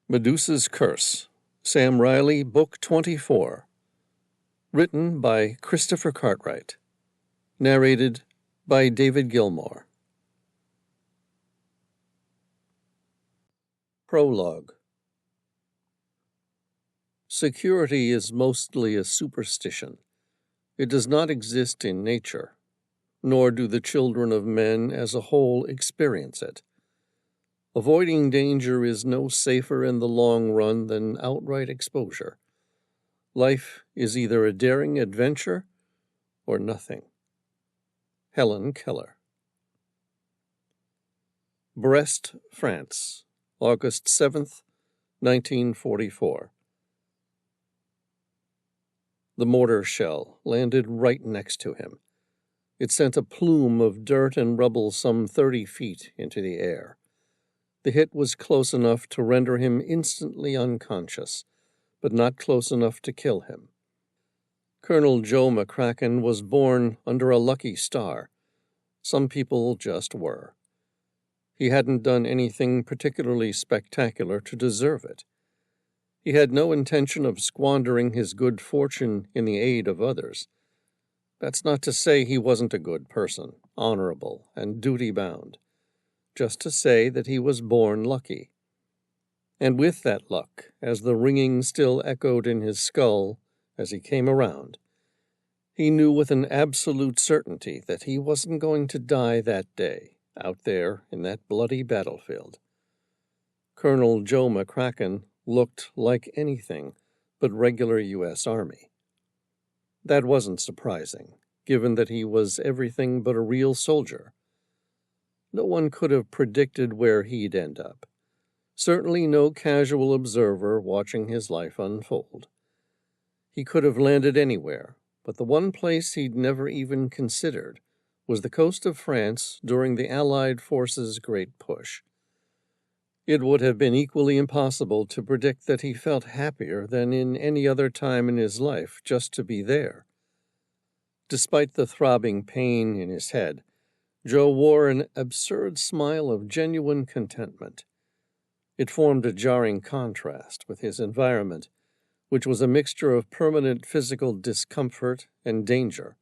Medusa's Curse, Sam Reilly, Book 24. Written by Christopher Cartwright. Narrated by David Gilmore. Prologue. Security is mostly a superstition. It does not exist in nature, nor do the children of men as a whole experience it. Avoiding danger is no safer in the long run than outright exposure. Life is either a daring adventure or nothing. Helen Keller. Brest, France, August 7th, 1944. The mortar shell landed right next to him. It sent a plume of dirt and rubble some 30 feet into the air. The hit was close enough to render him instantly unconscious, but not close enough to kill him. Colonel Joe McCracken was born under a lucky star. Some people just were. He hadn't done anything particularly spectacular to deserve it. He had no intention of squandering his good fortune in the aid of others. That's not to say he wasn't a good person, honorable, and duty-bound. Just to say that he was born lucky. And with that luck, as the ringing still echoed in his skull as he came around, he knew with an absolute certainty that he wasn't going to die that day, out there in that bloody battlefield. Colonel Joe McCracken looked like anything but regular U.S. Army. That wasn't surprising, given that he was everything but a real soldier. No one could have predicted where he'd end up. Certainly no casual observer watching his life unfold. He could have landed anywhere, but the one place he'd never even considered was the coast of France during the Allied forces' great push. It would have been equally impossible to predict that he felt happier than in any other time in his life just to be there. Despite the throbbing pain in his head, Joe wore an absurd smile of genuine contentment. It formed a jarring contrast with his environment, which was a mixture of permanent physical discomfort and danger.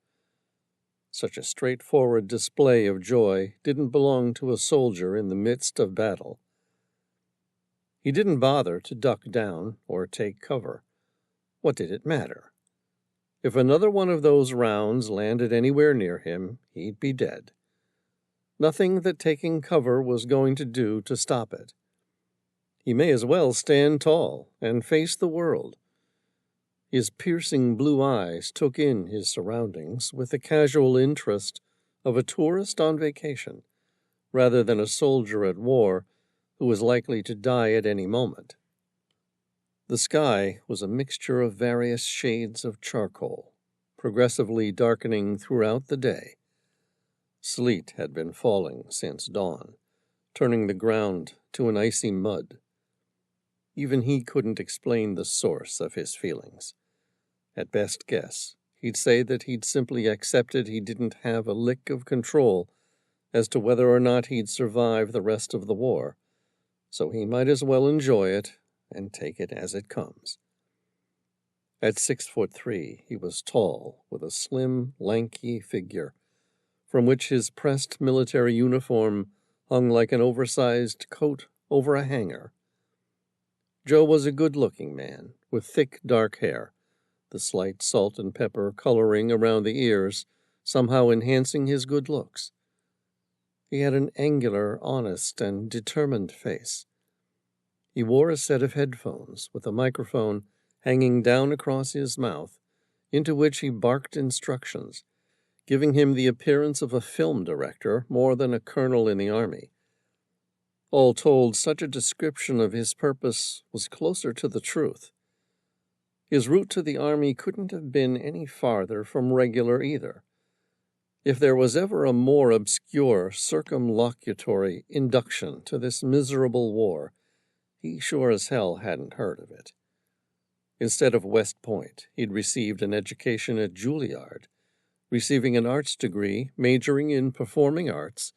Such a straightforward display of joy didn't belong to a soldier in the midst of battle. He didn't bother to duck down or take cover. What did it matter? If another one of those rounds landed anywhere near him, he'd be dead. Nothing that taking cover was going to do to stop it. He may as well stand tall and face the world. His piercing blue eyes took in his surroundings with the casual interest of a tourist on vacation, rather than a soldier at war who was likely to die at any moment. The sky was a mixture of various shades of charcoal, progressively darkening throughout the day. Sleet had been falling since dawn, turning the ground to an icy mud. Even he couldn't explain the source of his feelings. At best guess, he'd say that he'd simply accepted he didn't have a lick of control as to whether or not he'd survive the rest of the war, so he might as well enjoy it and take it as it comes. At 6'3", he was tall, with a slim, lanky figure, from which his pressed military uniform hung like an oversized coat over a hanger. Joe was a good-looking man, with thick, dark hair, the slight salt and pepper coloring around the ears somehow enhancing his good looks. He had an angular, honest, and determined face. He wore a set of headphones with a microphone hanging down across his mouth, into which he barked instructions, giving him the appearance of a film director more than a colonel in the army. All told, such a description of his purpose was closer to the truth. His route to the army couldn't have been any farther from regular either. If there was ever a more obscure circumlocutory induction to this miserable war, he sure as hell hadn't heard of it. Instead of West Point, he'd received an education at Juilliard, receiving an arts degree majoring in performing arts,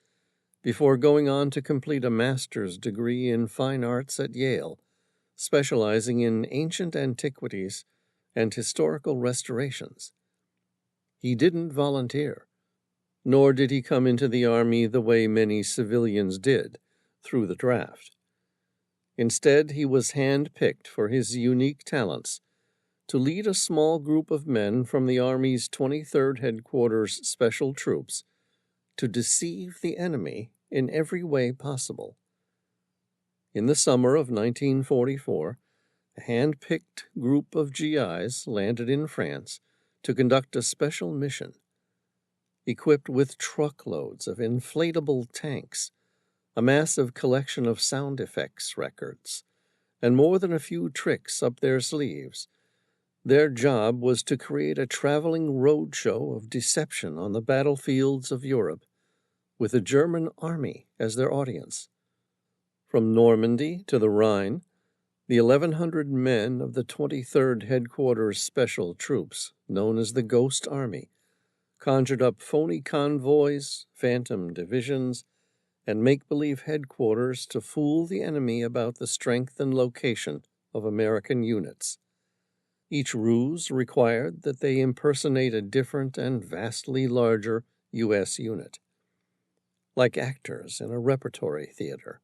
before going on to complete a master's degree in fine arts at Yale, specializing in ancient antiquities and historical restorations. He didn't volunteer, nor did he come into the army the way many civilians did, through the draft. Instead, he was hand-picked for his unique talents to lead a small group of men from the Army's 23rd Headquarters Special Troops to deceive the enemy in every way possible. In the summer of 1944, a hand-picked group of GIs landed in France to conduct a special mission. Equipped with truckloads of inflatable tanks, a massive collection of sound effects records, and more than a few tricks up their sleeves, their job was to create a traveling roadshow of deception on the battlefields of Europe, with the German army as their audience. From Normandy to the Rhine, the 1,100 men of the 23rd Headquarters Special Troops, known as the Ghost Army, conjured up phony convoys, phantom divisions, and make-believe headquarters to fool the enemy about the strength and location of American units. Each ruse required that they impersonate a different and vastly larger U.S. unit. Like actors in a repertory theater,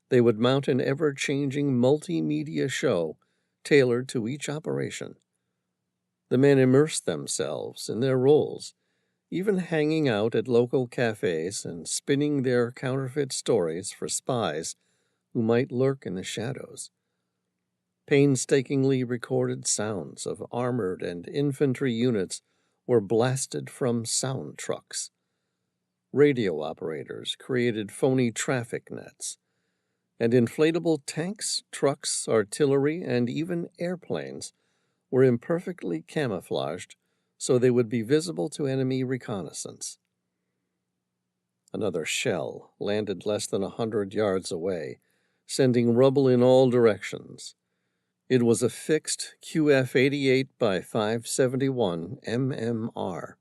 they would mount an ever-changing multimedia show tailored to each operation. The men immersed themselves in their roles, even hanging out at local cafes and spinning their counterfeit stories for spies who might lurk in the shadows. Painstakingly recorded sounds of armored and infantry units were blasted from sound trucks. Radio operators created phony traffic nets, and inflatable tanks, trucks, artillery, and even airplanes were imperfectly camouflaged so they would be visible to enemy reconnaissance. Another shell landed less than 100 yards away, sending rubble in all directions. It was a fixed QF-88 by 571 MMR.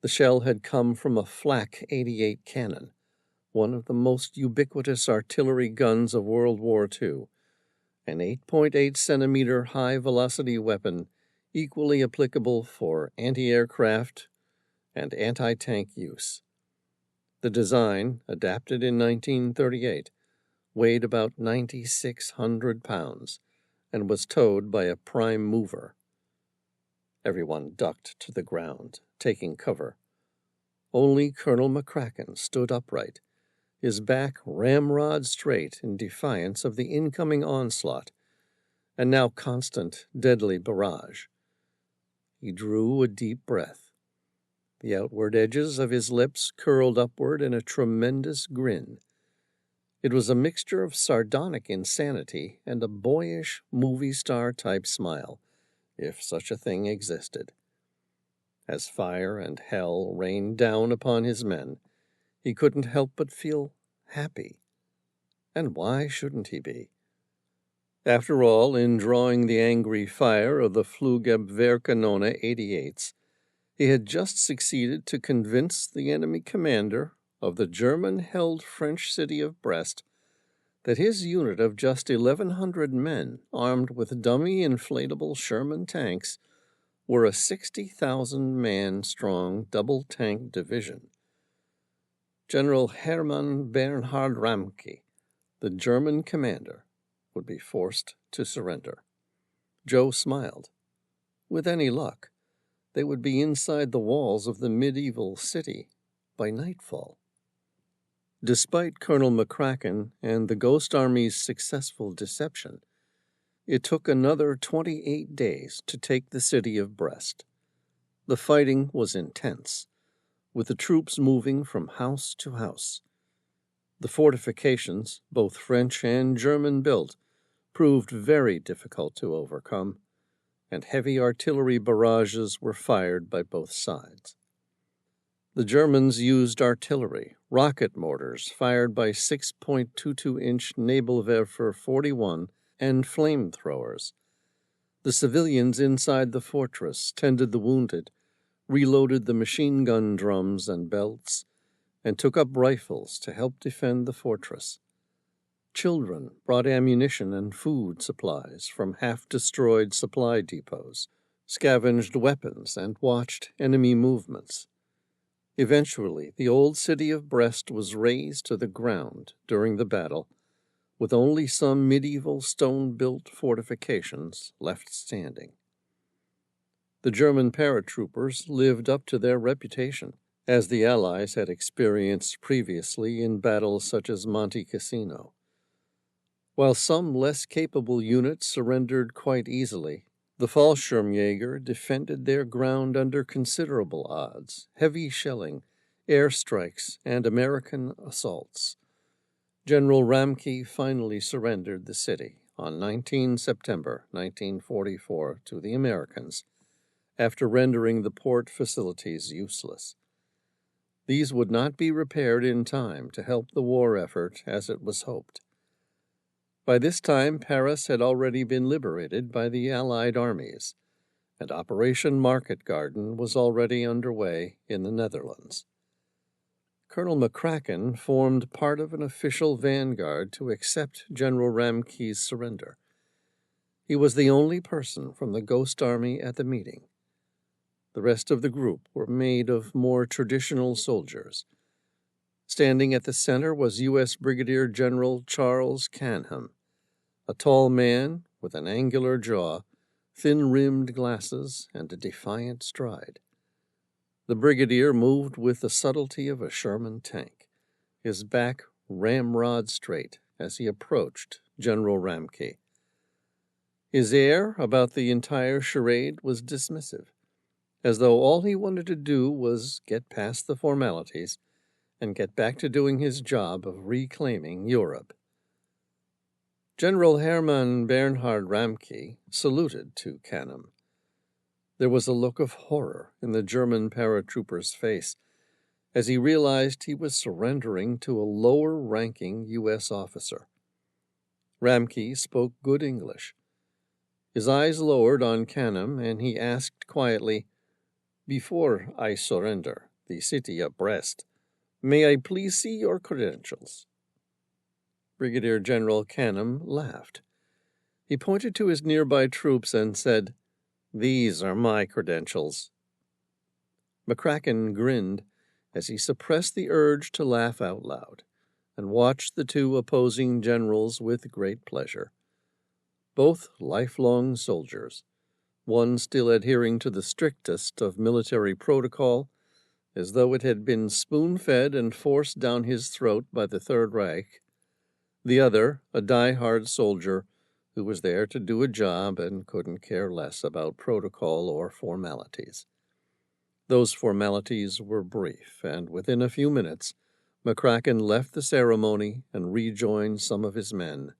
The shell had come from a Flak 88 cannon, one of the most ubiquitous artillery guns of World War II, an 8.8-centimeter high-velocity weapon equally applicable for anti-aircraft and anti-tank use. The design, adapted in 1938, weighed about 9,600 pounds and was towed by a prime mover. Everyone ducked to the ground, taking cover. Only Colonel McCracken stood upright, his back ramrod straight in defiance of the incoming onslaught, and now constant, deadly barrage. He drew a deep breath. The outward edges of his lips curled upward in a tremendous grin. It was a mixture of sardonic insanity and a boyish movie star-type smile, if such a thing existed. As fire and hell rained down upon his men, he couldn't help but feel happy. And why shouldn't he be? After all, in drawing the angry fire of the Flugebwehrkanone 88s, he had just succeeded to convince the enemy commander of the German-held French city of Brest that his unit of just 1,100 men armed with dummy inflatable Sherman tanks were a 60,000-man-strong double-tank division. General Hermann Bernhard Ramke, the German commander, would be forced to surrender. Joe smiled. With any luck, they would be inside the walls of the medieval city by nightfall. Despite Colonel McCracken and the Ghost Army's successful deception, it took another 28 days to take the city of Brest. The fighting was intense, with the troops moving from house to house. The fortifications, both French and German built, proved very difficult to overcome, and heavy artillery barrages were fired by both sides. The Germans used artillery, rocket mortars fired by 6.22-inch Nebelwerfer 41 and flamethrowers. The civilians inside the fortress tended the wounded, reloaded the machine gun drums and belts, and took up rifles to help defend the fortress. children brought ammunition and food supplies from half-destroyed supply depots, scavenged weapons, and watched enemy movements. Eventually, the old city of Brest was razed to the ground during the battle, with only some medieval stone-built fortifications left standing. The German paratroopers lived up to their reputation, as the Allies had experienced previously in battles such as Monte Cassino. While some less capable units surrendered quite easily, the Fallschirmjäger defended their ground under considerable odds, heavy shelling, airstrikes, and American assaults. General Ramke finally surrendered the city on 19 September 1944 to the Americans, after rendering the port facilities useless. These would not be repaired in time to help the war effort as it was hoped. By this time, Paris had already been liberated by the Allied armies, and Operation Market Garden was already underway in the Netherlands. Colonel McCracken formed part of an official vanguard to accept General Ramke's surrender. He was the only person from the Ghost Army at the meeting. The rest of the group were made of more traditional soldiers. Standing at the center was U.S. Brigadier General Charles Canham, a tall man with an angular jaw, thin-rimmed glasses, and a defiant stride. The brigadier moved with the subtlety of a Sherman tank, his back ramrod straight as he approached General Ramke. His air about the entire charade was dismissive, as though all he wanted to do was get past the formalities and get back to doing his job of reclaiming Europe. General Hermann Bernhard Ramke saluted to Canham. There was a look of horror in the German paratrooper's face as he realized he was surrendering to a lower-ranking U.S. officer. Ramke spoke good English. His eyes lowered on Canham, and he asked quietly, "Before I surrender the city of Brest, may I please see your credentials?" Brigadier General Canham laughed. He pointed to his nearby troops and said, "These are my credentials." McCracken grinned as he suppressed the urge to laugh out loud and watched the two opposing generals with great pleasure. Both lifelong soldiers, one still adhering to the strictest of military protocol, as though it had been spoon-fed and forced down his throat by the Third Reich, the other a die-hard soldier who was there to do a job and couldn't care less about protocol or formalities. Those formalities were brief, and within a few minutes, McCracken left the ceremony and rejoined some of his men,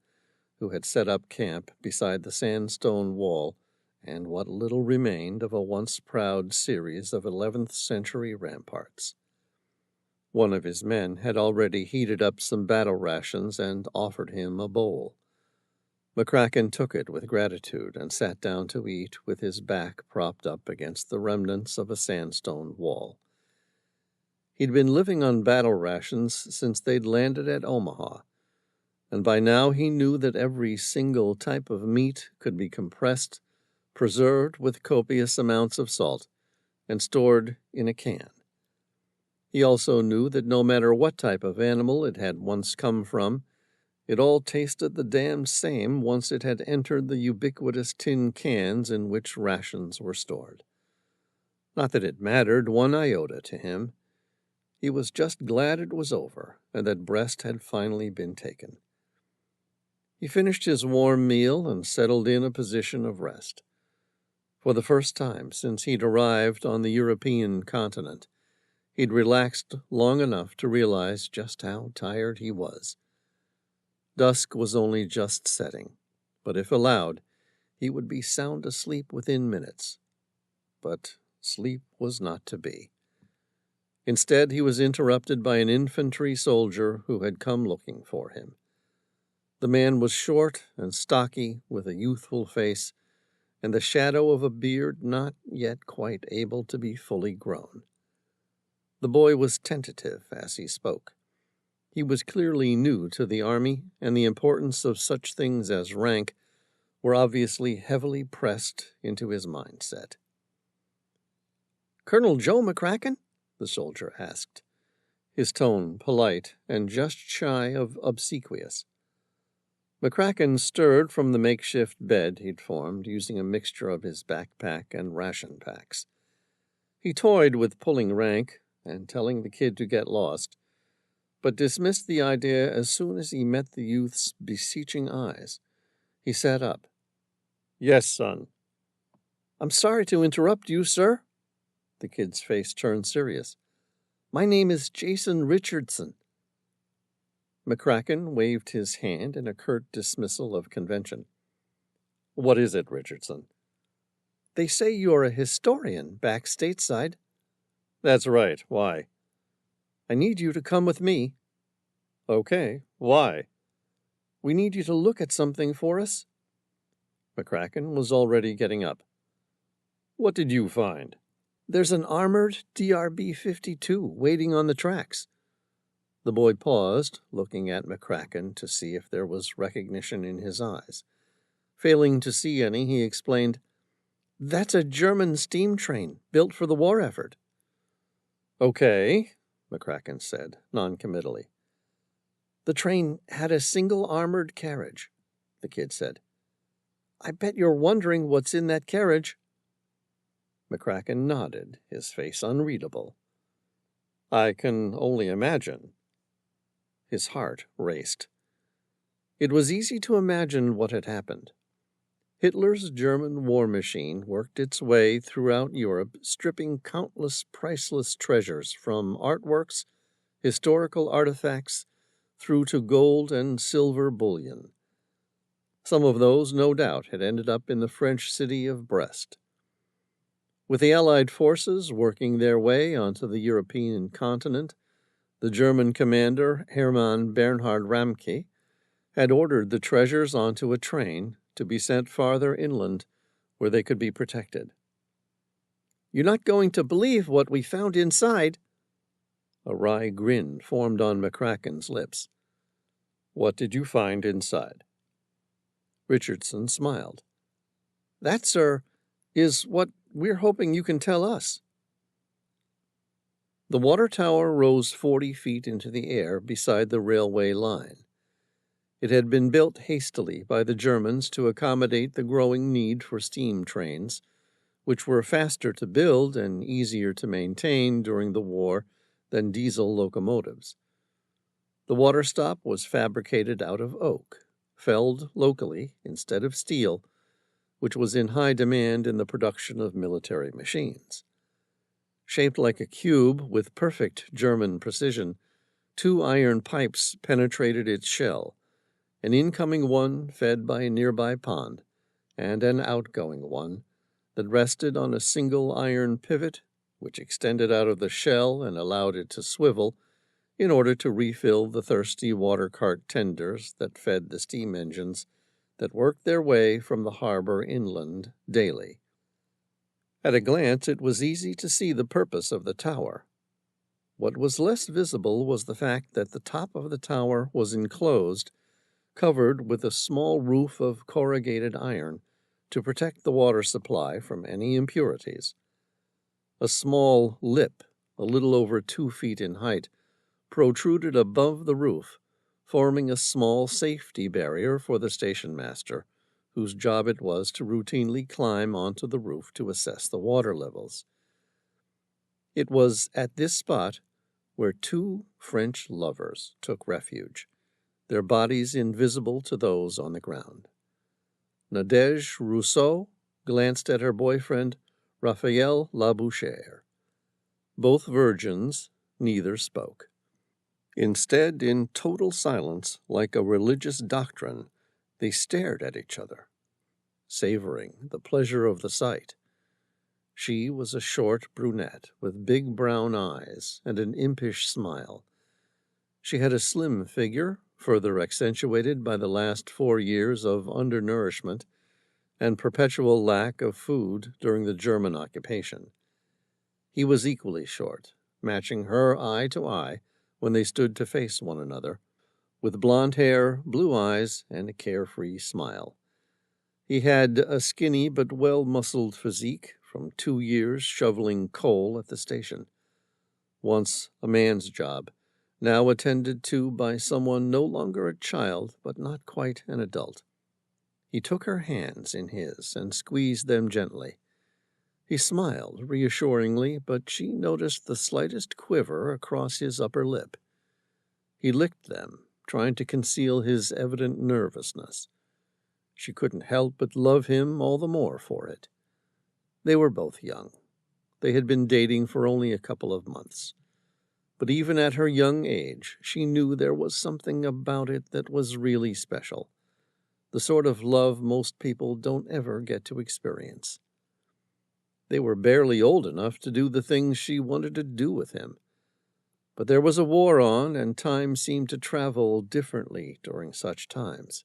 who had set up camp beside the sandstone wall and what little remained of a once proud series of 11th-century ramparts. One of his men had already heated up some battle rations and offered him a bowl. McCracken took it with gratitude and sat down to eat with his back propped up against the remnants of a sandstone wall. He'd been living on battle rations since they'd landed at Omaha, and by now he knew that every single type of meat could be compressed, preserved with copious amounts of salt, and stored in a can. He also knew that no matter what type of animal it had once come from, it all tasted the damned same once it had entered the ubiquitous tin cans in which rations were stored. Not that it mattered one iota to him. He was just glad it was over and that Brest had finally been taken. He finished his warm meal and settled in a position of rest. For the first time since he'd arrived on the European continent, he'd relaxed long enough to realize just how tired he was. Dusk was only just setting, but if allowed, he would be sound asleep within minutes. But sleep was not to be. Instead, he was interrupted by an infantry soldier who had come looking for him. The man was short and stocky, with a youthful face, and the shadow of a beard not yet quite able to be fully grown. The boy was tentative as he spoke. He was clearly new to the army, and the importance of such things as rank were obviously heavily pressed into his mindset. "Colonel Joe McCracken?" the soldier asked, his tone polite and just shy of obsequious. McCracken stirred from the makeshift bed he'd formed, using a mixture of his backpack and ration packs. He toyed with pulling rank and telling the kid to get lost, but dismissed the idea as soon as he met the youth's beseeching eyes. He sat up. "Yes, son." "I'm sorry to interrupt you, sir." The kid's face turned serious. "My name is Jason Richardson." McCracken waved his hand in a curt dismissal of convention. "What is it, Richardson?" "They say you're a historian back stateside." "That's right. Why?" "I need you to come with me." "Okay. Why?" "We need you to look at something for us." McCracken was already getting up. "What did you find?" "There's an armored DRB-52 waiting on the tracks." The boy paused, looking at McCracken to see if there was recognition in his eyes. Failing to see any, he explained, "That's a German steam train built for the war effort." "Okay," McCracken said, noncommittally. "The train had a single armored carriage," the kid said. "I bet you're wondering what's in that carriage." McCracken nodded, his face unreadable. "I can only imagine." His heart raced. It was easy to imagine what had happened. Hitler's German war machine worked its way throughout Europe, stripping countless priceless treasures from artworks, historical artifacts, through to gold and silver bullion. Some of those, no doubt, had ended up in the French city of Brest. With the Allied forces working their way onto the European continent, the German commander Hermann Bernhard Ramke had ordered the treasures onto a train to be sent farther inland where they could be protected. "You're not going to believe what we found inside." A wry grin formed on McCracken's lips. "What did you find inside?" Richardson smiled. "That, sir, is what we're hoping you can tell us." The water tower rose 40 feet into the air beside the railway line. It had been built hastily by the Germans to accommodate the growing need for steam trains, which were faster to build and easier to maintain during the war than diesel locomotives. The water stop was fabricated out of oak, felled locally instead of steel, which was in high demand in the production of military machines. Shaped like a cube with perfect German precision, 2 iron pipes penetrated its shell, an incoming one fed by a nearby pond, and an outgoing one that rested on a single iron pivot which extended out of the shell and allowed it to swivel in order to refill the thirsty water cart tenders that fed the steam engines that worked their way from the harbor inland daily. At a glance, it was easy to see the purpose of the tower. What was less visible was the fact that the top of the tower was enclosed, covered with a small roof of corrugated iron to protect the water supply from any impurities. A small lip, a little over 2 feet in height, protruded above the roof, forming a small safety barrier for the station master, whose job it was to routinely climb onto the roof to assess the water levels. It was at this spot where 2 French lovers took refuge, their bodies invisible to those on the ground. Nadège Rousseau glanced at her boyfriend, Raphael Labouchere. Both virgins, neither spoke. Instead, in total silence, like a religious doctrine, they stared at each other, savoring the pleasure of the sight. She was a short brunette with big brown eyes and an impish smile. She had a slim figure, further accentuated by the last 4 years of undernourishment and perpetual lack of food during the German occupation. He was equally short, matching her eye to eye when they stood to face one another, with blond hair, blue eyes, and a carefree smile. He had a skinny but well-muscled physique from 2 years shoveling coal at the station. Once a man's job, now attended to by someone no longer a child but not quite an adult. He took her hands in his and squeezed them gently. He smiled reassuringly, but she noticed the slightest quiver across his upper lip. He licked them, trying to conceal his evident nervousness. She couldn't help but love him all the more for it. They were both young. They had been dating for only a couple of months. But even at her young age, she knew there was something about it that was really special. The sort of love most people don't ever get to experience. They were barely old enough to do the things she wanted to do with him. But there was a war on, and time seemed to travel differently during such times.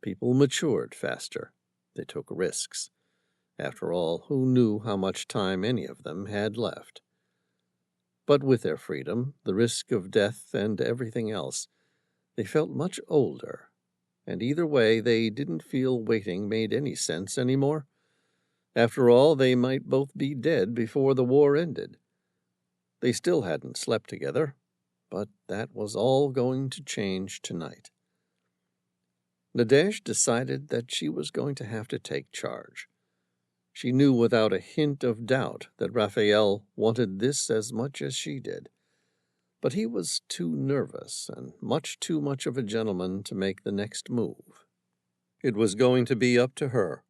People matured faster. They took risks. After all, who knew how much time any of them had left? But with their freedom, the risk of death, and everything else, they felt much older. And either way, they didn't feel waiting made any sense anymore. After all, they might both be dead before the war ended. They still hadn't slept together, but that was all going to change tonight. Nadezh decided that she was going to have to take charge. She knew without a hint of doubt that Raphael wanted this as much as she did. But he was too nervous and much too much of a gentleman to make the next move. It was going to be up to her.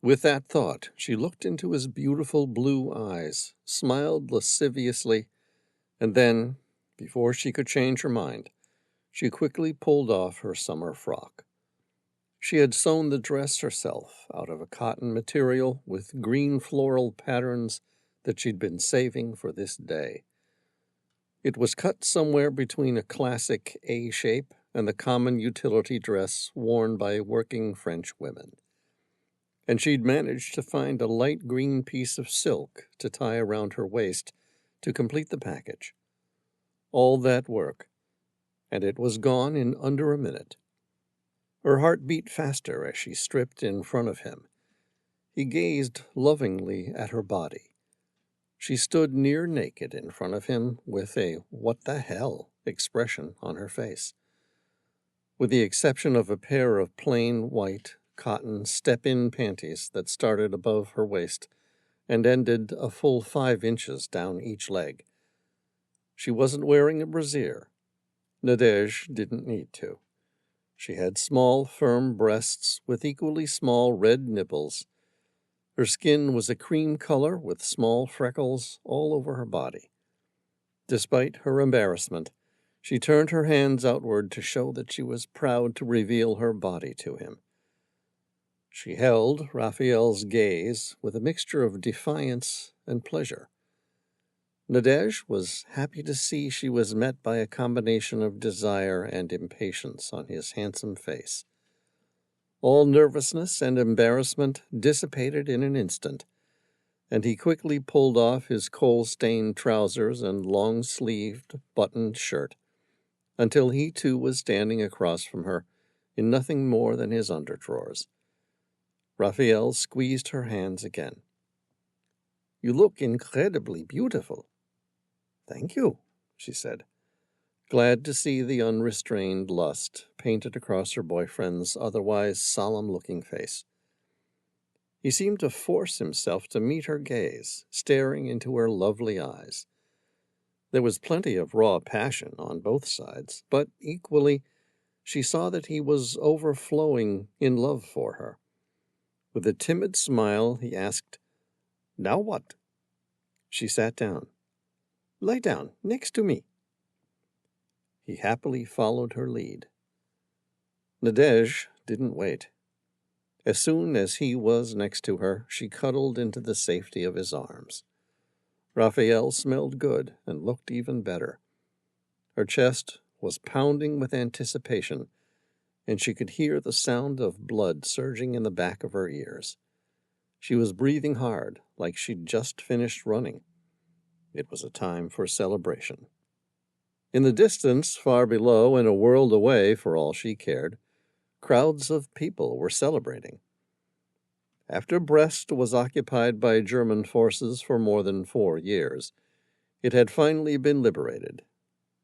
With that thought, she looked into his beautiful blue eyes, smiled lasciviously, and then, before she could change her mind, she quickly pulled off her summer frock. She had sewn the dress herself out of a cotton material with green floral patterns that she'd been saving for this day. It was cut somewhere between a classic A shape and the common utility dress worn by working French women. And she'd managed to find a light green piece of silk to tie around her waist to complete the package. All that work, and it was gone in under a minute. Her heart beat faster as she stripped in front of him. He gazed lovingly at her body. She stood near naked in front of him with a "what the hell" expression on her face. With the exception of a pair of plain white cotton step-in panties that started above her waist and ended a full 5 inches down each leg. She wasn't wearing a brassiere. Nadezh didn't need to. She had small, firm breasts with equally small red nipples. Her skin was a cream color with small freckles all over her body. Despite her embarrassment, she turned her hands outward to show that she was proud to reveal her body to him. She held Raphael's gaze with a mixture of defiance and pleasure. Nadezh was happy to see she was met by a combination of desire and impatience on his handsome face. All nervousness and embarrassment dissipated in an instant, and he quickly pulled off his coal-stained trousers and long-sleeved, buttoned shirt, until he too was standing across from her in nothing more than his underdrawers. Raphael squeezed her hands again. "You look incredibly beautiful." "Thank you," she said, glad to see the unrestrained lust painted across her boyfriend's otherwise solemn-looking face. He seemed to force himself to meet her gaze, staring into her lovely eyes. There was plenty of raw passion on both sides, but equally she saw that he was overflowing in love for her. With a timid smile, he asked, "Now what?" She sat down. "Lie down, next to me." He happily followed her lead. Nadezh didn't wait. As soon as he was next to her, she cuddled into the safety of his arms. Raphael smelled good and looked even better. Her chest was pounding with anticipation, and she could hear the sound of blood surging in the back of her ears. She was breathing hard, like she'd just finished running. It was a time for celebration. In the distance, far below and a world away for all she cared, crowds of people were celebrating. After Brest was occupied by German forces for more than 4 years, it had finally been liberated.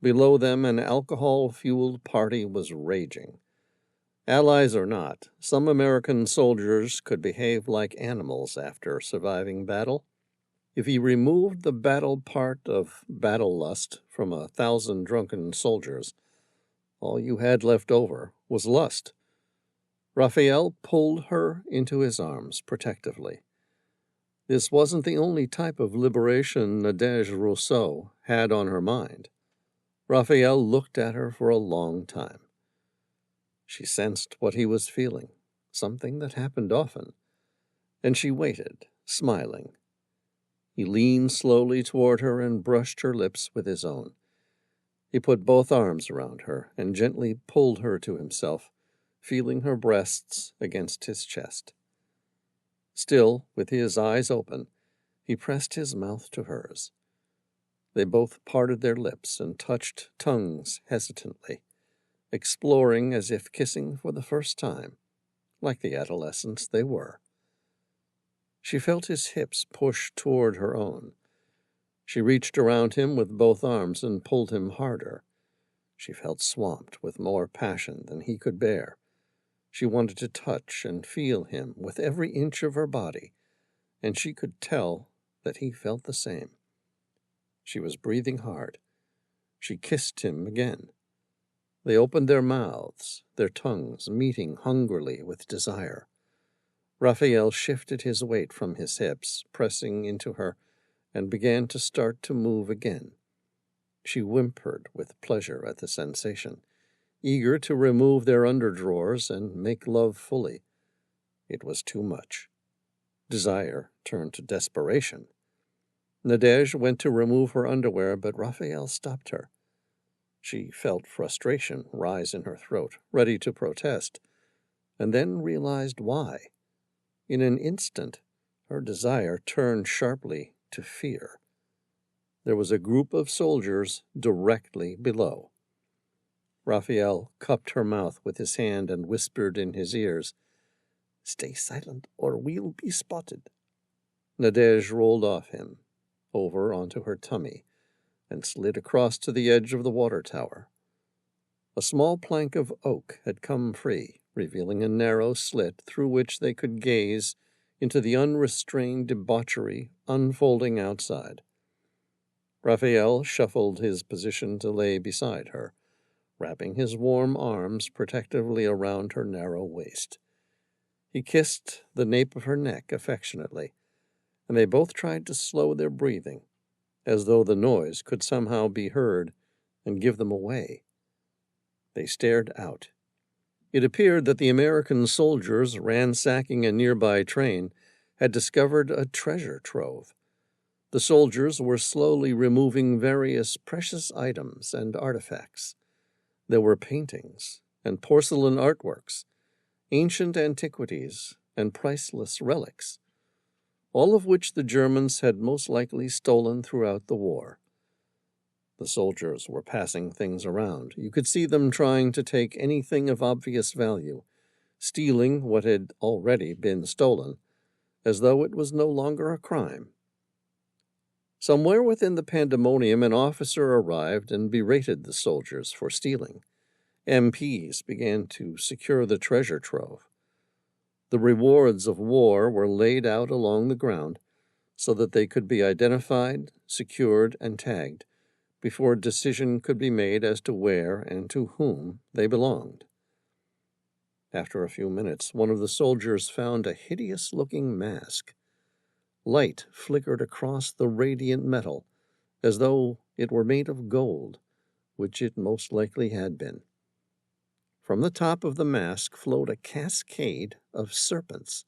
Below them, an alcohol-fueled party was raging. Allies or not, some American soldiers could behave like animals after surviving battle. If you removed the battle part of battle lust from 1,000 drunken soldiers, all you had left over was lust. Raphael pulled her into his arms protectively. This wasn't the only type of liberation Nadège Rousseau had on her mind. Raphael looked at her for a long time. She sensed what he was feeling, something that happened often, and she waited, smiling. He leaned slowly toward her and brushed her lips with his own. He put both arms around her and gently pulled her to himself, feeling her breasts against his chest. Still, with his eyes open, he pressed his mouth to hers. They both parted their lips and touched tongues hesitantly, exploring as if kissing for the first time, like the adolescents they were. She felt his hips push toward her own. She reached around him with both arms and pulled him harder. She felt swamped with more passion than he could bear. She wanted to touch and feel him with every inch of her body, and she could tell that he felt the same. She was breathing hard. She kissed him again. They opened their mouths, their tongues meeting hungrily with desire. Raphael shifted his weight from his hips, pressing into her, and began to start to move again. She whimpered with pleasure at the sensation, eager to remove their underdrawers and make love fully. It was too much. Desire turned to desperation. Nadège went to remove her underwear, but Raphael stopped her. She felt frustration rise in her throat, ready to protest, and then realized why. In an instant, her desire turned sharply to fear. There was a group of soldiers directly below. Raphael cupped her mouth with his hand and whispered in his ears, "Stay silent, or we'll be spotted." Nadège rolled off him, over onto her tummy, and slid across to the edge of the water tower. A small plank of oak had come free, revealing a narrow slit through which they could gaze into the unrestrained debauchery unfolding outside. Raphael shuffled his position to lay beside her, wrapping his warm arms protectively around her narrow waist. He kissed the nape of her neck affectionately, and they both tried to slow their breathing, as though the noise could somehow be heard and give them away. They stared out. It appeared that the American soldiers ransacking a nearby train had discovered a treasure trove. The soldiers were slowly removing various precious items and artifacts. There were paintings and porcelain artworks, ancient antiquities and priceless relics, all of which the Germans had most likely stolen throughout the war. The soldiers were passing things around. You could see them trying to take anything of obvious value, stealing what had already been stolen, as though it was no longer a crime. Somewhere within the pandemonium, an officer arrived and berated the soldiers for stealing. MPs began to secure the treasure trove. The rewards of war were laid out along the ground so that they could be identified, secured, and tagged before a decision could be made as to where and to whom they belonged. After a few minutes, one of the soldiers found a hideous-looking mask. Light flickered across the radiant metal, as though it were made of gold, which it most likely had been. From the top of the mask flowed a cascade of serpents.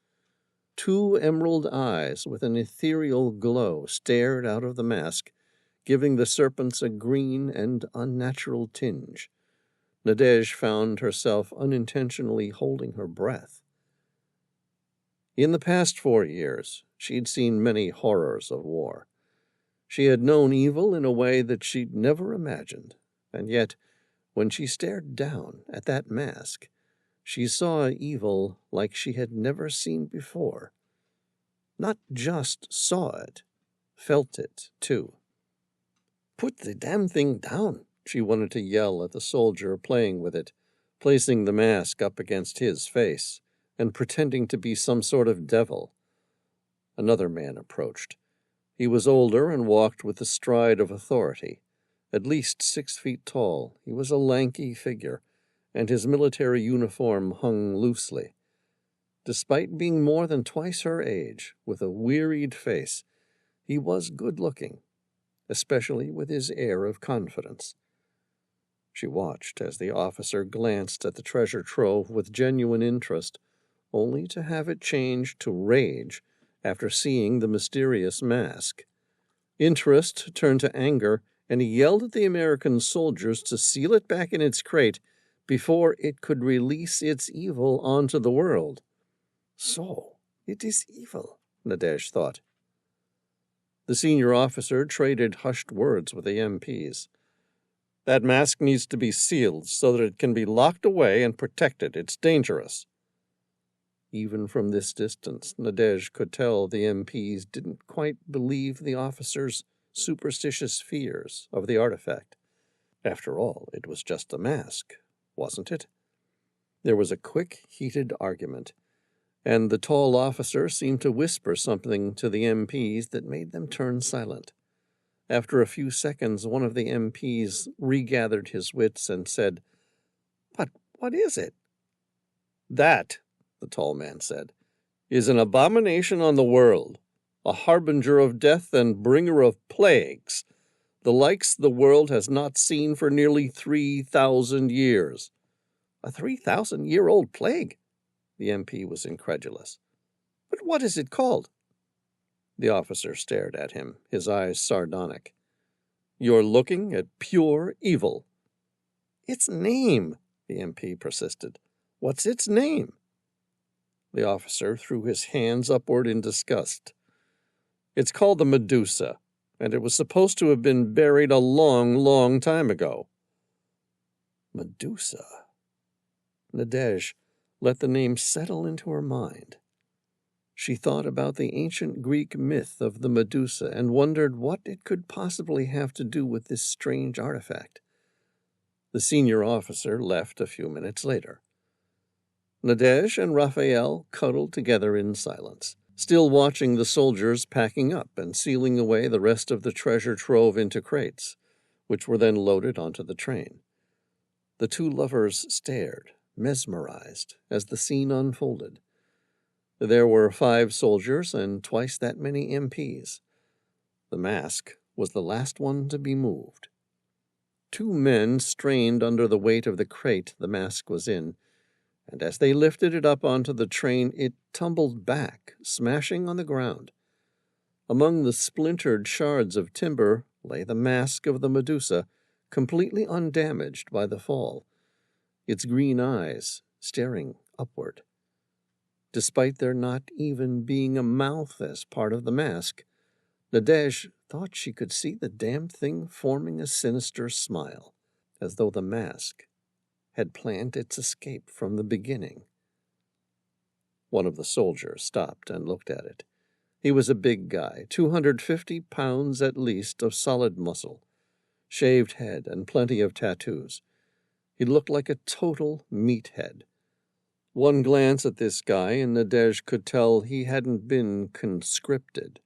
2 emerald eyes with an ethereal glow stared out of the mask, giving the serpents a green and unnatural tinge. Nadège found herself unintentionally holding her breath. In the past 4 years, she'd seen many horrors of war. She had known evil in a way that she'd never imagined, and yet, when she stared down at that mask, she saw evil like she had never seen before. Not just saw it, felt it, too. "Put the damn thing down," she wanted to yell at the soldier playing with it, placing the mask up against his face and pretending to be some sort of devil. Another man approached. He was older and walked with the stride of authority. At least 6 feet tall, he was a lanky figure, and his military uniform hung loosely. Despite being more than twice her age, with a wearied face, he was good-looking, especially with his air of confidence. She watched as the officer glanced at the treasure trove with genuine interest, only to have it change to rage after seeing the mysterious mask. Interest turned to anger, and he yelled at the American soldiers to seal it back in its crate before it could release its evil onto the world. So, it is evil, Nadej thought. The senior officer traded hushed words with the MPs. "That mask needs to be sealed so that it can be locked away and protected. It's dangerous." Even from this distance, Nadej could tell the MPs didn't quite believe the officer's superstitious fears of the artifact. After all, it was just a mask, wasn't it? There was a quick, heated argument, and the tall officer seemed to whisper something to the MPs that made them turn silent. After a few seconds, one of the MPs regathered his wits and said, "But what is it?" "That," the tall man said, "is an abomination on the world, a harbinger of death and bringer of plagues, the likes the world has not seen for nearly 3,000 years. "A 3,000-year-old plague?" The MP was incredulous. "But what is it called?" The officer stared at him, his eyes sardonic. "You're looking at pure evil." "Its name," the MP persisted. "What's its name?" The officer threw his hands upward in disgust. "It's called the Medusa, and it was supposed to have been buried a long, long time ago." Medusa. Nadej let the name settle into her mind. She thought about the ancient Greek myth of the Medusa and wondered what it could possibly have to do with this strange artifact. The senior officer left a few minutes later. Nadej and Raphael cuddled together in silence, still watching the soldiers packing up and sealing away the rest of the treasure trove into crates, which were then loaded onto the train. The two lovers stared, mesmerized, as the scene unfolded. There were 5 soldiers and twice that many MPs. The mask was the last one to be moved. 2 men strained under the weight of the crate the mask was in, and as they lifted it up onto the train, it tumbled back, smashing on the ground. Among the splintered shards of timber lay the mask of the Medusa, completely undamaged by the fall, its green eyes staring upward. Despite there not even being a mouth as part of the mask, Nadej thought she could see the damned thing forming a sinister smile, as though the mask had planned its escape from the beginning. One of the soldiers stopped and looked at it. He was a big guy, 250 pounds at least of solid muscle, shaved head, and plenty of tattoos. He looked like a total meathead. One glance at this guy, and Nadej could tell he hadn't been conscripted.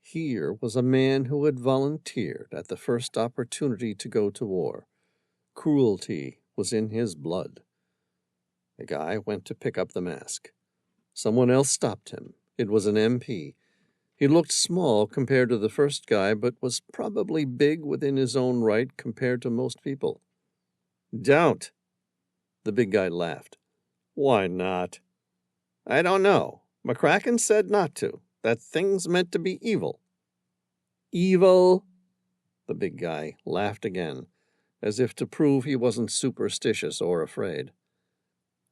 Here was a man who had volunteered at the first opportunity to go to war. Cruelty was in his blood. The guy went to pick up the mask. Someone else stopped him. It was an MP. He looked small compared to the first guy, but was probably big within his own right compared to most people. "Don't." The big guy laughed. "Why not?" "I don't know. McCracken said not to. That thing's meant to be evil." "Evil?" The big guy laughed again, as if to prove he wasn't superstitious or afraid.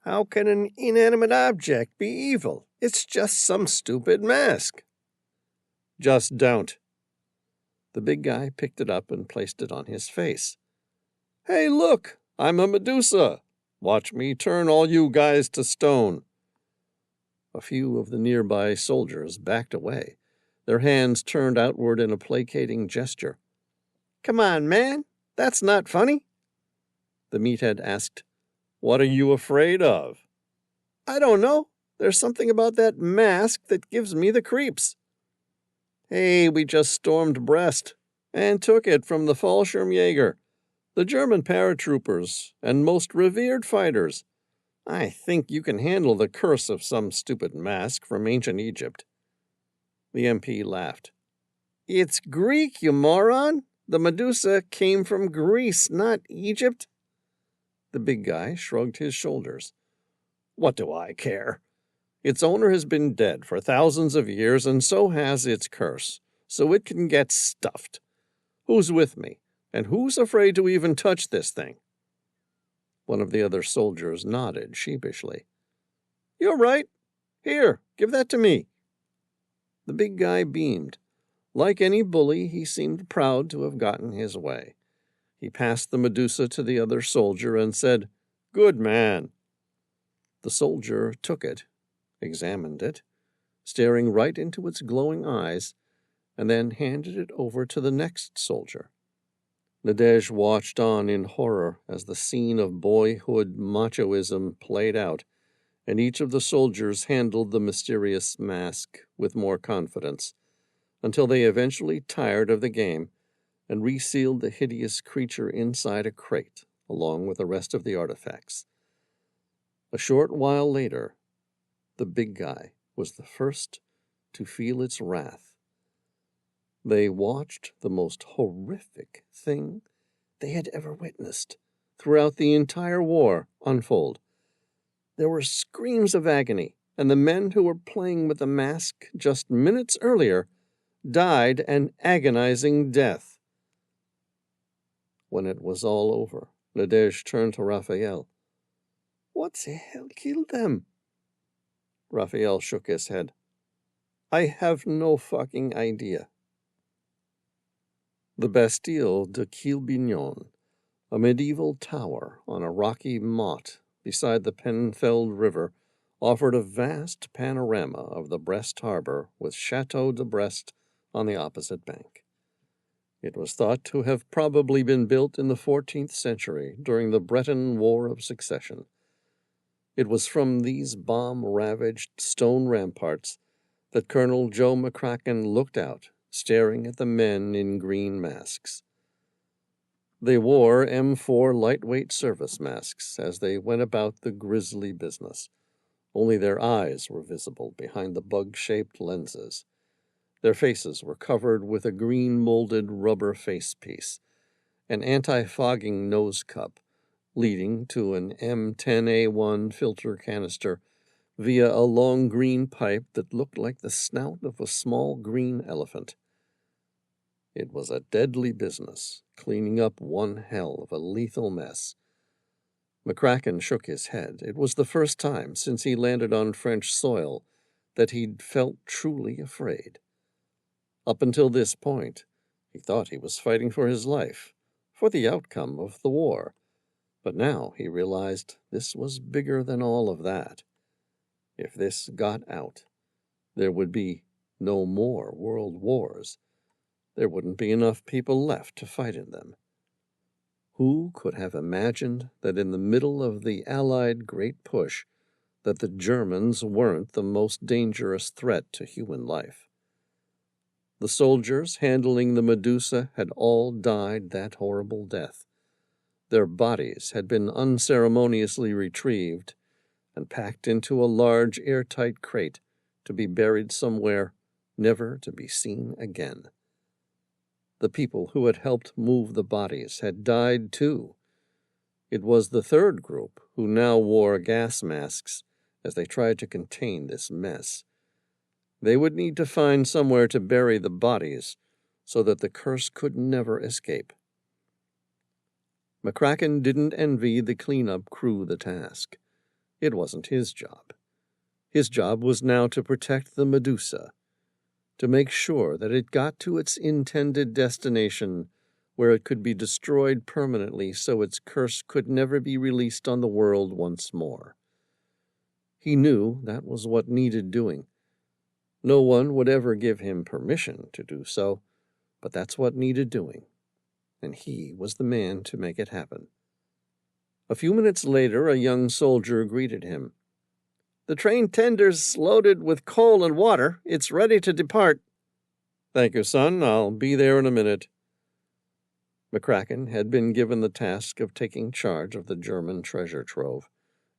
"How can an inanimate object be evil? It's just some stupid mask." "Just don't." The big guy picked it up and placed it on his face. "Hey, look! I'm a Medusa! Watch me turn all you guys to stone." A few of the nearby soldiers backed away, their hands turned outward in a placating gesture. "Come on, man! That's not funny!" The meathead asked, "What are you afraid of?" "I don't know. There's something about that mask that gives me the creeps." "Hey, we just stormed Brest and took it from the Fallschirmjäger, the German paratroopers and most revered fighters. I think you can handle the curse of some stupid mask from ancient Egypt." The MP laughed. "It's Greek, you moron! The Medusa came from Greece, not Egypt." The big guy shrugged his shoulders. "What do I care? Its owner has been dead for thousands of years, and so has its curse, so it can get stuffed. Who's with me, and who's afraid to even touch this thing?" One of the other soldiers nodded sheepishly. "You're right. Here, give that to me." The big guy beamed. Like any bully, he seemed proud to have gotten his way. He passed the Medusa to the other soldier and said, "Good man." The soldier took it, examined it, staring right into its glowing eyes, and then handed it over to the next soldier. Nadej watched on in horror as the scene of boyhood machoism played out, and each of the soldiers handled the mysterious mask with more confidence, until they eventually tired of the game and resealed the hideous creature inside a crate, along with the rest of the artifacts. A short while later, the big guy was the first to feel its wrath. They watched the most horrific thing they had ever witnessed throughout the entire war unfold. There were screams of agony, and the men who were playing with the mask just minutes earlier died an agonizing death. When it was all over, Nadej turned to Raphael. "What the hell killed them?" Raphael shook his head. "I have no fucking idea." The Bastille de Quilbignon, a medieval tower on a rocky motte beside the Penfeld River, offered a vast panorama of the Brest harbor with Chateau de Brest on the opposite bank. It was thought to have probably been built in the 14th century during the Breton War of Succession. It was from these bomb-ravaged stone ramparts that Colonel Joe McCracken looked out, staring at the men in green masks. They wore M4 lightweight service masks as they went about the grisly business. Only their eyes were visible behind the bug-shaped lenses. Their faces were covered with a green-molded rubber facepiece, an anti-fogging nose cup, leading to an M10A1 filter canister via a long green pipe that looked like the snout of a small green elephant. It was a deadly business, cleaning up one hell of a lethal mess. McCracken shook his head. It was the first time since he landed on French soil that he'd felt truly afraid. Up until this point, he thought he was fighting for his life, for the outcome of the war. But now he realized this was bigger than all of that. If this got out, there would be no more world wars. There wouldn't be enough people left to fight in them. Who could have imagined that in the middle of the Allied Great Push, that the Germans weren't the most dangerous threat to human life? The soldiers handling the Medusa had all died that horrible death. Their bodies had been unceremoniously retrieved and packed into a large airtight crate to be buried somewhere, never to be seen again. The people who had helped move the bodies had died too. It was the third group who now wore gas masks as they tried to contain this mess. They would need to find somewhere to bury the bodies so that the curse could never escape. McCracken didn't envy the cleanup crew the task. It wasn't his job. His job was now to protect the Medusa, to make sure that it got to its intended destination where it could be destroyed permanently so its curse could never be released on the world once more. He knew that was what needed doing. No one would ever give him permission to do so, but that's what needed doing, and he was the man to make it happen. A few minutes later, a young soldier greeted him. "The train tender's loaded with coal and water. It's ready to depart." "Thank you, son. I'll be there in a minute." McCracken had been given the task of taking charge of the German treasure trove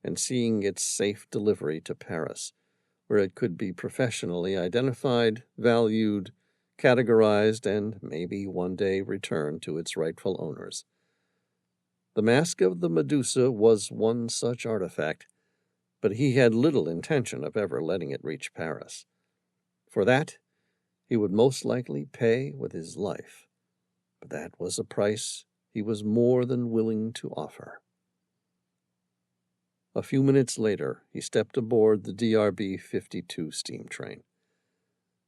and seeing its safe delivery to Paris, where it could be professionally identified, valued, categorized, and maybe one day returned to its rightful owners. The mask of the Medusa was one such artifact, but he had little intention of ever letting it reach Paris. For that, he would most likely pay with his life, but that was a price he was more than willing to offer. A few minutes later, he stepped aboard the DRB 52 steam train.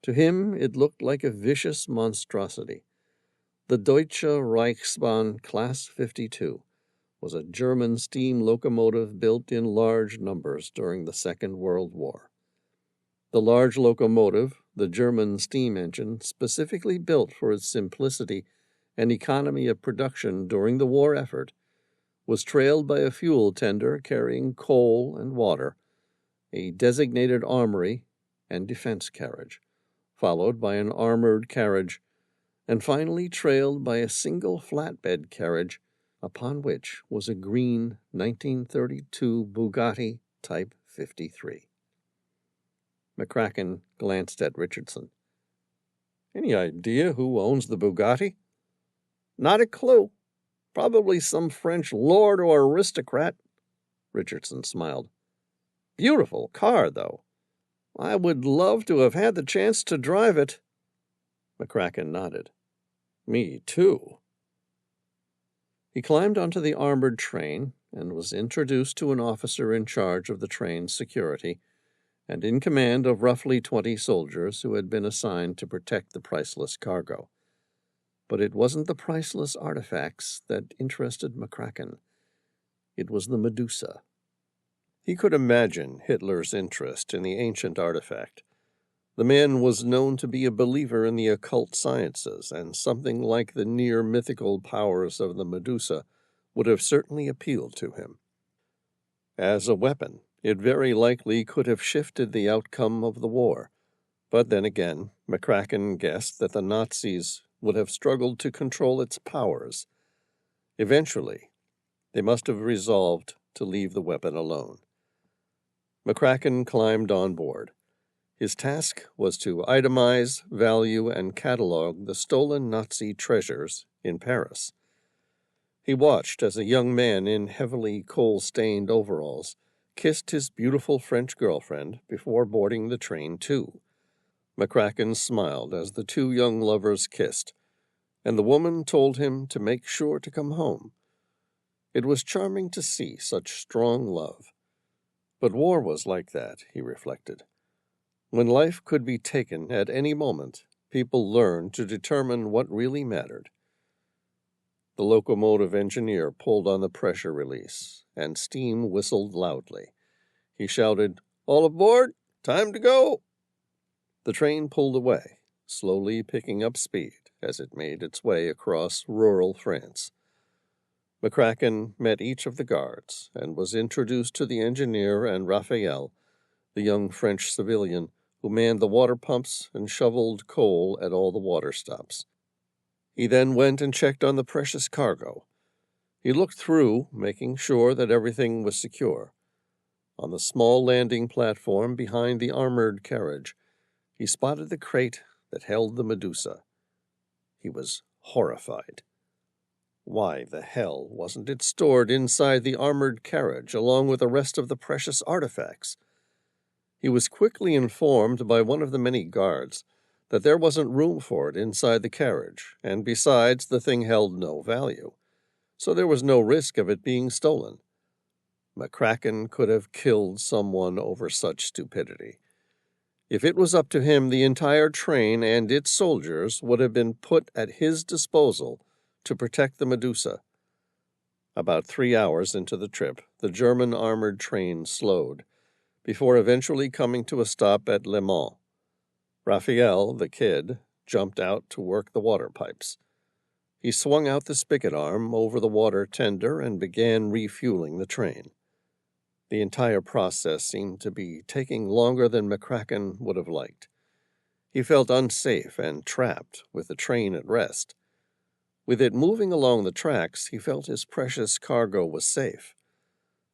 To him, it looked like a vicious monstrosity. The Deutsche Reichsbahn Class 52 was a German steam locomotive built in large numbers during the Second World War. The large locomotive, the German steam engine specifically built for its simplicity and economy of production during the war effort, was trailed by a fuel tender carrying coal and water, a designated armory and defense carriage, followed by an armored carriage, and finally trailed by a single flatbed carriage upon which was a green 1932 Bugatti Type 53. McCracken glanced at Richardson. "Any idea who owns the Bugatti?" "Not a clue. Probably some French lord or aristocrat." Richardson smiled. "Beautiful car, though. I would love to have had the chance to drive it." McCracken nodded. "Me, too." He climbed onto the armored train and was introduced to an officer in charge of the train's security and in command of roughly 20 soldiers who had been assigned to protect the priceless cargo. But it wasn't the priceless artifacts that interested McCracken. It was the Medusa. He could imagine Hitler's interest in the ancient artifact. The man was known to be a believer in the occult sciences, and something like the near-mythical powers of the Medusa would have certainly appealed to him. As a weapon, it very likely could have shifted the outcome of the war, but then again, McCracken guessed that the Nazis would have struggled to control its powers. Eventually, they must have resolved to leave the weapon alone. McCracken climbed on board. His task was to itemize, value, and catalog the stolen Nazi treasures in Paris. He watched as a young man in heavily coal-stained overalls kissed his beautiful French girlfriend before boarding the train too. McCracken smiled as the two young lovers kissed, and the woman told him to make sure to come home. It was charming to see such strong love. But war was like that, he reflected. When life could be taken at any moment, people learned to determine what really mattered. The locomotive engineer pulled on the pressure release, and steam whistled loudly. He shouted, "All aboard! Time to go!" The train pulled away, slowly picking up speed as it made its way across rural France. McCracken met each of the guards and was introduced to the engineer and Raphael, the young French civilian who manned the water pumps and shoveled coal at all the water stops. He then went and checked on the precious cargo. He looked through, making sure that everything was secure. On the small landing platform behind the armored carriage, he spotted the crate that held the Medusa. He was horrified. Why the hell wasn't it stored inside the armored carriage along with the rest of the precious artifacts? He was quickly informed by one of the many guards that there wasn't room for it inside the carriage, and besides, the thing held no value, so there was no risk of it being stolen. McCracken could have killed someone over such stupidity. If it was up to him, the entire train and its soldiers would have been put at his disposal to protect the Medusa. About 3 hours into the trip, the German armored train slowed, before eventually coming to a stop at Le Mans. Raphael, the kid, jumped out to work the water pipes. He swung out the spigot arm over the water tender and began refueling the train. The entire process seemed to be taking longer than McCracken would have liked. He felt unsafe and trapped with the train at rest. With it moving along the tracks, he felt his precious cargo was safe.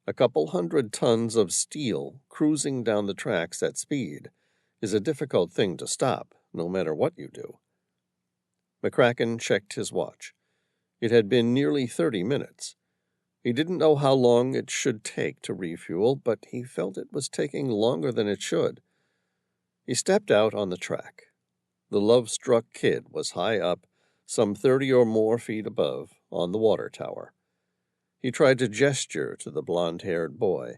A couple 100 tons of steel cruising down the tracks at speed is a difficult thing to stop, no matter what you do. McCracken checked his watch. It had been nearly 30 minutes. He didn't know how long it should take to refuel, but he felt it was taking longer than it should. He stepped out on the track. The love-struck kid was high up, some 30 or more feet above, on the water tower. He tried to gesture to the blond-haired boy,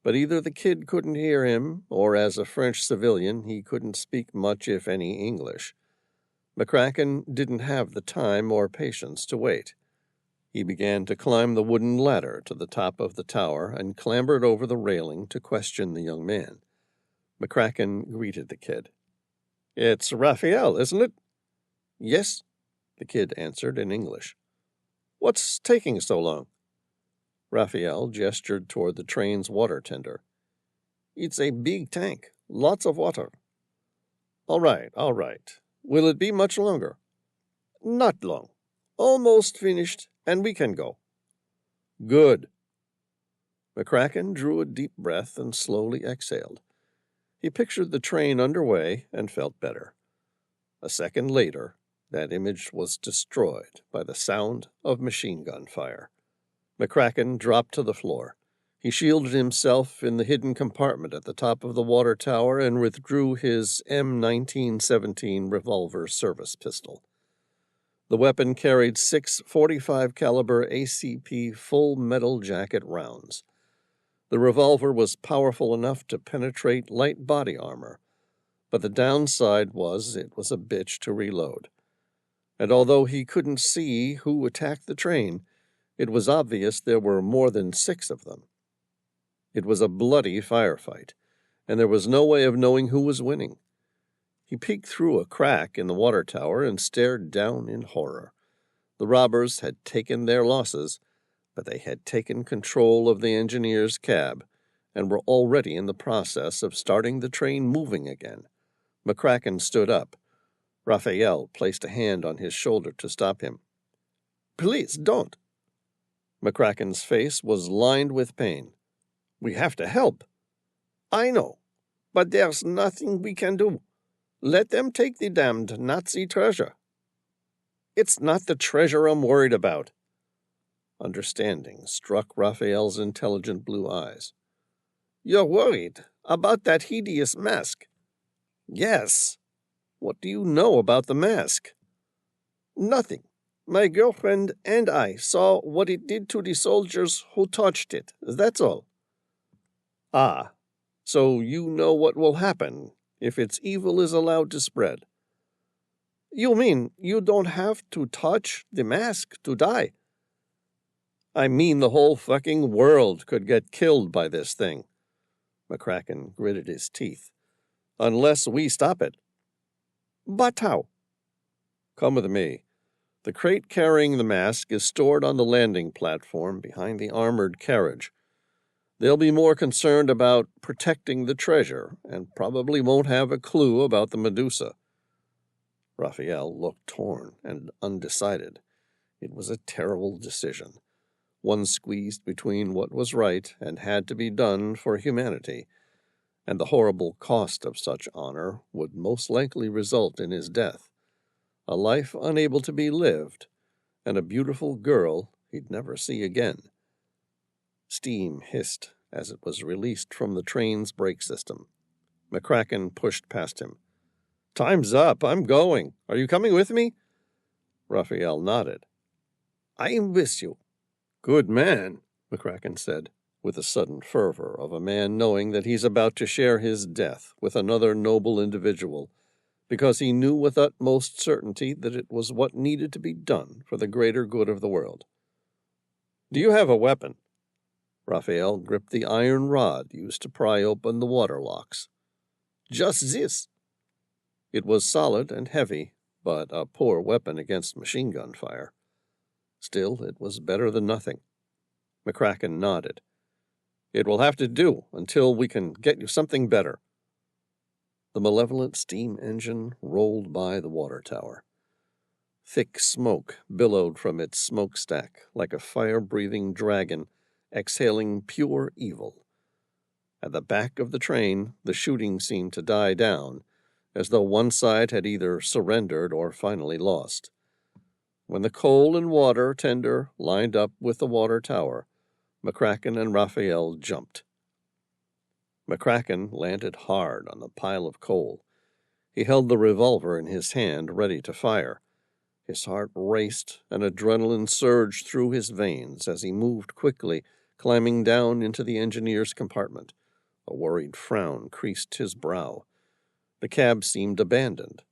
but either the kid couldn't hear him, or as a French civilian he couldn't speak much, if any, English. McCracken didn't have the time or patience to wait. He began to climb the wooden ladder to the top of the tower and clambered over the railing to question the young man. McCracken greeted the kid. "It's Raphael, isn't it?" "Yes," the kid answered in English. "What's taking so long?" Raphael gestured toward the train's water tender. "It's a big tank. Lots of water." All right. Will it be much longer?" "Not long. Almost finished, and we can go." "Good." McCracken drew a deep breath and slowly exhaled. He pictured the train underway and felt better. A second later, that image was destroyed by the sound of machine gun fire. McCracken dropped to the floor. He shielded himself in the hidden compartment at the top of the water tower and withdrew his M1917 revolver service pistol. The weapon carried 6 .45 caliber ACP full metal jacket rounds. The revolver was powerful enough to penetrate light body armor, but the downside was it was a bitch to reload. And although he couldn't see who attacked the train, it was obvious there were more than 6 of them. It was a bloody firefight, and there was no way of knowing who was winning. He peeked through a crack in the water tower and stared down in horror. The robbers had taken their losses, but they had taken control of the engineer's cab and were already in the process of starting the train moving again. McCracken stood up. Raphael placed a hand on his shoulder to stop him. "Please, don't." McCracken's face was lined with pain. "We have to help." "I know, but there's nothing we can do. Let them take the damned Nazi treasure." "It's not the treasure I'm worried about." Understanding struck Raphael's intelligent blue eyes. "You're worried about that hideous mask." "Yes." "What do you know about the mask?" "Nothing. My girlfriend and I saw what it did to the soldiers who touched it. That's all." "Ah, so you know what will happen if its evil is allowed to spread." "You mean you don't have to touch the mask to die?" "I mean the whole fucking world could get killed by this thing." McCracken gritted his teeth. "Unless we stop it." "But how?" "Come with me. The crate carrying the mask is stored on the landing platform behind the armored carriage. They'll be more concerned about protecting the treasure and probably won't have a clue about the Medusa." Raphael looked torn and undecided. It was a terrible decision, one squeezed between what was right and had to be done for humanity, and the horrible cost of such honor would most likely result in his death, a life unable to be lived, and a beautiful girl he'd never see again. Steam hissed as it was released from the train's brake system. McCracken pushed past him. "Time's up. I'm going. Are you coming with me?" Raphael nodded. "I'm with you." "Good man," McCracken said, with the sudden fervor of a man knowing that he's about to share his death with another noble individual, because he knew with utmost certainty that it was what needed to be done for the greater good of the world. "Do you have a weapon?" Raphael gripped the iron rod used to pry open the water locks. "Just this." It was solid and heavy, but a poor weapon against machine gun fire. Still, it was better than nothing. McCracken nodded. "It will have to do until we can get you something better." The malevolent steam engine rolled by the water tower. Thick smoke billowed from its smokestack like a fire-breathing dragon exhaling pure evil. At the back of the train, the shooting seemed to die down, as though one side had either surrendered or finally lost. When the coal and water tender lined up with the water tower, McCracken and Raphael jumped. McCracken landed hard on the pile of coal. He held the revolver in his hand, ready to fire. His heart raced, and adrenaline surged through his veins as he moved quickly, climbing down into the engineer's compartment. A worried frown creased his brow. The cab seemed abandoned.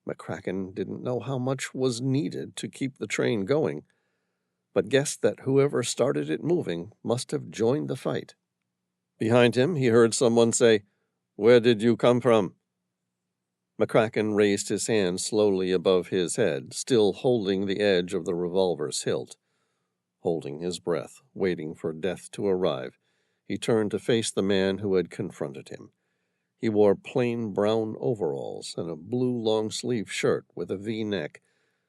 McCracken didn't know how much was needed to keep the train going, but guessed that whoever started it moving must have joined the fight. Behind him, he heard someone say, "Where did you come from?" McCracken raised his hand slowly above his head, still holding the edge of the revolver's hilt. Holding his breath, waiting for death to arrive, he turned to face the man who had confronted him. He wore plain brown overalls and a blue long-sleeve shirt with a V-neck,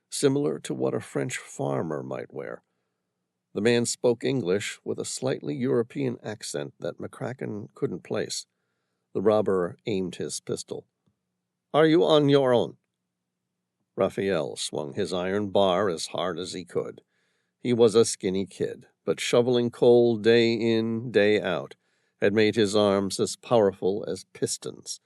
similar to what a French farmer might wear. The man spoke English with a slightly European accent that McCracken couldn't place. The robber aimed his pistol. "Are you on your own?" Raphael swung his iron bar as hard as he could. He was a skinny kid, but shoveling coal day in, day out, had made his arms as powerful as pistons.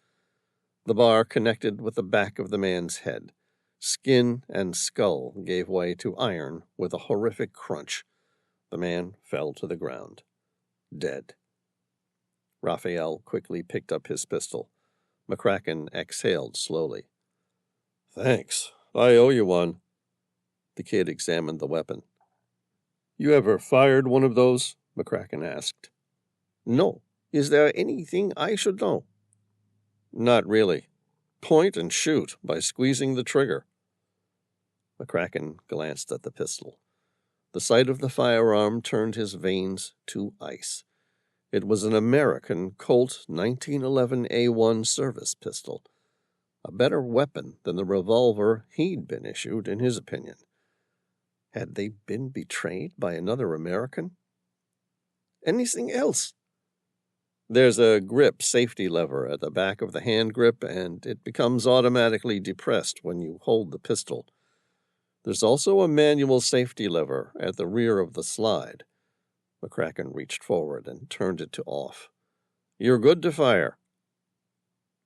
The bar connected with the back of the man's head. Skin and skull gave way to iron with a horrific crunch. The man fell to the ground, dead. Raphael quickly picked up his pistol. McCracken exhaled slowly. "Thanks. I owe you one." The kid examined the weapon. "You ever fired one of those?" McCracken asked. "No. Is there anything I should know?" "Not really. Point and shoot by squeezing the trigger." McCracken glanced at the pistol. The sight of the firearm turned his veins to ice. It was an American Colt 1911 A1 service pistol, a better weapon than the revolver he'd been issued, in his opinion. Had they been betrayed by another American? "Anything else?" "There's a grip safety lever at the back of the hand grip, and it becomes automatically depressed when you hold the pistol. There's also a manual safety lever at the rear of the slide." McCracken reached forward and turned it to off. "You're good to fire."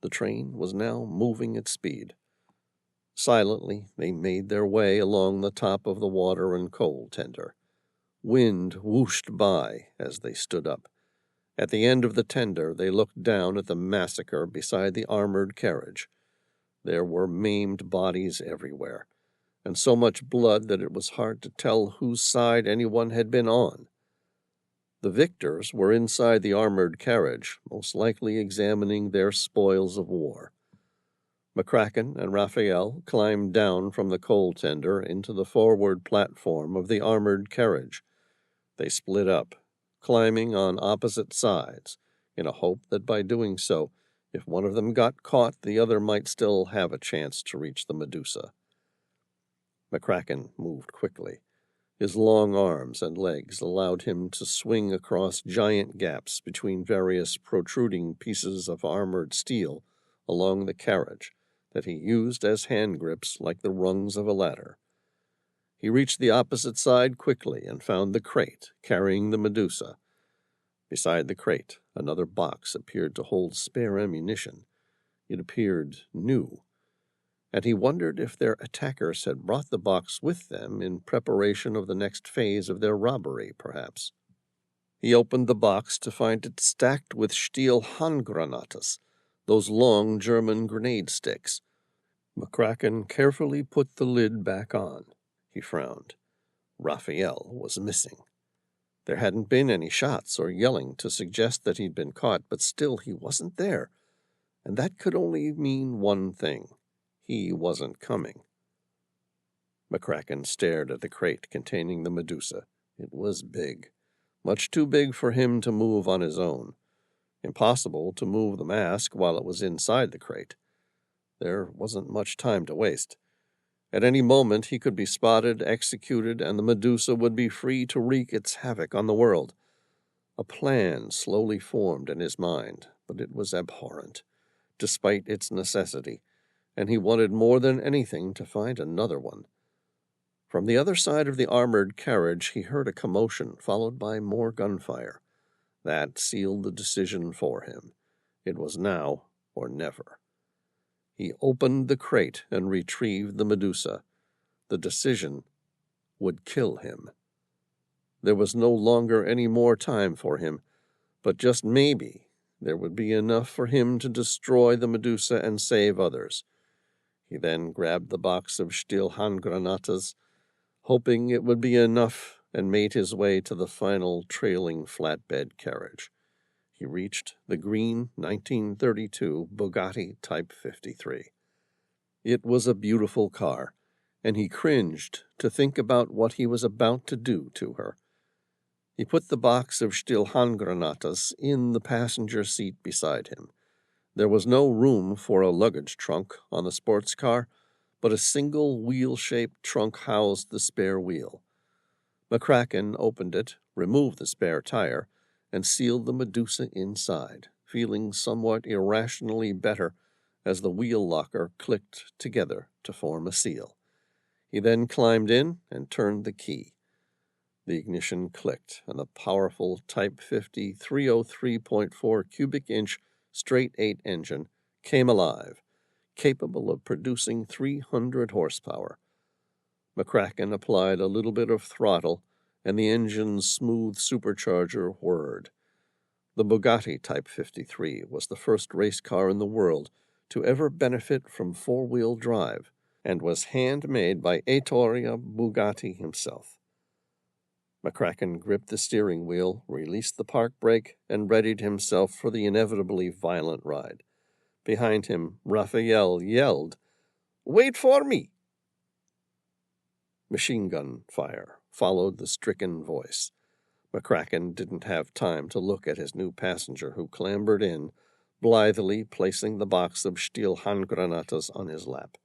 The train was now moving at speed. Silently, they made their way along the top of the water and coal tender. Wind whooshed by as they stood up. At the end of the tender, they looked down at the massacre beside the armored carriage. There were maimed bodies everywhere, and so much blood that it was hard to tell whose side anyone had been on. The victors were inside the armored carriage, most likely examining their spoils of war. McCracken and Raphael climbed down from the coal tender into the forward platform of the armored carriage. They split up, climbing on opposite sides, in a hope that by doing so, if one of them got caught, the other might still have a chance to reach the Medusa. McCracken moved quickly. His long arms and legs allowed him to swing across giant gaps between various protruding pieces of armored steel along the carriage that he used as hand grips like the rungs of a ladder. He reached the opposite side quickly and found the crate carrying the Medusa. Beside the crate, another box appeared to hold spare ammunition. It appeared new, and he wondered if their attackers had brought the box with them in preparation of the next phase of their robbery, perhaps. He opened the box to find it stacked with Stiel Handgranates, those long German grenade sticks. McCracken carefully put the lid back on. He frowned. Raphael was missing. There hadn't been any shots or yelling to suggest that he'd been caught, but still he wasn't there, and that could only mean one thing. He wasn't coming. McCracken stared at the crate containing the Medusa. It was big, much too big for him to move on his own. Impossible to move the mask while it was inside the crate. There wasn't much time to waste. At any moment he could be spotted, executed, and the Medusa would be free to wreak its havoc on the world. A plan slowly formed in his mind, but it was abhorrent, despite its necessity, and he wanted more than anything to find another one. From the other side of the armored carriage he heard a commotion, followed by more gunfire. That sealed the decision for him. It was now or never. He opened the crate and retrieved the Medusa. The decision would kill him. There was no longer any more time for him, but just maybe there would be enough for him to destroy the Medusa and save others. He then grabbed the box of Stielhandgranatas, hoping it would be enough, and made his way to the final trailing flatbed carriage. He reached the green 1932 Bugatti Type 53. It was a beautiful car, and he cringed to think about what he was about to do to her. He put the box of Stielhandgranatas in the passenger seat beside him. There was no room for a luggage trunk on the sports car, but a single wheel-shaped trunk housed the spare wheel. McCracken opened it, removed the spare tire, and sealed the Medusa inside, feeling somewhat irrationally better as the wheel locker clicked together to form a seal. He then climbed in and turned the key. The ignition clicked, and the powerful Type 50 303.4 cubic inch straight-8 engine came alive, capable of producing 300 horsepower. McCracken applied a little bit of throttle, and the engine's smooth supercharger whirred. The Bugatti Type 53 was the first race car in the world to ever benefit from four-wheel drive, and was handmade by Ettore Bugatti himself. McCracken gripped the steering wheel, released the park brake, and readied himself for the inevitably violent ride. Behind him, Raphael yelled, "Wait for me!" Machine gun fire followed the stricken voice. McCracken didn't have time to look at his new passenger, who clambered in, blithely placing the box of Stielhandgranatas on his lap.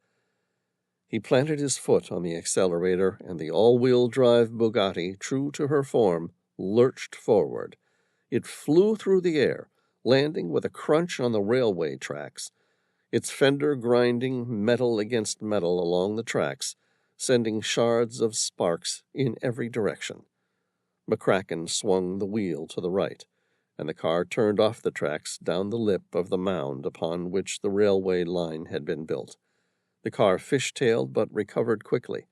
He planted his foot on the accelerator, and the all-wheel drive Bugatti, true to her form, lurched forward. It flew through the air, landing with a crunch on the railway tracks, its fender grinding metal against metal along the tracks, sending shards of sparks in every direction. McCracken swung the wheel to the right, and the car turned off the tracks down the lip of the mound upon which the railway line had been built. The car fishtailed but recovered quickly.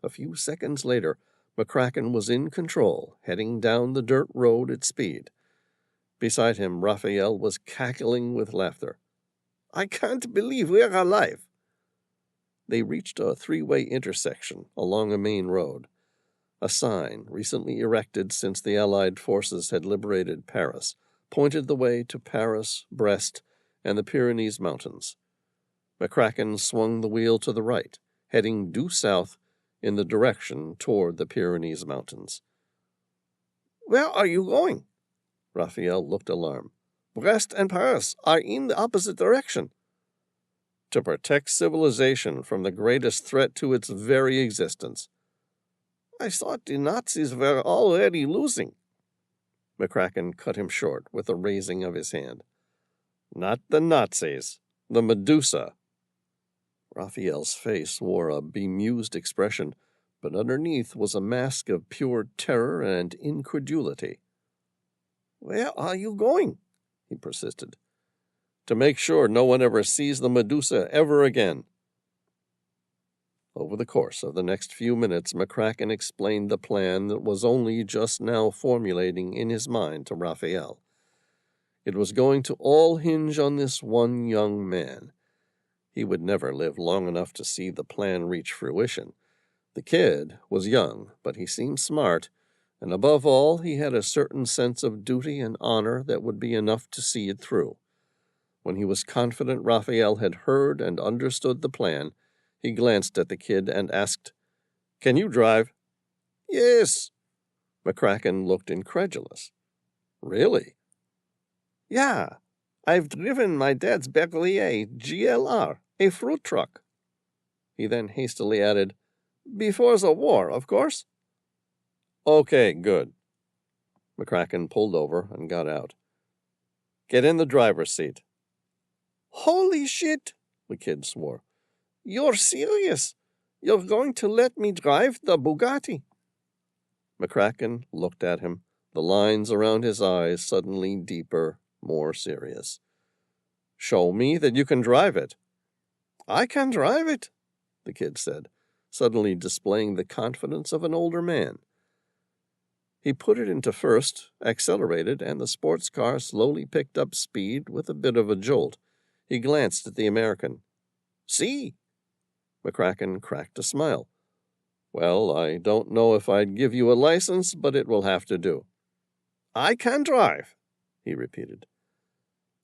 A few seconds later, McCracken was in control, heading down the dirt road at speed. Beside him, Raphael was cackling with laughter. "I can't believe we're alive." They reached a three-way intersection along a main road. A sign, recently erected since the Allied forces had liberated Paris, pointed the way to Paris, Brest, and the Pyrenees Mountains. McCracken swung the wheel to the right, heading due south in the direction toward the Pyrenees Mountains. "Where are you going?" Raphael looked alarmed. "Brest and Paris are in the opposite direction." "To protect civilization from the greatest threat to its very existence." "I thought the Nazis were already losing." McCracken cut him short with a raising of his hand. "Not the Nazis, the Medusa." Raphael's face wore a bemused expression, but underneath was a mask of pure terror and incredulity. "Where are you going?" he persisted. "To make sure no one ever sees the Medusa ever again." Over the course of the next few minutes, McCracken explained the plan that was only just now formulating in his mind to Raphael. It was going to all hinge on this one young man. He would never live long enough to see the plan reach fruition. The kid was young, but he seemed smart, and above all, he had a certain sense of duty and honor that would be enough to see it through. When he was confident Raphael had heard and understood the plan, he glanced at the kid and asked, "Can you drive?" "Yes." McCracken looked incredulous. "Really?" "Yeah. I've driven my dad's Berlier GLR, a fruit truck." He then hastily added, "Before the war, of course." "Okay, good." McCracken pulled over and got out. "Get in the driver's seat." "Holy shit," the kid swore. "You're serious? You're going to let me drive the Bugatti?" McCracken looked at him, the lines around his eyes suddenly deeper, more serious. "Show me that you can drive it." "I can drive it," the kid said, suddenly displaying the confidence of an older man. He put it into first, accelerated, and the sports car slowly picked up speed with a bit of a jolt. He glanced at the American. "See?" McCracken cracked a smile. "Well, I don't know if I'd give you a license, but it will have to do." "I can drive," he repeated.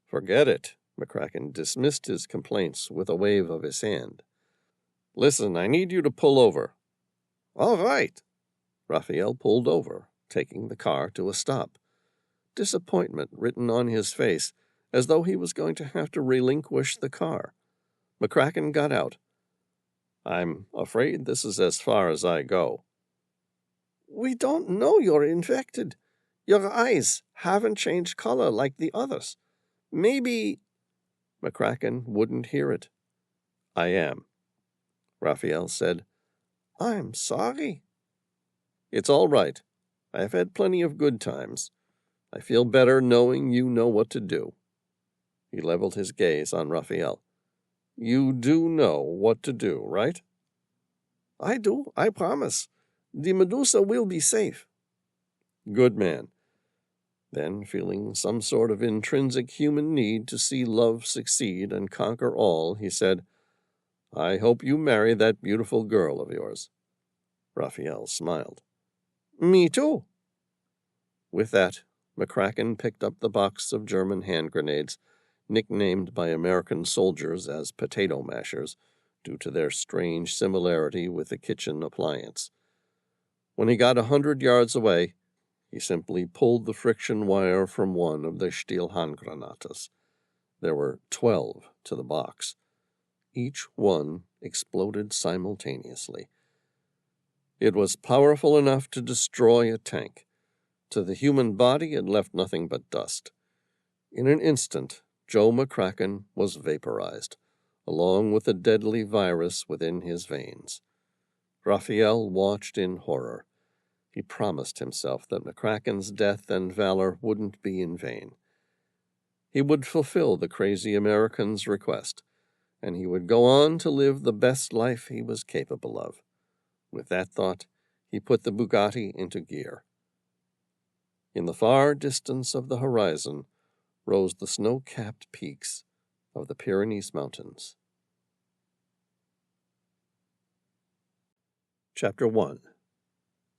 "Forget it." McCracken dismissed his complaints with a wave of his hand. "Listen, I need you to pull over." "All right." Raphael pulled over, taking the car to a stop. Disappointment written on his face, as though he was going to have to relinquish the car. McCracken got out. "I'm afraid this is as far as I go." "We don't know you're infected. Your eyes haven't changed color like the others. Maybe—" McCracken wouldn't hear it. "I am." Raphael said, "I'm sorry." "It's all right. I've had plenty of good times. I feel better knowing you know what to do." He leveled his gaze on Raphael. "You do know what to do, right?" "I do, I promise. The Medusa will be safe." "Good man." Then, feeling some sort of intrinsic human need to see love succeed and conquer all, he said, "I hope you marry that beautiful girl of yours." Raphael smiled. "Me too." With that, McCracken picked up the box of German hand grenades, nicknamed by American soldiers as potato mashers, due to their strange similarity with the kitchen appliance. When he got 100 yards away, he simply pulled the friction wire from one of the Stielhandgranatas. There were 12 to the box. Each one exploded simultaneously. It was powerful enough to destroy a tank. To the human body, it left nothing but dust. In an instant, Joe McCracken was vaporized, along with the deadly virus within his veins. Raphael watched in horror. He promised himself that McCracken's death and valor wouldn't be in vain. He would fulfill the crazy American's request, and he would go on to live the best life he was capable of. With that thought, he put the Bugatti into gear. In the far distance of the horizon rose the snow-capped peaks of the Pyrenees Mountains. Chapter 1.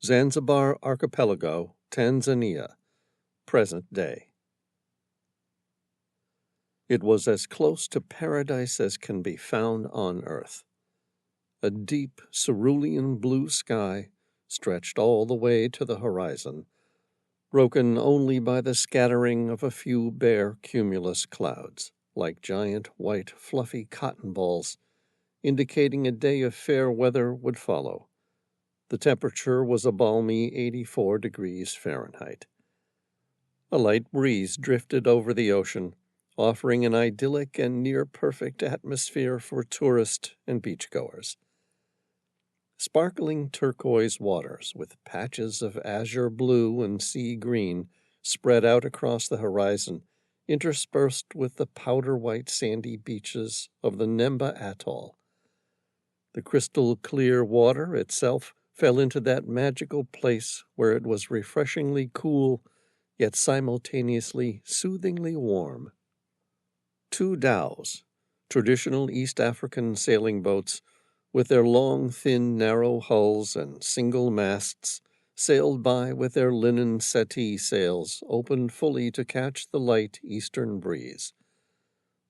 Zanzibar Archipelago, Tanzania, present day. It was as close to paradise as can be found on earth. A deep cerulean blue sky stretched all the way to the horizon, broken only by the scattering of a few bare cumulus clouds, like giant white fluffy cotton balls, indicating a day of fair weather would follow. The temperature was a balmy 84 degrees Fahrenheit. A light breeze drifted over the ocean, offering an idyllic and near-perfect atmosphere for tourists and beachgoers. Sparkling turquoise waters with patches of azure blue and sea green spread out across the horizon, interspersed with the powder-white sandy beaches of the Nemba Atoll. The crystal-clear water itself fell into that magical place where it was refreshingly cool, yet simultaneously soothingly warm. 2 dhows, Traditional East African sailing boats, with their long, thin, narrow hulls and single masts, sailed by with their linen settee sails opened fully to catch the light eastern breeze.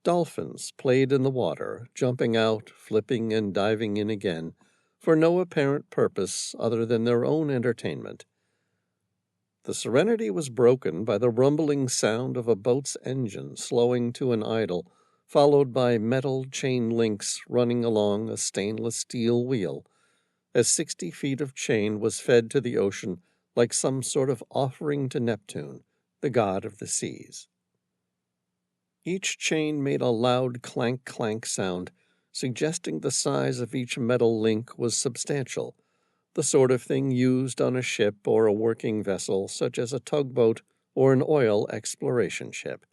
Dolphins played in the water, jumping out, flipping, and diving in again, for no apparent purpose other than their own entertainment. The serenity was broken by the rumbling sound of a boat's engine slowing to an idle, followed by metal chain links running along a stainless steel wheel, as 60 feet of chain was fed to the ocean like some sort of offering to Neptune, the god of the seas. Each chain made a loud clank-clank sound, suggesting the size of each metal link was substantial, the sort of thing used on a ship or a working vessel such as a tugboat or an oil exploration ship.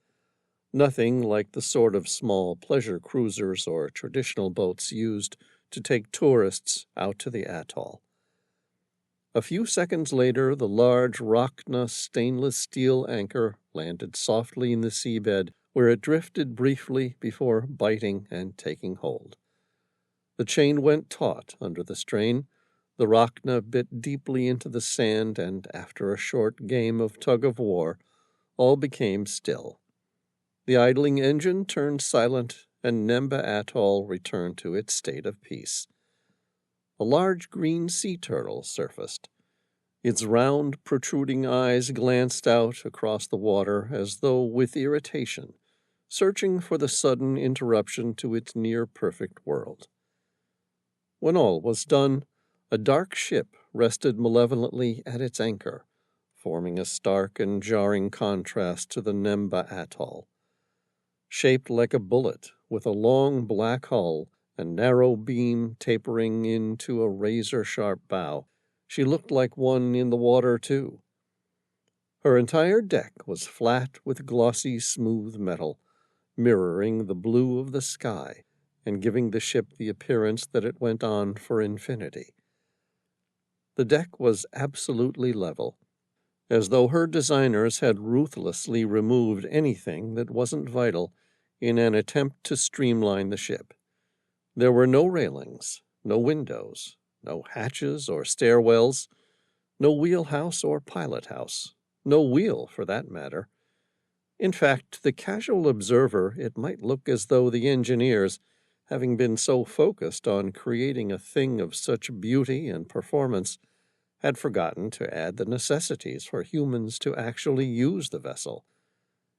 Nothing like the sort of small pleasure cruisers or traditional boats used to take tourists out to the atoll. A few seconds later, the large Rockna stainless steel anchor landed softly in the seabed, where it drifted briefly before biting and taking hold. The chain went taut under the strain. The Rockna bit deeply into the sand, and after a short game of tug-of-war, all became still. The idling engine turned silent, and Nemba Atoll returned to its state of peace. A large green sea turtle surfaced. Its round, protruding eyes glanced out across the water as though with irritation, searching for the sudden interruption to its near-perfect world. When all was done, a dark ship rested malevolently at its anchor, forming a stark and jarring contrast to the Nemba Atoll. Shaped like a bullet, with a long black hull and narrow beam tapering into a razor-sharp bow, she looked like one in the water, too. Her entire deck was flat with glossy, smooth metal, mirroring the blue of the sky and giving the ship the appearance that it went on for infinity. The deck was absolutely level, as though her designers had ruthlessly removed anything that wasn't vital in an attempt to streamline the ship. There were no railings, no windows, no hatches or stairwells, no wheelhouse or pilot house, no wheel for that matter. In fact, to the casual observer, it might look as though the engineers, having been so focused on creating a thing of such beauty and performance, had forgotten to add the necessities for humans to actually use the vessel.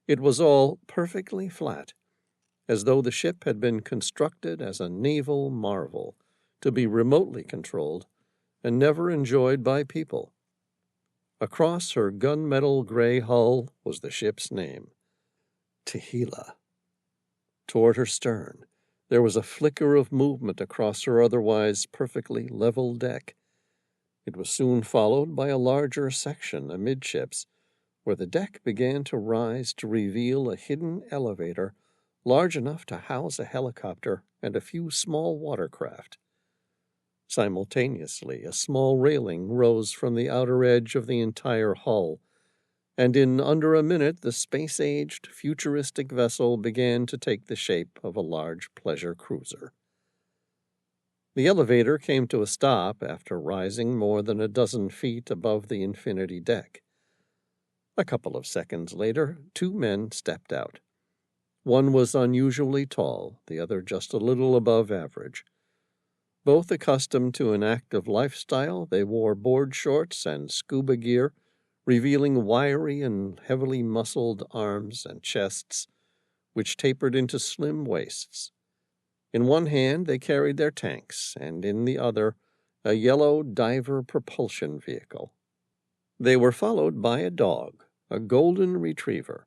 It was all perfectly flat, as though the ship had been constructed as a naval marvel, to be remotely controlled and never enjoyed by people. Across her gunmetal gray hull was the ship's name, Tehila. Toward her stern, there was a flicker of movement across her otherwise perfectly level deck. It was soon followed by a larger section amidships, where the deck began to rise to reveal a hidden elevator large enough to house a helicopter and a few small watercraft. Simultaneously, a small railing rose from the outer edge of the entire hull, and in under a minute the space-aged, futuristic vessel began to take the shape of a large pleasure cruiser. The elevator came to a stop after rising more than a dozen feet above the infinity deck. A couple of seconds later, 2 men stepped out. One was unusually tall, the other just a little above average. Both accustomed to an active lifestyle, they wore board shorts and scuba gear, revealing wiry and heavily muscled arms and chests, which tapered into slim waists. In one hand they carried their tanks, and in the other a yellow diver propulsion vehicle. They were followed by a dog, a golden retriever,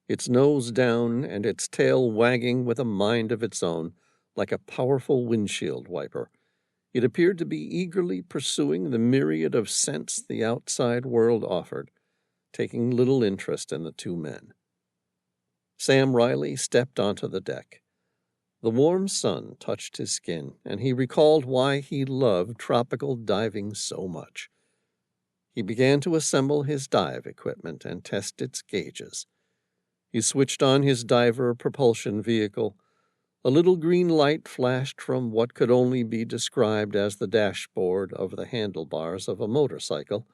its nose down and its tail wagging with a mind of its own, like a powerful windshield wiper. It appeared to be eagerly pursuing the myriad of scents the outside world offered, taking little interest in the 2 men. Sam Reilly stepped onto the deck. The warm sun touched his skin, and he recalled why he loved tropical diving so much. He began to assemble his dive equipment and test its gauges. He switched on his diver propulsion vehicle, A little green light flashed from what could only be described as the dashboard of the handlebars of a motorcycle,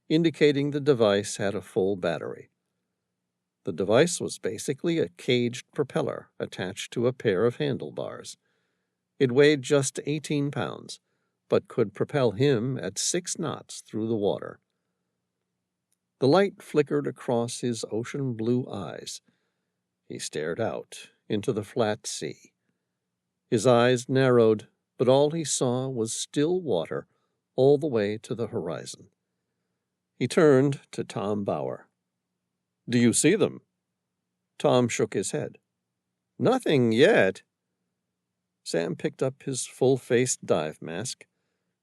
indicating the device had a full battery. The device was basically a caged propeller attached to a pair of handlebars. It weighed just 18 pounds, but could propel him at 6 knots through the water. The light flickered across his ocean-blue eyes. He stared out into the flat sea. His eyes narrowed, but all he saw was still water all the way to the horizon. He turned to Tom Bauer. "Do you see them?" Tom shook his head. "Nothing yet." Sam picked up his full-faced dive mask.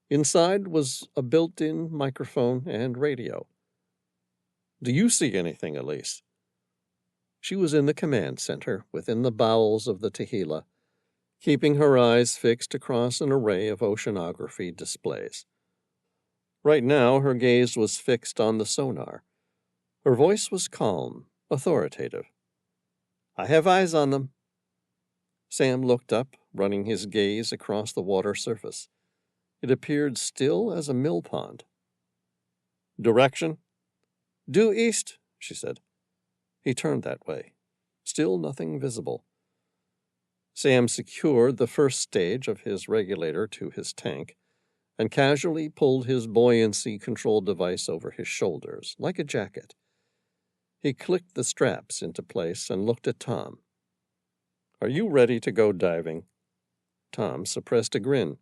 Inside was a built-in microphone and radio. "Do you see anything, Elise?" She was in the command center within the bowels of the Tehila, keeping her eyes fixed across an array of oceanography displays. Right now, her gaze was fixed on the sonar. Her voice was calm, authoritative. "I have eyes on them." Sam looked up, running his gaze across the water surface. It appeared still as a mill pond. "Direction?" "Due east," she said. He turned that way. Still nothing visible. Sam secured the first stage of his regulator to his tank and casually pulled his buoyancy control device over his shoulders, like a jacket. He clicked the straps into place and looked at Tom. "Are you ready to go diving?" Tom suppressed a grin.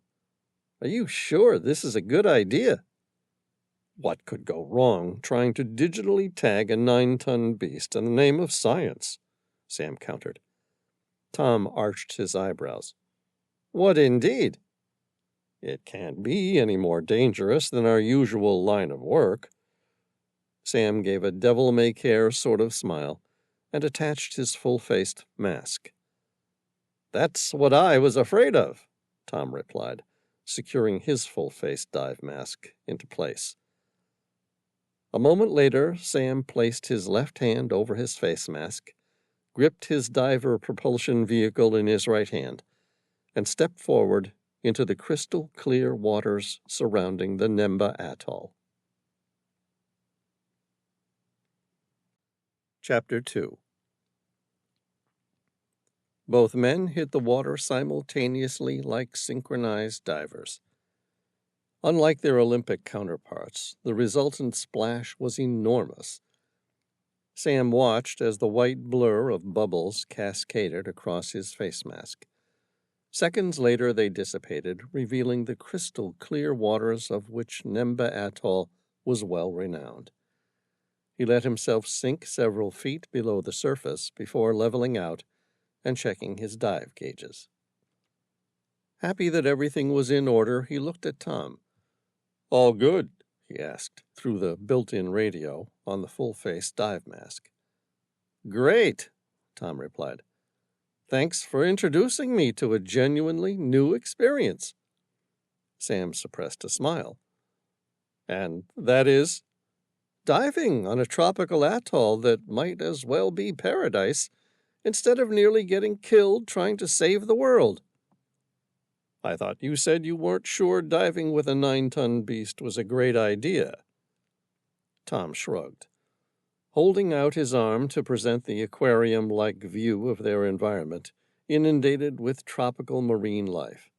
"Are you sure this is a good idea?" "What could go wrong trying to digitally tag a 9-ton beast in the name of science?" Sam countered. Tom arched his eyebrows. "What indeed?" "It can't be any more dangerous than our usual line of work." Sam gave a devil-may-care sort of smile and attached his full-faced mask. "That's what I was afraid of," Tom replied, securing his full-faced dive mask into place. A moment later, Sam placed his left hand over his face mask, gripped his diver propulsion vehicle in his right hand, and stepped forward into the crystal-clear waters surrounding the Nemba Atoll. Chapter 2. Both men hit the water simultaneously like synchronized divers. Unlike their Olympic counterparts, the resultant splash was enormous. Sam watched as the white blur of bubbles cascaded across his face mask. Seconds later they dissipated, revealing the crystal-clear waters of which Nemba Atoll was well renowned. He let himself sink several feet below the surface before leveling out and checking his dive gauges. Happy that everything was in order, he looked at Tom. "All good?" he asked, through the built-in radio on the full-face dive mask. "Great," Tom replied. "Thanks for introducing me to a genuinely new experience." Sam suppressed a smile. "And that is?" "Diving on a tropical atoll that might as well be paradise, instead of nearly getting killed trying to save the world." "I thought you said you weren't sure diving with a 9-ton beast was a great idea." Tom shrugged, holding out his arm to present the aquarium-like view of their environment, inundated with tropical marine life.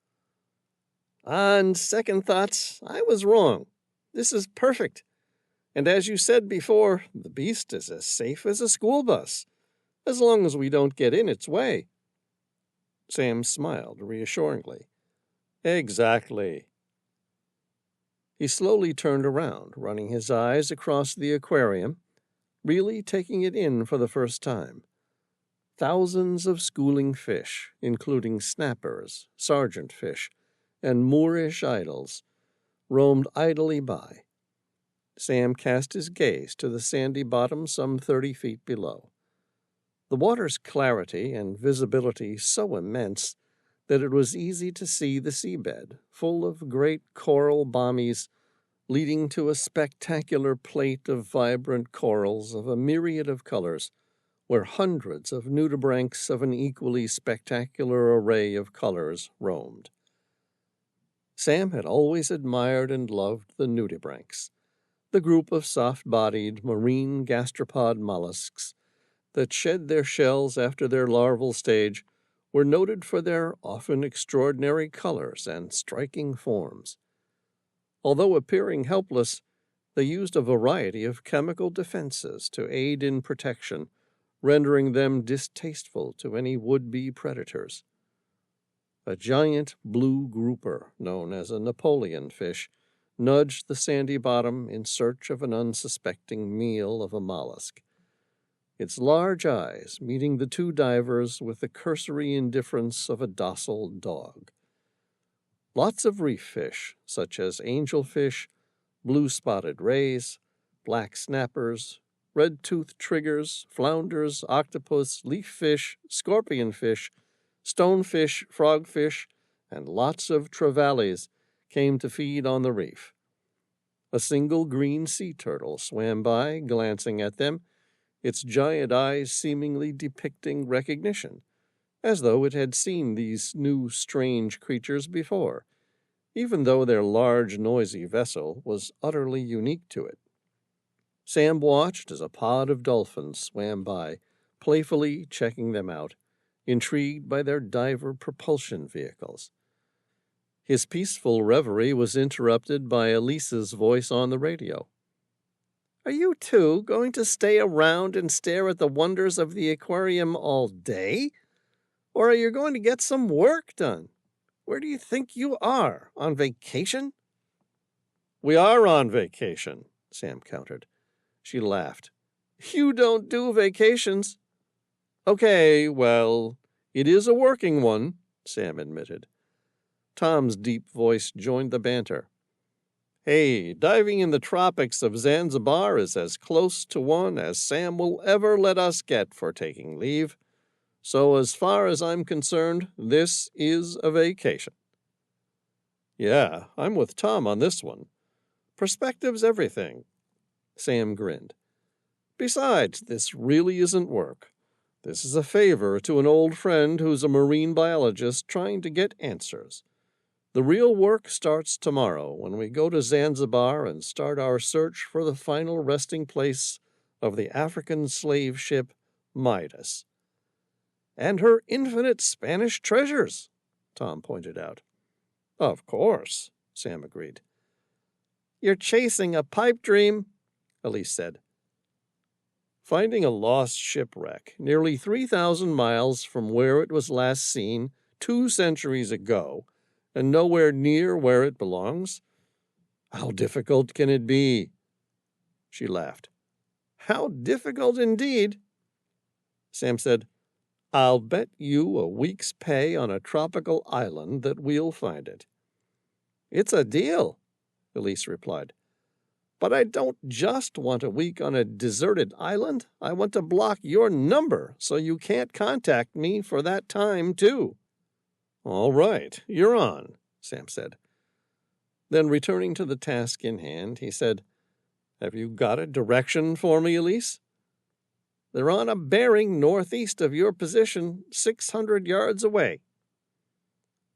"On second thoughts, I was wrong. This is perfect. And as you said before, the beast is as safe as a school bus, as long as we don't get in its way." Sam smiled reassuringly. "Exactly." He slowly turned around, running his eyes across the aquarium, really taking it in for the first time. Thousands of schooling fish, including snappers, sergeant fish, and Moorish idols, roamed idly by. Sam cast his gaze to the sandy bottom some 30 feet below. The water's clarity and visibility so immense that it was easy to see the seabed, full of great coral bommies, leading to a spectacular plate of vibrant corals of a myriad of colors, where hundreds of nudibranchs of an equally spectacular array of colors roamed. Sam had always admired and loved the nudibranchs, the group of soft-bodied marine gastropod mollusks that shed their shells after their larval stage were noted for their often extraordinary colors and striking forms. Although appearing helpless, they used a variety of chemical defenses to aid in protection, rendering them distasteful to any would-be predators. A giant blue grouper, known as a Napoleon fish, nudged the sandy bottom in search of an unsuspecting meal of a mollusk, its large eyes meeting the two divers with the cursory indifference of a docile dog. Lots of reef fish, such as angelfish, blue-spotted rays, black snappers, red-toothed triggers, flounders, octopus, leaf-fish, scorpionfish, stonefish, frogfish, and lots of trevallies came to feed on the reef. A single green sea turtle swam by, glancing at them, its giant eyes seemingly depicting recognition, as though it had seen these new strange creatures before, even though their large, noisy vessel was utterly unique to it. Sam watched as a pod of dolphins swam by, playfully checking them out, intrigued by their diver propulsion vehicles. His peaceful reverie was interrupted by Elise's voice on the radio. "Are you two going to stay around and stare at the wonders of the aquarium all day? Or are you going to get some work done? Where do you think you are? On vacation?" "We are on vacation," Sam countered. She laughed. "You don't do vacations." "Okay, well, it is a working one," Sam admitted. Tom's deep voice joined the banter. "Hey, diving in the tropics of Zanzibar is as close to one as Sam will ever let us get for taking leave. So as far as I'm concerned, this is a vacation." "Yeah, I'm with Tom on this one. Perspective's everything." Sam grinned. "Besides, this really isn't work. This is a favor to an old friend who's a marine biologist trying to get answers. The real work starts tomorrow when we go to Zanzibar and start our search for the final resting place of the African slave ship Midas." "And her infinite Spanish treasures," Tom pointed out. "Of course," Sam agreed. "You're chasing a pipe dream," Elise said. Finding a lost shipwreck nearly 3,000 miles from where it was last seen 2 centuries ago, and nowhere near where it belongs? How difficult can it be?" She laughed. "How difficult indeed." Sam said, "I'll bet you a week's pay on a tropical island that we'll find it." "It's a deal," Elise replied. "But I don't just want a week on a deserted island. I want to block your number so you can't contact me for that time, too." "All right, you're on," Sam said. Then, returning to the task in hand, he said, "Have you got a direction for me, Elise?" "They're on a bearing northeast of your position, 600 yards away."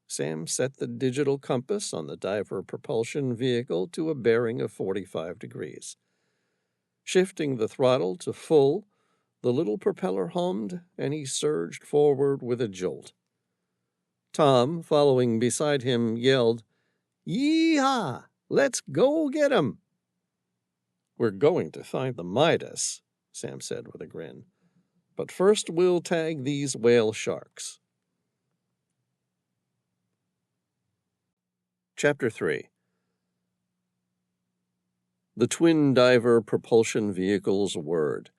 Sam set the digital compass on the diver propulsion vehicle to a bearing of 45 degrees. Shifting the throttle to full, the little propeller hummed, and he surged forward with a jolt. Tom, following beside him, yelled, "Yee-haw! Let's go get 'em!" "We're going to find the Midas," Sam said with a grin. "But first we'll tag these whale sharks." Chapter 3. The twin diver propulsion vehicles whirred.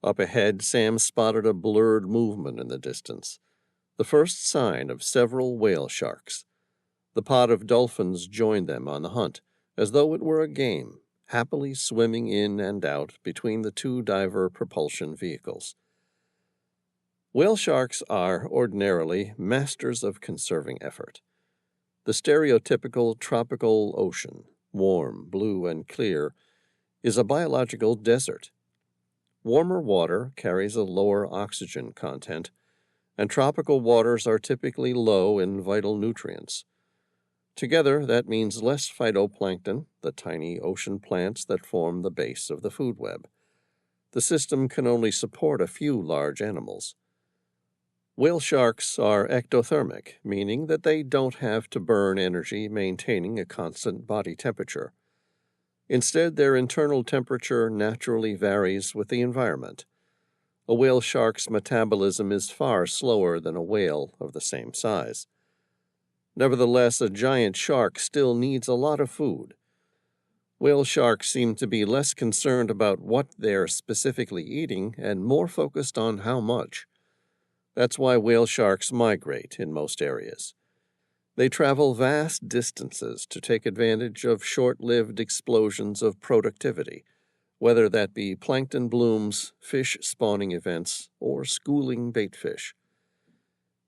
Up ahead, Sam spotted a blurred movement in the distance, the first sign of several whale sharks. The pod of dolphins joined them on the hunt, as though it were a game, happily swimming in and out between the 2 diver propulsion vehicles. Whale sharks are, ordinarily, masters of conserving effort. The stereotypical tropical ocean, warm, blue, and clear, is a biological desert. Warmer water carries a lower oxygen content, and tropical waters are typically low in vital nutrients. Together, that means less phytoplankton, the tiny ocean plants that form the base of the food web. The system can only support a few large animals. Whale sharks are ectothermic, meaning that they don't have to burn energy maintaining a constant body temperature. Instead, their internal temperature naturally varies with the environment. A whale shark's metabolism is far slower than a whale of the same size. Nevertheless, a giant shark still needs a lot of food. Whale sharks seem to be less concerned about what they're specifically eating and more focused on how much. That's why whale sharks migrate in most areas. They travel vast distances to take advantage of short-lived explosions of productivity, whether that be plankton blooms, fish spawning events, or schooling baitfish.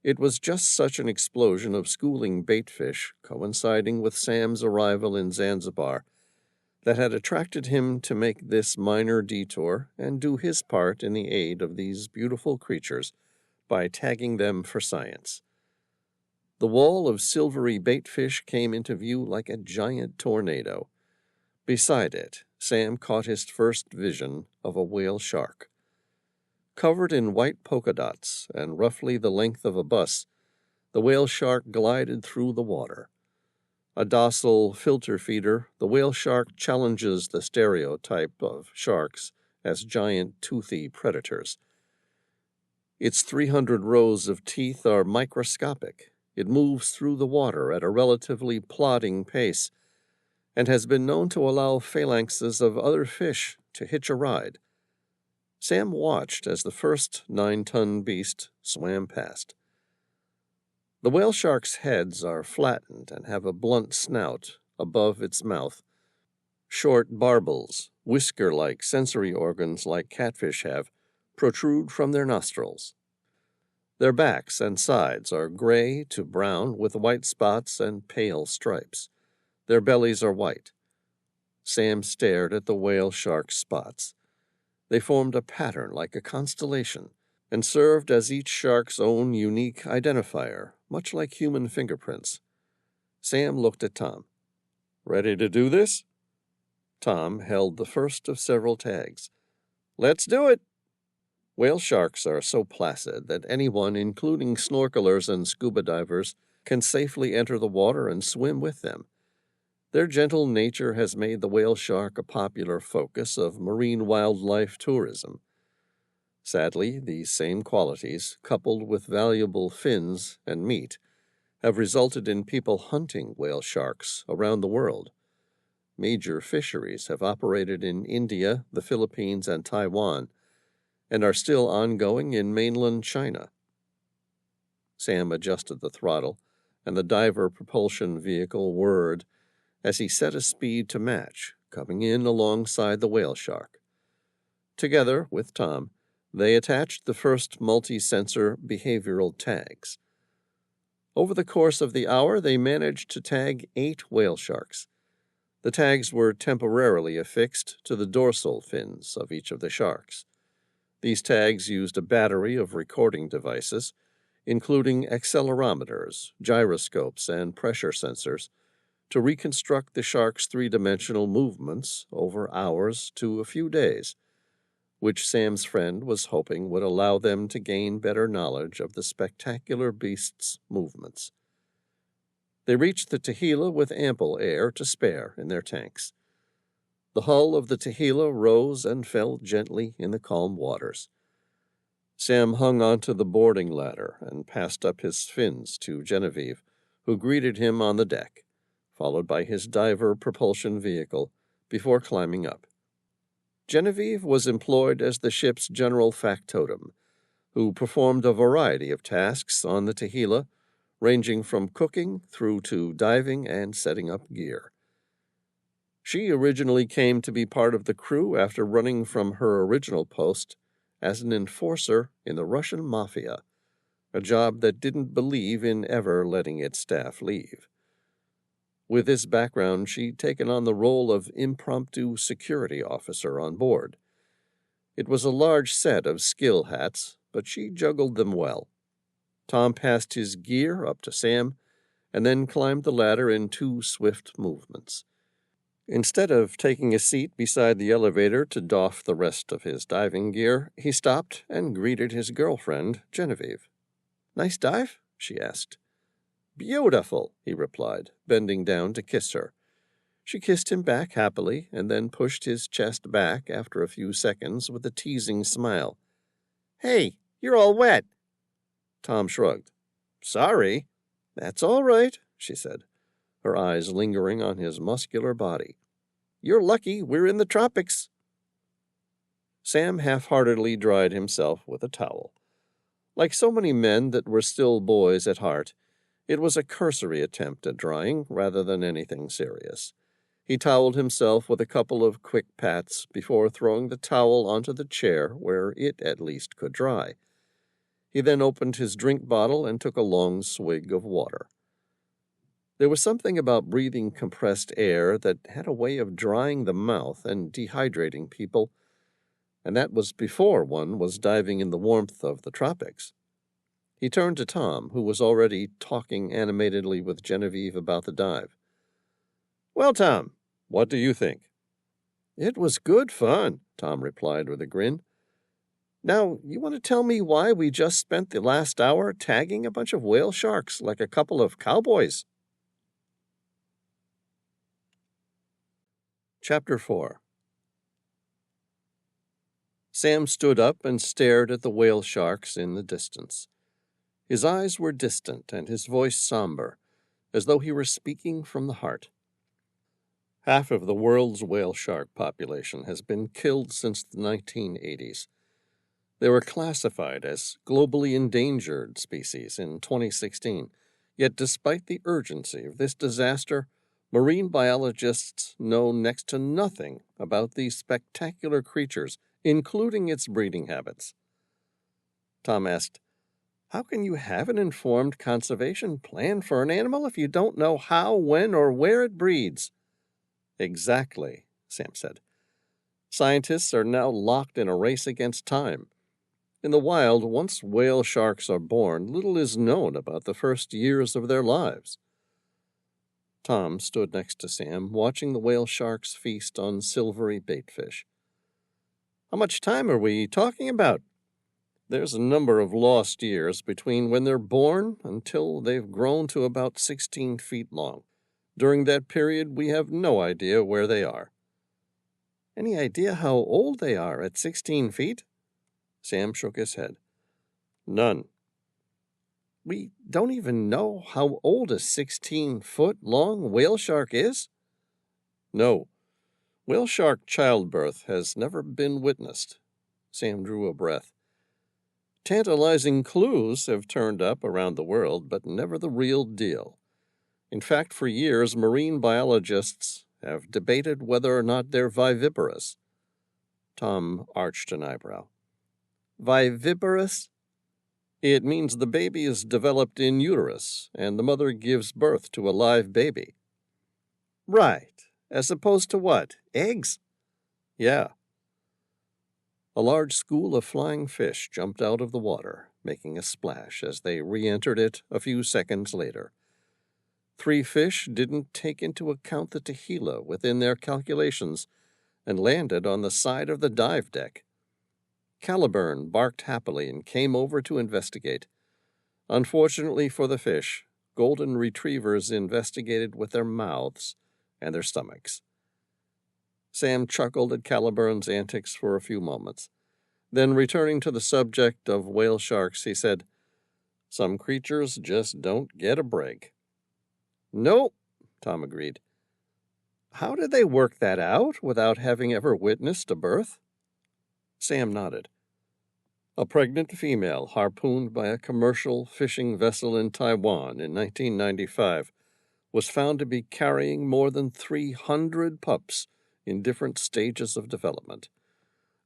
It was just such an explosion of schooling baitfish coinciding with Sam's arrival in Zanzibar that had attracted him to make this minor detour and do his part in the aid of these beautiful creatures by tagging them for science. The wall of silvery baitfish came into view like a giant tornado. Beside it, Sam caught his first vision of a whale shark. Covered in white polka dots and roughly the length of a bus, the whale shark glided through the water. A docile filter feeder, the whale shark challenges the stereotype of sharks as giant toothy predators. Its 300 rows of teeth are microscopic. It moves through the water at a relatively plodding pace and has been known to allow phalanxes of other fish to hitch a ride. Sam watched as the first 9-ton beast swam past. The whale shark's heads are flattened and have a blunt snout above its mouth. Short barbels, whisker-like sensory organs like catfish have, protrude from their nostrils. Their backs and sides are gray to brown with white spots and pale stripes. Their bellies are white. Sam stared at the whale shark's spots. They formed a pattern like a constellation and served as each shark's own unique identifier, much like human fingerprints. Sam looked at Tom. "Ready to do this?" Tom held the first of several tags. "Let's do it!" Whale sharks are so placid that anyone, including snorkelers and scuba divers, can safely enter the water and swim with them. Their gentle nature has made the whale shark a popular focus of marine wildlife tourism. Sadly, these same qualities, coupled with valuable fins and meat, have resulted in people hunting whale sharks around the world. Major fisheries have operated in India, the Philippines, and Taiwan, and are still ongoing in mainland China. Sam adjusted the throttle, and the diver propulsion vehicle whirred as he set a speed to match, coming in alongside the whale shark. Together, with Tom, they attached the first multi-sensor behavioral tags. Over the course of the hour, they managed to tag 8 whale sharks. The tags were temporarily affixed to the dorsal fins of each of the sharks. These tags used a battery of recording devices, including accelerometers, gyroscopes, and pressure sensors, to reconstruct the shark's 3-dimensional movements over hours to a few days, which Sam's friend was hoping would allow them to gain better knowledge of the spectacular beast's movements. They reached the Tehila with ample air to spare in their tanks. The hull of the Tehila rose and fell gently in the calm waters. Sam hung onto the boarding ladder and passed up his fins to Genevieve, who greeted him on the deck, followed by his diver propulsion vehicle, before climbing up. Genevieve was employed as the ship's general factotum, who performed a variety of tasks on the Tehila, ranging from cooking through to diving and setting up gear. She originally came to be part of the crew after running from her original post as an enforcer in the Russian mafia, a job that didn't believe in ever letting its staff leave. With this background, she'd taken on the role of impromptu security officer on board. It was a large set of skill hats, but she juggled them well. Tom passed his gear up to Sam, and then climbed the ladder in 2 swift movements. Instead of taking a seat beside the elevator to doff the rest of his diving gear, he stopped and greeted his girlfriend, Genevieve. "Nice dive?" she asked. "Beautiful," he replied, bending down to kiss her. She kissed him back happily, and then pushed his chest back after a few seconds with a teasing smile. "Hey, you're all wet." Tom shrugged. "Sorry." "That's all right," she said, her eyes lingering on his muscular body. "You're lucky we're in the tropics." Sam half-heartedly dried himself with a towel. Like so many men that were still boys at heart, it was a cursory attempt at drying rather than anything serious. He toweled himself with a couple of quick pats before throwing the towel onto the chair where it at least could dry. He then opened his drink bottle and took a long swig of water. There was something about breathing compressed air that had a way of drying the mouth and dehydrating people, and that was before one was diving in the warmth of the tropics. He turned to Tom, who was already talking animatedly with Genevieve about the dive. "Well, Tom, what do you think?" "It was good fun," Tom replied with a grin. "Now, you want to tell me why we just spent the last hour tagging a bunch of whale sharks like a couple of cowboys?" Chapter 4. Sam stood up and stared at the whale sharks in the distance. His eyes were distant and his voice somber, as though he were speaking from the heart. Half of the world's whale shark population has been killed since the 1980s. They were classified as globally endangered species in 2016, yet despite the urgency of this disaster, marine biologists know next to nothing about these spectacular creatures, including its breeding habits. Tom asked, "How can you have an informed conservation plan for an animal if you don't know how, when, or where it breeds?" "Exactly," Sam said. "Scientists are now locked in a race against time. In the wild, once whale sharks are born, little is known about the first years of their lives." Tom stood next to Sam, watching the whale sharks feast on silvery baitfish. "How much time are we talking about?" "There's a number of lost years between when they're born until they've grown to about 16 feet long. During that period, we have no idea where they are." "Any idea how old they are at 16 feet? Sam shook his head. "None." "We don't even know how old a 16-foot-long whale shark is?" "No. Whale shark childbirth has never been witnessed." Sam drew a breath. "Tantalizing clues have turned up around the world, but never the real deal. In fact, for years, marine biologists have debated whether or not they're viviparous." Tom arched an eyebrow. "Viviparous?" "It means the baby is developed in uterus, and the mother gives birth to a live baby." "Right. As opposed to what? Eggs?" "Yeah." A large school of flying fish jumped out of the water, making a splash as they re-entered it a few seconds later. 3 fish didn't take into account the tequila within their calculations and landed on the side of the dive deck. Caliburn barked happily and came over to investigate. Unfortunately for the fish, golden retrievers investigated with their mouths and their stomachs. Sam chuckled at Caliburn's antics for a few moments. Then, returning to the subject of whale sharks, he said, "Some creatures just don't get a break." "Nope," Tom agreed. "How did they work that out without having ever witnessed a birth?" Sam nodded. "A pregnant female harpooned by a commercial fishing vessel in Taiwan in 1995 was found to be carrying more than 300 pups in different stages of development.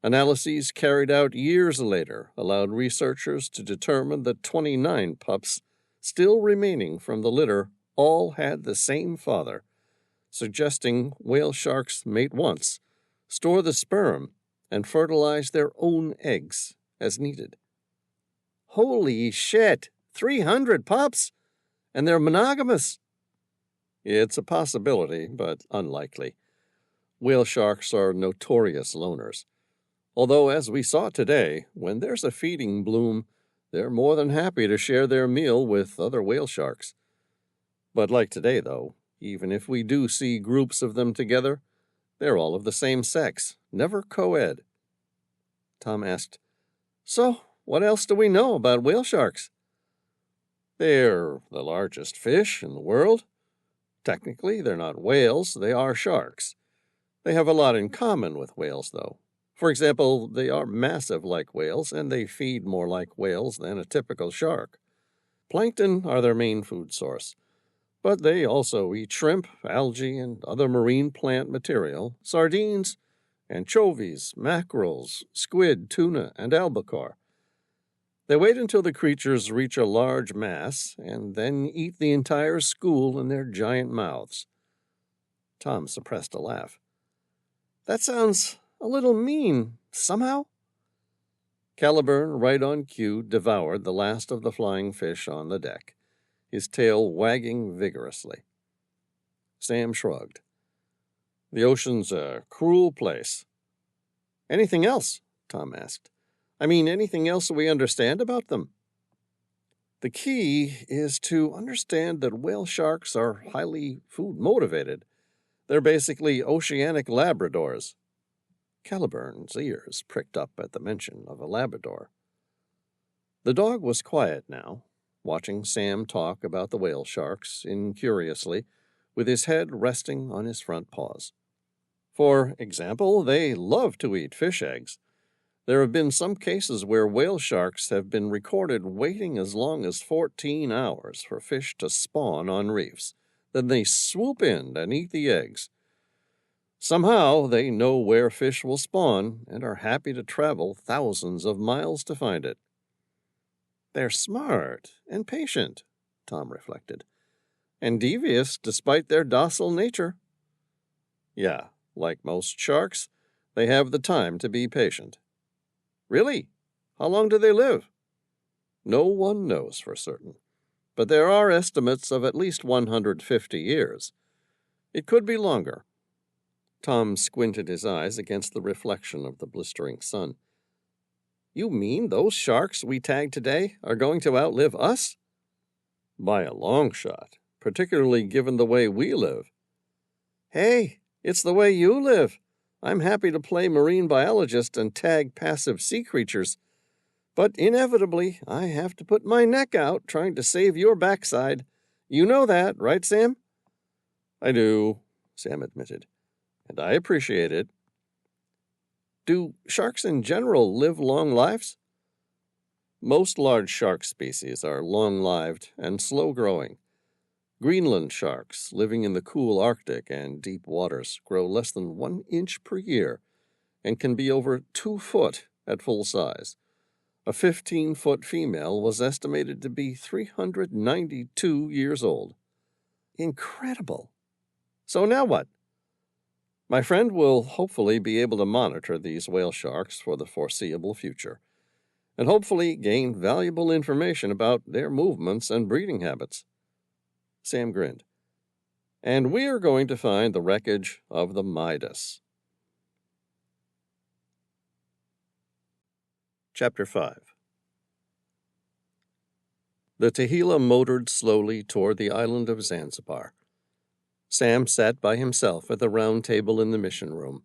Analyses carried out years later allowed researchers to determine that 29 pups still remaining from the litter all had the same father, suggesting whale sharks mate once, store the sperm, and fertilize their own eggs as needed. Holy shit! 300 pups? And they're monogamous? It's a possibility, but unlikely. Whale sharks are notorious loners. Although, as we saw today, when there's a feeding bloom, they're more than happy to share their meal with other whale sharks. But like today, though, even if we do see groups of them together, they're all of the same sex, never co-ed. Tom asked, "So, what else do we know about whale sharks?" "They're the largest fish in the world. Technically, they're not whales, they are sharks. They have a lot in common with whales, though. For example, they are massive like whales, and they feed more like whales than a typical shark. Plankton are their main food source, but they also eat shrimp, algae, and other marine plant material, sardines, anchovies, mackerels, squid, tuna, and albacore. They wait until the creatures reach a large mass and then eat the entire school in their giant mouths." Tom suppressed a laugh. "That sounds a little mean, somehow." Caliburn, right on cue, devoured the last of the flying fish on the deck, his tail wagging vigorously. Sam shrugged. "The ocean's a cruel place." "Anything else?" Tom asked. "I mean, anything else we understand about them?" "The key is to understand that whale sharks are highly food-motivated. They're basically oceanic Labradors." Caliburn's ears pricked up at the mention of a Labrador. The dog was quiet now, watching Sam talk about the whale sharks incuriously, with his head resting on his front paws. For example, they love to eat fish eggs. There have been some cases where whale sharks have been recorded waiting as long as 14 hours for fish to spawn on reefs. Then they swoop in and eat the eggs. Somehow they know where fish will spawn and are happy to travel thousands of miles to find it. "They're smart and patient," Tom reflected, "and devious despite their docile nature." "Yeah, like most sharks, they have the time to be patient." "Really? How long do they live?" "No one knows for certain, but there are estimates of at least 150 years. It could be longer." Tom squinted his eyes against the reflection of the blistering sun. "You mean those sharks we tagged today are going to outlive us?" "By a long shot, particularly given the way we live." "Hey, it's the way you live. I'm happy to play marine biologist and tag passive sea creatures. But inevitably, I have to put my neck out trying to save your backside. You know that, right, Sam?" "I do," Sam admitted, "and I appreciate it." "Do sharks in general live long lives?" "Most large shark species are long-lived and slow-growing. Greenland sharks, living in the cool Arctic and deep waters, grow less than 1 inch per year and can be over 2 foot at full size. A 15-foot female was estimated to be 392 years old. Incredible. So now what? My friend will hopefully be able to monitor these whale sharks for the foreseeable future, and hopefully gain valuable information about their movements and breeding habits." Sam grinned. "And we are going to find the wreckage of the Midas." Chapter 5. The Tehila motored slowly toward the island of Zanzibar. Sam sat by himself at the round table in the mission room.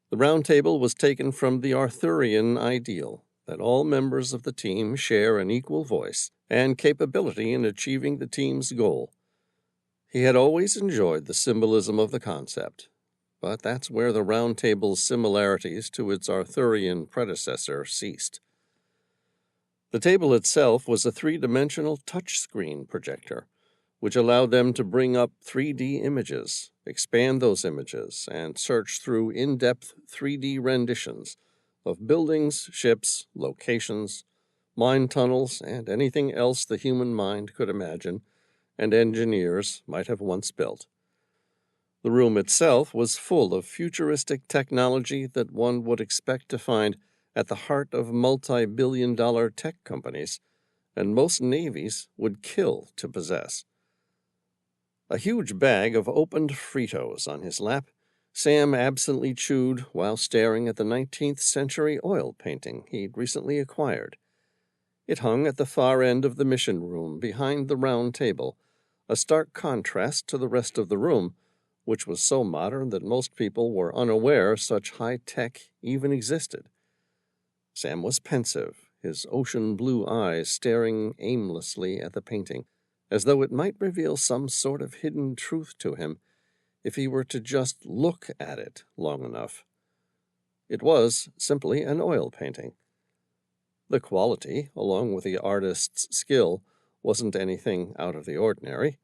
The round table was taken from the Arthurian ideal that all members of the team share an equal voice and capability in achieving the team's goal. He had always enjoyed the symbolism of the concept, but that's where the round table's similarities to its Arthurian predecessor ceased. The table itself was a 3-dimensional touchscreen projector, which allowed them to bring up 3D images, expand those images, and search through in-depth 3D renditions of buildings, ships, locations, mine tunnels, and anything else the human mind could imagine and engineers might have once built. The room itself was full of futuristic technology that one would expect to find at the heart of multi-billion-dollar tech companies, and most navies would kill to possess. A huge bag of opened Fritos on his lap, Sam absently chewed while staring at the 19th century oil painting he'd recently acquired. It hung at the far end of the mission room behind the round table, a stark contrast to the rest of the room, which was so modern that most people were unaware such high tech even existed. Sam was pensive, his ocean blue eyes staring aimlessly at the painting, as though it might reveal some sort of hidden truth to him if he were to just look at it long enough. It was simply an oil painting. The quality, along with the artist's skill, wasn't anything out of the ordinary.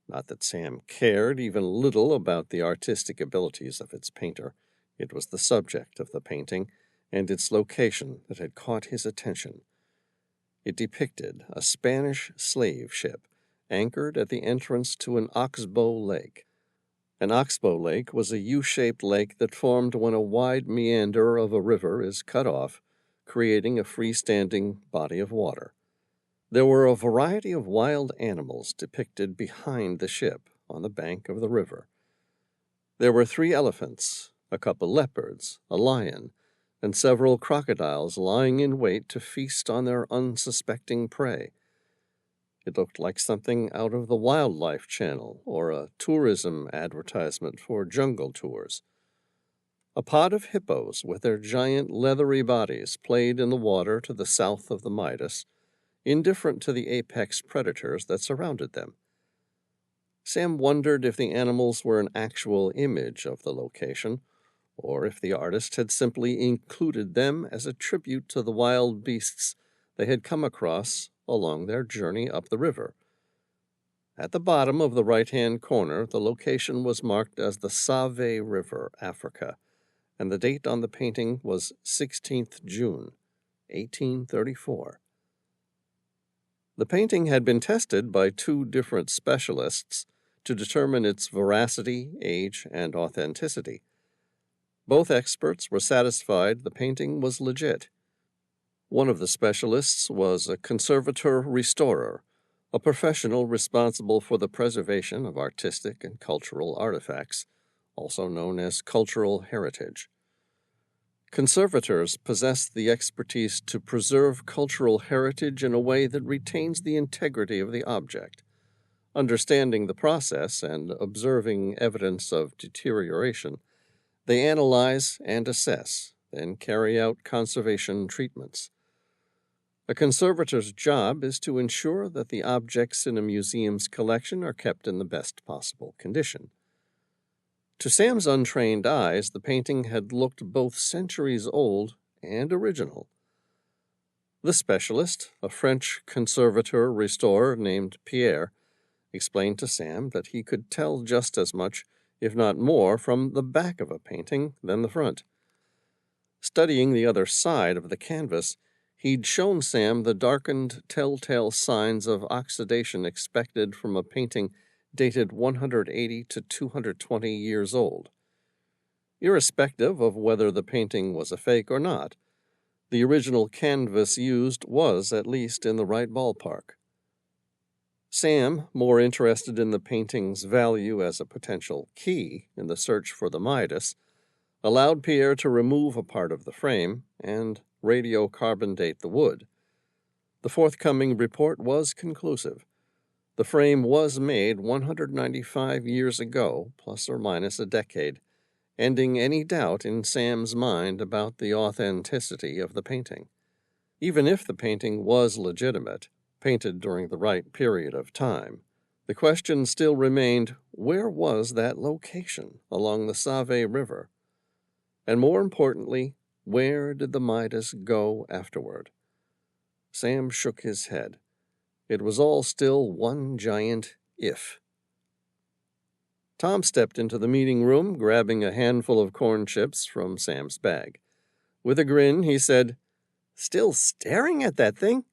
Not that Sam cared even little about the artistic abilities of its painter. It was the subject of the painting and its location that had caught his attention. It depicted a Spanish slave ship anchored at the entrance to an oxbow lake. An oxbow lake was a U-shaped lake that formed when a wide meander of a river is cut off, creating a freestanding body of water. There were a variety of wild animals depicted behind the ship on the bank of the river. There were 3 elephants, a couple leopards, a lion, and several crocodiles lying in wait to feast on their unsuspecting prey. It looked like something out of the Wildlife Channel or a tourism advertisement for jungle tours. A pod of hippos with their giant leathery bodies played in the water to the south of the Midas, indifferent to the apex predators that surrounded them. Sam wondered if the animals were an actual image of the location, or if the artist had simply included them as a tribute to the wild beasts they had come across along their journey up the river. At the bottom of the right-hand corner, the location was marked as the Sabii River, Africa, and the date on the painting was 16th June, 1834. The painting had been tested by 2 different specialists to determine its veracity, age, and authenticity. Both experts were satisfied the painting was legit. One of the specialists was a conservator-restorer, a professional responsible for the preservation of artistic and cultural artifacts, also known as cultural heritage. Conservators possess the expertise to preserve cultural heritage in a way that retains the integrity of the object. Understanding the process and observing evidence of deterioration, they analyze and assess, then carry out conservation treatments. A conservator's job is to ensure that the objects in a museum's collection are kept in the best possible condition. To Sam's untrained eyes, the painting had looked both centuries old and original. The specialist, a French conservator-restorer named Pierre, explained to Sam that he could tell just as much, if not more, from the back of a painting than the front. Studying the other side of the canvas, he'd shown Sam the darkened telltale signs of oxidation expected from a painting dated 180 to 220 years old. Irrespective of whether the painting was a fake or not, the original canvas used was at least in the right ballpark. Sam, more interested in the painting's value as a potential key in the search for the Midas, allowed Pierre to remove a part of the frame and radiocarbon date the wood. The forthcoming report was conclusive. The frame was made 195 years ago, plus or minus a decade, ending any doubt in Sam's mind about the authenticity of the painting. Even if the painting was legitimate, painted during the right period of time, the question still remained, where was that location along the Sabii River? And more importantly, where did the Midas go afterward? Sam shook his head. It was all still one giant if. Tom stepped into the meeting room, grabbing a handful of corn chips from Sam's bag. With a grin, he said, "Still staring at that thing?"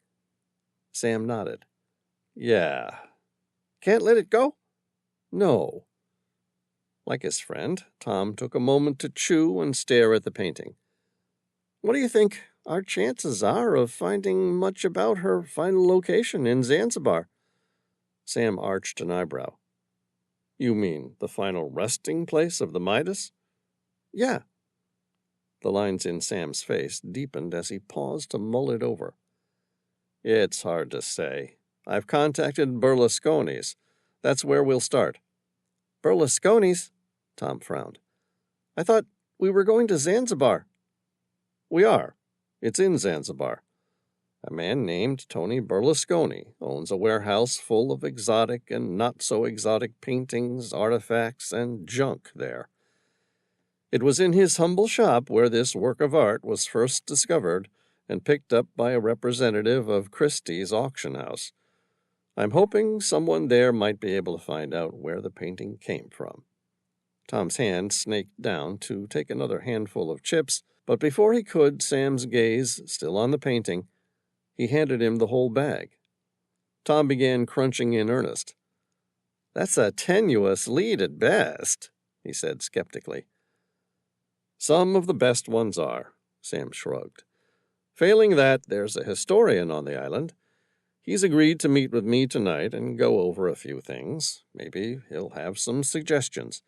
Sam nodded. "Yeah." "Can't let it go?" "No." Like his friend, Tom took a moment to chew and stare at the painting. What do you think our chances are of finding much about her final location in Zanzibar? Sam arched an eyebrow. You mean the final resting place of the Midas? Yeah. The lines in Sam's face deepened as he paused to mull it over. It's hard to say. I've contacted Berlusconi's. That's where we'll start. Berlusconi's? Tom frowned. I thought we were going to Zanzibar. We are. It's in Zanzibar. A man named Tony Berlusconi owns a warehouse full of exotic and not-so-exotic paintings, artifacts, and junk there. It was in his humble shop where this work of art was first discovered and picked up by a representative of Christie's auction house. I'm hoping someone there might be able to find out where the painting came from. Tom's hand snaked down to take another handful of chips, but before he could, Sam's gaze still on the painting, he handed him the whole bag. Tom began crunching in earnest. That's a tenuous lead at best, he said skeptically. Some of the best ones are, Sam shrugged. Failing that, there's a historian on the island. He's agreed to meet with me tonight and go over a few things. Maybe he'll have some suggestions.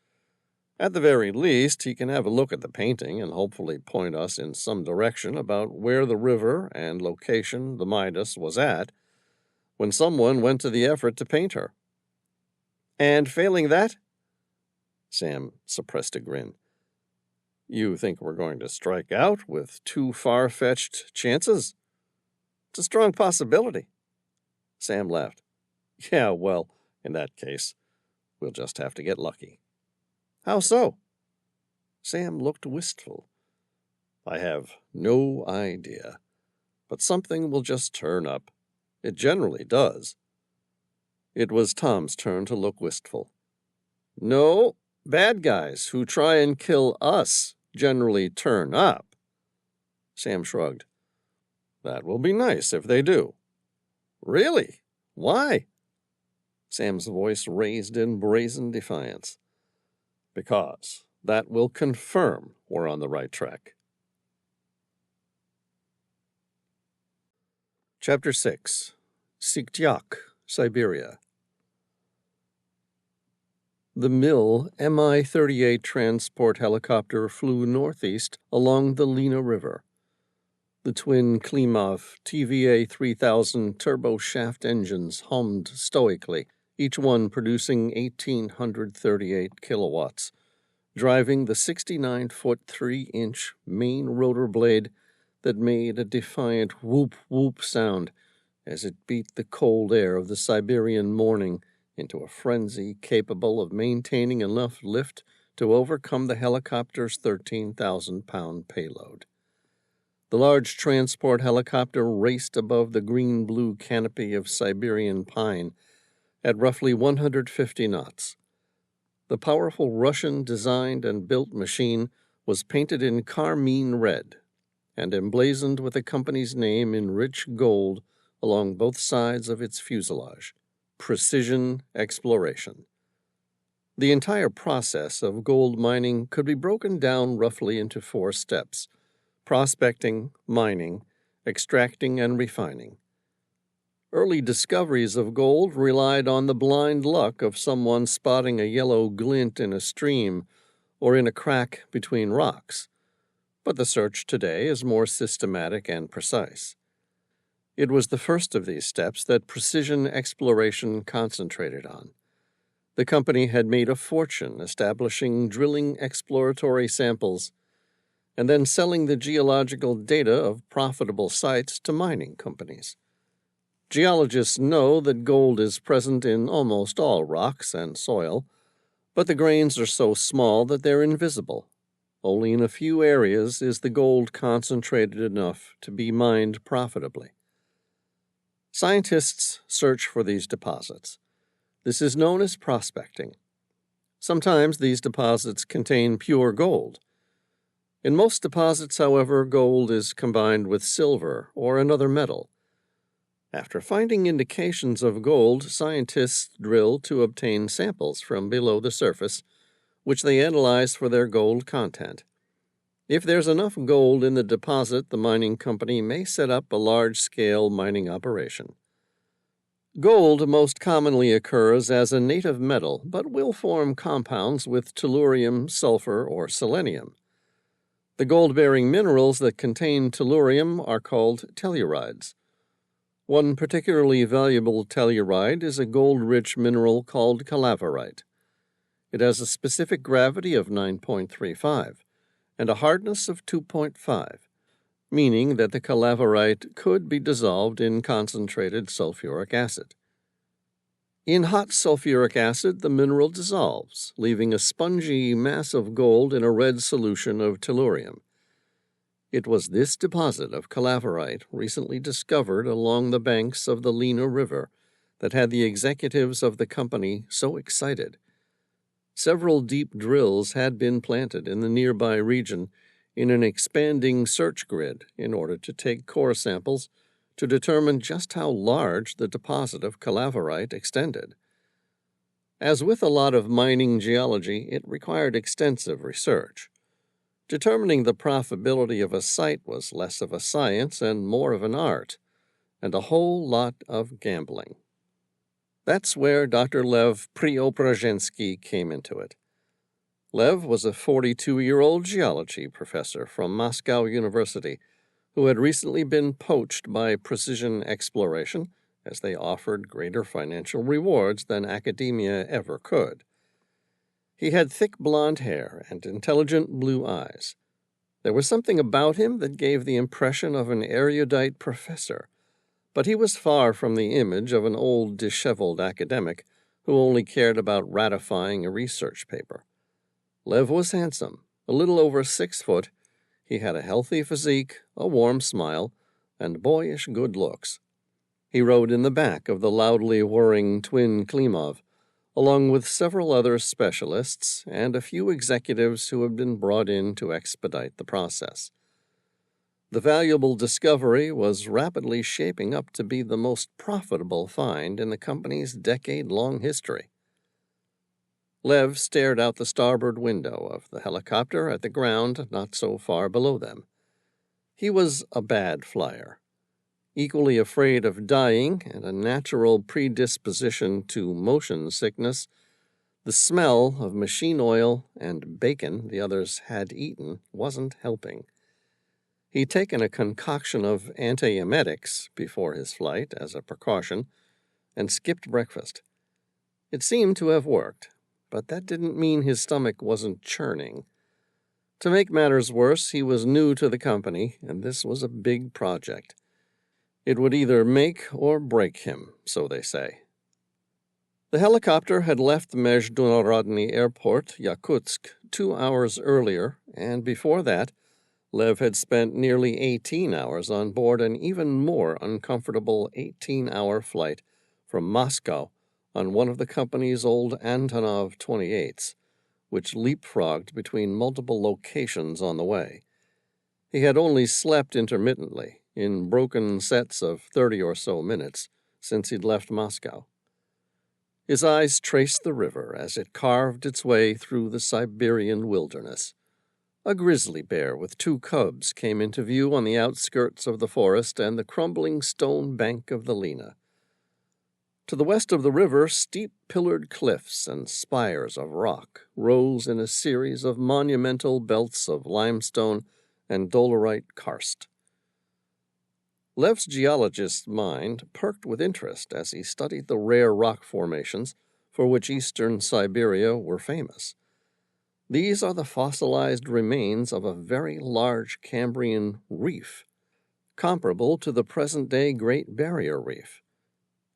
At the very least, he can have a look at the painting and hopefully point us in some direction about where the river and location the Midas was at when someone went to the effort to paint her. And failing that? Sam suppressed a grin. You think we're going to strike out with too far-fetched chances? It's a strong possibility. Sam laughed. Yeah, well, in that case, we'll just have to get lucky. How so? Sam looked wistful. I have no idea, but something will just turn up. It generally does. It was Tom's turn to look wistful. No, bad guys who try and kill us generally turn up. Sam shrugged. That will be nice if they do. Really? Why? Sam's voice raised in brazen defiance. Because that will confirm we're on the right track. Chapter 6. Sikhtyak, Siberia. The MIL Mi-38 transport helicopter flew northeast along the Lena River. The twin Klimov TVA 3000 turboshaft engines hummed stoically, each one producing 1,838 kilowatts, driving the 69-foot 3-inch main rotor blade that made a defiant whoop-whoop sound as it beat the cold air of the Siberian morning into a frenzy capable of maintaining enough lift to overcome the helicopter's 13,000-pound payload. The large transport helicopter raced above the green-blue canopy of Siberian pine at roughly 150 knots. The powerful Russian-designed and built machine was painted in carmine red and emblazoned with the company's name in rich gold along both sides of its fuselage. Precision Exploration. The entire process of gold mining could be broken down roughly into 4 steps: prospecting, mining, extracting, and refining. Early discoveries of gold relied on the blind luck of someone spotting a yellow glint in a stream or in a crack between rocks, but the search today is more systematic and precise. It was the first of these steps that precision exploration concentrated on. The company had made a fortune establishing drilling exploratory samples and then selling the geological data of profitable sites to mining companies. Geologists know that gold is present in almost all rocks and soil, but the grains are so small that they're invisible. Only in a few areas is the gold concentrated enough to be mined profitably. Scientists search for these deposits. This is known as prospecting. Sometimes these deposits contain pure gold. In most deposits, however, gold is combined with silver or another metal. After finding indications of gold, scientists drill to obtain samples from below the surface, which they analyze for their gold content. If there's enough gold in the deposit, the mining company may set up a large-scale mining operation. Gold most commonly occurs as a native metal, but will form compounds with tellurium, sulfur, or selenium. The gold-bearing minerals that contain tellurium are called tellurides. One particularly valuable telluride is a gold-rich mineral called calaverite. It has a specific gravity of 9.35 and a hardness of 2.5, meaning that the calaverite could be dissolved in concentrated sulfuric acid. In hot sulfuric acid, the mineral dissolves, leaving a spongy mass of gold in a red solution of tellurium. It was this deposit of calaverite recently discovered along the banks of the Lena River that had the executives of the company so excited. Several deep drills had been planted in the nearby region in an expanding search grid in order to take core samples to determine just how large the deposit of calaverite extended. As with a lot of mining geology, it required extensive research. Determining the profitability of a site was less of a science and more of an art, and a whole lot of gambling. That's where Dr. Lev Preobrazhensky came into it. Lev was a 42-year-old geology professor from Moscow University who had recently been poached by Precision Exploration, as they offered greater financial rewards than academia ever could. He had thick blond hair and intelligent blue eyes. There was something about him that gave the impression of an erudite professor, but he was far from the image of an old, disheveled academic who only cared about ratifying a research paper. Lev was handsome, a little over 6 foot. He had a healthy physique, a warm smile, and boyish good looks. He rode in the back of the loudly whirring twin Klimov, along with several other specialists and a few executives who had been brought in to expedite the process. The valuable discovery was rapidly shaping up to be the most profitable find in the company's decade-long history. Lev stared out the starboard window of the helicopter at the ground not so far below them. He was a bad flyer. Equally afraid of dying and a natural predisposition to motion sickness, the smell of machine oil and bacon the others had eaten wasn't helping. He'd taken a concoction of antiemetics before his flight as a precaution and skipped breakfast. It seemed to have worked, but that didn't mean his stomach wasn't churning. To make matters worse, he was new to the company, and this was a big project. It would either make or break him, so they say. The helicopter had left Mezhdunarodny Airport, Yakutsk, 2 hours earlier, and before that, Lev had spent nearly 18 hours on board an even more uncomfortable 18-hour flight from Moscow on one of the company's old Antonov 28s, which leapfrogged between multiple locations on the way. He had only slept intermittently, in broken sets of 30 or so minutes, since he'd left Moscow. His eyes traced the river as it carved its way through the Siberian wilderness. A grizzly bear with 2 cubs came into view on the outskirts of the forest and the crumbling stone bank of the Lena. To the west of the river, steep pillared cliffs and spires of rock rose in a series of monumental belts of limestone and dolerite karst. Lev's geologist's mind perked with interest as he studied the rare rock formations for which eastern Siberia were famous. These are the fossilized remains of a very large Cambrian reef, comparable to the present-day Great Barrier Reef.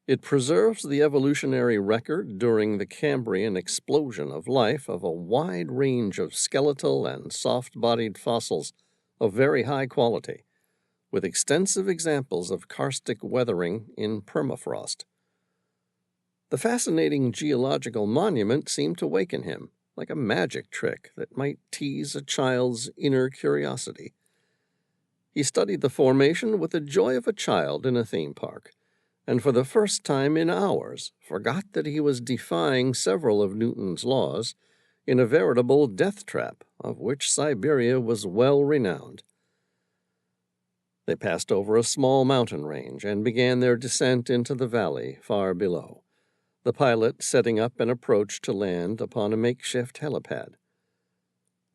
It preserves the evolutionary record during the Cambrian explosion of life of a wide range of skeletal and soft-bodied fossils of very high quality, with extensive examples of karstic weathering in permafrost. The fascinating geological monument seemed to waken him, like a magic trick that might tease a child's inner curiosity. He studied the formation with the joy of a child in a theme park, and for the first time in hours forgot that he was defying several of Newton's laws in a veritable death trap, of which Siberia was well renowned. They passed over a small mountain range and began their descent into the valley far below, the pilot setting up an approach to land upon a makeshift helipad.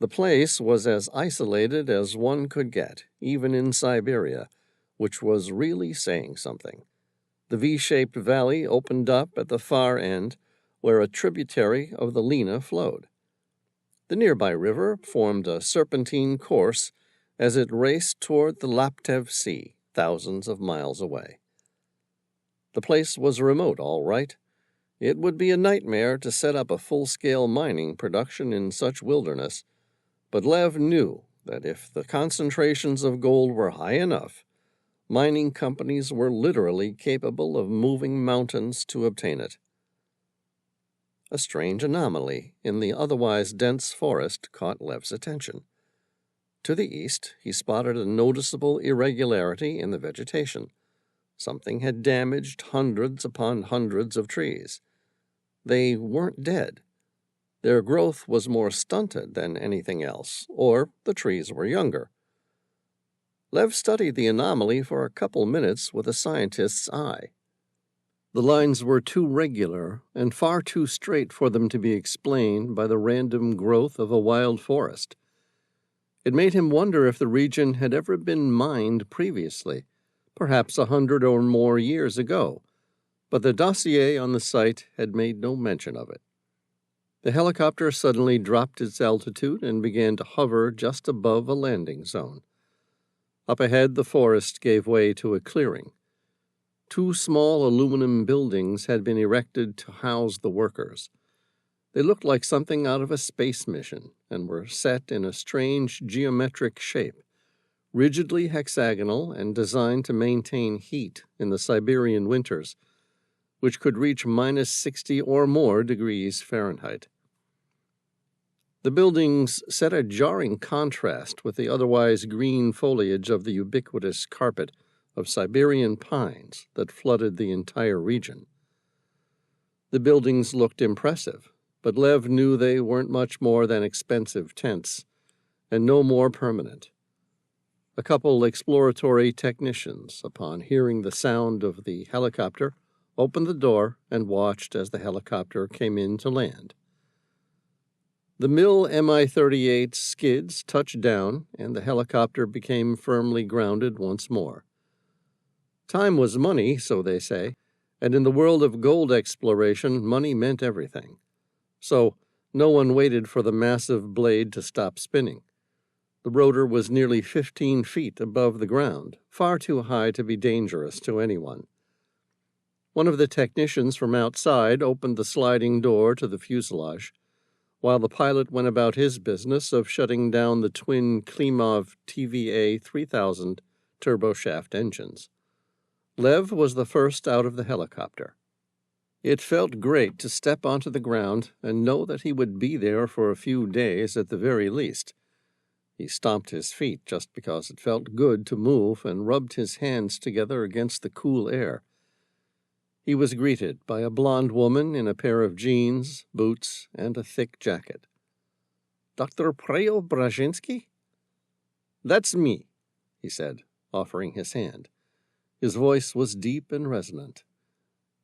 The place was as isolated as one could get, even in Siberia, which was really saying something. The V-shaped valley opened up at the far end, where a tributary of the Lena flowed. The nearby river formed a serpentine course as it raced toward the Laptev Sea, thousands of miles away. The place was remote, all right. It would be a nightmare to set up a full-scale mining production in such wilderness, but Lev knew that if the concentrations of gold were high enough, mining companies were literally capable of moving mountains to obtain it. A strange anomaly in the otherwise dense forest caught Lev's attention. To the east, he spotted a noticeable irregularity in the vegetation. Something had damaged hundreds upon hundreds of trees. They weren't dead. Their growth was more stunted than anything else, or the trees were younger. Lev studied the anomaly for a couple minutes with a scientist's eye. The lines were too regular and far too straight for them to be explained by the random growth of a wild forest. It made him wonder if the region had ever been mined previously, perhaps 100 or more years ago, but the dossier on the site had made no mention of it. The helicopter suddenly dropped its altitude and began to hover just above a landing zone. Up ahead, the forest gave way to a clearing. 2 small aluminum buildings had been erected to house the workers. They looked like something out of a space mission and were set in a strange geometric shape, rigidly hexagonal and designed to maintain heat in the Siberian winters, which could reach minus 60 or more degrees Fahrenheit. The buildings set a jarring contrast with the otherwise green foliage of the ubiquitous carpet of Siberian pines that flooded the entire region. The buildings looked impressive, but Lev knew they weren't much more than expensive tents, and no more permanent. A couple exploratory technicians, upon hearing the sound of the helicopter, opened the door and watched as the helicopter came in to land. The Mill Mi-38 skids touched down, and the helicopter became firmly grounded once more. Time was money, so they say, and in the world of gold exploration, money meant everything. So no one waited for the massive blade to stop spinning. The rotor was nearly 15 feet above the ground, far too high to be dangerous to anyone. One of the technicians from outside opened the sliding door to the fuselage, while the pilot went about his business of shutting down the twin Klimov TVA 3000 turboshaft engines. Lev was the first out of the helicopter. It felt great to step onto the ground and know that he would be there for a few days at the very least. He stomped his feet just because it felt good to move and rubbed his hands together against the cool air. He was greeted by a blonde woman in a pair of jeans, boots, and a thick jacket. "Dr. Preobrajensky?" "That's me," he said, offering his hand. His voice was deep and resonant.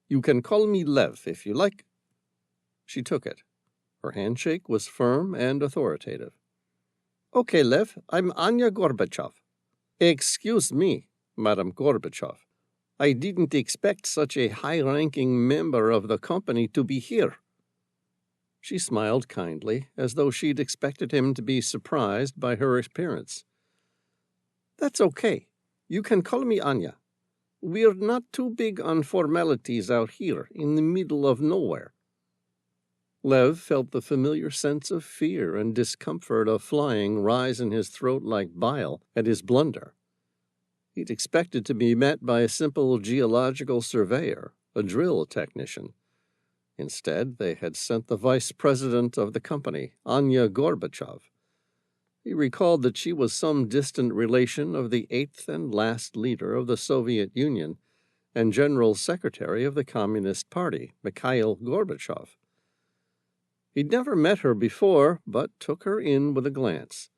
"You can call me Lev if you like." She took it. Her handshake was firm and authoritative. "Okay, Lev, I'm Anya Gorbachev." "Excuse me, Madam Gorbachev. I didn't expect such a high-ranking member of the company to be here." She smiled kindly, as though she'd expected him to be surprised by her appearance. "That's okay. You can call me Anya. We're not too big on formalities out here in the middle of nowhere." Lev felt the familiar sense of fear and discomfort of flying rise in his throat like bile at his blunder. He'd expected to be met by a simple geological surveyor, a drill technician. Instead, they had sent the vice president of the company, Anya Gorbachev. He recalled that she was some distant relation of the 8th and last leader of the Soviet Union and general secretary of the Communist Party, Mikhail Gorbachev. He'd never met her before, but took her in with a glance.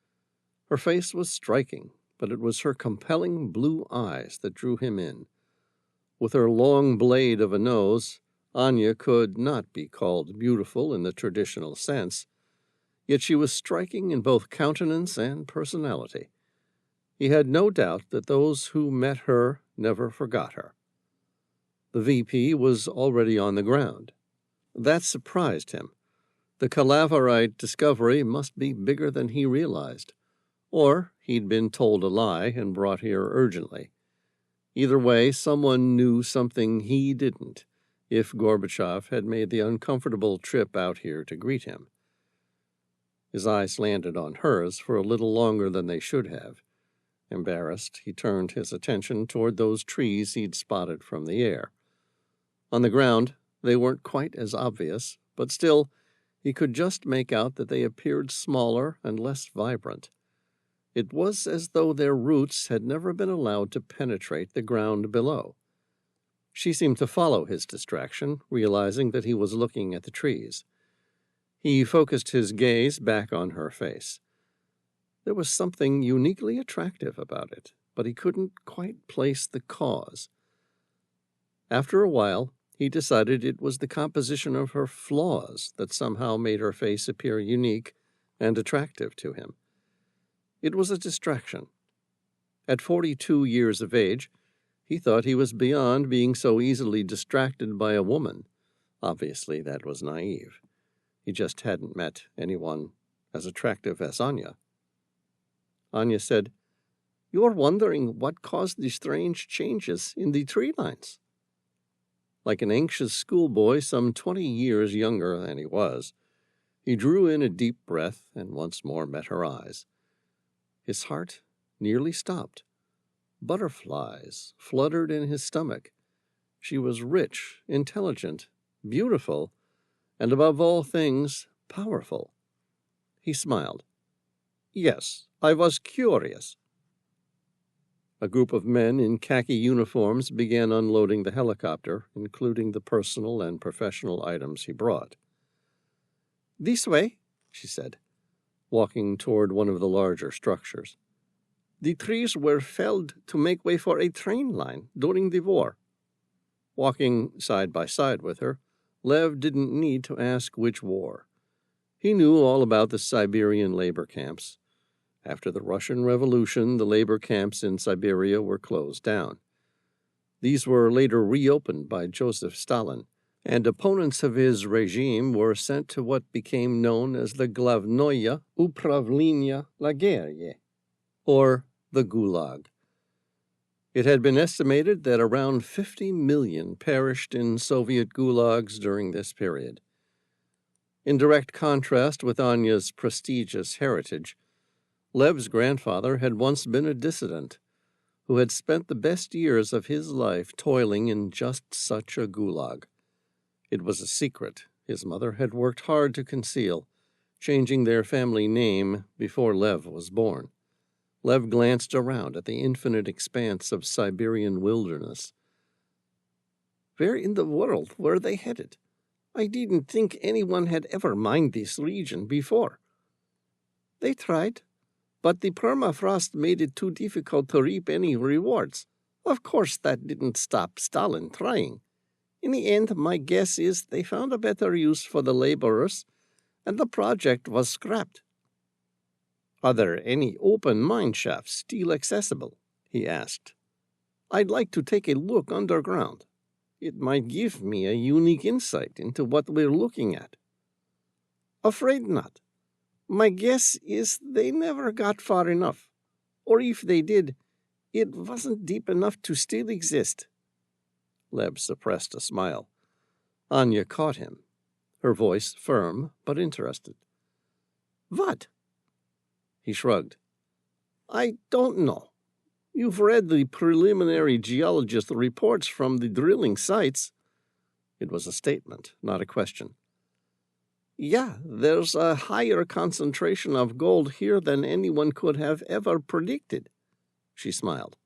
Her face was striking, but it was her compelling blue eyes that drew him in. With her long blade of a nose, Anya could not be called beautiful in the traditional sense, yet she was striking in both countenance and personality. He had no doubt that those who met her never forgot her. The VP was already on the ground. That surprised him. The Cartwright discovery must be bigger than he realized, or he'd been told a lie and brought here urgently. Either way, someone knew something he didn't, if Gorbachev had made the uncomfortable trip out here to greet him. His eyes landed on hers for a little longer than they should have. Embarrassed, he turned his attention toward those trees he'd spotted from the air. On the ground, they weren't quite as obvious, but still, he could just make out that they appeared smaller and less vibrant. It was as though their roots had never been allowed to penetrate the ground below. She seemed to follow his distraction, realizing that he was looking at the trees. He focused his gaze back on her face. There was something uniquely attractive about it, but he couldn't quite place the cause. After a while, he decided it was the composition of her flaws that somehow made her face appear unique and attractive to him. It was a distraction. At 42 years of age, he thought he was beyond being so easily distracted by a woman. Obviously, that was naive. He just hadn't met anyone as attractive as Anya. Anya said, "You're wondering what caused the strange changes in the tree lines." Like an anxious schoolboy some 20 years younger than he was, he drew in a deep breath and once more met her eyes. His heart nearly stopped. Butterflies fluttered in his stomach. She was rich, intelligent, beautiful, and above all things, powerful. He smiled. "Yes, I was curious." A group of men in khaki uniforms began unloading the helicopter, including the personal and professional items he brought. "This way," she said, walking toward one of the larger structures. "The trees were felled to make way for a train line during the war." Walking side by side with her, Lev didn't need to ask which war. He knew all about the Siberian labor camps. After the Russian Revolution, the labor camps in Siberia were closed down. These were later reopened by Joseph Stalin, and opponents of his regime were sent to what became known as the Glavnoye Upravlenia Lagerie, or the Gulag. It had been estimated that around 50 million perished in Soviet gulags during this period. In direct contrast with Anya's prestigious heritage, Lev's grandfather had once been a dissident who had spent the best years of his life toiling in just such a gulag. It was a secret his mother had worked hard to conceal, changing their family name before Lev was born. Lev glanced around at the infinite expanse of Siberian wilderness. Where in the world were they headed? I didn't think anyone had ever mined this region before. They tried, but the permafrost made it too difficult to reap any rewards. Of course, that didn't stop Stalin trying. In the end, my guess is they found a better use for the laborers, and the project was scrapped. "Are there any open mine shafts still accessible?" he asked. "I'd like to take a look underground. It might give me a unique insight into what we're looking at." "Afraid not. My guess is they never got far enough. Or if they did, it wasn't deep enough to still exist." Lev suppressed a smile. Anya caught him, her voice firm but interested. "What?" He shrugged. "I don't know. You've read the preliminary geologist reports from the drilling sites." It was a statement, not a question. "Yeah, there's a higher concentration of gold here than anyone could have ever predicted." She smiled.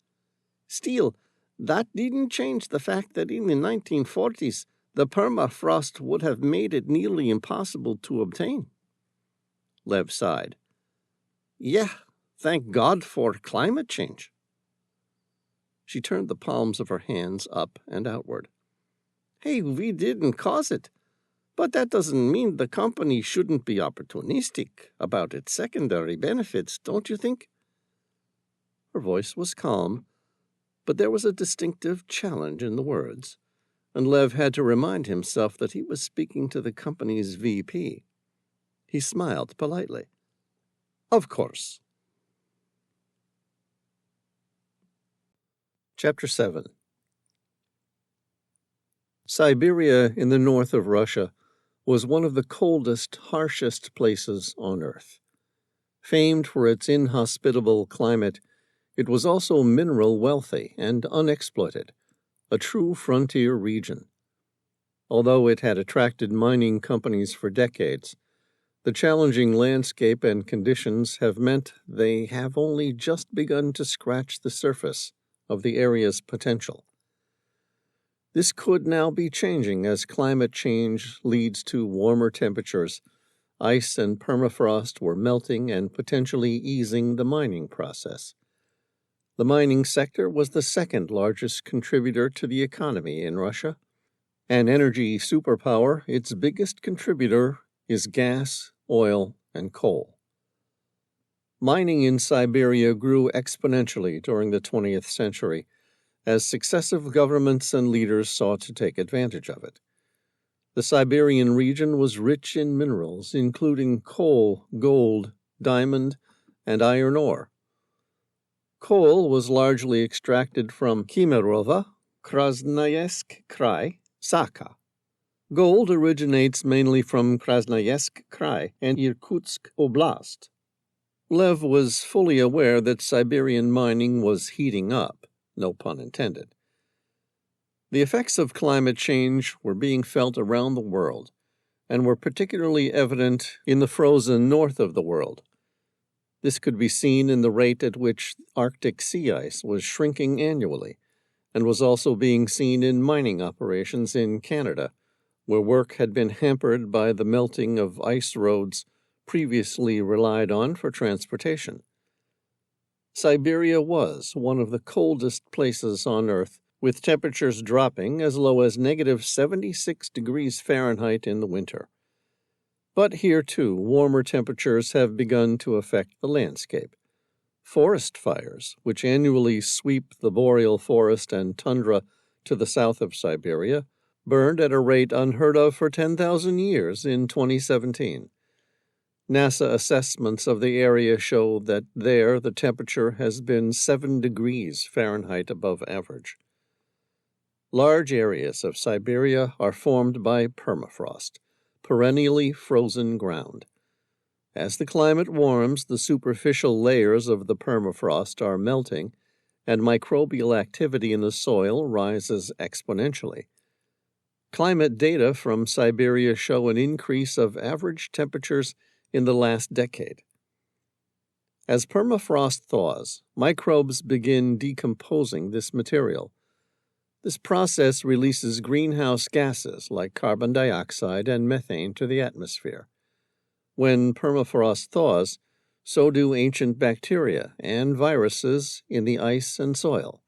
"Still, that didn't change the fact that in the 1940s, The permafrost would have made it nearly impossible to obtain. Lev sighed. Yeah, thank God for climate change. She turned the palms of her hands up and outward. Hey, we didn't cause it. But that doesn't mean the company shouldn't be opportunistic about its secondary benefits, don't you think? Her voice was calm, but there was a distinctive challenge in the words, and Lev had to remind himself that he was speaking to the company's VP. He smiled politely. Of course. Chapter 7. Siberia in the north of Russia was one of the coldest, harshest places on Earth. Famed for its inhospitable climate, it was also mineral wealthy and unexploited, a true frontier region. Although it had attracted mining companies for decades, the challenging landscape and conditions have meant they have only just begun to scratch the surface of the area's potential. This could now be changing as climate change leads to warmer temperatures. Ice and permafrost were melting and potentially easing the mining process. The mining sector was the second largest contributor to the economy in Russia. An energy superpower, its biggest contributor is gas, oil, and coal. Mining in Siberia grew exponentially during the 20th century, as successive governments and leaders sought to take advantage of it. The Siberian region was rich in minerals, including coal, gold, diamond, and iron ore. Coal was largely extracted from Kemerovo, Krasnoyarsk Krai, Sakha. Gold originates mainly from Krasnoyarsk Krai and Irkutsk Oblast. Lev was fully aware that Siberian mining was heating up. No pun intended. The effects of climate change were being felt around the world, and were particularly evident in the frozen north of the world. This could be seen in the rate at which Arctic sea ice was shrinking annually, and was also being seen in mining operations in Canada, where work had been hampered by the melting of ice roads previously relied on for transportation. Siberia was one of the coldest places on Earth, with temperatures dropping as low as negative 76 degrees Fahrenheit in the winter. But here, too, warmer temperatures have begun to affect the landscape. Forest fires, which annually sweep the boreal forest and tundra to the south of Siberia, burned at a rate unheard of for 10,000 years in 2017. NASA assessments of the area show that there the temperature has been 7 degrees Fahrenheit above average. Large areas of Siberia are formed by permafrost, perennially frozen ground. As the climate warms, the superficial layers of the permafrost are melting, and microbial activity in the soil rises exponentially. Climate data from Siberia show an increase of average temperatures in the last decade. As permafrost thaws, microbes begin decomposing this material. This process releases greenhouse gases like carbon dioxide and methane to the atmosphere. When permafrost thaws, so do ancient bacteria and viruses in the ice and soil.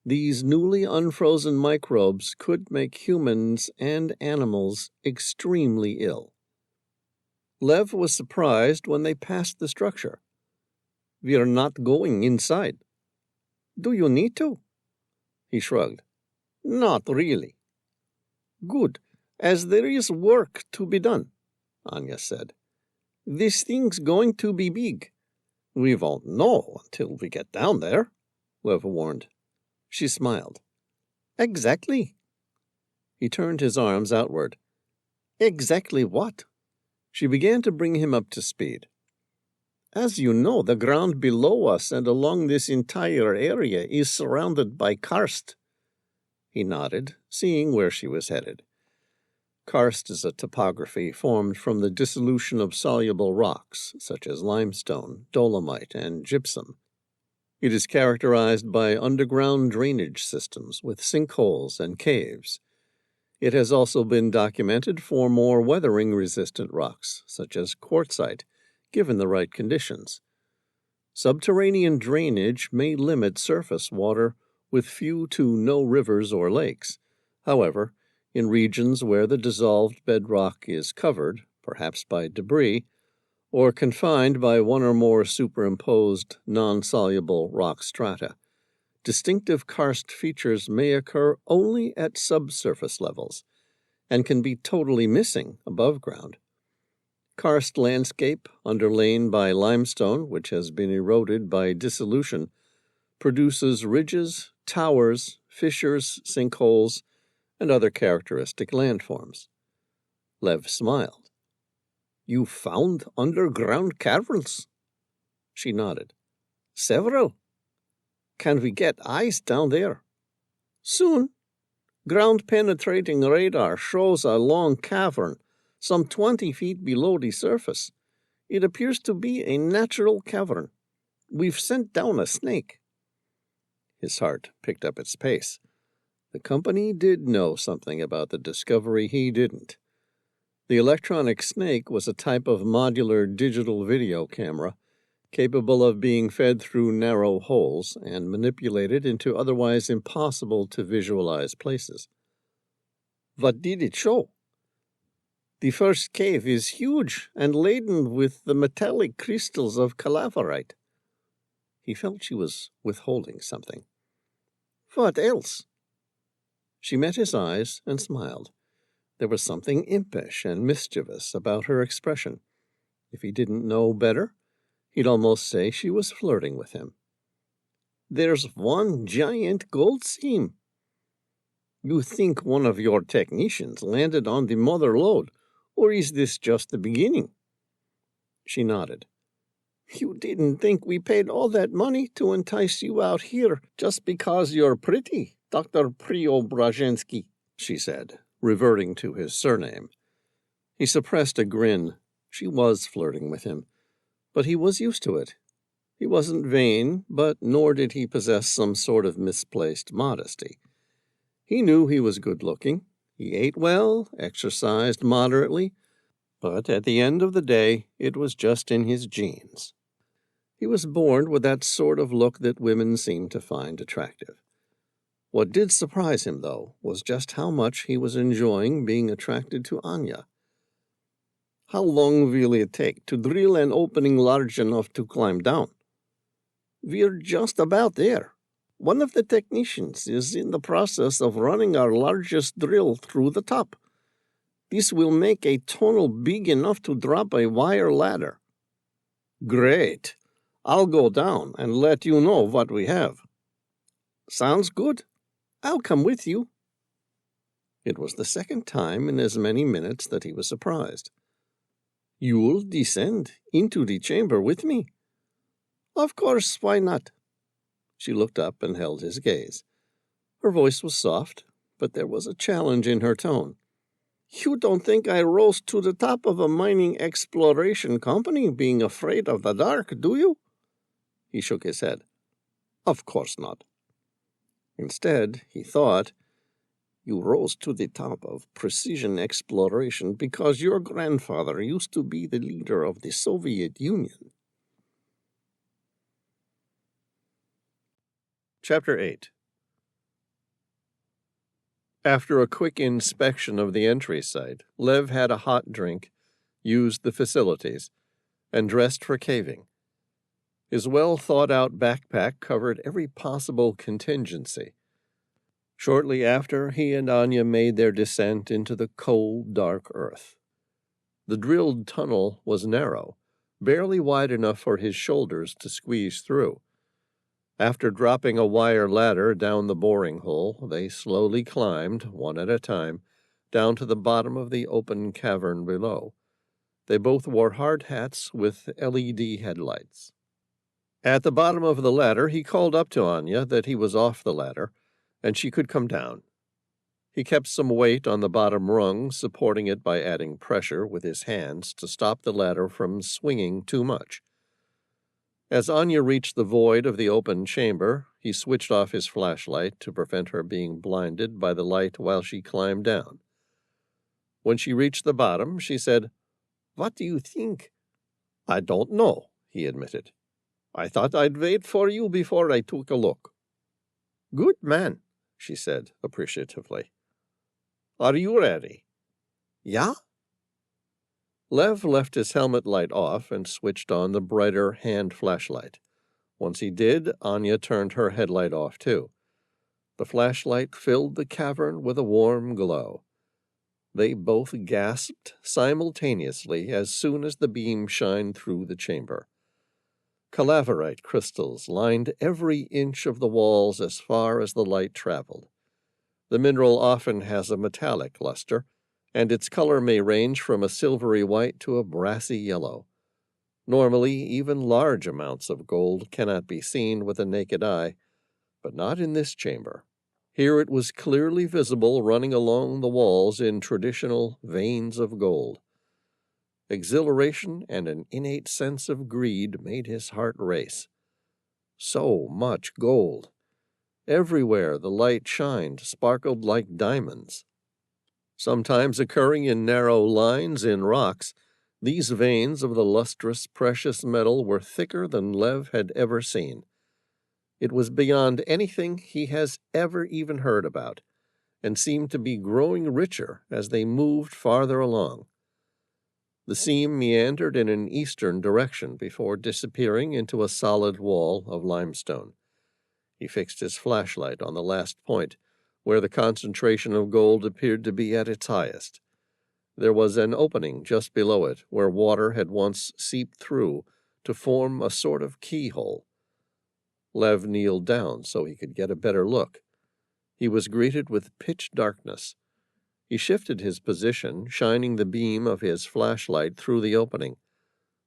These newly unfrozen microbes could make humans and animals extremely ill. Lev was surprised when they passed the structure. "We're not going inside." "Do you need to?" He shrugged. "Not really." "Good, as there is work to be done," Anya said. "This thing's going to be big." "We won't know until we get down there," Lev warned. She smiled. "Exactly." He turned his arms outward. "Exactly what?" She began to bring him up to speed. "As you know, the ground below us and along this entire area is surrounded by karst." He nodded, seeing where she was headed. Karst is a topography formed from the dissolution of soluble rocks, such as limestone, dolomite, and gypsum. It is characterized by underground drainage systems with sinkholes and caves. It has also been documented for more weathering-resistant rocks, such as quartzite, given the right conditions. Subterranean drainage may limit surface water with few to no rivers or lakes. However, in regions where the dissolved bedrock is covered, perhaps by debris, or confined by one or more superimposed non-soluble rock strata, distinctive karst features may occur only at subsurface levels and can be totally missing above ground. Karst landscape, underlain by limestone, which has been eroded by dissolution, produces ridges, towers, fissures, sinkholes, and other characteristic landforms. Lev smiled. "You found underground caverns?" She nodded. "Several. Can we get eyes down there?" "Soon. Ground-penetrating radar shows a long cavern, some 20 feet below the surface. It appears to be a natural cavern. We've sent down a snake." His heart picked up its pace. The company did know something about the discovery he didn't. The electronic snake was a type of modular digital video camera capable of being fed through narrow holes and manipulated into otherwise impossible to visualize places. "What did it show?" "The first cave is huge and laden with the metallic crystals of calaverite." He felt she was withholding something. "What else?" She met his eyes and smiled. There was something impish and mischievous about her expression. If he didn't know better, he'd almost say she was flirting with him. "There's one giant gold seam." "You think one of your technicians landed on the mother lode, or is this just the beginning?" She nodded. "You didn't think we paid all that money to entice you out here just because you're pretty, Dr. Preobrazhensky," she said, reverting to his surname. He suppressed a grin. She was flirting with him, but he was used to it. He wasn't vain, but nor did he possess some sort of misplaced modesty. He knew he was good-looking. He ate well, exercised moderately, but at the end of the day, it was just in his genes. He was born with that sort of look that women seem to find attractive. What did surprise him, though, was just how much he was enjoying being attracted to Anya. "How long will it take to drill an opening large enough to climb down?" "We're just about there. One of the technicians is in the process of running our largest drill through the top. This will make a tunnel big enough to drop a wire ladder." "Great. I'll go down and let you know what we have." "Sounds good. I'll come with you." It was the second time in as many minutes that he was surprised. "You'll descend into the chamber with me?" "Of course, why not?" She looked up and held his gaze. Her voice was soft, but there was a challenge in her tone. "You don't think I rose to the top of a mining exploration company being afraid of the dark, do you?" He shook his head. "Of course not." Instead, he thought, "You rose to the top of precision exploration because your grandfather used to be the leader of the Soviet Union." Chapter 8. After a quick inspection of the entry site, Lev had a hot drink, used the facilities, and dressed for caving. His well-thought-out backpack covered every possible contingency. Shortly after, he and Anya made their descent into the cold, dark earth. The drilled tunnel was narrow, barely wide enough for his shoulders to squeeze through. After dropping a wire ladder down the boring hole, they slowly climbed, one at a time, down to the bottom of the open cavern below. They both wore hard hats with LED headlights. At the bottom of the ladder, he called up to Anya that he was off the ladder, and she could come down. He kept some weight on the bottom rung, supporting it by adding pressure with his hands to stop the ladder from swinging too much. As Anya reached the void of the open chamber, he switched off his flashlight to prevent her being blinded by the light while she climbed down. When she reached the bottom, she said, "What do you think?" "I don't know," he admitted. "I thought I'd wait for you before I took a look." "Good man," she said appreciatively. "Are you ready?" "Yeah?" Lev left his helmet light off and switched on the brighter hand flashlight. Once he did, Anya turned her headlight off too. The flashlight filled the cavern with a warm glow. They both gasped simultaneously as soon as the beam shined through the chamber. Calaverite crystals lined every inch of the walls as far as the light traveled. The mineral often has a metallic luster, and its color may range from a silvery white to a brassy yellow. Normally, even large amounts of gold cannot be seen with the naked eye, but not in this chamber. Here it was clearly visible running along the walls in traditional veins of gold. Exhilaration and an innate sense of greed made his heart race. So much gold! Everywhere the light shined sparkled like diamonds. Sometimes occurring in narrow lines in rocks, these veins of the lustrous, precious metal were thicker than Lev had ever seen. It was beyond anything he has ever even heard about, and seemed to be growing richer as they moved farther along. The seam meandered in an eastern direction before disappearing into a solid wall of limestone. He fixed his flashlight on the last point, where the concentration of gold appeared to be at its highest. There was an opening just below it, where water had once seeped through to form a sort of keyhole. Lev kneeled down so he could get a better look. He was greeted with pitch darkness. He shifted his position, shining the beam of his flashlight through the opening.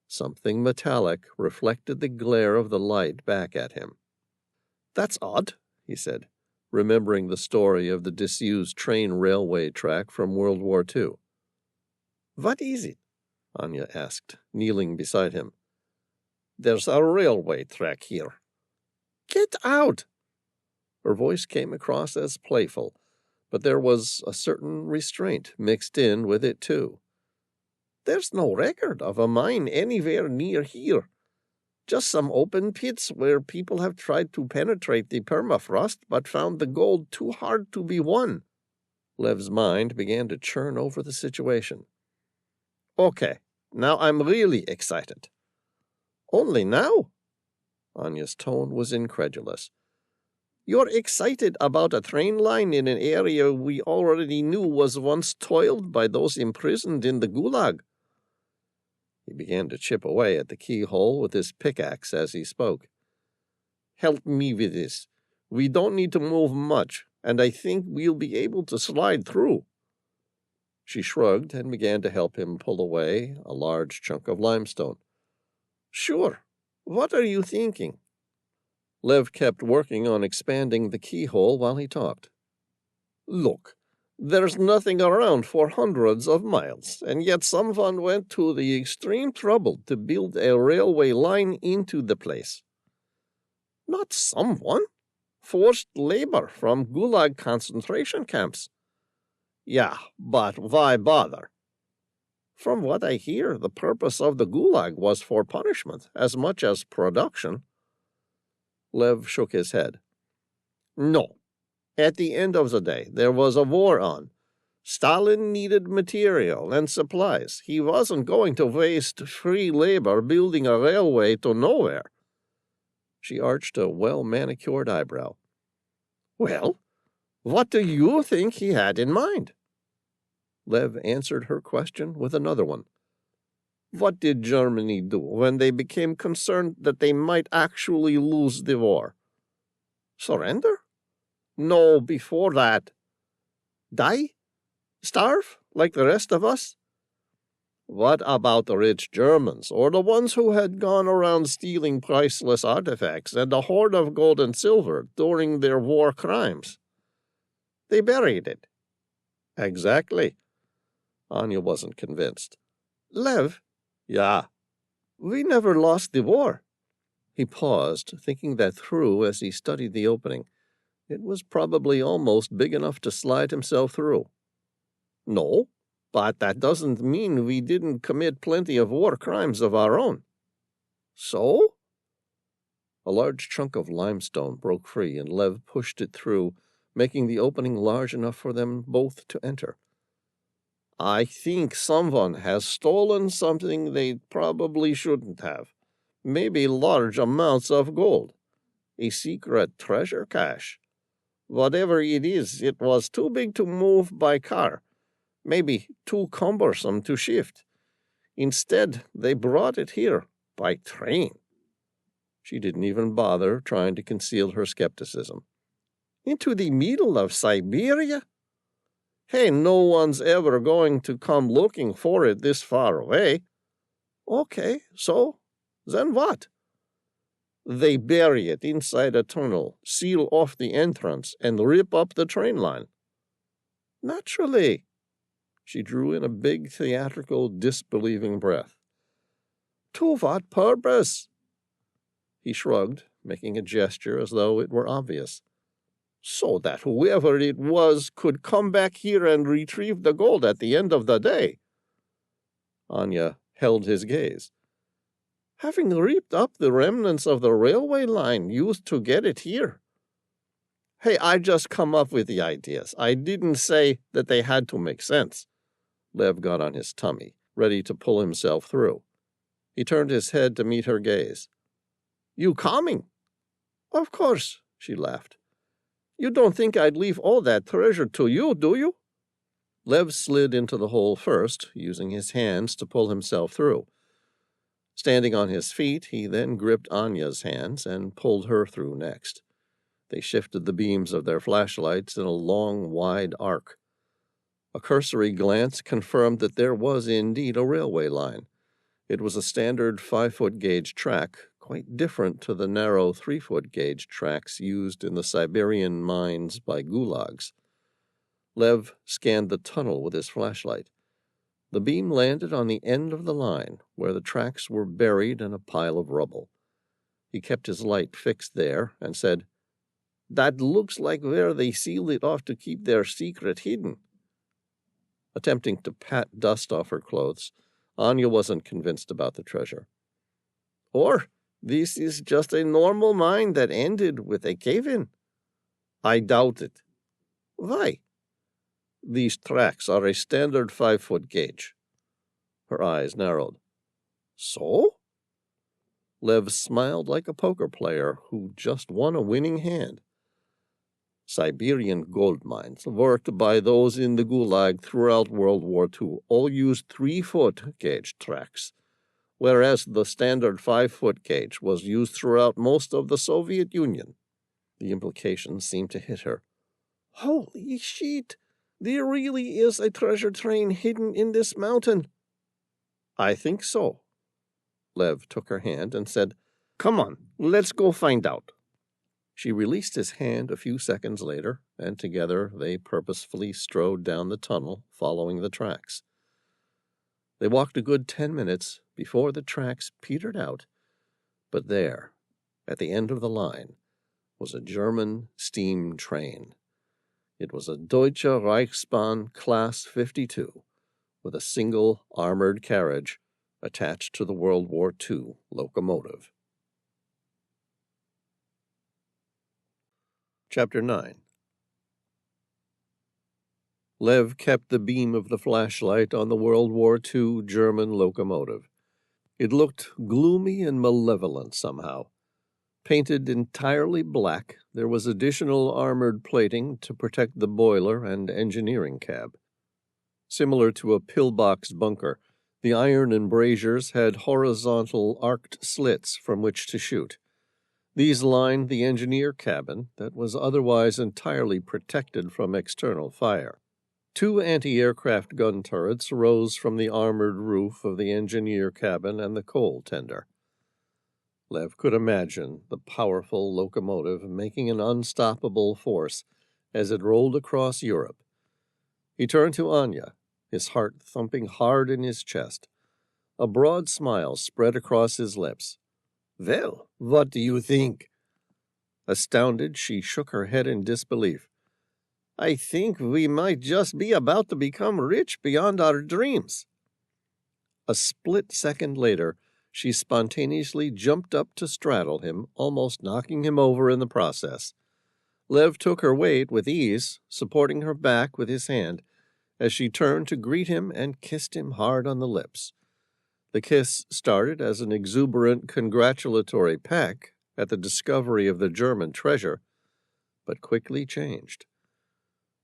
Something metallic reflected the glare of the light back at him. "That's odd," he said, remembering the story of the disused train railway track from World War II. "What is it?" Anya asked, kneeling beside him. "There's a railway track here." "Get out!" Her voice came across as playful, but there was a certain restraint mixed in with it, too. "There's no record of a mine anywhere near here. Just some open pits where people have tried to penetrate the permafrost but found the gold too hard to be won." Lev's mind began to churn over the situation. "Okay, now I'm really excited." "Only now?" Anya's tone was incredulous. "You're excited about a train line in an area we already knew was once toiled by those imprisoned in the Gulag." He began to chip away at the keyhole with his pickaxe as he spoke. "Help me with this. We don't need to move much, and I think we'll be able to slide through." She shrugged and began to help him pull away a large chunk of limestone. "Sure. What are you thinking?" Lev kept working on expanding the keyhole while he talked. "Look, there's nothing around for hundreds of miles, and yet someone went to the extreme trouble to build a railway line into the place." "Not someone. Forced labor from Gulag concentration camps." "Yeah, but why bother?" "From what I hear, the purpose of the Gulag was for punishment as much as production." Lev shook his head. "No. At the end of the day, there was a war on. Stalin needed material and supplies. He wasn't going to waste free labor building a railway to nowhere." She arched a well-manicured eyebrow. "Well, what do you think he had in mind?" Lev answered her question with another one. "What did Germany do when they became concerned that they might actually lose the war?" "Surrender?" "No, before that." "Die? Starve, like the rest of us?" "What about the rich Germans, or the ones who had gone around stealing priceless artifacts and a hoard of gold and silver during their war crimes?" "They buried it." "Exactly." Anya wasn't convinced. "Lev." "Yeah." "We never lost the war." He paused, thinking that through as he studied the opening. It was probably almost big enough to slide himself through. "No, But that doesn't mean we didn't commit plenty of war crimes of our own. So? A large chunk of limestone broke free, and Lev pushed it through, making the opening large enough for them both to enter. I think someone has stolen something they probably shouldn't have. Maybe large amounts of gold. A secret treasure cache. Whatever it is, it was too big to move by car. Maybe too cumbersome to shift. Instead, they brought it here by train. She didn't even bother trying to conceal her skepticism. Into the middle of Siberia? Hey, no one's ever going to come looking for it this far away. Okay, so then what? They bury it inside a tunnel, seal off the entrance, and rip up the train line. Naturally. She drew in a big, theatrical, disbelieving breath. To what purpose? He shrugged, making a gesture as though it were obvious. So that whoever it was could come back here and retrieve the gold at the end of the day. Anya held his gaze. Having ripped up the remnants of the railway line used to get it here. Hey, I just come up with the ideas. I didn't say that they had to make sense. Lev got on his tummy, ready to pull himself through. He turned his head to meet her gaze. You coming? Of course, she laughed. You don't think I'd leave all that treasure to you, do you? Lev slid into the hole first, using his hands to pull himself through. Standing on his feet, he then gripped Anya's hands and pulled her through next. They shifted the beams of their flashlights in a long, wide arc. A cursory glance confirmed that there was indeed a railway line. It was a standard 5-foot gauge track, quite different to the narrow 3-foot gauge tracks used in the Siberian mines by gulags. Lev scanned the tunnel with his flashlight. The beam landed on the end of the line, where the tracks were buried in a pile of rubble. He kept his light fixed there and said, That looks like where they sealed it off to keep their secret hidden. Attempting to pat dust off her clothes, Anya wasn't convinced about the treasure. Or this is just a normal mine that ended with a cave-in. I doubt it. Why? These tracks are a standard 5-foot gauge. Her eyes narrowed. So? Lev smiled like a poker player who just won a winning hand. Siberian gold mines, worked by those in the Gulag throughout World War II, all used 3-foot gauge tracks, whereas the standard 5-foot gauge was used throughout most of the Soviet Union. The implications seemed to hit her. Holy shit! There really is a treasure train hidden in this mountain. I think so. Lev took her hand and said, Come on, let's go find out. She released his hand a few seconds later, and together they purposefully strode down the tunnel, following the tracks. They walked a good 10 minutes before the tracks petered out, but there, at the end of the line, was a German steam train. It was a Deutsche Reichsbahn Class 52, with a single armored carriage attached to the World War II locomotive. Chapter 9. Lev kept the beam of the flashlight on the World War II German locomotive. It looked gloomy and malevolent somehow. Painted entirely black, there was additional armored plating to protect the boiler and engineering cab. Similar to a pillbox bunker, the iron embrasures had horizontal arced slits from which to shoot. These lined the engineer cabin that was otherwise entirely protected from external fire. 2 anti-aircraft gun turrets rose from the armored roof of the engineer cabin and the coal tender. Lev could imagine the powerful locomotive making an unstoppable force as it rolled across Europe. He turned to Anya, his heart thumping hard in his chest. A broad smile spread across his lips. Well, what do you think? Astounded, she shook her head in disbelief. I think we might just be about to become rich beyond our dreams." A split second later, she spontaneously jumped up to straddle him, almost knocking him over in the process. Lev took her weight with ease, supporting her back with his hand, as she turned to greet him and kissed him hard on the lips. The kiss started as an exuberant congratulatory peck at the discovery of the German treasure, but quickly changed.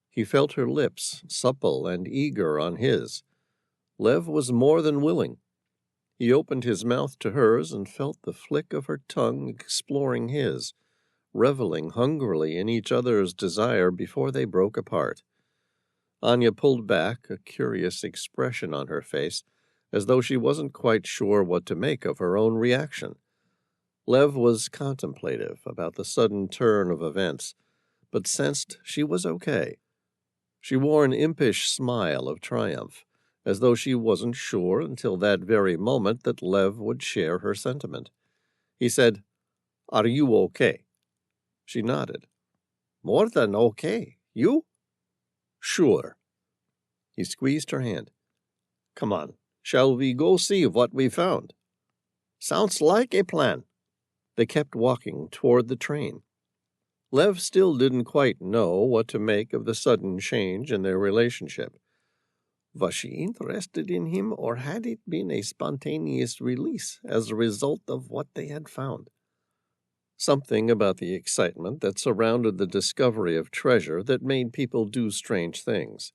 He felt her lips, supple and eager, on his. Lev was more than willing. He opened his mouth to hers and felt the flick of her tongue exploring his, reveling hungrily in each other's desire before they broke apart. Anya pulled back, a curious expression on her face, as though she wasn't quite sure what to make of her own reaction. Lev was contemplative about the sudden turn of events, but sensed she was okay. She wore an impish smile of triumph, as though she wasn't sure until that very moment that Lev would share her sentiment. He said, "Are you okay?" She nodded. "More than okay. You?" "Sure." He squeezed her hand. "Come on. Shall we go see what we found?" "Sounds like a plan." They kept walking toward the train. Lev still didn't quite know what to make of the sudden change in their relationship. Was she interested in him, or had it been a spontaneous release as a result of what they had found? Something about the excitement that surrounded the discovery of treasure that made people do strange things.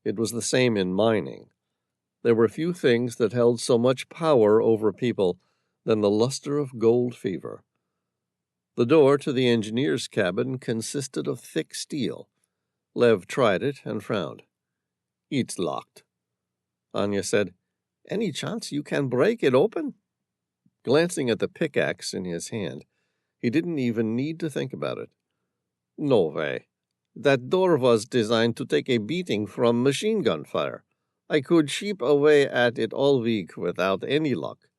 It was the same in mining. There were few things that held so much power over people than the luster of gold fever. The door to the engineer's cabin consisted of thick steel. Lev tried it and frowned. "It's locked." Anya said, "Any chance you can break it open?" Glancing at the pickaxe in his hand, he didn't even need to think about it. "No way. That door was designed to take a beating from machine gun fire. I could chip away at it all week without any luck.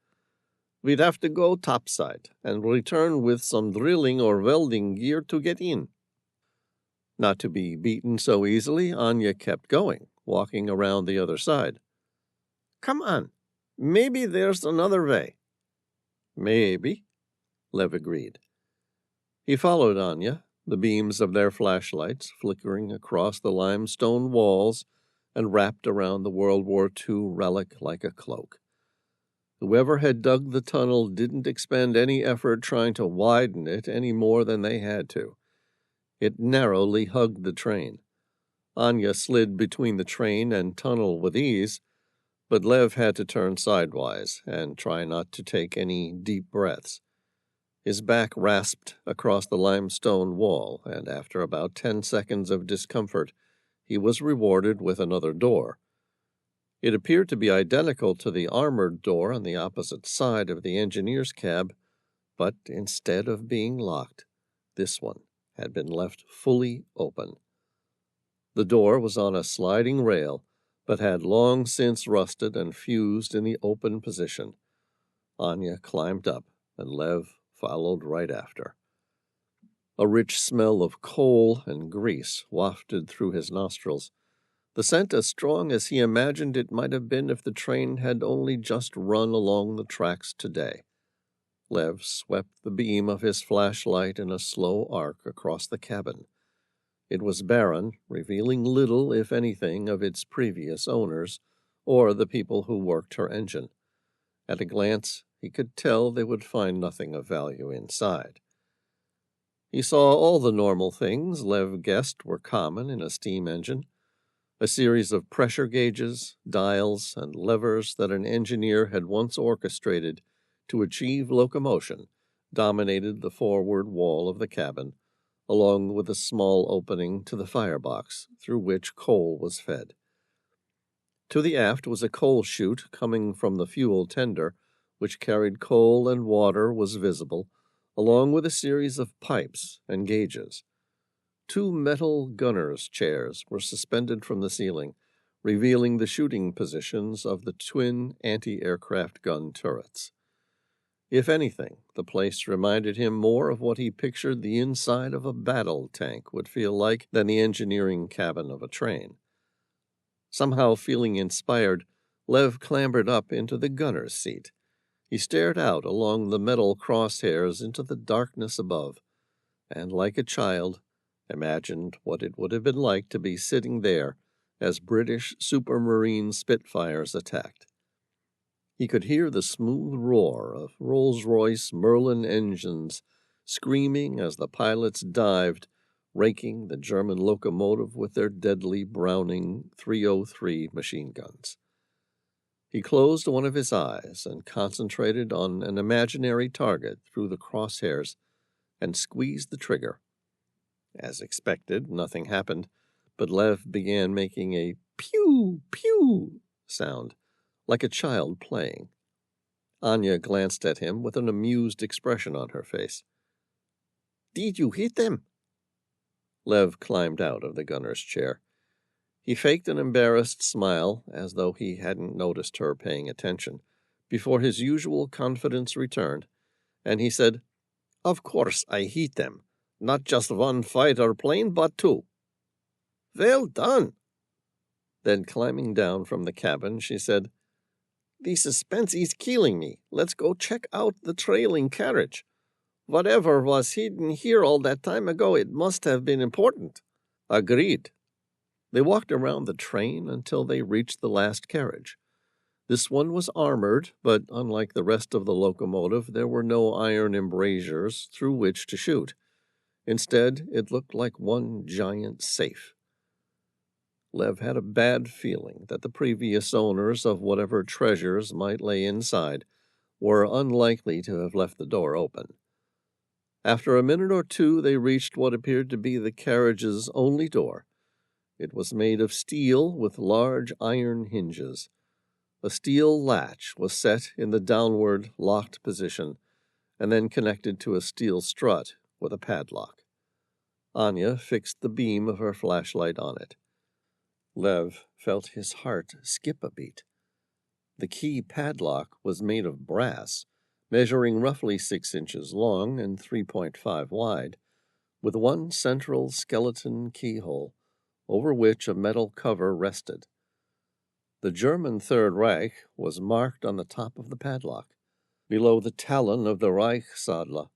We'd have to go topside and return with some drilling or welding gear to get in." Not to be beaten so easily, Anya kept going, walking around the other side. "Come on. Maybe there's another way." "Maybe," Lev agreed. He followed Anya, the beams of their flashlights flickering across the limestone walls and wrapped around the World War II relic like a cloak. Whoever had dug the tunnel didn't expend any effort trying to widen it any more than they had to. It narrowly hugged the train. Anya slid between the train and tunnel with ease, but Lev had to turn sidewise and try not to take any deep breaths. His back rasped across the limestone wall, and after about 10 seconds of discomfort, he was rewarded with another door. It appeared to be identical to the armored door on the opposite side of the engineer's cab, but instead of being locked, this one had been left fully open. The door was on a sliding rail, but had long since rusted and fused in the open position. Anya climbed up, and Lev followed right after. A rich smell of coal and grease wafted through his nostrils, the scent as strong as he imagined it might have been if the train had only just run along the tracks today. Lev swept the beam of his flashlight in a slow arc across the cabin. It was barren, revealing little, if anything, of its previous owners, or the people who worked her engine. At a glance, he could tell they would find nothing of value inside. He saw all the normal things Lev guessed were common in a steam engine. A series of pressure gauges, dials, and levers that an engineer had once orchestrated to achieve locomotion dominated the forward wall of the cabin, along with a small opening to the firebox through which coal was fed. To the aft was a coal chute coming from the fuel tender, which carried coal and water was visible, along with a series of pipes and gauges. 2 metal gunner's chairs were suspended from the ceiling, revealing the shooting positions of the twin anti-aircraft gun turrets. If anything, the place reminded him more of what he pictured the inside of a battle tank would feel like than the engineering cabin of a train. Somehow feeling inspired, Lev clambered up into the gunner's seat. He stared out along the metal crosshairs into the darkness above, and like a child, imagined what it would have been like to be sitting there as British Supermarine Spitfires attacked. He could hear the smooth roar of Rolls-Royce Merlin engines screaming as the pilots dived, raking the German locomotive with their deadly Browning 303 machine guns. He closed one of his eyes and concentrated on an imaginary target through the crosshairs and squeezed the trigger. As expected, nothing happened, but Lev began making a pew, pew sound, like a child playing. Anya glanced at him with an amused expression on her face. "Did you hit them?" Lev climbed out of the gunner's chair. He faked an embarrassed smile, as though he hadn't noticed her paying attention, before his usual confidence returned, and he said, "Of course I hit them. Not just one fighter plane, but two." "Well done." Then, climbing down from the cabin, she said, "The suspense is killing me. Let's go check out the trailing carriage. Whatever was hidden here all that time ago, it must have been important." Agreed. They walked around the train until they reached the last carriage. This one was armored, but unlike the rest of the locomotive, there were no iron embrasures through which to shoot. Instead, it looked like one giant safe. Lev had a bad feeling that the previous owners of whatever treasures might lay inside were unlikely to have left the door open. After a minute or two, they reached what appeared to be the carriage's only door. It was made of steel with large iron hinges. A steel latch was set in the downward locked position and then connected to a steel strut with a padlock. Anya fixed the beam of her flashlight on it. Lev felt his heart skip a beat. The key padlock was made of brass, measuring roughly 6 inches long and 3.5 wide, with one central skeleton keyhole, over which a metal cover rested. The German Third Reich was marked on the top of the padlock, below the talon of the Reichsadler,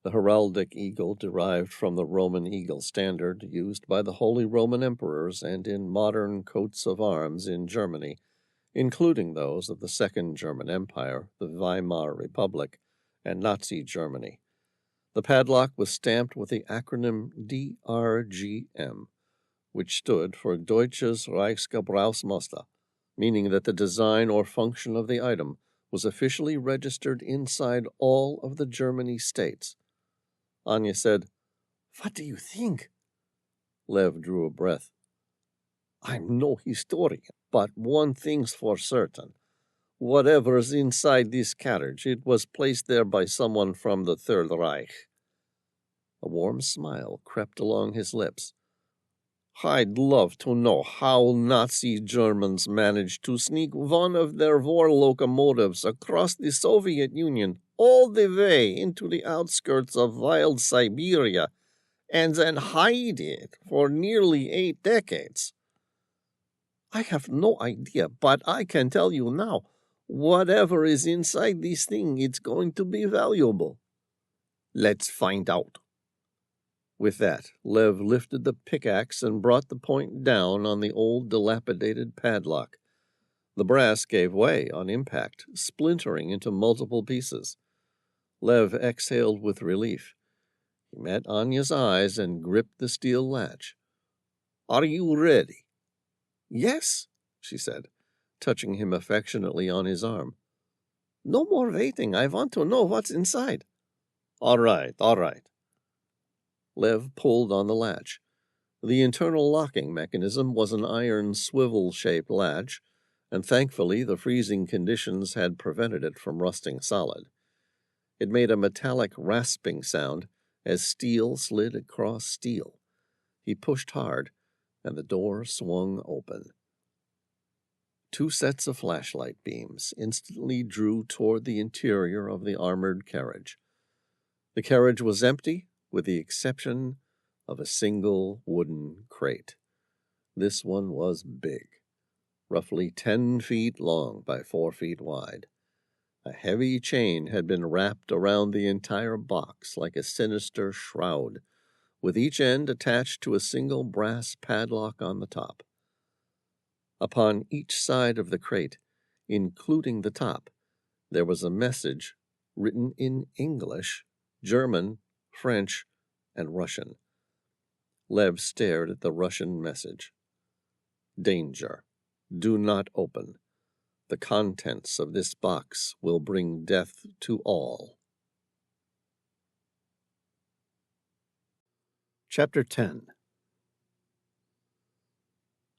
the heraldic eagle derived from the Roman eagle standard used by the Holy Roman Emperors and in modern coats of arms in Germany, including those of the Second German Empire, the Weimar Republic, and Nazi Germany. The padlock was stamped with the acronym DRGM, which stood for Deutsches Reichsgebrauchsmuster, meaning that the design or function of the item was officially registered inside all of the Germany states. Anya said, "What do you think?" Lev drew a breath. "I'm no historian, but one thing's for certain. Whatever's inside this carriage, it was placed there by someone from the Third Reich." A warm smile crept along his lips. "I'd love to know how Nazi Germans managed to sneak one of their war locomotives across the Soviet Union all the way into the outskirts of wild Siberia and then hide it for nearly 8 decades. I have no idea, but I can tell you now, whatever is inside this thing, it's going to be valuable. Let's find out." With that, Lev lifted the pickaxe and brought the point down on the old dilapidated padlock. The brass gave way on impact, splintering into multiple pieces. Lev exhaled with relief. He met Anya's eyes and gripped the steel latch. "Are you ready?" "Yes," she said, touching him affectionately on his arm. "No more waiting. I want to know what's inside." All right. Lev pulled on the latch. The internal locking mechanism was an iron swivel-shaped latch, and thankfully the freezing conditions had prevented it from rusting solid. It made a metallic rasping sound as steel slid across steel. He pushed hard, and the door swung open. 2 sets of flashlight beams instantly drew toward the interior of the armored carriage. The carriage was empty, with the exception of a single wooden crate. This one was big, roughly 10 feet long by 4 feet wide. A heavy chain had been wrapped around the entire box like a sinister shroud, with each end attached to a single brass padlock on the top. Upon each side of the crate, including the top, there was a message written in English, German, French, and Russian. Lev stared at the Russian message. Danger. Do not open. The contents of this box will bring death to all. Chapter 10.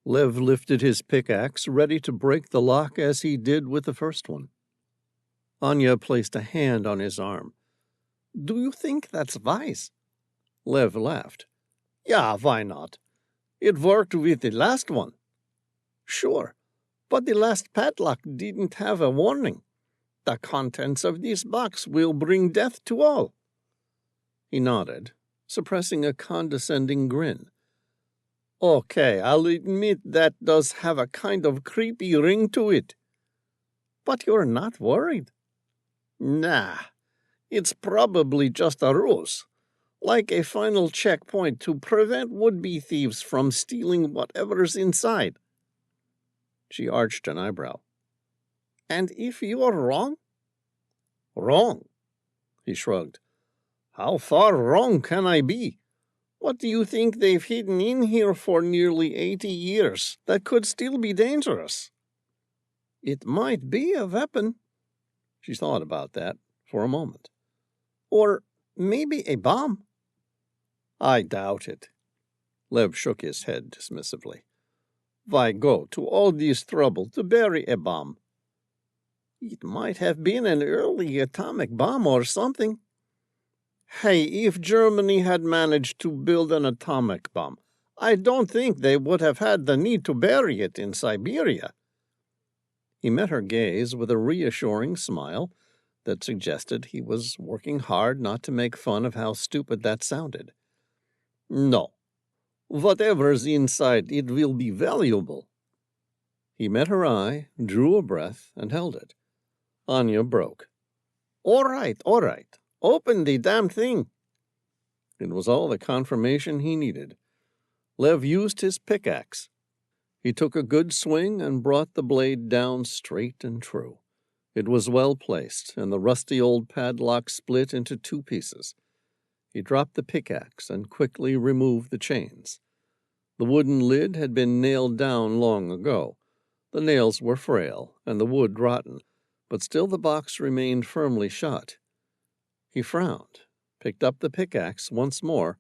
Lev lifted his pickaxe, ready to break the lock as he did with the first one. Anya placed a hand on his arm. Do you think that's wise? Lev laughed. Yeah, why not? It worked with the last one. Sure, but the last padlock didn't have a warning. The contents of this box will bring death to all. He nodded, suppressing a condescending grin. Okay, I'll admit that does have a kind of creepy ring to it. But you're not worried? Nah, it's probably just a ruse, like a final checkpoint to prevent would-be thieves from stealing whatever's inside. She arched an eyebrow. And if you're wrong? Wrong, he shrugged. How far wrong can I be? What do you think they've hidden in here for nearly 80 years that could still be dangerous? It might be a weapon. She thought about that for a moment. Or maybe a bomb. I doubt it. Lev shook his head dismissively. Why go to all this trouble to bury a bomb? It might have been an early atomic bomb or something. Hey, if Germany had managed to build an atomic bomb, I don't think they would have had the need to bury it in Siberia. He met her gaze with a reassuring smile that suggested he was working hard not to make fun of how stupid that sounded. No. Whatever's inside, it will be valuable. He met her eye, drew a breath, and held it. Anya broke. All right. Open the damn thing. It was all the confirmation he needed. Lev used his pickaxe. He took a good swing and brought the blade down straight and true. It was well placed, and the rusty old padlock split into 2 pieces. He dropped the pickaxe and quickly removed the chains. The wooden lid had been nailed down long ago. The nails were frail, and the wood rotten, but still the box remained firmly shut. He frowned, picked up the pickaxe once more,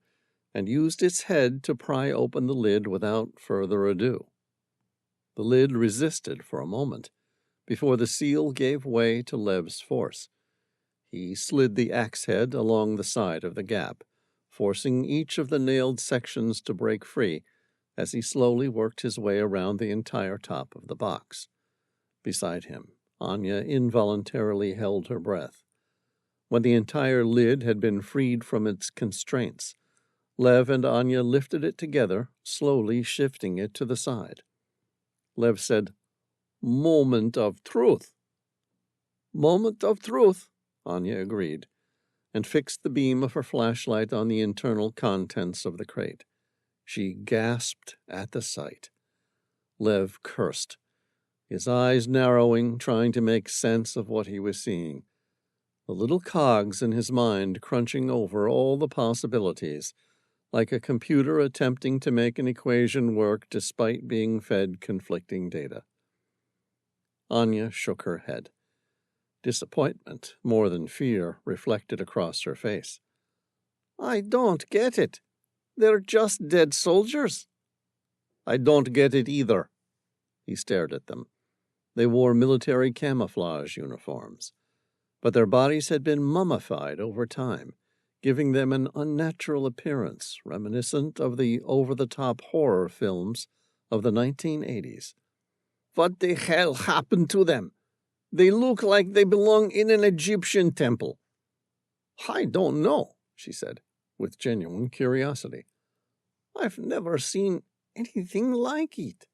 and used its head to pry open the lid without further ado. The lid resisted for a moment, before the seal gave way to Lev's force. He slid the axe head along the side of the gap, forcing each of the nailed sections to break free as he slowly worked his way around the entire top of the box. Beside him, Anya involuntarily held her breath. When the entire lid had been freed from its constraints, Lev and Anya lifted it together, slowly shifting it to the side. Lev said, Moment of truth. Moment of truth, Anya agreed, and fixed the beam of her flashlight on the internal contents of the crate. She gasped at the sight. Lev cursed, his eyes narrowing, trying to make sense of what he was seeing. The little cogs in his mind crunching over all the possibilities, like a computer attempting to make an equation work despite being fed conflicting data. Anya shook her head. Disappointment, more than fear, reflected across her face. I don't get it. They're just dead soldiers. I don't get it either. He stared at them. They wore military camouflage uniforms, but their bodies had been mummified over time, giving them an unnatural appearance reminiscent of the over-the-top horror films of the 1980s. What the hell happened to them? They look like they belong in an Egyptian temple." "I don't know," she said, with genuine curiosity. "I've never seen anything like it."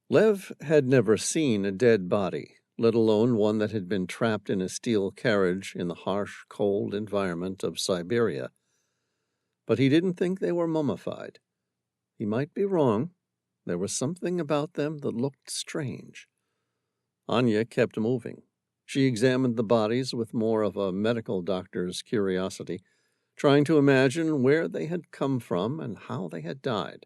Lev had never seen a dead body, let alone one that had been trapped in a steel carriage in the harsh, cold environment of Siberia. But he didn't think they were mummified. He might be wrong. There was something about them that looked strange. Anya kept moving. She examined the bodies with more of a medical doctor's curiosity, trying to imagine where they had come from and how they had died.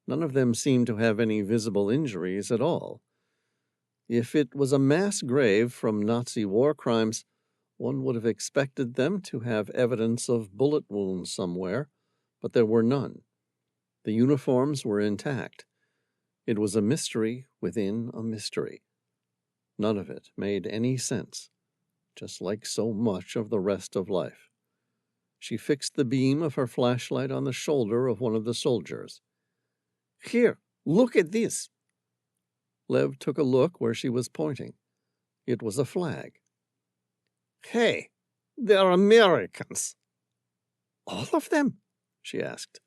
None of them seemed to have any visible injuries at all. If it was a mass grave from Nazi war crimes, one would have expected them to have evidence of bullet wounds somewhere, but there were none. The uniforms were intact. It was a mystery within a mystery. None of it made any sense, just like so much of the rest of life. She fixed the beam of her flashlight on the shoulder of one of the soldiers. "Here, look at this." Lev took a look where she was pointing. It was a flag. "Hey, they're Americans." "All of them?" she asked.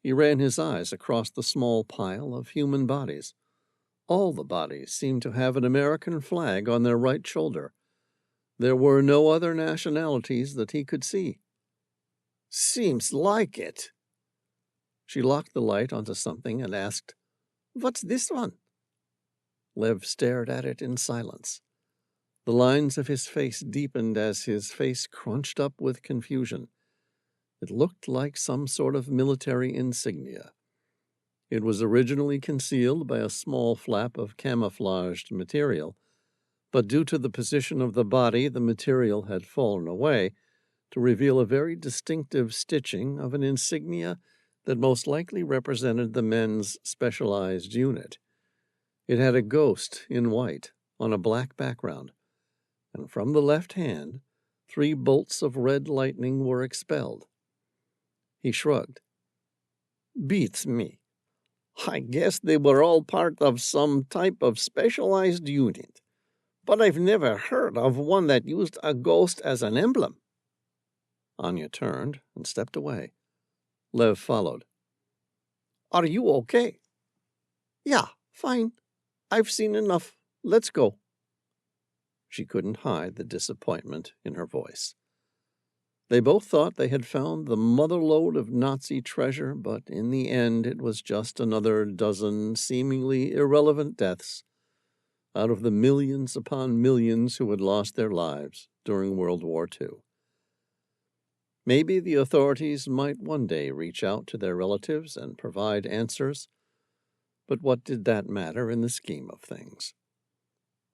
He ran his eyes across the small pile of human bodies. All the bodies seemed to have an American flag on their right shoulder. There were no other nationalities that he could see. "Seems like it." She locked the light onto something and asked, "What's this one?" Lev stared at it in silence. The lines of his face deepened as his face crunched up with confusion. It looked like some sort of military insignia. It was originally concealed by a small flap of camouflaged material, but due to the position of the body, the material had fallen away to reveal a very distinctive stitching of an insignia that most likely represented the men's specialized unit. It had a ghost in white on a black background, and from the left hand, 3 bolts of red lightning were expelled. He shrugged. "Beats me. I guess they were all part of some type of specialized unit, but I've never heard of one that used a ghost as an emblem." Anya turned and stepped away. Lev followed. "Are you okay?" "Yeah, fine. I've seen enough. Let's go." She couldn't hide the disappointment in her voice. They both thought they had found the motherlode of Nazi treasure, but in the end it was just another dozen seemingly irrelevant deaths out of the millions upon millions who had lost their lives during World War II. Maybe the authorities might one day reach out to their relatives and provide answers, but what did that matter in the scheme of things?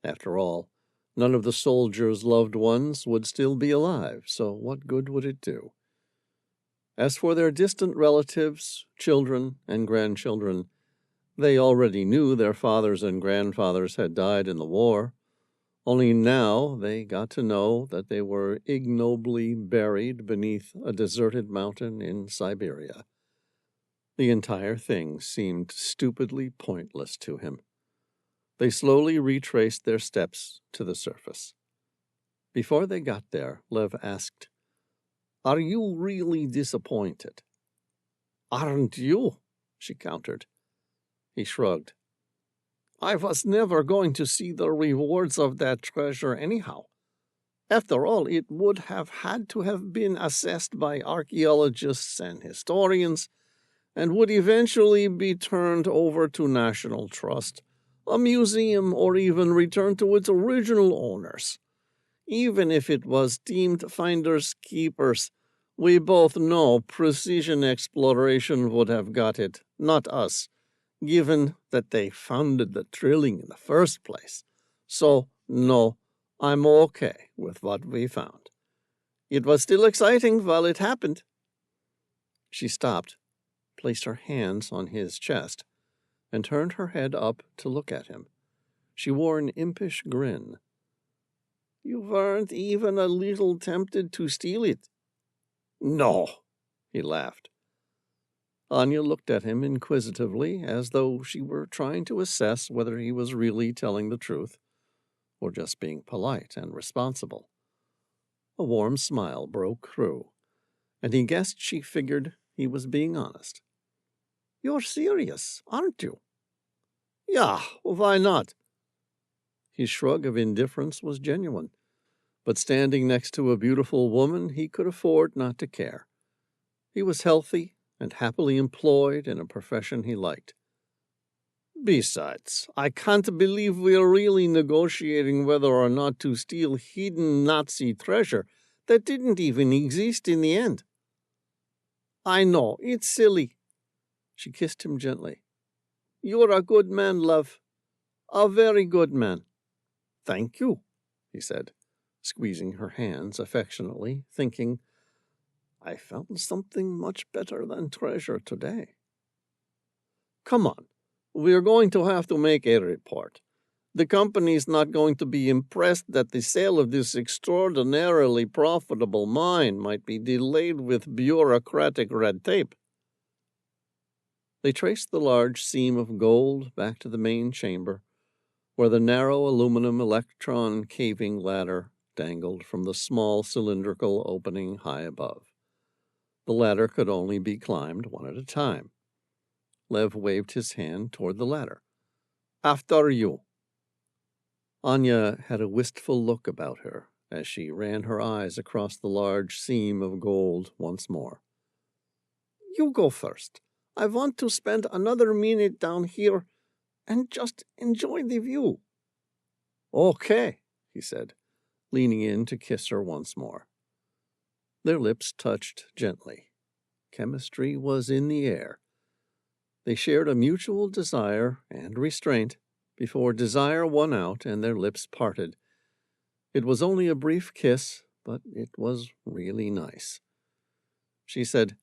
After all, none of the soldiers' loved ones would still be alive, so what good would it do? As for their distant relatives, children, and grandchildren, they already knew their fathers and grandfathers had died in the war. Only now they got to know that they were ignobly buried beneath a deserted mountain in Siberia. The entire thing seemed stupidly pointless to him. They slowly retraced their steps to the surface. Before they got there, Lev asked, "Are you really disappointed?" "Aren't you?" she countered. He shrugged. "I was never going to see the rewards of that treasure anyhow. After all, it would have had to have been assessed by archaeologists and historians, and would eventually be turned over to National Trust, a museum, or even returned to its original owners. Even if it was deemed finders keepers, we both know precision exploration would have got it, not us, given that they founded the drilling in the first place. So, no, I'm okay with what we found. It was still exciting while it happened." She stopped, placed her hands on his chest, and turned her head up to look at him. She wore an impish grin. "You weren't even a little tempted to steal it?" "No," he laughed. Anya looked at him inquisitively, as though she were trying to assess whether he was really telling the truth or just being polite and responsible. A warm smile broke through, and he guessed she figured he was being honest. "You're serious, aren't you?" "Yeah, why not?" His shrug of indifference was genuine, but standing next to a beautiful woman, he could afford not to care. He was healthy and happily employed in a profession he liked. "Besides, I can't believe we're really negotiating whether or not to steal hidden Nazi treasure that didn't even exist in the end." "I know, it's silly." She kissed him gently. "You're a good man, love. A very good man." "Thank you," he said, squeezing her hands affectionately, thinking, "I found something much better than treasure today." "Come on. We're going to have to make a report. The company's not going to be impressed that the sale of this extraordinarily profitable mine might be delayed with bureaucratic red tape." They traced the large seam of gold back to the main chamber, where the narrow aluminum electron caving ladder dangled from the small cylindrical opening high above. The ladder could only be climbed one at a time. Lev waved his hand toward the ladder. "After you." Anya had a wistful look about her as she ran her eyes across the large seam of gold once more. "You go first. I want to spend another minute down here and just enjoy the view." "Okay," he said, leaning in to kiss her once more. Their lips touched gently. Chemistry was in the air. They shared a mutual desire and restraint before desire won out and their lips parted. It was only a brief kiss, but it was really nice. She said,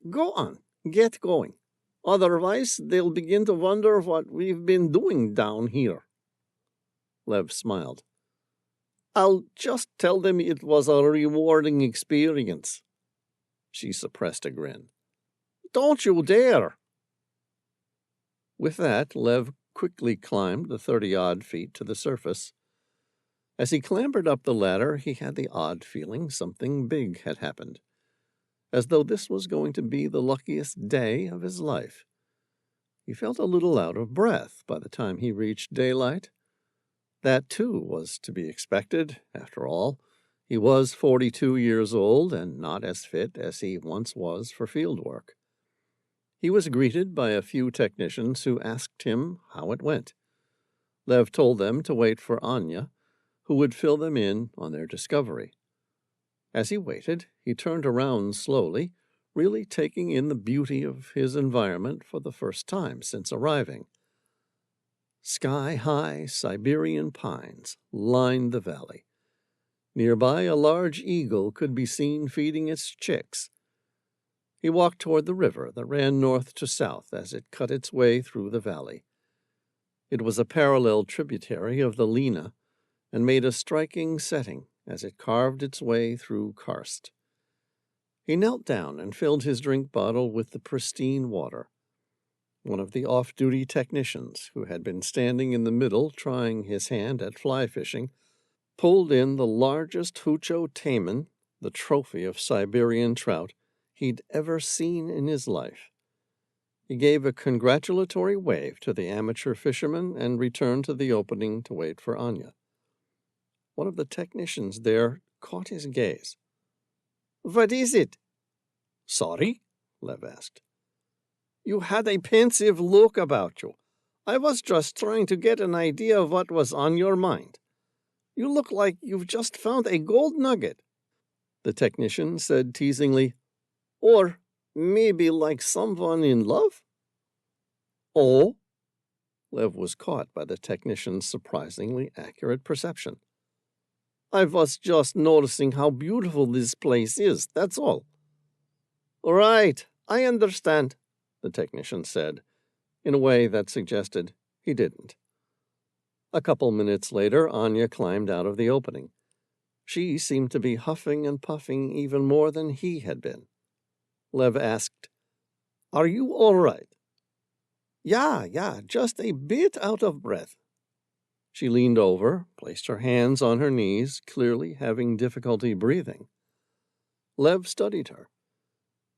"Go on, get going. Otherwise, they'll begin to wonder what we've been doing down here." Lev smiled. "I'll just tell them it was a rewarding experience." She suppressed a grin. "Don't you dare!" With that, Lev quickly climbed the 30-odd feet to the surface. As he clambered up the ladder, he had the odd feeling something big had happened, as though this was going to be the luckiest day of his life. He felt a little out of breath by the time he reached daylight. That, too, was to be expected. After all, he was 42 years old and not as fit as he once was for field work. He was greeted by a few technicians who asked him how it went. Lev told them to wait for Anya, who would fill them in on their discovery. As he waited, he turned around slowly, really taking in the beauty of his environment for the first time since arriving. Sky-high Siberian pines lined the valley. Nearby, a large eagle could be seen feeding its chicks. He walked toward the river that ran north to south as it cut its way through the valley. It was a parallel tributary of the Lena and made a striking setting as it carved its way through karst. He knelt down and filled his drink bottle with the pristine water. One of the off-duty technicians, who had been standing in the middle trying his hand at fly fishing, pulled in the largest Hucho taimen, the trophy of Siberian trout, he'd ever seen in his life. He gave a congratulatory wave to the amateur fisherman and returned to the opening to wait for Anya. One of the technicians there caught his gaze. "What is it?" "Sorry?" Lev asked. "You had a pensive look about you. I was just trying to get an idea of what was on your mind. You look like you've just found a gold nugget." The technician said teasingly, "Or maybe like someone in love?" "Oh?" Lev was caught by the technician's surprisingly accurate perception. "I was just noticing how beautiful this place is, that's all." "Right, I understand," the technician said, in a way that suggested he didn't. A couple minutes later, Anya climbed out of the opening. She seemed to be huffing and puffing even more than he had been. Lev asked, Are you all right? Yeah, just a bit out of breath. She leaned over, placed her hands on her knees, clearly having difficulty breathing. Lev studied her.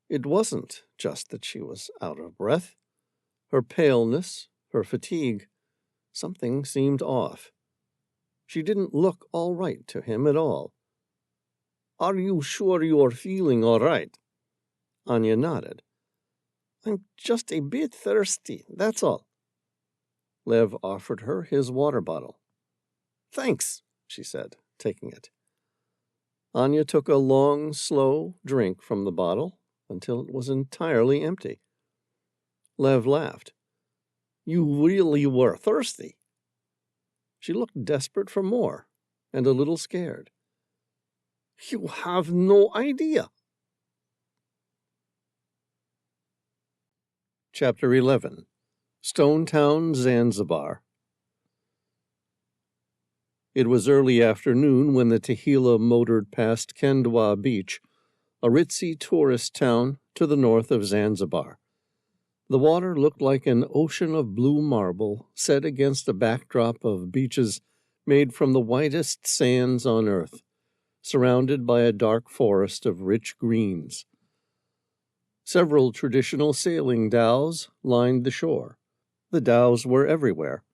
It wasn't just that she was out of breath. Her paleness, her fatigue, something seemed off. She didn't look all right to him at all. Are you sure you're feeling all right? Anya nodded. I'm just a bit thirsty, that's all. Lev offered her his water bottle. Thanks, she said, taking it. Anya took a long, slow drink from the bottle until it was entirely empty. Lev laughed. You really were thirsty. She looked desperate for more and a little scared. You have no idea. Chapter 11. Stone Town, Zanzibar. It was early afternoon when the Tehila motored past Kendwa Beach, a ritzy tourist town to the north of Zanzibar. The water looked like an ocean of blue marble set against a backdrop of beaches made from the whitest sands on earth, surrounded by a dark forest of rich greens. Several traditional sailing dhows lined the shore. The dhows were everywhere.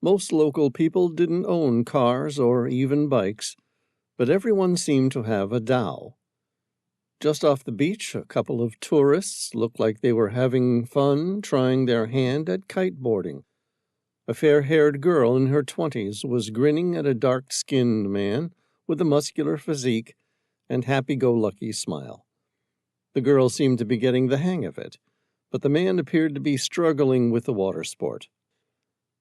Most local people didn't own cars or even bikes, but everyone seemed to have a dhow. Just off the beach, a couple of tourists looked like they were having fun trying their hand at kiteboarding. A fair-haired girl in her 20s was grinning at a dark-skinned man with a muscular physique and happy-go-lucky smile. The girl seemed to be getting the hang of it, but the man appeared to be struggling with the water sport.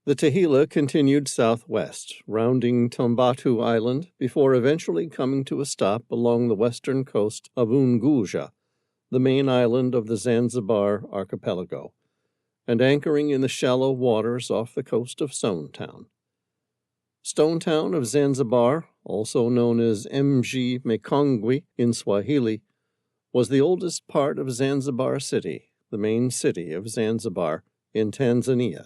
The Tehila continued southwest, rounding Tombatu Island before eventually coming to a stop along the western coast of Unguja, the main island of the Zanzibar Archipelago, and anchoring in the shallow waters off the coast of Stone Town. Stone Town of Zanzibar, also known as Mji Mekongwi in Swahili, was the oldest part of Zanzibar City, the main city of Zanzibar in Tanzania.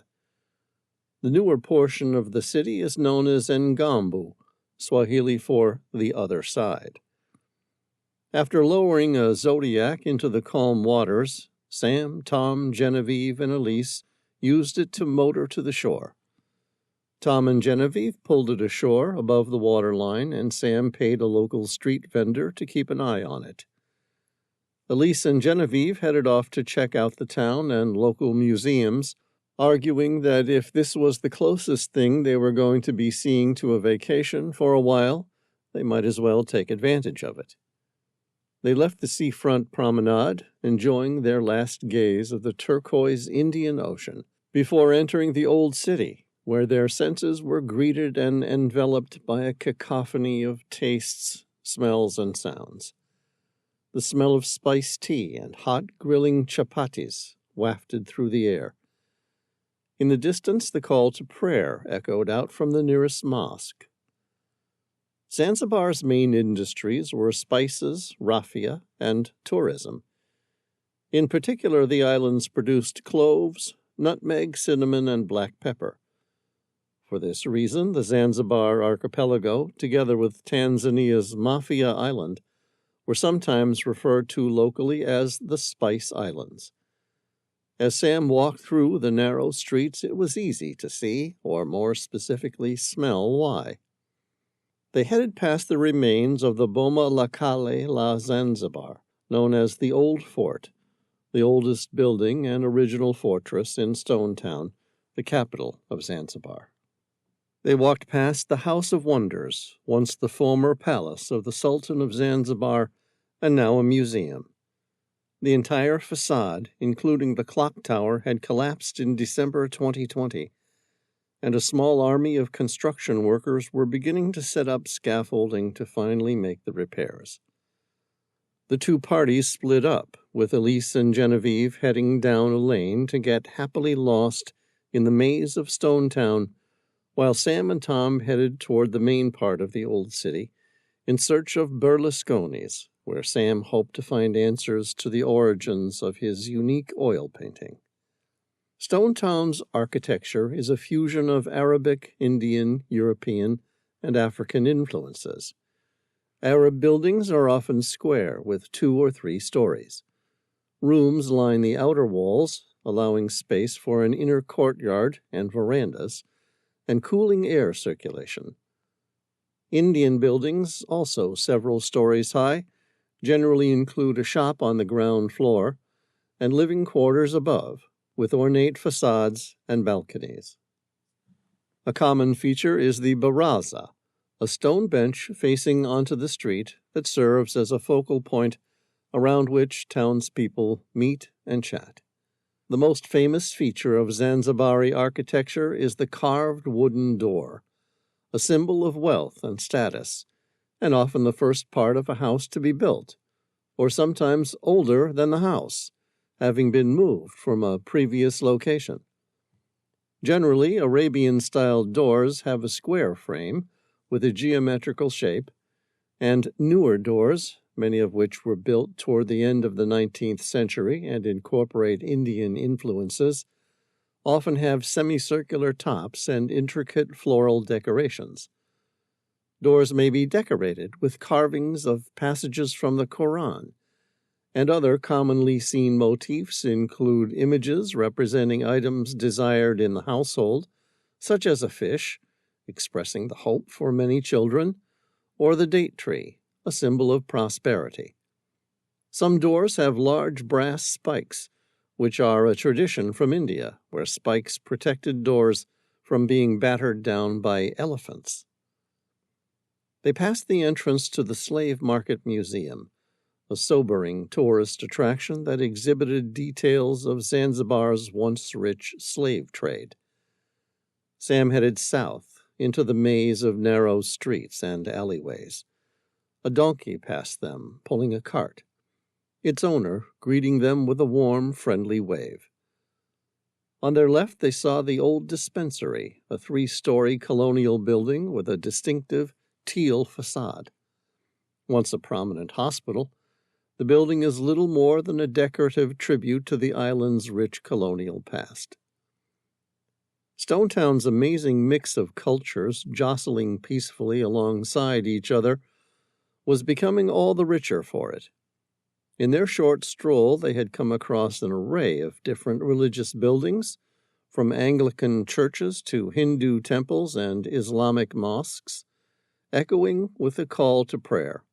The newer portion of the city is known as Ngambu, Swahili for the other side. After lowering a Zodiac into the calm waters, Sam, Tom, Genevieve, and Elise used it to motor to the shore. Tom and Genevieve pulled it ashore above the waterline, and Sam paid a local street vendor to keep an eye on it. Elise and Genevieve headed off to check out the town and local museums, arguing that if this was the closest thing they were going to be seeing to a vacation for a while, they might as well take advantage of it. They left the seafront promenade, enjoying their last gaze of the turquoise Indian Ocean, before entering the old city, where their senses were greeted and enveloped by a cacophony of tastes, smells, and sounds. The smell of spiced tea and hot grilling chapatis wafted through the air. In the distance, the call to prayer echoed out from the nearest mosque. Zanzibar's main industries were spices, raffia, and tourism. In particular, the islands produced cloves, nutmeg, cinnamon, and black pepper. For this reason, the Zanzibar Archipelago, together with Tanzania's Mafia Island, were sometimes referred to locally as the Spice Islands. As Sam walked through the narrow streets, it was easy to see, or more specifically smell, why. They headed past the remains of the Boma la Kale la Zanzibar, known as the Old Fort, the oldest building and original fortress in Stone Town, the capital of Zanzibar. They walked past the House of Wonders, once the former palace of the Sultan of Zanzibar and now a museum. The entire facade, including the clock tower, had collapsed in December 2020, and a small army of construction workers were beginning to set up scaffolding to finally make the repairs. The two parties split up, with Elise and Genevieve heading down a lane to get happily lost in the maze of Stone Town, while Sam and Tom headed toward the main part of the old city in search of Berlusconi's, where Sam hoped to find answers to the origins of his unique oil painting. Stone Town's architecture is a fusion of Arabic, Indian, European, and African influences. Arab buildings are often square with 2 or 3 stories. Rooms line the outer walls, allowing space for an inner courtyard and verandas, and cooling air circulation. Indian buildings, also several stories high, generally include a shop on the ground floor and living quarters above, with ornate facades and balconies. A common feature is the baraza, a stone bench facing onto the street that serves as a focal point around which townspeople meet and chat. The most famous feature of Zanzibari architecture is the carved wooden door, a symbol of wealth and status, and often the first part of a house to be built, or sometimes older than the house, having been moved from a previous location. Generally, Arabian-styled doors have a square frame with a geometrical shape, and newer doors, many of which were built toward the end of the 19th century and incorporate Indian influences, often have semicircular tops and intricate floral decorations. Doors may be decorated with carvings of passages from the Quran, and other commonly seen motifs include images representing items desired in the household, such as a fish, expressing the hope for many children, or the date tree, a symbol of prosperity. Some doors have large brass spikes, which are a tradition from India, where spikes protected doors from being battered down by elephants. They passed the entrance to the Slave Market Museum, a sobering tourist attraction that exhibited details of Zanzibar's once rich slave trade. Sam headed south into the maze of narrow streets and alleyways. A donkey passed them, pulling a cart, its owner greeting them with a warm, friendly wave. On their left they saw the old dispensary, a 3-story colonial building with a distinctive teal facade. Once a prominent hospital, the building is little more than a decorative tribute to the island's rich colonial past. Stone Town's amazing mix of cultures jostling peacefully alongside each other was becoming all the richer for it. In their short stroll, they had come across an array of different religious buildings, from Anglican churches to Hindu temples and Islamic mosques, echoing with a call to prayer,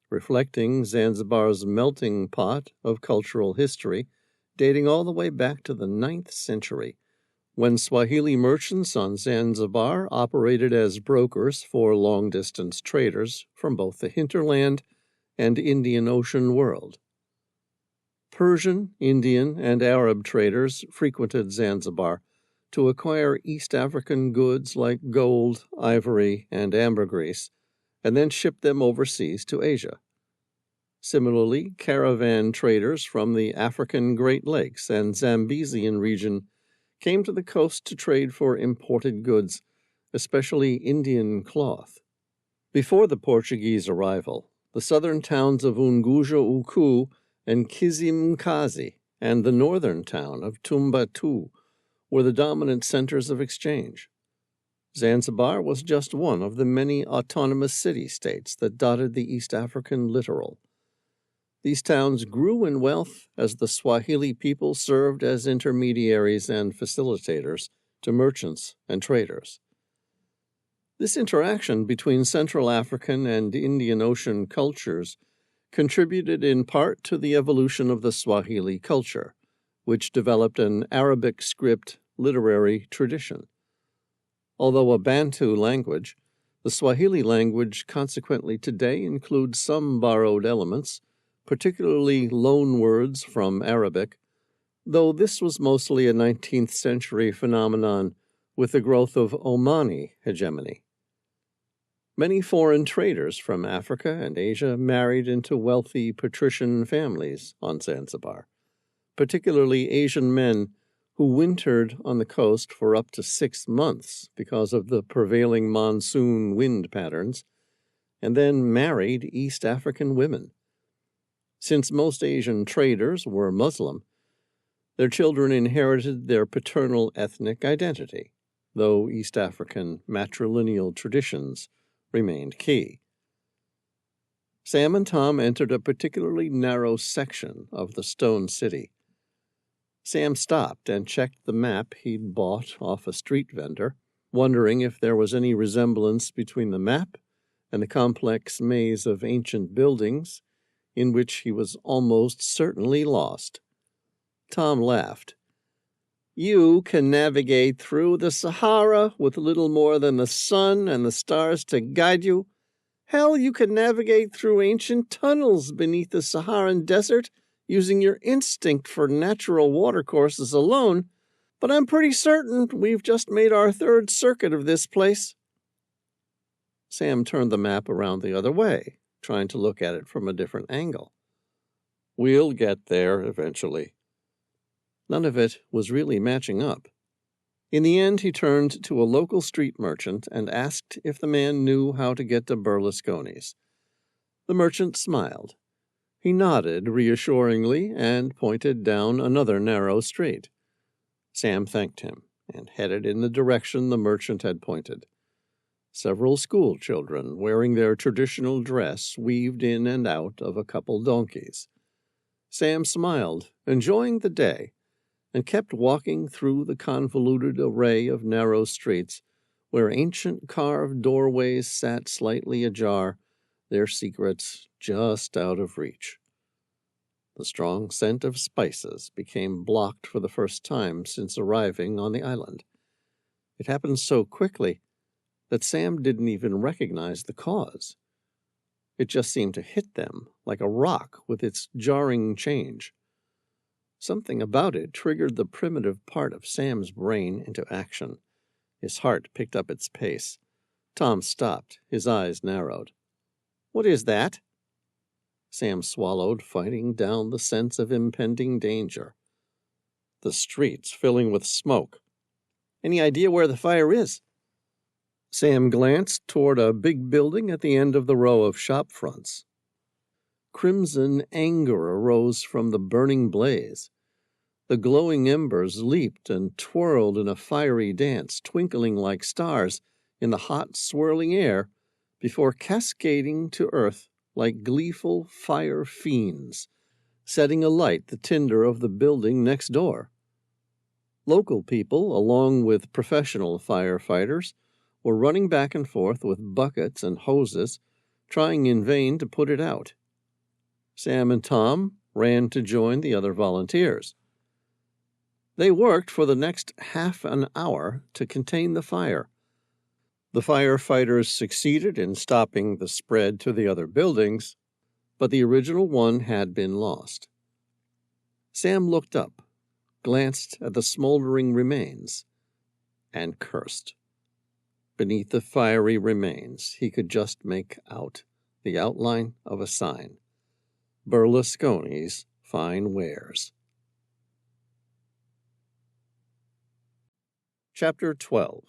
reflecting Zanzibar's melting pot of cultural history dating all the way back to the 9th century, when Swahili merchants on Zanzibar operated as brokers for long-distance traders from both the hinterland and Indian Ocean world. Persian, Indian, and Arab traders frequented Zanzibar to acquire East African goods like gold, ivory, and ambergris, and then ship them overseas to Asia. Similarly, caravan traders from the African Great Lakes and Zambesian region came to the coast to trade for imported goods, especially Indian cloth. Before the Portuguese arrival, the southern towns of Unguja Uku and Kizimkazi and the northern town of Tumbatu were the dominant centers of exchange. Zanzibar was just one of the many autonomous city-states that dotted the East African littoral. These towns grew in wealth as the Swahili people served as intermediaries and facilitators to merchants and traders. This interaction between Central African and Indian Ocean cultures contributed in part to the evolution of the Swahili culture, which developed an Arabic script literary tradition. Although a Bantu language, the Swahili language consequently today includes some borrowed elements, particularly loan words from Arabic, though this was mostly a 19th century phenomenon with the growth of Omani hegemony. Many foreign traders from Africa and Asia married into wealthy patrician families on Zanzibar, particularly Asian men who wintered on the coast for up to 6 months because of the prevailing monsoon wind patterns, and then married East African women. Since most Asian traders were Muslim, their children inherited their paternal ethnic identity, though East African matrilineal traditions remained key. Sam and Tom entered a particularly narrow section of the stone city. Sam stopped and checked the map he'd bought off a street vendor, wondering if there was any resemblance between the map and the complex maze of ancient buildings in which he was almost certainly lost. Tom laughed. "You can navigate through the Sahara with little more than the sun and the stars to guide you. Hell, you can navigate through ancient tunnels beneath the Saharan desert using your instinct for natural watercourses alone, but I'm pretty certain we've just made our third circuit of this place." Sam turned the map around the other way, trying to look at it from a different angle. "We'll get there eventually." None of it was really matching up. In the end, he turned to a local street merchant and asked if the man knew how to get to Berlusconi's. The merchant smiled. He nodded reassuringly and pointed down another narrow street. Sam thanked him and headed in the direction the merchant had pointed. Several school children, wearing their traditional dress, weaved in and out of a couple donkeys. Sam smiled, enjoying the day, and kept walking through the convoluted array of narrow streets where ancient carved doorways sat slightly ajar, their secrets just out of reach. The strong scent of spices became blocked for the first time since arriving on the island. It happened so quickly that Sam didn't even recognize the cause. It just seemed to hit them like a rock with its jarring change. Something about it triggered the primitive part of Sam's brain into action. His heart picked up its pace. Tom stopped, his eyes narrowed. "What is that?" Sam swallowed, fighting down the sense of impending danger. "The streets filling with smoke." "Any idea where the fire is?" Sam glanced toward a big building at the end of the row of shop fronts. Crimson anger arose from the burning blaze. The glowing embers leaped and twirled in a fiery dance, twinkling like stars in the hot, swirling air, before cascading to earth like gleeful fire fiends, setting alight the tinder of the building next door. Local people, along with professional firefighters, were running back and forth with buckets and hoses, trying in vain to put it out. Sam and Tom ran to join the other volunteers. They worked for the next half an hour to contain the fire. The firefighters succeeded in stopping the spread to the other buildings, but the original one had been lost. Sam looked up, glanced at the smoldering remains, and cursed. Beneath the fiery remains, he could just make out the outline of a sign. Berlusconi's Fine Wares. Chapter 12.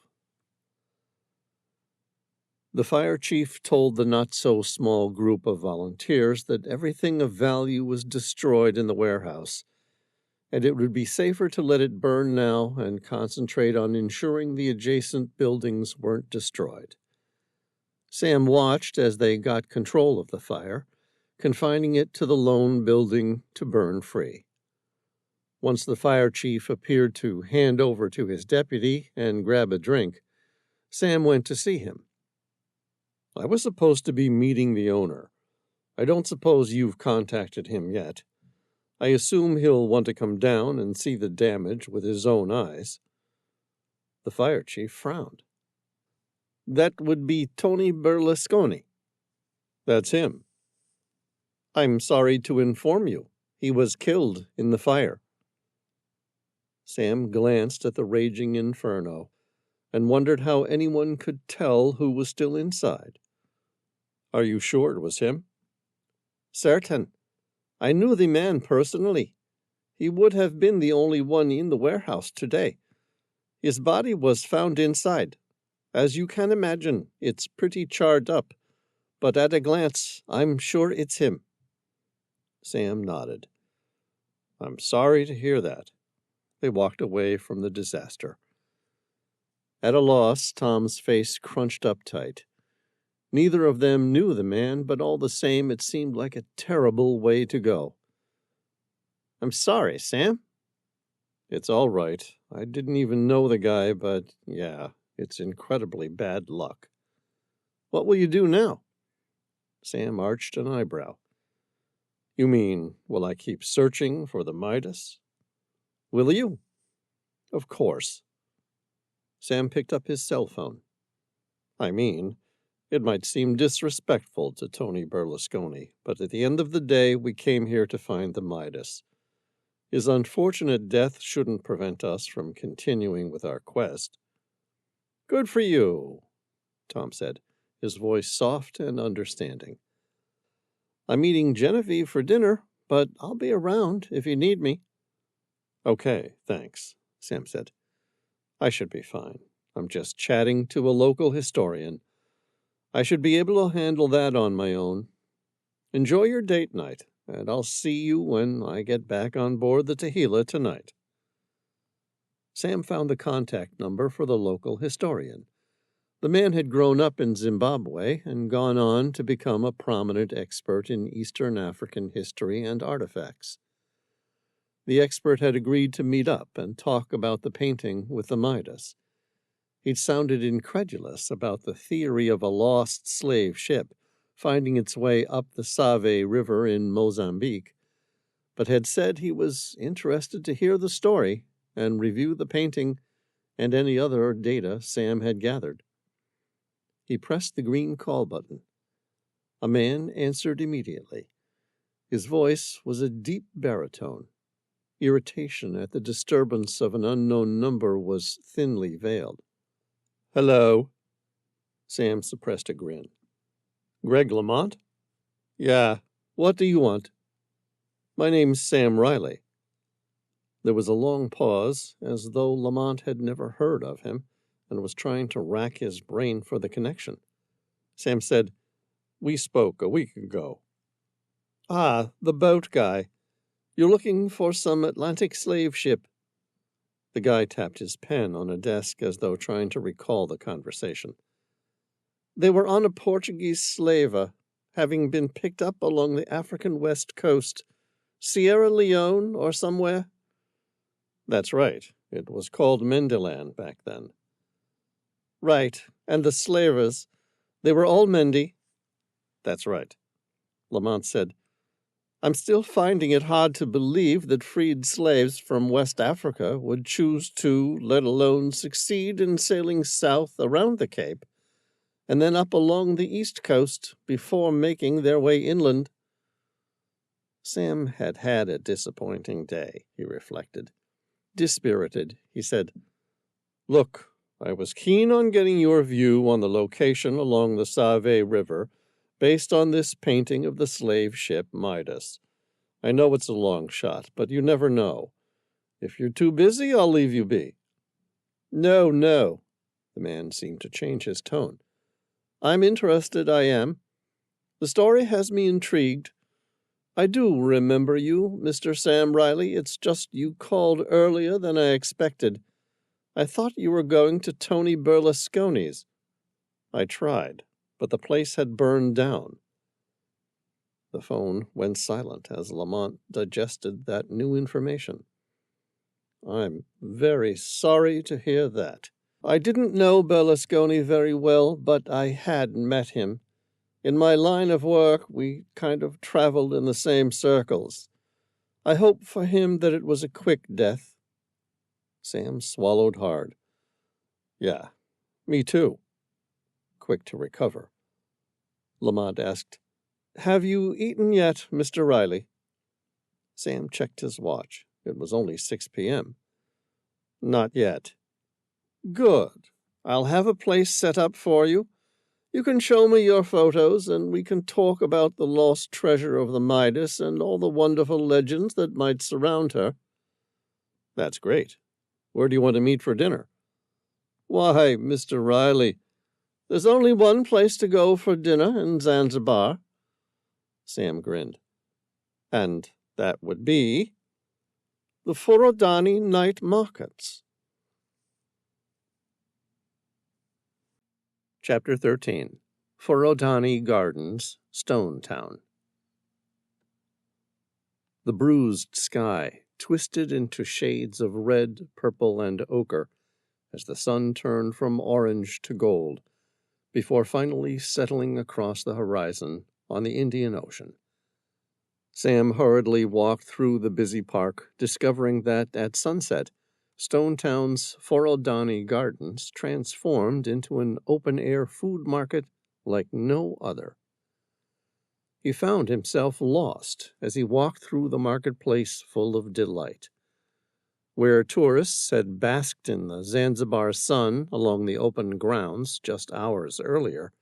The fire chief told the not-so-small group of volunteers that everything of value was destroyed in the warehouse, and it would be safer to let it burn now and concentrate on ensuring the adjacent buildings weren't destroyed. Sam watched as they got control of the fire, confining it to the lone building to burn free. Once the fire chief appeared to hand over to his deputy and grab a drink, Sam went to see him. "I was supposed to be meeting the owner. I don't suppose you've contacted him yet. I assume he'll want to come down and see the damage with his own eyes." The fire chief frowned. "That would be Tony Berlusconi." "That's him." "I'm sorry to inform you, he was killed in the fire." Sam glanced at the raging inferno and wondered how anyone could tell who was still inside. "Are you sure it was him?" "Certain. I knew the man personally. He would have been the only one in the warehouse today. His body was found inside. As you can imagine, it's pretty charred up, but at a glance, I'm sure it's him." Sam nodded. I'm sorry to hear that. They walked away from the disaster. At a loss, Tom's face crunched up tight. Neither of them knew the man, but all the same it seemed like a terrible way to go. I'm sorry, Sam. It's all right. I didn't even know the guy, but yeah, it's incredibly bad luck. What will you do now? Sam arched an eyebrow. You mean, will I keep searching for the Midas? Will you? Of course. Sam picked up his cell phone. I mean, it might seem disrespectful to Tony Berlusconi, but at the end of the day, we came here to find the Midas. His unfortunate death shouldn't prevent us from continuing with our quest. Good for you, Tom said, his voice soft and understanding. I'm meeting Genevieve for dinner, but I'll be around if you need me. Okay, thanks, Sam said. I should be fine. I'm just chatting to a local historian. I should be able to handle that on my own. Enjoy your date night, and I'll see you when I get back on board the Tehila tonight. Sam found the contact number for the local historian. The man had grown up in Zimbabwe and gone on to become a prominent expert in Eastern African history and artifacts. The expert had agreed to meet up and talk about the painting with the Midas. He'd sounded incredulous about the theory of a lost slave ship finding its way up the Sabii River in Mozambique, but had said he was interested to hear the story and review the painting and any other data Sam had gathered. He pressed the green call button. A man answered immediately. His voice was a deep baritone. Irritation at the disturbance of an unknown number was thinly veiled. Hello. Sam suppressed a grin. Greg Lamont? Yeah. What do you want? My name's Sam Reilly. There was a long pause, as though Lamont had never heard of him and was trying to rack his brain for the connection. Sam said, We spoke a week ago. Ah, the boat guy. You're looking for some Atlantic slave ship. The guy tapped his pen on a desk as though trying to recall the conversation. They were on a Portuguese slaver, having been picked up along the African west coast, Sierra Leone or somewhere. That's right. It was called Mendiland back then. Right, and the slavers, they were all Mendi. That's right. Lamont said, I'm still finding it hard to believe that freed slaves from West Africa would choose to, let alone succeed in sailing south around the Cape, and then up along the east coast before making their way inland. Sam had had a disappointing day, he reflected. Dispirited, he said, Look, I was keen on getting your view on the location along the Sabii River based on this painting of the slave ship Midas. I know it's a long shot, but you never know. If you're too busy, I'll leave you be. No. The man seemed to change his tone. I'm interested, I am. The story has me intrigued. I do remember you, Mr. Sam Reilly. It's just you called earlier than I expected. I thought you were going to Tony Berlusconi's. I tried, but the place had burned down. The phone went silent as Lamont digested that new information. I'm very sorry to hear that. I didn't know Berlusconi very well, but I had met him. In my line of work, we kind of traveled in the same circles. I hope for him that it was a quick death. Sam swallowed hard. Yeah, me too. Quick to recover. Lamont asked, Have you eaten yet, Mr. Reilly? Sam checked his watch. It was only 6 p.m. Not yet. Good. I'll have a place set up for you. You can show me your photos, and we can talk about the lost treasure of the Midas and all the wonderful legends that might surround her. That's great. Where do you want to meet for dinner? Why, Mr. Reilly, there's only one place to go for dinner in Zanzibar. Sam grinned. And that would be the Forani night markets. Chapter 13. Forani Gardens, Stone Town. The bruised sky twisted into shades of red, purple, and ochre as the sun turned from orange to gold, before finally settling across the horizon on the Indian Ocean. Sam hurriedly walked through the busy park, discovering that at sunset, Stone Town's Forani Gardens transformed into an open-air food market like no other. He found himself lost as he walked through the marketplace full of delight. Where tourists had basked in the Zanzibar sun along the open grounds just hours earlier,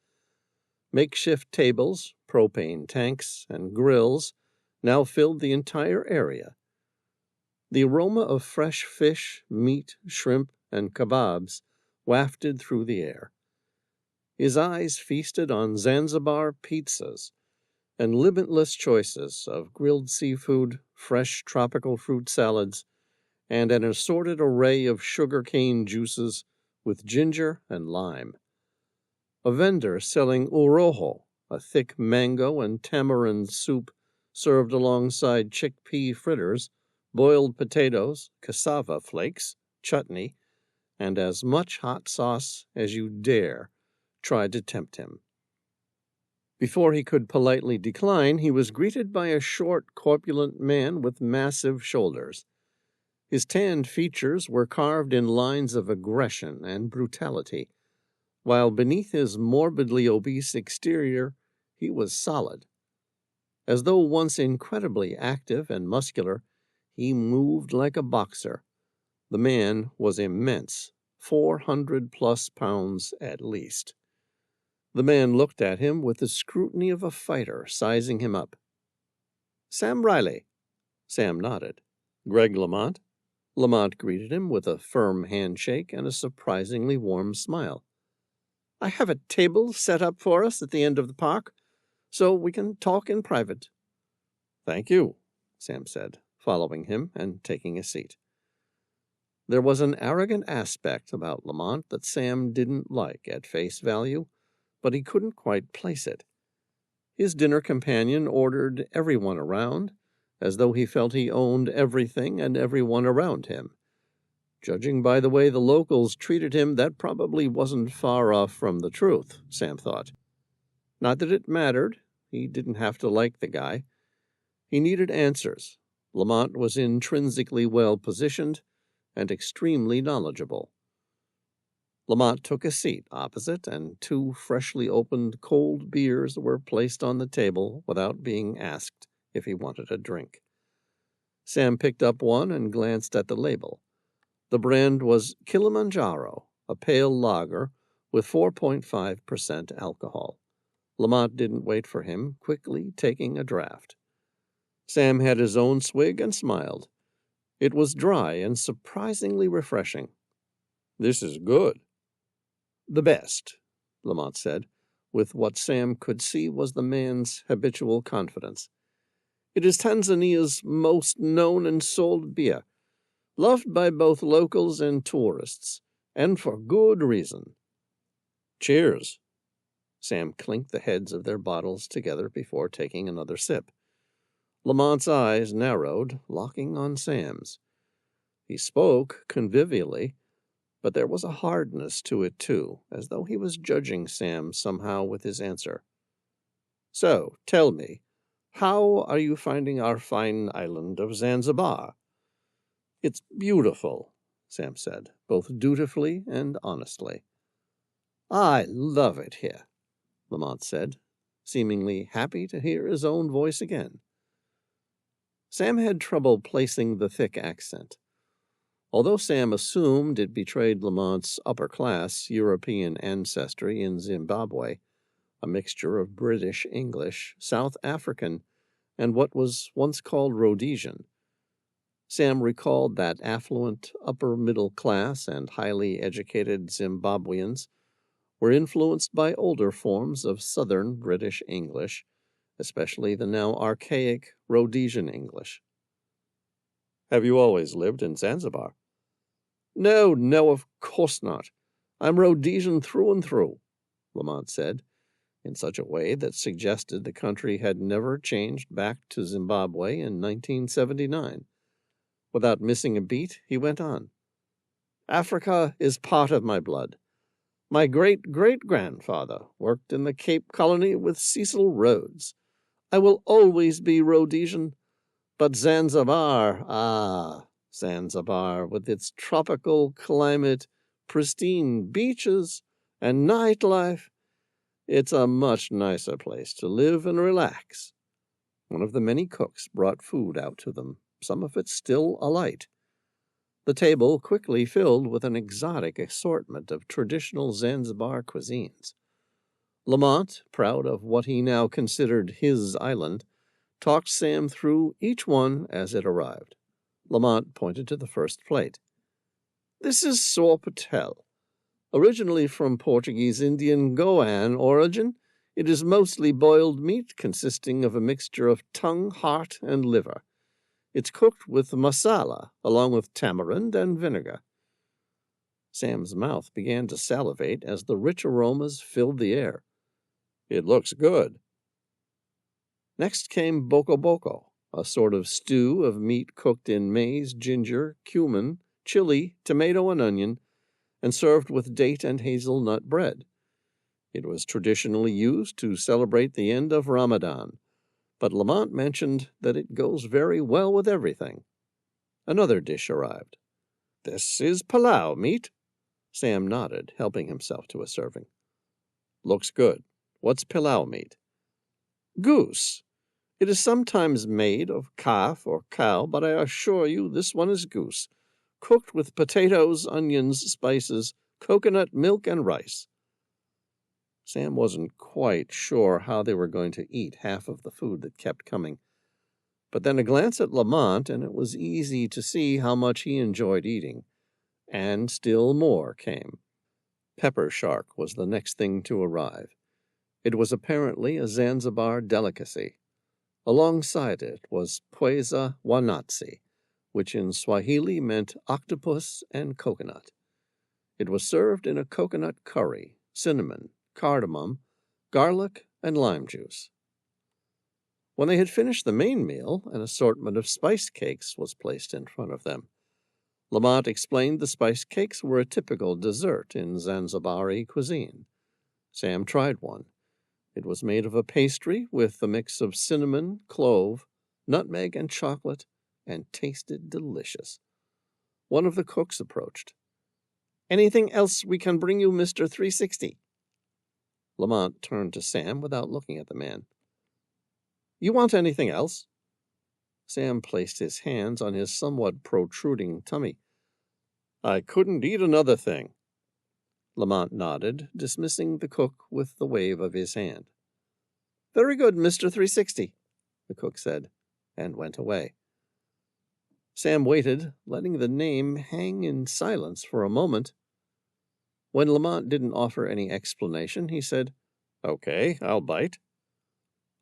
makeshift tables, propane tanks, and grills now filled the entire area. The aroma of fresh fish, meat, shrimp, and kebabs wafted through the air. His eyes feasted on Zanzibar pizzas and limitless choices of grilled seafood, fresh tropical fruit salads, and an assorted array of sugarcane juices with ginger and lime. A vendor selling urojo, a thick mango and tamarind soup served alongside chickpea fritters, boiled potatoes, cassava flakes, chutney, and as much hot sauce as you dare, tried to tempt him. Before he could politely decline, he was greeted by a short, corpulent man with massive shoulders. His tanned features were carved in lines of aggression and brutality, while beneath his morbidly obese exterior he was solid. As though once incredibly active and muscular, he moved like a boxer. The man was immense, 400+ pounds at least. The man looked at him with the scrutiny of a fighter, sizing him up. "Sam Reilly." Sam nodded. "Greg Lamont?" Lamont greeted him with a firm handshake and a surprisingly warm smile. "I have a table set up for us at the end of the park, so we can talk in private." "Thank you," Sam said, following him and taking a seat. There was an arrogant aspect about Lamont that Sam didn't like at face value, but he couldn't quite place it. His dinner companion ordered everyone around, as though he felt he owned everything and everyone around him. Judging by the way the locals treated him, that probably wasn't far off from the truth, Sam thought. Not that it mattered. He didn't have to like the guy. He needed answers. Lamont was intrinsically well-positioned and extremely knowledgeable. Lamont took a seat opposite, and 2 freshly opened cold beers were placed on the table without being asked if he wanted a drink. Sam picked up one and glanced at the label. The brand was Kilimanjaro, a pale lager with 4.5% alcohol. Lamont didn't wait for him, quickly taking a draft. Sam had his own swig and smiled. It was dry and surprisingly refreshing. "This is good." "The best," Lamont said, with what Sam could see was the man's habitual confidence. "It is Tanzania's most known and sold beer, loved by both locals and tourists, and for good reason." "Cheers." Sam clinked the heads of their bottles together before taking another sip. Lamont's eyes narrowed, locking on Sam's. He spoke convivially, but there was a hardness to it, too, as though he was judging Sam somehow with his answer. "So, tell me, how are you finding our fine island of Zanzibar?" "It's beautiful," Sam said, both dutifully and honestly. "I love it here," Lamont said, seemingly happy to hear his own voice again. Sam had trouble placing the thick accent. Although Sam assumed it betrayed Lamont's upper-class European ancestry in Zimbabwe, a mixture of British English, South African, and what was once called Rhodesian, Sam recalled that affluent, upper-middle-class, and highly educated Zimbabweans were influenced by older forms of Southern British English, especially the now archaic Rhodesian English. "Have you always lived in Zanzibar?" No, of course not. I'm Rhodesian through and through," Lamont said, in such a way that suggested the country had never changed back to Zimbabwe in 1979. Without missing a beat, he went on. "Africa is part of my blood. My great-great-grandfather worked in the Cape Colony with Cecil Rhodes. I will always be Rhodesian. But Zanzibar, Zanzibar, with its tropical climate, pristine beaches, and nightlife, it's a much nicer place to live and relax." One of the many cooks brought food out to them, some of it still alight. The table quickly filled with an exotic assortment of traditional Zanzibar cuisines. Lamont, proud of what he now considered his island, talked Sam through each one as it arrived. Lamont pointed to the first plate. "This is sorpatel. Originally from Portuguese Indian Goan origin, it is mostly boiled meat consisting of a mixture of tongue, heart, and liver. It's cooked with masala, along with tamarind and vinegar." Sam's mouth began to salivate as the rich aromas filled the air. "It looks good." Next came boko boko, a sort of stew of meat cooked in maize, ginger, cumin, chili, tomato, and onion, and served with date and hazelnut bread. It was traditionally used to celebrate the end of Ramadan, but Lamont mentioned that it goes very well with everything. Another dish arrived. "This is pilau meat." Sam nodded, helping himself to a serving. "Looks good. What's pilau meat?" "Goose. It is sometimes made of calf or cow, but I assure you this one is goose, cooked with potatoes, onions, spices, coconut milk, and rice." Sam wasn't quite sure how they were going to eat half of the food that kept coming. But then a glance at Lamont, and it was easy to see how much he enjoyed eating. And still more came. Pepper shark was the next thing to arrive. It was apparently a Zanzibar delicacy. Alongside it was pweza wa nazi, which in Swahili meant octopus and coconut. It was served in a coconut curry, cinnamon, cardamom, garlic, and lime juice. When they had finished the main meal, an assortment of spice cakes was placed in front of them. Lamont explained the spice cakes were a typical dessert in Zanzibari cuisine. Sam tried one. It was made of a pastry with a mix of cinnamon, clove, nutmeg, and chocolate, and tasted delicious. One of the cooks approached. "Anything else we can bring you, Mr. 360? Lamont turned to Sam without looking at the man. "You want anything else?" Sam placed his hands on his somewhat protruding tummy. "I couldn't eat another thing." Lamont nodded, dismissing the cook with the wave of his hand. "Very good, Mr. 360, the cook said, and went away. Sam waited, letting the name hang in silence for a moment. When Lamont didn't offer any explanation, he said, "Okay, I'll bite."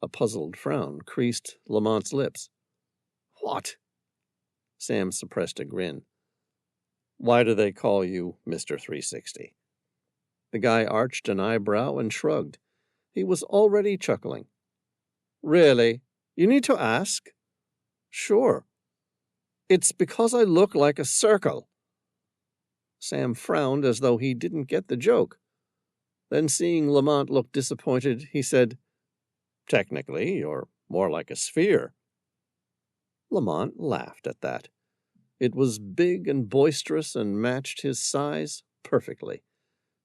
A puzzled frown creased Lamont's lips. "What?" Sam suppressed a grin. "Why do they call you Mr. 360? The guy arched an eyebrow and shrugged. He was already chuckling. "Really? You need to ask?" "Sure." "It's because I look like a circle." Sam frowned as though he didn't get the joke. Then, seeing Lamont look disappointed, he said, "Technically, you're more like a sphere." Lamont laughed at that. It was big and boisterous and matched his size perfectly.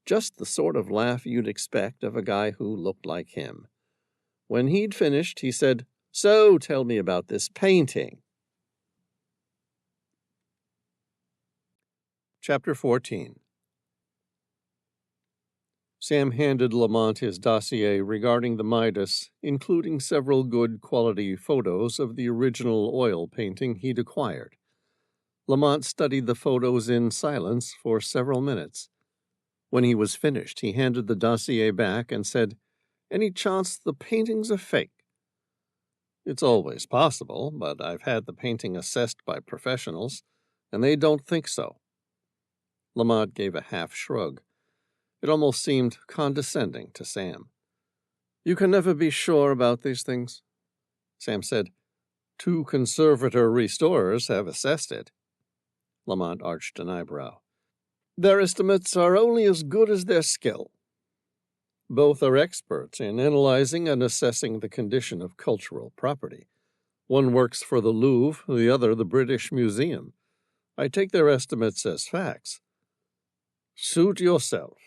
Just the sort of laugh you'd expect of a guy who looked like him. When he'd finished, he said, "So tell me about this painting." Chapter 14. Sam handed Lamont his dossier regarding the Midas, including several good quality photos of the original oil painting he'd acquired. Lamont studied the photos in silence for several minutes. When he was finished, he handed the dossier back and said, "Any chance the painting's a fake?" It's always possible, but I've had the painting assessed by professionals, and they don't think so. Lamont gave a half shrug. It almost seemed condescending to Sam. You can never be sure about these things. Sam said, 2 conservator restorers have assessed it. Lamont arched an eyebrow. Their estimates are only as good as their skill. Both are experts in analyzing and assessing the condition of cultural property. One works for the Louvre, the other the British Museum. I take their estimates as facts. Suit yourself.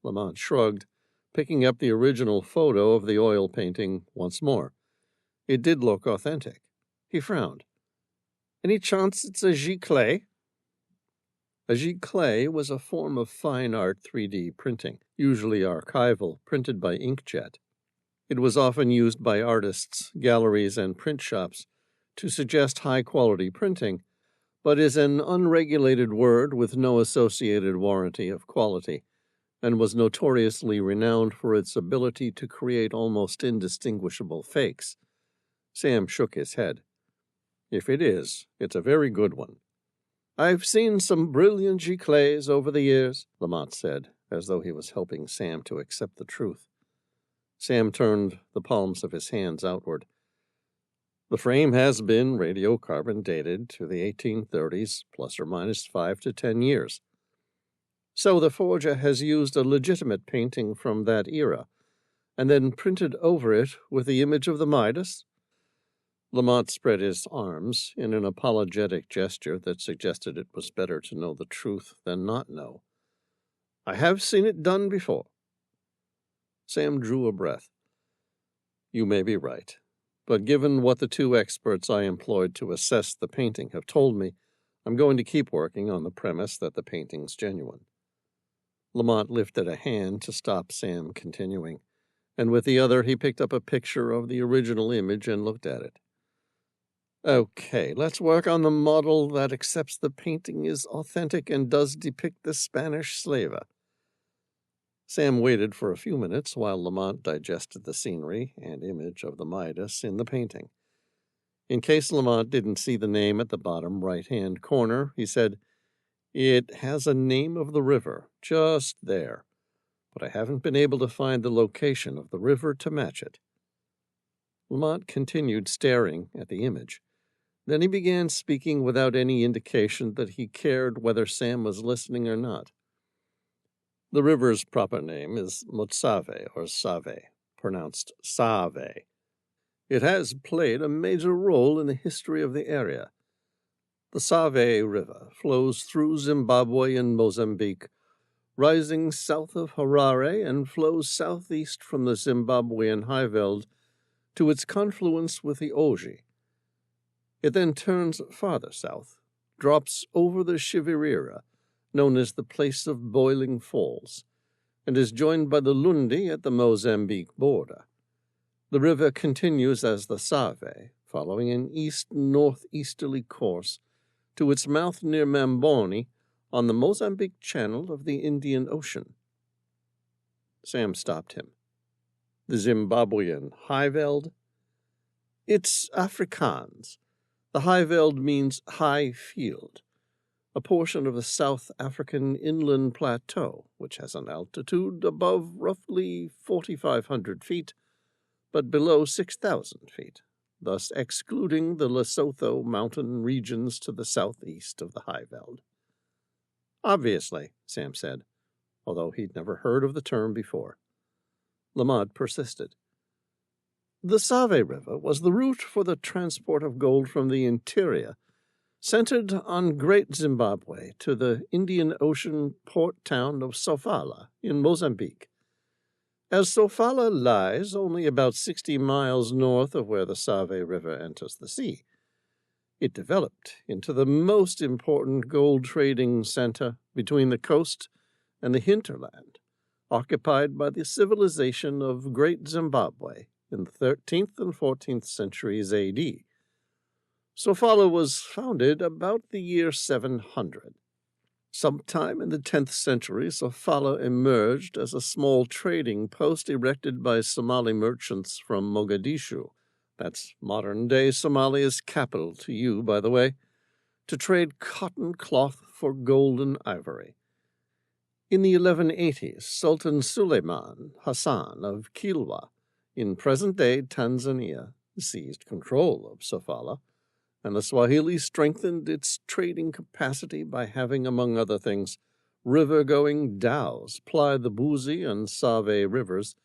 Lamont shrugged, picking up the original photo of the oil painting once more. It did look authentic. He frowned. Any chance it's a giclée? A giclée was a form of fine art 3D printing, usually archival, printed by inkjet. It was often used by artists, galleries, and print shops to suggest high-quality printing, but is an unregulated word with no associated warranty of quality, and was notoriously renowned for its ability to create almost indistinguishable fakes. Sam shook his head. If it is, it's a very good one. I've seen some brilliant giclées over the years, Lamont said, as though he was helping Sam to accept the truth. Sam turned the palms of his hands outward. The frame has been radiocarbon dated to the 1830s, plus or minus 5 to 10 years. So the forger has used a legitimate painting from that era, and then printed over it with the image of the Midas? Lamont spread his arms in an apologetic gesture that suggested it was better to know the truth than not know. I have seen it done before. Sam drew a breath. You may be right, but given what the 2 experts I employed to assess the painting have told me, I'm going to keep working on the premise that the painting's genuine. Lamont lifted a hand to stop Sam continuing, and with the other he picked up a picture of the original image and looked at it. Okay, let's work on the model that accepts the painting is authentic and does depict the Spanish slaver. Sam waited for a few minutes while Lamont digested the scenery and image of the Midas in the painting. In case Lamont didn't see the name at the bottom right-hand corner, he said, It has a name of the river, just there, but I haven't been able to find the location of the river to match it. Lamont continued staring at the image. Then he began speaking without any indication that he cared whether Sam was listening or not. The river's proper name is Motsave, or Save, pronounced Save. It has played a major role in the history of the area. The Save River flows through Zimbabwe and Mozambique, rising south of Harare and flows southeast from the Zimbabwean Highveld to its confluence with the Oji. It then turns farther south, drops over the Shivirira, known as the Place of Boiling Falls, and is joined by the Lundi at the Mozambique border. The river continues as the Save, following an east-northeasterly course to its mouth near Mamboni on the Mozambique Channel of the Indian Ocean. Sam stopped him. The Zimbabwean Highveld? It's Afrikaans. The Highveld means high field, a portion of the South African inland plateau, which has an altitude above roughly 4,500 feet, but below 6,000 feet, thus excluding the Lesotho mountain regions to the southeast of the Highveld. Obviously, Sam said, although he'd never heard of the term before. Lamont persisted. The Save River was the route for the transport of gold from the interior, centered on Great Zimbabwe to the Indian Ocean port town of Sofala in Mozambique. As Sofala lies only about 60 miles north of where the Save River enters the sea, it developed into the most important gold trading center between the coast and the hinterland, occupied by the civilization of Great Zimbabwe in the 13th and 14th centuries A.D. Sofala was founded about the year 700. Sometime in the 10th century, Sofala emerged as a small trading post erected by Somali merchants from Mogadishu, That's modern-day Somalia's capital to you, by the way, to trade cotton cloth for gold and ivory. In the 1180s, Sultan Suleiman Hassan of Kilwa, in present-day Tanzania, seized control of Sofala, and the Swahili strengthened its trading capacity by having, among other things, river-going dhows ply the Buzi and Save rivers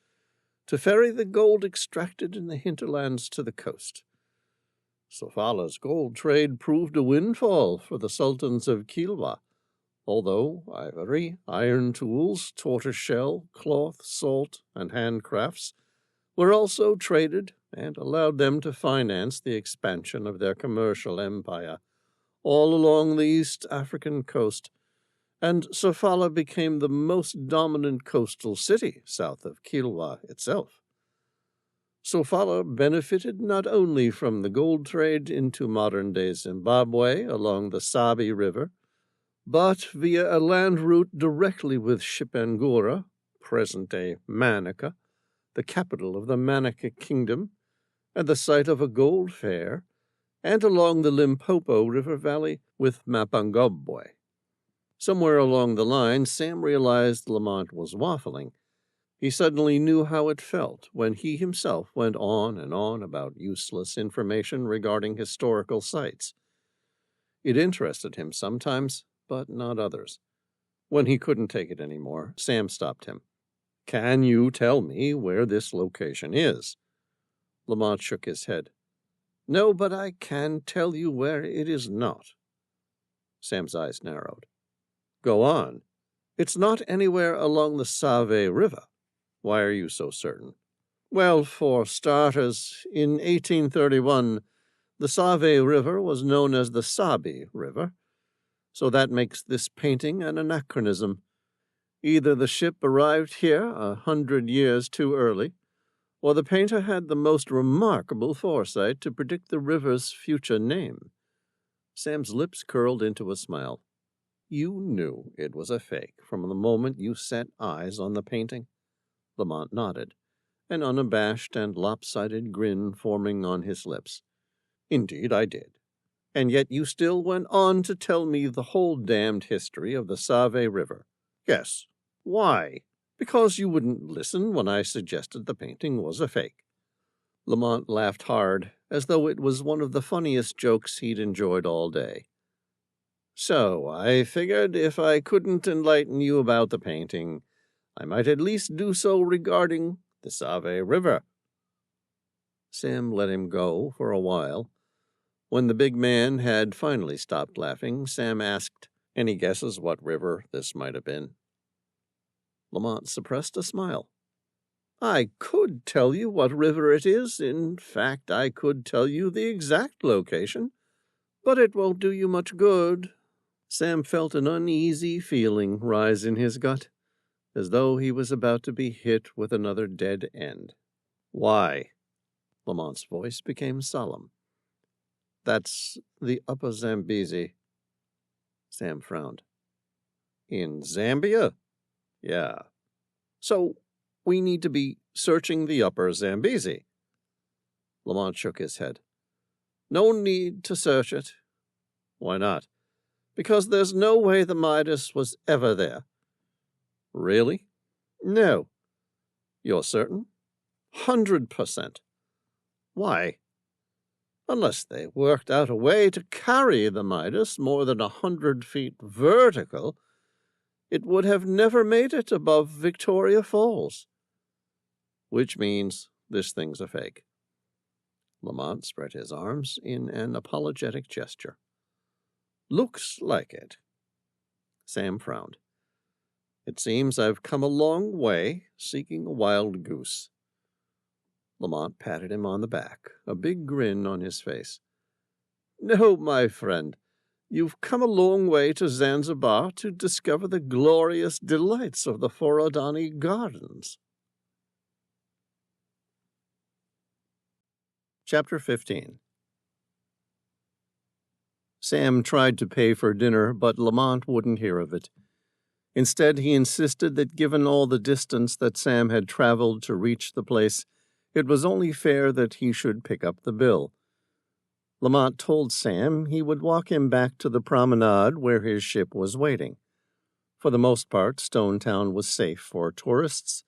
to ferry the gold extracted in the hinterlands to the coast. Sofala's gold trade proved a windfall for the sultans of Kilwa, although ivory, iron tools, tortoiseshell, cloth, salt, and handcrafts were also traded and allowed them to finance the expansion of their commercial empire all along the East African coast, and Sofala became the most dominant coastal city south of Kilwa itself. Sofala benefited not only from the gold trade into modern-day Zimbabwe along the Sabii River, but via a land route directly with Shipangura, present-day Manica, the capital of the Manica Kingdom, and the site of a gold fair, and along the Limpopo River Valley with Mapangobwe. Somewhere along the line, Sam realized Lamont was waffling. He suddenly knew how it felt when he himself went on and on about useless information regarding historical sites. It interested him sometimes, but not others. When he couldn't take it anymore, Sam stopped him. "Can you tell me where this location is?" Lamont shook his head. "No, but I can tell you where it is not." Sam's eyes narrowed. "Go on. It's not anywhere along the Save River. Why are you so certain?" "Well, for starters, in 1831, the Save River was known as the Sabii River, so that makes this painting an anachronism. Either the ship arrived here 100 years too early, or the painter had the most remarkable foresight to predict the river's future name." Sam's lips curled into a smile. "You knew it was a fake from the moment you set eyes on the painting?" Lamont nodded, an unabashed and lopsided grin forming on his lips. "Indeed I did. And yet you still went on to tell me the whole damned history of the Save River." "Yes. Why?" "Because you wouldn't listen when I suggested the painting was a fake." Lamont laughed hard, as though it was one of the funniest jokes he'd enjoyed all day. "So I figured if I couldn't enlighten you about the painting, I might at least do so regarding the Save River." Sam let him go for a while. When the big man had finally stopped laughing, Sam asked, "Any guesses what river this might have been?" Lamont suppressed a smile. "I could tell you what river it is. In fact, I could tell you the exact location, but it won't do you much good." Sam felt an uneasy feeling rise in his gut, as though he was about to be hit with another dead end. "Why?" Lamont's voice became solemn. "That's the Upper Zambezi." Sam frowned. "In Zambia?" "Yeah. So we need to be searching the Upper Zambezi." Lamont shook his head. "No need to search it." "Why not?" "Because there's no way the Midas was ever there." "Really?" "No." "You're certain?" 100%. "Why?" "Unless they worked out a way to carry the Midas more than 100 feet vertical, it would have never made it above Victoria Falls." "Which means this thing's a fake." Lamont spread his arms in an apologetic gesture. "Looks like it." Sam frowned. "It seems I've come a long way seeking a wild goose." Lamont patted him on the back, a big grin on his face. "No, my friend, you've come a long way to Zanzibar to discover the glorious delights of the Forani Gardens." Chapter 15. Sam tried to pay for dinner, but Lamont wouldn't hear of it. Instead, he insisted that given all the distance that Sam had traveled to reach the place, It was only fair that he should pick up the bill. Lamont told Sam he would walk him back to the promenade where his ship was waiting. For the most part, Stonetown was safe for tourists,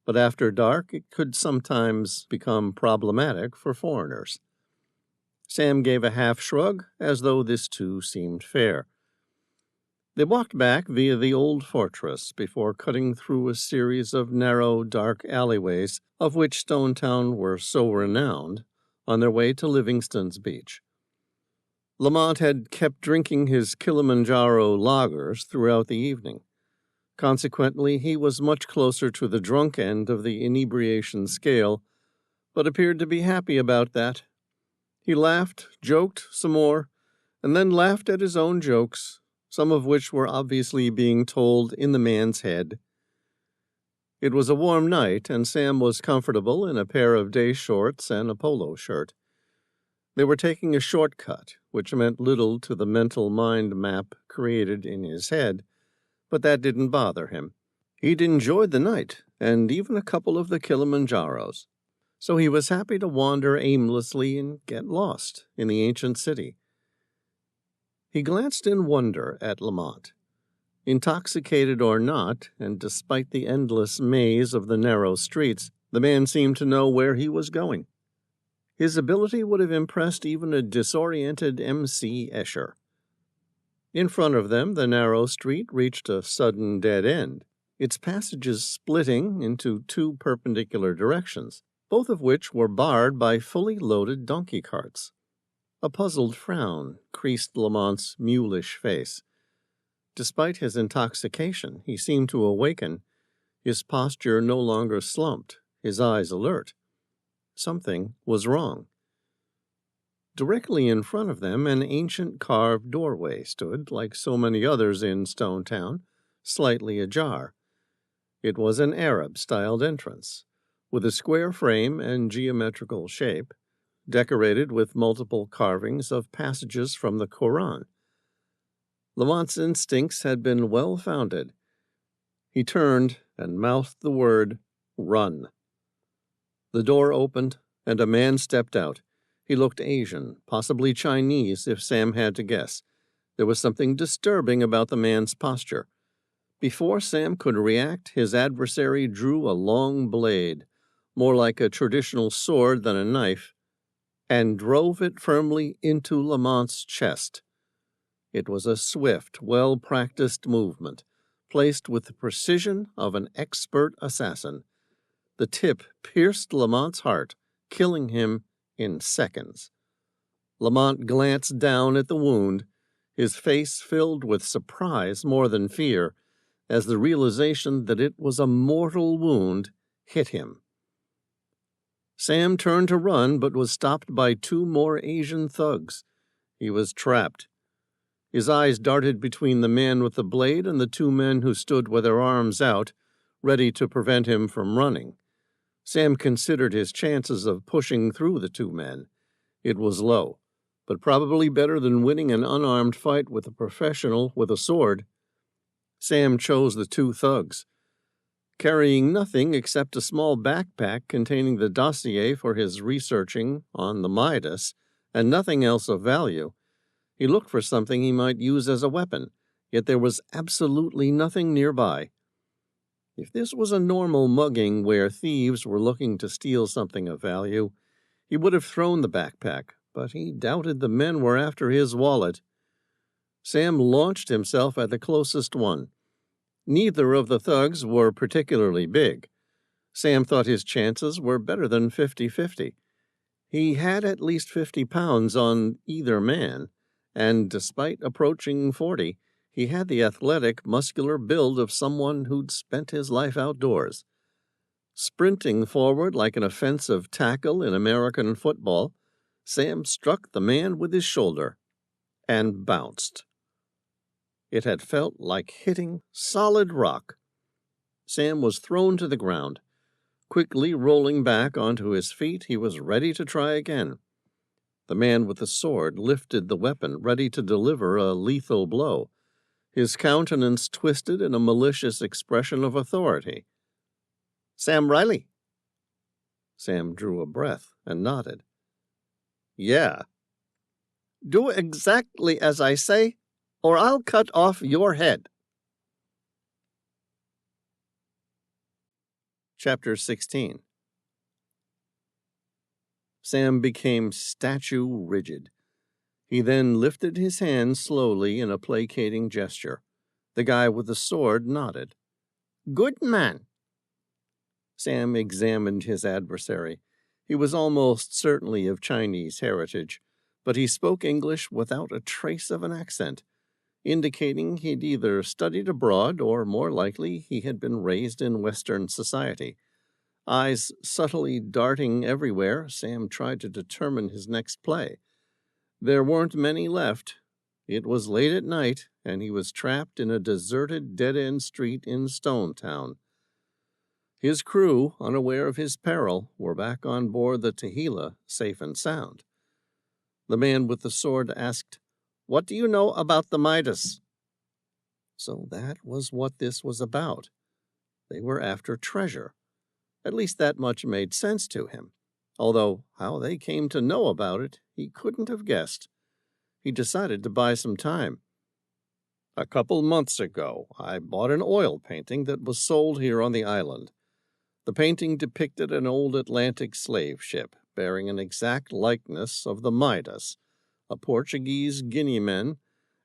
but after dark it could sometimes become problematic for foreigners. Sam gave a half-shrug, as though this too seemed fair. They walked back via the old fortress before cutting through a series of narrow, dark alleyways, of which Stonetown were so renowned, on their way to Livingston's beach. Lamont had kept drinking his Kilimanjaro lagers throughout the evening. Consequently, he was much closer to the drunk end of the inebriation scale, but appeared to be happy about that. He laughed, joked some more, and then laughed at his own jokes, some of which were obviously being told in the man's head. It was a warm night, and Sam was comfortable in a pair of day shorts and a polo shirt. They were taking a shortcut, which meant little to the mental mind map created in his head, but that didn't bother him. He'd enjoyed the night, and even a couple of the Kilimanjaros, so he was happy to wander aimlessly and get lost in the ancient city. He glanced in wonder at Lamont. Intoxicated or not, and despite the endless maze of the narrow streets, the man seemed to know where he was going. His ability would have impressed even a disoriented M.C. Escher. In front of them, the narrow street reached a sudden dead end, its passages splitting into two perpendicular directions, both of which were barred by fully loaded donkey carts. A puzzled frown creased Lamont's mulish face. Despite his intoxication, he seemed to awaken, his posture no longer slumped, his eyes alert. Something was wrong. Directly in front of them, an ancient carved doorway stood, like so many others in Stonetown, slightly ajar. It was an Arab-styled entrance, with a square frame and geometrical shape, decorated with multiple carvings of passages from the Koran. Lamont's instincts had been well-founded. He turned and mouthed the word, "Run." The door opened, and a man stepped out. He looked Asian, possibly Chinese, if Sam had to guess. There was something disturbing about the man's posture. Before Sam could react, his adversary drew a long blade, more like a traditional sword than a knife, and drove it firmly into Lamont's chest. It was a swift, well-practiced movement, placed with the precision of an expert assassin. The tip pierced Lamont's heart, killing him in seconds. Lamont glanced down at the wound, his face filled with surprise more than fear, as the realization that it was a mortal wound hit him. Sam turned to run, but was stopped by two more Asian thugs. He was trapped. His eyes darted between the man with the blade and the two men who stood with their arms out, ready to prevent him from running. Sam considered his chances of pushing through the two men. It was low, but probably better than winning an unarmed fight with a professional with a sword. Sam chose the two thugs. Carrying nothing except a small backpack containing the dossier for his researching on the Midas, and nothing else of value, he looked for something he might use as a weapon, yet there was absolutely nothing nearby. If this was a normal mugging where thieves were looking to steal something of value, he would have thrown the backpack, but he doubted the men were after his wallet. Sam launched himself at the closest one. Neither of the thugs were particularly big. Sam thought his chances were better than 50-50. He had at least 50 pounds on either man, and despite approaching 40, he had the athletic, muscular build of someone who'd spent his life outdoors. Sprinting forward like an offensive tackle in American football, Sam struck the man with his shoulder and bounced. It had felt like hitting solid rock. Sam was thrown to the ground. Quickly rolling back onto his feet, he was ready to try again. The man with the sword lifted the weapon, ready to deliver a lethal blow. His countenance twisted in a malicious expression of authority. "Sam Reilly." Sam drew a breath and nodded. "Yeah." "Do exactly as I say, or I'll cut off your head." Chapter 16. Sam became statue rigid. He then lifted his hand slowly in a placating gesture. The guy with the sword nodded. "Good man." Sam examined his adversary. He was almost certainly of Chinese heritage, but he spoke English without a trace of an accent, indicating he'd either studied abroad or, more likely, he had been raised in Western society. Eyes subtly darting everywhere, Sam tried to determine his next play. There weren't many left. It was late at night, and he was trapped in a deserted dead-end street in Stone Town. His crew, unaware of his peril, were back on board the Tehila, safe and sound. The man with the sword asked, "What do you know about the Midas?" So that was what this was about. They were after treasure. At least that much made sense to him, although how they came to know about it he couldn't have guessed. He decided to buy some time. "A couple months ago, I bought an oil painting that was sold here on the island. The painting depicted an old Atlantic slave ship bearing an exact likeness of the Midas, a Portuguese Guineaman,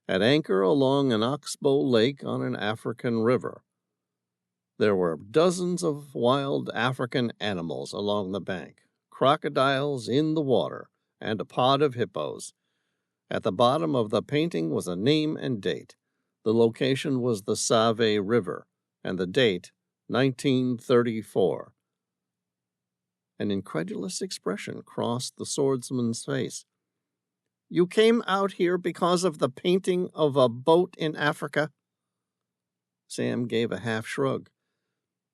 at anchor along an oxbow lake on an African river. There were dozens of wild African animals along the bank, crocodiles in the water, and a pod of hippos. At the bottom of the painting was a name and date. The location was the Sabii River, and the date, 1934. An incredulous expression crossed the swordsman's face. "You came out here because of the painting of a boat in Africa?" Sam gave a half shrug.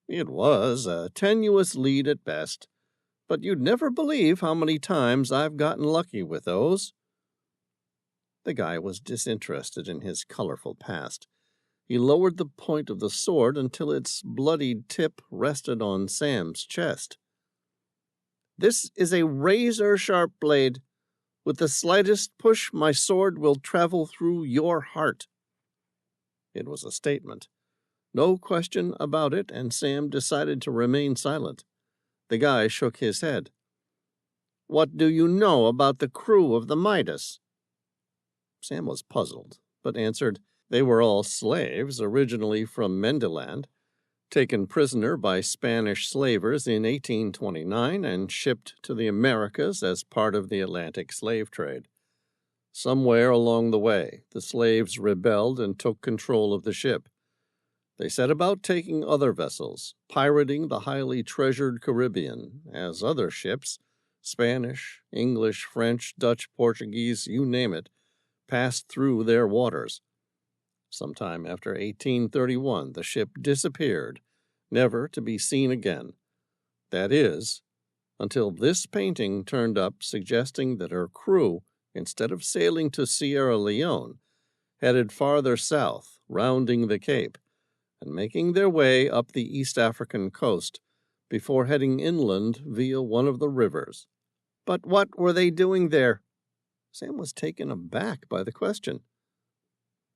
"It was a tenuous lead at best, but you'd never believe how many times I've gotten lucky with those." The guy was disinterested in his colorful past. He lowered the point of the sword until its bloodied tip rested on Sam's chest. "This is a razor-sharp blade. With the slightest push, my sword will travel through your heart." It was a statement. No question about it, and Sam decided to remain silent. The guy shook his head. "What do you know about the crew of the Midas?" Sam was puzzled, but answered they were all slaves, originally from Mendiland, taken prisoner by Spanish slavers in 1829 and shipped to the Americas as part of the Atlantic slave trade. Somewhere along the way, the slaves rebelled and took control of the ship. They set about taking other vessels, pirating the highly treasured Caribbean, as other ships, Spanish, English, French, Dutch, Portuguese, you name it, passed through their waters. Sometime after 1831, the ship disappeared, never to be seen again. That is, until this painting turned up suggesting that her crew, instead of sailing to Sierra Leone, headed farther south, rounding the Cape, and making their way up the East African coast before heading inland via one of the rivers. "But what were they doing there?" Sam was taken aback by the question.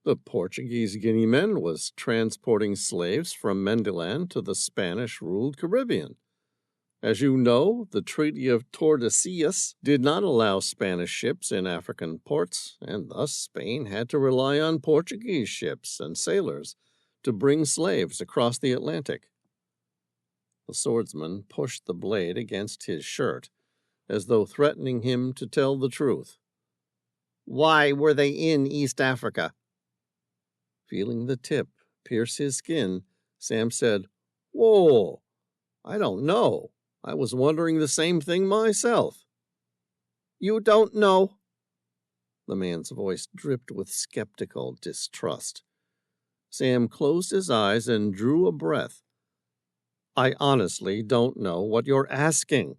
The Portuguese Guineaman was transporting slaves from Mendiland to the Spanish-ruled Caribbean. As you know, the Treaty of Tordesillas did not allow Spanish ships in African ports, and thus Spain had to rely on Portuguese ships and sailors to bring slaves across the Atlantic. The swordsman pushed the blade against his shirt, as though threatening him to tell the truth. "Why were they in East Africa?" Feeling the tip pierce his skin, Sam said, "Whoa, I don't know. I was wondering the same thing myself." "You don't know?" The man's voice dripped with skeptical distrust. Sam closed his eyes and drew a breath. "I honestly don't know what you're asking."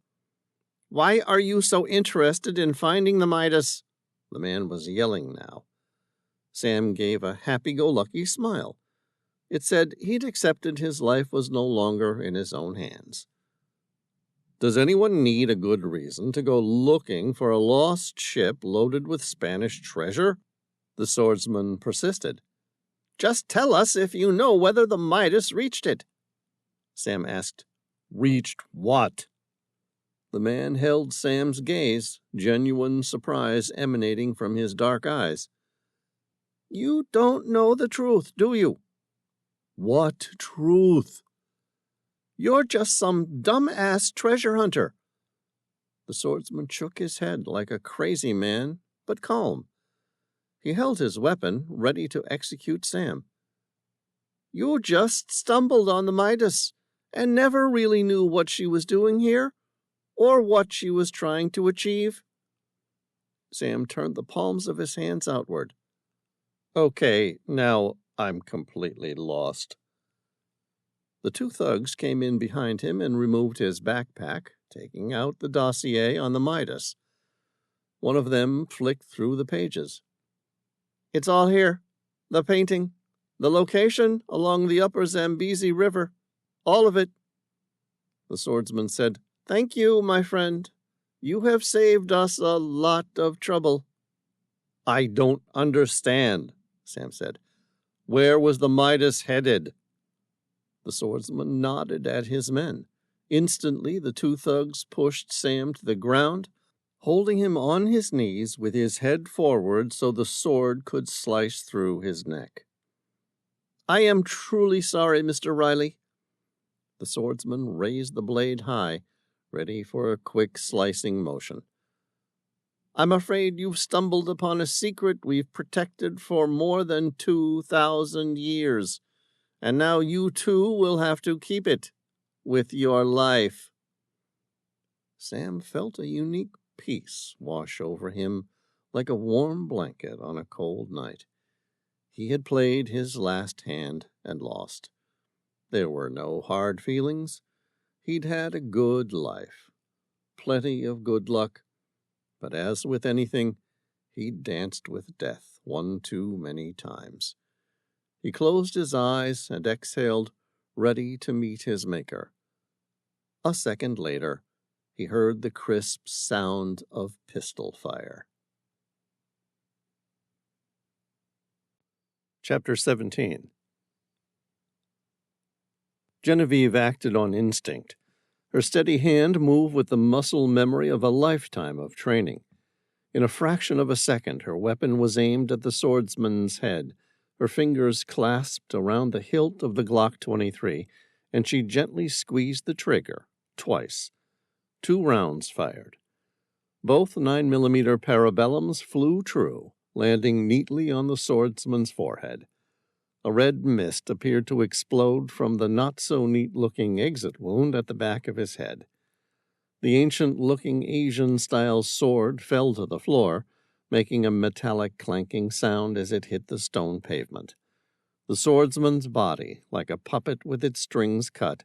"Why are you so interested in finding the Midas?" The man was yelling now. Sam gave a happy-go-lucky smile. It said he'd accepted his life was no longer in his own hands. Does anyone need a good reason to go looking for a lost ship loaded with Spanish treasure? The swordsman persisted. Just tell us if you know whether the Midas reached it. Sam asked. Reached what? The man held Sam's gaze, genuine surprise emanating from his dark eyes. You don't know the truth, do you? What truth? You're just some dumb-ass treasure hunter. The swordsman shook his head like a crazy man, but calm. He held his weapon, ready to execute Sam. You just stumbled on the Midas, and never really knew what she was doing here, or what she was trying to achieve. Sam turned the palms of his hands outward. Okay, now I'm completely lost. The two thugs came in behind him and removed his backpack, taking out the dossier on the Midas. One of them flicked through the pages. It's all here. The painting, the location along the upper Zambezi River, all of it. The swordsman said, Thank you, my friend. You have saved us a lot of trouble. I don't understand, Sam said. Where was the Midas headed? The swordsman nodded at his men. Instantly, the two thugs pushed Sam to the ground, holding him on his knees with his head forward so the sword could slice through his neck. I am truly sorry, Mr. Reilly. The swordsman raised the blade high, ready for a quick slicing motion. I'm afraid you've stumbled upon a secret we've protected for more than 2,000 years. And now you too will have to keep it with your life. Sam felt a unique peace wash over him like a warm blanket on a cold night. He had played his last hand and lost. There were no hard feelings. He'd had a good life, plenty of good luck, but as with anything, he'd danced with death one too many times. He closed his eyes and exhaled, ready to meet his maker. A second later, he heard the crisp sound of pistol fire. Chapter 17. Genevieve acted on instinct. Her steady hand moved with the muscle memory of a lifetime of training. In a fraction of a second, her weapon was aimed at the swordsman's head, her fingers clasped around the hilt of the Glock 23, and she gently squeezed the trigger, twice. 2 rounds fired. Both 9mm parabellums flew true, landing neatly on the swordsman's forehead. A red mist appeared to explode from the not-so-neat-looking exit wound at the back of his head. The ancient-looking Asian-style sword fell to the floor, making a metallic clanking sound as it hit the stone pavement. The swordsman's body, like a puppet with its strings cut,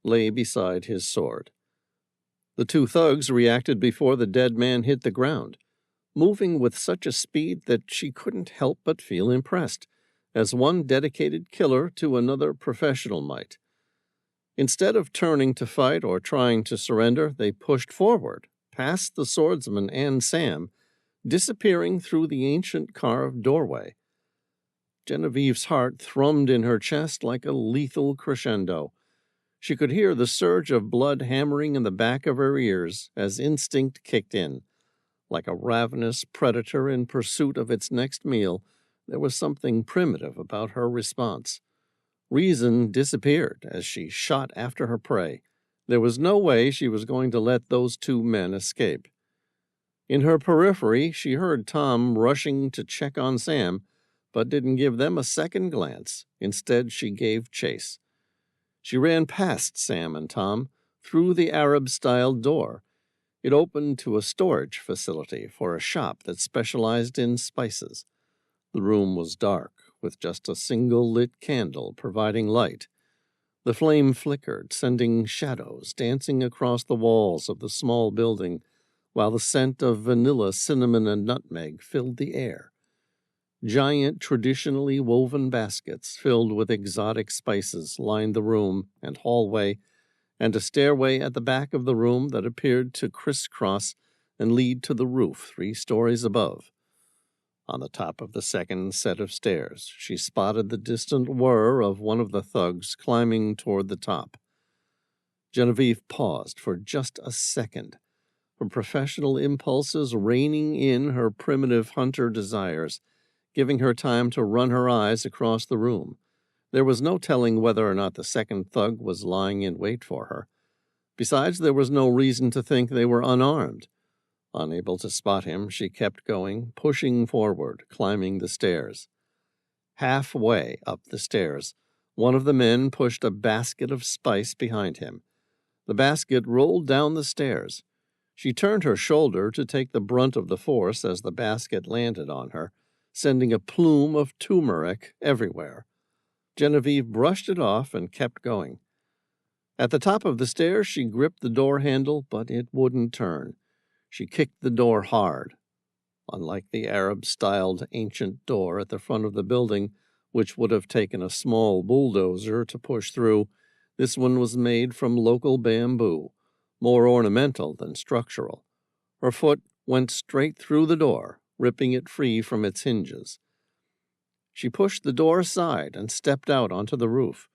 lay beside his sword. The two thugs reacted before the dead man hit the ground, moving with such a speed that she couldn't help but feel impressed, as one dedicated killer to another professional might. Instead of turning to fight or trying to surrender, they pushed forward, past the swordsman and Sam, disappearing through the ancient carved doorway. Genevieve's heart thrummed in her chest like a lethal crescendo. She could hear the surge of blood hammering in the back of her ears as instinct kicked in. Like a ravenous predator in pursuit of its next meal, there was something primitive about her response. Reason disappeared as she shot after her prey. There was no way she was going to let those two men escape. In her periphery, she heard Tom rushing to check on Sam, but didn't give them a second glance. Instead, she gave chase. She ran past Sam and Tom, through the Arab-style door. It opened to a storage facility for a shop that specialized in spices. The room was dark, with just a single lit candle providing light. The flame flickered, sending shadows dancing across the walls of the small building, while the scent of vanilla, cinnamon, and nutmeg filled the air. Giant, traditionally woven baskets filled with exotic spices lined the room and hallway, and a stairway at the back of the room that appeared to crisscross and lead to the roof 3 stories above. On the top of the second set of stairs, she spotted the distant whir of one of the thugs climbing toward the top. Genevieve paused for just a second, her professional impulses reining in her primitive hunter desires, giving her time to run her eyes across the room. There was no telling whether or not the second thug was lying in wait for her. Besides, there was no reason to think they were unarmed. Unable to spot him, she kept going, pushing forward, climbing the stairs. Halfway up the stairs, one of the men pushed a basket of spice behind him. The basket rolled down the stairs. She turned her shoulder to take the brunt of the force as the basket landed on her, sending a plume of turmeric everywhere. Genevieve brushed it off and kept going. At the top of the stairs, she gripped the door handle, but it wouldn't turn. She kicked the door hard. Unlike the Arab-styled ancient door at the front of the building, which would have taken a small bulldozer to push through, this one was made from local bamboo, more ornamental than structural. Her foot went straight through the door, ripping it free from its hinges. She pushed the door aside and stepped out onto the roof.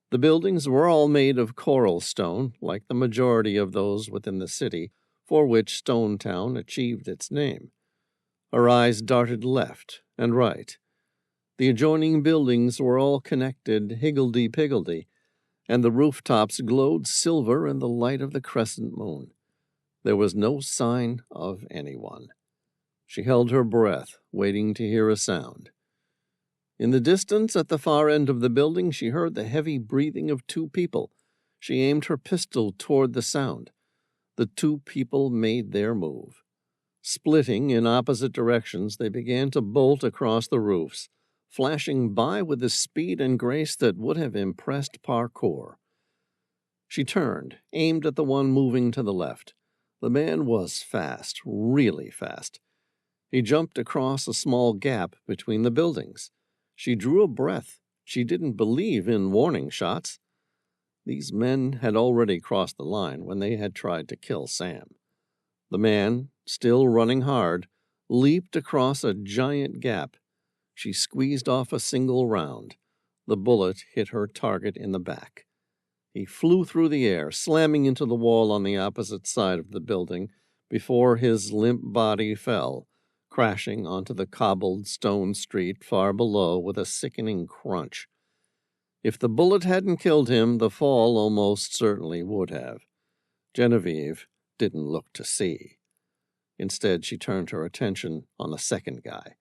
The buildings were all made of coral stone, like the majority of those within the city, for which Stone Town achieved its name. Her eyes darted left and right. The adjoining buildings were all connected higgledy-piggledy, and the rooftops glowed silver in the light of the crescent moon. There was no sign of anyone. She held her breath, waiting to hear a sound. In the distance, at the far end of the building, she heard the heavy breathing of 2 people. She aimed her pistol toward the sound. The 2 people made their move. Splitting in opposite directions, they began to bolt across the roofs, flashing by with a speed and grace that would have impressed parkour. She turned, aimed at the one moving to the left. The man was fast, really fast. He jumped across a small gap between the buildings. She drew a breath. She didn't believe in warning shots. These men had already crossed the line when they had tried to kill Sam. The man, still running hard, leaped across a giant gap. She squeezed off a single round. The bullet hit her target in the back. He flew through the air, slamming into the wall on the opposite side of the building before his limp body fell, crashing onto the cobbled stone street far below with a sickening crunch. If the bullet hadn't killed him, the fall almost certainly would have. Genevieve didn't look to see. Instead, she turned her attention on the second guy.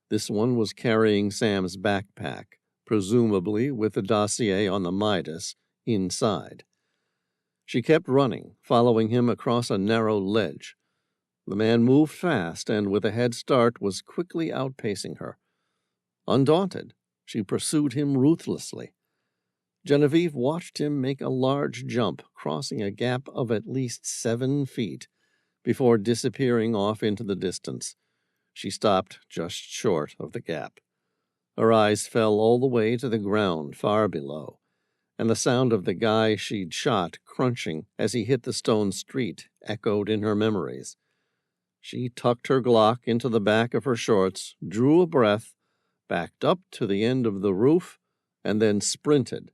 This one was carrying Sam's backpack, presumably with the dossier on the Midas inside. She kept running, following him across a narrow ledge. The man moved fast and, with a head start, was quickly outpacing her. Undaunted, she pursued him ruthlessly. Genevieve watched him make a large jump, crossing a gap of at least 7 feet, before disappearing off into the distance. She stopped just short of the gap. Her eyes fell all the way to the ground far below, and the sound of the guy she'd shot crunching as he hit the stone street echoed in her memories. She tucked her Glock into the back of her shorts, drew a breath, backed up to the end of the roof, and then sprinted.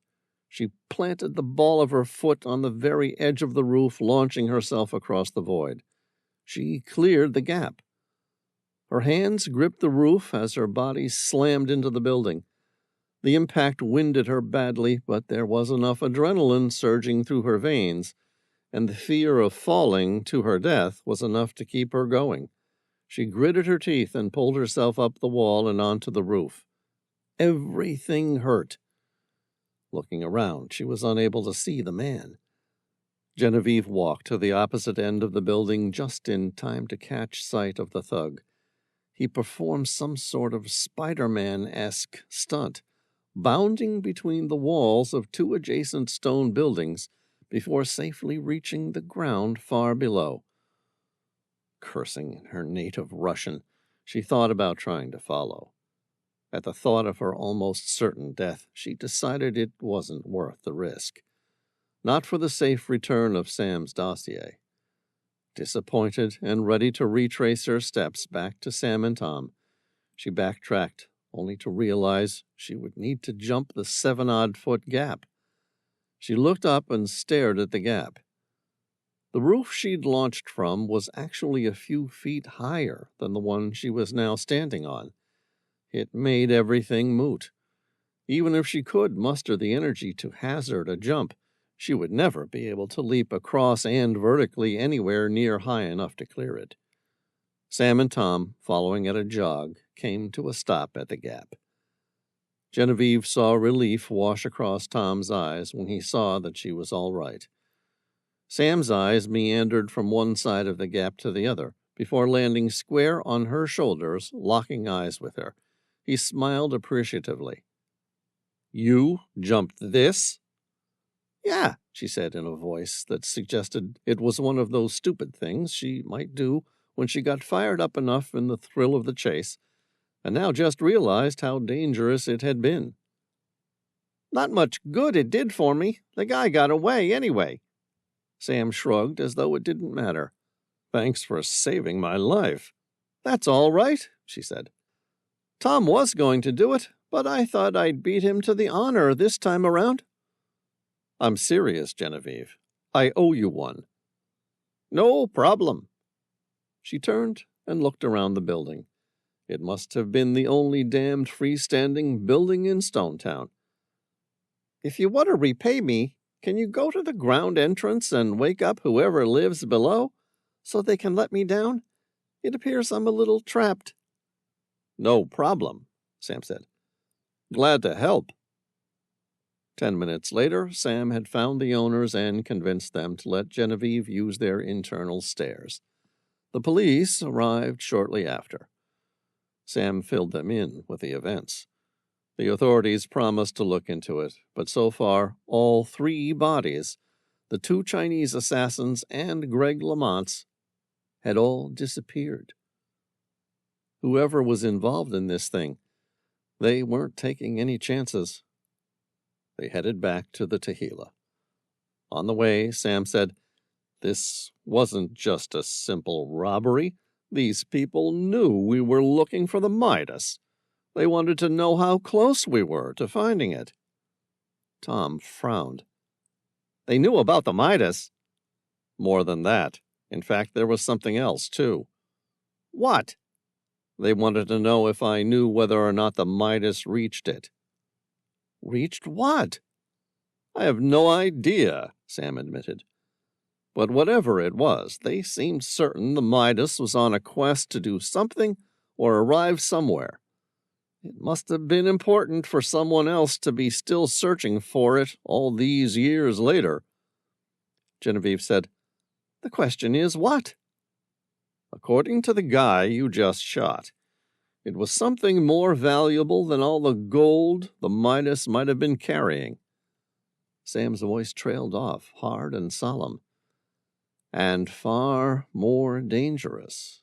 She planted the ball of her foot on the very edge of the roof, launching herself across the void. She cleared the gap. Her hands gripped the roof as her body slammed into the building. The impact winded her badly, but there was enough adrenaline surging through her veins, and the fear of falling to her death was enough to keep her going. She gritted her teeth and pulled herself up the wall and onto the roof. Everything hurt. Looking around, she was unable to see the man. Genevieve walked to the opposite end of the building just in time to catch sight of the thug. He performed some sort of Spider-Man-esque stunt, bounding between the walls of 2 adjacent stone buildings before safely reaching the ground far below. Cursing in her native Russian, she thought about trying to follow. At the thought of her almost certain death, she decided it wasn't worth the risk. not for the safe return of Sam's dossier. Disappointed and ready to retrace her steps back to Sam and Tom, she backtracked, only to realize she would need to jump the 7-odd-foot gap. She looked up and stared at the gap. The roof she'd launched from was actually a few feet higher than the one she was now standing on. It made everything moot. Even if she could muster the energy to hazard a jump, she would never be able to leap across and vertically anywhere near high enough to clear it. Sam and Tom, following at a jog, came to a stop at the gap. Genevieve saw relief wash across Tom's eyes when he saw that she was all right. Sam's eyes meandered from one side of the gap to the other, before landing square on her shoulders, locking eyes with her. He smiled appreciatively. "You jumped this?" "Yeah," she said in a voice that suggested it was one of those stupid things she might do when she got fired up enough in the thrill of the chase, and now just realized how dangerous it had been. "Not much good it did for me. The guy got away anyway." Sam shrugged as though it didn't matter. "Thanks for saving my life." "That's all right," she said. "Tom was going to do it, but I thought I'd beat him to the honor this time around." "I'm serious, Genevieve. I owe you one." "No problem." She turned and looked around the building. It must have been the only damned freestanding building in Stonetown. "If you want to repay me, can you go to the ground entrance and wake up whoever lives below, so they can let me down? It appears I'm a little trapped." "No problem," Sam said. "Glad to help." 10 minutes later, Sam had found the owners and convinced them to let Genevieve use their internal stairs. The police arrived shortly after. Sam filled them in with the events. The authorities promised to look into it, but so far, all 3 bodies, the 2 Chinese assassins and Greg Lamont's, had all disappeared. Whoever was involved in this thing, they weren't taking any chances. They headed back to the Tehillah. On the way, Sam said, "This wasn't just a simple robbery. These people knew we were looking for the Midas. They wanted to know how close we were to finding it." Tom frowned. "They knew about the Midas?" "More than that. In fact, there was something else, too." "What?" "They wanted to know if I knew whether or not the Midas reached it." "Reached what?" "I have no idea," Sam admitted. "But whatever it was, they seemed certain the Midas was on a quest to do something or arrive somewhere. It must have been important for someone else to be still searching for it all these years later." Genevieve said, "The question is, what?" "According to the guy you just shot, it was something more valuable than all the gold the Midas might have been carrying." Sam's voice trailed off, hard and solemn. "And far more dangerous."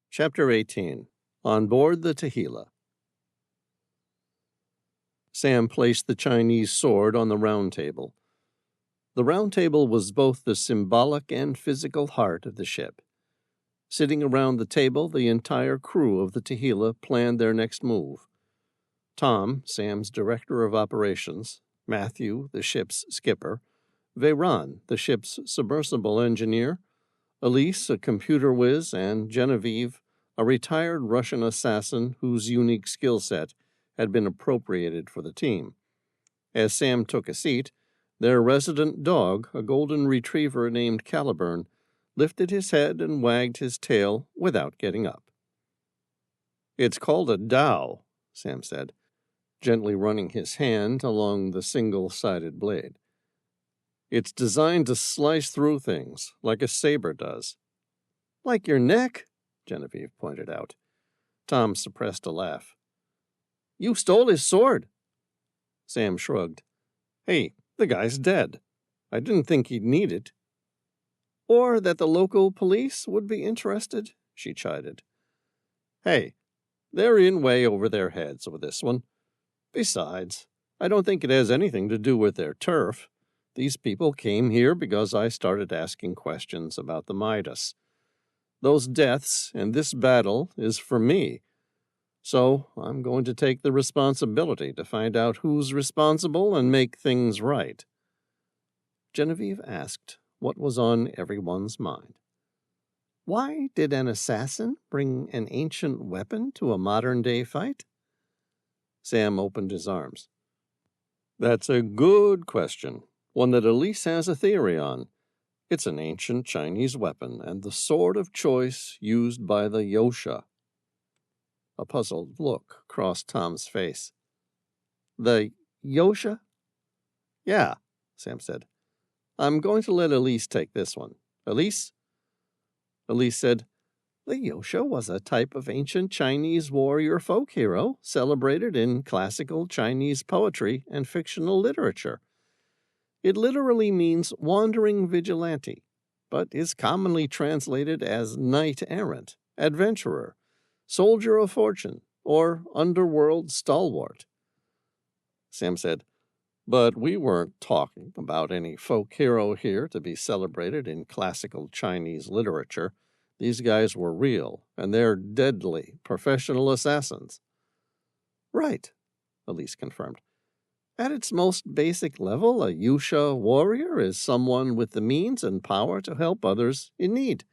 Chapter 18. On Board the Tehillah. Sam placed the Chinese sword on the round table. The round table was both the symbolic and physical heart of the ship. Sitting around the table, the entire crew of the Tehillah planned their next move. Tom, Sam's director of operations, Matthew, the ship's skipper, Veyron, the ship's submersible engineer, Elise, a computer whiz, and Genevieve, a retired Russian assassin whose unique skill set had been appropriated for the team. As Sam took a seat, their resident dog, a golden retriever named Caliburn, lifted his head and wagged his tail without getting up. "It's called a dhow," Sam said, gently running his hand along the single-sided blade. "It's designed to slice through things, like a saber does." "Like your neck?" Genevieve pointed out. Tom suppressed a laugh. "You stole his sword." Sam shrugged. "Hey, the guy's dead. I didn't think he'd need it." "Or that the local police would be interested," she chided. "Hey, they're in way over their heads with this one. Besides, I don't think it has anything to do with their turf. These people came here because I started asking questions about the Midas. Those deaths and this battle is for me. So I'm going to take the responsibility to find out who's responsible and make things right." Genevieve asked what was on everyone's mind. Why did an assassin bring an ancient weapon to a modern-day fight? Sam opened his arms. "That's a good question, one that Elise has a theory on. It's an ancient Chinese weapon and the sword of choice used by the Yosha." A puzzled look crossed Tom's face. "The Yosha?" "Yeah," Sam said. "I'm going to let Elise take this one. Elise?" Elise said, "The Yosha was a type of ancient Chinese warrior folk hero celebrated in classical Chinese poetry and fictional literature. It literally means wandering vigilante, but is commonly translated as knight-errant, adventurer, soldier of fortune, or underworld stalwart." Sam said, "But we weren't talking about any folk hero here to be celebrated in classical Chinese literature. These guys were real, and they're deadly professional assassins." "Right," Elise confirmed. "At its most basic level, a Yusha warrior is someone with the means and power to help others in need.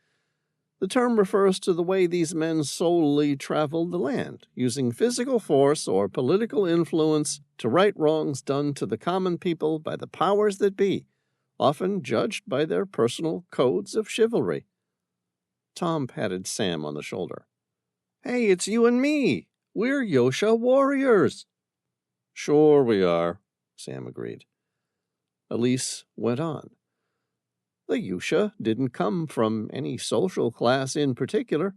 The term refers to the way these men solely traveled the land, using physical force or political influence to right wrongs done to the common people by the powers that be, often judged by their personal codes of chivalry." Tom patted Sam on the shoulder. "Hey, it's you and me. We're Yosha warriors." "Sure we are," Sam agreed. Elise went on. "The Yusha didn't come from any social class in particular.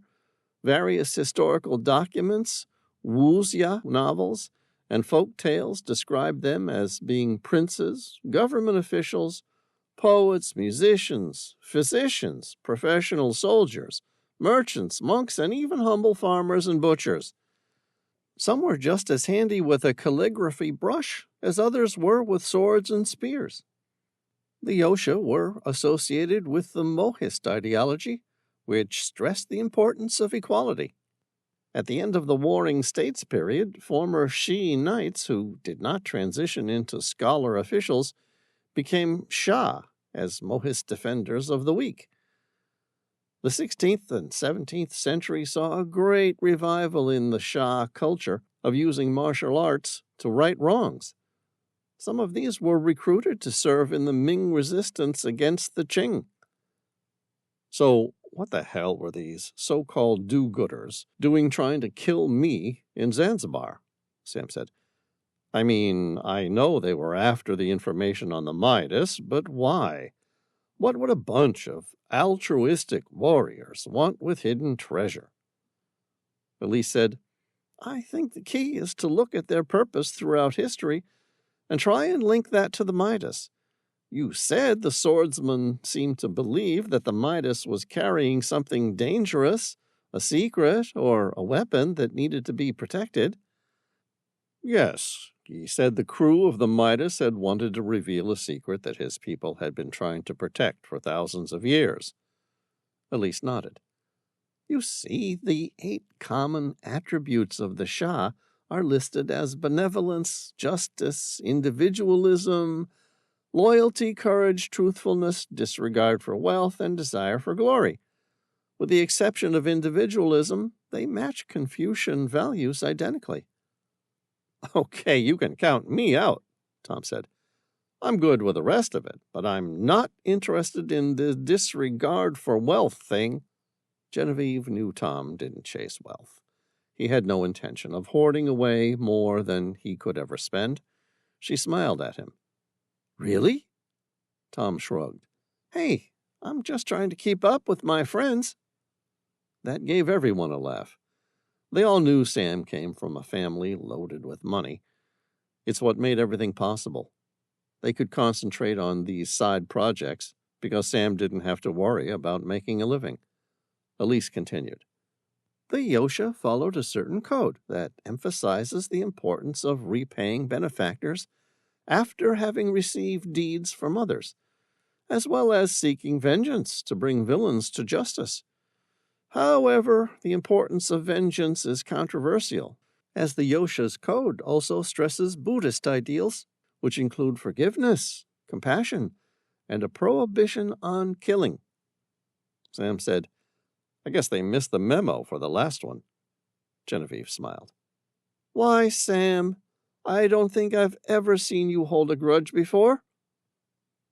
Various historical documents, wuxia novels, and folk tales describe them as being princes, government officials, poets, musicians, physicians, professional soldiers, merchants, monks, and even humble farmers and butchers. Some were just as handy with a calligraphy brush as others were with swords and spears. The Yosha were associated with the Mohist ideology, which stressed the importance of equality. At the end of the Warring States period, former Shi knights who did not transition into scholar officials became Shah as Mohist defenders of the weak. The 16th and 17th century saw a great revival in the Shah culture of using martial arts to right wrongs. Some of these were recruited to serve in the Ming resistance against the Qing. So what the hell were these so-called do-gooders doing trying to kill me in Zanzibar? Sam said. I mean, I know they were after the information on the Midas, but why? What would a bunch of altruistic warriors want with hidden treasure? Elise said, I think the key is to look at their purpose throughout history and try and link that to the Midas. You said the swordsman seemed to believe that the Midas was carrying something dangerous, a secret, or a weapon that needed to be protected. Yes, he said the crew of the Midas had wanted to reveal a secret that his people had been trying to protect for thousands of years. Elise nodded. You see, the 8 common attributes of the Shah are listed as benevolence, justice, individualism, loyalty, courage, truthfulness, disregard for wealth, and desire for glory. With the exception of individualism, they match Confucian values identically. Okay, you can count me out, Tom said. I'm good with the rest of it, but I'm not interested in the disregard for wealth thing. Genevieve knew Tom didn't chase wealth. He had no intention of hoarding away more than he could ever spend. She smiled at him. Really? Tom shrugged. Hey, I'm just trying to keep up with my friends. That gave everyone a laugh. They all knew Sam came from a family loaded with money. It's what made everything possible. They could concentrate on these side projects because Sam didn't have to worry about making a living. Elise continued. The Yosha followed a certain code that emphasizes the importance of repaying benefactors after having received deeds from others, as well as seeking vengeance to bring villains to justice. However, the importance of vengeance is controversial, as the Yosha's code also stresses Buddhist ideals, which include forgiveness, compassion, and a prohibition on killing. Sam said, "I guess they missed the memo for the last one." Genevieve smiled. "Why, Sam, I don't think I've ever seen you hold a grudge before."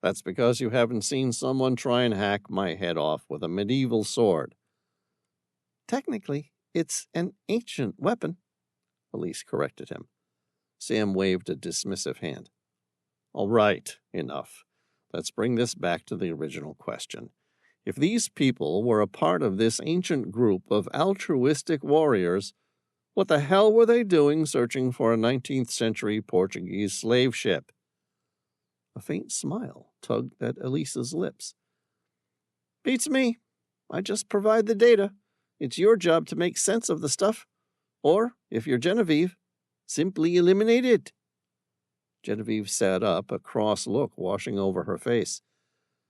"That's because you haven't seen someone try and hack my head off with a medieval sword." "Technically, it's an ancient weapon," Elise corrected him. Sam waved a dismissive hand. "All right, enough. Let's bring this back to the original question. If these people were a part of this ancient group of altruistic warriors, what the hell were they doing searching for a 19th century Portuguese slave ship?" A faint smile tugged at Elise's lips. "Beats me. I just provide the data. It's your job to make sense of the stuff. Or, if you're Genevieve, simply eliminate it." Genevieve sat up, a cross look washing over her face.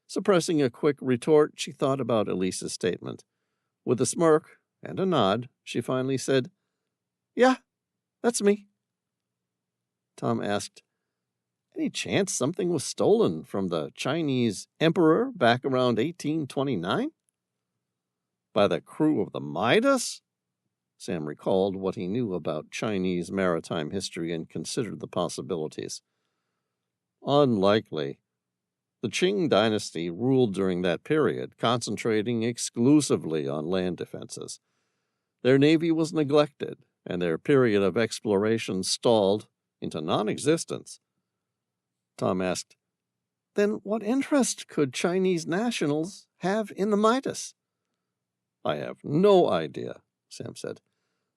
Suppressing a quick retort, she thought about Elise's statement. With a smirk and a nod, she finally said, "Yeah, that's me." Tom asked, "Any chance something was stolen from the Chinese emperor back around 1829? By the crew of the Midas?" Sam recalled what he knew about Chinese maritime history and considered the possibilities. "Unlikely. The Qing dynasty ruled during that period, concentrating exclusively on land defenses. Their navy was neglected, and their period of exploration stalled into non-existence." Tom asked, "Then what interest could Chinese nationals have in the Midas?" "I have no idea," Sam said.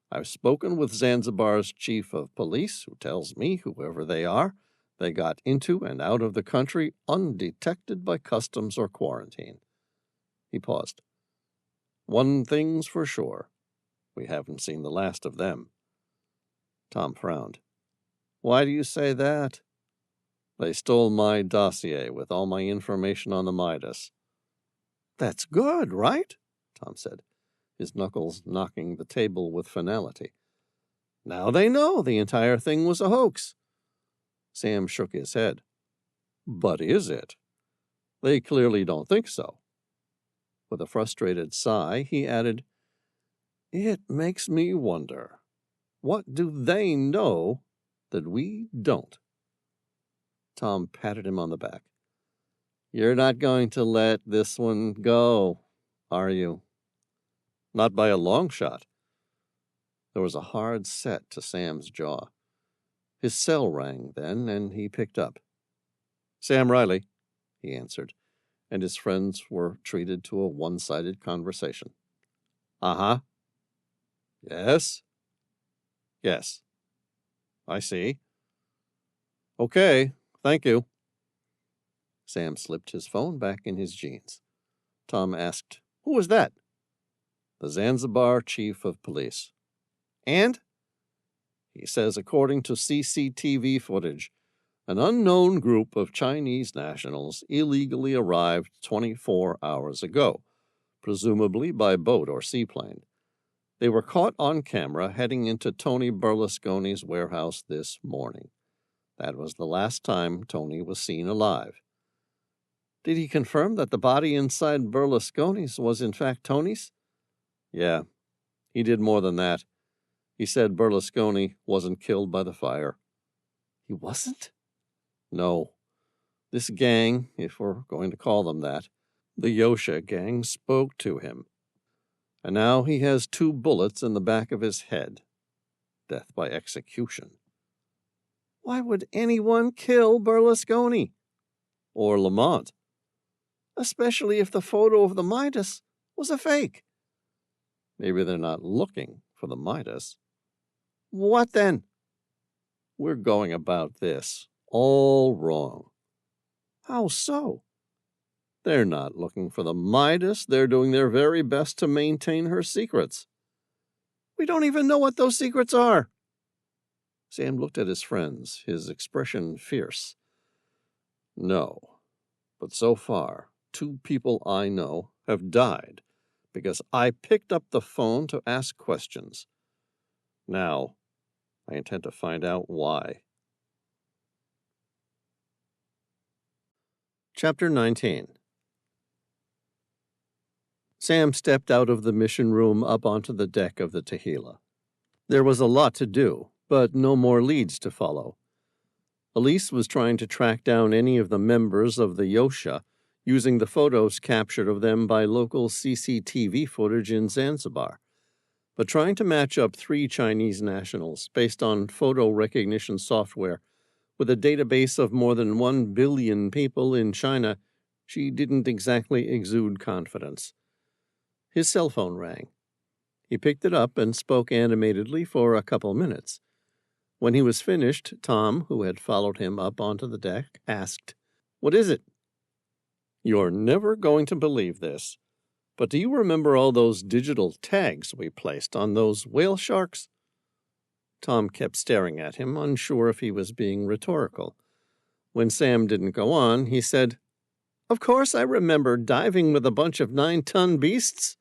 "I've spoken with Zanzibar's chief of police, who tells me, whoever they are, they got into and out of the country undetected by customs or quarantine." He paused. "One thing's for sure. We haven't seen the last of them." Tom frowned. "Why do you say that?" "They stole my dossier with all my information on the Midas." "That's good, right?" Tom said, his knuckles knocking the table with finality. "Now they know the entire thing was a hoax." Sam shook his head. "But is it? They clearly don't think so." With a frustrated sigh, he added, "It makes me wonder. What do they know that we don't?" Tom patted him on the back. "You're not going to let this one go, are you?" "Not by a long shot." There was a hard set to Sam's jaw. His cell rang then, and he picked up. "Sam Reilly," he answered, and his friends were treated to a one-sided conversation. "Uh-huh." "Yes?" "Yes." "I see." "Okay, thank you." Sam slipped his phone back in his jeans. Tom asked, "Who was that?" "The Zanzibar chief of police." "And?" "He says, according to CCTV footage, an unknown group of Chinese nationals illegally arrived 24 hours ago, presumably by boat or seaplane. They were caught on camera heading into Tony Berlusconi's warehouse this morning. That was the last time Tony was seen alive." "Did he confirm that the body inside Berlusconi's was in fact Tony's?" "Yeah, he did more than that. He said Berlusconi wasn't killed by the fire." "He wasn't?" "No. This gang, if we're going to call them that, the Yosha gang, spoke to him. And now he has 2 bullets in the back of his head. Death by execution." "Why would anyone kill Berlusconi?" "Or Lamont." "Especially if the photo of the Midas was a fake." "Maybe they're not looking for the Midas." "What then?" "We're going about this all wrong." "How so?" "They're not looking for the Midas. They're doing their very best to maintain her secrets." We don't even know what those secrets are." Sam looked at his friends, his expression fierce. "No, but so far, 2 people I know have died because I picked up the phone to ask questions. Now, I intend to find out why." Chapter 19. Sam stepped out of the mission room up onto the deck of the Tehila. There was a lot to do, but no more leads to follow. Elise was trying to track down any of the members of the Yosha, using the photos captured of them by local CCTV footage in Zanzibar. But trying to match up 3 Chinese nationals based on photo recognition software with a database of more than 1 billion people in China, she didn't exactly exude confidence. His cell phone rang. He picked it up and spoke animatedly for a couple minutes. When he was finished, Tom, who had followed him up onto the deck, asked, "What is it?" "You're never going to believe this, but do you remember all those digital tags we placed on those whale sharks?" Tom kept staring at him, unsure if he was being rhetorical. When Sam didn't go on, he said, "Of course I remember diving with a bunch of 9-ton beasts.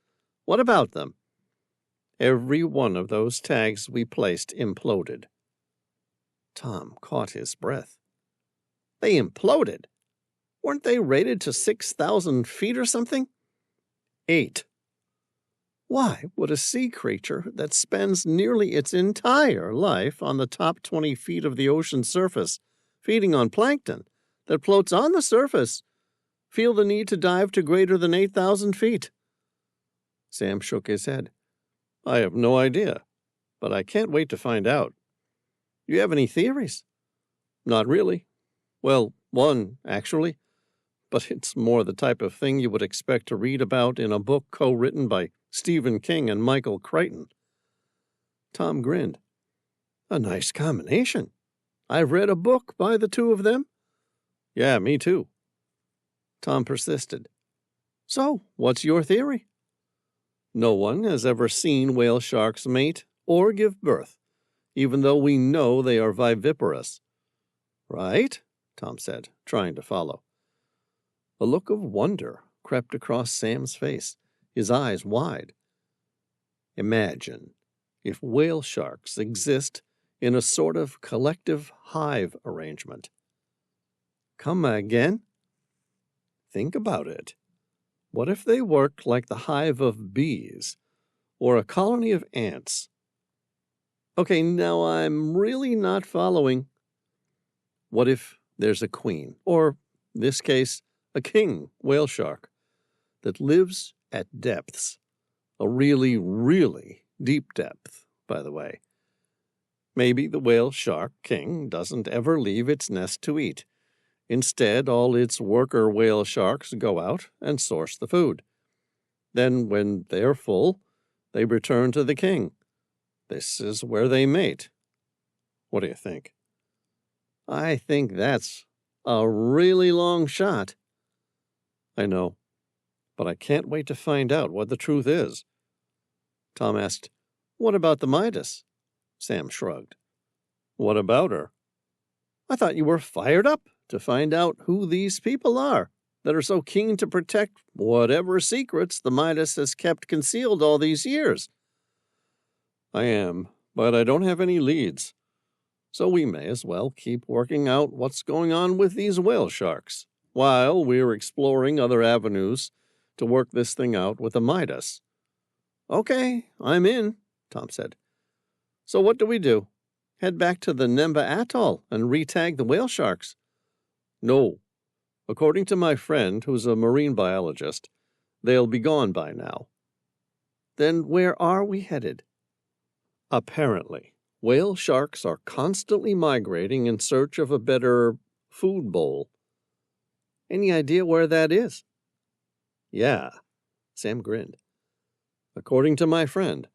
What about them?" "Every one of those tags we placed imploded." Tom caught his breath. "They imploded? Weren't they rated to 6,000 feet or something?" 8. Why would a sea creature that spends nearly its entire life on the top 20 feet of the ocean's surface, feeding on plankton that floats on the surface, feel the need to dive to greater than 8,000 feet? Sam shook his head. "I have no idea, but I can't wait to find out." "You have any theories?" "Not really. Well, one, actually. But it's more the type of thing you would expect to read about in a book co-written by Stephen King and Michael Crichton." Tom grinned. "A nice combination. I've read a book by the 2 of them." "Yeah, me too." Tom persisted. "So, what's your theory?" "No one has ever seen whale sharks mate or give birth, even though we know they are viviparous." "Right?" Tom said, trying to follow. A look of wonder crept across Sam's face, his eyes wide. "Imagine if whale sharks exist in a sort of collective hive arrangement." "Come again?" "Think about it. What if they work like the hive of bees or a colony of ants?" "Okay, now I'm really not following." "What if there's a queen, or, in this case, a king whale shark, that lives at depths, a really, really deep depth, by the way. Maybe the whale shark king doesn't ever leave its nest to eat. Instead, all its worker whale sharks go out and source the food. Then, when they're full, they return to the king. This is where they mate. What do you think?" "I think that's a really long shot." "I know, but I can't wait to find out what the truth is." Tom asked, "What about the Midas?" Sam shrugged. "What about her?" "I thought you were fired up to find out who these people are that are so keen to protect whatever secrets the Midas has kept concealed all these years." "I am, but I don't have any leads. So we may as well keep working out what's going on with these whale sharks, while we're exploring other avenues to work this thing out with the Midas." "Okay, I'm in," Tom said. "So what do we do? Head back to the Nemba Atoll and re-tag the whale sharks?" "No. According to my friend, who's a marine biologist, they'll be gone by now." "Then where are we headed?" "Apparently, whale sharks are constantly migrating in search of a better food bowl." "Any idea where that is?" "Yeah," Sam grinned. "According to my friend,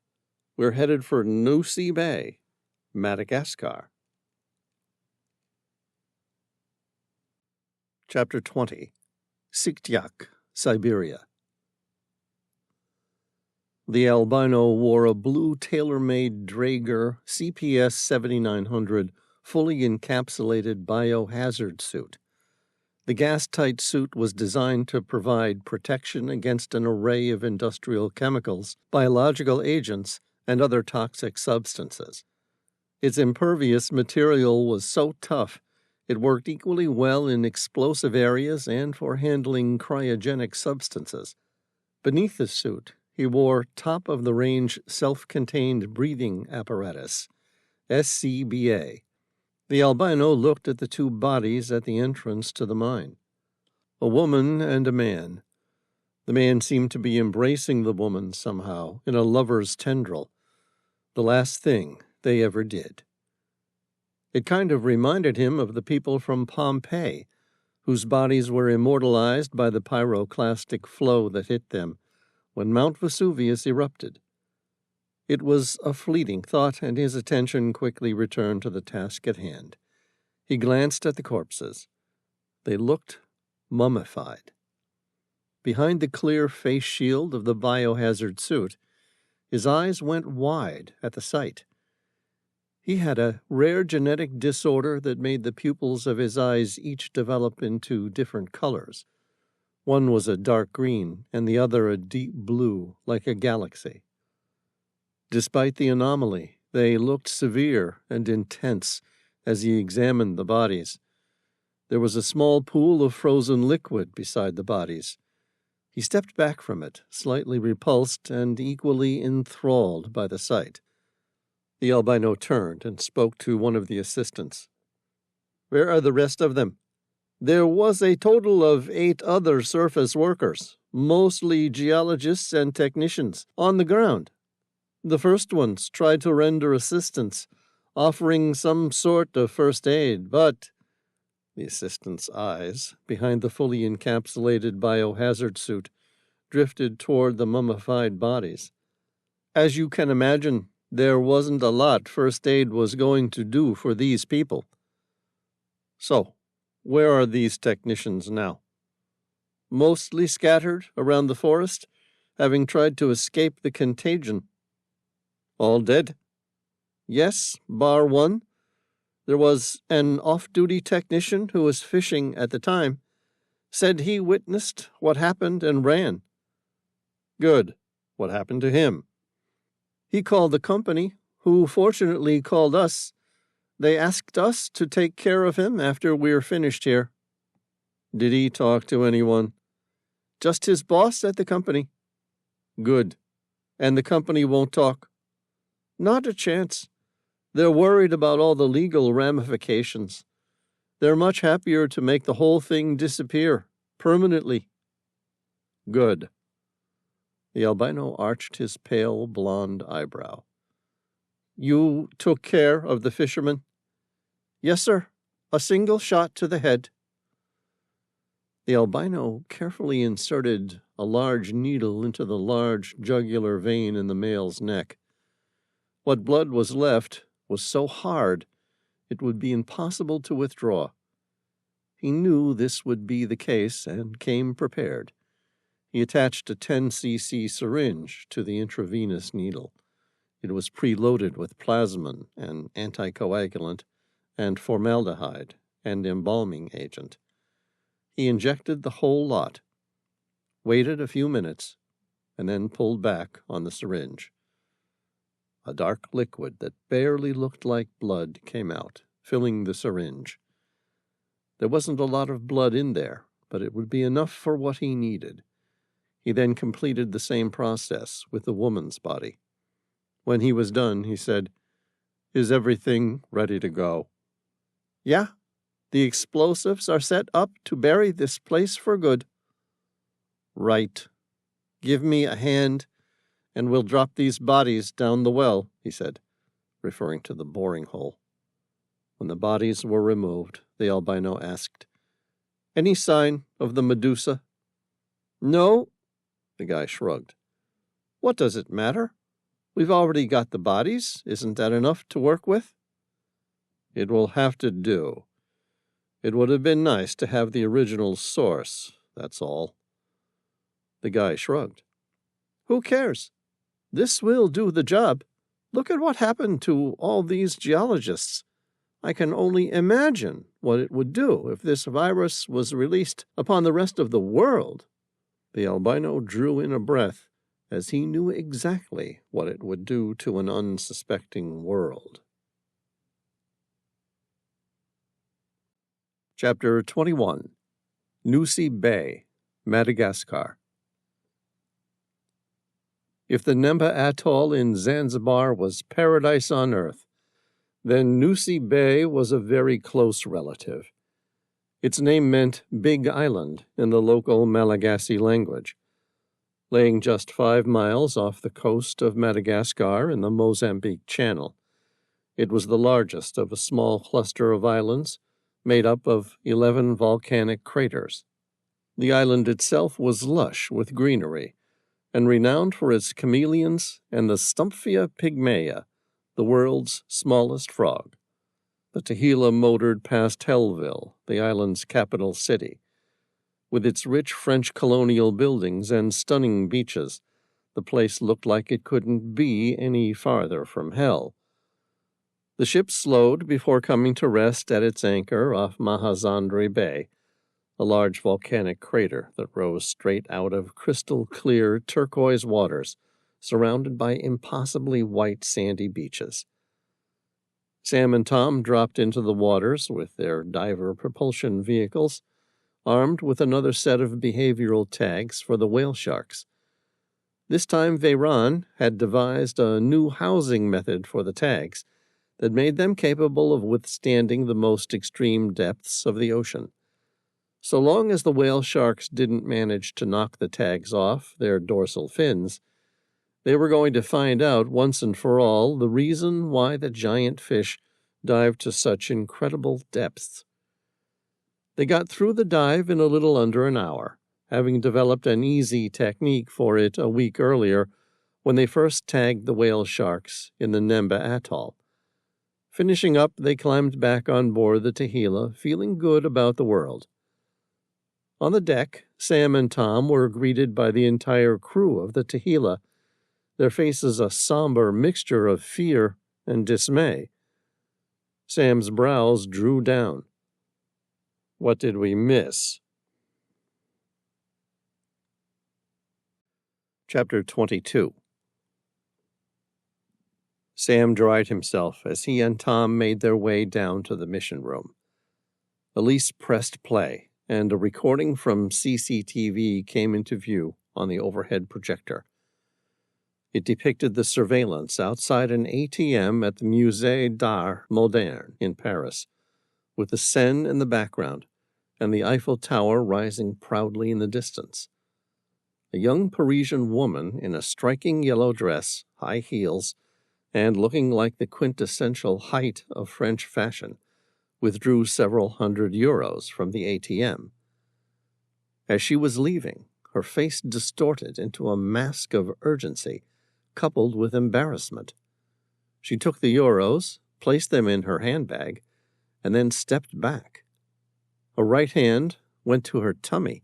we're headed for Nusi Bay, Madagascar." Chapter 20. Siktyak, Siberia. The albino wore a blue tailor-made Draeger CPS 7900 fully encapsulated biohazard suit. The gas-tight suit was designed to provide protection against an array of industrial chemicals, biological agents, and other toxic substances. Its impervious material was so tough, it worked equally well in explosive areas and for handling cryogenic substances. Beneath the suit, he wore top-of-the-range self-contained breathing apparatus, SCBA. The albino looked at the two bodies at the entrance to the mine. A woman and a man. The man seemed to be embracing the woman somehow, in a lover's tendril. The last thing they ever did. It kind of reminded him of the people from Pompeii, whose bodies were immortalized by the pyroclastic flow that hit them when Mount Vesuvius erupted. It was a fleeting thought, and his attention quickly returned to the task at hand. He glanced at the corpses. They looked mummified. Behind the clear face shield of the biohazard suit, his eyes went wide at the sight. He had a rare genetic disorder that made the pupils of his eyes each develop into different colors. One was a dark green, and the other a deep blue, like a galaxy. Despite the anomaly, they looked severe and intense as he examined the bodies. There was a small pool of frozen liquid beside the bodies. He stepped back from it, slightly repulsed and equally enthralled by the sight. The albino turned and spoke to one of the assistants. "Where are the rest of them?" "There was a total of 8 other surface workers, mostly geologists and technicians, on the ground. The first ones tried to render assistance, offering some sort of first aid, but—" The assistant's eyes, behind the fully encapsulated biohazard suit, drifted toward the mummified bodies. "As you can imagine, there wasn't a lot first aid was going to do for these people." "So, where are these technicians now?" "Mostly scattered around the forest, having tried to escape the contagion." "All dead?" "Yes, bar one. There was an off-duty technician who was fishing at the time. Said he witnessed what happened and ran." "Good. What happened to him?" "He called the company, who fortunately called us. They asked us to take care of him after we're finished here." "Did he talk to anyone?" "Just his boss at the company." "Good. And the company won't talk?" "Not a chance. They're worried about all the legal ramifications. They're much happier to make the whole thing disappear, permanently." "Good." The albino arched his pale blonde eyebrow. "You took care of the fisherman?" "Yes, sir. A single shot to the head." The albino carefully inserted a large needle into the large jugular vein in the male's neck. What blood was left was so hard it would be impossible to withdraw. He knew this would be the case and came prepared. He attached a 10 cc syringe to the intravenous needle. It was preloaded with plasmon, an anticoagulant, and formaldehyde, and embalming agent. He injected the whole lot, waited a few minutes, and then pulled back on the syringe. A dark liquid that barely looked like blood came out, filling the syringe. There wasn't a lot of blood in there, but it would be enough for what he needed. He then completed the same process with the woman's body. When he was done, he said, "Is everything ready to go?" "Yeah. The explosives are set up to bury this place for good." "Right. Give me a hand, and we'll drop these bodies down the well," he said, referring to the boring hole. When the bodies were removed, the albino asked, "Any sign of the Medusa?" "No." The guy shrugged. "What does it matter? We've already got the bodies. Isn't that enough to work with?" "It will have to do. It would have been nice to have the original source, that's all." The guy shrugged. "Who cares? This will do the job. Look at what happened to all these geologists. I can only imagine what it would do if this virus was released upon the rest of the world." The albino drew in a breath, as he knew exactly what it would do to an unsuspecting world. Chapter 21. Nusi Bay, Madagascar. If the Nemba Atoll in Zanzibar was paradise on earth, then Nusi Bay was a very close relative. Its name meant Big Island in the local Malagasy language. Laying just 5 miles off the coast of Madagascar in the Mozambique Channel, it was the largest of a small cluster of islands made up of 11 volcanic craters. The island itself was lush with greenery and renowned for its chameleons and the Stumphia pygmaea, the world's smallest frog. The Tahila motored past Hellville, the island's capital city. With its rich French colonial buildings and stunning beaches, the place looked like it couldn't be any farther from hell. The ship slowed before coming to rest at its anchor off Mahazandri Bay, a large volcanic crater that rose straight out of crystal-clear turquoise waters, surrounded by impossibly white sandy beaches. Sam and Tom dropped into the waters with their diver propulsion vehicles, armed with another set of behavioral tags for the whale sharks. This time Veyron had devised a new housing method for the tags that made them capable of withstanding the most extreme depths of the ocean. So long as the whale sharks didn't manage to knock the tags off their dorsal fins, they were going to find out once and for all the reason why the giant fish dived to such incredible depths. They got through the dive in a little under an hour, having developed an easy technique for it a week earlier when they first tagged the whale sharks in the Nemba Atoll. Finishing up, they climbed back on board the Tahila, feeling good about the world. On the deck, Sam and Tom were greeted by the entire crew of the Tahila, their faces a somber mixture of fear and dismay. Sam's brows drew down. "What did we miss?" Chapter 22. Sam dried himself as he and Tom made their way down to the mission room. Elise pressed play, and a recording from CCTV came into view on the overhead projector. It depicted the surveillance outside an ATM at the Musée d'Art Moderne in Paris, with the Seine in the background and the Eiffel Tower rising proudly in the distance. A young Parisian woman in a striking yellow dress, high heels, and looking like the quintessential height of French fashion, withdrew several €100 from the ATM. As she was leaving, her face distorted into a mask of urgency, coupled with embarrassment. She took the euros, placed them in her handbag, and then stepped back. Her right hand went to her tummy,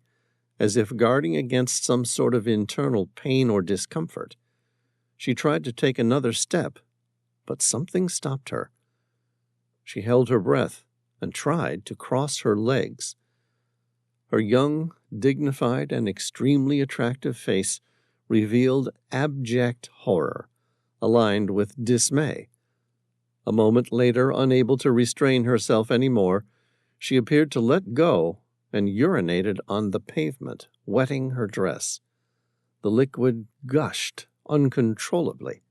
as if guarding against some sort of internal pain or discomfort. She tried to take another step, but something stopped her. She held her breath and tried to cross her legs. Her young, dignified, and extremely attractive face revealed abject horror, aligned with dismay. A moment later, unable to restrain herself any more, she appeared to let go and urinated on the pavement, wetting her dress. The liquid gushed uncontrollably.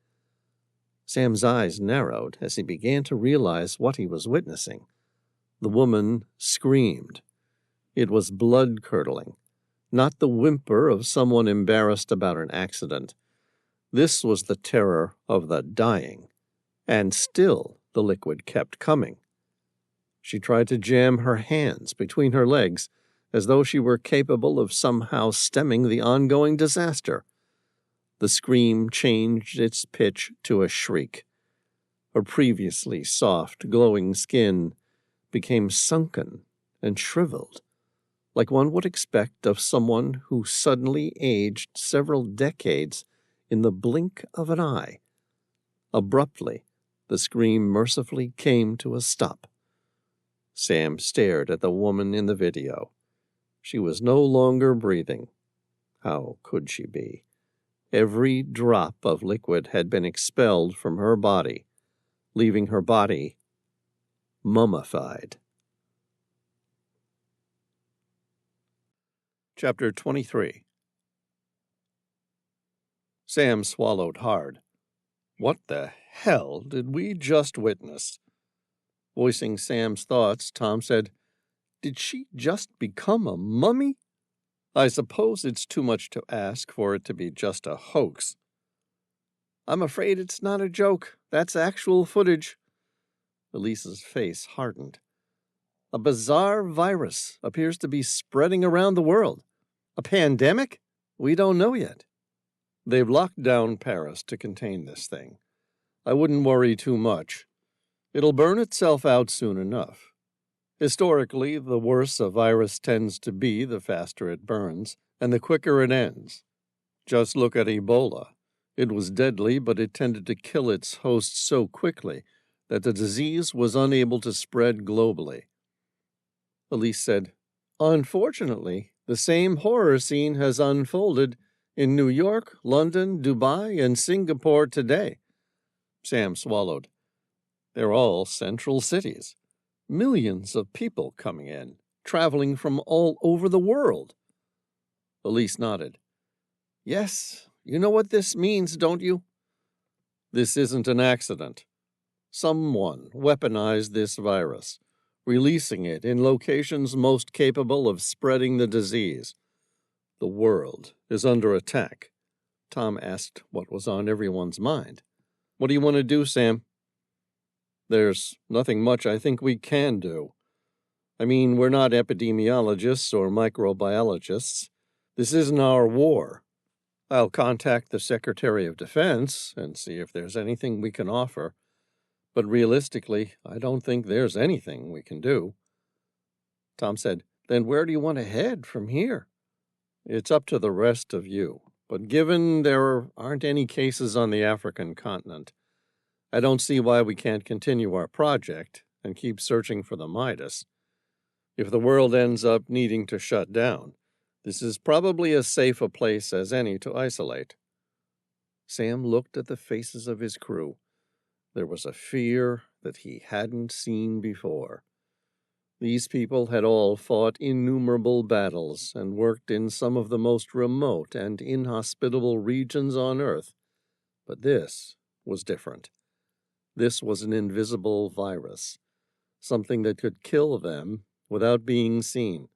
Sam's eyes narrowed as he began to realize what he was witnessing. The woman screamed. It was blood-curdling, not the whimper of someone embarrassed about an accident. This was the terror of the dying, and still the liquid kept coming. She tried to jam her hands between her legs, as though she were capable of somehow stemming the ongoing disaster. The scream changed its pitch to a shriek. Her previously soft, glowing skin became sunken and shriveled, like one would expect of someone who suddenly aged several decades in the blink of an eye. Abruptly, the scream mercifully came to a stop. Sam stared at the woman in the video. She was no longer breathing. How could she be? Every drop of liquid had been expelled from her body, leaving her body mummified. Chapter 23. Sam swallowed hard. What the hell did we just witness? Voicing Sam's thoughts, Tom said, "Did she just become a mummy? I suppose it's too much to ask for it to be just a hoax." "I'm afraid it's not a joke. That's actual footage." Elise's face hardened. "A bizarre virus appears to be spreading around the world. A pandemic? We don't know yet. They've locked down Paris to contain this thing. I wouldn't worry too much. It'll burn itself out soon enough. Historically, the worse a virus tends to be, the faster it burns, and the quicker it ends. Just look at Ebola. It was deadly, but it tended to kill its host so quickly that the disease was unable to spread globally." Elise said, "Unfortunately, the same horror scene has unfolded in New York, London, Dubai, and Singapore today." Sam swallowed. "They're all central cities. Millions of people coming in, traveling from all over the world." Elise nodded. "Yes, you know what this means, don't you?" "This isn't an accident. Someone weaponized this virus, releasing it in locations most capable of spreading the disease. The world is under attack." Tom asked what was on everyone's mind. "What do you want to do, Sam?" "There's nothing much I think we can do. I mean, we're not epidemiologists or microbiologists. This isn't our war. I'll contact the Secretary of Defense and see if there's anything we can offer. But realistically, I don't think there's anything we can do." Tom said, "Then where do you want to head from here?" "It's up to the rest of you. But given there aren't any cases on the African continent, I don't see why we can't continue our project and keep searching for the Midas. If the world ends up needing to shut down, this is probably as safe a place as any to isolate." Sam looked at the faces of his crew. There was a fear that he hadn't seen before. These people had all fought innumerable battles and worked in some of the most remote and inhospitable regions on Earth. But this was different. This was an invisible virus, something that could kill them without being seen.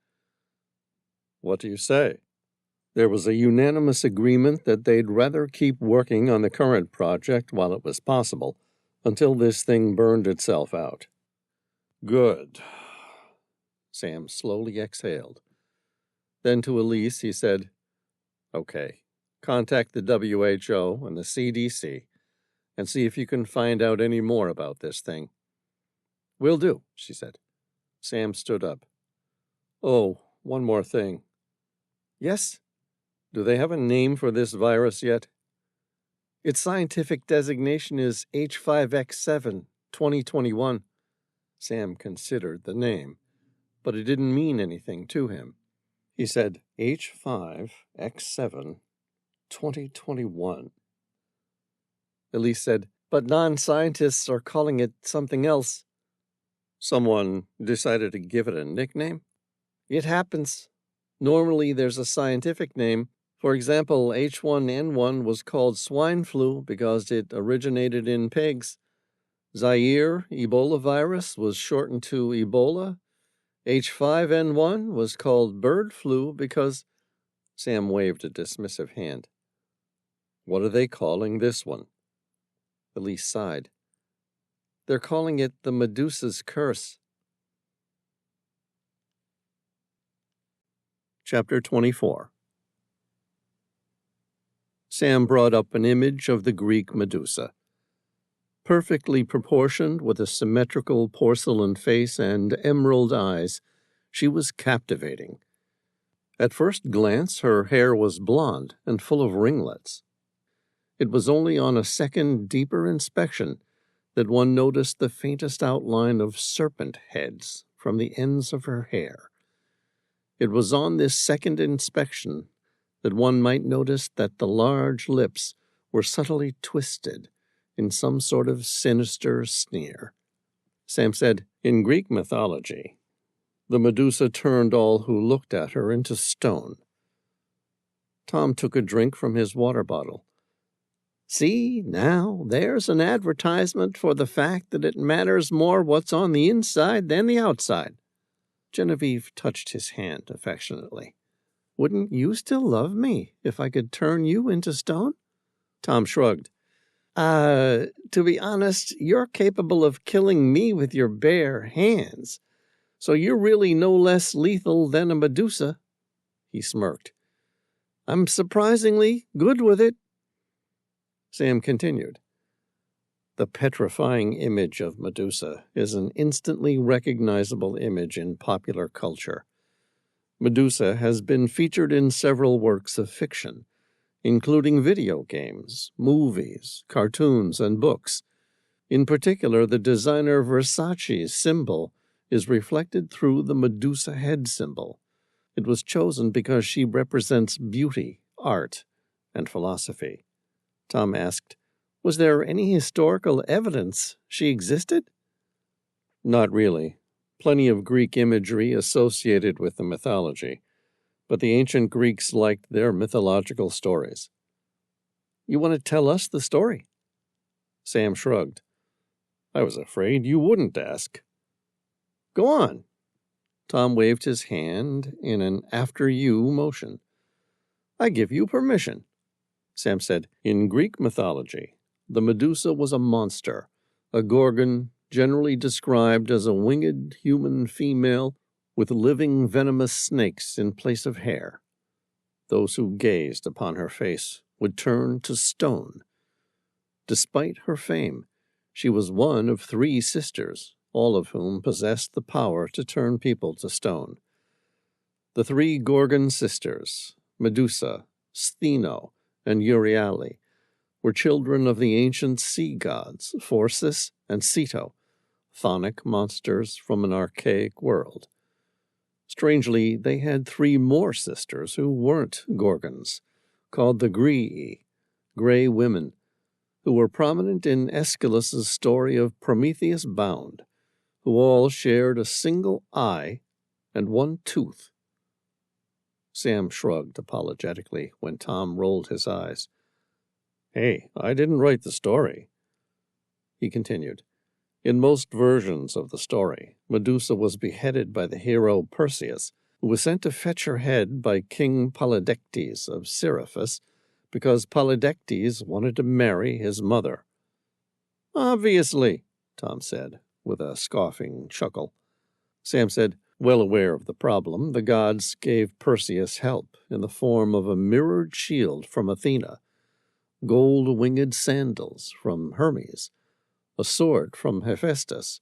"What do you say?" There was a unanimous agreement that they'd rather keep working on the current project while it was possible, until this thing burned itself out. "Good." Sam slowly exhaled. Then to Elise he said, "Okay, contact the WHO and the CDC and see if you can find out any more about this thing." "Will do," she said. Sam stood up. "Oh, one more thing." "Yes?" "Do they have a name for this virus yet?" "Its scientific designation is H5X7, 2021. Sam considered the name, but it didn't mean anything to him. He said, "H5X7, 2021. Elise said, "But non-scientists are calling it something else." "Someone decided to give it a nickname?" "It happens. Normally there's a scientific name. For example, H1N1 was called swine flu because it originated in pigs. Zaire Ebola virus was shortened to Ebola. H5N1 was called bird flu because—" Sam waved a dismissive hand. "What are they calling this one?" Elise sighed. "They're calling it the Medusa's curse." Chapter 24. Sam brought up an image of the Greek Medusa. Perfectly proportioned, with a symmetrical porcelain face and emerald eyes, she was captivating. At first glance, her hair was blonde and full of ringlets. It was only on a second, deeper inspection that one noticed the faintest outline of serpent heads from the ends of her hair. It was on this second inspection that one might notice that the large lips were subtly twisted in some sort of sinister sneer. Sam said, "In Greek mythology, the Medusa turned all who looked at her into stone." Tom took a drink from his water bottle. "See, now, there's an advertisement for the fact that it matters more what's on the inside than the outside." Genevieve touched his hand affectionately. "Wouldn't you still love me if I could turn you into stone?" Tom shrugged. To be honest, you're capable of killing me with your bare hands, so you're really no less lethal than a Medusa." He smirked. "I'm surprisingly good with it." Sam continued. The petrifying image of Medusa is an instantly recognizable image in popular culture. Medusa has been featured in several works of fiction, including video games, movies, cartoons, and books. In particular, the designer Versace's symbol is reflected through the Medusa head symbol. It was chosen because she represents beauty, art, and philosophy. Tom asked, "Was there any historical evidence she existed?" "Not really. Plenty of Greek imagery associated with the mythology, but the ancient Greeks liked their mythological stories." "You want to tell us the story?" Sam shrugged. "I was afraid you wouldn't ask." "Go on." Tom waved his hand in an after-you motion. "I give you permission." Sam said, "In Greek mythology, the Medusa was a monster, a gorgon generally described as a winged human female with living venomous snakes in place of hair. Those who gazed upon her face would turn to stone. Despite her fame, she was one of 3 sisters, all of whom possessed the power to turn people to stone. The 3 Gorgon sisters, Medusa, Stheno, and Euryale, were children of the ancient sea gods, Phorcys and Ceto, chthonic monsters from an archaic world. Strangely, they had 3 more sisters who weren't Gorgons, called the Grii, Grey Women, who were prominent in Aeschylus's story of Prometheus Bound, who all shared a single eye and 1 tooth. Sam shrugged apologetically when Tom rolled his eyes. "Hey, I didn't write the story." He continued, "In most versions of the story, Medusa was beheaded by the hero Perseus, who was sent to fetch her head by King Polydectes of Seriphus because Polydectes wanted to marry his mother." "Obviously," Tom said, with a scoffing chuckle. Sam said, "Well aware of the problem, the gods gave Perseus help in the form of a mirrored shield from Athena, gold-winged sandals from Hermes, a sword from Hephaestus,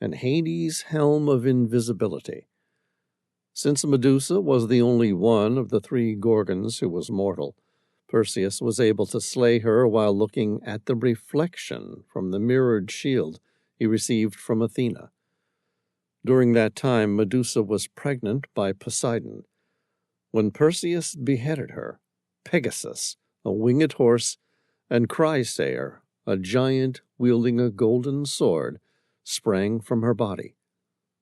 and Hades' helm of invisibility. Since Medusa was the only one of the 3 Gorgons who was mortal, Perseus was able to slay her while looking at the reflection from the mirrored shield he received from Athena. During that time, Medusa was pregnant by Poseidon. When Perseus beheaded her, Pegasus, a winged horse, and Chrysaor, a giant wielding a golden sword, sprang from her body."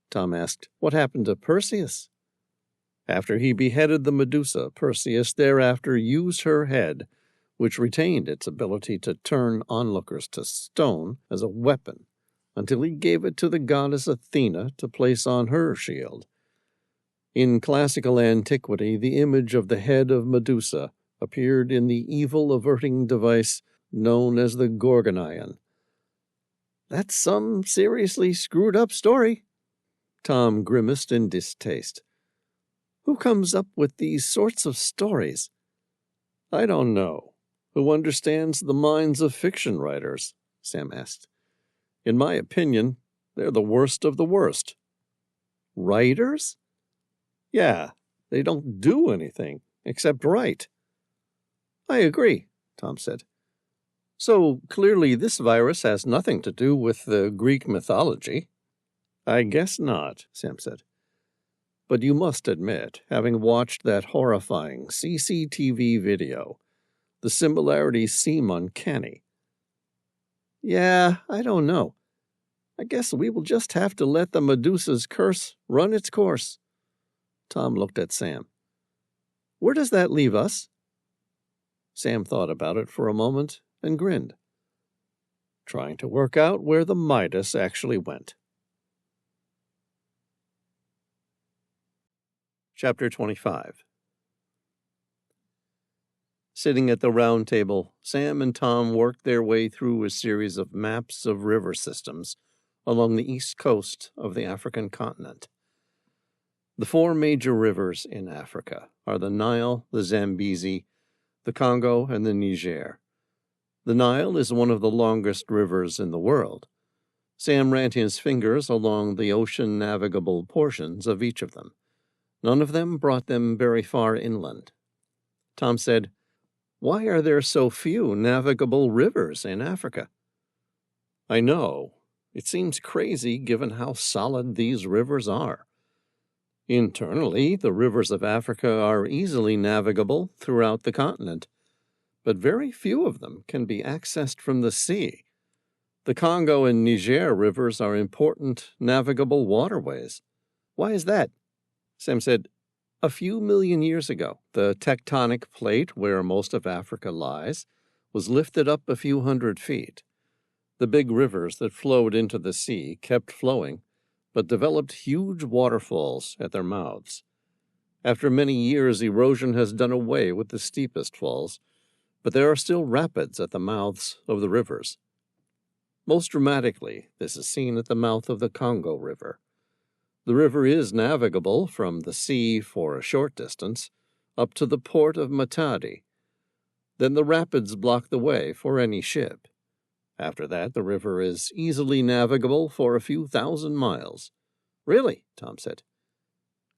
Tom asked, "What happened to Perseus?" "After he beheaded the Medusa, Perseus thereafter used her head, which retained its ability to turn onlookers to stone, as a weapon, until he gave it to the goddess Athena to place on her shield. In classical antiquity, the image of the head of Medusa appeared in the evil-averting device known as the Gorgonion." "That's some seriously screwed-up story." Tom grimaced in distaste. "Who comes up with these sorts of stories?" "I don't know. Who understands the minds of fiction writers?" Sam asked. "In my opinion, they're the worst of the worst." "Writers?" "Yeah, they don't do anything except write." "I agree," Tom said. So, clearly this virus has nothing to do with the Greek mythology. I guess not, Sam said. But you must admit, having watched that horrifying CCTV video, the similarities seem uncanny. Yeah, I don't know. I guess we will just have to let the Medusa's curse run its course. Tom looked at Sam. Where does that leave us? Sam thought about it for a moment and grinned. Trying to work out where the Midas actually went. Chapter 25. Sitting at the round table, Sam and Tom worked their way through a series of maps of river systems along the east coast of the African continent. The four major rivers in Africa are the Nile, the Zambezi, the Congo, and the Niger. The Nile is one of the longest rivers in the world. Sam ran his fingers along the ocean-navigable portions of each of them. None of them brought them very far inland. Tom said, "Why are there so few navigable rivers in Africa?" "I know. It seems crazy given how solid these rivers are. Internally, the rivers of Africa are easily navigable throughout the continent, but very few of them can be accessed from the sea. The Congo and Niger rivers are important navigable waterways." "Why is that?" Sam said, "A few million years ago, the tectonic plate where most of Africa lies was lifted up a few hundred feet. The big rivers that flowed into the sea kept flowing, but developed huge waterfalls at their mouths. After many years, erosion has done away with the steepest falls, but there are still rapids at the mouths of the rivers. Most dramatically, this is seen at the mouth of the Congo River. The river is navigable from the sea for a short distance, up to the port of Matadi. Then the rapids block the way for any ship. After that, the river is easily navigable for a few thousand miles." "Really?" Tom said.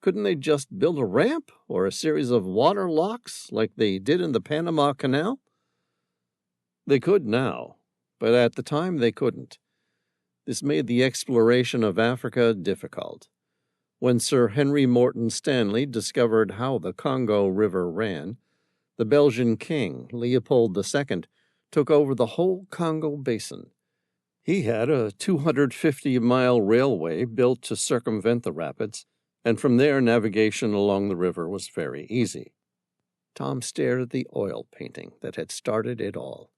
"Couldn't they just build a ramp or a series of water locks like they did in the Panama Canal?" "They could now, but at the time they couldn't. This made the exploration of Africa difficult. When Sir Henry Morton Stanley discovered how the Congo River ran, the Belgian king, Leopold II, took over the whole Congo basin. He had a 250-mile railway built to circumvent the rapids, and from there navigation along the river was very easy." Tom stared at the oil painting that had started it all.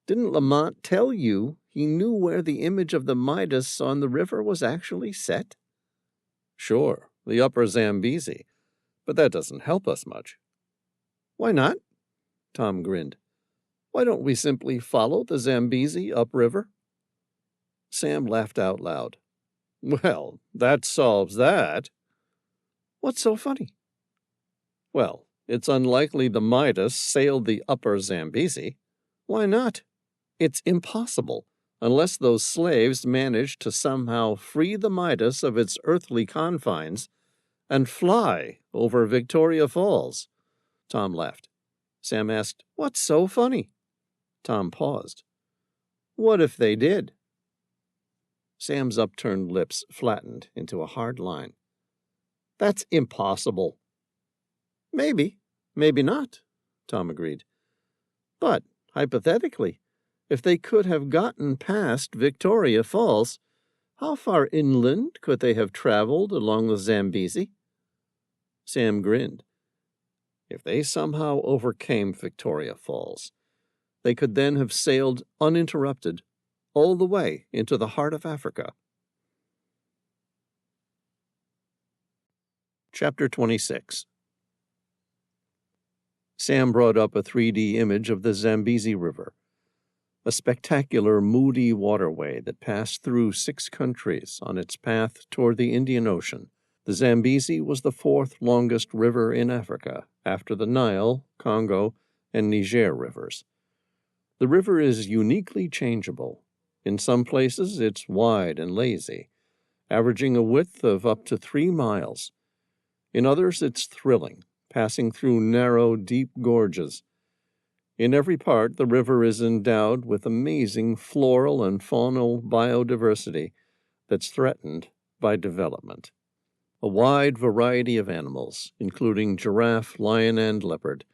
"Didn't Lamont tell you he knew where the image of the Midas on the river was actually set?" "Sure, the upper Zambezi, but that doesn't help us much." "Why not?" Tom grinned. "Why don't we simply follow the Zambezi upriver?" Sam laughed out loud. "Well, that solves that." "What's so funny?" "Well, it's unlikely the Midas sailed the upper Zambezi." "Why not?" "It's impossible, unless those slaves managed to somehow free the Midas of its earthly confines and fly over Victoria Falls." Tom laughed. Sam asked, "What's so funny?" Tom paused. "What if they did?" Sam's upturned lips flattened into a hard line. "That's impossible." "Maybe, maybe not," Tom agreed. "But, hypothetically, if they could have gotten past Victoria Falls, how far inland could they have traveled along the Zambezi?" Sam grinned. "If they somehow overcame Victoria Falls, they could then have sailed uninterrupted all the way into the heart of Africa." Chapter 26. Sam brought up a 3D image of the Zambezi River, a spectacular, moody waterway that passed through 6 countries on its path toward the Indian Ocean. The Zambezi was the 4th longest river in Africa, after the Nile, Congo, and Niger rivers. The river is uniquely changeable. In some places, it's wide and lazy, averaging a width of up to 3 miles. In others, it's thrilling, passing through narrow, deep gorges. In every part, the river is endowed with amazing floral and faunal biodiversity that's threatened by development. A wide variety of animals, including giraffe, lion, and leopard,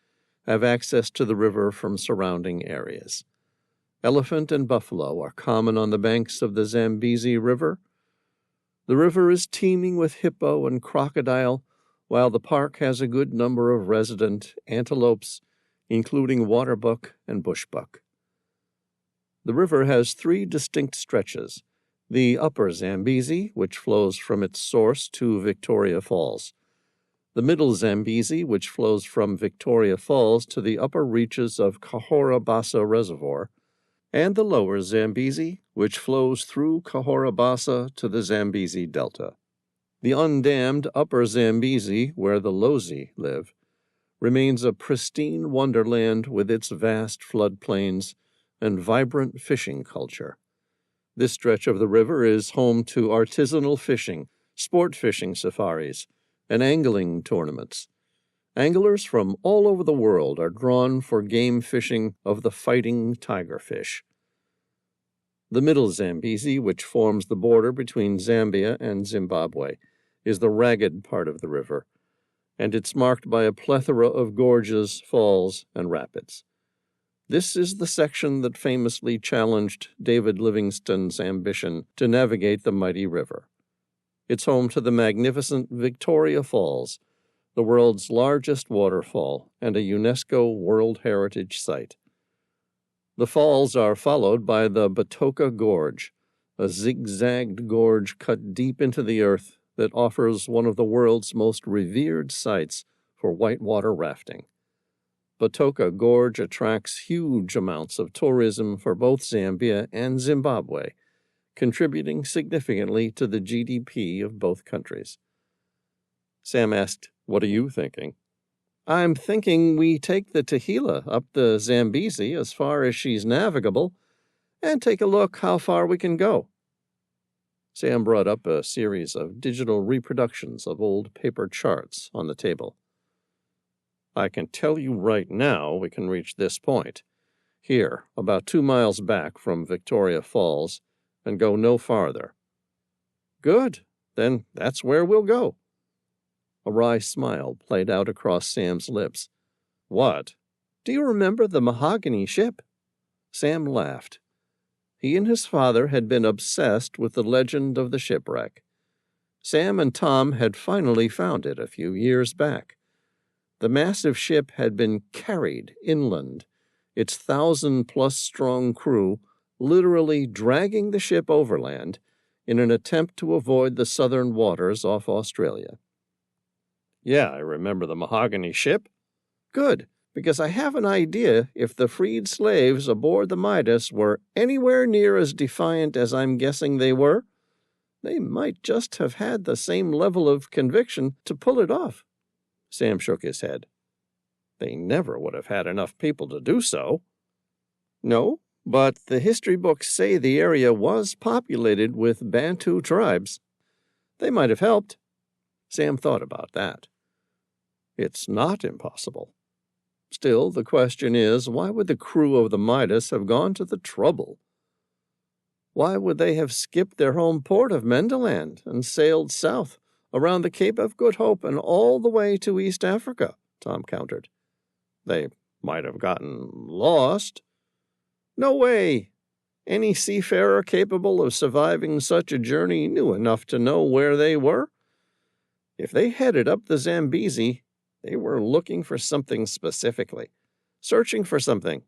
have access to the river from surrounding areas. Elephant and buffalo are common on the banks of the Zambezi River. The river is teeming with hippo and crocodile, while the park has a good number of resident antelopes, including waterbuck and bushbuck. The river has 3 distinct stretches: the upper Zambezi, which flows from its source to Victoria Falls; the middle Zambezi, which flows from Victoria Falls to the upper reaches of Cahora Bassa Reservoir; and the lower Zambezi, which flows through Cahora Bassa to the Zambezi Delta. The undammed upper Zambezi, where the Lozi live, remains a pristine wonderland with its vast floodplains and vibrant fishing culture. This stretch of the river is home to artisanal fishing, sport fishing safaris, and angling tournaments. Anglers from all over the world are drawn for game fishing of the fighting tigerfish. The middle Zambezi, which forms the border between Zambia and Zimbabwe, is the ragged part of the river, and it's marked by a plethora of gorges, falls, and rapids. This is the section that famously challenged David Livingstone's ambition to navigate the mighty river. It's home to the magnificent Victoria Falls, the world's largest waterfall and a UNESCO World Heritage Site. The falls are followed by the Batoka Gorge, a zigzagged gorge cut deep into the earth that offers one of the world's most revered sites for whitewater rafting. Batoka Gorge attracts huge amounts of tourism for both Zambia and Zimbabwe, contributing significantly to the GDP of both countries. Sam asked, "What are you thinking?" "I'm thinking we take the Tehila up the Zambezi as far as she's navigable, and take a look how far we can go." Sam brought up a series of digital reproductions of old paper charts on the table. "I can tell you right now we can reach this point, here, about 2 miles back from Victoria Falls, and go no farther." "Good, then that's where we'll go." A wry smile played out across Sam's lips. "What?" "Do you remember the mahogany ship?" Sam laughed. He and his father had been obsessed with the legend of the shipwreck. Sam and Tom had finally found it a few years back. The massive ship had been carried inland, its 1,000-plus strong crew literally dragging the ship overland in an attempt to avoid the southern waters off Australia. "Yeah, I remember the mahogany ship." "Good, because I have an idea if the freed slaves aboard the Midas were anywhere near as defiant as I'm guessing they were, they might just have had the same level of conviction to pull it off." Sam shook his head. "They never would have had enough people to do so." "No, but the history books say the area was populated with Bantu tribes. They might have helped." Sam thought about that. It's not impossible. Still, the question is, why would the crew of the Midas have gone to the trouble? Why would they have skipped their home port of Mendiland and sailed south around the Cape of Good Hope and all the way to East Africa? Tom countered. "They might have gotten lost." "No way! Any seafarer capable of surviving such a journey knew enough to know where they were. If they headed up the Zambezi, they were looking for something specifically, searching for something.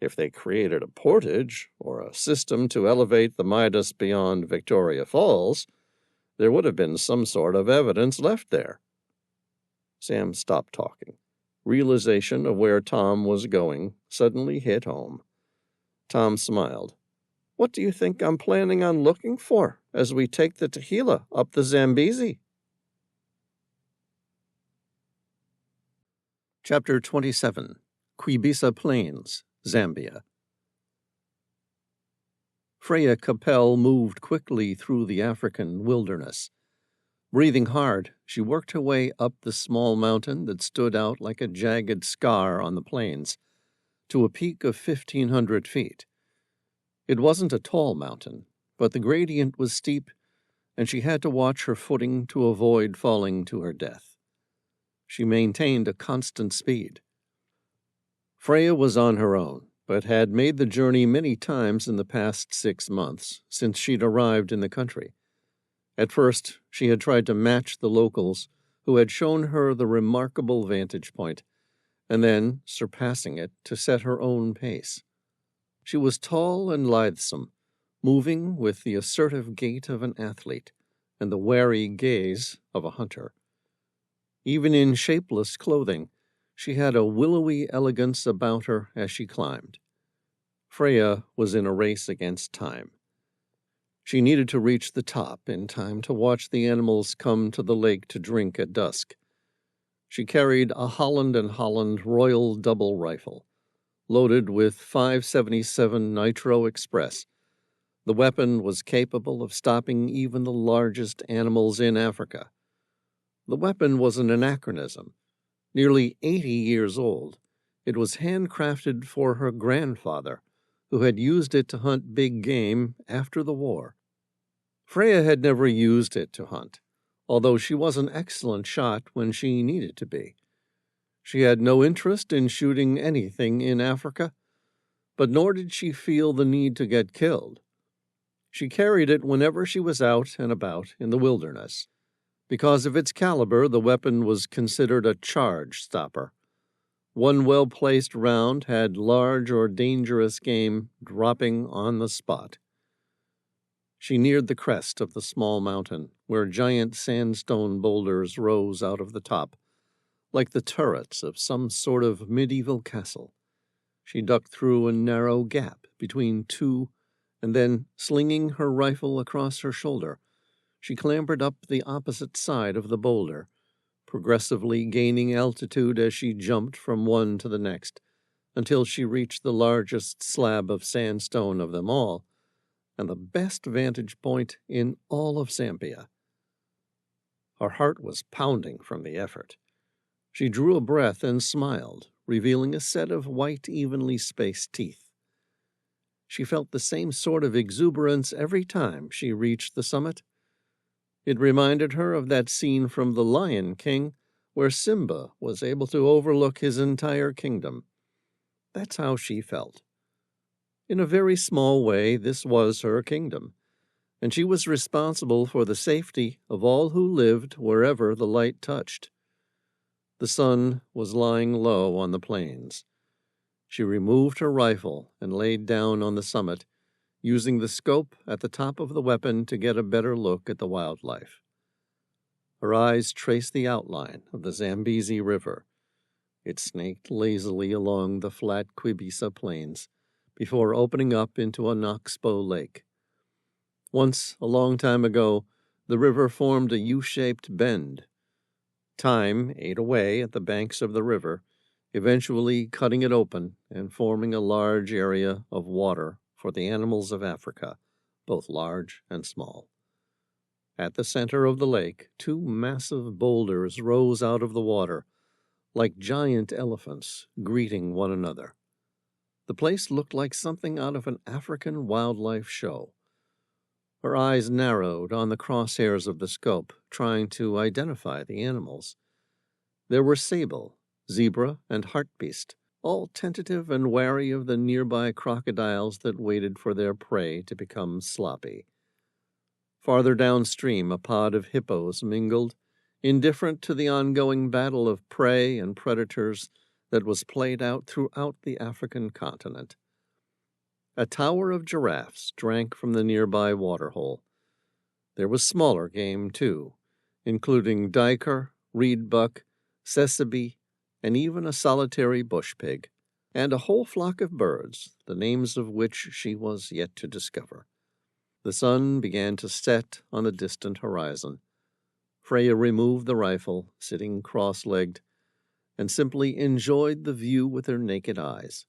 If they created a portage or a system to elevate the Midas beyond Victoria Falls, there would have been some sort of evidence left there." Sam stopped talking. Realization of where Tom was going suddenly hit home. Tom smiled. "What do you think I'm planning on looking for as we take the Tehila up the Zambezi?" Chapter 27. Quibisa Plains, Zambia. Freya Capel moved quickly through the African wilderness. Breathing hard, she worked her way up the small mountain that stood out like a jagged scar on the plains. to a peak of 1,500 feet. It wasn't a tall mountain, but the gradient was steep, and she had to watch her footing to avoid falling to her death. She maintained a constant speed. Freya was on her own, but had made the journey many times in the past 6 months since she'd arrived in the country. At first, she had tried to match the locals who had shown her the remarkable vantage point, and then, surpassing it, to set her own pace. She was tall and lithesome, moving with the assertive gait of an athlete and the wary gaze of a hunter. Even in shapeless clothing, she had a willowy elegance about her as she climbed. Freya was in a race against time. She needed to reach the top in time to watch the animals come to the lake to drink at dusk. She carried a Holland & Holland Royal double rifle, loaded with 5.77 Nitro Express. The weapon was capable of stopping even the largest animals in Africa. The weapon was an anachronism. Nearly 80 years old, it was handcrafted for her grandfather, who had used it to hunt big game after the war. Freya had never used it to hunt, although she was an excellent shot when she needed to be. She had no interest in shooting anything in Africa, but nor did she feel the need to get killed. She carried it whenever she was out and about in the wilderness. Because of its caliber, the weapon was considered a charge stopper. One well-placed round had large or dangerous game dropping on the spot. She neared the crest of the small mountain, where giant sandstone boulders rose out of the top, like the turrets of some sort of medieval castle. She ducked through a narrow gap between two, and then, slinging her rifle across her shoulder, she clambered up the opposite side of the boulder, progressively gaining altitude as she jumped from one to the next, until she reached the largest slab of sandstone of them all, and the best vantage point in all of Zambia. Her heart was pounding from the effort. She drew a breath and smiled, revealing a set of white, evenly spaced teeth. She felt the same sort of exuberance every time she reached the summit. It reminded her of that scene from The Lion King where Simba was able to overlook his entire kingdom. That's how she felt. In a very small way, this was her kingdom, and she was responsible for the safety of all who lived wherever the light touched. The sun was lying low on the plains. She removed her rifle and laid down on the summit, using the scope at the top of the weapon to get a better look at the wildlife. Her eyes traced the outline of the Zambezi River. It snaked lazily along the flat Quibisa plains before opening up into a Oxbow Lake. Once, a long time ago, the river formed a U-shaped bend. Time ate away at the banks of the river, eventually cutting it open and forming a large area of water for the animals of Africa, both large and small. At the center of the lake, two massive boulders rose out of the water, like giant elephants greeting one another. The place looked like something out of an African wildlife show. Her eyes narrowed on the crosshairs of the scope, trying to identify the animals. There were sable, zebra, and hartebeest, all tentative and wary of the nearby crocodiles that waited for their prey to become sloppy. Farther downstream, a pod of hippos mingled, indifferent to the ongoing battle of prey and predators that was played out throughout the African continent. A tower of giraffes drank from the nearby waterhole. There was smaller game, too, including duiker, reedbuck, Sabii, and even a solitary bush pig, and a whole flock of birds, the names of which she was yet to discover. The sun began to set on the distant horizon. Freya removed the rifle, sitting cross-legged, and simply enjoyed the view with her naked eyes.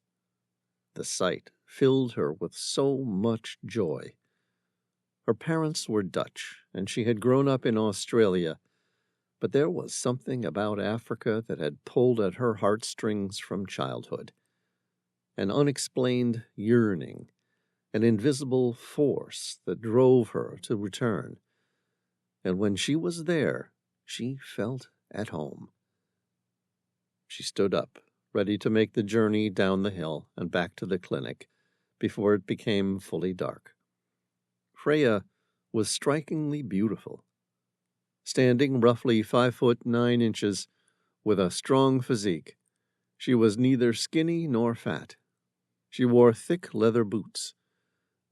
The sight filled her with so much joy. Her parents were Dutch, and she had grown up in Australia, but there was something about Africa that had pulled at her heartstrings from childhood. an unexplained yearning, an invisible force that drove her to return. And when she was there, she felt at home. She stood up, ready to make the journey down the hill and back to the clinic before it became fully dark. Freya was strikingly beautiful. Standing roughly 5'9" with a strong physique, she was neither skinny nor fat. She wore thick leather boots.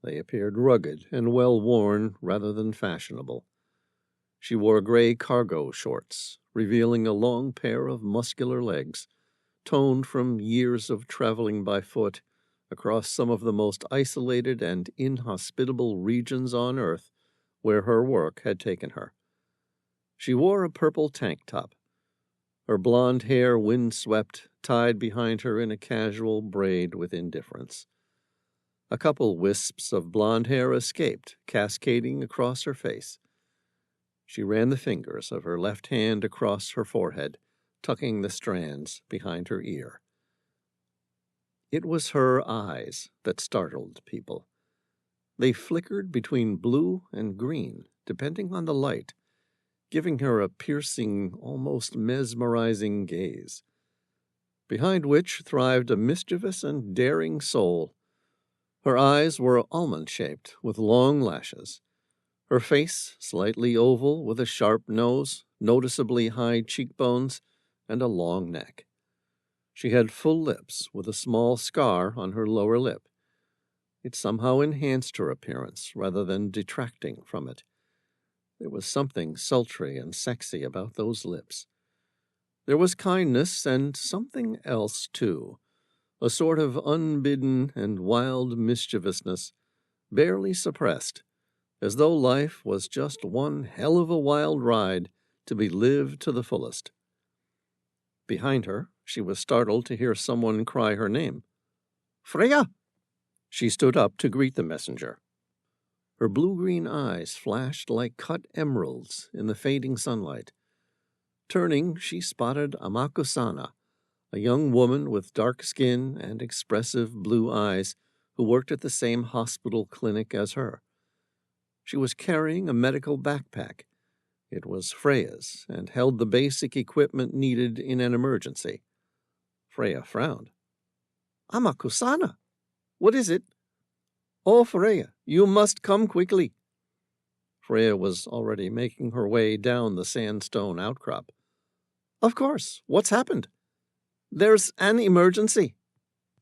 They appeared rugged and well-worn rather than fashionable. She wore gray cargo shorts, revealing a long pair of muscular legs, toned from years of traveling by foot across some of the most isolated and inhospitable regions on Earth where her work had taken her. She wore a purple tank top, her blonde hair wind-swept, tied behind her in a casual braid with indifference. A couple wisps of blonde hair escaped, cascading across her face. She ran the fingers of her left hand across her forehead, tucking the strands behind her ear. It was her eyes that startled people. They flickered between blue and green, depending on the light, giving her a piercing, almost mesmerizing gaze, behind which thrived a mischievous and daring soul. Her eyes were almond-shaped, with long lashes. Her face slightly oval, with a sharp nose, noticeably high cheekbones, and a long neck. She had full lips, with a small scar on her lower lip. It somehow enhanced her appearance, rather than detracting from it. There was something sultry and sexy about those lips. There was kindness and something else, too, a sort of unbidden and wild mischievousness, barely suppressed, as though life was just one hell of a wild ride to be lived to the fullest. Behind her, she was startled to hear someone cry her name. "Freya!" She stood up to greet the messenger. Her blue-green eyes flashed like cut emeralds in the fading sunlight. Turning, she spotted Amako-sana, a young woman with dark skin and expressive blue eyes who worked at the same hospital clinic as her. She was carrying a medical backpack. It was Freya's and held the basic equipment needed in an emergency. Freya frowned. "Amako-sana, what is it?" "Oh, Freya, you must come quickly." Freya was already making her way down the sandstone outcrop. "Of course. What's happened?" "There's an emergency."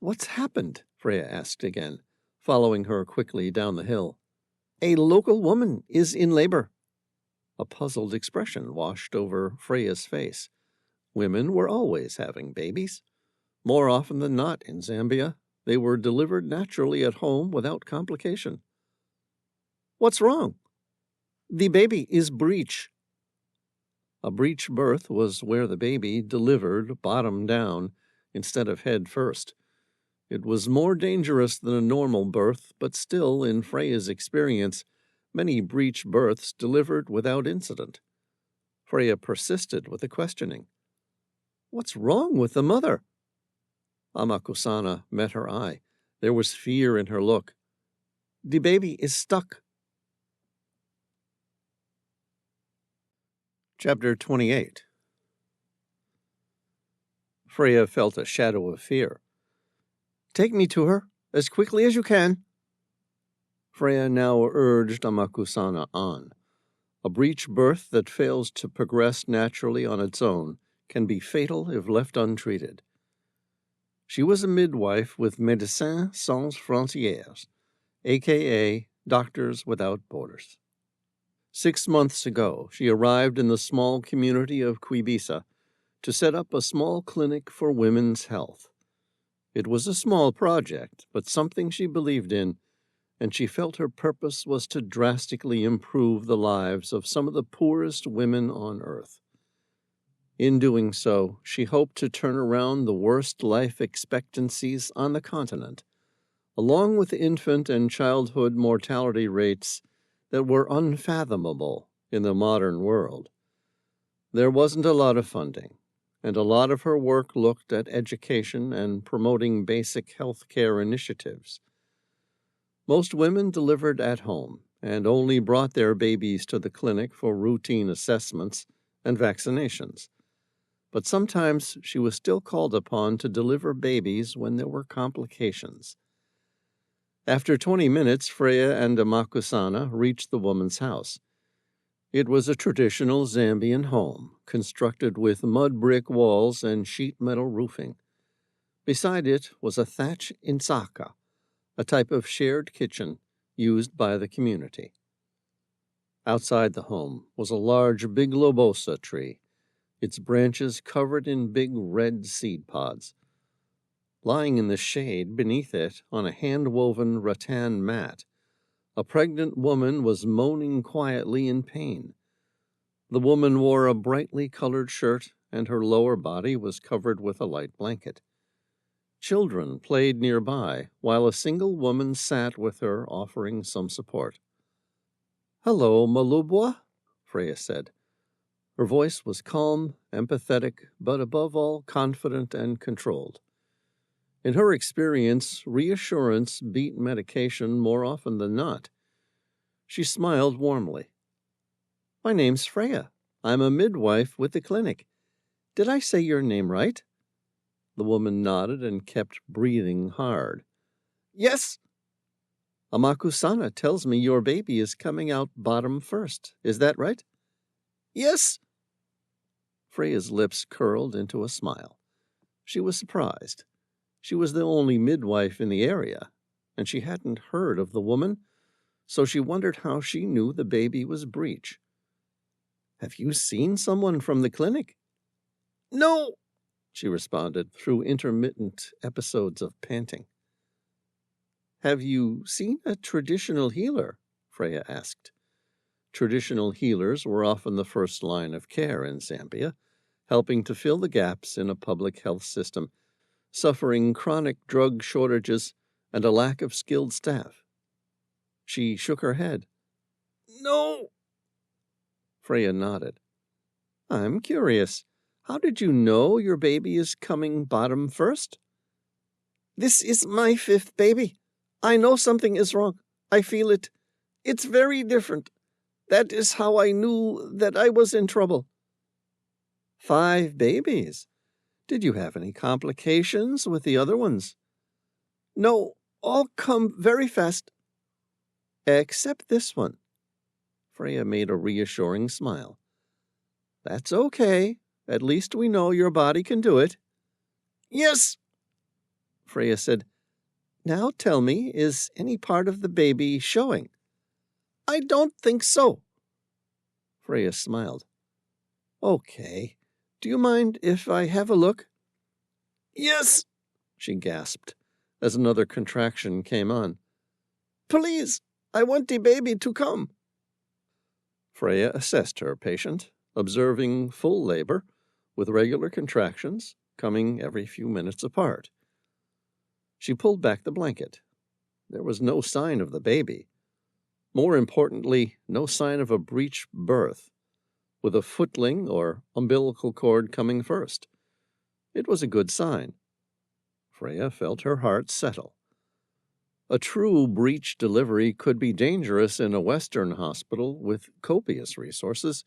"What's happened?" Freya asked again, following her quickly down the hill. "A local woman is in labor." A puzzled expression washed over Freya's face. Women were always having babies. More often than not in Zambia, they were delivered naturally at home without complication. "What's wrong?" "The baby is breech." A breech birth was where the baby delivered bottom down instead of head first. It was more dangerous than a normal birth, but still, in Freya's experience, many breech births delivered without incident. Freya persisted with the questioning. "What's wrong with the mother?" Amako-sana met her eye. There was fear in her look. "The baby is stuck." Chapter 28. Freya felt a shadow of fear. "Take me to her, as quickly as you can." Freya now urged Amako-sana on. A breech birth that fails to progress naturally on its own can be fatal if left untreated. She was a midwife with Médecins Sans Frontières, a.k.a. Doctors Without Borders. 6 months ago, she arrived in the small community of Quibisa to set up a small clinic for women's health. It was a small project, but something she believed in, and she felt her purpose was to drastically improve the lives of some of the poorest women on Earth. In doing so, she hoped to turn around the worst life expectancies on the continent, along with infant and childhood mortality rates that were unfathomable in the modern world. There wasn't a lot of funding, and a lot of her work looked at education and promoting basic health care initiatives. Most women delivered at home and only brought their babies to the clinic for routine assessments and vaccinations. But sometimes she was still called upon to deliver babies when there were complications. After 20 minutes, Freya and Amakusana reached the woman's house. It was a traditional Zambian home, constructed with mud brick walls and sheet metal roofing. Beside it was a thatch insaka, a type of shared kitchen used by the community. Outside the home was a large biglobosa tree, its branches covered in big red seed pods. Lying in the shade beneath it on a hand-woven rattan mat, a pregnant woman was moaning quietly in pain. The woman wore a brightly colored shirt, and her lower body was covered with a light blanket. Children played nearby, while a single woman sat with her, offering some support. "Hello, Malubwa," Freya said. Her voice was calm, empathetic, but above all confident and controlled. In her experience, reassurance beat medication more often than not. She smiled warmly. "My name's Freya. I'm a midwife with the clinic. Did I say your name right?" The woman nodded and kept breathing hard. "Yes." "Amakusana tells me your baby is coming out bottom first. Is that right?" "Yes." Freya's lips curled into a smile. She was surprised. She was the only midwife in the area, and she hadn't heard of the woman, so she wondered how she knew the baby was breech. "Have you seen someone from the clinic?" "No," she responded through intermittent episodes of panting. "Have you seen a traditional healer?" Freya asked. Traditional healers were often the first line of care in Zambia, helping to fill the gaps in a public health system suffering chronic drug shortages and a lack of skilled staff. She shook her head. "No." Freya nodded. "I'm curious. How did you know your baby is coming bottom first?" "This is my 5th baby. I know something is wrong. I feel it. It's very different. That is how I knew that I was in trouble." 5 babies? Did you have any complications with the other ones? "No, all come very fast." "Except this one." Freya made a reassuring smile. "That's okay. At least we know your body can do it." "Yes." Freya said, "Now tell me, is any part of the baby showing?" "I don't think so." Freya smiled. "Okay. Do you mind if I have a look?" "Yes," she gasped, as another contraction came on. "Please, I want the baby to come." Freya assessed her patient, observing full labor, with regular contractions, coming every few minutes apart. She pulled back the blanket. There was no sign of the baby. More importantly, no sign of a breech birth, with a footling or umbilical cord coming first. It was a good sign. Freya felt her heart settle. A true breech delivery could be dangerous in a Western hospital with copious resources,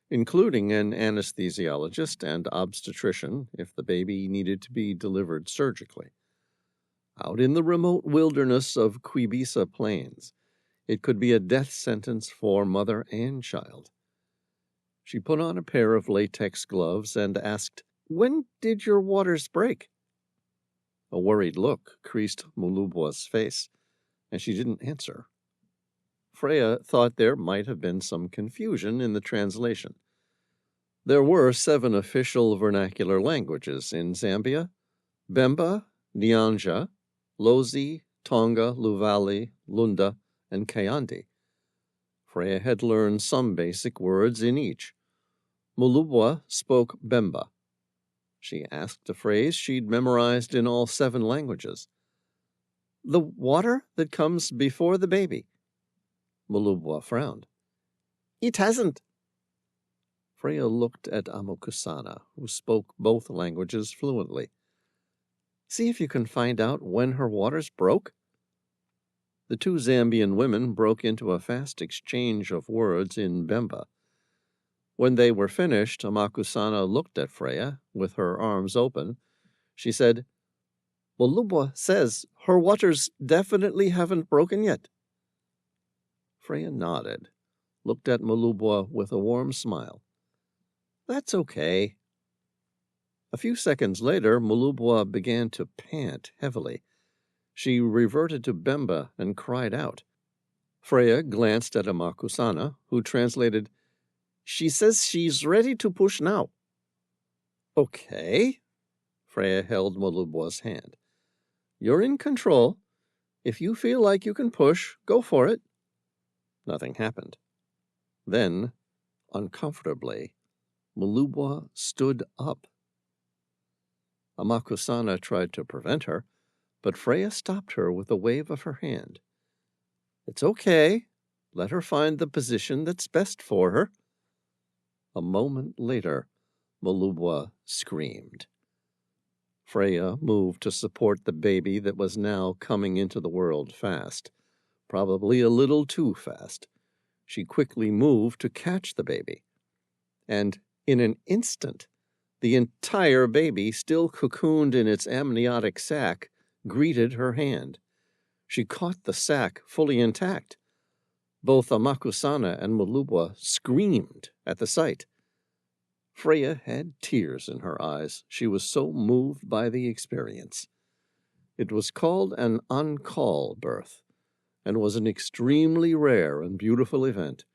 including an anesthesiologist and obstetrician if the baby needed to be delivered surgically. Out in the remote wilderness of Quibisa Plains, it could be a death sentence for mother and child. She put on a pair of latex gloves and asked, "When did your waters break?" A worried look creased Mulubwa's face, and she didn't answer. Freya thought there might have been some confusion in the translation. There were 7 official vernacular languages in Zambia: Bemba, Nyanja, Lozi, Tonga, Luvali, Lunda, and Kayandi. Freya had learned some basic words in each. Mulubwa spoke Bemba. She asked a phrase she'd memorized in all 7 languages. "The water that comes before the baby." Mulubwa frowned. "It hasn't." Freya looked at Amokusana, who spoke both languages fluently. See if you can find out when her waters broke. The two Zambian women broke into a fast exchange of words in Bemba. When they were finished, Amakusana looked at Freya, with her arms open. She said, Molubwa says her waters definitely haven't broken yet. Freya nodded, looked at Molubwa with a warm smile. That's okay. A few seconds later, Molubwa began to pant heavily. She reverted to Bemba and cried out. Freya glanced at Amakusana, who translated, She says she's ready to push now. Okay. Freya held Molubwa's hand. You're in control. If you feel like you can push, go for it. Nothing happened. Then, uncomfortably, Molubwa stood up. Amakusana tried to prevent her, but Freya stopped her with a wave of her hand. It's okay. Let her find the position that's best for her. A moment later, Molubwa screamed. Freya moved to support the baby that was now coming into the world fast, probably a little too fast. She quickly moved to catch the baby. And in an instant, the entire baby, still cocooned in its amniotic sac, greeted her hand. She caught the sac fully intact. Both Amakusana and Molubwa screamed at the sight. Freya had tears in her eyes. She was so moved by the experience. It was called an on-call birth, and was an extremely rare and beautiful event,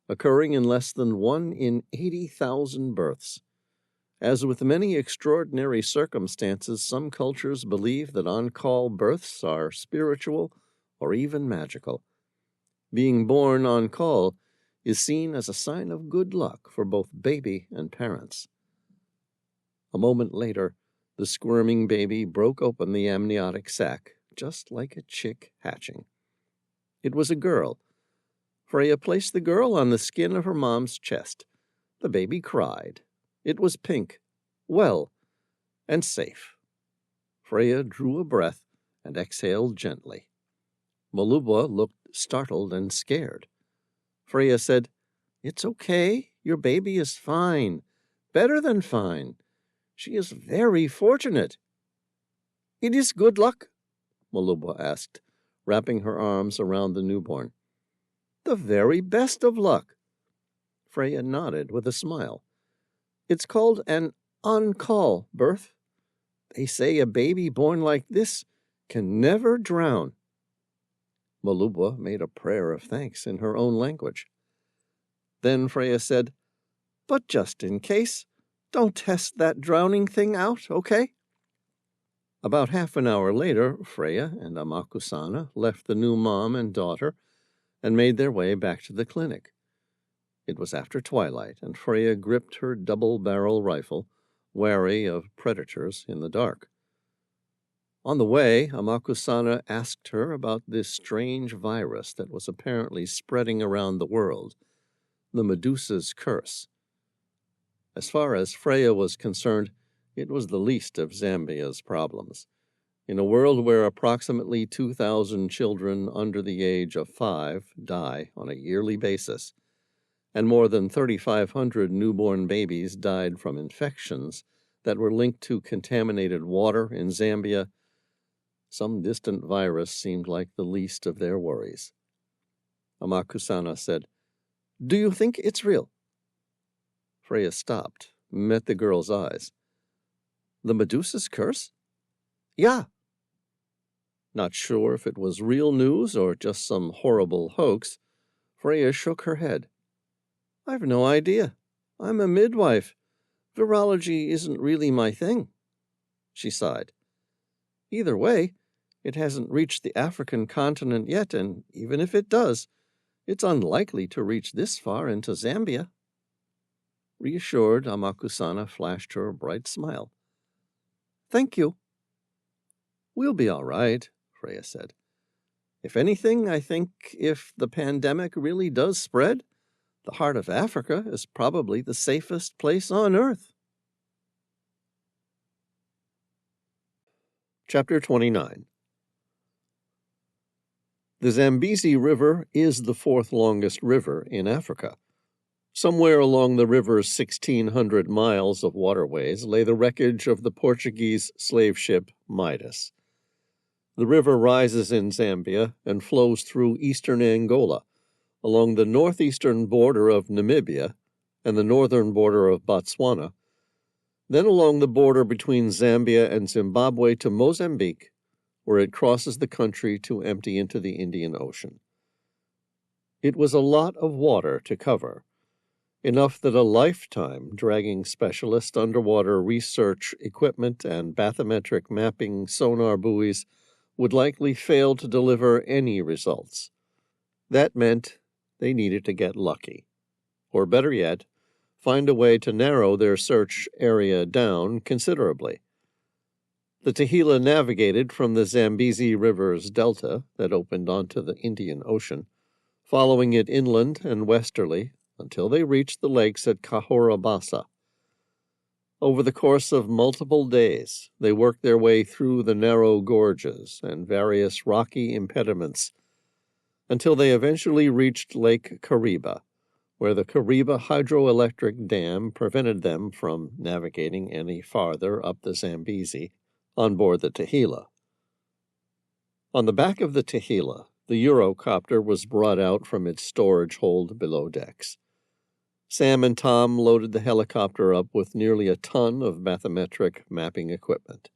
occurring in less than 1 in 80,000 births. As with many extraordinary circumstances, some cultures believe that on-call births are spiritual or even magical. Being born on call is seen as a sign of good luck for both baby and parents. A moment later, the squirming baby broke open the amniotic sac, just like a chick hatching. It was a girl. Freya placed the girl on the skin of her mom's chest. The baby cried. It was pink, well, and safe. Freya drew a breath and exhaled gently. Molubwa looked startled and scared. Freya said, It's okay. Your baby is fine. Better than fine. She is very fortunate. It is good luck? Molubwa asked, wrapping her arms around the newborn. The very best of luck. Freya nodded with a smile. It's called an on-call birth. They say a baby born like this can never drown. Molubwa made a prayer of thanks in her own language. Then Freya said, But just in case, don't test that drowning thing out, okay? About half an hour later, Freya and Amakusana left the new mom and daughter and made their way back to the clinic. It was after twilight, and Freya gripped her double-barrel rifle, wary of predators in the dark. On the way, Amakusana asked her about this strange virus that was apparently spreading around the world, the Medusa's curse. As far as Freya was concerned, it was the least of Zambia's problems. In a world where approximately 2,000 children under the age of 5 die on a yearly basis, and more than 3,500 newborn babies died from infections that were linked to contaminated water in Zambia, some distant virus seemed like the least of their worries. Amakusana said, Do you think it's real? Freya stopped, met the girl's eyes. The Medusa's curse? Yeah. Not sure if it was real news or just some horrible hoax, Freya shook her head. I've no idea. I'm a midwife. Virology isn't really my thing. She sighed. Either way, it hasn't reached the African continent yet, and even if it does, it's unlikely to reach this far into Zambia. Reassured, Amakusana flashed her a bright smile. Thank you. We'll be all right, Freya said. If anything, I think if the pandemic really does spread, The heart of Africa is probably the safest place on Earth. Chapter 29. The Zambezi River is the fourth longest river in Africa. Somewhere along the river's 1,600 miles of waterways lay the wreckage of the Portuguese slave ship Midas. The river rises in Zambia and flows through eastern Angola, along the northeastern border of Namibia and the northern border of Botswana, then along the border between Zambia and Zimbabwe to Mozambique, where it crosses the country to empty into the Indian Ocean. It was a lot of water to cover, enough that a lifetime dragging specialist underwater research equipment and bathymetric mapping sonar buoys would likely fail to deliver any results. That meant they needed to get lucky, or better yet, find a way to narrow their search area down considerably. The Tehila navigated from the Zambezi River's delta that opened onto the Indian Ocean, following it inland and westerly until they reached the lakes at Cahora Bassa. Over the course of multiple days, they worked their way through the narrow gorges and various rocky impediments until they eventually reached Lake Kariba, where the Kariba hydroelectric dam prevented them from navigating any farther up the Zambezi on board the Tehila. On the back of the Tehila, the Eurocopter was brought out from its storage hold below decks. Sam and Tom loaded the helicopter up with nearly a ton of bathymetric mapping equipment.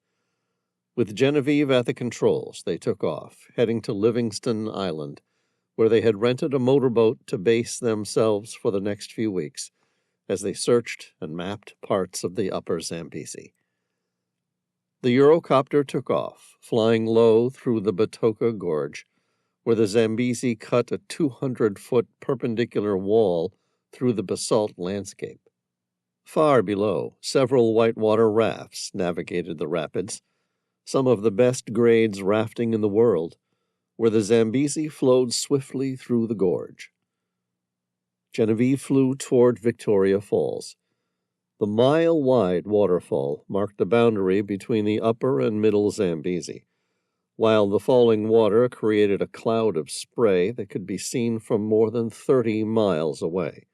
With Genevieve at the controls, they took off, heading to Livingston Island, where they had rented a motorboat to base themselves for the next few weeks as they searched and mapped parts of the upper Zambezi. The Eurocopter took off, flying low through the Batoka Gorge, where the Zambezi cut a 200-foot perpendicular wall through the basalt landscape. Far below, several whitewater rafts navigated the rapids, some of the best grades rafting in the world, where the Zambezi flowed swiftly through the gorge. Genevieve flew toward Victoria Falls. The mile-wide waterfall marked the boundary between the upper and middle Zambezi, while the falling water created a cloud of spray that could be seen from more than 30 miles away.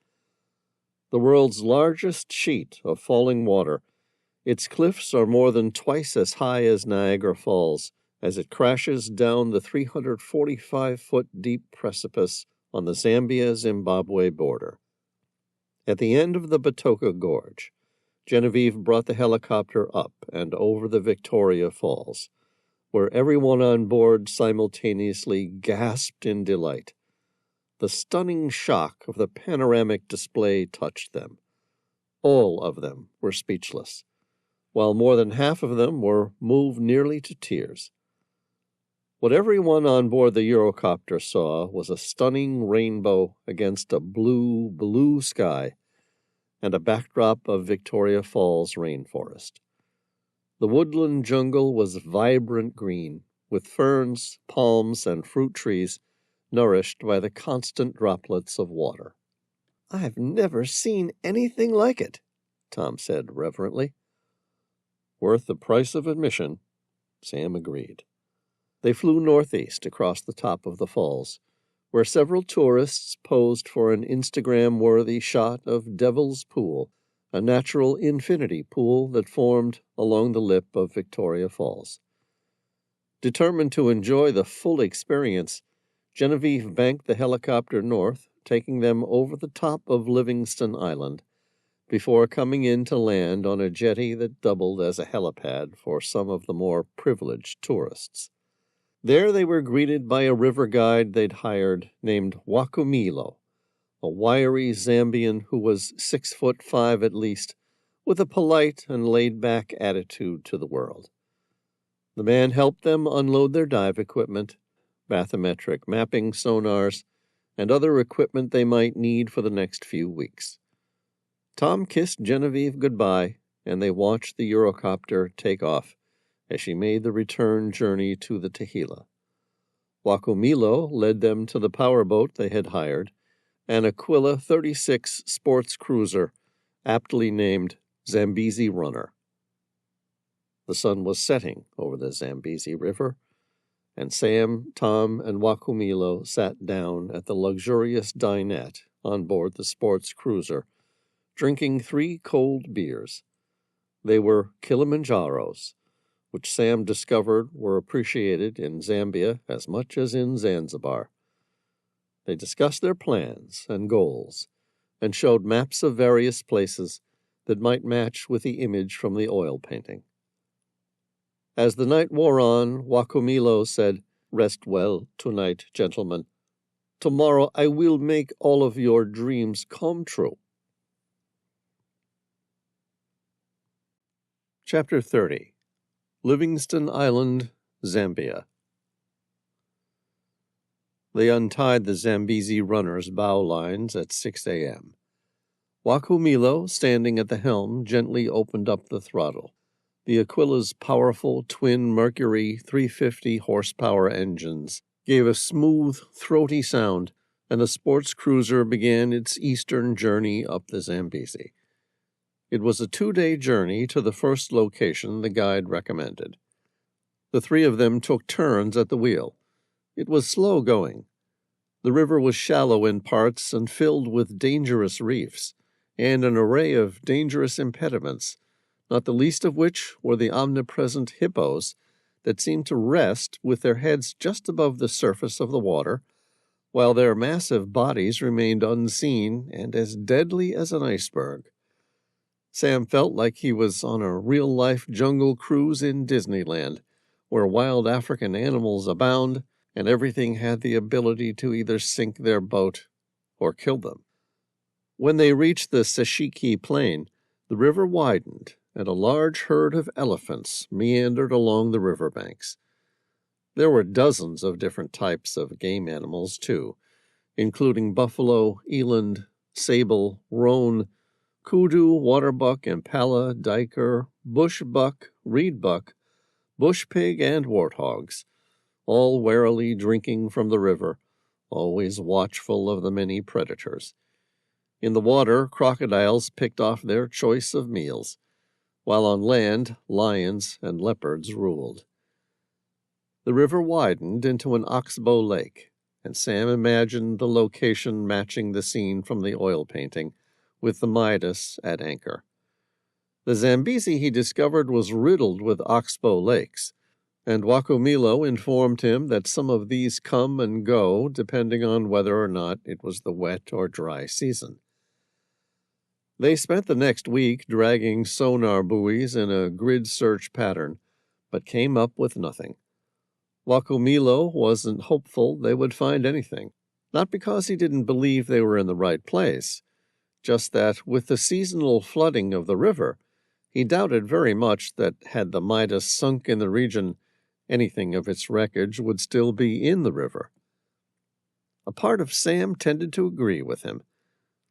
The world's largest sheet of falling water, its cliffs are more than twice as high as Niagara Falls, as it crashes down the 345-foot deep precipice on the Zambia-Zimbabwe border. At the end of the Batoka Gorge, Genevieve brought the helicopter up and over the Victoria Falls, where everyone on board simultaneously gasped in delight. The stunning shock of the panoramic display touched them. All of them were speechless, while more than half of them were moved nearly to tears. What everyone on board the Eurocopter saw was a stunning rainbow against a blue, blue sky and a backdrop of Victoria Falls rainforest. The woodland jungle was vibrant green, with ferns, palms, and fruit trees nourished by the constant droplets of water. "I've never seen anything like it," Tom said reverently. "Worth the price of admission," Sam agreed. They flew northeast across the top of the falls, where several tourists posed for an Instagram-worthy shot of Devil's Pool, a natural infinity pool that formed along the lip of Victoria Falls. Determined to enjoy the full experience, Genevieve banked the helicopter north, taking them over the top of Livingston Island, before coming in to land on a jetty that doubled as a helipad for some of the more privileged tourists. There they were greeted by a river guide they'd hired named Wakumilo, a wiry Zambian who was 6'5" at least, with a polite and laid-back attitude to the world. The man helped them unload their dive equipment, bathymetric mapping sonars, and other equipment they might need for the next few weeks. Tom kissed Genevieve goodbye, and they watched the Eurocopter take off as she made the return journey to the Tehila. Wakumilo led them to the powerboat they had hired an Aquila 36 sports cruiser, aptly named Zambezi Runner. The sun was setting over the Zambezi River, and Sam, Tom, and Wakumilo sat down at the luxurious dinette on board the sports cruiser, drinking 3 cold beers. They were Kilimanjaros, which Sam discovered were appreciated in Zambia as much as in Zanzibar. They discussed their plans and goals, and showed maps of various places that might match with the image from the oil painting. As the night wore on, Wakumilo said, "Rest well tonight, gentlemen. Tomorrow I will make all of your dreams come true." Chapter 30. Livingston Island, Zambia. They untied the Zambezi runner's bow lines at 6 a.m. Wakumilo, standing at the helm, gently opened up the throttle. The Aquila's powerful twin Mercury 350 horsepower engines gave a smooth, throaty sound, and the sports cruiser began its eastern journey up the Zambezi. It was a 2-day journey to the first location the guide recommended. The 3 of them took turns at the wheel. It was slow going. The river was shallow in parts and filled with dangerous reefs, and an array of dangerous impediments, not the least of which were the omnipresent hippos that seemed to rest with their heads just above the surface of the water, while their massive bodies remained unseen and as deadly as an iceberg. Sam felt like he was on a real-life jungle cruise in Disneyland, where wild African animals abound and everything had the ability to either sink their boat or kill them. When they reached the Seshiki Plain, the river widened, and a large herd of elephants meandered along the riverbanks. There were dozens of different types of game animals, too, including buffalo, eland, sable, roan, kudu, waterbuck, impala, duiker, bush buck, reed buck, bush pig, and warthogs, all warily drinking from the river, always watchful of the many predators. In the water, crocodiles picked off their choice of meals, while on land, lions and leopards ruled. The river widened into an oxbow lake, and Sam imagined the location matching the scene from the oil painting, with the Midas at anchor. The Zambezi, he discovered, was riddled with oxbow lakes, and Wakumilo informed him that some of these come and go depending on whether or not it was the wet or dry season. They spent the next week dragging sonar buoys in a grid search pattern, but came up with nothing. Wakumilo wasn't hopeful they would find anything, not because he didn't believe they were in the right place, just that with the seasonal flooding of the river, he doubted very much that had the Midas sunk in the region, anything of its wreckage would still be in the river. A part of Sam tended to agree with him.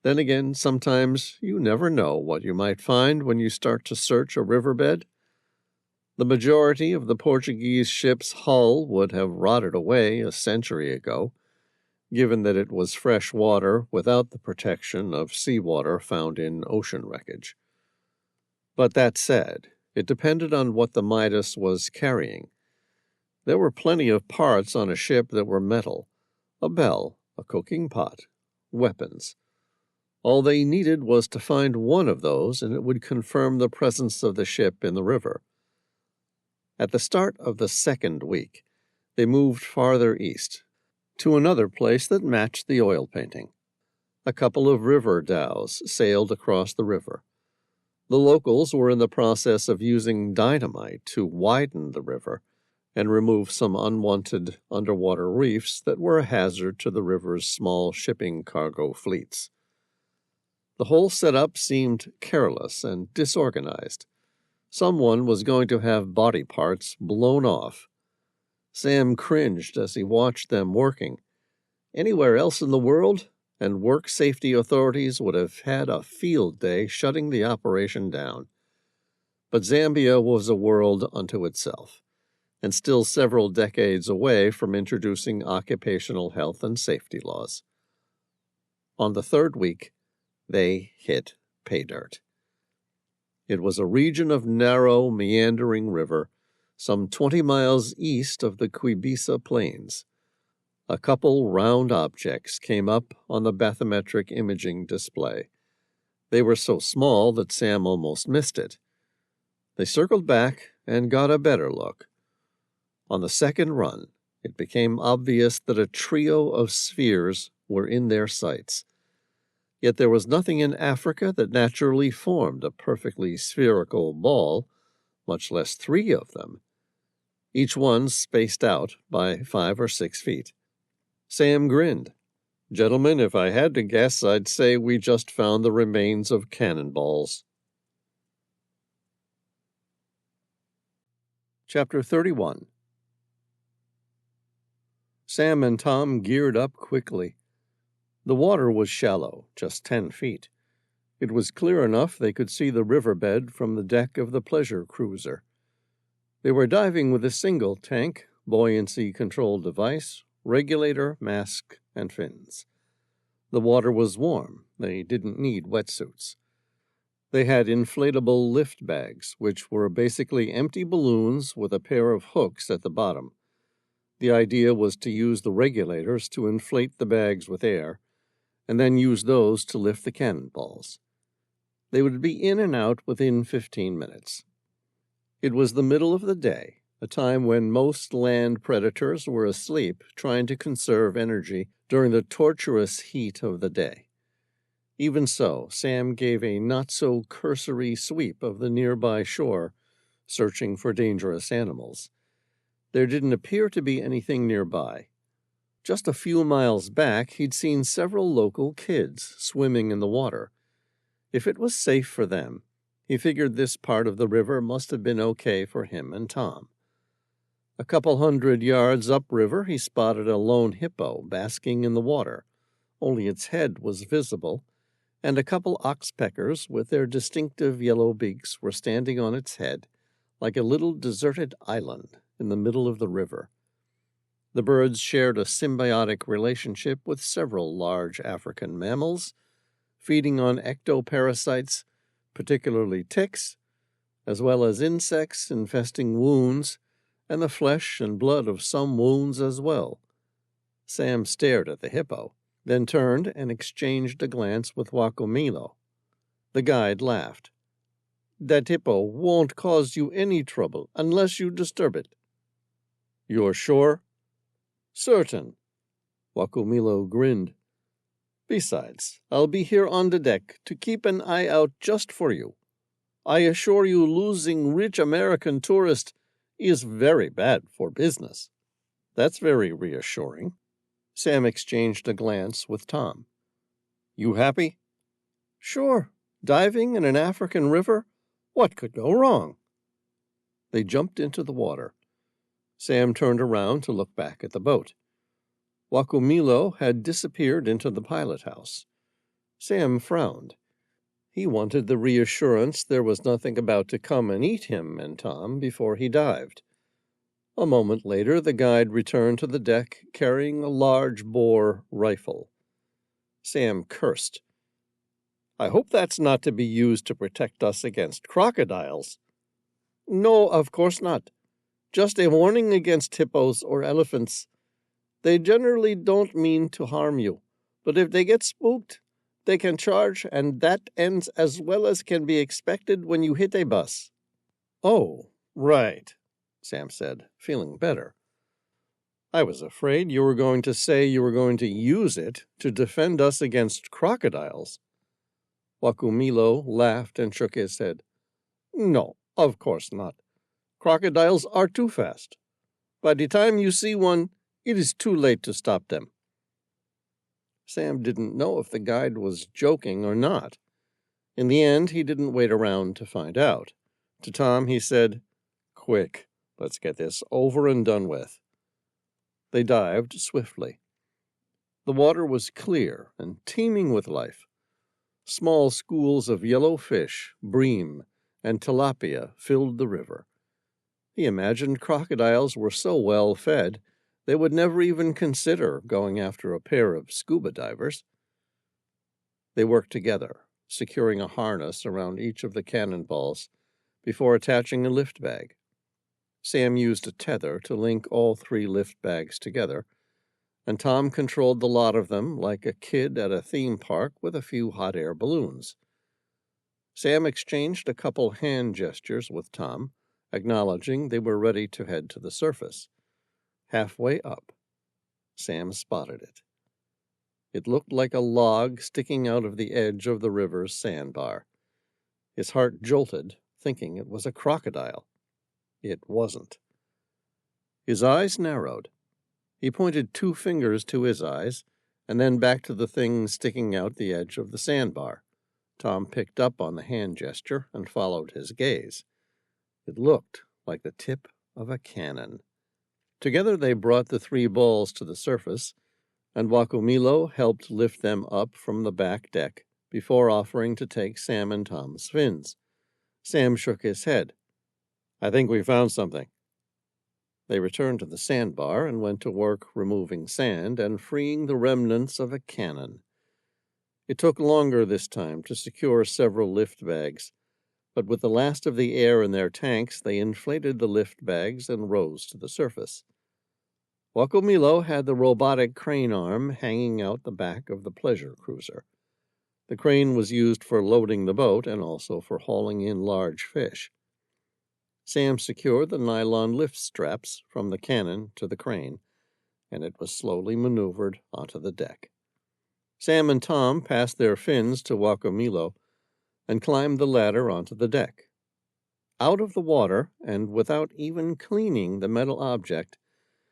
Then again, sometimes you never know what you might find when you start to search a riverbed. The majority of the Portuguese ship's hull would have rotted away a century ago, given that it was fresh water without the protection of seawater found in ocean wreckage. But that said, it depended on what the Midas was carrying. There were plenty of parts on a ship that were metal: a bell, a cooking pot, weapons. All they needed was to find one of those, and it would confirm the presence of the ship in the river. At the start of the second week, they moved farther east, to another place that matched the oil painting. A couple of river dhows sailed across the river. The locals were in the process of using dynamite to widen the river and remove some unwanted underwater reefs that were a hazard to the river's small shipping cargo fleets. The whole setup seemed careless and disorganized. Someone was going to have body parts blown off. Sam cringed as he watched them working. Anywhere else in the world, and work safety authorities would have had a field day shutting the operation down. But Zambia was a world unto itself, and still several decades away from introducing occupational health and safety laws. On the third week, they hit pay dirt. It was a region of narrow, meandering river, some 20 miles east of the Quibisa Plains. A couple round objects came up on the bathymetric imaging display. They were so small that Sam almost missed it. They circled back and got a better look. On the second run, it became obvious that a trio of spheres were in their sights. Yet there was nothing in Africa that naturally formed a perfectly spherical ball, much less 3 of them, each one spaced out by 5 or 6 feet. Sam grinned. "Gentlemen, if I had to guess, I'd say we just found the remains of cannonballs." Chapter 31. Sam and Tom geared up quickly. The water was shallow, just 10 feet. It was clear enough they could see the riverbed from the deck of the pleasure cruiser. They were diving with a single tank, buoyancy control device, regulator, mask, and fins. The water was warm. They didn't need wetsuits. They had inflatable lift bags, which were basically empty balloons with a pair of hooks at the bottom. The idea was to use the regulators to inflate the bags with air, and then use those to lift the cannonballs. They would be in and out within 15 minutes. It was the middle of the day, a time when most land predators were asleep, trying to conserve energy during the torturous heat of the day. Even so, Sam gave a not-so-cursory sweep of the nearby shore, searching for dangerous animals. There didn't appear to be anything nearby. Just a few miles back, he'd seen several local kids swimming in the water. If it was safe for them, he figured this part of the river must have been okay for him and Tom. A couple 100 yards upriver, he spotted a lone hippo basking in the water. Only its head was visible, and a couple oxpeckers with their distinctive yellow beaks were standing on its head like a little deserted island in the middle of the river. The birds shared a symbiotic relationship with several large African mammals, feeding on ectoparasites, particularly ticks, as well as insects infesting wounds and the flesh and blood of some wounds as well. Sam stared at the hippo, then turned and exchanged a glance with Wakomilo. The guide laughed. "That hippo won't cause you any trouble unless you disturb it." "You're sure?" "Certain." Wakomilo grinned. "Besides, I'll be here on the deck to keep an eye out just for you. I assure you losing rich American tourist is very bad for business." "That's very reassuring." Sam exchanged a glance with Tom. "You happy?" "Sure. Diving in an African river? What could go wrong?" They jumped into the water. Sam turned around to look back at the boat. Wakomilo had disappeared into the pilot house. Sam frowned. He wanted the reassurance there was nothing about to come and eat him and Tom before he dived. A moment later, the guide returned to the deck carrying a large-bore rifle. Sam cursed. "I hope that's not to be used to protect us against crocodiles." "No, of course not. Just a warning against hippos or elephants. They generally don't mean to harm you, but if they get spooked, they can charge, and that ends as well as can be expected when you hit a bus." "Oh, right," Sam said, feeling better. "I was afraid you were going to say you were going to use it to defend us against crocodiles." Wakomilo laughed and shook his head. "No, of course not. Crocodiles are too fast. By the time you see one, it is too late to stop them." Sam didn't know if the guide was joking or not. In the end, he didn't wait around to find out. To Tom, he said, "Quick, let's get this over and done with." They dived swiftly. The water was clear and teeming with life. Small schools of yellow fish, bream, and tilapia filled the river. He imagined crocodiles were so well fed they would never even consider going after a pair of scuba divers. They worked together, securing a harness around each of the cannonballs before attaching a lift bag. Sam used a tether to link all 3 lift bags together, and Tom controlled the lot of them like a kid at a theme park with a few hot air balloons. Sam exchanged a couple hand gestures with Tom, acknowledging they were ready to head to the surface. Halfway up, Sam spotted it. It looked like a log sticking out of the edge of the river's sandbar. His heart jolted, thinking it was a crocodile. It wasn't. His eyes narrowed. He pointed 2 fingers to his eyes, and then back to the thing sticking out the edge of the sandbar. Tom picked up on the hand gesture and followed his gaze. It looked like the tip of a cannon. Together they brought the 3 balls to the surface, and Wakumilo helped lift them up from the back deck before offering to take Sam and Tom's fins. Sam shook his head. "I think we found something." They returned to the sandbar and went to work removing sand and freeing the remnants of a cannon. It took longer this time to secure several lift bags, but with the last of the air in their tanks, they inflated the lift bags and rose to the surface. Wakumilo had the robotic crane arm hanging out the back of the pleasure cruiser. The crane was used for loading the boat and also for hauling in large fish. Sam secured the nylon lift straps from the cannon to the crane, and it was slowly maneuvered onto the deck. Sam and Tom passed their fins to Wakumilo and climbed the ladder onto the deck. Out of the water, and without even cleaning the metal object,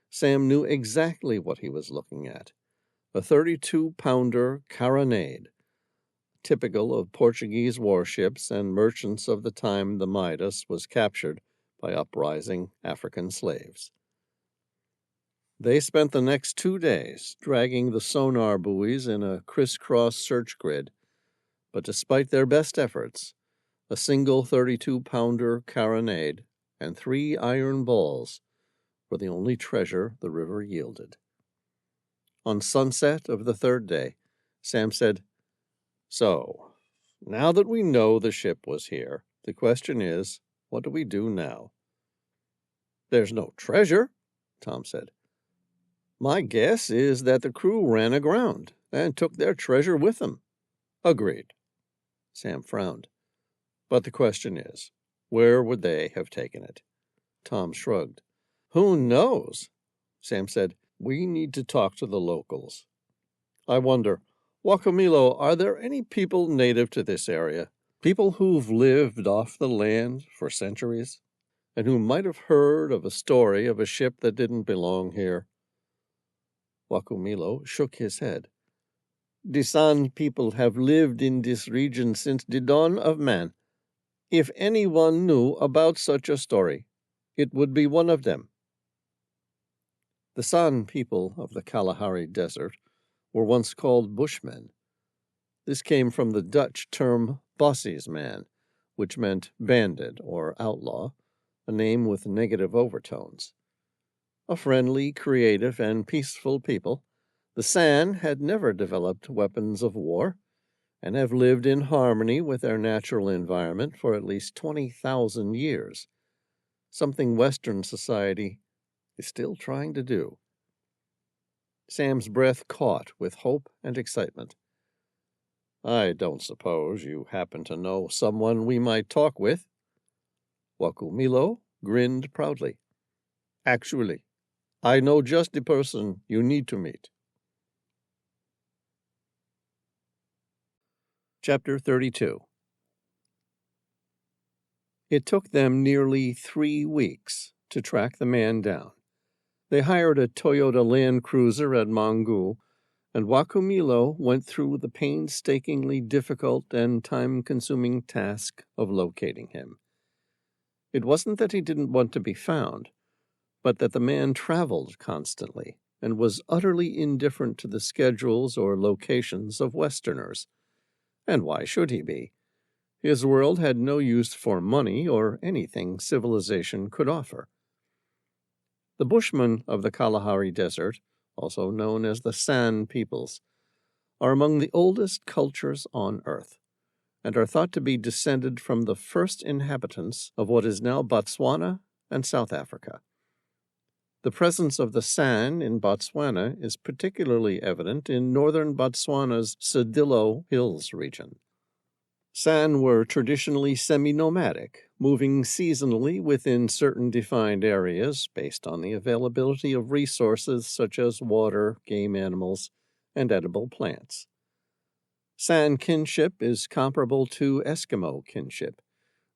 Sam knew exactly what he was looking at. A 32-pounder carronade, typical of Portuguese warships and merchants of the time the Midas was captured by uprising African slaves. They spent the next 2 days dragging the sonar buoys in a crisscross search grid, but despite their best efforts, a single 32-pounder carronade and 3 iron balls were the only treasure the river yielded. On sunset of the 3rd day, Sam said, "So, now that we know the ship was here, the question is, what do we do now?" "There's no treasure," Tom said. "My guess is that the crew ran aground and took their treasure with them." "Agreed." Sam frowned. "But the question is, where would they have taken it?" Tom shrugged. "Who knows?" Sam said. "We need to talk to the locals. I wonder, Wakumilo, are there any people native to this area? People who've lived off the land for centuries, and who might have heard of a story of a ship that didn't belong here?" Wakumilo shook his head. "The San people have lived in this region since the dawn of man. If anyone knew about such a story, it would be one of them." The San people of the Kalahari Desert were once called Bushmen. This came from the Dutch term bosjesman, which meant bandit or outlaw, a name with negative overtones. A friendly, creative, and peaceful people, the San had never developed weapons of war and have lived in harmony with their natural environment for at least 20,000 years, something Western society is still trying to do. Sam's breath caught with hope and excitement. "I don't suppose you happen to know someone we might talk with?" Wakumilo grinned proudly. "Actually, I know just the person you need to meet." Chapter 32. It took them nearly 3 weeks to track the man down. They hired a Toyota Land Cruiser at Mangu, and Wakumilo went through the painstakingly difficult and time-consuming task of locating him. It wasn't that he didn't want to be found, but that the man traveled constantly and was utterly indifferent to the schedules or locations of Westerners. And why should he be? His world had no use for money or anything civilization could offer. The Bushmen of the Kalahari Desert, also known as the San peoples, are among the oldest cultures on Earth, and are thought to be descended from the first inhabitants of what is now Botswana and South Africa. The presence of the San in Botswana is particularly evident in northern Botswana's Sedillo Hills region. San were traditionally semi-nomadic, moving seasonally within certain defined areas based on the availability of resources such as water, game animals, and edible plants. San kinship is comparable to Eskimo kinship,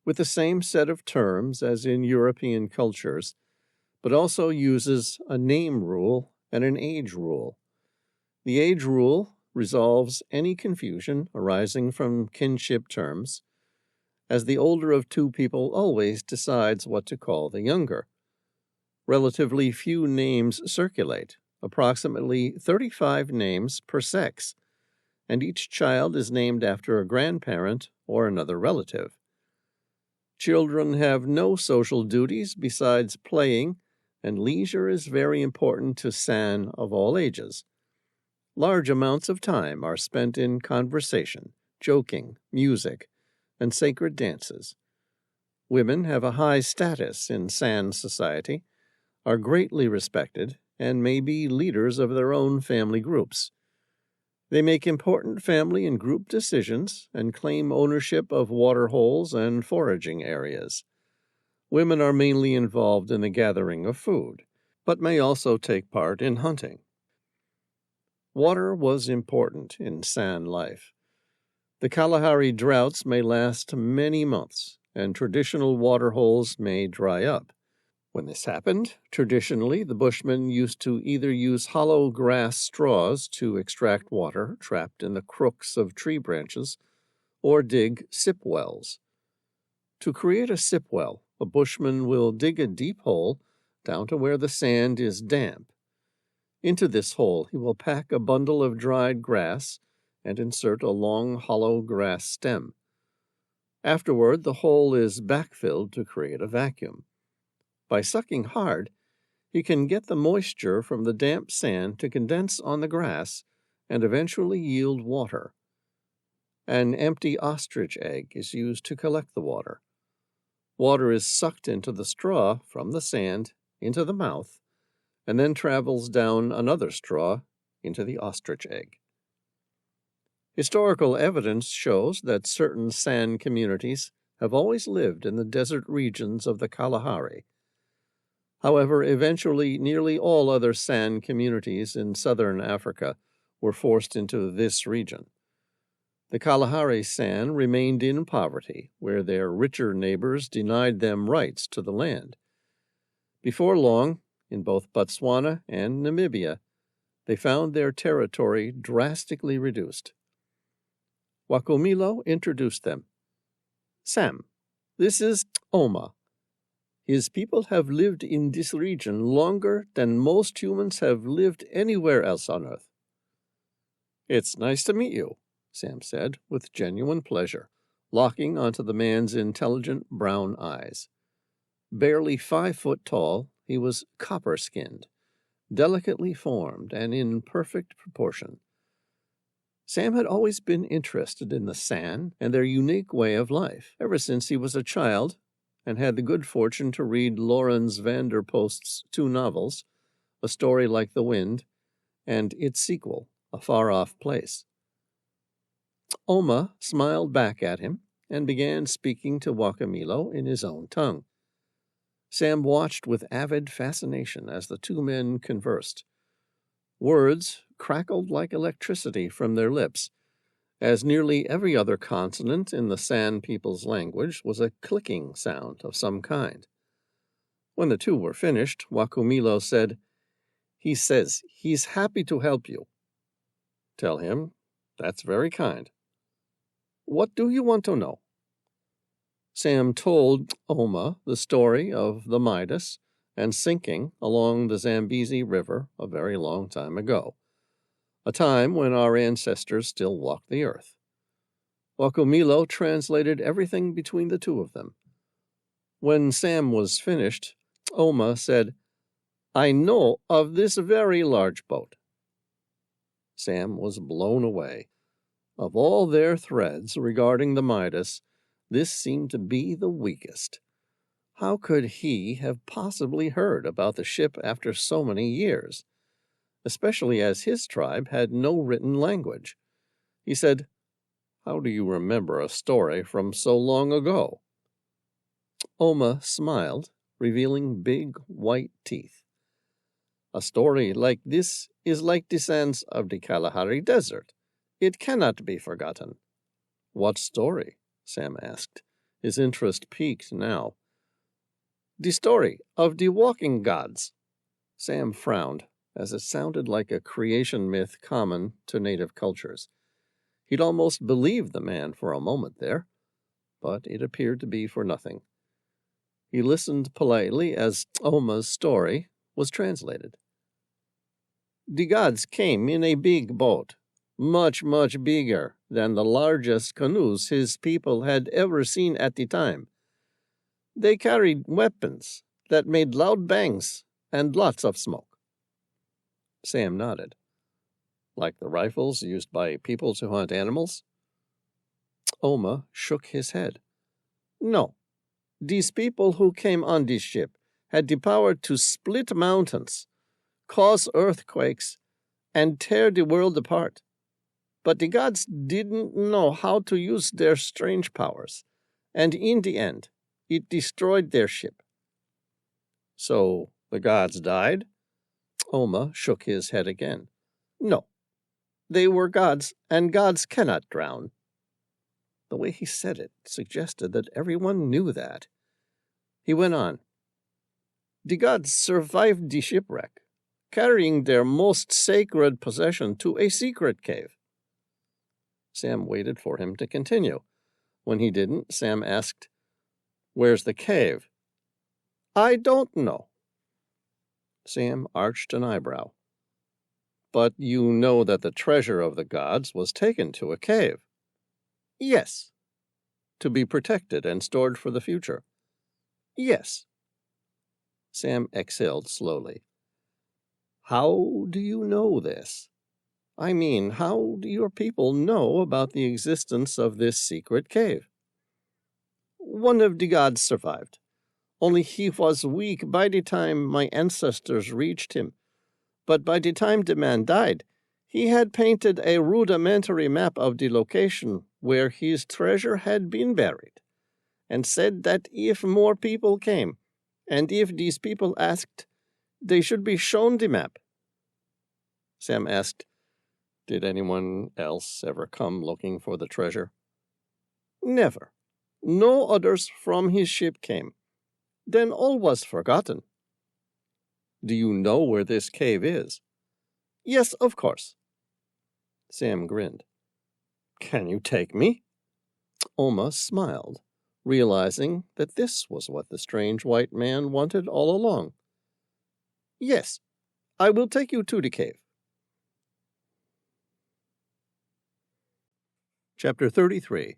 with the same set of terms as in European cultures, but also uses a name rule and an age rule. The age rule resolves any confusion arising from kinship terms, as the older of two people always decides what to call the younger. Relatively few names circulate, approximately 35 names per sex, and each child is named after a grandparent or another relative. Children have no social duties besides playing, and leisure is very important to San of all ages. Large amounts of time are spent in conversation, joking, music, and sacred dances. Women have a high status in San society, are greatly respected, and may be leaders of their own family groups. They make important family and group decisions and claim ownership of water holes and foraging areas. Women are mainly involved in the gathering of food, but may also take part in hunting. Water was important in San life. The Kalahari droughts may last many months, and traditional water holes may dry up. When this happened, traditionally the Bushmen used to either use hollow grass straws to extract water trapped in the crooks of tree branches, or dig sip wells. To create a sip well, a Bushman will dig a deep hole down to where the sand is damp. Into this hole he will pack a bundle of dried grass and insert a long hollow grass stem. Afterward, the hole is backfilled to create a vacuum. By sucking hard, he can get the moisture from the damp sand to condense on the grass and eventually yield water. An empty ostrich egg is used to collect the water. Water is sucked into the straw from the sand into the mouth, and then travels down another straw into the ostrich egg. Historical evidence shows that certain San communities have always lived in the desert regions of the Kalahari. However, eventually nearly all other San communities in southern Africa were forced into this region. The Kalahari San remained in poverty, where their richer neighbors denied them rights to the land. Before long, in both Botswana and Namibia, they found their territory drastically reduced. Wakumilo introduced them. Sam, this is Oma. His people have lived in this region longer than most humans have lived anywhere else on Earth. It's nice to meet you, Sam said, with genuine pleasure, locking onto the man's intelligent brown eyes. Barely 5 foot tall, he was copper-skinned, delicately formed, and in perfect proportion. Sam had always been interested in the San and their unique way of life, ever since he was a child, and had the good fortune to read Lawrence van der Post's 2 novels, A Story Like the Wind, and its sequel, A Far-Off Place. Oma smiled back at him and began speaking to Wakumilo in his own tongue. Sam watched with avid fascination as the two men conversed. Words crackled like electricity from their lips, as nearly every other consonant in the San people's language was a clicking sound of some kind. When the two were finished, Wakumilo said, "He says he's happy to help you." "Tell him that's very kind." "What do you want to know?" Sam told Oma the story of the Midas and sinking along the Zambezi River a very long time ago, a time when our ancestors still walked the earth. Wakumilo translated everything between the two of them. When Sam was finished, Oma said, "I know of this very large boat." Sam was blown away. Of all their threads regarding the Midas, this seemed to be the weakest. How could he have possibly heard about the ship after so many years, especially as his tribe had no written language? He said, "How do you remember a story from so long ago?" Oma smiled, revealing big white teeth. "A story like this is like the sands of the Kalahari Desert. It cannot be forgotten." "What story?" Sam asked, his interest piqued now. "The story of the walking gods." Sam frowned, as it sounded like a creation myth common to native cultures. He'd almost believed the man for a moment there, but it appeared to be for nothing. He listened politely as Oma's story was translated. "The gods came in a big boat, much, much bigger than the largest canoes his people had ever seen at the time. They carried weapons that made loud bangs and lots of smoke." Sam nodded. "Like the rifles used by people to hunt animals?" Oma shook his head. "No. These people who came on this ship had the power to split mountains, cause earthquakes, and tear the world apart. But the gods didn't know how to use their strange powers, and in the end, it destroyed their ship." "So the gods died?" Oma shook his head again. "No. They were gods, and gods cannot drown." The way he said it suggested that everyone knew that. He went on. "The gods survived the shipwreck, carrying their most sacred possession to a secret cave." Sam waited for him to continue. When he didn't, Sam asked, "Where's the cave?" "I don't know." Sam arched an eyebrow. "But you know that the treasure of the gods was taken to a cave." "Yes." "To be protected and stored for the future." "Yes." Sam exhaled slowly. "How do you know this? I mean, how do your people know about the existence of this secret cave?" "One of the gods survived. Only he was weak by the time my ancestors reached him. But by the time the man died, he had painted a rudimentary map of the location where his treasure had been buried, and said that if more people came, and if these people asked, they should be shown the map." Sam asked, "Did anyone else ever come looking for the treasure?" "Never. No others from his ship came. Then all was forgotten." "Do you know where this cave is?" "Yes, of course." Sam grinned. "Can you take me?" Oma smiled, realizing that this was what the strange white man wanted all along. "Yes, I will take you to the cave." Chapter 33.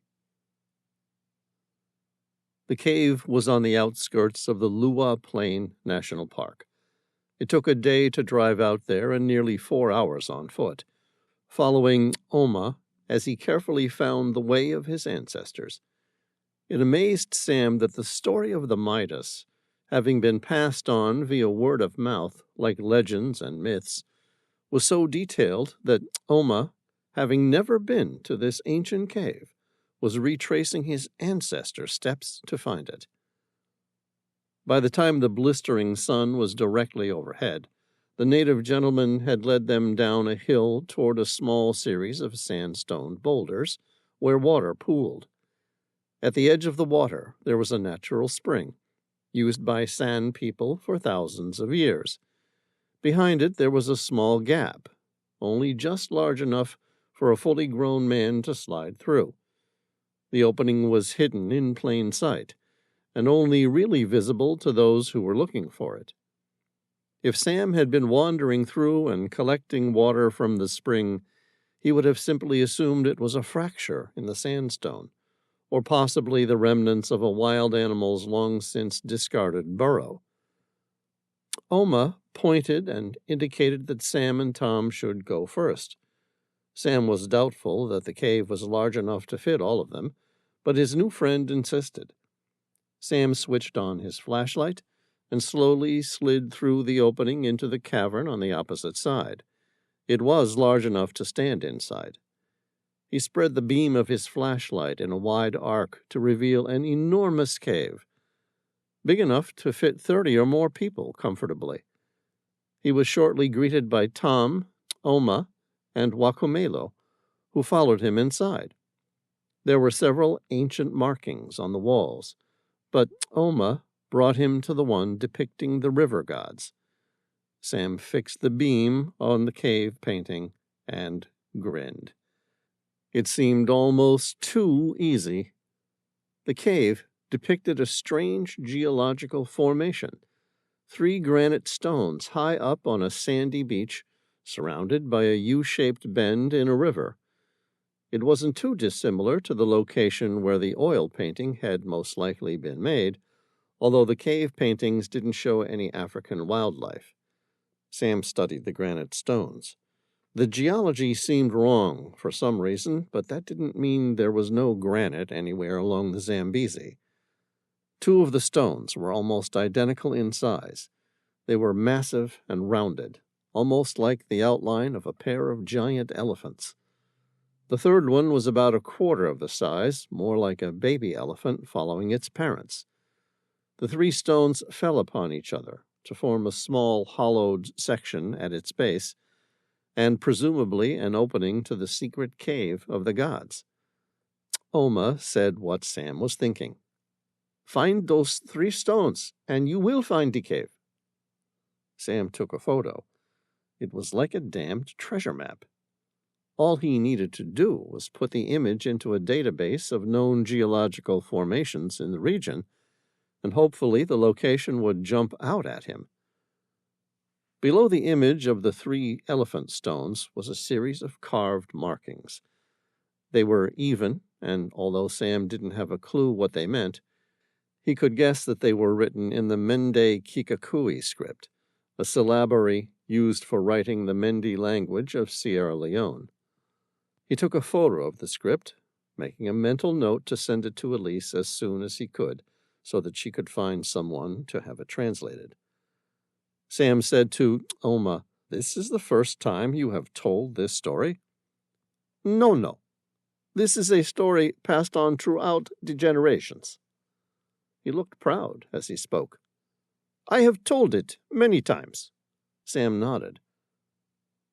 The cave was on the outskirts of the Lua Plain National Park. It took a day to drive out there and nearly 4 hours on foot, following Oma as he carefully found the way of his ancestors. It amazed Sam that the story of the Midas, having been passed on via word of mouth like legends and myths, was so detailed that Oma, having never been to this ancient cave, was retracing his ancestors' steps to find it. By the time the blistering sun was directly overhead, the native gentleman had led them down a hill toward a small series of sandstone boulders where water pooled. At the edge of the water there was a natural spring, used by San people for thousands of years. Behind it there was a small gap, only just large enough for a fully grown man to slide through. The opening was hidden in plain sight, and only really visible to those who were looking for it. If Sam had been wandering through and collecting water from the spring, he would have simply assumed it was a fracture in the sandstone, or possibly the remnants of a wild animal's long-since discarded burrow. Oma pointed and indicated that Sam and Tom should go first. Sam was doubtful that the cave was large enough to fit all of them, but his new friend insisted. Sam switched on his flashlight and slowly slid through the opening into the cavern on the opposite side. It was large enough to stand inside. He spread the beam of his flashlight in a wide arc to reveal an enormous cave, big enough to fit 30 or more people comfortably. He was shortly greeted by Tom, Oma, and Wakumelo, who followed him inside. There were several ancient markings on the walls, but Oma brought him to the one depicting the river gods. Sam fixed the beam on the cave painting and grinned. It seemed almost too easy. The cave depicted a strange geological formation, 3 granite stones high up on a sandy beach, surrounded by a U-shaped bend in a river. It wasn't too dissimilar to the location where the oil painting had most likely been made, although the cave paintings didn't show any African wildlife. Sam studied the granite stones. The geology seemed wrong for some reason, but that didn't mean there was no granite anywhere along the Zambezi. 2 of the stones were almost identical in size. They were massive and rounded, almost like the outline of a pair of giant elephants. The third one was about a quarter of the size, more like a baby elephant following its parents. The 3 stones fell upon each other to form a small hollowed section at its base, and presumably an opening to the secret cave of the gods. Oma said what Sam was thinking. "Find those 3 stones, and you will find the cave." Sam took a photo. It was like a damned treasure map. All he needed to do was put the image into a database of known geological formations in the region, and hopefully the location would jump out at him. Below the image of the 3 elephant stones was a series of carved markings. They were even, and although Sam didn't have a clue what they meant, he could guess that they were written in the Mende Kikakui script, a syllabary used for writing the Mendi language of Sierra Leone. He took a photo of the script, making a mental note to send it to Elise as soon as he could, so that she could find someone to have it translated. Sam said to Oma, "This is the first time you have told this story?" No. This is a story passed on throughout the generations." He looked proud as he spoke. "I have told it many times." Sam nodded.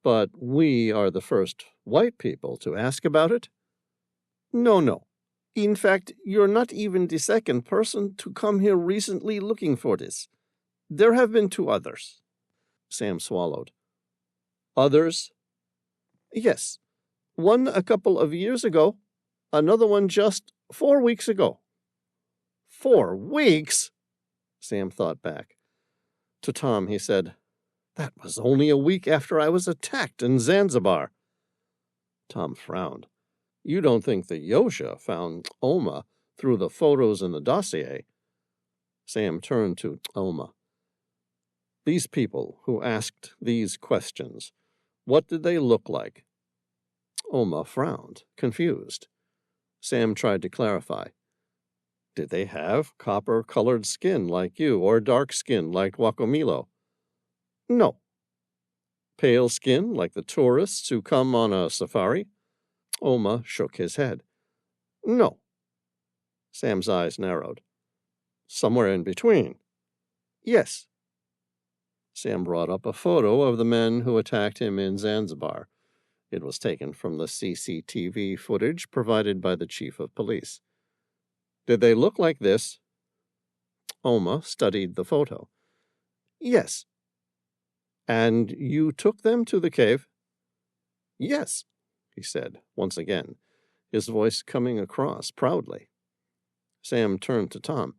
"But we are the first white people to ask about it?" No. In fact, you're not even the second person to come here recently looking for this. There have been 2 others. Sam swallowed. "Others?" "Yes. One a couple of years ago, another one just 4 weeks ago." 4 weeks? Sam thought back. To Tom, he said, "That was only a week after I was attacked in Zanzibar." Tom frowned. "You don't think the Yosha found Oma through the photos in the dossier?" Sam turned to Oma. "These people who asked these questions, what did they look like?" Oma frowned, confused. Sam tried to clarify. "Did they have copper-colored skin like you, or dark skin like Wakumelo?" "No." "Pale skin like the tourists who come on a safari?" Oma shook his head. "No." Sam's eyes narrowed. "Somewhere in between?" "Yes." Sam brought up a photo of the men who attacked him in Zanzibar. It was taken from the CCTV footage provided by the chief of police. "Did they look like this?" Oma studied the photo. "Yes." "And you took them to the cave?" "Yes," he said, once again, his voice coming across proudly. Sam turned to Tom.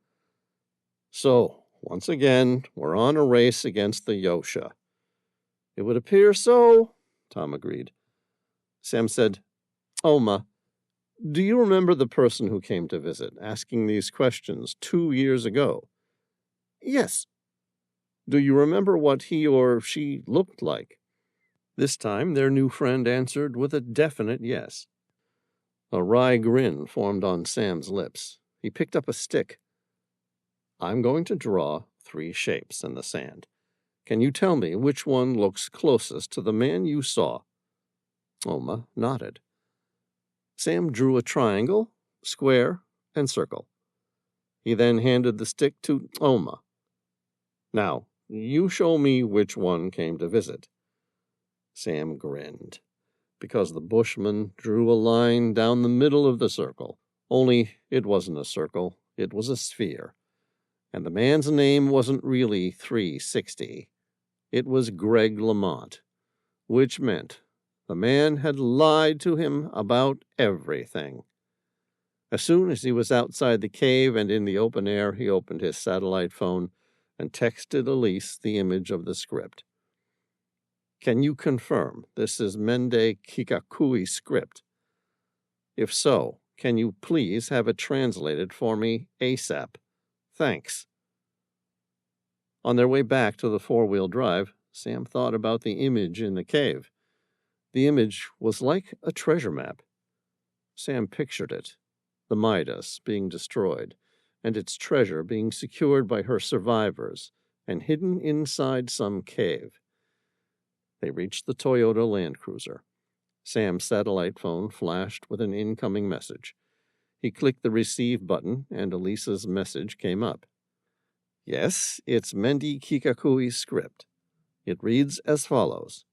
"So, once again, we're on a race against the Yosha." "It would appear so," Tom agreed. Sam said, "Oma, do you remember the person who came to visit, asking these questions 2 years ago?" "Yes." "Do you remember what he or she looked like?" This time their new friend answered with a definite yes. A wry grin formed on Sam's lips. He picked up a stick. I'm going to draw 3 shapes in the sand. Can you tell me which one looks closest to the man you saw? Oma nodded. Sam drew a triangle, square, and circle. He then handed the stick to Oma. Now, you show me which one came to visit. Sam grinned, because the bushman drew a line down the middle of the circle. Only it wasn't a circle, it was a sphere. And the man's name wasn't really 360. It was Greg Lamont, which meant the man had lied to him about everything. As soon as he was outside the cave and in the open air, he opened his satellite phone and texted Elise the image of the script. Can you confirm this is Mende Kikakui script? If so, can you please have it translated for me ASAP? Thanks. On their way back to the 4-wheel drive, Sam thought about the image in the cave. The image was like a treasure map. Sam pictured it, the Midas being destroyed, and its treasure being secured by her survivors and hidden inside some cave. They reached the Toyota Land Cruiser. Sam's satellite phone flashed with an incoming message. He clicked the receive button, and Elisa's message came up. Yes, it's Mendi Kikakui's script. It reads as follows.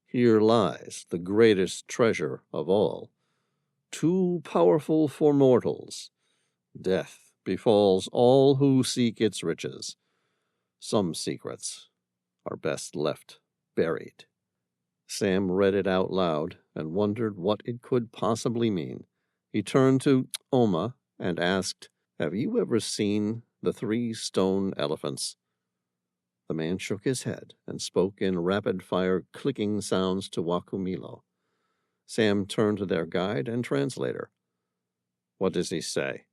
Here lies the greatest treasure of all. Too powerful for mortals. Death befalls all who seek its riches. Some secrets are best left buried. Sam read it out loud and wondered what it could possibly mean. He turned to Oma and asked, Have you ever seen the 3 stone elephants? The man shook his head and spoke in rapid-fire clicking sounds to Wakumilo. Sam turned to their guide and translator. What does he say?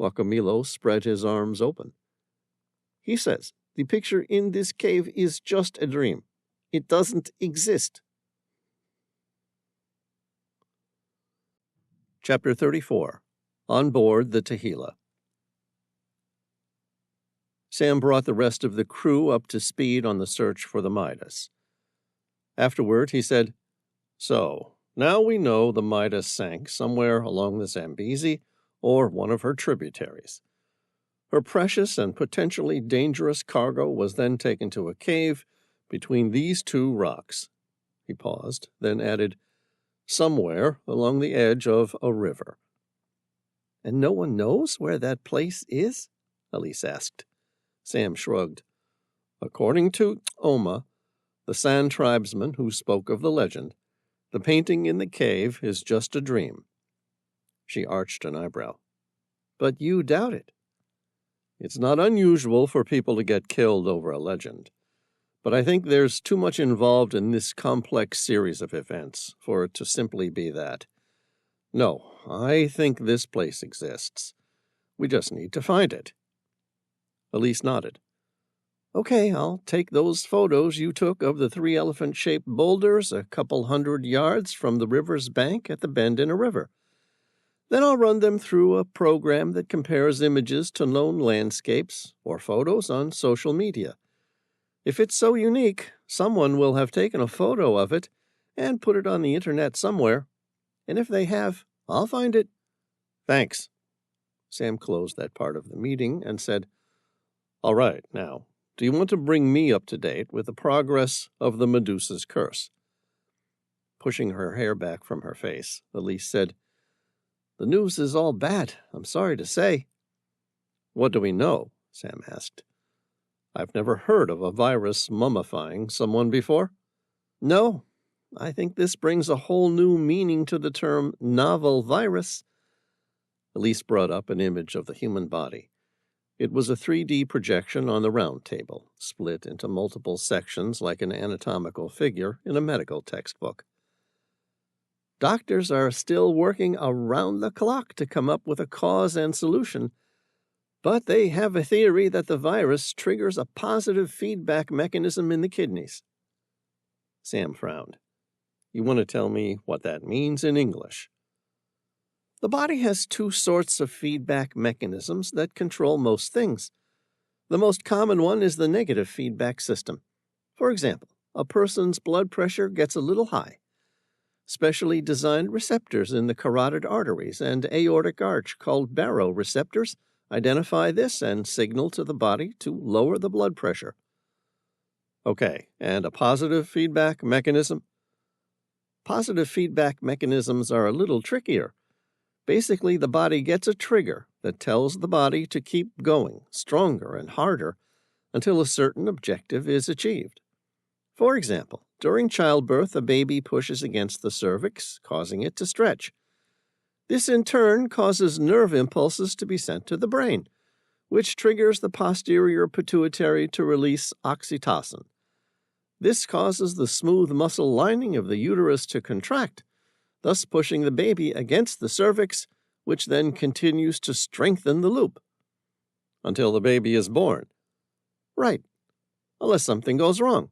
Wakumilo spread his arms open. He says, the picture in this cave is just a dream. It doesn't exist. Chapter 34. On Board the Tahila. Sam brought the rest of the crew up to speed on the search for the Midas. Afterward, he said, So, now we know the Midas sank somewhere along the Zambezi or one of her tributaries. Her precious and potentially dangerous cargo was then taken to a cave between these 2 rocks. He paused, then added, somewhere along the edge of a river. And no one knows where that place is? Elise asked. Sam shrugged. According to Oma, the San Tribesman who spoke of the legend, the painting in the cave is just a dream. She arched an eyebrow. But you doubt it. It's not unusual for people to get killed over a legend. But I think there's too much involved in this complex series of events for it to simply be that. No, I think this place exists. We just need to find it. Elise nodded. Okay, I'll take those photos you took of the 3 elephant-shaped boulders a couple 100 yards from the river's bank at the bend in a river. Then I'll run them through a program that compares images to known landscapes or photos on social media. If it's so unique, someone will have taken a photo of it and put it on the internet somewhere. And if they have, I'll find it. Thanks. Sam closed that part of the meeting and said, All right, now, do you want to bring me up to date with the progress of the Medusa's curse? Pushing her hair back from her face, Elise said, The news is all bad, I'm sorry to say. What do we know? Sam asked. I've never heard of a virus mummifying someone before. No, I think this brings a whole new meaning to the term novel virus. Elise brought up an image of the human body. It was a 3D projection on the round table, split into multiple sections like an anatomical figure in a medical textbook. Doctors are still working around the clock to come up with a cause and solution, but they have a theory that the virus triggers a positive feedback mechanism in the kidneys. Sam frowned. You want to tell me what that means in English? The body has two sorts of feedback mechanisms that control most things. The most common one is the negative feedback system. For example, a person's blood pressure gets a little high. Specially designed receptors in the carotid arteries and aortic arch called baroreceptors identify this and signal to the body to lower the blood pressure. Okay, and a positive feedback mechanism? Positive feedback mechanisms are a little trickier. Basically, the body gets a trigger that tells the body to keep going stronger and harder until a certain objective is achieved. For example, during childbirth, a baby pushes against the cervix, causing it to stretch. This in turn causes nerve impulses to be sent to the brain, which triggers the posterior pituitary to release oxytocin. This causes the smooth muscle lining of the uterus to contract, thus pushing the baby against the cervix, which then continues to strengthen the loop. Until the baby is born. Right, unless something goes wrong.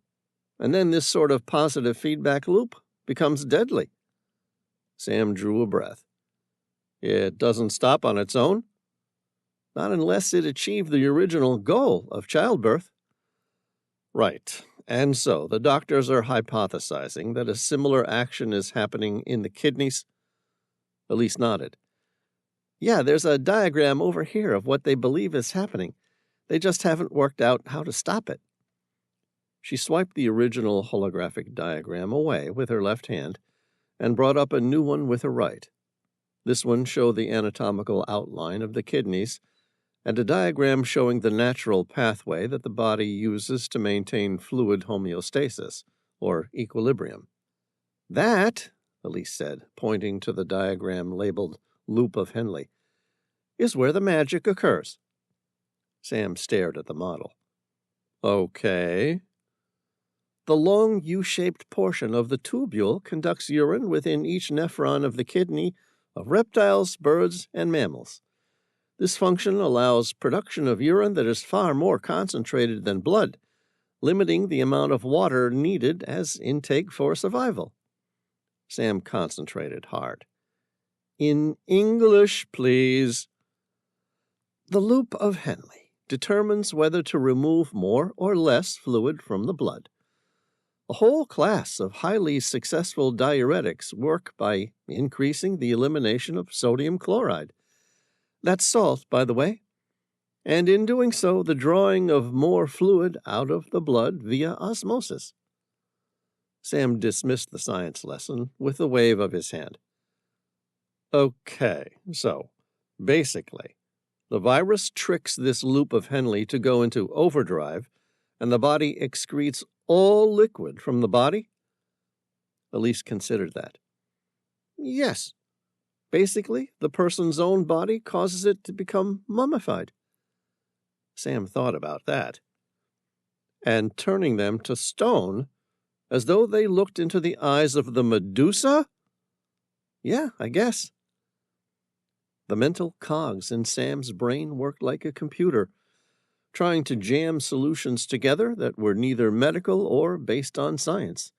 And then this sort of positive feedback loop becomes deadly. Sam drew a breath. It doesn't stop on its own? Not unless it achieved the original goal of childbirth. Right, and so the doctors are hypothesizing that a similar action is happening in the kidneys? Elise nodded. Yeah, there's a diagram over here of what they believe is happening. They just haven't worked out how to stop it. She swiped the original holographic diagram away with her left hand and brought up a new one with her right. This one showed the anatomical outline of the kidneys and a diagram showing the natural pathway that the body uses to maintain fluid homeostasis, or equilibrium. That, Elise said, pointing to the diagram labeled Loop of Henle, is where the magic occurs. Sam stared at the model. Okay. The long U-shaped portion of the tubule conducts urine within each nephron of the kidney of reptiles, birds, and mammals. This function allows production of urine that is far more concentrated than blood, limiting the amount of water needed as intake for survival. Sam concentrated hard. In English, please. The loop of Henle determines whether to remove more or less fluid from the blood. A whole class of highly successful diuretics work by increasing the elimination of sodium chloride. That's salt, by the way. And in doing so, the drawing of more fluid out of the blood via osmosis. Sam dismissed the science lesson with a wave of his hand. Okay, so, basically, the virus tricks this loop of Henle to go into overdrive, and the body excretes all liquid from the body? Elise considered that. Yes. Basically, the person's own body causes it to become mummified. Sam thought about that. And turning them to stone, as though they looked into the eyes of the Medusa? Yeah, I guess. The mental cogs in Sam's brain worked like a computer, trying to jam solutions together that were neither medical or based on science.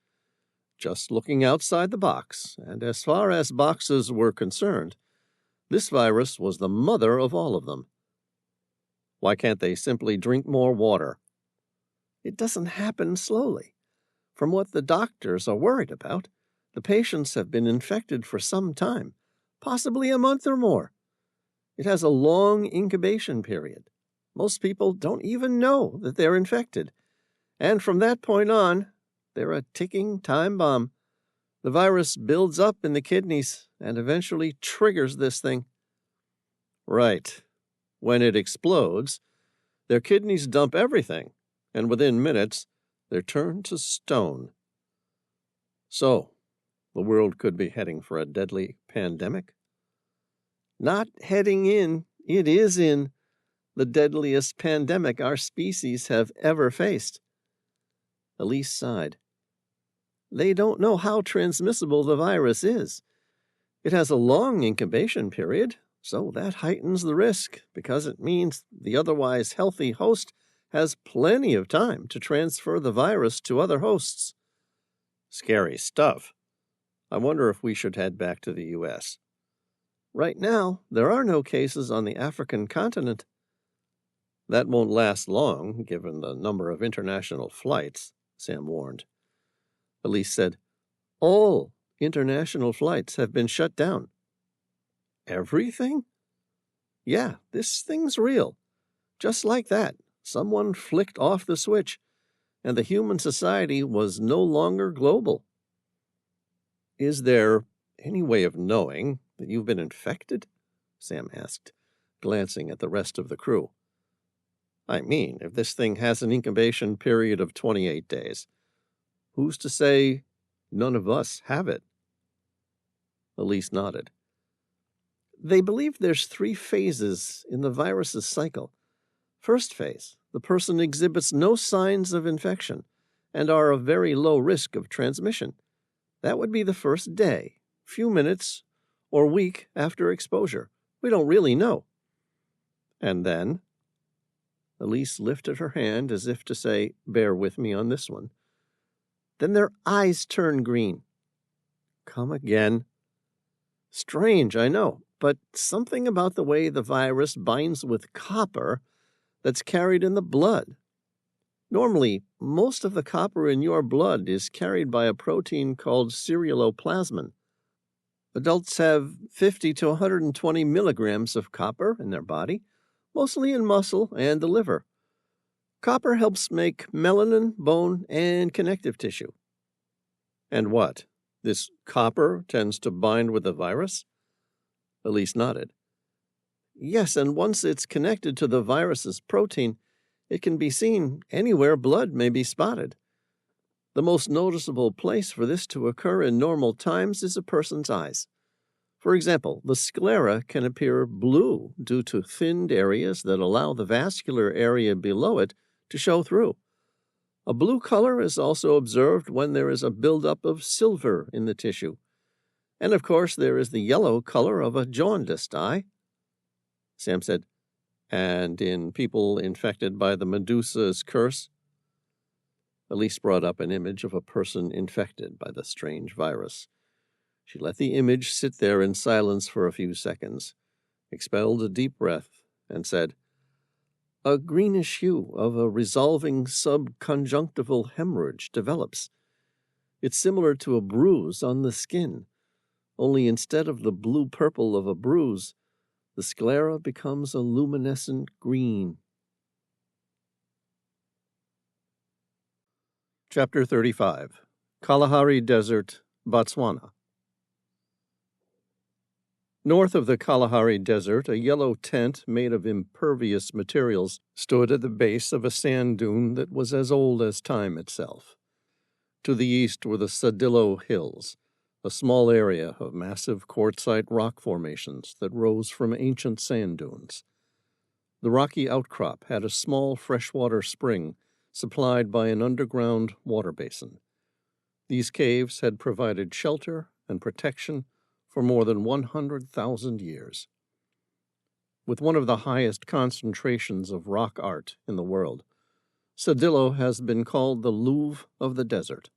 Just looking outside the box, and as far as boxes were concerned, this virus was the mother of all of them. Why can't they simply drink more water? It doesn't happen slowly. From what the doctors are worried about, the patients have been infected for some time, possibly a month or more. It has a long incubation period. Most people don't even know that they're infected. And from that point on, they're a ticking time bomb. The virus builds up in the kidneys and eventually triggers this thing. Right. When it explodes, their kidneys dump everything, and within minutes, they're turned to stone. So, the world could be heading for a deadly pandemic? Not heading in, it is in the deadliest pandemic our species have ever faced. Elise sighed. They don't know how transmissible the virus is. It has a long incubation period, so that heightens the risk because it means the otherwise healthy host has plenty of time to transfer the virus to other hosts. Scary stuff. I wonder if we should head back to the U.S. Right now, there are no cases on the African continent. That won't last long, given the number of international flights, Sam warned. Elise said, all international flights have been shut down. Everything? Yeah, this thing's real. Just like that, someone flicked off the switch, and the human society was no longer global. Is there any way of knowing that you've been infected? Sam asked, glancing at the rest of the crew. I mean, if this thing has an incubation period of 28 days, who's to say none of us have it? Elise nodded. They believe there's 3 phases in the virus's cycle. First phase, the person exhibits no signs of infection and are of very low risk of transmission. That would be the first day, few minutes or week after exposure. We don't really know. And then? Elise lifted her hand as if to say, bear with me on this one. Then their eyes turn green. Come again. Strange, I know, but something about the way the virus binds with copper that's carried in the blood. Normally, most of the copper in your blood is carried by a protein called ceruloplasmin. Adults have 50 to 120 milligrams of copper in their body, mostly in muscle and the liver. Copper helps make melanin, bone, and connective tissue. And what? This copper tends to bind with the virus? Elise nodded. Yes, and once it's connected to the virus's protein, it can be seen anywhere blood may be spotted. The most noticeable place for this to occur in normal times is a person's eyes. For example, the sclera can appear blue due to thinned areas that allow the vascular area below it to show through. A blue color is also observed when there is a buildup of silver in the tissue. And of course, there is the yellow color of a jaundiced eye. Sam said, and in people infected by the Medusa's curse? Elise brought up an image of a person infected by the strange virus. She let the image sit there in silence for a few seconds, expelled a deep breath, and said, a greenish hue of a resolving subconjunctival hemorrhage develops. It's similar to a bruise on the skin, only instead of the blue-purple of a bruise, the sclera becomes a luminescent green. Chapter 35. Kalahari Desert, Botswana. North of the Kalahari Desert, a yellow tent made of impervious materials stood at the base of a sand dune that was as old as time itself. To the east were the Sadillo Hills, a small area of massive quartzite rock formations that rose from ancient sand dunes. The rocky outcrop had a small freshwater spring supplied by an underground water basin. These caves had provided shelter and protection for more than 100,000 years. With one of the highest concentrations of rock art in the world, Sadillo has been called the Louvre of the desert.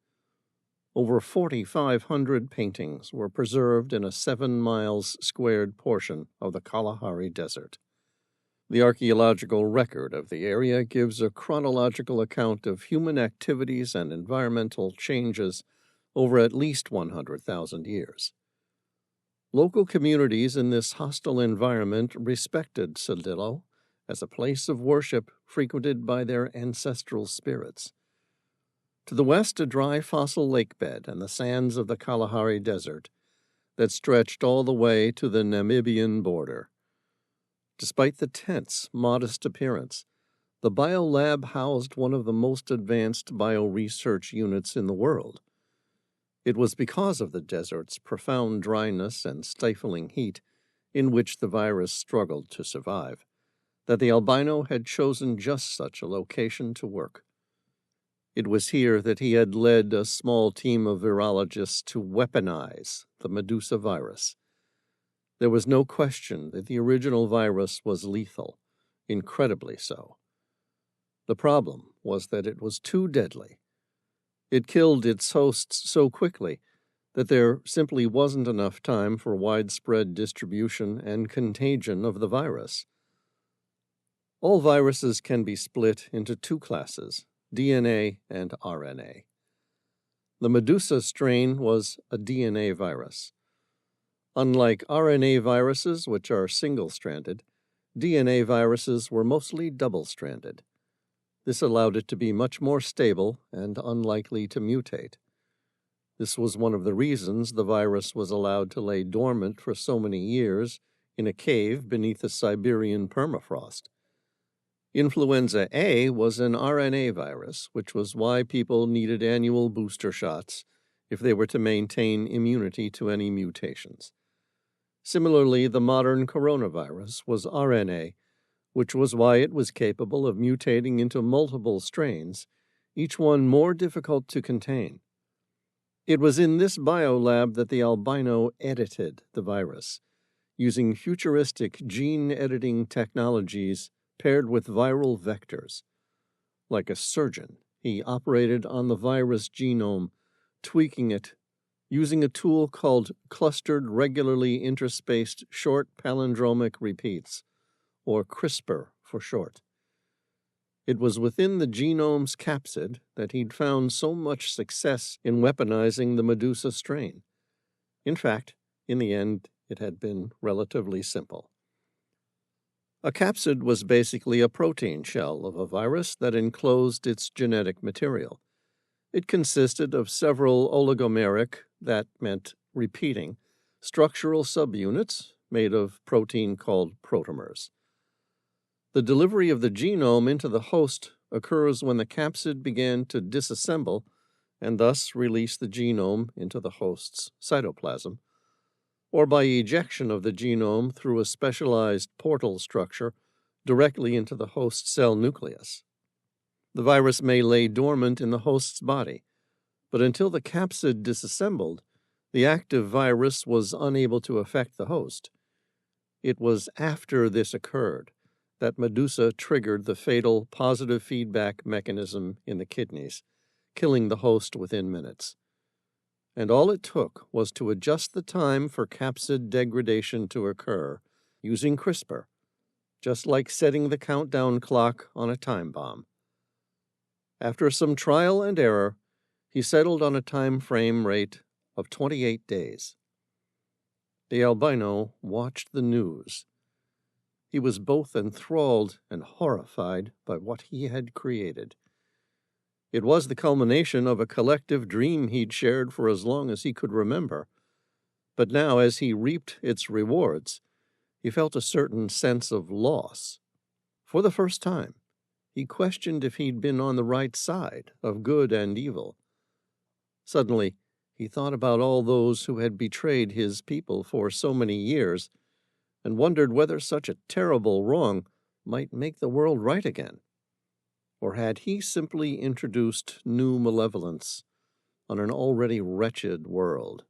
Over 4,500 paintings were preserved in a 7 miles squared portion of the Kalahari Desert. The archaeological record of the area gives a chronological account of human activities and environmental changes over at least 100,000 years. Local communities in this hostile environment respected Sadillo as a place of worship frequented by their ancestral spirits. To the west, a dry fossil lake bed and the sands of the Kalahari Desert that stretched all the way to the Namibian border. Despite the tense, modest appearance, the biolab housed one of the most advanced bioresearch units in the world. It was because of the desert's profound dryness and stifling heat, in which the virus struggled to survive, that the albino had chosen just such a location to work. It was here that he had led a small team of virologists to weaponize the Medusa virus. There was no question that the original virus was lethal, incredibly so. The problem was that it was too deadly. It killed its hosts so quickly that there simply wasn't enough time for widespread distribution and contagion of the virus. All viruses can be split into two classes, DNA and RNA. The Medusa strain was a DNA virus. Unlike RNA viruses, which are single-stranded, DNA viruses were mostly double-stranded. This allowed it to be much more stable and unlikely to mutate. This was one of the reasons the virus was allowed to lay dormant for so many years in a cave beneath the Siberian permafrost. Influenza A was an RNA virus, which was why people needed annual booster shots if they were to maintain immunity to any mutations. Similarly, the modern coronavirus was RNA, which was why it was capable of mutating into multiple strains, each one more difficult to contain. It was in this biolab that the albino edited the virus, using futuristic gene-editing technologies paired with viral vectors. Like a surgeon, he operated on the virus genome, tweaking it, using a tool called clustered regularly interspaced short palindromic repeats, or CRISPR for short. It was within the genome's capsid that he'd found so much success in weaponizing the Medusa strain. In fact, in the end, it had been relatively simple. A capsid was basically a protein shell of a virus that enclosed its genetic material. It consisted of several oligomeric, that meant repeating, structural subunits made of protein called protomers. The delivery of the genome into the host occurs when the capsid began to disassemble and thus release the genome into the host's cytoplasm, or by ejection of the genome through a specialized portal structure directly into the host cell nucleus. The virus may lay dormant in the host's body, but until the capsid disassembled, the active virus was unable to affect the host. It was after this occurred that Medusa triggered the fatal positive feedback mechanism in the kidneys, killing the host within minutes. And all it took was to adjust the time for capsid degradation to occur using CRISPR, just like setting the countdown clock on a time bomb. After some trial and error, he settled on a time frame rate of 28 days. The albino watched the news. He was both enthralled and horrified by what he had created. It was the culmination of a collective dream he'd shared for as long as he could remember. But now, as he reaped its rewards, he felt a certain sense of loss. For the first time, he questioned if he'd been on the right side of good and evil. Suddenly, he thought about all those who had betrayed his people for so many years and wondered whether such a terrible wrong might make the world right again. Or had he simply introduced new malevolence on an already wretched world?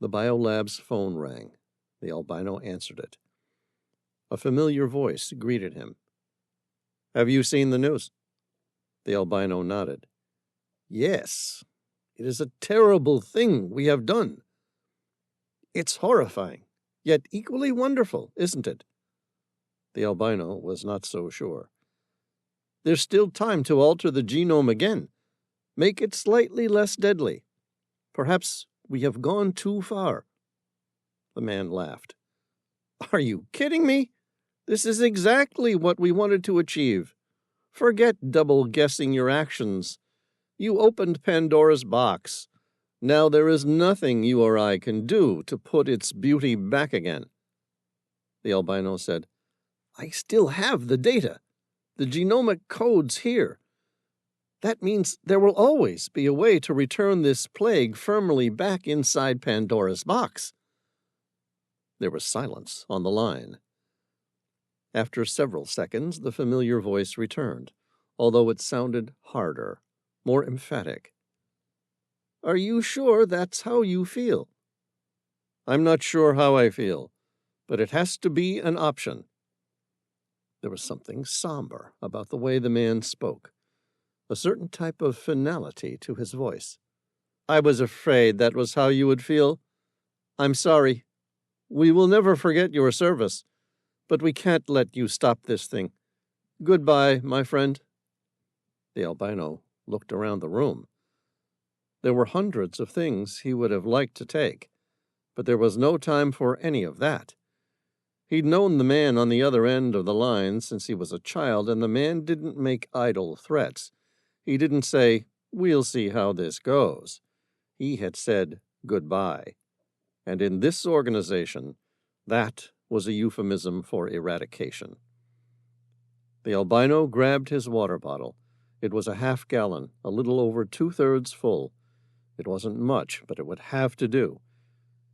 The biolab's phone rang. The albino answered it. A familiar voice greeted him. "Have you seen the news?" The albino nodded. "Yes, it is a terrible thing we have done. It's horrifying, yet equally wonderful, isn't it?" The albino was not so sure. "There's still time to alter the genome again. Make it slightly less deadly. Perhaps we have gone too far." The man laughed. "Are you kidding me? This is exactly what we wanted to achieve. Forget double-guessing your actions. You opened Pandora's box. Now there is nothing you or I can do to put its beauty back again." The albino said, "I still have the data. The genomic code's here. That means there will always be a way to return this plague firmly back inside Pandora's box." There was silence on the line. After several seconds, the familiar voice returned, although it sounded harder, more emphatic. "Are you sure that's how you feel?" "I'm not sure how I feel, but it has to be an option." There was something somber about the way the man spoke. a certain type of finality to his voice. "I was afraid that was how you would feel. I'm sorry. We will never forget your service, but we can't let you stop this thing. Goodbye, my friend." The albino looked around the room. There were hundreds of things he would have liked to take, but there was no time for any of that. He'd known the man on the other end of the line since he was a child, and the man didn't make idle threats. He didn't say, "We'll see how this goes." He had said goodbye. And in this organization, that was a euphemism for eradication. The albino grabbed his water bottle. It was a half-gallon, a little over 2/3 full. It wasn't much, but it would have to do.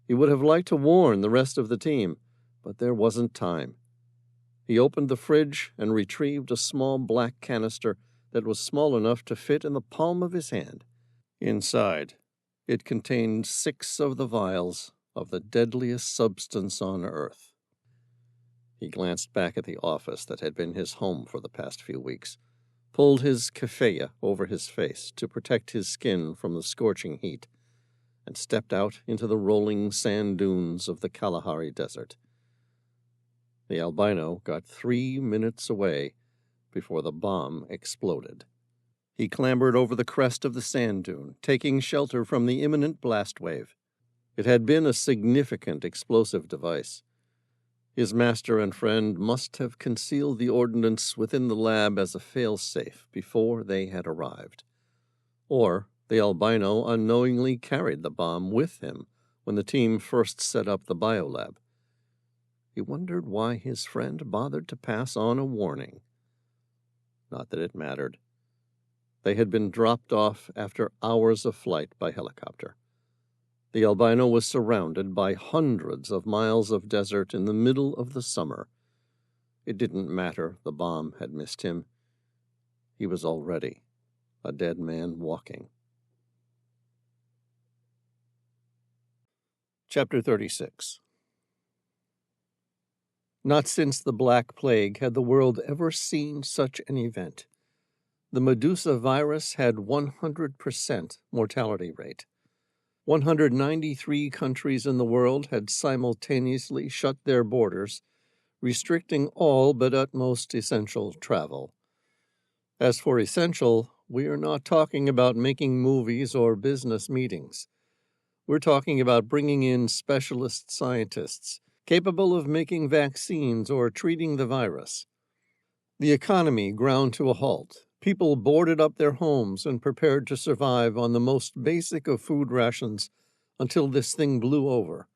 He would have liked to warn the rest of the team, but there wasn't time. He opened the fridge and retrieved a small black canister that was small enough to fit in the palm of his hand. Inside, it contained 6 of the vials of the deadliest substance on Earth. He glanced back at the office that had been his home for the past few weeks, pulled his keffeya over his face to protect his skin from the scorching heat, and stepped out into the rolling sand dunes of the Kalahari Desert. The albino got 3 minutes away before the bomb exploded. He clambered over the crest of the sand dune, taking shelter from the imminent blast wave. It had been a significant explosive device. His master and friend must have concealed the ordnance within the lab as a fail-safe before they had arrived. Or the albino unknowingly carried the bomb with him when the team first set up the biolab. He wondered why his friend bothered to pass on a warning. Not that it mattered. They had been dropped off after hours of flight by helicopter. The albino was surrounded by hundreds of miles of desert in the middle of the summer. It didn't matter the bomb had missed him. He was already a dead man walking. Chapter 36. Not since the Black Plague had the world ever seen such an event. The Medusa virus had 100% mortality rate. 193 countries in the world had simultaneously shut their borders, restricting all but utmost essential travel. As for essential, we are not talking about making movies or business meetings. We're talking about bringing in specialist scientists capable of making vaccines or treating the virus. The economy ground to a halt. People boarded up their homes and prepared to survive on the most basic of food rations until this thing blew over.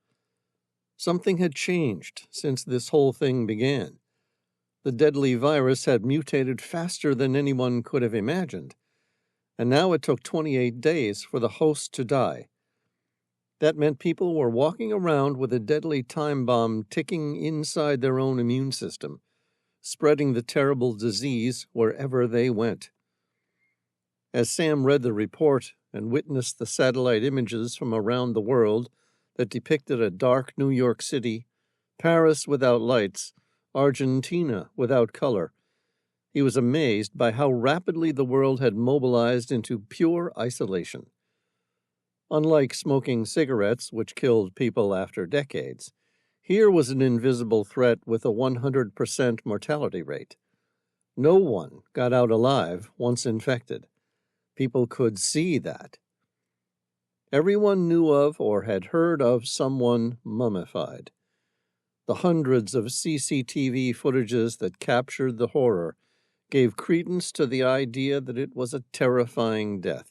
Something had changed since this whole thing began. The deadly virus had mutated faster than anyone could have imagined, and now it took 28 days for the host to die. That meant people were walking around with a deadly time bomb ticking inside their own immune system, spreading the terrible disease wherever they went. As Sam read the report and witnessed the satellite images from around the world that depicted a dark New York City, Paris without lights, Argentina without color, he was amazed by how rapidly the world had mobilized into pure isolation. Unlike smoking cigarettes, which killed people after decades, here was an invisible threat with a 100% mortality rate. No one got out alive once infected. People could see that. Everyone knew of or had heard of someone mummified. The hundreds of CCTV footages that captured the horror gave credence to the idea that it was a terrifying death.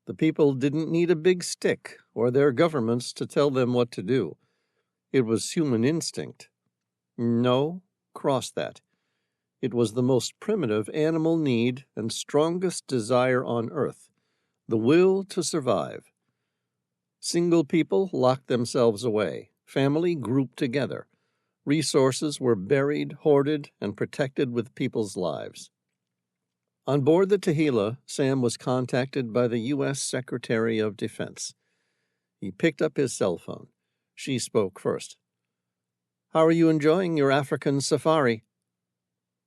The people didn't need a big stick or their governments to tell them what to do. It was human instinct. No, cross that. It was the most primitive animal need and strongest desire on earth, the will to survive. Single people locked themselves away, family grouped together. Resources were buried, hoarded, and protected with people's lives. On board the Tehila, Sam was contacted by the U.S. Secretary of Defense. He picked up his cell phone. She spoke first. "How are you enjoying your African safari?"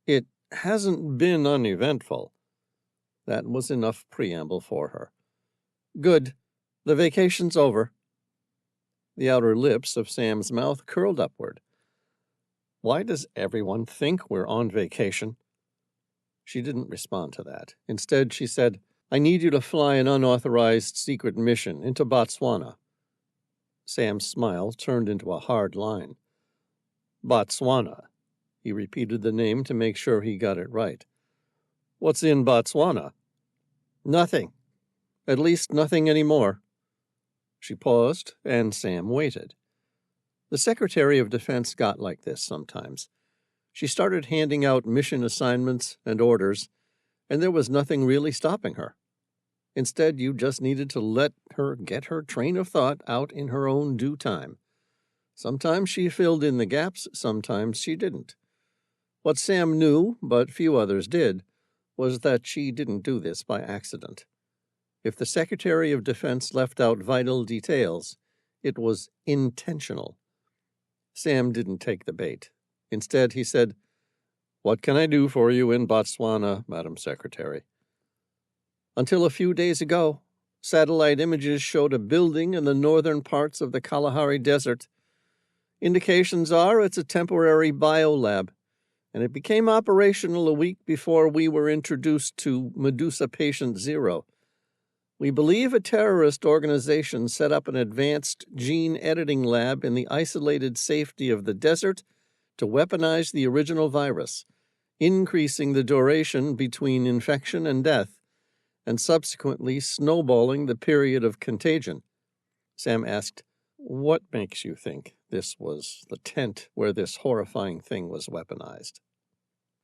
"It hasn't been uneventful." That was enough preamble for her. Good. The vacation's over. The outer lips of Sam's mouth curled upward. Why does everyone think we're on vacation? She didn't respond to that. Instead, she said, I need you to fly an unauthorized secret mission into Botswana. Sam's smile turned into a hard line. Botswana. He repeated the name to make sure he got it right. What's in Botswana? Nothing. At least nothing anymore. She paused, and Sam waited. The Secretary of Defense got like this sometimes. She started handing out mission assignments and orders, and there was nothing really stopping her. Instead, you just needed to let her get her train of thought out in her own due time. Sometimes she filled in the gaps, sometimes she didn't. What Sam knew, but few others did, was that she didn't do this by accident. If the Secretary of Defense left out vital details, it was intentional. Sam didn't take the bait. Instead, he said, What can I do for you in Botswana, Madam Secretary? Until a few days ago, satellite images showed a building in the northern parts of the Kalahari Desert. Indications are it's a temporary biolab, and it became operational a week before we were introduced to Medusa Patient Zero. We believe a terrorist organization set up an advanced gene editing lab in the isolated safety of the desert to weaponize the original virus, increasing the duration between infection and death, and subsequently snowballing the period of contagion. Sam asked, What makes you think this was the tent where this horrifying thing was weaponized?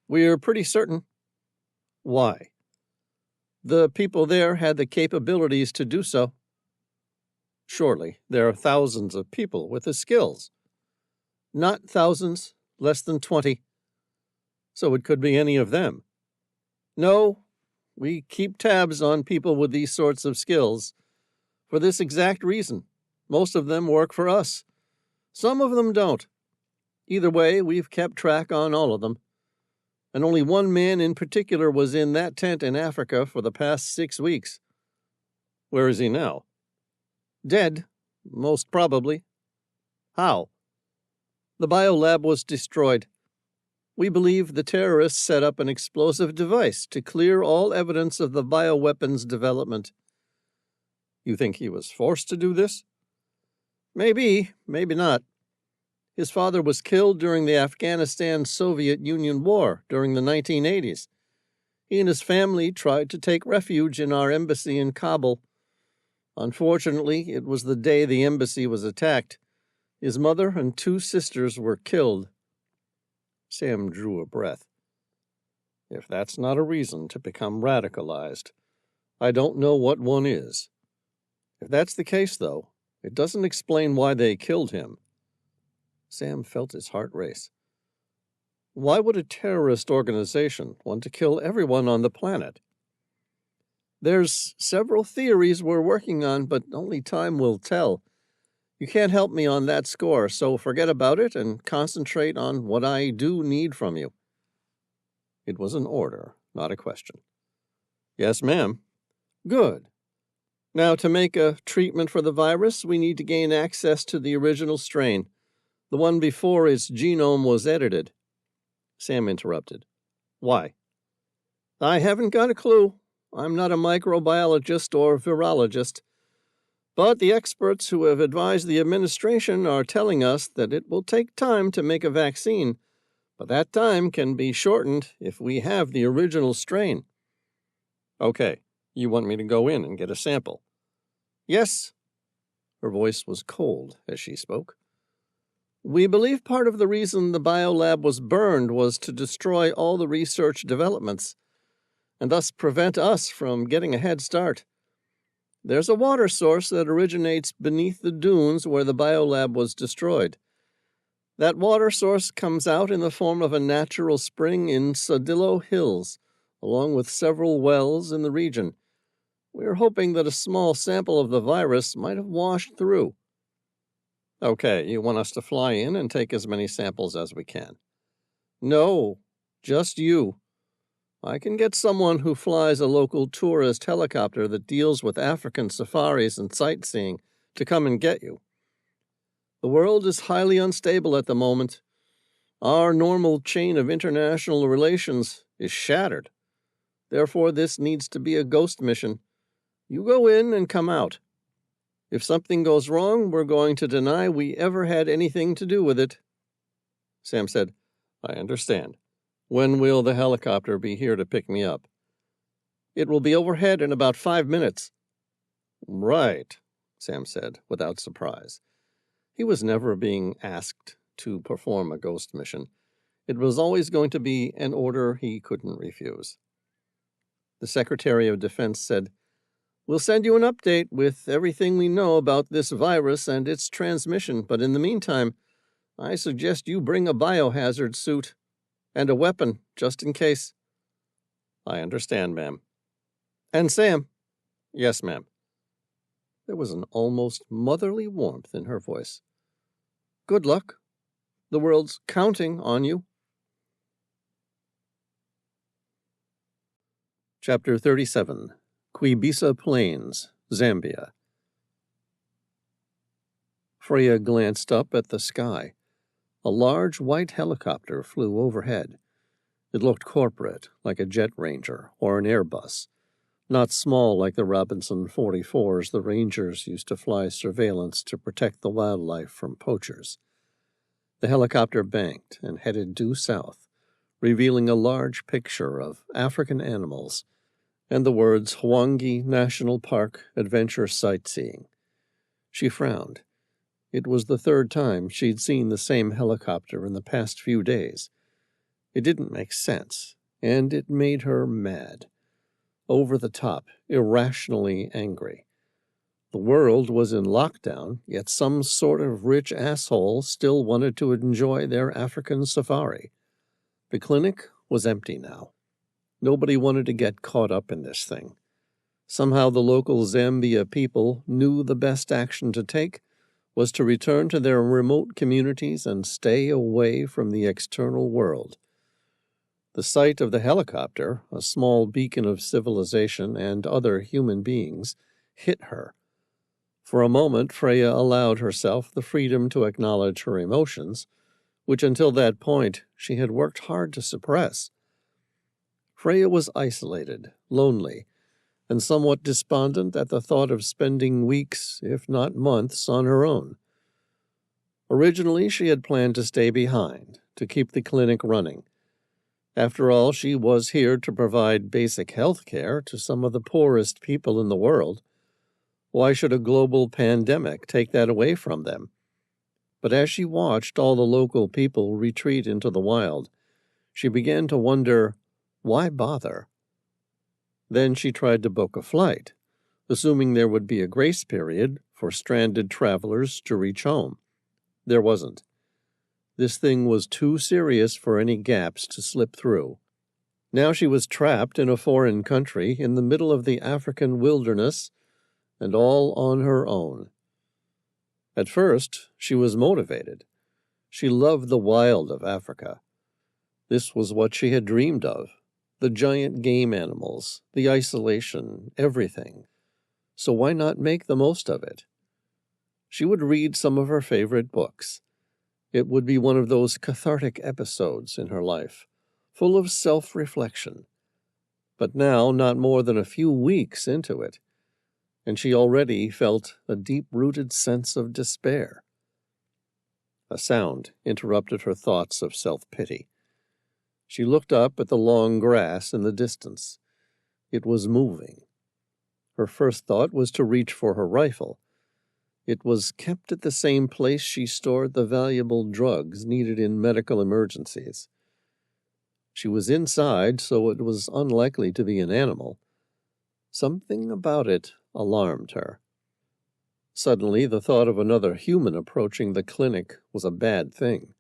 We're pretty certain. Why? The people there had the capabilities to do so. Surely, there are thousands of people with the skills. Not thousands, less than 20. So it could be any of them. No, we keep tabs on people with these sorts of skills. For this exact reason, most of them work for us. Some of them don't. Either way, we've kept track on all of them. And only one man in particular was in that tent in Africa for the past 6 weeks. Where is he now? Dead, most probably. How? The biolab was destroyed. We believe the terrorists set up an explosive device to clear all evidence of the bioweapons development. You think he was forced to do this? Maybe, maybe not. His father was killed during the Afghanistan-Soviet Union War during the 1980s. He and his family tried to take refuge in our embassy in Kabul. Unfortunately, it was the day the embassy was attacked. His mother and 2 sisters were killed. Sam drew a breath. If that's not a reason to become radicalized, I don't know what one is. If that's the case, though, it doesn't explain why they killed him. Sam felt his heart race. Why would a terrorist organization want to kill everyone on the planet? There's several theories we're working on, but only time will tell. You can't help me on that score, so forget about it and concentrate on what I do need from you. It was an order, not a question. Yes, ma'am. Good. Now, to make a treatment for the virus, we need to gain access to the original strain, the one before its genome was edited. Sam interrupted. Why? I haven't got a clue. I'm not a microbiologist or virologist. But the experts who have advised the administration are telling us that it will take time to make a vaccine, but that time can be shortened if we have the original strain. Okay, you want me to go in and get a sample? Yes. Her voice was cold as she spoke. We believe part of the reason the biolab was burned was to destroy all the research developments, and thus prevent us from getting a head start. There's a water source that originates beneath the dunes where the biolab was destroyed. That water source comes out in the form of a natural spring in Sodillo Hills, along with several wells in the region. We're hoping that a small sample of the virus might have washed through. Okay, you want us to fly in and take as many samples as we can? No, just you. I can get someone who flies a local tourist helicopter that deals with African safaris and sightseeing to come and get you. The world is highly unstable at the moment. Our normal chain of international relations is shattered. Therefore, this needs to be a ghost mission. You go in and come out. If something goes wrong, we're going to deny we ever had anything to do with it." Sam said, "I understand. When will the helicopter be here to pick me up?" "It will be overhead in about 5 minutes." "Right," Sam said, without surprise. He was never being asked to perform a ghost mission. It was always going to be an order he couldn't refuse. The Secretary of Defense said, "We'll send you an update with everything we know about this virus and its transmission, but in the meantime, I suggest you bring a biohazard suit and a weapon, just in case." "I understand, ma'am." "And Sam." "Yes, ma'am." There was an almost motherly warmth in her voice. "Good luck. The world's counting on you." Chapter 37. Quibisa Plains, Zambia. Freya glanced up at the sky. A large white helicopter flew overhead. It looked corporate, like a jet ranger or an Airbus, not small like the Robinson 44s the Rangers used to fly surveillance to protect the wildlife from poachers. The helicopter banked and headed due south, revealing a large picture of African animals and the words Hwangi National Park Adventure Sightseeing. She frowned. It was the third time she'd seen the same helicopter in the past few days. It didn't make sense, and it made her mad. Over the top, irrationally angry. The world was in lockdown, yet some sort of rich asshole still wanted to enjoy their African safari. The clinic was empty now. Nobody wanted to get caught up in this thing. Somehow the local Zambia people knew the best action to take was to return to their remote communities and stay away from the external world. The sight of the helicopter, a small beacon of civilization and other human beings, hit her. For a moment, Freya allowed herself the freedom to acknowledge her emotions, which until that point she had worked hard to suppress. Freya was isolated, lonely, and somewhat despondent at the thought of spending weeks, if not months, on her own. Originally, she had planned to stay behind, to keep the clinic running. After all, she was here to provide basic health care to some of the poorest people in the world. Why should a global pandemic take that away from them? But as she watched all the local people retreat into the wild, she began to wonder, why bother? Then she tried to book a flight, assuming there would be a grace period for stranded travelers to reach home. There wasn't. This thing was too serious for any gaps to slip through. Now she was trapped in a foreign country in the middle of the African wilderness, and all on her own. At first, she was motivated. She loved the wild of Africa. This was what she had dreamed of. The giant game animals, the isolation, everything. So why not make the most of it? She would read some of her favorite books. It would be one of those cathartic episodes in her life, full of self-reflection. But now, not more than a few weeks into it, and she already felt a deep-rooted sense of despair. A sound interrupted her thoughts of self-pity. She looked up at the long grass in the distance. It was moving. Her first thought was to reach for her rifle. It was kept at the same place she stored the valuable drugs needed in medical emergencies. She was inside, so it was unlikely to be an animal. Something about it alarmed her. Suddenly, the thought of another human approaching the clinic was a bad thing.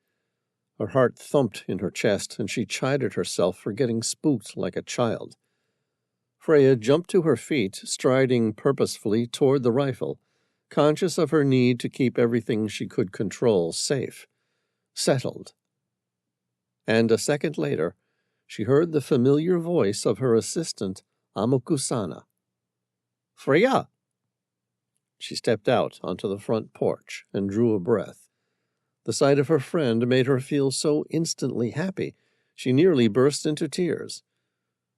Her heart thumped in her chest, and she chided herself for getting spooked like a child. Freya jumped to her feet, striding purposefully toward the rifle, conscious of her need to keep everything she could control safe, settled. And a second later, she heard the familiar voice of her assistant, Amokusana. "Freya!" She stepped out onto the front porch and drew a breath. The sight of her friend made her feel so instantly happy, she nearly burst into tears.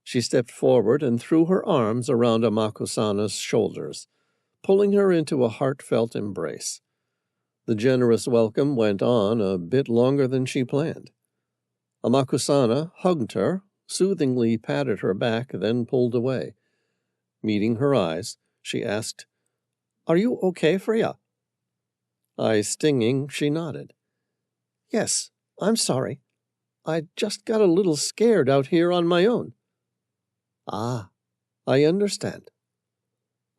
She stepped forward and threw her arms around Amakusana's shoulders, pulling her into a heartfelt embrace. The generous welcome went on a bit longer than she planned. Amakusana hugged her, soothingly patted her back, then pulled away. Meeting her eyes, she asked, "Are you okay, Freya?" Eyes stinging, she nodded. "Yes, I'm sorry. I just got a little scared out here on my own." "Ah, I understand."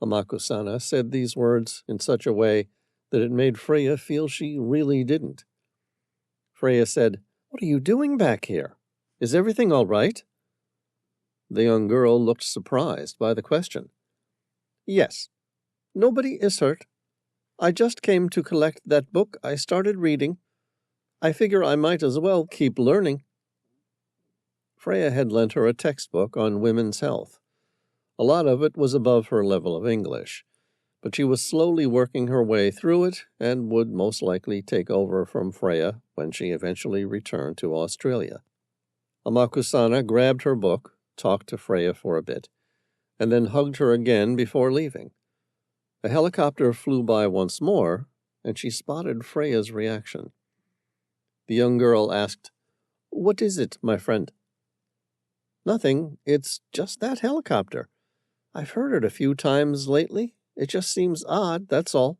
Amakusana said these words in such a way that it made Freya feel she really didn't. Freya said, "What are you doing back here? Is everything all right?" The young girl looked surprised by the question. "Yes, nobody is hurt. I just came to collect that book I started reading. I figure I might as well keep learning." Freya had lent her a textbook on women's health. A lot of it was above her level of English, but she was slowly working her way through it and would most likely take over from Freya when she eventually returned to Australia. Amakusana grabbed her book, talked to Freya for a bit, and then hugged her again before leaving. A helicopter flew by once more, and she spotted Freya's reaction. The young girl asked, "What is it, my friend?" "Nothing. It's just that helicopter. I've heard it a few times lately. It just seems odd, that's all."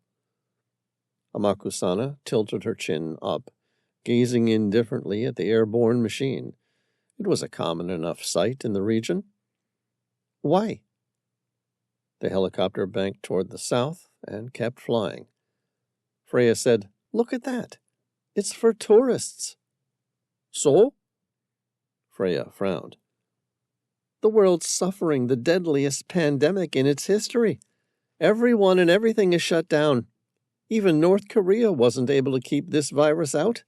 Amakusana tilted her chin up, gazing indifferently at the airborne machine. It was a common enough sight in the region. "Why?" The helicopter banked toward the south and kept flying. Freya said, "Look at that. It's for tourists." "So?" Freya frowned. "The world's suffering the deadliest pandemic in its history. Everyone and everything is shut down. Even North Korea wasn't able to keep this virus out.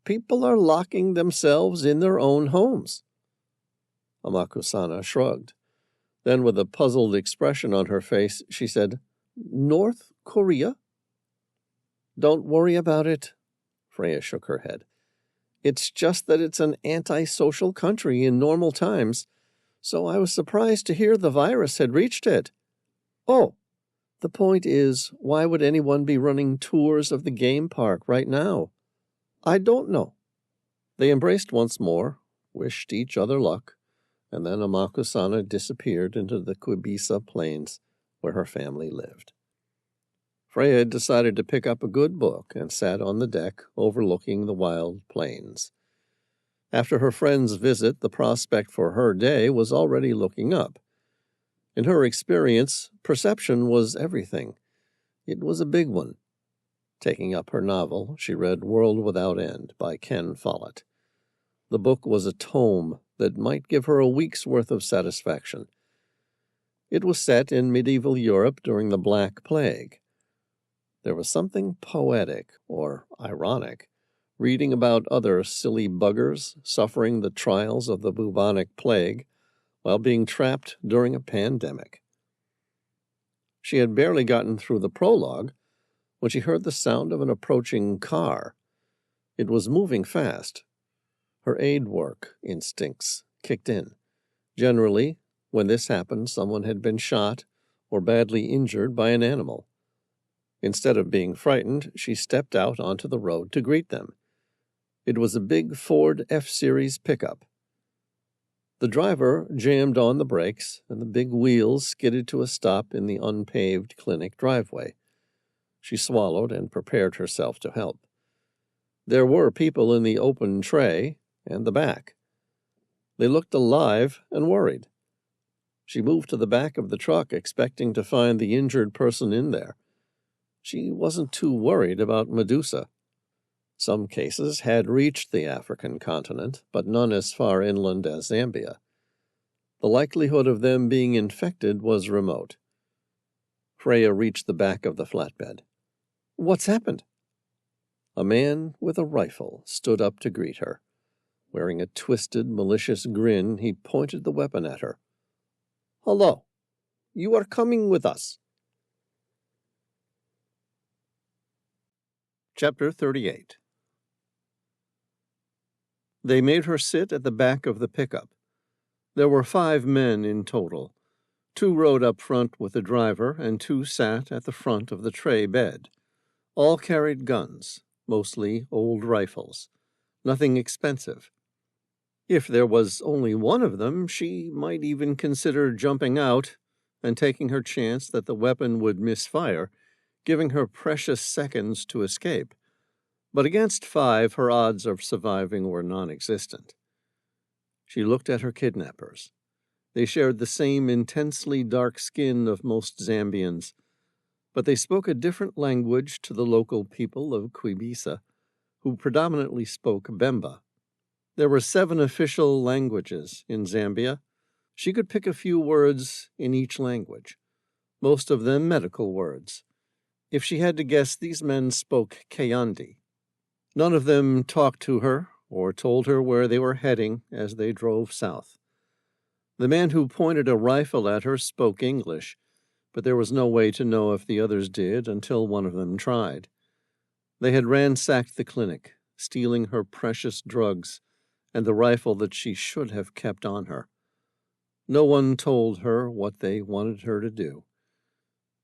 People are locking themselves in their own homes." Amakusana shrugged. Then, with a puzzled expression on her face, she said, "North Korea?" "Don't worry about it." Freya shook her head. "It's just that it's an antisocial country in normal times, so I was surprised to hear the virus had reached it." "Oh, the point is, why would anyone be running tours of the game park right now?" "I don't know." They embraced once more, wished each other luck, and then Amakusana disappeared into the Quibisa Plains, where her family lived. Freya decided to pick up a good book and sat on the deck overlooking the wild plains. After her friend's visit, the prospect for her day was already looking up. In her experience, perception was everything. It was a big one. Taking up her novel, she read World Without End by Ken Follett. The book was a tome that might give her a week's worth of satisfaction. It was set in medieval Europe during the Black Plague. There was something poetic, or ironic, reading about other silly buggers suffering the trials of the bubonic plague while being trapped during a pandemic. She had barely gotten through the prologue when she heard the sound of an approaching car. It was moving fast. Her aid work instincts kicked in. Generally, when this happened, someone had been shot or badly injured by an animal. Instead of being frightened, she stepped out onto the road to greet them. It was a big Ford F-Series pickup. The driver jammed on the brakes, and the big wheels skidded to a stop in the unpaved clinic driveway. She swallowed and prepared herself to help. There were people in the open tray and the back. They looked alive and worried. She moved to the back of the truck, expecting to find the injured person in there. She wasn't too worried about Medusa. Some cases had reached the African continent, but none as far inland as Zambia. The likelihood of them being infected was remote. Freya reached the back of the flatbed. "What's happened?" A man with a rifle stood up to greet her. Wearing a twisted, malicious grin, he pointed the weapon at her. "Hello. You are coming with us." Chapter 38. They made her sit at the back of the pickup. There were 5 men in total. 2 rode up front with the driver, and 2 sat at the front of the tray bed. All carried guns, mostly old rifles. Nothing expensive. If there was only one of them, she might even consider jumping out and taking her chance that the weapon would misfire, giving her precious seconds to escape. But against 5, her odds of surviving were non-existent. She looked at her kidnappers. They shared the same intensely dark skin of most Zambians, but they spoke a different language to the local people of Quibisa, who predominantly spoke Bemba. There were 7 official languages in Zambia. She could pick a few words in each language, most of them medical words. If she had to guess, these men spoke Kayandi. None of them talked to her or told her where they were heading as they drove south. The man who pointed a rifle at her spoke English, but there was no way to know if the others did until one of them tried. They had ransacked the clinic, stealing her precious drugs and the rifle that she should have kept on her. No one told her what they wanted her to do.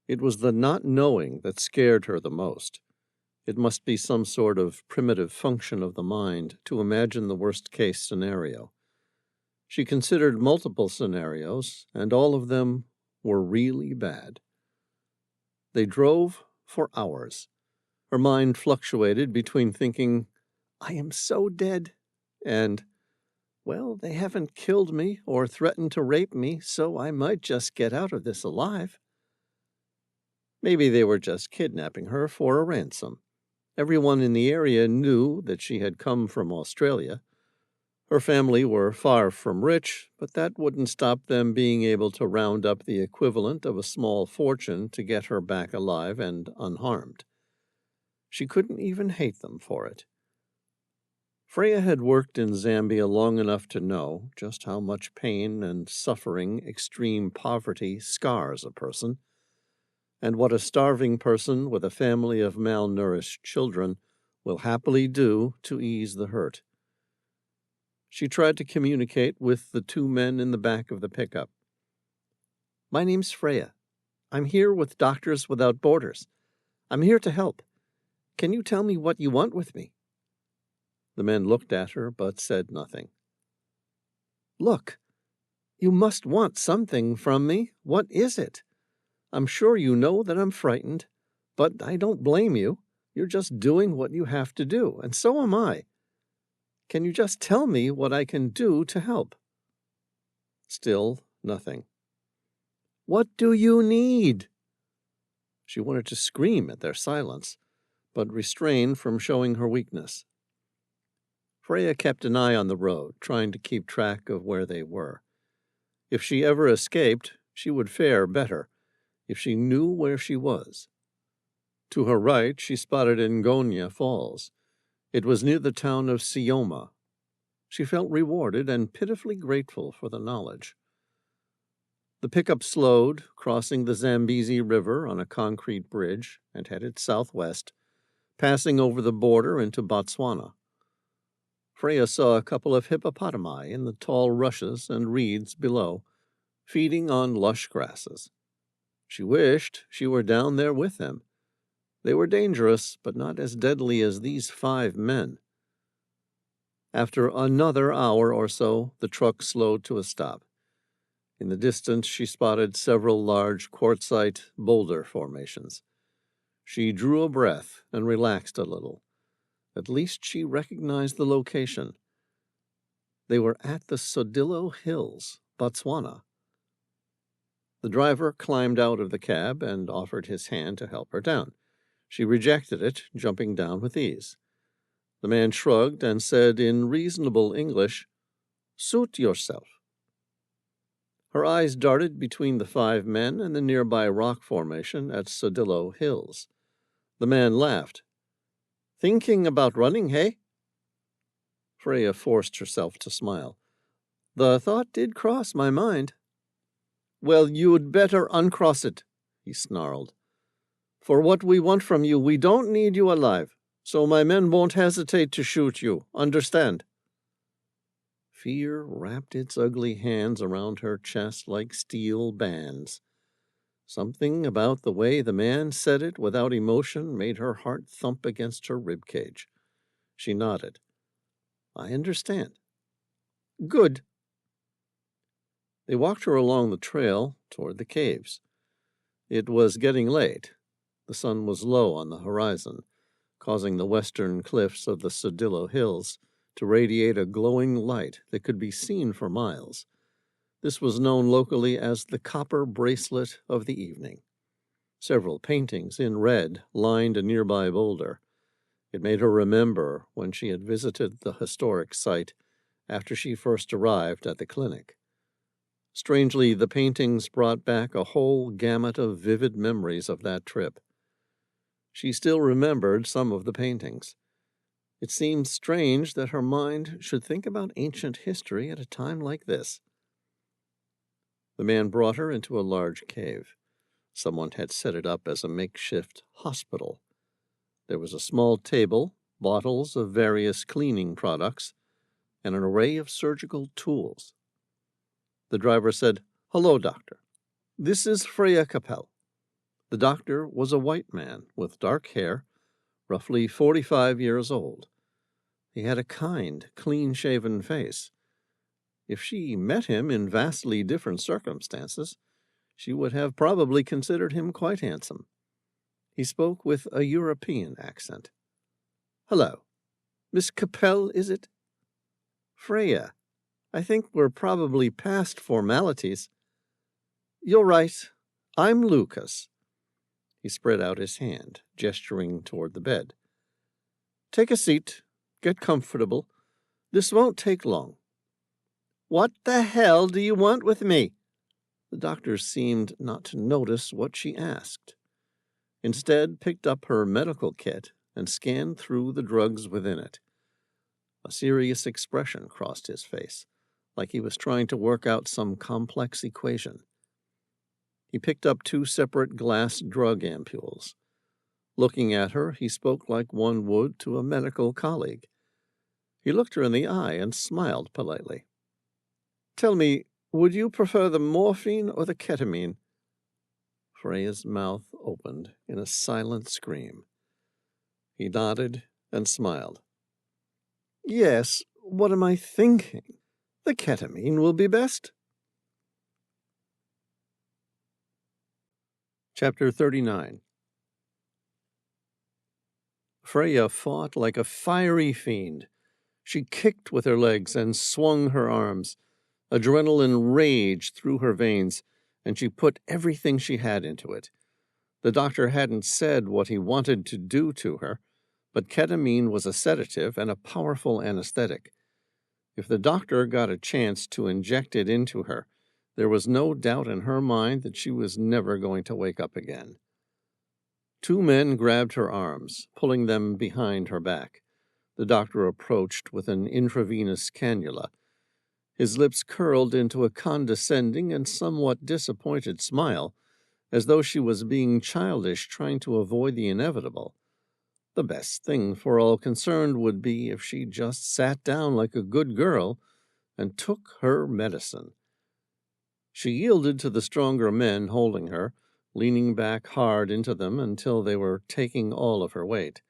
It was the not knowing that scared her the most. It must be some sort of primitive function of the mind to imagine the worst-case scenario. She considered multiple scenarios, and all of them were really bad. They drove for hours. Her mind fluctuated between thinking, "I am so dead," and, "Well, they haven't killed me or threatened to rape me, so I might just get out of this alive." Maybe they were just kidnapping her for a ransom. Everyone in the area knew that she had come from Australia. Her family were far from rich, but that wouldn't stop them being able to round up the equivalent of a small fortune to get her back alive and unharmed. She couldn't even hate them for it. Freya had worked in Zambia long enough to know just how much pain and suffering extreme poverty scars a person, and what a starving person with a family of malnourished children will happily do to ease the hurt. She tried to communicate with the 2 men in the back of the pickup. "My name's Freya. I'm here with Doctors Without Borders. I'm here to help. Can you tell me what you want with me?" The men looked at her but said nothing. "Look, you must want something from me. What is it? I'm sure you know that I'm frightened, but I don't blame you. You're just doing what you have to do, and so am I. Can you just tell me what I can do to help?" Still nothing. "What do you need?" She wanted to scream at their silence, but restrained from showing her weakness. Freya kept an eye on the road, trying to keep track of where they were. If she ever escaped, she would fare better if she knew where she was. To her right, she spotted Ngonia Falls. It was near the town of Sioma. She felt rewarded and pitifully grateful for the knowledge. The pickup slowed, crossing the Zambezi River on a concrete bridge, and headed southwest, passing over the border into Botswana. Freya saw a couple of hippopotami in the tall rushes and reeds below, feeding on lush grasses. She wished she were down there with them. They were dangerous, but not as deadly as these 5 men. After another hour or so, the truck slowed to a stop. In the distance, she spotted several large quartzite boulder formations. She drew a breath and relaxed a little. At least she recognized the location. They were at the Sodillo Hills, Botswana. The driver climbed out of the cab and offered his hand to help her down. She rejected it, jumping down with ease. The man shrugged and said in reasonable English, "Suit yourself." Her eyes darted between the 5 men and the nearby rock formation at Sodillo Hills. The man laughed. "Thinking about running, hey?" Freya forced herself to smile. "The thought did cross my mind." "Well, you'd better uncross it," he snarled. "For what we want from you, we don't need you alive, so my men won't hesitate to shoot you. Understand?" Fear wrapped its ugly hands around her chest like steel bands. Something about the way the man said it without emotion made her heart thump against her ribcage. She nodded. "I understand." "Good." They walked her along the trail toward the caves. It was getting late. The sun was low on the horizon, causing the western cliffs of the Sodillo Hills to radiate a glowing light that could be seen for miles. This was known locally as the copper bracelet of the evening. Several paintings in red lined a nearby boulder. It made her remember when she had visited the historic site after she first arrived at the clinic. Strangely, the paintings brought back a whole gamut of vivid memories of that trip. She still remembered some of the paintings. It seemed strange that her mind should think about ancient history at a time like this. The man brought her into a large cave. Someone had set it up as a makeshift hospital. There was a small table, bottles of various cleaning products, and an array of surgical tools. The driver said, "Hello, doctor. This is Freya Capel." The doctor was a white man with dark hair, roughly 45 years old. He had a kind, clean-shaven face. If she met him in vastly different circumstances, she would have probably considered him quite handsome. He spoke with a European accent. "Hello. Miss Capel, is it?" "Freya. I think we're probably past formalities." "You're right. I'm Lucas." He spread out his hand, gesturing toward the bed. "Take a seat. Get comfortable. This won't take long." "What the hell do you want with me?" The doctor seemed not to notice what she asked. Instead, picked up her medical kit and scanned through the drugs within it. A serious expression crossed his face, like he was trying to work out some complex equation. He picked up 2 separate glass drug ampules. Looking at her, he spoke like one would to a medical colleague. He looked her in the eye and smiled politely. "Tell me, would you prefer the morphine or the ketamine?" Freya's mouth opened in a silent scream. He nodded and smiled. "Yes, what am I thinking? The ketamine will be best." Chapter 39. Freya fought like a fiery fiend. She kicked with her legs and swung her arms. Adrenaline raged through her veins, and she put everything she had into it. The doctor hadn't said what he wanted to do to her, but ketamine was a sedative and a powerful anesthetic. If the doctor got a chance to inject it into her, there was no doubt in her mind that she was never going to wake up again. 2 men grabbed her arms, pulling them behind her back. The doctor approached with an intravenous cannula. His lips curled into a condescending and somewhat disappointed smile, as though she was being childish trying to avoid the inevitable. The best thing for all concerned would be if she just sat down like a good girl and took her medicine. She yielded to the stronger men holding her, leaning back hard into them until they were taking all of her weight.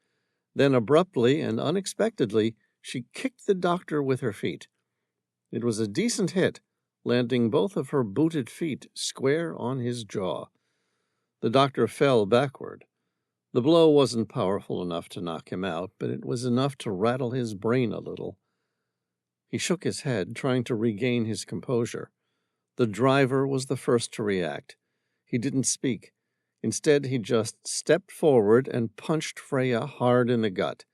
Then abruptly and unexpectedly, she kicked the doctor with her feet. It was a decent hit, landing both of her booted feet square on his jaw. The doctor fell backward. The blow wasn't powerful enough to knock him out, but it was enough to rattle his brain a little. He shook his head, trying to regain his composure. The driver was the first to react. He didn't speak. Instead, he just stepped forward and punched Freya hard in the gut.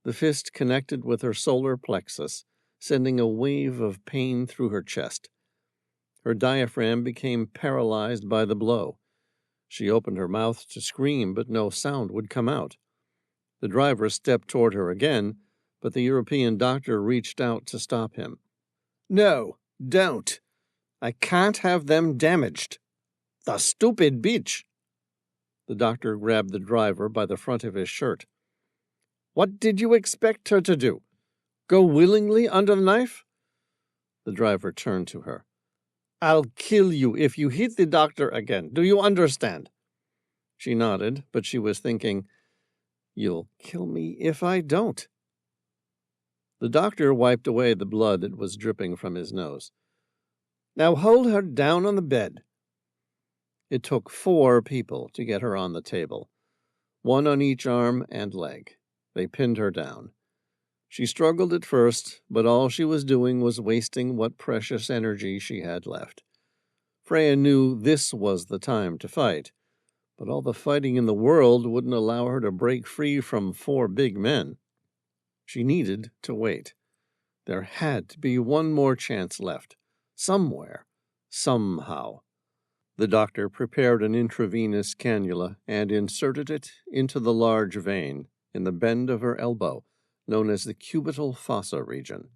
The fist connected with her solar plexus, sending a wave of pain through her chest. Her diaphragm became paralyzed by the blow. She opened her mouth to scream, but no sound would come out. The driver stepped toward her again, but the European doctor reached out to stop him. No, don't. I can't have them damaged. The stupid bitch. The doctor grabbed the driver by the front of his shirt. What did you expect her to do? Go willingly under the knife? The driver turned to her. I'll kill you if you hit the doctor again. Do you understand? She nodded, but she was thinking, You'll kill me if I don't. The doctor wiped away the blood that was dripping from his nose. Now hold her down on the bed. It took 4 people to get her on the table, 1 on each arm and leg. They pinned her down. She struggled at first, but all she was doing was wasting what precious energy she had left. Freya knew this was the time to fight, but all the fighting in the world wouldn't allow her to break free from 4 big men. She needed to wait. There had to be one more chance left, somewhere, somehow. The doctor prepared an intravenous cannula and inserted it into the large vein in the bend of her elbow, known as the cubital fossa region.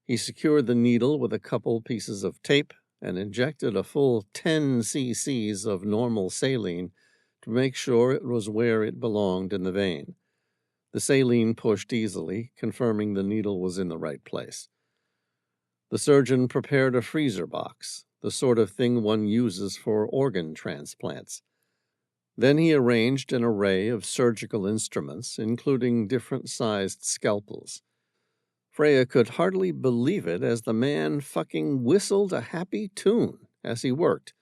He secured the needle with a couple pieces of tape and injected a full 10 cc's of normal saline to make sure it was where it belonged in the vein. The saline pushed easily, confirming the needle was in the right place. The surgeon prepared a freezer box, the sort of thing one uses for organ transplants. Then he arranged an array of surgical instruments, including different-sized scalpels. Freya could hardly believe it as the man fucking whistled a happy tune as he worked,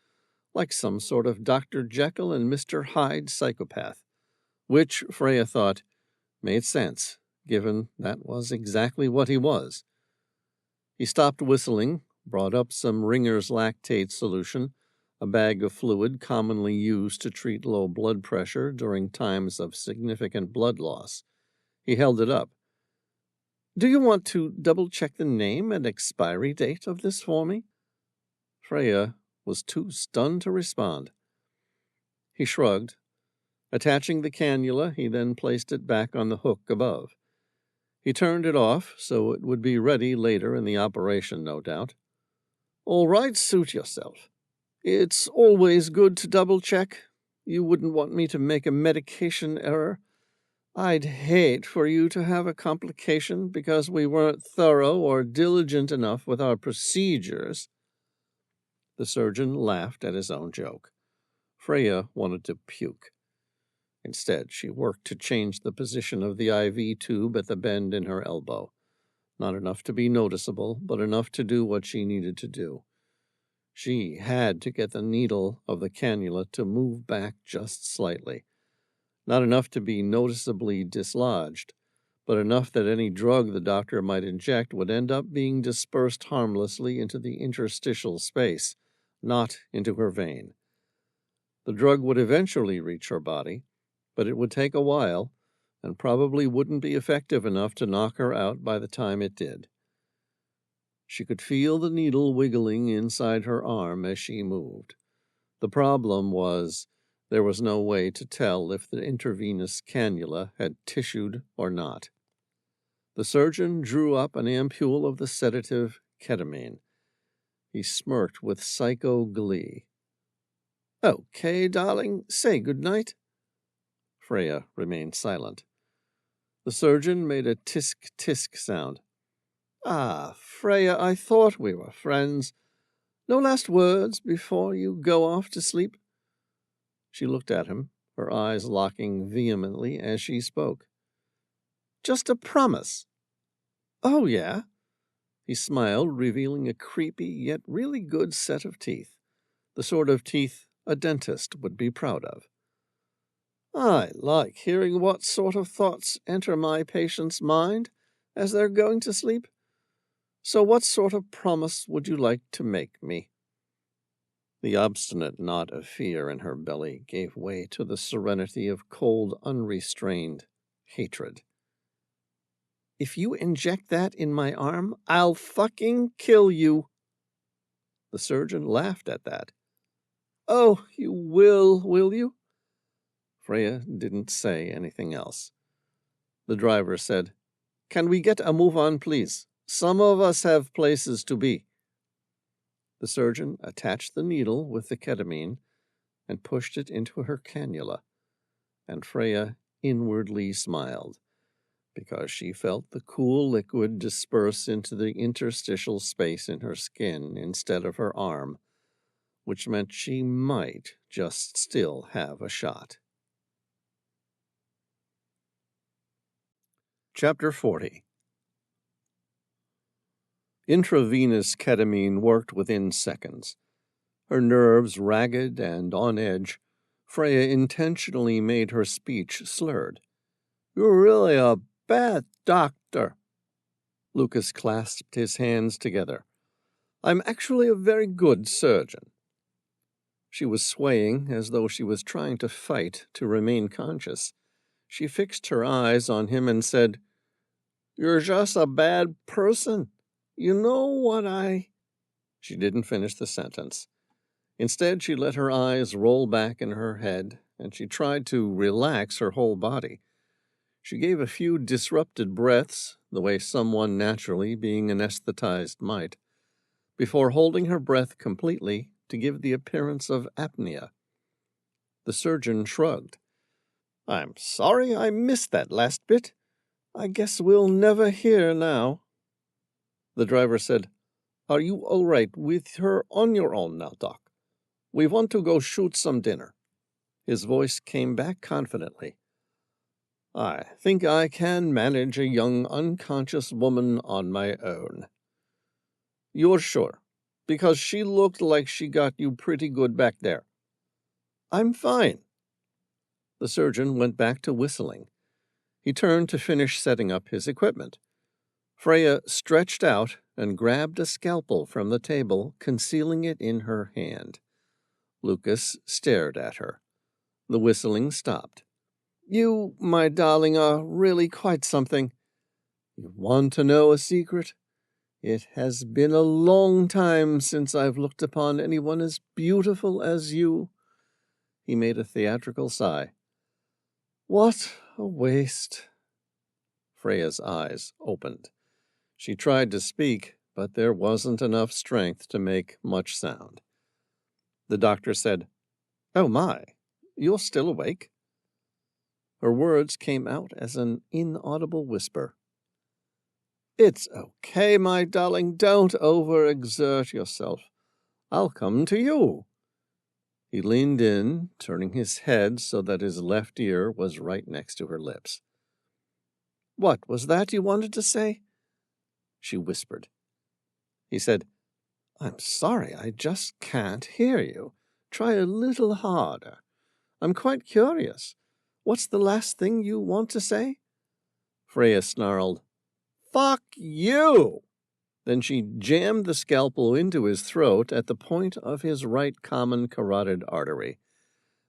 like some sort of Dr. Jekyll and Mr. Hyde psychopath, which, Freya thought, made sense, given that was exactly what he was. He stopped whistling, brought up some Ringer's lactate solution, a bag of fluid commonly used to treat low blood pressure during times of significant blood loss. He held it up. Do you want to double-check the name and expiry date of this for me? Freya was too stunned to respond. He shrugged. Attaching the cannula, he then placed it back on the hook above. He turned it off so it would be ready later in the operation, no doubt. All right, suit yourself. It's always good to double-check. You wouldn't want me to make a medication error. I'd hate for you to have a complication because we weren't thorough or diligent enough with our procedures. The surgeon laughed at his own joke. Freya wanted to puke. Instead, she worked to change the position of the IV tube at the bend in her elbow. Not enough to be noticeable, but enough to do what she needed to do. She had to get the needle of the cannula to move back just slightly. Not enough to be noticeably dislodged, but enough that any drug the doctor might inject would end up being dispersed harmlessly into the interstitial space, not into her vein. The drug would eventually reach her body, but it would take a while, and probably wouldn't be effective enough to knock her out by the time it did. She could feel the needle wiggling inside her arm as she moved. The problem was there was no way to tell if the intravenous cannula had tissued or not. The surgeon drew up an ampule of the sedative ketamine. He smirked with psycho glee. Okay, darling, say good night. Freya remained silent. The surgeon made a tisk-tisk sound. Ah, Freya, I thought we were friends. No last words before you go off to sleep? She looked at him, her eyes locking vehemently as she spoke. Just a promise. Oh, yeah. He smiled, revealing a creepy yet really good set of teeth, the sort of teeth a dentist would be proud of. I like hearing what sort of thoughts enter my patient's mind as they're going to sleep. So what sort of promise would you like to make me? The obstinate knot of fear in her belly gave way to the serenity of cold, unrestrained hatred. If you inject that in my arm, I'll fucking kill you. The surgeon laughed at that. Oh, you will you? Freya didn't say anything else. The driver said, Can we get a move on, please? Some of us have places to be. The surgeon attached the needle with the ketamine and pushed it into her cannula, and Freya inwardly smiled, because she felt the cool liquid disperse into the interstitial space in her skin instead of her arm, which meant she might just still have a shot. Chapter 40. Intravenous ketamine worked within seconds. Her nerves ragged and on edge, Freya intentionally made her speech slurred. "You're really a bad doctor." Lucas clasped his hands together. "I'm actually a very good surgeon." She was swaying as though she was trying to fight to remain conscious. She fixed her eyes on him and said, "You're just a bad person. You know what I—" She didn't finish the sentence. Instead, she let her eyes roll back in her head, and she tried to relax her whole body. She gave a few disrupted breaths, the way someone naturally being anesthetized might, before holding her breath completely to give the appearance of apnea. The surgeon shrugged. "I'm sorry I missed that last bit. I guess we'll never hear now." The driver said, "Are you all right with her on your own now, Doc? We want to go shoot some dinner." His voice came back confidently. "I think I can manage a young unconscious woman on my own." "You're sure? Because she looked like she got you pretty good back there." "I'm fine." The surgeon went back to whistling. He turned to finish setting up his equipment. Freya stretched out and grabbed a scalpel from the table, concealing it in her hand. Lucas stared at her. The whistling stopped. "You, my darling, are really quite something. You want to know a secret? It has been a long time since I've looked upon anyone as beautiful as you." He made a theatrical sigh. "What a waste." Freya's eyes opened. She tried to speak, but there wasn't enough strength to make much sound. The doctor said, "Oh my, you're still awake?" Her words came out as an inaudible whisper. "It's okay, my darling. Don't overexert yourself. I'll come to you." He leaned in, turning his head so that his left ear was right next to her lips. "What was that you wanted to say?" She whispered. He said, "I'm sorry, I just can't hear you. Try a little harder. I'm quite curious. What's the last thing you want to say?" Freya snarled, "Fuck you!" Then she jammed the scalpel into his throat at the point of his right common carotid artery.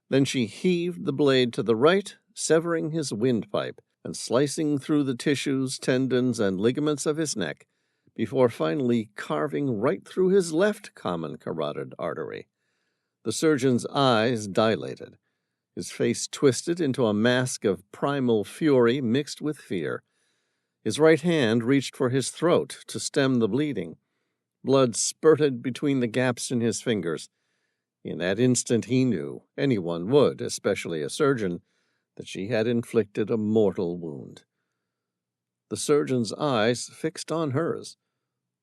Then she heaved the blade to the right, severing his windpipe and slicing through the tissues, tendons, and ligaments of his neck, before finally carving right through his left common carotid artery. The surgeon's eyes dilated. His face twisted into a mask of primal fury mixed with fear. His right hand reached for his throat to stem the bleeding. Blood spurted between the gaps in his fingers. In that instant he knew, anyone would, especially a surgeon, that she had inflicted a mortal wound. The surgeon's eyes fixed on hers.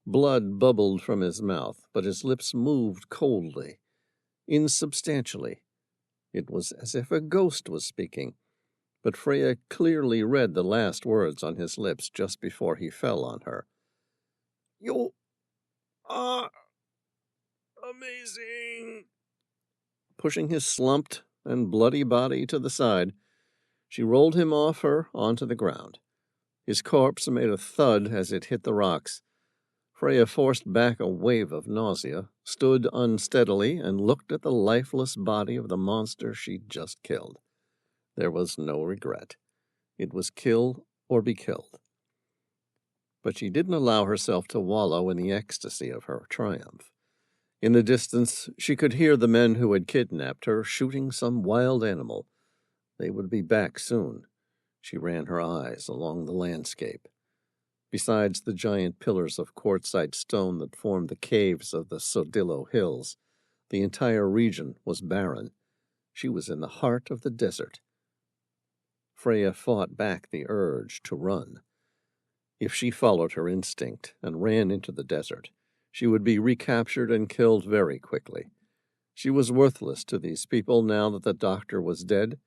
Blood bubbled from his mouth, but his lips moved coldly, insubstantially. It was as if a ghost was speaking, but Freya clearly read the last words on his lips just before he fell on her. "You are amazing." Pushing his slumped and bloody body to the side, she rolled him off her onto the ground. His corpse made a thud as it hit the rocks. Freya forced back a wave of nausea, stood unsteadily, and looked at the lifeless body of the monster she'd just killed. There was no regret. It was kill or be killed. But she didn't allow herself to wallow in the ecstasy of her triumph. In the distance, she could hear the men who had kidnapped her shooting some wild animal. They would be back soon. She ran her eyes along the landscape. Besides the giant pillars of quartzite stone that formed the caves of the Sodillo Hills, the entire region was barren. She was in the heart of the desert. Freya fought back the urge to run. If she followed her instinct and ran into the desert, she would be recaptured and killed very quickly. She was worthless to these people now that the doctor was dead,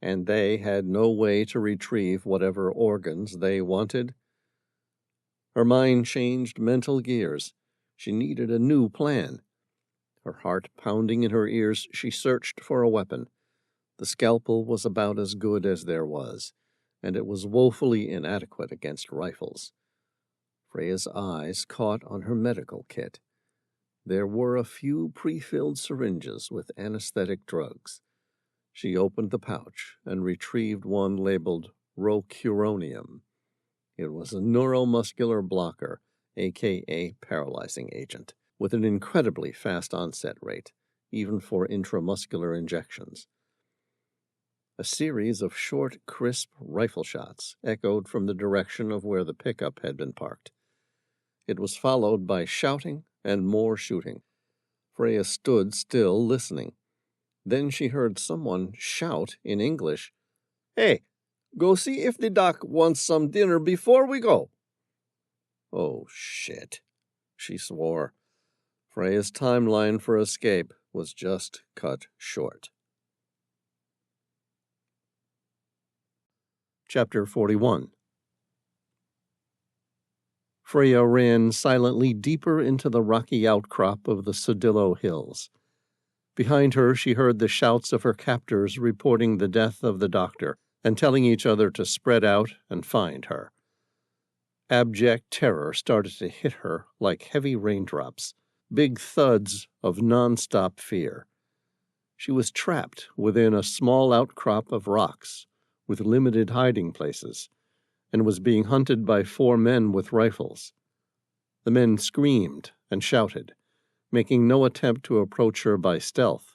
and they had no way to retrieve whatever organs they wanted. Her mind changed mental gears. She needed a new plan. Her heart pounding in her ears, she searched for a weapon. The scalpel was about as good as there was, and it was woefully inadequate against rifles. Freya's eyes caught on her medical kit. There were a few pre-filled syringes with anesthetic drugs. She opened the pouch and retrieved one labeled rocuronium. It was a neuromuscular blocker, aka paralyzing agent, with an incredibly fast onset rate, even for intramuscular injections. A series of short, crisp rifle shots echoed from the direction of where the pickup had been parked. It was followed by shouting and more shooting. Freya stood still, listening. Then she heard someone shout in English, "Hey, go see if the doc wants some dinner before we go." Oh, shit, she swore. Freya's timeline for escape was just cut short. Chapter 41. Freya ran silently deeper into the rocky outcrop of the Sodillo Hills. Behind her, she heard the shouts of her captors reporting the death of the doctor and telling each other to spread out and find her. Abject terror started to hit her like heavy raindrops, big thuds of non-stop fear. She was trapped within a small outcrop of rocks with limited hiding places, and was being hunted by 4 men with rifles. The men screamed and shouted, making no attempt to approach her by stealth.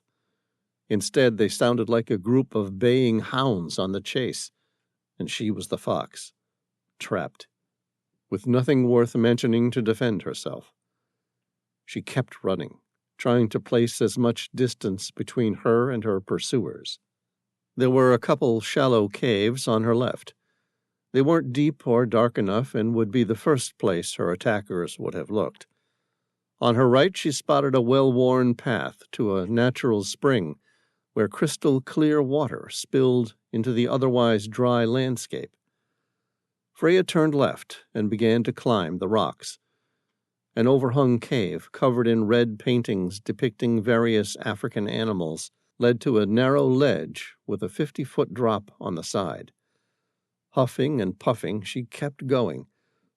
Instead, they sounded like a group of baying hounds on the chase, and she was the fox, trapped, with nothing worth mentioning to defend herself. She kept running, trying to place as much distance between her and her pursuers. There were a couple shallow caves on her left. They weren't deep or dark enough and would be the first place her attackers would have looked. On her right, she spotted a well-worn path to a natural spring where crystal-clear water spilled into the otherwise dry landscape. Freya turned left and began to climb the rocks. An overhung cave covered in red paintings depicting various African animals led to a narrow ledge with a 50-foot drop on the side. Huffing and puffing, she kept going,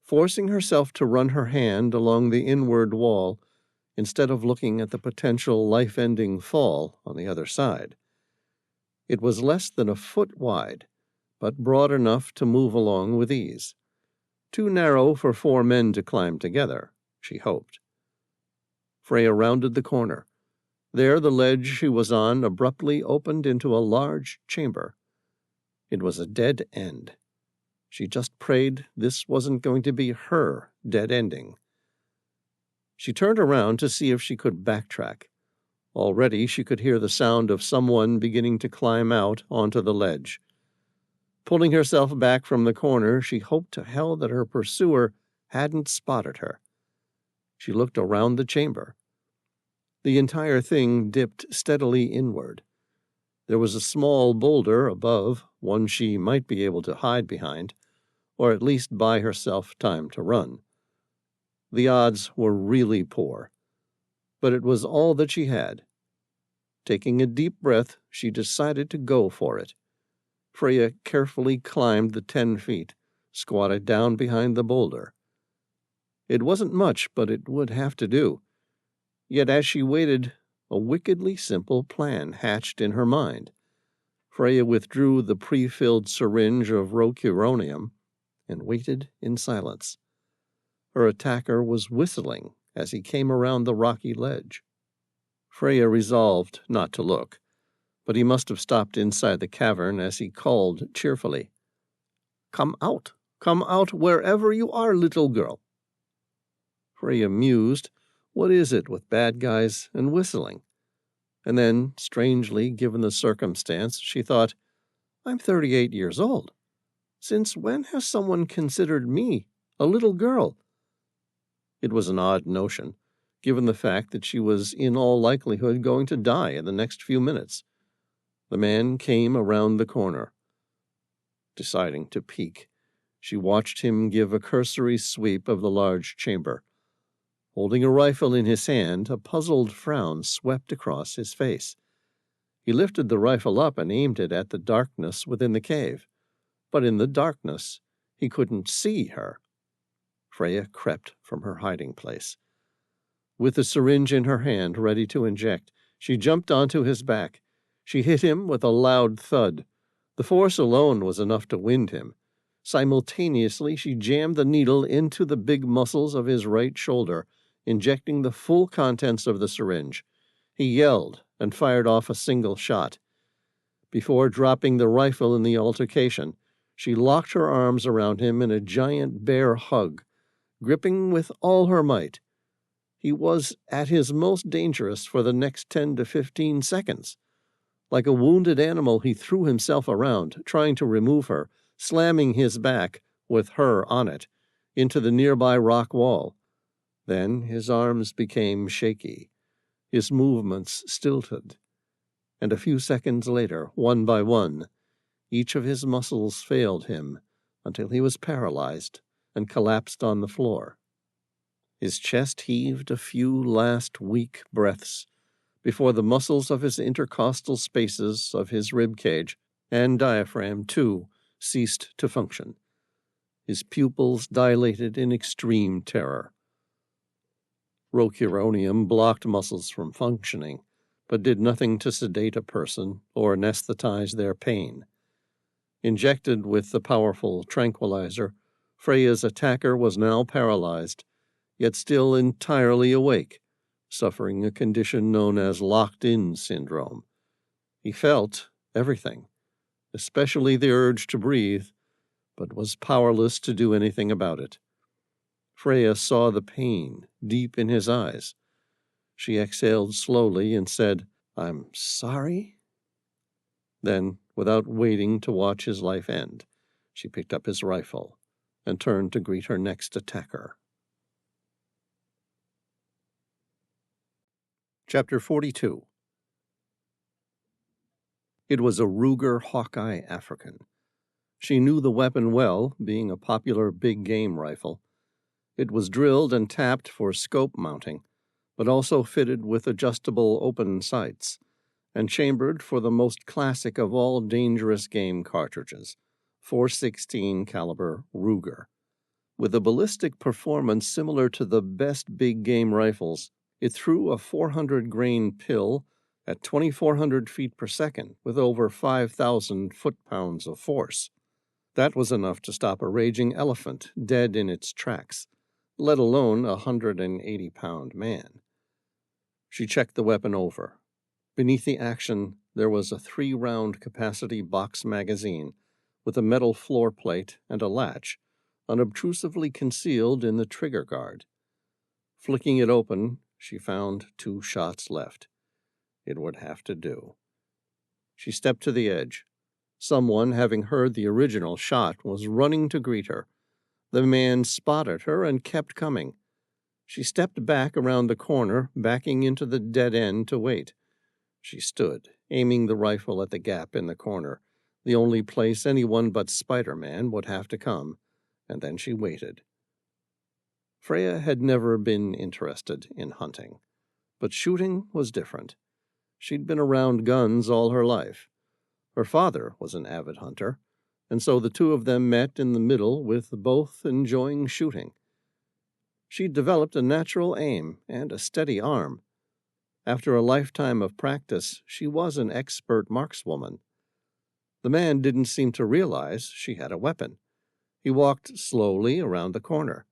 forcing herself to run her hand along the inward wall instead of looking at the potential life-ending fall on the other side. It was less than a foot wide, but broad enough to move along with ease. Too narrow for 4 men to climb together, she hoped. Freya rounded the corner. There the ledge she was on abruptly opened into a large chamber. It was a dead end. She just prayed this wasn't going to be her dead ending. She turned around to see if she could backtrack. Already she could hear the sound of someone beginning to climb out onto the ledge. Pulling herself back from the corner, she hoped to hell that her pursuer hadn't spotted her. She looked around the chamber. The entire thing dipped steadily inward. There was a small boulder above, one she might be able to hide behind, or at least buy herself time to run. The odds were really poor, but it was all that she had. Taking a deep breath, she decided to go for it. Freya carefully climbed the 10 feet, squatted down behind the boulder. It wasn't much, but it would have to do. Yet as she waited, a wickedly simple plan hatched in her mind. Freya withdrew the pre-filled syringe of rocuronium and waited in silence. Her attacker was whistling as he came around the rocky ledge. Freya resolved not to look, but he must have stopped inside the cavern as he called cheerfully, "Come out, Come out wherever you are, little girl." Freya mused, what is it with bad guys and whistling? And then, strangely, given the circumstance, she thought, I'm 38 years old. Since when has someone considered me a little girl? It was an odd notion, given the fact that she was in all likelihood going to die in the next few minutes. The man came around the corner. Deciding to peek, she watched him give a cursory sweep of the large chamber. Holding a rifle in his hand, a puzzled frown swept across his face. He lifted the rifle up and aimed it at the darkness within the cave. But in the darkness, he couldn't see her. Freya crept from her hiding place. With the syringe in her hand, ready to inject, she jumped onto his back. She hit him with a loud thud. The force alone was enough to wind him. Simultaneously, she jammed the needle into the big muscles of his right shoulder, injecting the full contents of the syringe. He yelled and fired off a single shot. Before dropping the rifle in the altercation, she locked her arms around him in a giant bear hug, gripping with all her might. He was at his most dangerous for the next 10 to 15 seconds. Like a wounded animal, he threw himself around, trying to remove her, slamming his back, with her on it, into the nearby rock wall. Then his arms became shaky, his movements stilted, and a few seconds later, one by one, each of his muscles failed him until he was paralyzed and collapsed on the floor. His chest heaved a few last weak breaths before the muscles of his intercostal spaces of his rib cage and diaphragm, too, ceased to function. His pupils dilated in extreme terror. Rocuronium blocked muscles from functioning, but did nothing to sedate a person or anesthetize their pain. Injected with the powerful tranquilizer, Freya's attacker was now paralyzed, yet still entirely awake, suffering a condition known as locked-in syndrome. He felt everything, especially the urge to breathe, but was powerless to do anything about it. Freya saw the pain deep in his eyes. She exhaled slowly and said, "I'm sorry." Then, without waiting to watch his life end, she picked up his rifle and turned to greet her next attacker. Chapter 42. It was a Ruger Hawkeye African. She knew the weapon well, being a popular big game rifle. It was drilled and tapped for scope mounting, but also fitted with adjustable open sights, and chambered for the most classic of all dangerous game cartridges, .416 caliber Ruger. With a ballistic performance similar to the best big game rifles, it threw a 400-grain pill at 2,400 feet per second with over 5,000 foot-pounds of force. That was enough to stop a raging elephant dead in its tracks, let alone a 180-pound man. She checked the weapon over. Beneath the action, there was a 3-round capacity box magazine with a metal floor plate and a latch, unobtrusively concealed in the trigger guard. Flicking it open, she found 2 shots left. It would have to do. She stepped to the edge. Someone, having heard the original shot, was running to greet her. The man spotted her and kept coming. She stepped back around the corner, backing into the dead end to wait. She stood, aiming the rifle at the gap in the corner, the only place anyone but Spider-Man would have to come, and then she waited. Freya had never been interested in hunting, but shooting was different. She'd been around guns all her life. Her father was an avid hunter, and so the two of them met in the middle, with both enjoying shooting. She'd developed a natural aim and a steady arm. After a lifetime of practice, she was an expert markswoman. The man didn't seem to realize she had a weapon. He walked slowly around the corner.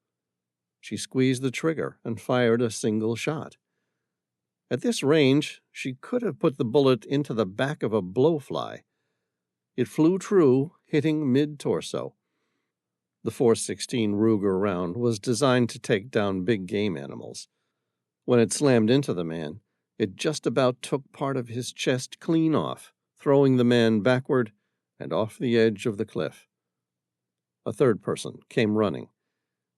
She squeezed the trigger and fired a single shot. At this range, she could have put the bullet into the back of a blowfly. It flew true, hitting mid-torso. The .416 Ruger round was designed to take down big game animals. When it slammed into the man, it just about took part of his chest clean off, throwing the man backward and off the edge of the cliff. A third person came running.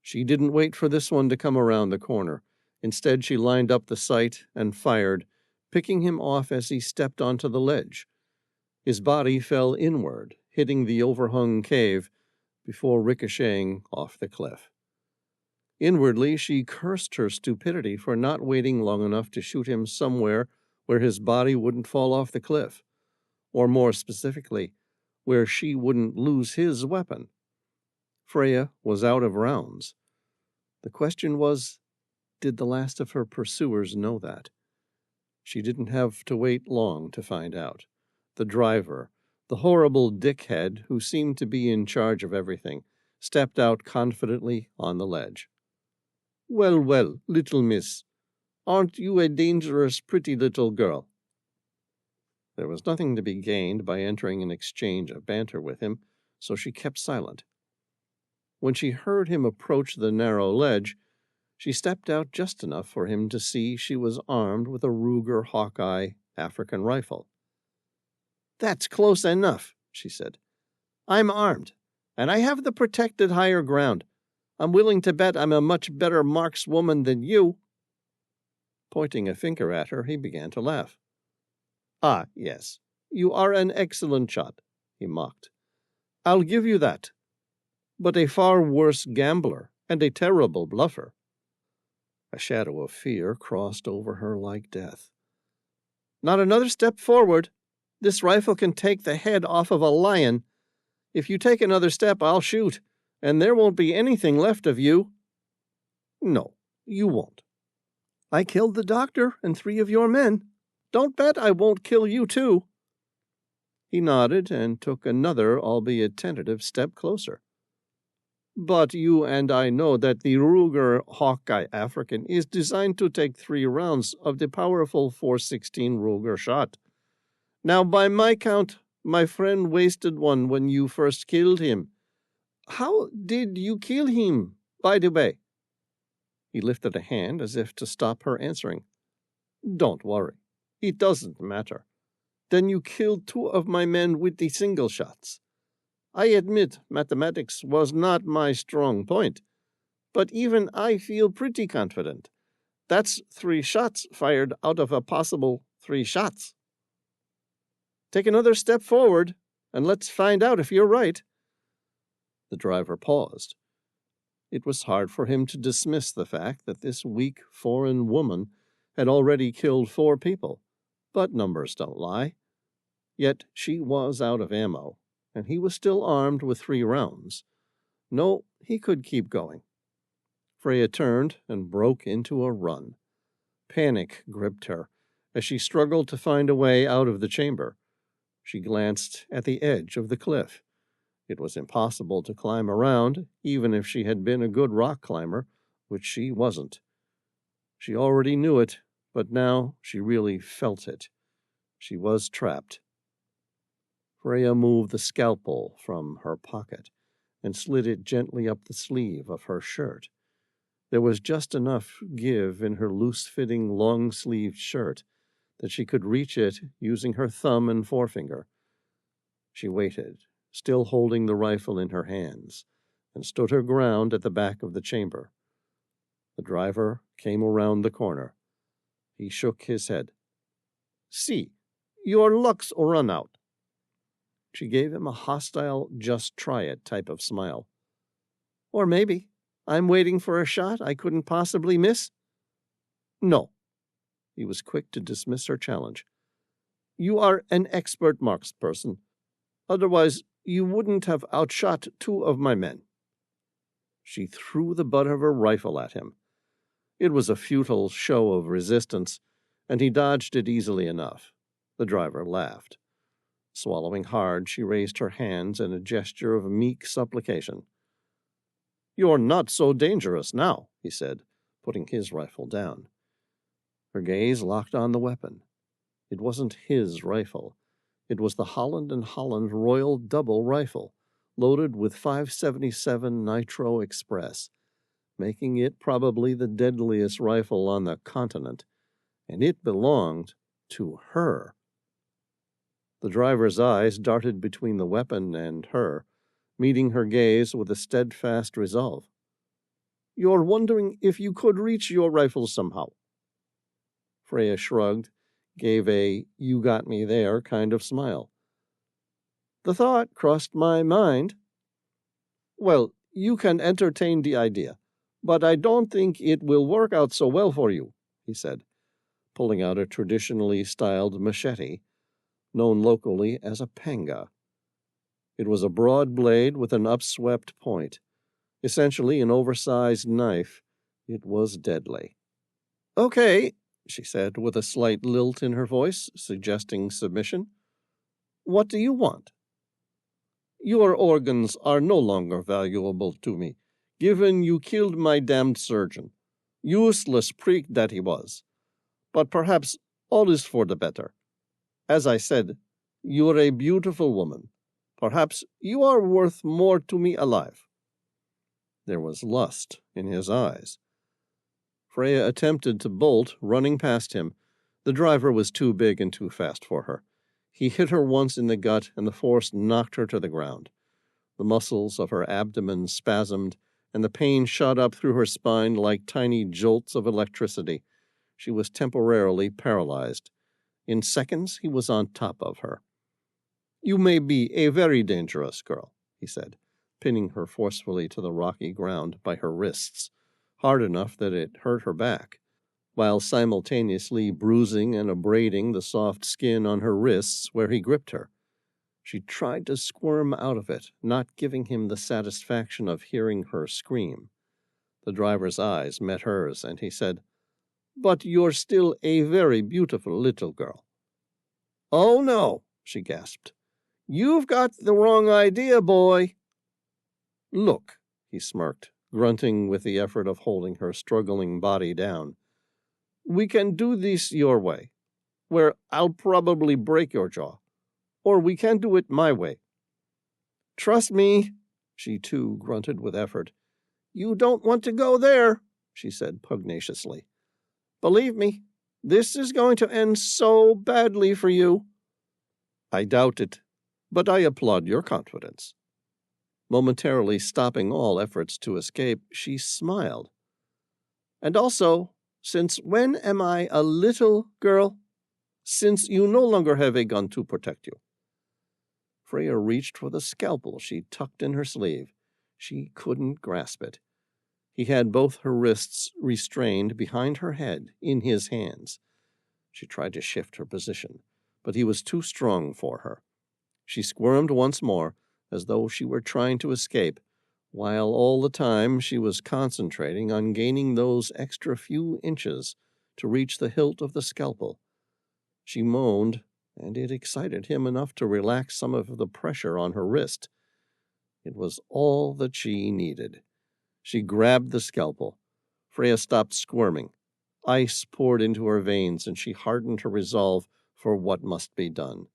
She didn't wait for this one to come around the corner. Instead, she lined up the sight and fired, picking him off as he stepped onto the ledge. His body fell inward, hitting the overhung cave, before ricocheting off the cliff. Inwardly, she cursed her stupidity for not waiting long enough to shoot him somewhere where his body wouldn't fall off the cliff, or more specifically, where she wouldn't lose his weapon. Freya was out of rounds. The question was, did the last of her pursuers know that? She didn't have to wait long to find out. The driver, the horrible dickhead who seemed to be in charge of everything, stepped out confidently on the ledge. "Well, well, little miss, aren't you a dangerous, pretty little girl?" There was nothing to be gained by entering an exchange of banter with him, so she kept silent. When she heard him approach the narrow ledge, she stepped out just enough for him to see she was armed with a Ruger Hawkeye African rifle. "That's close enough," she said. "I'm armed, and I have the protected higher ground. I'm willing to bet I'm a much better markswoman than you." Pointing a finger at her, he began to laugh. "Ah, yes, you are an excellent shot," he mocked. "I'll give you that. But a far worse gambler and a terrible bluffer." A shadow of fear crossed over her like death. "Not another step forward. This rifle can take the head off of a lion. If you take another step, I'll shoot, and there won't be anything left of you." "No, you won't. I killed the doctor and 3 of your men. Don't bet I won't kill you, too." He nodded and took another, albeit tentative, step closer. "But you and I know that the Ruger Hawkeye African is designed to take 3 rounds of the powerful .416 Ruger shot. Now, by my count, my friend wasted one when you first killed him. How did you kill him, by the way?" He lifted a hand as if to stop her answering. "Don't worry. It doesn't matter. Then you killed 2 of my men with the single shots. I admit mathematics was not my strong point, but even I feel pretty confident. That's 3 shots fired out of a possible 3 shots. Take another step forward, and let's find out if you're right." The driver paused. It was hard for him to dismiss the fact that this weak foreign woman had already killed 4 people, but numbers don't lie. Yet she was out of ammo, and he was still armed with 3 rounds. No, he could keep going. Freya turned and broke into a run. Panic gripped her as she struggled to find a way out of the chamber. She glanced at the edge of the cliff. It was impossible to climb around, even if she had been a good rock climber, which she wasn't. She already knew it, but now she really felt it. She was trapped. Freya moved the scalpel from her pocket and slid it gently up the sleeve of her shirt. There was just enough give in her loose-fitting, long-sleeved shirt that she could reach it using her thumb and forefinger. She waited, still holding the rifle in her hands, and stood her ground at the back of the chamber. The driver came around the corner. He shook his head. "See, your luck's run out." She gave him a hostile, just-try-it type of smile. "Or maybe I'm waiting for a shot I couldn't possibly miss." "No." He was quick to dismiss her challenge. "You are an expert marksperson. Otherwise, you wouldn't have outshot 2 of my men." She threw the butt of her rifle at him. It was a futile show of resistance, and he dodged it easily enough. The driver laughed. Swallowing hard, she raised her hands in a gesture of meek supplication. "You're not so dangerous now," he said, putting his rifle down. Her gaze locked on the weapon. It wasn't his rifle. It was the Holland & Holland Royal Double rifle, loaded with 577 Nitro Express, making it probably the deadliest rifle on the continent, and it belonged to her. The driver's eyes darted between the weapon and her, meeting her gaze with a steadfast resolve. "You're wondering if you could reach your rifle somehow?" Freya shrugged, gave a "you got me there" kind of smile. "The thought crossed my mind." "Well, you can entertain the idea, but I don't think it will work out so well for you," he said, pulling out a traditionally styled machete, known locally as a panga. It was a broad blade with an upswept point, essentially an oversized knife. It was deadly. "Okay," she said, with a slight lilt in her voice, suggesting submission. "What do you want?" "Your organs are no longer valuable to me, given you killed my damned surgeon. Useless prick that he was. But perhaps all is for the better. As I said, you're a beautiful woman. Perhaps you are worth more to me alive." There was lust in his eyes. Freya attempted to bolt, running past him. The driver was too big and too fast for her. He hit her once in the gut, and the force knocked her to the ground. The muscles of her abdomen spasmed, and the pain shot up through her spine like tiny jolts of electricity. She was temporarily paralyzed. In seconds, he was on top of her. "You may be a very dangerous girl," he said, pinning her forcefully to the rocky ground by her wrists, hard enough that it hurt her back, while simultaneously bruising and abrading the soft skin on her wrists where he gripped her. She tried to squirm out of it, not giving him the satisfaction of hearing her scream. The driver's eyes met hers, and he said, "But you're still a very beautiful little girl." "Oh, no," she gasped. "You've got the wrong idea, boy." "Look," he smirked, grunting with the effort of holding her struggling body down. "We can do this your way, where I'll probably break your jaw. Or we can do it my way." "Trust me," she too grunted with effort. "You don't want to go there," she said pugnaciously. "Believe me, this is going to end so badly for you." "I doubt it, but I applaud your confidence." Momentarily stopping all efforts to escape, she smiled. "And also, since when am I a little girl? Since you no longer have a gun to protect you." Freya reached for the scalpel she tucked in her sleeve. She couldn't grasp it. He had both her wrists restrained behind her head in his hands. She tried to shift her position, but he was too strong for her. She squirmed once more, as though she were trying to escape, while all the time she was concentrating on gaining those extra few inches to reach the hilt of the scalpel. She moaned, and it excited him enough to relax some of the pressure on her wrist. It was all that she needed. She grabbed the scalpel. Freya stopped squirming. Ice poured into her veins, and she hardened her resolve for what must be done.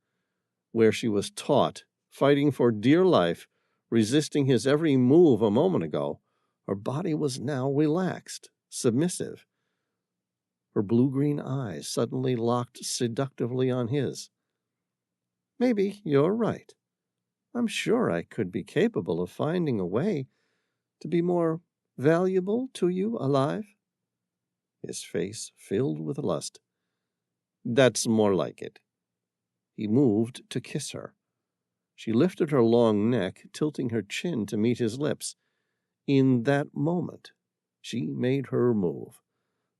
Where she was taught, fighting for dear life, resisting his every move a moment ago, her body was now relaxed, submissive. Her blue-green eyes suddenly locked seductively on his. "Maybe you're right. I'm sure I could be capable of finding a way to be more valuable to you alive." His face filled with lust. "That's more like it." He moved to kiss her. She lifted her long neck, tilting her chin to meet his lips. In that moment, she made her move.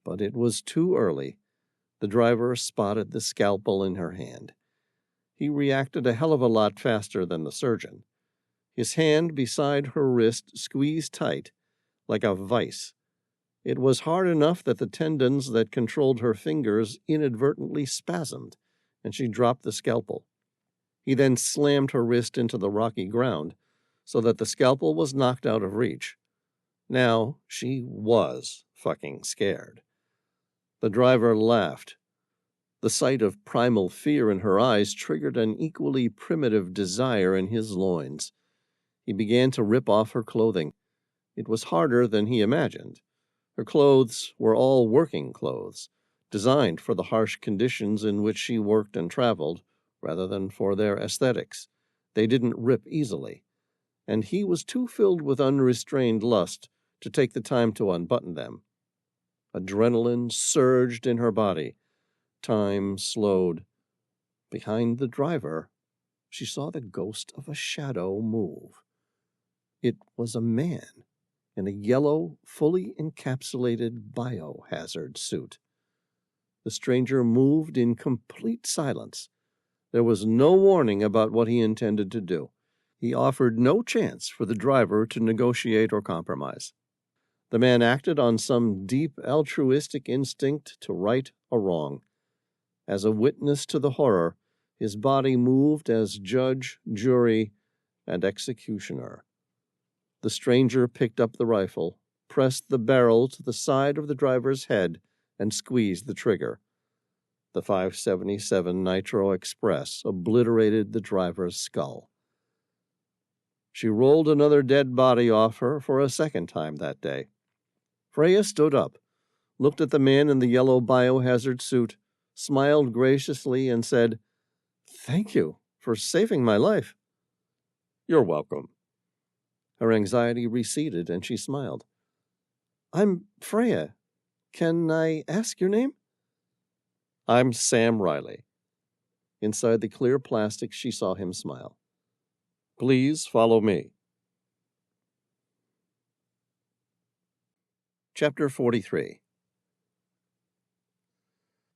But it was too early. The driver spotted the scalpel in her hand. He reacted a hell of a lot faster than the surgeon. His hand beside her wrist squeezed tight, like a vice. It was hard enough that the tendons that controlled her fingers inadvertently spasmed, and she dropped the scalpel. He then slammed her wrist into the rocky ground, so that the scalpel was knocked out of reach. Now she was fucking scared. The driver laughed. The sight of primal fear in her eyes triggered an equally primitive desire in his loins. He began to rip off her clothing. It was harder than he imagined. Her clothes were all working clothes, designed for the harsh conditions in which she worked and traveled, rather than for their aesthetics. They didn't rip easily, and he was too filled with unrestrained lust to take the time to unbutton them. Adrenaline surged in her body. Time slowed. Behind the driver, she saw the ghost of a shadow move. It was a man in a yellow, fully encapsulated biohazard suit. The stranger moved in complete silence. There was no warning about what he intended to do. He offered no chance for the driver to negotiate or compromise. The man acted on some deep altruistic instinct to right a wrong. As a witness to the horror, his body moved as judge, jury, and executioner. The stranger picked up the rifle, pressed the barrel to the side of the driver's head, and squeezed the trigger. The 577 Nitro Express obliterated the driver's skull. She rolled another dead body off her for a second time that day. Freya stood up, looked at the man in the yellow biohazard suit, smiled graciously, and said, "Thank you for saving my life." "You're welcome." Her anxiety receded, and she smiled. "I'm Freya. Can I ask your name?" "I'm Sam Reilly." Inside the clear plastic, she saw him smile. "Please follow me." Chapter 43.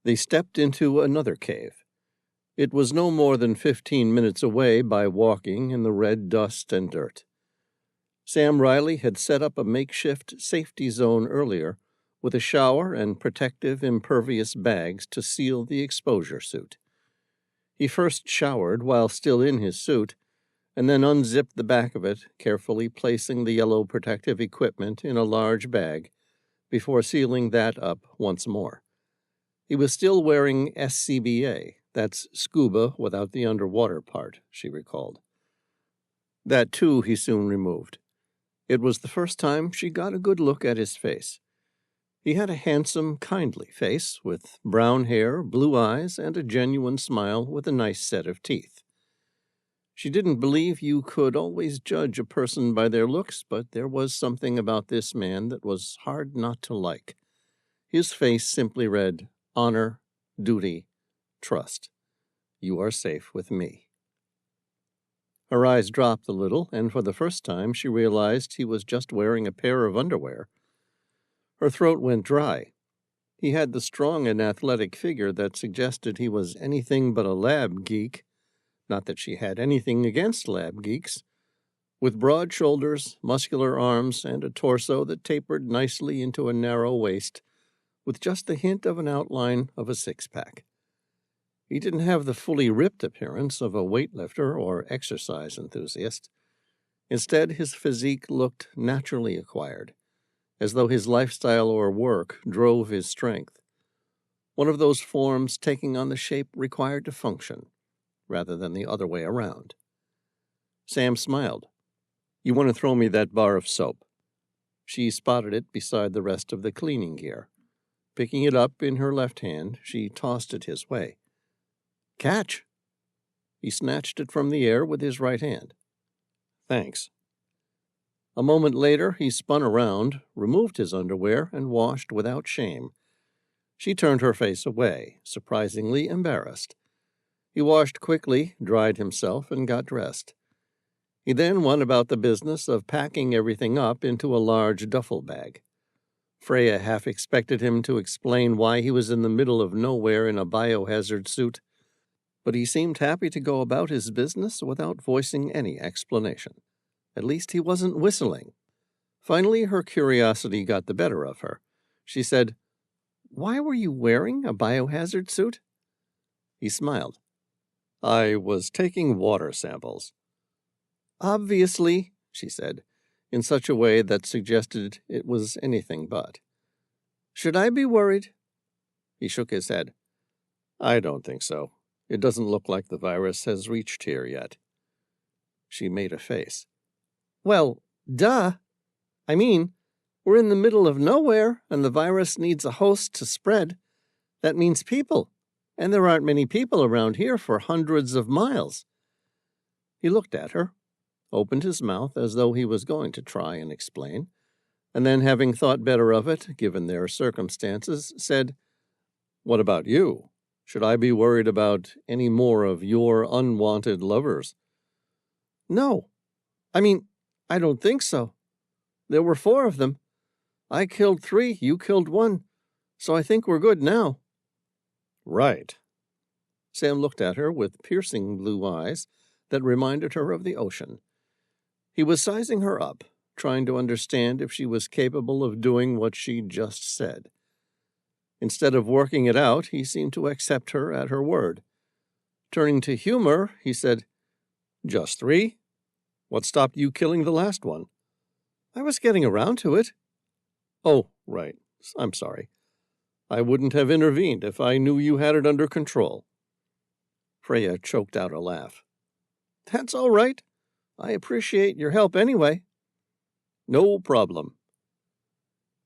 They stepped into another cave. It was no more than 15 minutes away by walking in the red dust and dirt. Sam Reilly had set up a makeshift safety zone earlier with a shower and protective impervious bags to seal the exposure suit. He first showered while still in his suit, and then unzipped the back of it, carefully placing the yellow protective equipment in a large bag before sealing that up once more. He was still wearing SCBA, that's scuba without the underwater part, she recalled. That, too, he soon removed. It was the first time she got a good look at his face. He had a handsome, kindly face, with brown hair, blue eyes, and a genuine smile with a nice set of teeth. She didn't believe you could always judge a person by their looks, but there was something about this man that was hard not to like. His face simply read, honor, duty, trust. You are safe with me. Her eyes dropped a little, and for the first time she realized he was just wearing a pair of underwear. Her throat went dry. He had the strong and athletic figure that suggested he was anything but a lab geek. Not that she had anything against lab geeks. With broad shoulders, muscular arms, and a torso that tapered nicely into a narrow waist, with just the hint of an outline of a six-pack. He didn't have the fully ripped appearance of a weightlifter or exercise enthusiast. Instead, his physique looked naturally acquired, as though his lifestyle or work drove his strength. One of those forms taking on the shape required to function, rather than the other way around. Sam smiled. "You want to throw me that bar of soap?" She spotted it beside the rest of the cleaning gear. Picking it up in her left hand, she tossed it his way. "Catch!" He snatched it from the air with his right hand. "Thanks." A moment later, he spun around, removed his underwear, and washed without shame. She turned her face away, surprisingly embarrassed. He washed quickly, dried himself, and got dressed. He then went about the business of packing everything up into a large duffel bag. Freya half expected him to explain why he was in the middle of nowhere in a biohazard suit, but he seemed happy to go about his business without voicing any explanation. At least he wasn't whistling. Finally, her curiosity got the better of her. She said, "Why were you wearing a biohazard suit?" He smiled. "I was taking water samples." "Obviously," she said, in such a way that suggested it was anything but. "Should I be worried?" He shook his head. "I don't think so. It doesn't look like the virus has reached here yet." She made a face. Well, duh. I mean, we're in the middle of nowhere, and the virus needs a host to spread. That means people, and there aren't many people around here for hundreds of miles. He looked at her, opened his mouth as though he was going to try and explain, and then, having thought better of it, given their circumstances, said, "What about you? Should I be worried about any more of your unwanted lovers?" "No. I mean, I don't think so. There were 4 of them. I killed 3, you killed 1, so I think we're good now." "Right." Sam looked at her with piercing blue eyes that reminded her of the ocean. He was sizing her up, trying to understand if she was capable of doing what she'd just said. Instead of working it out, he seemed to accept her at her word. Turning to humor, he said, "Just 3? What stopped you killing the last one?" "I was getting around to it." "Oh, right. I'm sorry. I wouldn't have intervened if I knew you had it under control." Freya choked out a laugh. "That's all right. I appreciate your help anyway." "No problem."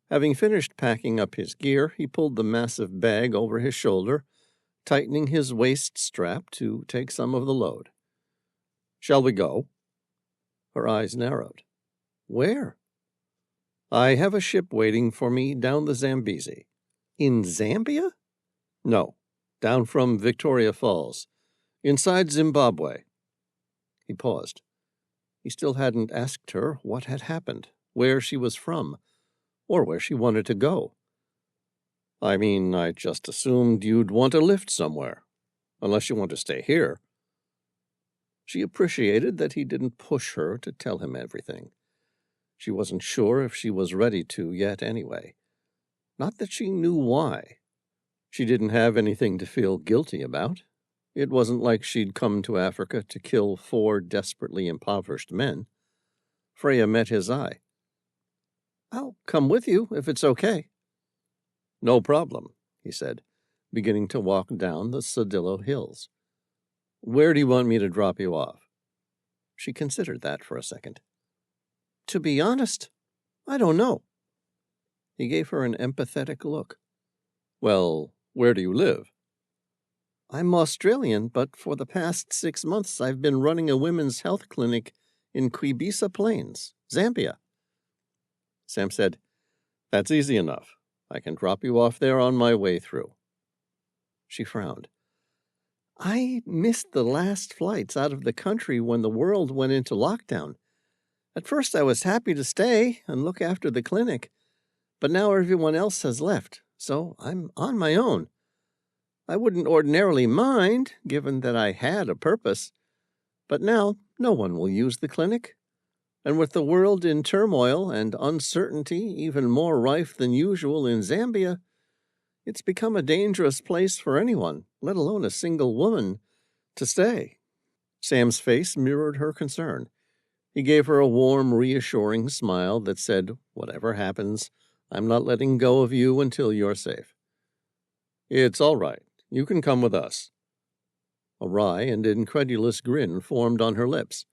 Having finished packing up his gear, he pulled the massive bag over his shoulder, tightening his waist strap to take some of the load. "Shall we go?" Her eyes narrowed. "Where?" "I have a ship waiting for me down the Zambezi." "In Zambia?" "No, down from Victoria Falls, inside Zimbabwe." He paused. He still hadn't asked her what had happened, where she was from, or where she wanted to go. "I mean, I just assumed you'd want a lift somewhere, unless you want to stay here." She appreciated that he didn't push her to tell him everything. She wasn't sure if she was ready to yet anyway. Not that she knew why. She didn't have anything to feel guilty about. It wasn't like she'd come to Africa to kill 4 desperately impoverished men. Freya met his eye. "I'll come with you, if it's okay." "No problem," he said, beginning to walk down the Sodillo Hills. "Where do you want me to drop you off?" She considered that for a second. "To be honest, I don't know." He gave her an empathetic look. "Well, where do you live?" "I'm Australian, but for the past 6 months I've been running a women's health clinic in Quibisa Plains, Zambia." Sam said, "That's easy enough. I can drop you off there on my way through." She frowned. "I missed the last flights out of the country when the world went into lockdown. At first I was happy to stay and look after the clinic, but now everyone else has left, so I'm on my own. I wouldn't ordinarily mind, given that I had a purpose, but now no one will use the clinic. And with the world in turmoil and uncertainty even more rife than usual in Zambia, it's become a dangerous place for anyone, let alone a single woman, to stay." Sam's face mirrored her concern. He gave her a warm, reassuring smile that said, "Whatever happens, I'm not letting go of you until you're safe." "It's all right. You can come with us." A wry and incredulous grin formed on her lips.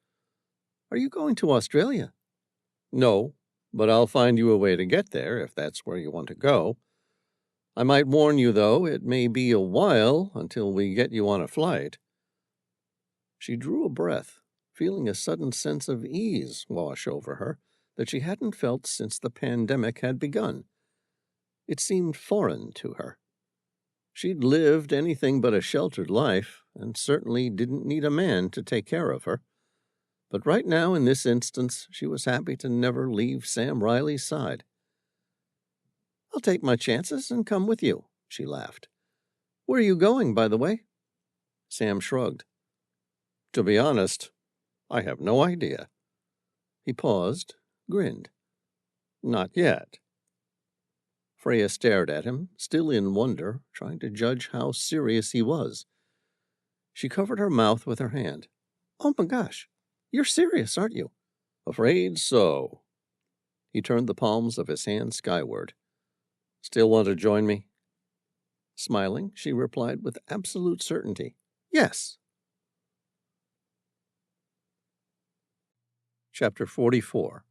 "Are you going to Australia?" "No, but I'll find you a way to get there if that's where you want to go. I might warn you, though, it may be a while until we get you on a flight." She drew a breath, feeling a sudden sense of ease wash over her that she hadn't felt since the pandemic had begun. It seemed foreign to her. She'd lived anything but a sheltered life, and certainly didn't need a man to take care of her. But right now, in this instance, she was happy to never leave Sam Reilly's side. "I'll take my chances and come with you," she laughed. "Where are you going, by the way?" Sam shrugged. "To be honest, I have no idea." He paused, grinned. "Not yet." Freya stared at him, still in wonder, trying to judge how serious he was. She covered her mouth with her hand. "Oh my gosh, you're serious, aren't you?" "Afraid so." He turned the palms of his hands skyward. "Still want to join me?" Smiling, she replied with absolute certainty, "Yes." Chapter 44.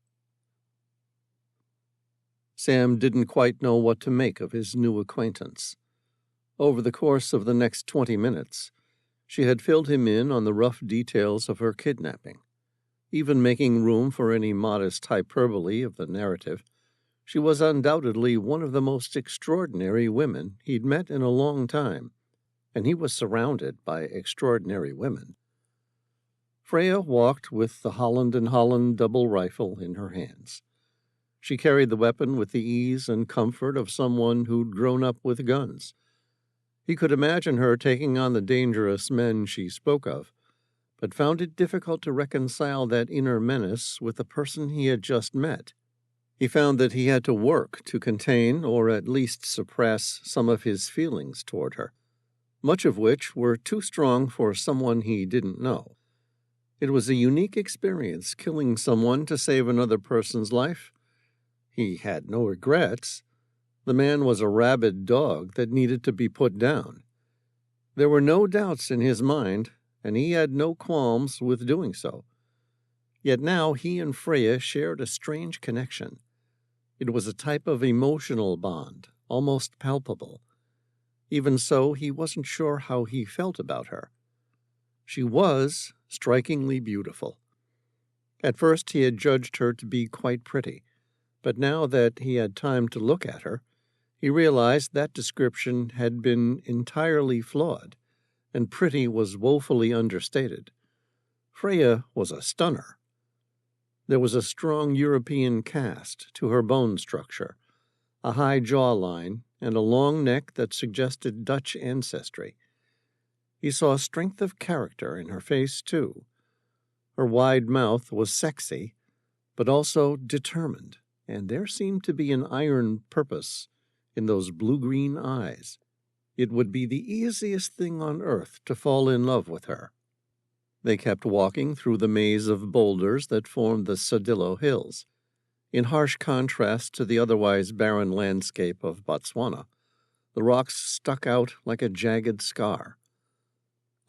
Sam didn't quite know what to make of his new acquaintance. Over the course of the next 20 minutes, she had filled him in on the rough details of her kidnapping. Even making room for any modest hyperbole of the narrative, she was undoubtedly one of the most extraordinary women he'd met in a long time, and he was surrounded by extraordinary women. Freya walked with the Holland & Holland double rifle in her hands. She carried the weapon with the ease and comfort of someone who'd grown up with guns. He could imagine her taking on the dangerous men she spoke of, but found it difficult to reconcile that inner menace with the person he had just met. He found that he had to work to contain or at least suppress some of his feelings toward her, much of which were too strong for someone he didn't know. It was a unique experience killing someone to save another person's life. He had no regrets. The man was a rabid dog that needed to be put down. There were no doubts in his mind, and he had no qualms with doing so. Yet now he and Freya shared a strange connection. It was a type of emotional bond, almost palpable. Even so, he wasn't sure how he felt about her. She was strikingly beautiful. At first he had judged her to be quite pretty, but now that he had time to look at her, he realized that description had been entirely flawed, and pretty was woefully understated. Freya was a stunner. There was a strong European cast to her bone structure, a high jawline, and a long neck that suggested Dutch ancestry. He saw strength of character in her face, too. Her wide mouth was sexy, but also determined, and there seemed to be an iron purpose in those blue-green eyes. It would be the easiest thing on earth to fall in love with her. They kept walking through the maze of boulders that formed the Sodillo Hills. In harsh contrast to the otherwise barren landscape of Botswana, the rocks stuck out like a jagged scar.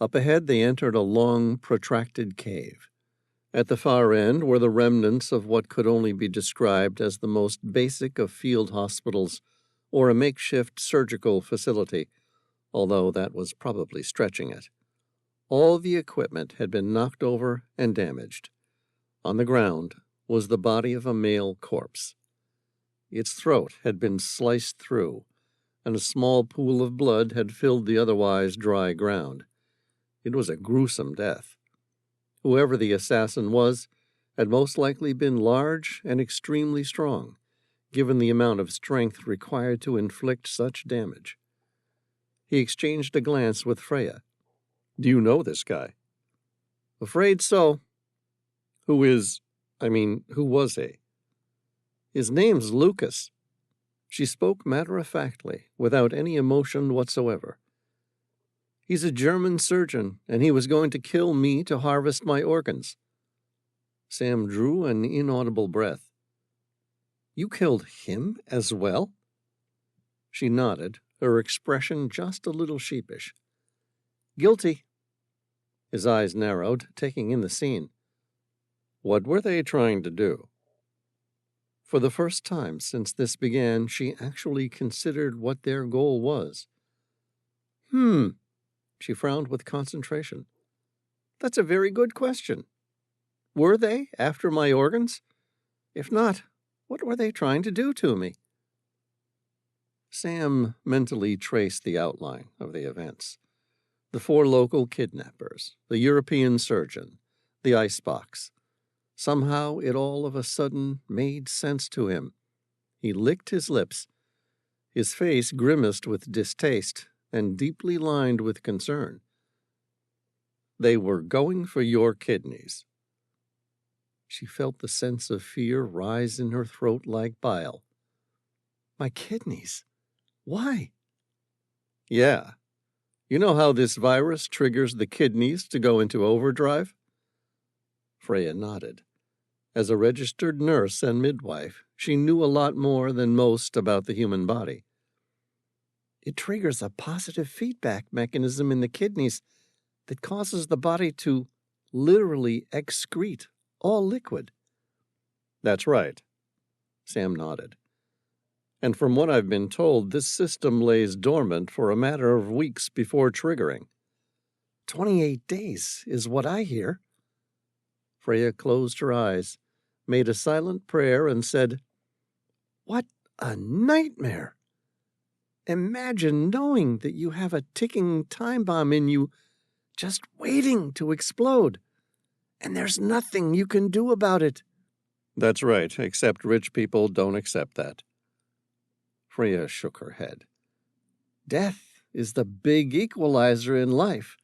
Up ahead they entered a long, protracted cave. At the far end were the remnants of what could only be described as the most basic of field hospitals or a makeshift surgical facility, although that was probably stretching it. All the equipment had been knocked over and damaged. On the ground was the body of a male corpse. Its throat had been sliced through, and a small pool of blood had filled the otherwise dry ground. It was a gruesome death. Whoever the assassin was had most likely been large and extremely strong, given the amount of strength required to inflict such damage. He exchanged a glance with Freya. "Do you know this guy?" "Afraid so." Who was he?" "His name's Lucas." She spoke matter-of-factly, without any emotion whatsoever. "He's a German surgeon, and he was going to kill me to harvest my organs." Sam drew an inaudible breath. "You killed him as well?" She nodded, her expression just a little sheepish. "Guilty." His eyes narrowed, taking in the scene. What were they trying to do? For the first time since this began, she actually considered what their goal was. She frowned with concentration. "That's a very good question. Were they after my organs? If not, what were they trying to do to me?" Sam mentally traced the outline of the events. The 4 local kidnappers, the European surgeon, the icebox. Somehow it all of a sudden made sense to him. He licked his lips. His face grimaced with distaste and deeply lined with concern. "They were going for your kidneys." She felt the sense of fear rise in her throat like bile. "My kidneys? Why?" "Yeah. You know how this virus triggers the kidneys to go into overdrive?" Freya nodded. As a registered nurse and midwife, she knew a lot more than most about the human body. "It triggers a positive feedback mechanism in the kidneys that causes the body to literally excrete all liquid." That's right. Sam nodded. And from what I've been told, this system lays dormant for a matter of weeks before triggering. 28 days is what I hear. Freya closed her eyes, made a silent prayer, and said, "What a nightmare! Imagine knowing that you have a ticking time bomb in you just waiting to explode, and there's nothing you can do about it." That's right, except rich people don't accept that. Freya shook her head. Death is the big equalizer in life.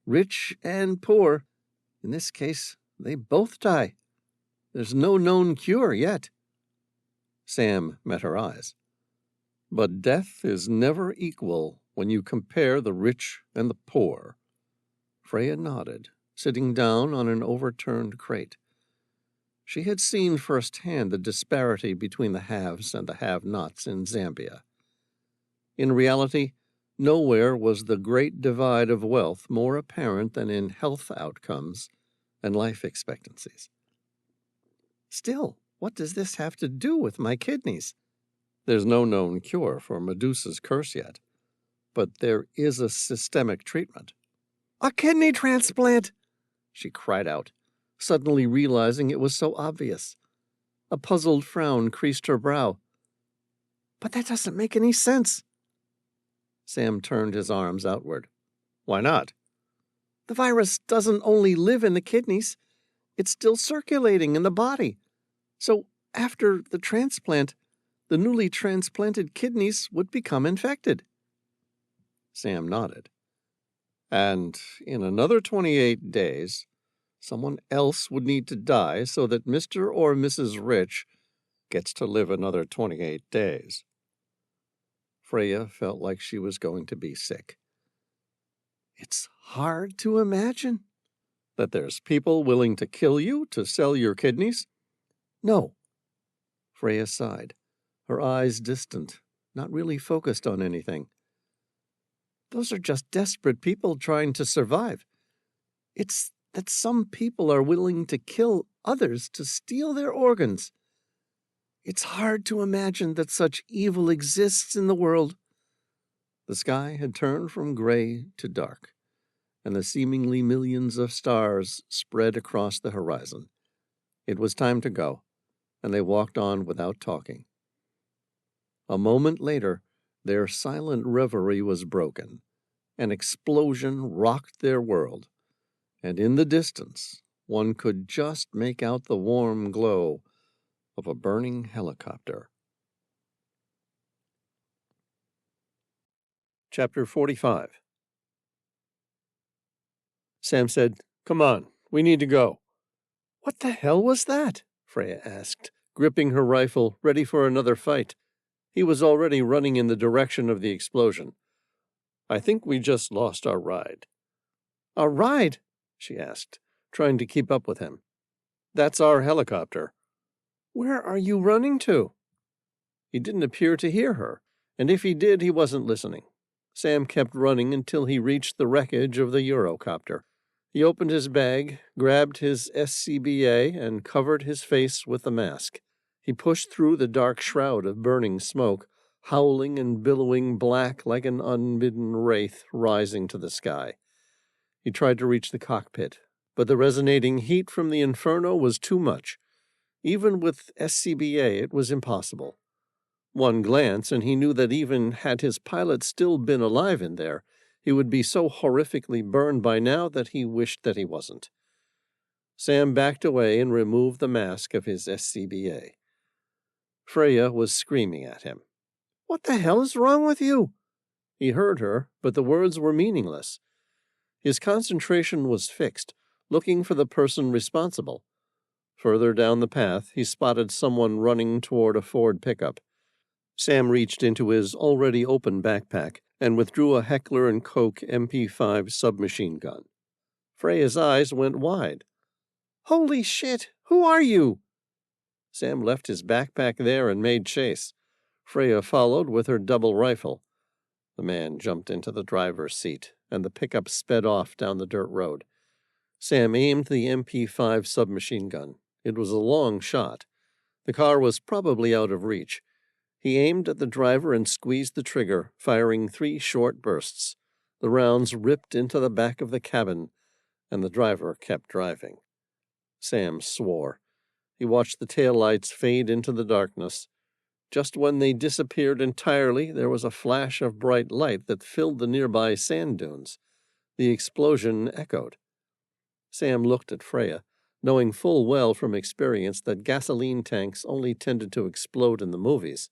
Rich and poor. In this case, they both die. There's no known cure yet. Sam met her eyes. But death is never equal when you compare the rich and the poor. Freya nodded, sitting down on an overturned crate. She had seen firsthand the disparity between the haves and the have-nots in Zambia. In reality, nowhere was the great divide of wealth more apparent than in health outcomes and life expectancies. Still, what does this have to do with my kidneys? There's no known cure for Medusa's curse yet, but there is a systemic treatment. A kidney transplant! She cried out, suddenly realizing it was so obvious. A puzzled frown creased her brow. But that doesn't make any sense. Sam turned his arms outward. Why not? The virus doesn't only live in the kidneys. It's still circulating in the body. So after the transplant, the newly transplanted kidneys would become infected. Sam nodded. And in another 28 days, someone else would need to die so that Mr. or Mrs. Rich gets to live another 28 days. Freya felt like she was going to be sick. It's hard to imagine. That there's people willing to kill you to sell your kidneys? No. Freya sighed, her eyes distant, not really focused on anything. Those are just desperate people trying to survive. It's that some people are willing to kill others to steal their organs. It's hard to imagine that such evil exists in the world. The sky had turned from gray to dark, and the seemingly millions of stars spread across the horizon. It was time to go, and they walked on without talking. A moment later, their silent reverie was broken. An explosion rocked their world, and in the distance, one could just make out the warm glow of a burning helicopter. Chapter 45. Sam said, "Come on, we need to go." "What the hell was that?" Freya asked, gripping her rifle, ready for another fight. He was already running in the direction of the explosion. "I think we just lost our ride." "A ride?" she asked, trying to keep up with him. "That's our helicopter." "Where are you running to?" He didn't appear to hear her, and if he did, he wasn't listening. Sam kept running until he reached the wreckage of the Eurocopter. He opened his bag, grabbed his SCBA, and covered his face with the mask. He pushed through the dark shroud of burning smoke, howling and billowing black like an unbidden wraith rising to the sky. He tried to reach the cockpit, but the resonating heat from the inferno was too much. Even with SCBA, it was impossible. One glance, and he knew that even had his pilot still been alive in there, he would be so horrifically burned by now that he wished that he wasn't. Sam backed away and removed the mask of his SCBA. Freya was screaming at him. "What the hell is wrong with you?" He heard her, but the words were meaningless. His concentration was fixed, looking for the person responsible. Further down the path, he spotted someone running toward a Ford pickup. Sam reached into his already open backpack and withdrew a Heckler & Koch MP5 submachine gun. Freya's eyes went wide. "Holy shit! Who are you?" Sam left his backpack there and made chase. Freya followed with her double rifle. The man jumped into the driver's seat, and the pickup sped off down the dirt road. Sam aimed the MP5 submachine gun. It was a long shot. The car was probably out of reach. He aimed at the driver and squeezed the trigger, firing 3 short bursts. The rounds ripped into the back of the cabin, and the driver kept driving. Sam swore. He watched the taillights fade into the darkness. Just when they disappeared entirely, there was a flash of bright light that filled the nearby sand dunes. The explosion echoed. Sam looked at Freya, knowing full well from experience that gasoline tanks only tended to explode in the movies.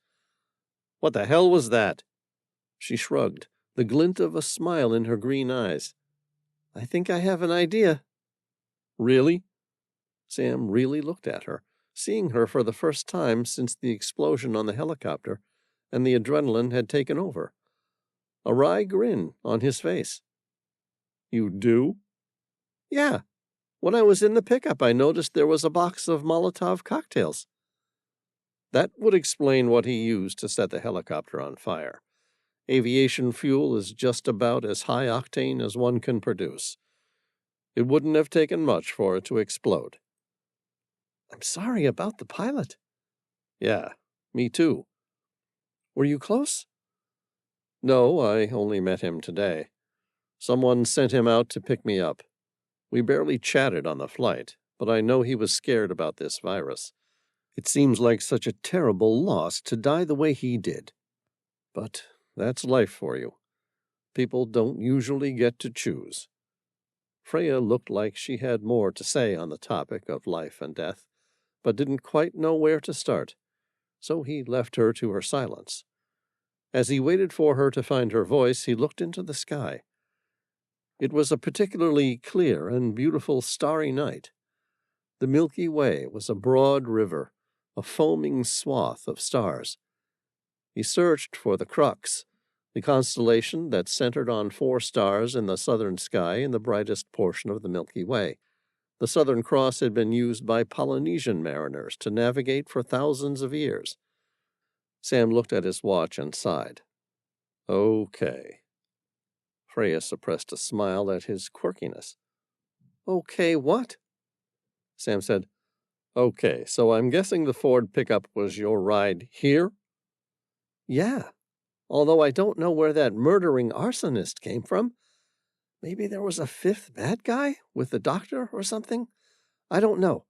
"What the hell was that?" She shrugged, the glint of a smile in her green eyes. "I think I have an idea." "Really?" Sam really looked at her, seeing her for the first time since the explosion on the helicopter, and the adrenaline had taken over. A wry grin on his face. "You do?" "Yeah. When I was in the pickup, I noticed there was a box of Molotov cocktails." That would explain what he used to set the helicopter on fire. Aviation fuel is just about as high octane as one can produce. It wouldn't have taken much for it to explode. "I'm sorry about the pilot." "Yeah, me too." "Were you close?" "No, I only met him today. Someone sent him out to pick me up. We barely chatted on the flight, but I know he was scared about this virus. It seems like such a terrible loss to die the way he did. But that's life for you. People don't usually get to choose." Freya looked like she had more to say on the topic of life and death, but didn't quite know where to start, so he left her to her silence. As he waited for her to find her voice, he looked into the sky. It was a particularly clear and beautiful starry night. The Milky Way was a broad river, a foaming swath of stars. He searched for the Crux, the constellation that centered on 4 stars in the southern sky in the brightest portion of the Milky Way. The Southern Cross had been used by Polynesian mariners to navigate for thousands of years. Sam looked at his watch and sighed. "Okay." Freya suppressed a smile at his quirkiness. "Okay, what?" Sam said, "Okay, so I'm guessing the Ford pickup was your ride here?" "Yeah, although I don't know where that murdering arsonist came from. Maybe there was a 5th bad guy with the doctor or something? I don't know.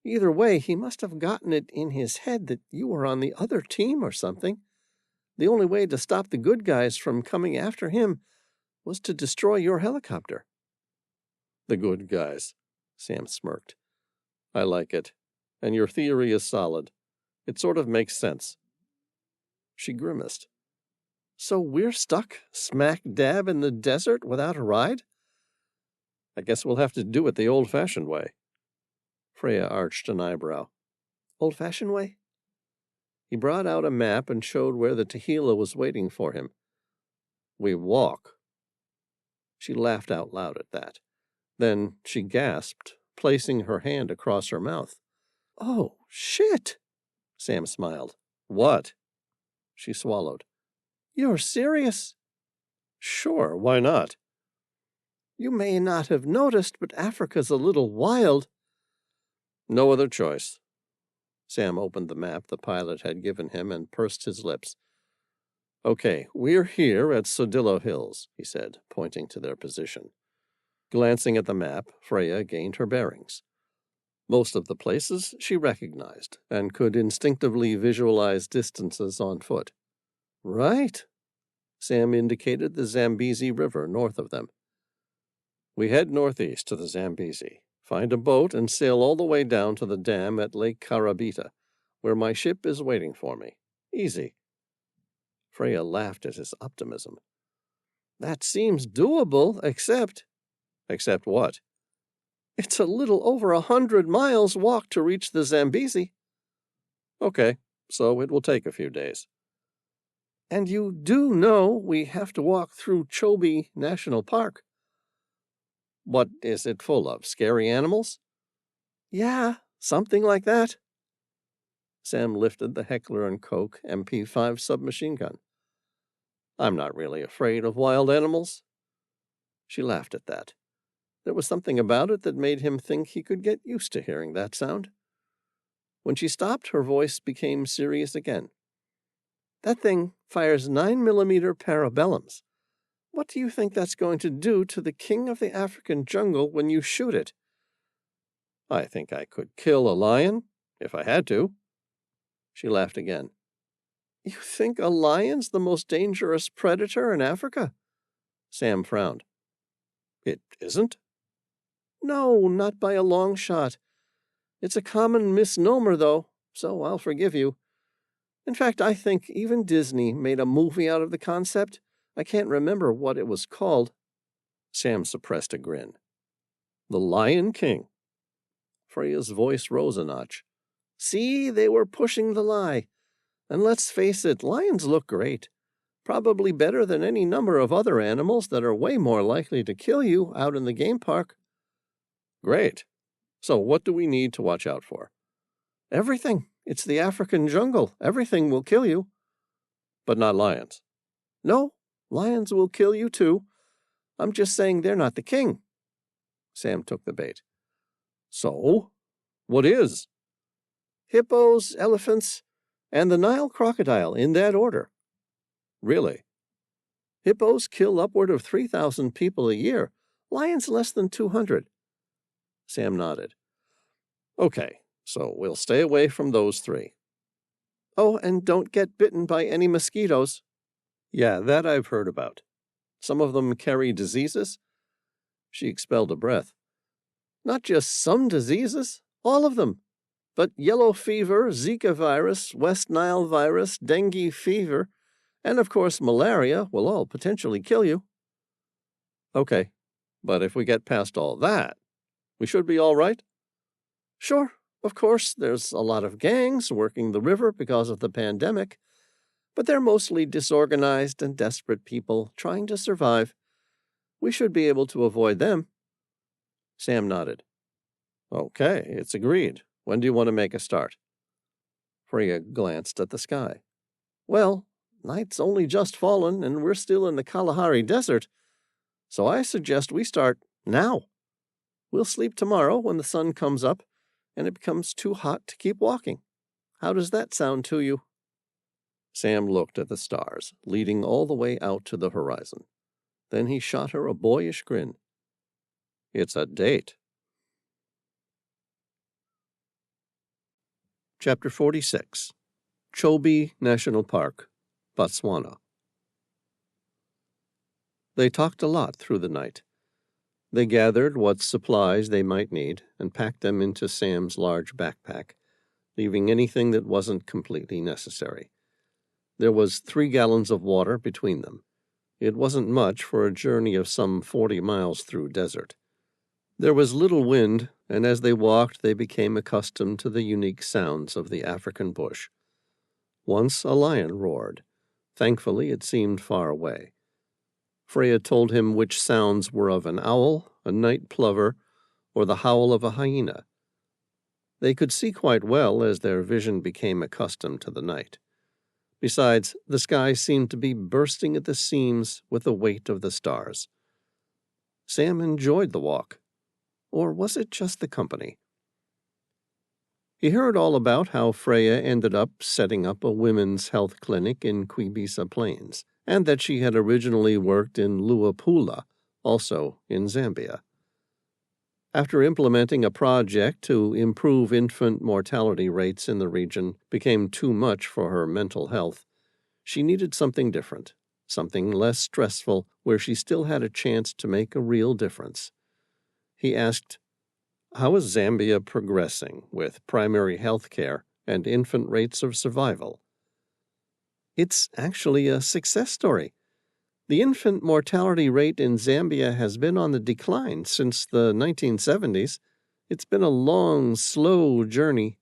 Either way, he must have gotten it in his head that you were on the other team or something. The only way to stop the good guys from coming after him was to destroy your helicopter." "The good guys," Sam smirked. "I like it. And your theory is solid. It sort of makes sense." She grimaced. "So we're stuck smack dab in the desert without a ride?" "I guess we'll have to do it the old-fashioned way." Freya arched an eyebrow. "Old-fashioned way?" He brought out a map and showed where the Tehila was waiting for him. "We walk." She laughed out loud at that. Then she gasped, placing her hand across her mouth. "Oh, shit!" Sam smiled. "What?" She swallowed. "You're serious?" "Sure, why not?" "You may not have noticed, but Africa's a little wild." "No other choice." Sam opened the map the pilot had given him and pursed his lips. "Okay, we're here at Sodillo Hills," he said, pointing to their position. Glancing at the map, Freya gained her bearings. Most of the places she recognized, and could instinctively visualize distances on foot. "Right." Sam indicated the Zambezi River north of them. "We head northeast to the Zambezi, find a boat, and sail all the way down to the dam at Lake Karabita, where my ship is waiting for me. Easy." Freya laughed at his optimism. "That seems doable, except—" "Except what?" "It's a little over 100 miles walk to reach the Zambezi." "Okay, so it will take a few days." "And you do know we have to walk through Chobe National Park." "What is it full of, scary animals?" "Yeah, something like that." Sam lifted the Heckler & Koch MP5 submachine gun. "I'm not really afraid of wild animals." She laughed at that. There was something about it that made him think he could get used to hearing that sound. When she stopped, her voice became serious again. That thing fires 9mm parabellums. What do you think that's going to do to the king of the African jungle when you shoot it? I think I could kill a lion, if I had to. She laughed again. You think a lion's the most dangerous predator in Africa? Sam frowned. It isn't? No, not by a long shot. It's a common misnomer, though, so I'll forgive you. In fact, I think even Disney made a movie out of the concept. I can't remember what it was called. Sam suppressed a grin. The Lion King. Freya's voice rose a notch. See, they were pushing the lie. And let's face it, lions look great. Probably better than any number of other animals that are way more likely to kill you out in the game park. Great. So what do we need to watch out for? Everything. It's the African jungle. Everything will kill you. But not lions. No, lions will kill you too. I'm just saying they're not the king. Sam took the bait. So, what is? Hippos, elephants, and the Nile crocodile, in that order. Really? Hippos kill upward of 3,000 people a year. Lions less than 200. Sam nodded. Okay, so we'll stay away from those three. Oh, and don't get bitten by any mosquitoes. Yeah, that I've heard about. Some of them carry diseases? She expelled a breath. Not just some diseases, all of them. But yellow fever, Zika virus, West Nile virus, dengue fever, and of course malaria will all potentially kill you. Okay, but if we get past all that, we should be all right? Sure, of course, there's a lot of gangs working the river because of the pandemic, but they're mostly disorganized and desperate people trying to survive. We should be able to avoid them. Sam nodded. Okay, it's agreed. When do you want to make a start? Freya glanced at the sky. Well, night's only just fallen, and we're still in the Kalahari Desert, so I suggest we start now. We'll sleep tomorrow when the sun comes up, and it becomes too hot to keep walking. How does that sound to you? Sam looked at the stars, leading all the way out to the horizon. Then he shot her a boyish grin. It's a date. Chapter 46. Chobe National Park, Botswana. They talked a lot through the night. They gathered what supplies they might need and packed them into Sam's large backpack, leaving anything that wasn't completely necessary. There was 3 gallons of water between them. It wasn't much for a journey of some 40 miles through desert. There was little wind, and as they walked they became accustomed to the unique sounds of the African bush. Once a lion roared. Thankfully it seemed far away. Freya told him which sounds were of an owl, a night plover, or the howl of a hyena. They could see quite well as their vision became accustomed to the night. Besides, the sky seemed to be bursting at the seams with the weight of the stars. Sam enjoyed the walk. Or was it just the company? He heard all about how Freya ended up setting up a women's health clinic in Quibisa Plains, and that she had originally worked in Luapula, also in Zambia. After implementing a project to improve infant mortality rates in the region became too much for her mental health, she needed something different, something less stressful, where she still had a chance to make a real difference. He asked, "How is Zambia progressing with primary health care and infant rates of survival?" It's actually a success story. The infant mortality rate in Zambia has been on the decline since the 1970s. It's been a long, slow journey,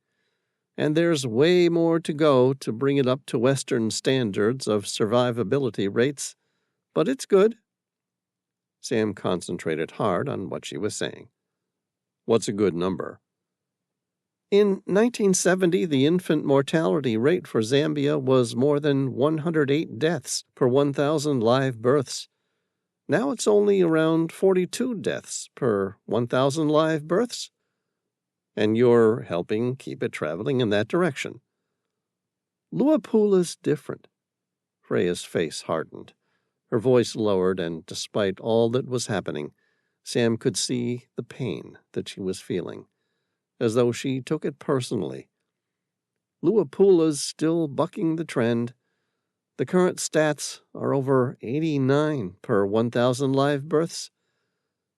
and there's way more to go to bring it up to Western standards of survivability rates, but it's good. Sam concentrated hard on what she was saying. What's a good number? In 1970, the infant mortality rate for Zambia was more than 108 deaths per 1,000 live births. Now it's only around 42 deaths per 1,000 live births. and you're helping keep it traveling in that direction. Luapula's different. Freya's face hardened. Her voice lowered, and despite all that was happening, Sam could see the pain that she was feeling, as though she took it personally. Luapula's still bucking the trend. The current stats are over 89 per 1,000 live births.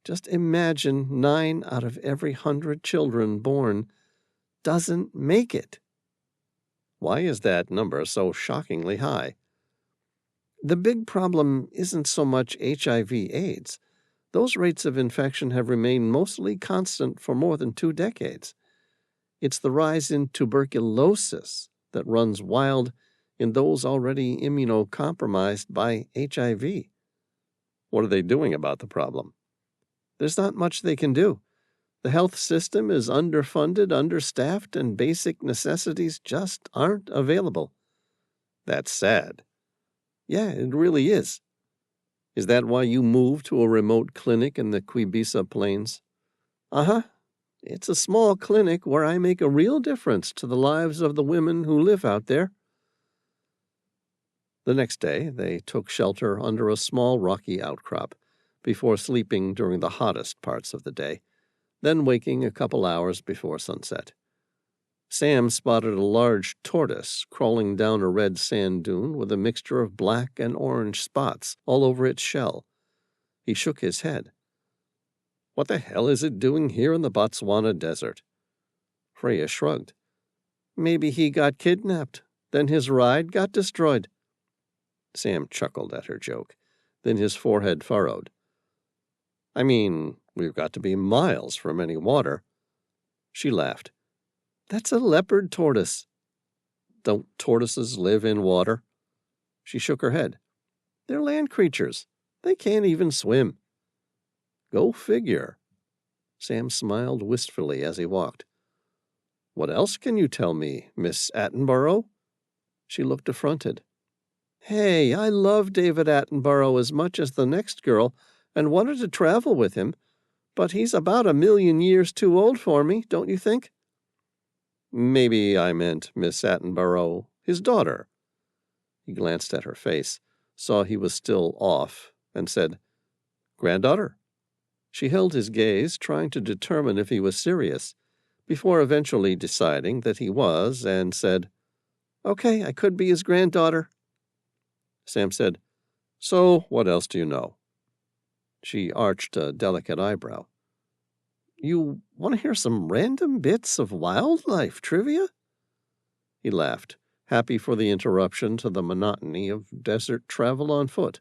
Just imagine 9 out of every 100 children born doesn't make it. Why is that number so shockingly high? The big problem isn't so much HIV/AIDS. Those rates of infection have remained mostly constant for more than 2 decades. It's the rise in tuberculosis that runs wild in those already immunocompromised by HIV. What are they doing about the problem? There's not much they can do. The health system is underfunded, understaffed, and basic necessities just aren't available. That's sad. Yeah, it really is. Is that why you moved to a remote clinic in the Quibisa Plains? Uh-huh. It's a small clinic where I make a real difference to the lives of the women who live out there. The next day, they took shelter under a small rocky outcrop before sleeping during the hottest parts of the day, then waking a couple hours before sunset. Sam spotted a large tortoise crawling down a red sand dune with a mixture of black and orange spots all over its shell. He shook his head. What the hell is it doing here in the Botswana desert? Freya shrugged. Maybe he got kidnapped. Then his ride got destroyed. Sam chuckled at her joke. Then his forehead furrowed. I mean, we've got to be miles from any water. She laughed. That's a leopard tortoise. Don't tortoises live in water? She shook her head. They're land creatures. They can't even swim. Go figure. Sam smiled wistfully as he walked. What else can you tell me, Miss Attenborough? She looked affronted. Hey, I love David Attenborough as much as the next girl and wanted to travel with him, but he's about 1,000,000 years too old for me, don't you think? Maybe I meant Miss Attenborough, his daughter. He glanced at her face, saw he was still off, and said, Granddaughter? She held his gaze, trying to determine if he was serious, before eventually deciding that he was, and said, Okay, I could be his granddaughter. Sam said, So what else do you know? She arched a delicate eyebrow. You want to hear some random bits of wildlife trivia? He laughed, happy for the interruption to the monotony of desert travel on foot.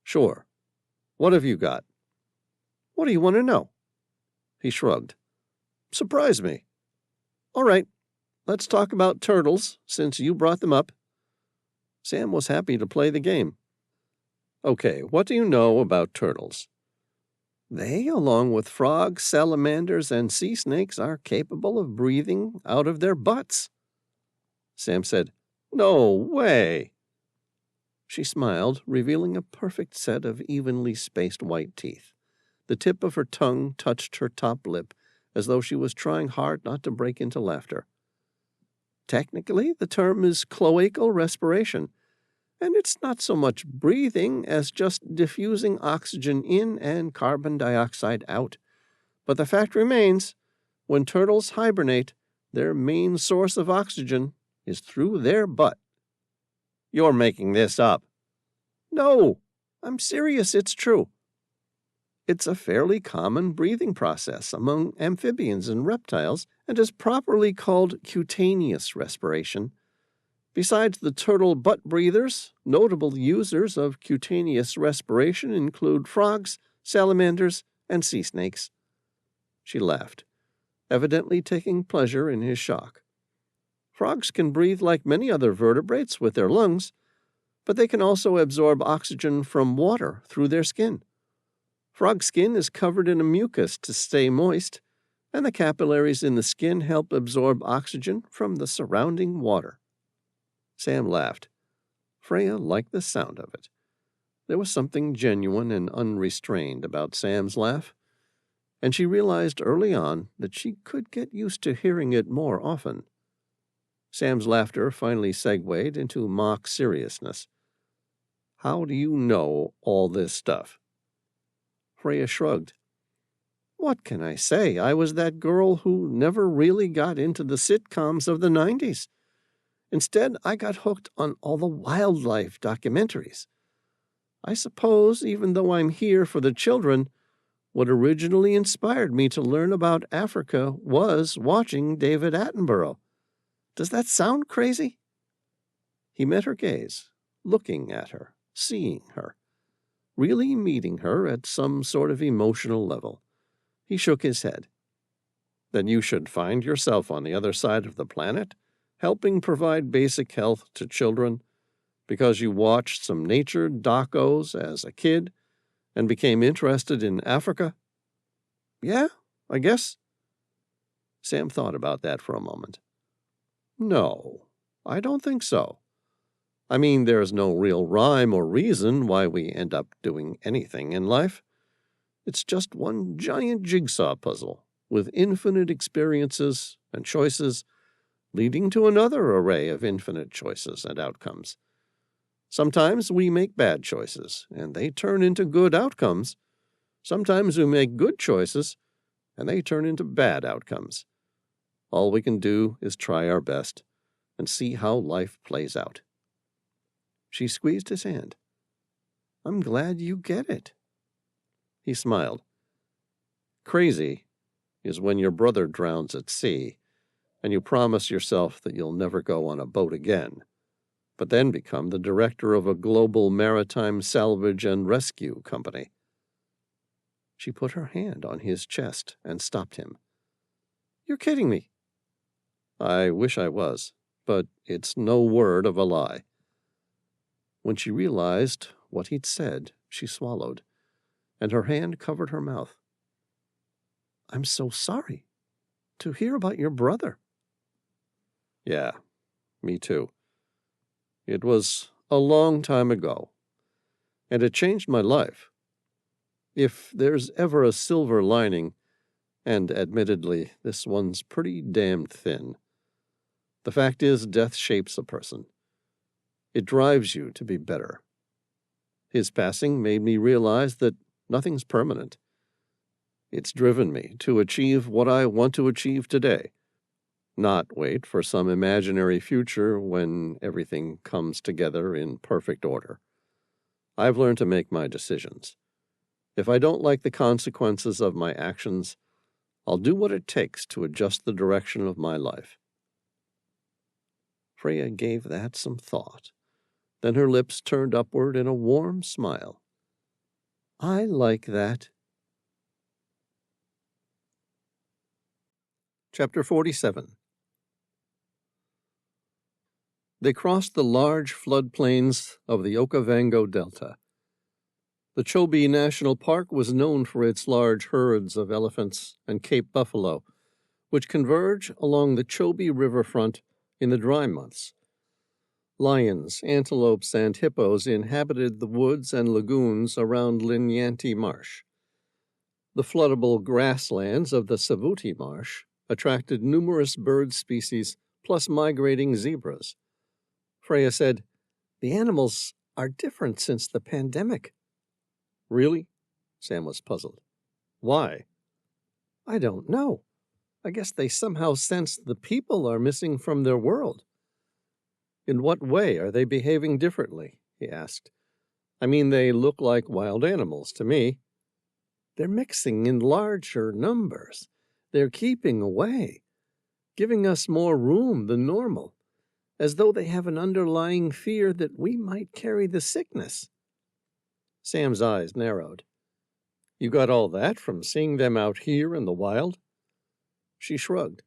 Sure. What have you got? What do you want to know? He shrugged. Surprise me. All right, let's talk about turtles, since you brought them up. Sam was happy to play the game. Okay, what do you know about turtles? They, along with frogs, salamanders, and sea snakes, are capable of breathing out of their butts. Sam said, No way. She smiled, revealing a perfect set of evenly spaced white teeth. The tip of her tongue touched her top lip, as though she was trying hard not to break into laughter. Technically, the term is cloacal respiration, and it's not so much breathing as just diffusing oxygen in and carbon dioxide out. But the fact remains, when turtles hibernate, their main source of oxygen is through their butt. You're making this up. No, I'm serious, it's true. It's a fairly common breathing process among amphibians and reptiles and is properly called cutaneous respiration. Besides the turtle butt breathers, notable users of cutaneous respiration include frogs, salamanders, and sea snakes. She laughed, evidently taking pleasure in his shock. Frogs can breathe like many other vertebrates with their lungs, but they can also absorb oxygen from water through their skin. Frog skin is covered in a mucus to stay moist, and the capillaries in the skin help absorb oxygen from the surrounding water. Sam laughed. Freya liked the sound of it. There was something genuine and unrestrained about Sam's laugh. and she realized early on that she could get used to hearing it more often. Sam's laughter finally segued into mock seriousness. "How do you know all this stuff?" Freya shrugged. "What can I say? I was that girl who never really got into the sitcoms of the 90s. Instead, I got hooked on all the wildlife documentaries. I suppose, even though I'm here for the children, what originally inspired me to learn about Africa was watching David Attenborough. Does that sound crazy?" He met her gaze, looking at her, seeing her, really meeting her at some sort of emotional level. He shook his head. "Then you should find yourself on the other side of the planet, helping provide basic health to children, because you watched some nature docos as a kid and became interested in Africa?" "Yeah, I guess." Sam thought about that for a moment. "No, I don't think so. I mean, there's no real rhyme or reason why we end up doing anything in life. It's just one giant jigsaw puzzle with infinite experiences and choices, leading to another array of infinite choices and outcomes. Sometimes we make bad choices, and they turn into good outcomes. Sometimes we make good choices, and they turn into bad outcomes. All we can do is try our best and see how life plays out." She squeezed his hand. "I'm glad you get it." He smiled. "Crazy is when your brother drowns at sea, and you promise yourself that you'll never go on a boat again, but then become the director of a global maritime salvage and rescue company." She put her hand on his chest and stopped him. "You're kidding me." "I wish I was, but it's no word of a lie." When she realized what he'd said, she swallowed, and her hand covered her mouth. "I'm so sorry to hear about your brother." "Yeah, me too. It was a long time ago, and it changed my life. If there's ever a silver lining, and admittedly, this one's pretty damned thin, the fact is death shapes a person. It drives you to be better. His passing made me realize that nothing's permanent. It's driven me to achieve what I want to achieve today, not wait for some imaginary future when everything comes together in perfect order. I've learned to make my decisions. If I don't like the consequences of my actions, I'll do what it takes to adjust the direction of my life." Freya gave that some thought. Then her lips turned upward in a warm smile. "I like that." Chapter 47. They crossed the large floodplains of the Okavango Delta. The Chobe National Park was known for its large herds of elephants and Cape buffalo, which converge along the Chobe riverfront in the dry months. Lions, antelopes, and hippos inhabited the woods and lagoons around Linyanti Marsh. The floodable grasslands of the Savuti Marsh attracted numerous bird species plus migrating zebras. Freya said, "The animals are different since the pandemic." "Really?" Sam was puzzled. "Why?" "I don't know. I guess they somehow sense the people are missing from their world." "In what way are they behaving differently?" he asked. "I mean, they look like wild animals to me." "They're mixing in larger numbers. They're keeping away, giving us more room than normal, as though they have an underlying fear that we might carry the sickness." Sam's eyes narrowed. "You got all that from seeing them out here in the wild?" She shrugged.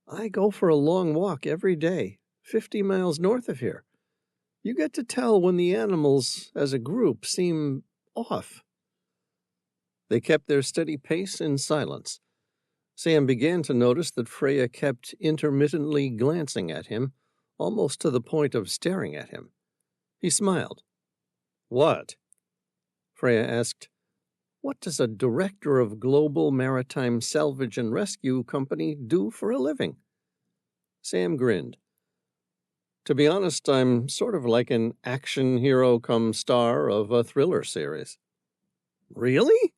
"I go for a long walk every day, 50 miles north of here. You get to tell when the animals, as a group, seem off." They kept their steady pace in silence. Sam began to notice that Freya kept intermittently glancing at him, almost to the point of staring at him. He smiled. "What?" Freya asked. What does a director of Global Maritime Salvage and Rescue Company do for a living? Sam grinned. To be honest, I'm sort of like an action hero come star of a thriller series. Really?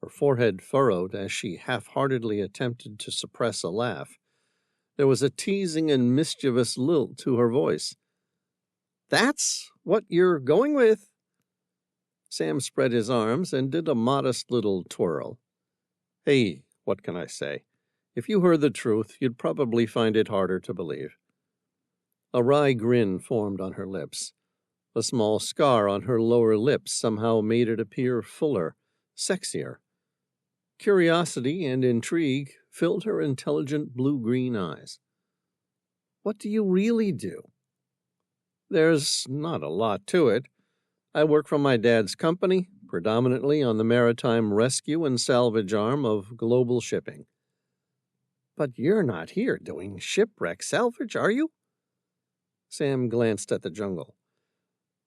Her forehead furrowed as she half-heartedly attempted to suppress a laugh. There was a teasing and mischievous lilt to her voice. That's what you're going with? Sam spread his arms and did a modest little twirl. Hey, what can I say? If you heard the truth, you'd probably find it harder to believe. A wry grin formed on her lips. A small scar on her lower lip somehow made it appear fuller, sexier. Curiosity and intrigue filled her intelligent blue-green eyes. What do you really do? There's not a lot to it. I work for my dad's company, predominantly on the maritime rescue and salvage arm of global shipping. But you're not here doing shipwreck salvage, are you? Sam glanced at the jungle.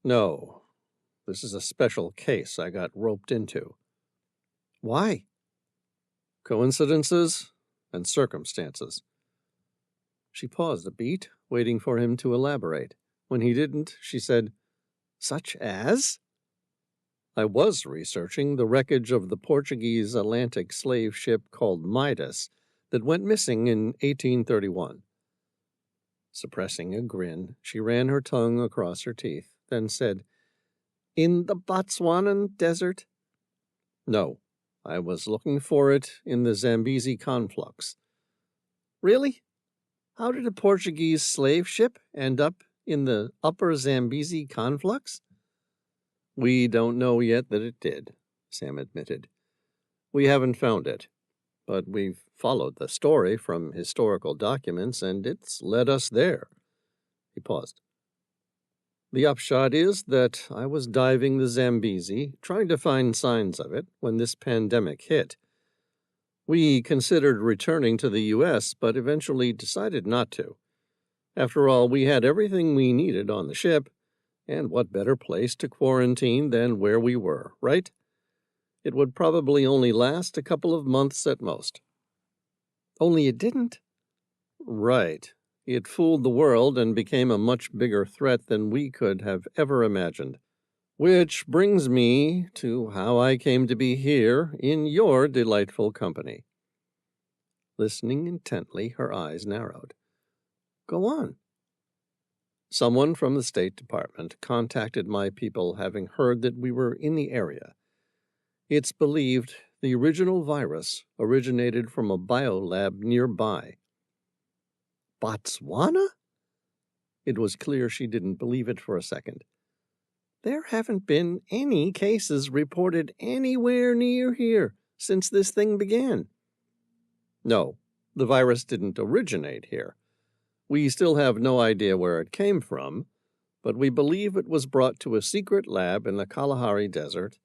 No, this is a special case I got roped into. Why? Coincidences and circumstances. She paused a beat, waiting for him to elaborate. When he didn't, she said, Such as? I was researching the wreckage of the Portuguese Atlantic slave ship called Midas that went missing in 1831. Suppressing a grin, she ran her tongue across her teeth, then said, In the Botswanan desert? No, I was looking for it in the Zambezi conflux. Really? How did a Portuguese slave ship end up in the upper Zambezi conflux? We don't know yet that it did, Sam admitted. We haven't found it, but we've followed the story from historical documents, and it's led us there. He paused. The upshot is that I was diving the Zambezi, trying to find signs of it, when this pandemic hit. We considered returning to the U.S., but eventually decided not to. After all, we had everything we needed on the ship, and what better place to quarantine than where we were, right? It would probably only last a couple of months at most. Only it didn't? Right. It fooled the world and became a much bigger threat than we could have ever imagined. Which brings me to how I came to be here in your delightful company. Listening intently, her eyes narrowed. Go on. Someone from the State Department contacted my people having heard that we were in the area. It's believed the original virus originated from a biolab nearby. Botswana? It was clear she didn't believe it for a second. There haven't been any cases reported anywhere near here since this thing began. No, the virus didn't originate here. We still have no idea where it came from, but we believe it was brought to a secret lab in the Kalahari Desert,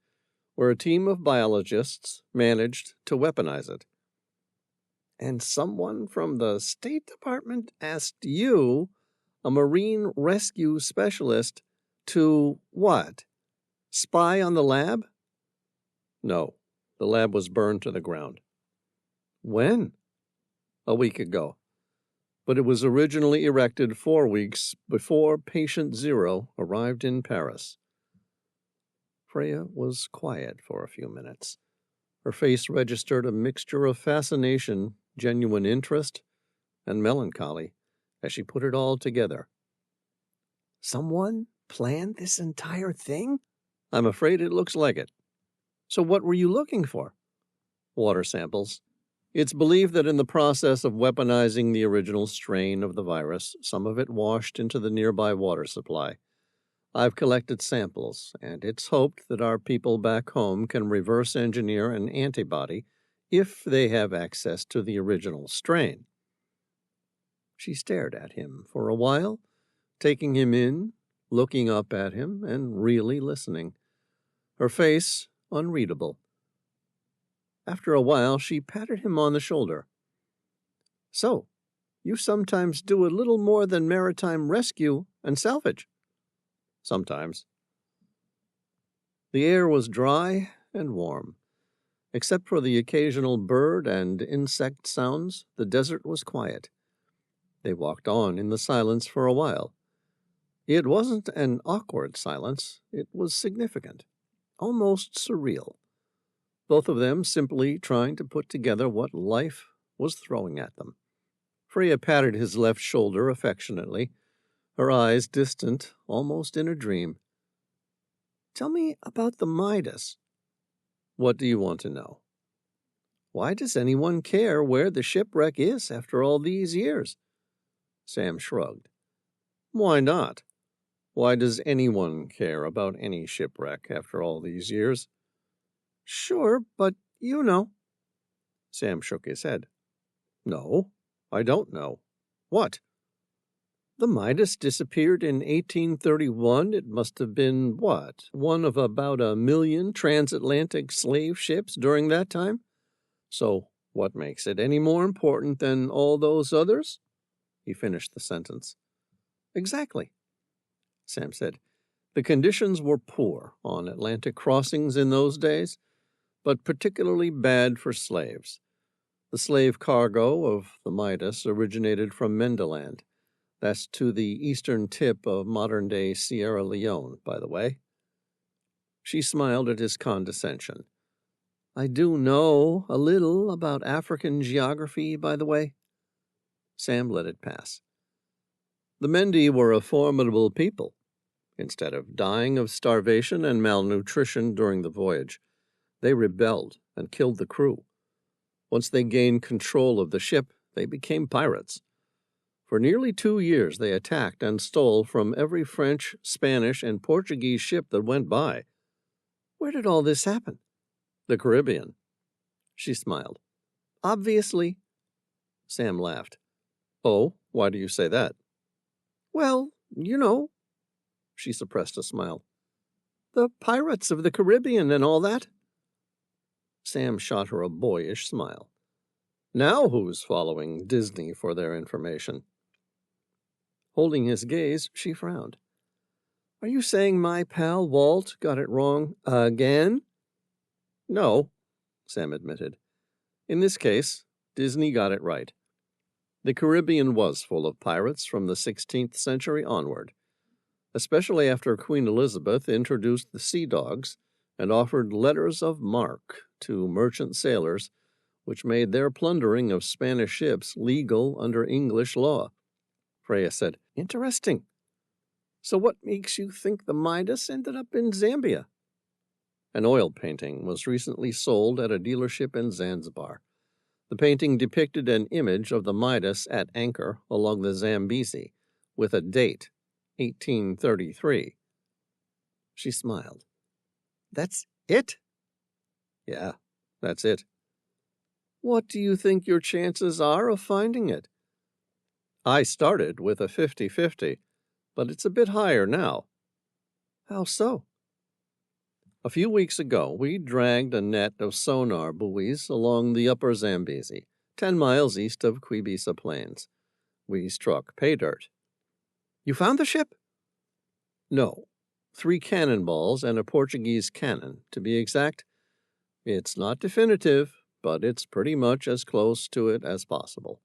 where a team of biologists managed to weaponize it. And someone from the State Department asked you, a marine rescue specialist, to what? Spy on the lab? No, the lab was burned to the ground. When? A week ago. But it was originally erected 4 weeks before Patient Zero arrived in Paris. Freya was quiet for a few minutes. Her face registered a mixture of fascination, genuine interest, and melancholy as she put it all together. Someone planned this entire thing? I'm afraid it looks like it. So what were you looking for? Water samples. It's believed that in the process of weaponizing the original strain of the virus, some of it washed into the nearby water supply. I've collected samples, and it's hoped that our people back home can reverse engineer an antibody if they have access to the original strain. She stared at him for a while, taking him in, looking up at him, and really listening. Her face unreadable. After a while, she patted him on the shoulder. So, you sometimes do a little more than maritime rescue and salvage. Sometimes. The air was dry and warm. Except for the occasional bird and insect sounds, the desert was quiet. They walked on in the silence for a while. It wasn't an awkward silence. It was significant, almost surreal. Both of them simply trying to put together what life was throwing at them. Freya patted his left shoulder affectionately, her eyes distant, almost in a dream. "Tell me about the Midas." "What do you want to know?" "Why does anyone care where the shipwreck is after all these years?" Sam shrugged. "Why not? Why does anyone care about any shipwreck after all these years?" "Sure, but you know." Sam shook his head. "No, I don't know. What?" "The Midas disappeared in 1831. It must have been, what, one of about 1,000,000 transatlantic slave ships during that time? So what makes it any more important than all those others?" He finished the sentence. "Exactly," Sam said. "The conditions were poor on Atlantic crossings in those days, but particularly bad for slaves. The slave cargo of the Midas originated from Mendiland. That's to the eastern tip of modern-day Sierra Leone, by the way." She smiled at his condescension. "I do know a little about African geography, by the way." Sam let it pass. "The Mendi were a formidable people. Instead of dying of starvation and malnutrition during the voyage, they rebelled and killed the crew. Once they gained control of the ship, they became pirates. For nearly 2 years they attacked and stole from every French, Spanish, and Portuguese ship that went by." "Where did all this happen?" "The Caribbean." She smiled. "Obviously." Sam laughed. "Oh, why do you say that?" "Well, you know." She suppressed a smile. "The pirates of the Caribbean and all that." Sam shot her a boyish smile. "Now who's following Disney for their information?" Holding his gaze, she frowned. "Are you saying my pal Walt got it wrong again?" "No," Sam admitted. "In this case, Disney got it right. The Caribbean was full of pirates from the 16th century onward, especially after Queen Elizabeth introduced the sea dogs and offered letters of marque to merchant sailors, which made their plundering of Spanish ships legal under English law." Freya said, "Interesting. So what makes you think the Midas ended up in Zambia?" "An oil painting was recently sold at a dealership in Zanzibar. The painting depicted an image of the Midas at anchor along the Zambezi, with a date, 1833. She smiled. "That's it?" "Yeah, that's it." "What do you think your chances are of finding it?" "I started with a 50-50, but it's a bit higher now." "How so?" "A few weeks ago, we dragged a net of sonar buoys along the upper Zambezi, 10 miles east of Quibisa Plains. We struck pay dirt." "You found the ship?" "No. 3 cannonballs and a Portuguese cannon, to be exact. It's not definitive, but it's pretty much as close to it as possible.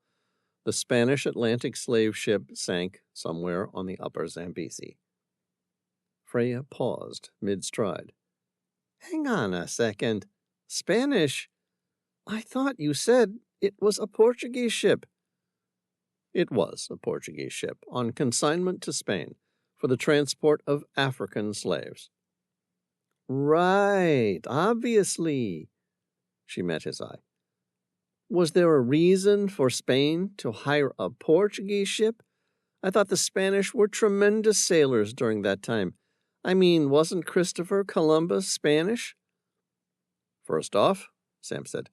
The Spanish Atlantic slave ship sank somewhere on the upper Zambezi." Freya paused mid-stride. "Hang on a second. Spanish? I thought you said it was a Portuguese ship." "It was a Portuguese ship on consignment to Spain for the transport of African slaves." "Right, obviously." She met his eye. "Was there a reason for Spain to hire a Portuguese ship? I thought the Spanish were tremendous sailors during that time. I mean, wasn't Christopher Columbus Spanish?" "First off," Sam said,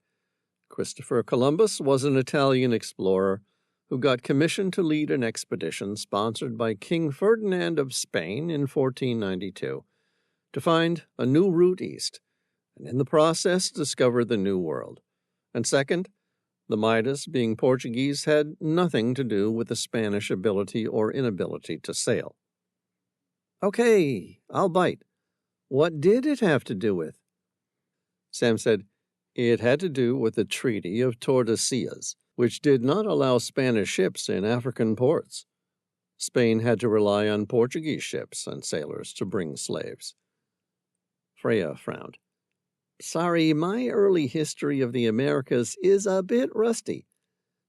"Christopher Columbus was an Italian explorer who got commissioned to lead an expedition sponsored by King Ferdinand of Spain in 1492 to find a new route east, and in the process discover the New World. And second, the Midas, being Portuguese, had nothing to do with the Spanish ability or inability to sail." "Okay, I'll bite. What did it have to do with?" Sam said, It had to do with the Treaty of Tordesillas, which did not allow Spanish ships in African ports. Spain had to rely on Portuguese ships and sailors to bring slaves. Freya frowned. Sorry, my early history of the Americas is a bit rusty.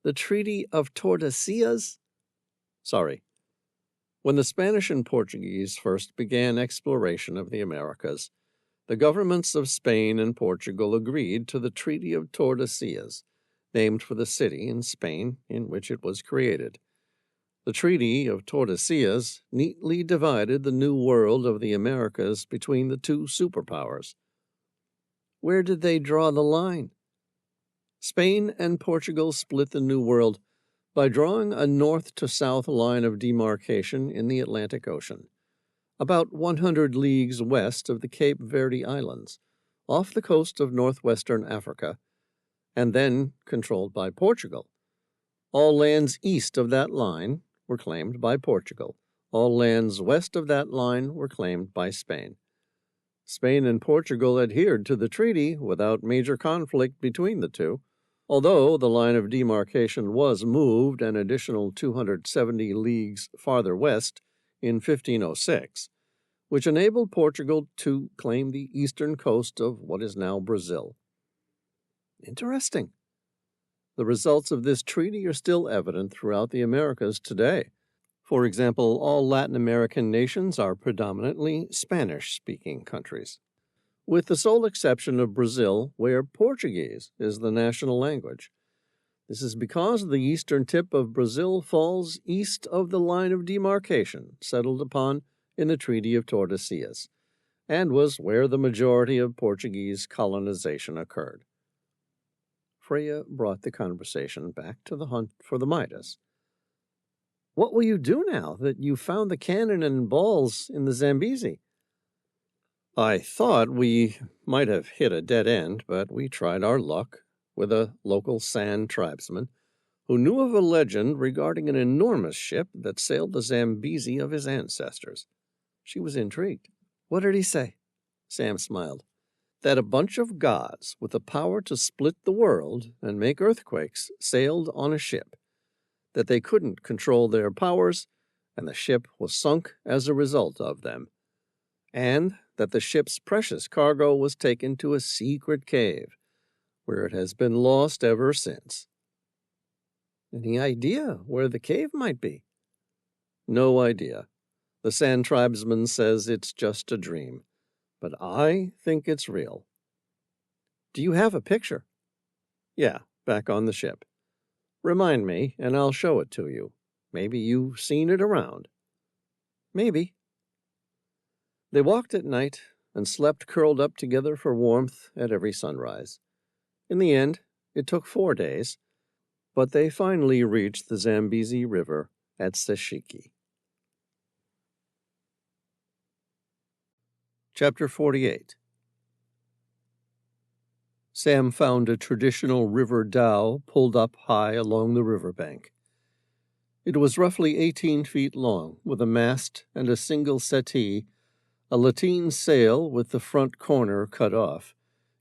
The Treaty of Tordesillas? Sorry. When the Spanish and Portuguese first began exploration of the Americas, the governments of Spain and Portugal agreed to the Treaty of Tordesillas, named for the city in Spain in which it was created. The Treaty of Tordesillas neatly divided the New World of the Americas between the two superpowers. Where did they draw the line? Spain and Portugal split the New World by drawing a north to south line of demarcation in the Atlantic Ocean, about 100 leagues west of the Cape Verde Islands, off the coast of northwestern Africa, and then controlled by Portugal. All lands east of that line were claimed by Portugal. All lands west of that line were claimed by Spain. Spain and Portugal adhered to the treaty without major conflict between the two, although the line of demarcation was moved an additional 270 leagues farther west in 1506, which enabled Portugal to claim the eastern coast of what is now Brazil. Interesting. The results of this treaty are still evident throughout the Americas today. For example, all Latin American nations are predominantly Spanish-speaking countries, with the sole exception of Brazil, where Portuguese is the national language. This is because the eastern tip of Brazil falls east of the line of demarcation settled upon in the Treaty of Tordesillas, and was where the majority of Portuguese colonization occurred. Freya brought the conversation back to the hunt for the Midas. What will you do now that you found the cannon and balls in the Zambezi? I thought we might have hit a dead end, but we tried our luck with a local San Tribesman who knew of a legend regarding an enormous ship that sailed the Zambezi of his ancestors. She was intrigued. What did he say? Sam smiled. That a bunch of gods with the power to split the world and make earthquakes sailed on a ship, that they couldn't control their powers, and the ship was sunk as a result of them, and that the ship's precious cargo was taken to a secret cave, where it has been lost ever since. Any idea where the cave might be? No idea. The San Tribesman says it's just a dream, but I think it's real. Do you have a picture? Yeah, back on the ship. Remind me, and I'll show it to you. Maybe you've seen it around. Maybe. They walked at night and slept curled up together for warmth at every sunrise. In the end, it took 4 days, but they finally reached the Zambezi River at Seshiki. Chapter 48. Sam found a traditional river dhow pulled up high along the riverbank. It was roughly 18 feet long, with a mast and a single settee, a lateen sail with the front corner cut off,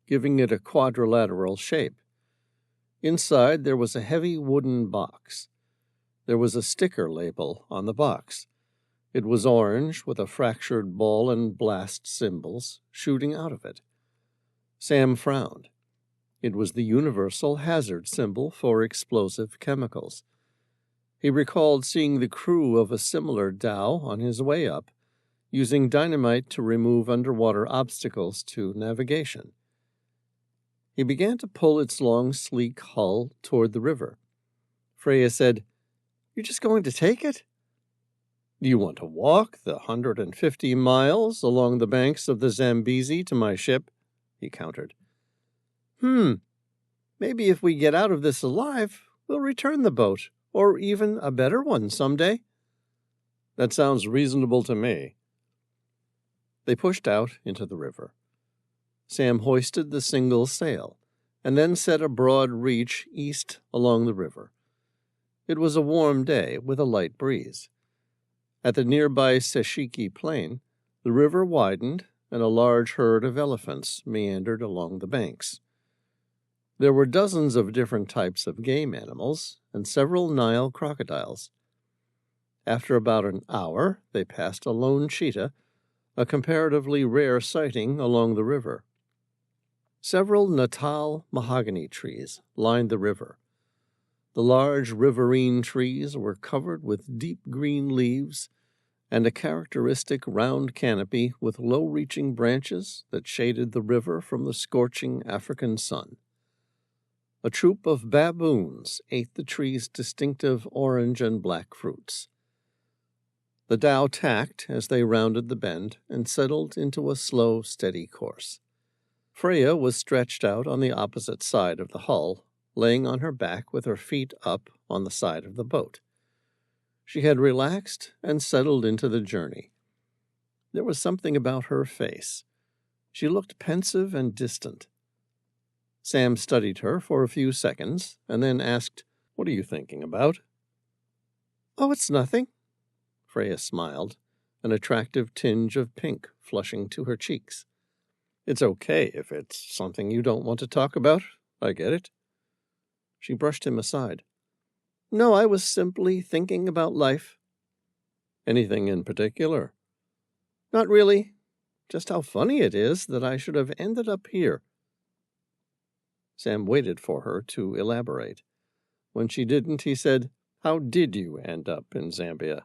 giving it a quadrilateral shape. Inside there was a heavy wooden box. There was a sticker label on the box. It was orange, with a fractured ball and blast symbols shooting out of it. Sam frowned. It was the universal hazard symbol for explosive chemicals. He recalled seeing the crew of a similar dhow on his way up, using dynamite to remove underwater obstacles to navigation. He began to pull its long, sleek hull toward the river. Freya said, "You're just going to take it?" "Do you want to walk the 150 miles along the banks of the Zambezi to my ship?" he countered. Maybe if we get out of this alive, we'll return the boat, or even a better one someday. That sounds reasonable to me. They pushed out into the river. Sam hoisted the single sail, and then set a broad reach east along the river. It was a warm day with a light breeze. At the nearby Seshiki Plain, the river widened, and a large herd of elephants meandered along the banks. There were dozens of different types of game animals and several Nile crocodiles. After about an hour, they passed a lone cheetah, a comparatively rare sighting along the river. Several Natal mahogany trees lined the river. The large riverine trees were covered with deep green leaves and a characteristic round canopy with low-reaching branches that shaded the river from the scorching African sun. A troop of baboons ate the tree's distinctive orange and black fruits. The dhow tacked as they rounded the bend and settled into a slow, steady course. Freya was stretched out on the opposite side of the hull, laying on her back with her feet up on the side of the boat. She had relaxed and settled into the journey. There was something about her face. She looked pensive and distant. Sam studied her for a few seconds and then asked, "What are you thinking about?" "Oh, it's nothing." Freya smiled, an attractive tinge of pink flushing to her cheeks. "It's okay if it's something you don't want to talk about. I get it." She brushed him aside. "No, I was simply thinking about life." "Anything in particular?" "Not really. Just how funny it is that I should have ended up here." Sam waited for her to elaborate. When she didn't, he said, "How did you end up in Zambia?"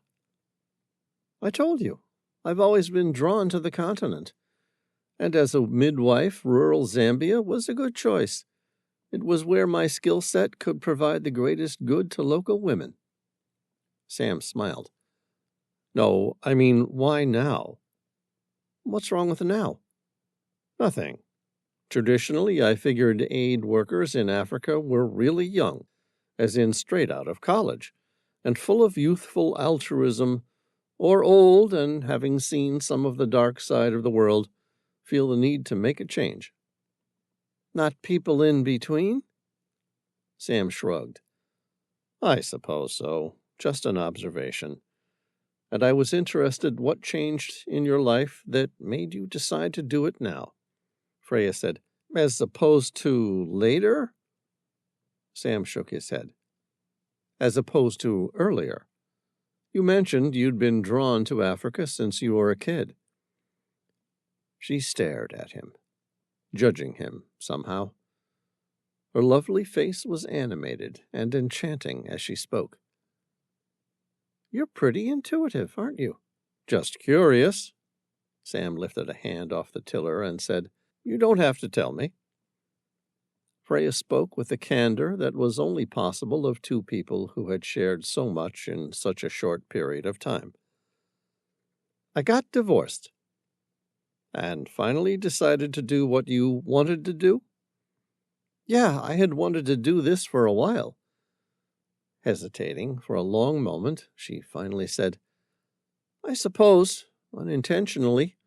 "I told you. I've always been drawn to the continent. And as a midwife, rural Zambia was a good choice. It was where my skill set could provide the greatest good to local women." Sam smiled. "No, I mean, why now?" "What's wrong with now?" "Nothing. Traditionally, I figured aid workers in Africa were really young, as in straight out of college, and full of youthful altruism, or old and, having seen some of the dark side of the world, feel the need to make a change." "Not people in between?" Sam shrugged. "I suppose so. Just an observation. And I was interested what changed in your life that made you decide to do it now." Freya said, "As opposed to later?" Sam shook his head. "As opposed to earlier. You mentioned you'd been drawn to Africa since you were a kid." She stared at him, judging him somehow. Her lovely face was animated and enchanting as she spoke. "You're pretty intuitive, aren't you?" "Just curious." Sam lifted a hand off the tiller and said, "You don't have to tell me." Freya spoke with the candor that was only possible of two people who had shared so much in such a short period of time. "I got divorced." "And finally decided to do what you wanted to do?" "Yeah, I had wanted to do this for a while." Hesitating for a long moment, she finally said, "I suppose, unintentionally,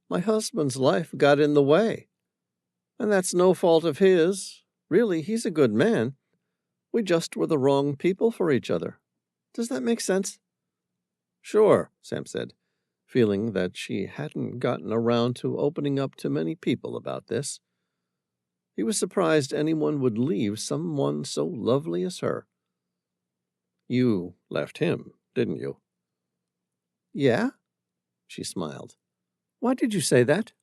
my husband's life got in the way. And that's no fault of his. Really, he's a good man. We just were the wrong people for each other. Does that make sense?" "Sure," Sam said, feeling that she hadn't gotten around to opening up to many people about this. He was surprised anyone would leave someone so lovely as her. "You left him, didn't you?" "Yeah?" She smiled. "Why did you say that?"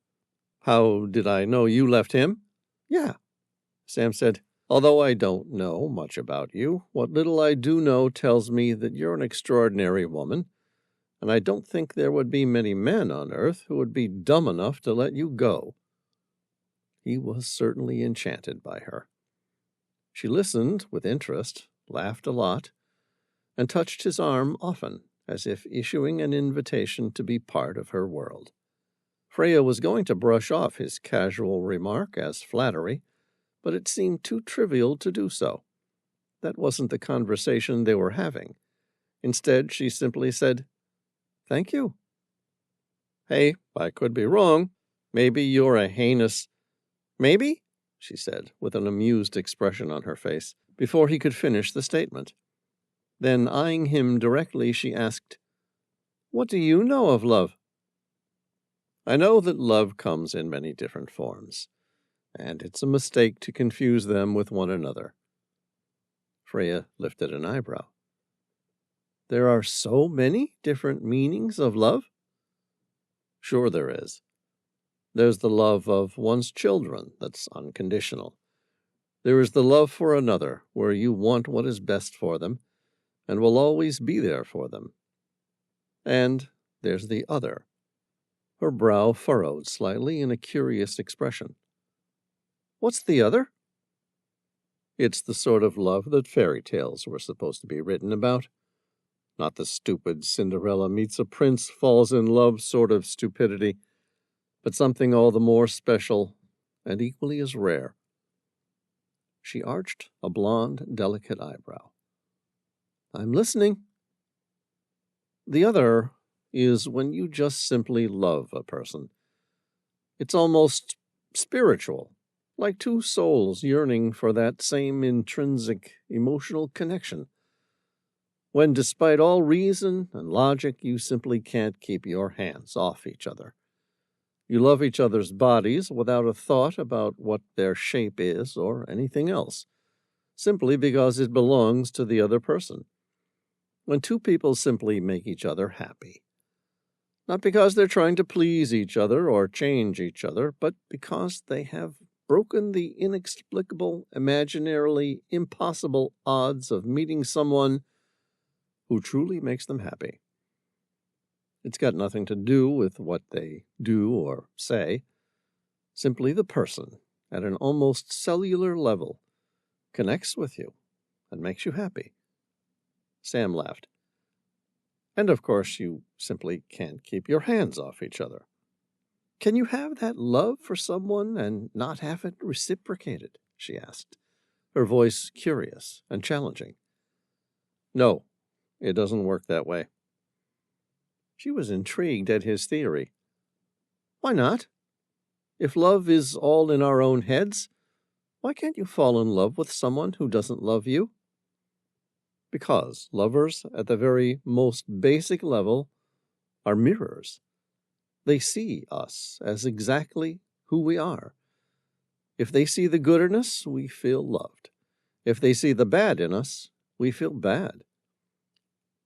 "How did I know you left him?" "Yeah." Sam said, "Although I don't know much about you, what little I do know tells me that you're an extraordinary woman, and I don't think there would be many men on earth who would be dumb enough to let you go." He was certainly enchanted by her. She listened with interest, laughed a lot, and touched his arm often, as if issuing an invitation to be part of her world. Freya was going to brush off his casual remark as flattery, but it seemed too trivial to do so. That wasn't the conversation they were having. Instead, she simply said, "Thank you." "Hey, I could be wrong. Maybe you're a heinous—" "Maybe?" she said, with an amused expression on her face, before he could finish the statement. Then, eyeing him directly, she asked, "What do you know of love?" "I know that love comes in many different forms, and it's a mistake to confuse them with one another. Freya lifted an eyebrow. There are so many different meanings of love? Sure there is. There's the love of one's children that's unconditional. There is the love for another, where you want what is best for them and will always be there for them. And there's the other. Her brow furrowed slightly in a curious expression. What's the other? It's the sort of love that fairy tales were supposed to be written about. Not the stupid Cinderella meets a prince, falls in love sort of stupidity, but something all the more special and equally as rare. She arched a blonde, delicate eyebrow. I'm listening. The other is when you just simply love a person. It's almost spiritual, like two souls yearning for that same intrinsic emotional connection. When, despite all reason and logic, you simply can't keep your hands off each other. You love each other's bodies without a thought about what their shape is or anything else, simply because it belongs to the other person. When two people simply make each other happy. Not because they're trying to please each other or change each other, but because they have broken the inexplicable, imaginarily impossible odds of meeting someone who truly makes them happy. It's got nothing to do with what they do or say. Simply the person, at an almost cellular level, connects with you and makes you happy. Sam laughed. And of course, you simply can't keep your hands off each other. Can you have that love for someone and not have it reciprocated? She asked, her voice curious and challenging. No, it doesn't work that way. She was intrigued at his theory. Why not? If love is all in our own heads, why can't you fall in love with someone who doesn't love you? Because lovers, at the very most basic level, are mirrors. They see us as exactly who we are. If they see the good in us, we feel loved. If they see the bad in us, we feel bad.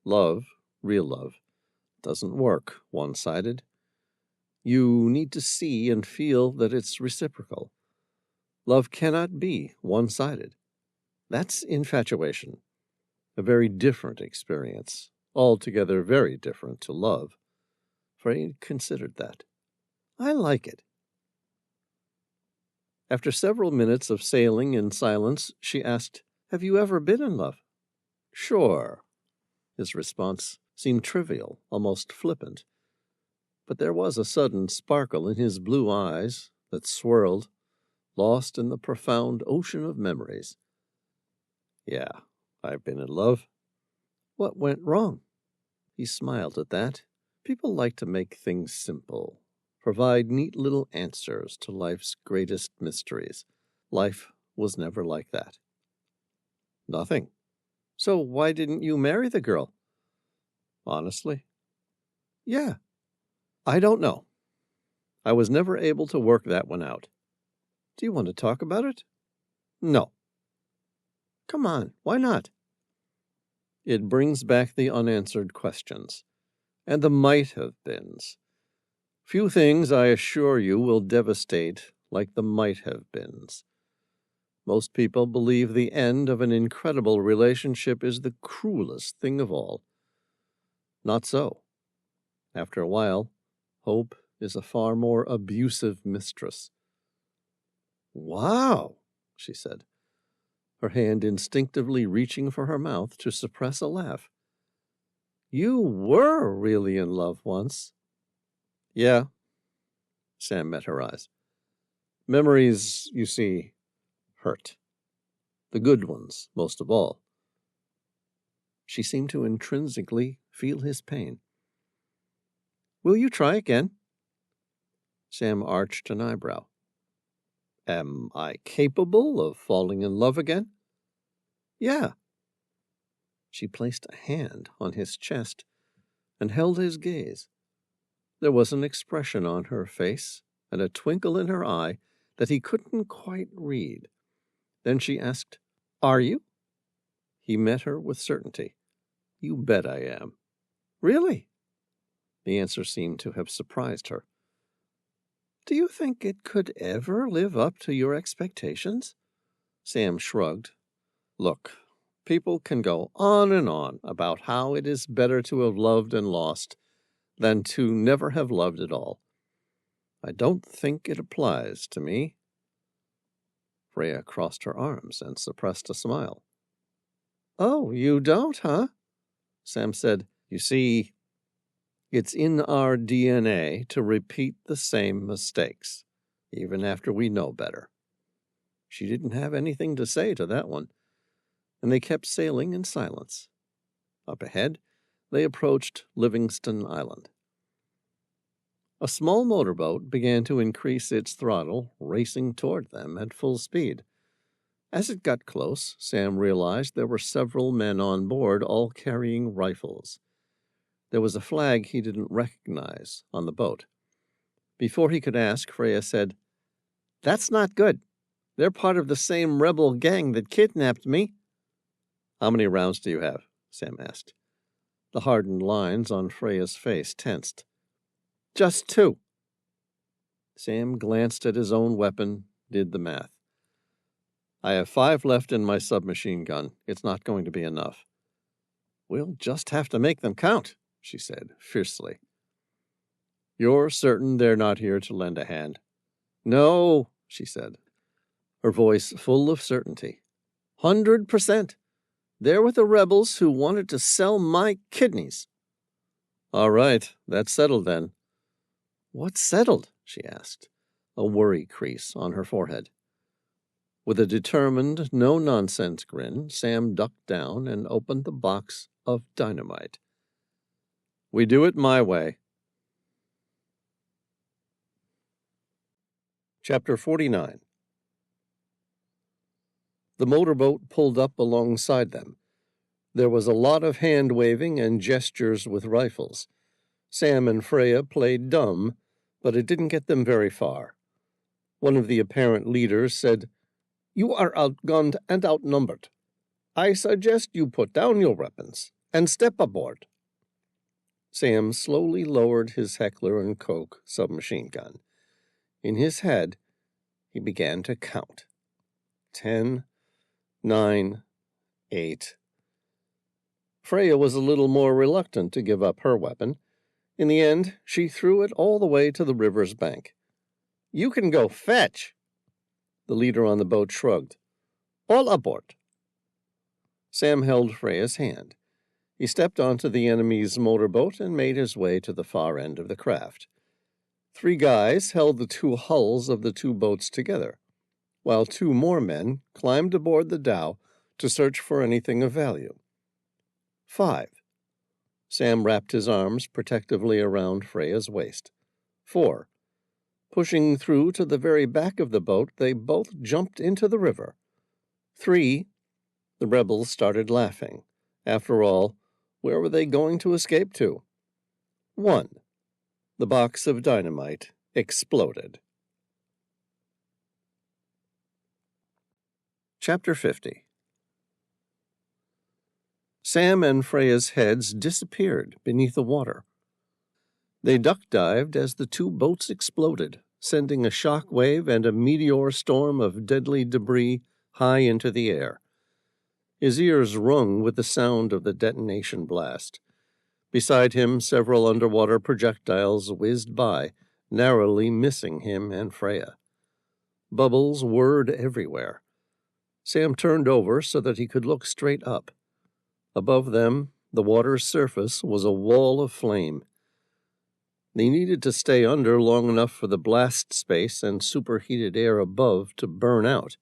Love, real love, doesn't work one-sided. You need to see and feel that it's reciprocal. Love cannot be one-sided. That's infatuation. A very different experience, altogether very different to love. Frey considered that. I like it. After several minutes of sailing in silence, she asked, Have you ever been in love? Sure. His response seemed trivial, almost flippant. But there was a sudden sparkle in his blue eyes that swirled, lost in the profound ocean of memories. Yeah, I've been in love. What went wrong? He smiled at that. People like to make things simple, provide neat little answers to life's greatest mysteries. Life was never like that. Nothing. So why didn't you marry the girl? Honestly? Yeah. I don't know. I was never able to work that one out. Do you want to talk about it? No. Come on, why not? It brings back the unanswered questions, and the might-have-beens. Few things, I assure you, will devastate like the might-have-beens. Most people believe the end of an incredible relationship is the cruelest thing of all. Not so. After a while, hope is a far more abusive mistress. Wow, she said, her hand instinctively reaching for her mouth to suppress a laugh. You were really in love once. Yeah. Sam met her eyes. Memories, you see, hurt. The good ones, most of all. She seemed to intrinsically feel his pain. Will you try again? Sam arched an eyebrow. Am I capable of falling in love again? Yeah. She placed a hand on his chest and held his gaze. There was an expression on her face and a twinkle in her eye that he couldn't quite read. Then she asked, "Are you?" He met her with certainty. "You bet I am." "Really?" The answer seemed to have surprised her. "Do you think it could ever live up to your expectations?" Sam shrugged. "Look, people can go on and on about how it is better to have loved and lost than to never have loved at all. I don't think it applies to me." Freya crossed her arms and suppressed a smile. "Oh, you don't, huh?" Sam said, "You see, it's in our DNA to repeat the same mistakes, even after we know better." She didn't have anything to say to that one, and they kept sailing in silence. Up ahead, they approached Livingston Island. A small motorboat began to increase its throttle, racing toward them at full speed. As it got close, Sam realized there were several men on board, all carrying rifles. There was a flag he didn't recognize on the boat. Before he could ask, Freya said, "That's not good. They're part of the same rebel gang that kidnapped me." "How many rounds do you have?" Sam asked. The hardened lines on Freya's face tensed. "Just 2." Sam glanced at his own weapon, did the math. "I have 5 left in my submachine gun. It's not going to be enough." "We'll just have to make them count," she said fiercely. "You're certain they're not here to lend a hand?" "No," she said, her voice full of certainty. 100%. They're with the rebels who wanted to sell my kidneys." "All right, that's settled then." "What's settled?" she asked, a worry crease on her forehead. With a determined, no-nonsense grin, Sam ducked down and opened the box of dynamite. "We do it my way." Chapter 49. The motorboat pulled up alongside them. There was a lot of hand-waving and gestures with rifles. Sam and Freya played dumb, but it didn't get them very far. One of the apparent leaders said, "You are outgunned and outnumbered. I suggest you put down your weapons and step aboard." Sam slowly lowered his Heckler & Koch submachine gun. In his head, he began to count. 10, 9, 8. Freya was a little more reluctant to give up her weapon. In the end, she threw it all the way to the river's bank. "You can go fetch." The leader on the boat shrugged. "All aboard." Sam held Freya's hand. He stepped onto the enemy's motorboat and made his way to the far end of the craft. 3 guys held the 2 hulls of the 2 boats together, while 2 more men climbed aboard the dhow to search for anything of value. 5. Sam wrapped his arms protectively around Freya's waist. 4. Pushing through to the very back of the boat, they both jumped into the river. 3. The rebels started laughing. After all, where were they going to escape to? 1. The box of dynamite exploded. Chapter 50. Sam and Freya's heads disappeared beneath the water. They duck-dived as the 2 boats exploded, sending a shock wave and a meteor storm of deadly debris high into the air. His ears rung with the sound of the detonation blast. Beside him, several underwater projectiles whizzed by, narrowly missing him and Freya. Bubbles whirred everywhere. Sam turned over so that he could look straight up. Above them, the water's surface was a wall of flame. They needed to stay under long enough for the blast space and superheated air above to burn out.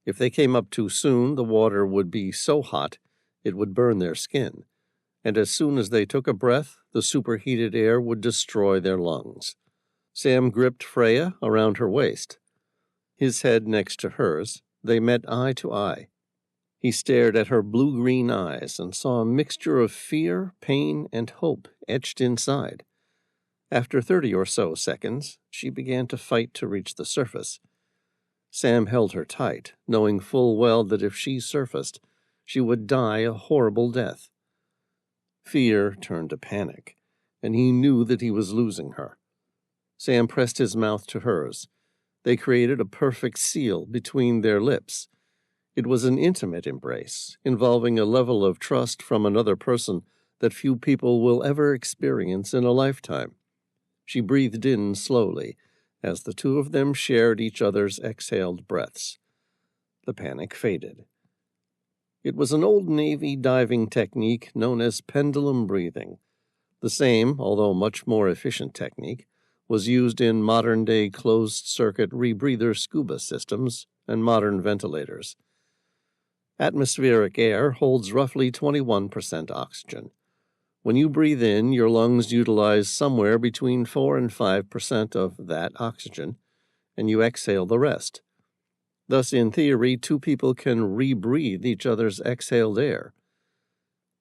If they came up too soon, the water would be so hot it would burn their skin, and as soon as they took a breath, the superheated air would destroy their lungs. Sam gripped Freya around her waist. His head next to hers, they met eye to eye. He stared at her blue-green eyes and saw a mixture of fear, pain, and hope etched inside. After 30 or so seconds, she began to fight to reach the surface. Sam held her tight, knowing full well that if she surfaced, she would die a horrible death. Fear turned to panic, and he knew that he was losing her. Sam pressed his mouth to hers. They created a perfect seal between their lips. It was an intimate embrace, involving a level of trust from another person that few people will ever experience in a lifetime. She breathed in slowly, as the two of them shared each other's exhaled breaths. The panic faded. It was an old Navy diving technique known as pendulum breathing. The same, although much more efficient technique, was used in modern-day closed-circuit rebreather scuba systems and modern ventilators. Atmospheric air holds roughly 21% oxygen. When you breathe in, your lungs utilize somewhere between 4 and 5% of that oxygen, and you exhale the rest. Thus, in theory, two people can rebreathe each other's exhaled air.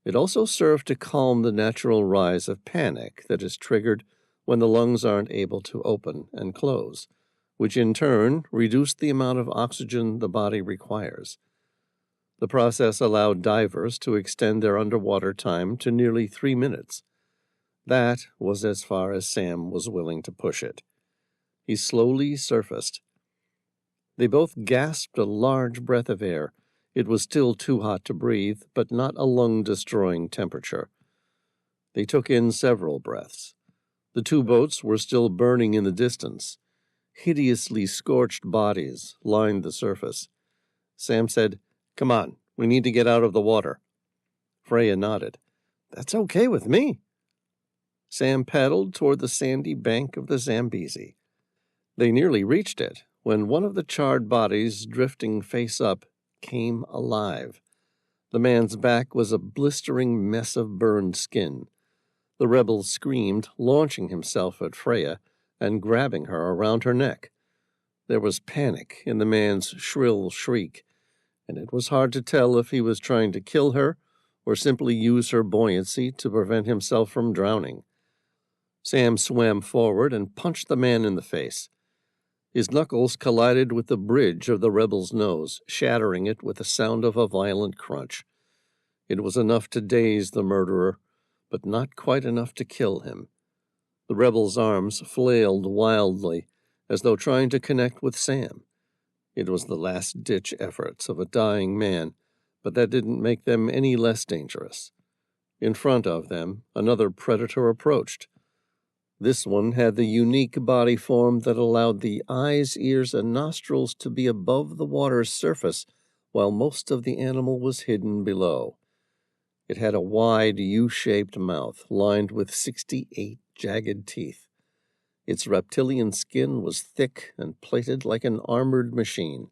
It also served to calm the natural rise of panic that is triggered when the lungs aren't able to open and close, which in turn reduced the amount of oxygen the body requires. The process allowed divers to extend their underwater time to nearly 3 minutes. That was as far as Sam was willing to push it. He slowly surfaced. They both gasped a large breath of air. It was still too hot to breathe, but not a lung-destroying temperature. They took in several breaths. The two boats were still burning in the distance. Hideously scorched bodies lined the surface. Sam said, "Come on, we need to get out of the water." Freya nodded. "That's okay with me." Sam paddled toward the sandy bank of the Zambezi. They nearly reached it when one of the charred bodies, drifting face up, came alive. The man's back was a blistering mess of burned skin. The rebel screamed, launching himself at Freya and grabbing her around her neck. There was panic in the man's shrill shriek, and it was hard to tell if he was trying to kill her or simply use her buoyancy to prevent himself from drowning. Sam swam forward and punched the man in the face. His knuckles collided with the bridge of the rebel's nose, shattering it with the sound of a violent crunch. It was enough to daze the murderer, but not quite enough to kill him. The rebel's arms flailed wildly, as though trying to connect with Sam. It was the last-ditch efforts of a dying man, but that didn't make them any less dangerous. In front of them, another predator approached. This one had the unique body form that allowed the eyes, ears, and nostrils to be above the water's surface, while most of the animal was hidden below. It had a wide U-shaped mouth lined with 68 jagged teeth. Its reptilian skin was thick and plated like an armored machine.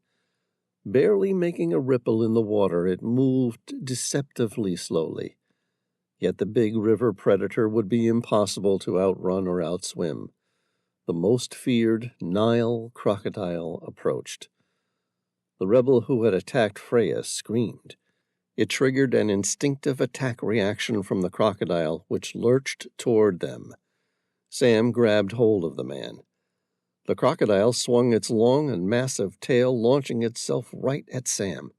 Barely making a ripple in the water, it moved deceptively slowly. Yet the big river predator would be impossible to outrun or outswim. The most feared Nile crocodile approached. The rebel who had attacked Freya screamed. It triggered an instinctive attack reaction from the crocodile, which lurched toward them. Sam grabbed hold of the man. The crocodile swung its long and massive tail, launching itself right at Sam.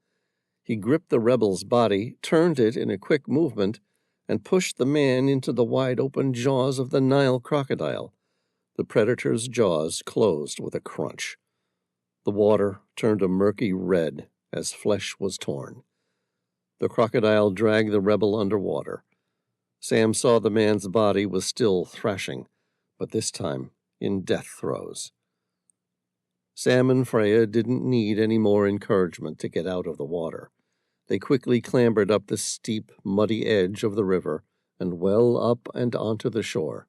He gripped the rebel's body, turned it in a quick movement, and pushed the man into the wide-open jaws of the Nile crocodile. The predator's jaws closed with a crunch. The water turned a murky red as flesh was torn. The crocodile dragged the rebel underwater. Sam saw the man's body was still thrashing, but this time in death throes. Sam and Freya didn't need any more encouragement to get out of the water. They quickly clambered up the steep, muddy edge of the river and well up and onto the shore.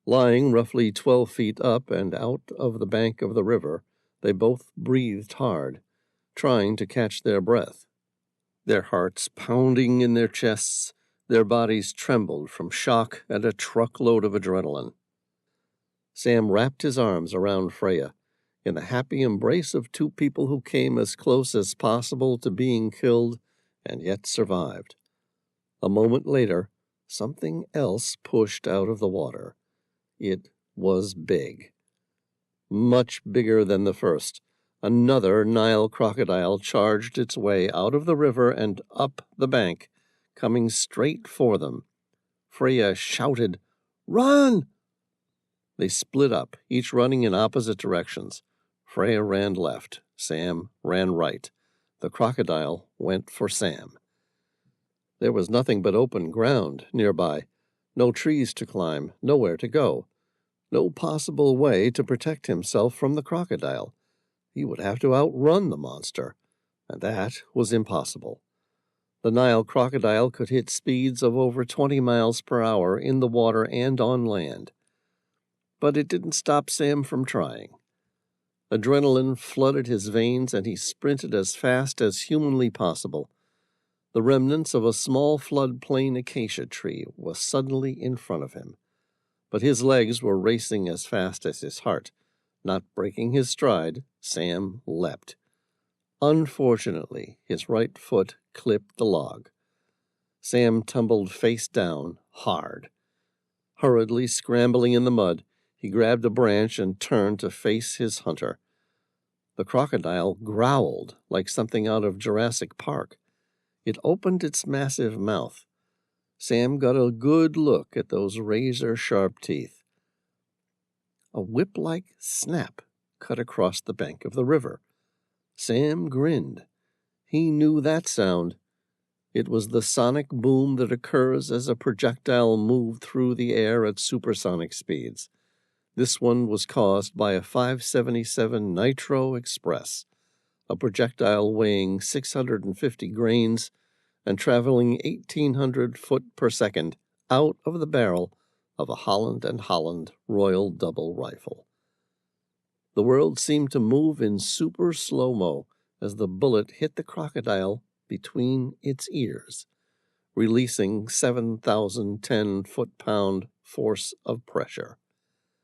Lying roughly 12 feet up and out of the bank of the river, they both breathed hard, trying to catch their breath. Their hearts pounding in their chests, their bodies trembled from shock and a truckload of adrenaline. Sam wrapped his arms around Freya, in the happy embrace of two people who came as close as possible to being killed and yet survived. A moment later, something else pushed out of the water. It was big. Much bigger than the first, Another Nile crocodile charged its way out of the river and up the bank, coming straight for them. Freya shouted, "Run!" They split up, each running in opposite directions. Freya ran left. Sam ran right. The crocodile went for Sam. There was nothing but open ground nearby. No trees to climb, nowhere to go. No possible way to protect himself from the crocodile. He would have to outrun the monster, and that was impossible. The Nile crocodile could hit speeds of over 20 miles per hour in the water and on land. But it didn't stop Sam from trying. Adrenaline flooded his veins, and he sprinted as fast as humanly possible. The remnants of a small floodplain acacia tree was suddenly in front of him. But his legs were racing as fast as his heart. Not breaking his stride, Sam leapt. Unfortunately, his right foot clipped the log. Sam tumbled face down, hard. Hurriedly scrambling in the mud, he grabbed a branch and turned to face his hunter. The crocodile growled like something out of Jurassic Park. It opened its massive mouth. Sam got a good look at those razor-sharp teeth. A whip-like snap cut across the bank of the river. Sam grinned. He knew that sound. It was the sonic boom that occurs as a projectile moved through the air at supersonic speeds. This one was caused by a 577 Nitro Express, a projectile weighing 650 grains and traveling 1,800 foot per second out of the barrel of a Holland & Holland Royal Double Rifle. The world seemed to move in super slow-mo as the bullet hit the crocodile between its ears, releasing 7,010 foot-pound force of pressure.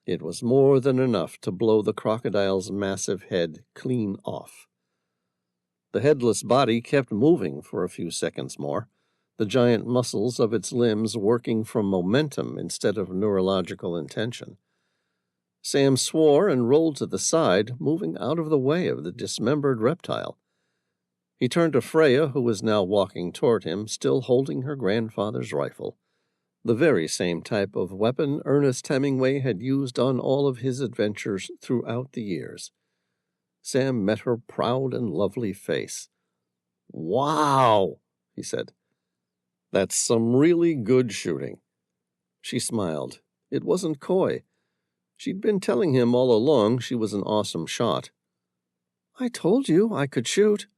It was more than enough to blow the crocodile's massive head clean off. The headless body kept moving for a few seconds more, the giant muscles of its limbs working from momentum instead of neurological intention. Sam swore and rolled to the side, moving out of the way of the dismembered reptile. He turned to Freya, who was now walking toward him, still holding her grandfather's rifle, the very same type of weapon Ernest Hemingway had used on all of his adventures throughout the years. Sam met her proud and lovely face. "Wow," he said. "That's some really good shooting." She smiled. It wasn't coy. She'd been telling him all along she was an awesome shot. "I told you I could shoot."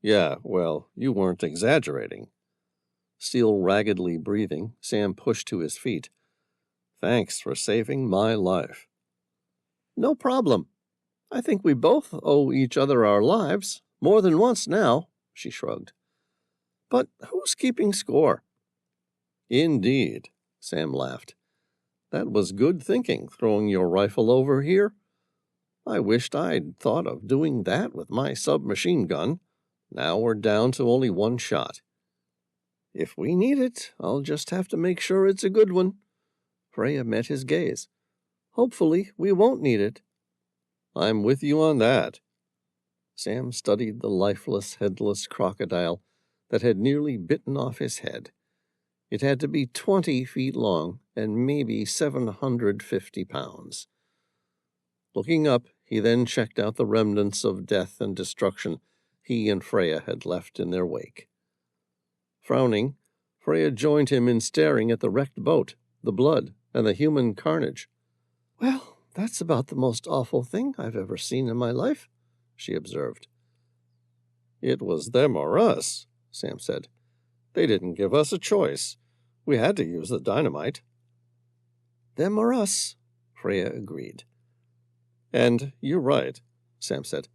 "Yeah, well, you weren't exaggerating." Still raggedly breathing, Sam pushed to his feet. "Thanks for saving my life." "No problem. I think we both owe each other our lives, more than once now," she shrugged. "But who's keeping score?" "Indeed," Sam laughed. "That was good thinking, throwing your rifle over here. I wished I'd thought of doing that with my submachine gun. Now we're down to only one shot." "If we need it, I'll just have to make sure it's a good one." Freya met his gaze. "Hopefully we won't need it." "I'm with you on that." Sam studied the lifeless, headless crocodile that had nearly bitten off his head. It had to be 20 feet long and maybe 750 pounds. Looking up, he then checked out the remnants of death and destruction he and Freya had left in their wake. Frowning, Freya joined him in staring at the wrecked boat, the blood, and the human carnage. "Well, that's about the most awful thing I've ever seen in my life," she observed. "It was them or us," Sam said. "They didn't give us a choice. We had to use the dynamite." "Them or us," Freya agreed. "And you're right," Sam said.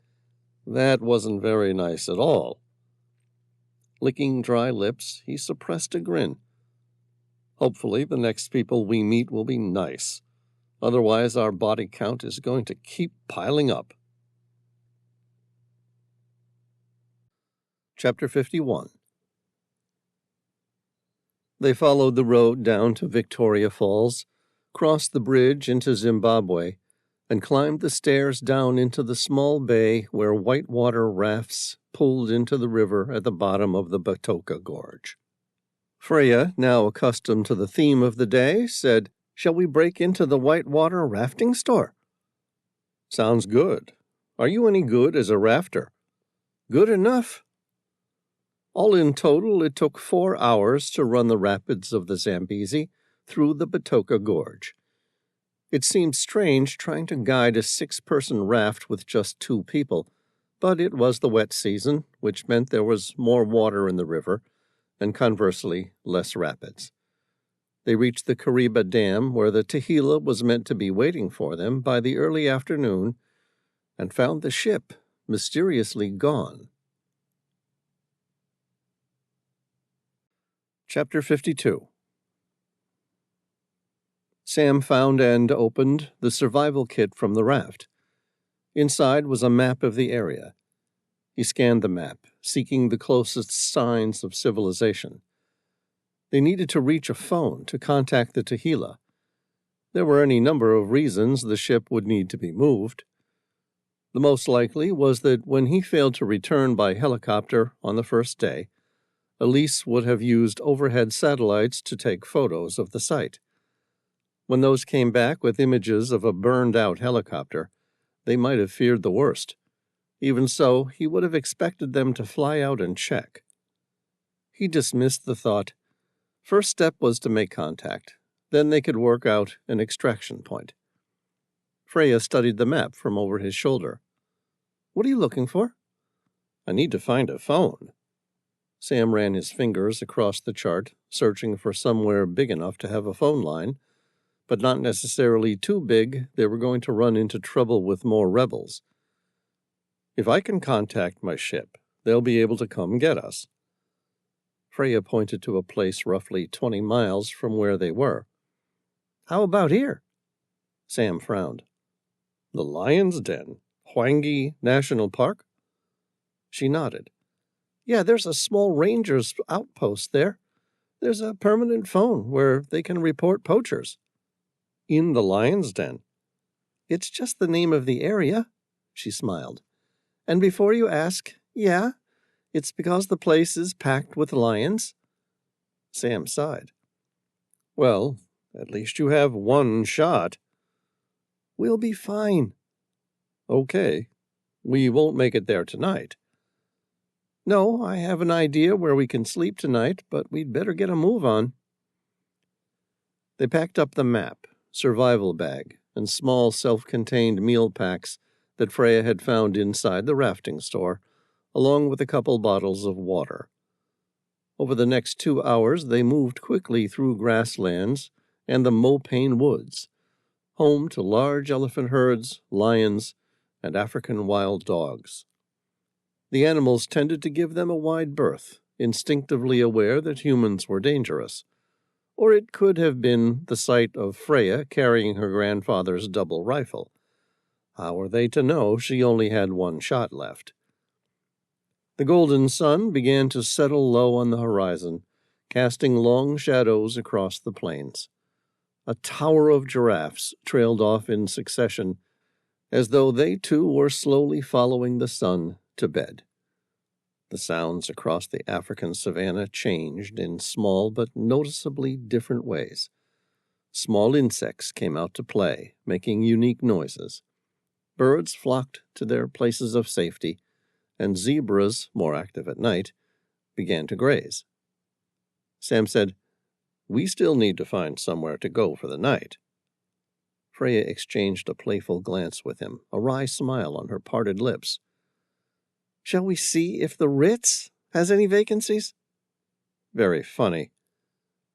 "That wasn't very nice at all." Licking dry lips, he suppressed a grin. "Hopefully the next people we meet will be nice. Otherwise our body count is going to keep piling up." Chapter 51. They followed the road down to Victoria Falls, crossed the bridge into Zimbabwe, and climbed the stairs down into the small bay where whitewater rafts pulled into the river at the bottom of the Batoka Gorge. Freya, now accustomed to the theme of the day, said, "Shall we break into the whitewater rafting store?" "Sounds good. Are you any good as a rafter?" "Good enough." All in total, it took 4 hours to run the rapids of the Zambezi through the Batoka Gorge. It seemed strange trying to guide a 6-person raft with just 2 people, but it was the wet season, which meant there was more water in the river, and conversely, less rapids. They reached the Kariba Dam, where the Tehila was meant to be waiting for them, by the early afternoon, and found the ship mysteriously gone. Chapter 52. Sam found and opened the survival kit from the raft. Inside was a map of the area. He scanned the map, seeking the closest signs of civilization. They needed to reach a phone to contact the Tehila. There were any number of reasons the ship would need to be moved. The most likely was that when he failed to return by helicopter on the first day, Elise would have used overhead satellites to take photos of the site. When those came back with images of a burned-out helicopter, they might have feared the worst. Even so, he would have expected them to fly out and check. He dismissed the thought. First step was to make contact. Then they could work out an extraction point. Freya studied the map from over his shoulder. "What are you looking for?" "I need to find a phone." Sam ran his fingers across the chart, searching for somewhere big enough to have a phone line, but not necessarily too big they were going to run into trouble with more rebels. "If I can contact my ship, they'll be able to come get us." Freya pointed to a place roughly 20 miles from where they were. "How about here?" Sam frowned. "The Lion's Den, Hwangi National Park?" She nodded. "Yeah, there's a small ranger's outpost there. There's a permanent phone where they can report poachers." "In the Lion's Den?" "It's just the name of the area," she smiled. "And before you ask, yeah, it's because the place is packed with lions." Sam sighed. "Well, at least you have one shot." "We'll be fine." "Okay. We won't make it there tonight." "No, I have an idea where we can sleep tonight, but we'd better get a move on." They packed up the map, survival bag, and small self-contained meal packs that Freya had found inside the rafting store, along with a couple bottles of water. Over the next 2 hours, they moved quickly through grasslands and the Mopane woods, home to large elephant herds, lions, and African wild dogs. The animals tended to give them a wide berth, instinctively aware that humans were dangerous. Or it could have been the sight of Freya carrying her grandfather's double rifle. How were they to know she only had one shot left? The golden sun began to settle low on the horizon, casting long shadows across the plains. A tower of giraffes trailed off in succession, as though they too were slowly following the sun to bed. The sounds across the African savanna changed in small but noticeably different ways. Small insects came out to play, making unique noises. Birds flocked to their places of safety, and zebras, more active at night, began to graze. Sam said, "We still need to find somewhere to go for the night." Freya exchanged a playful glance with him, a wry smile on her parted lips. "Shall we see if the Ritz has any vacancies?" "Very funny."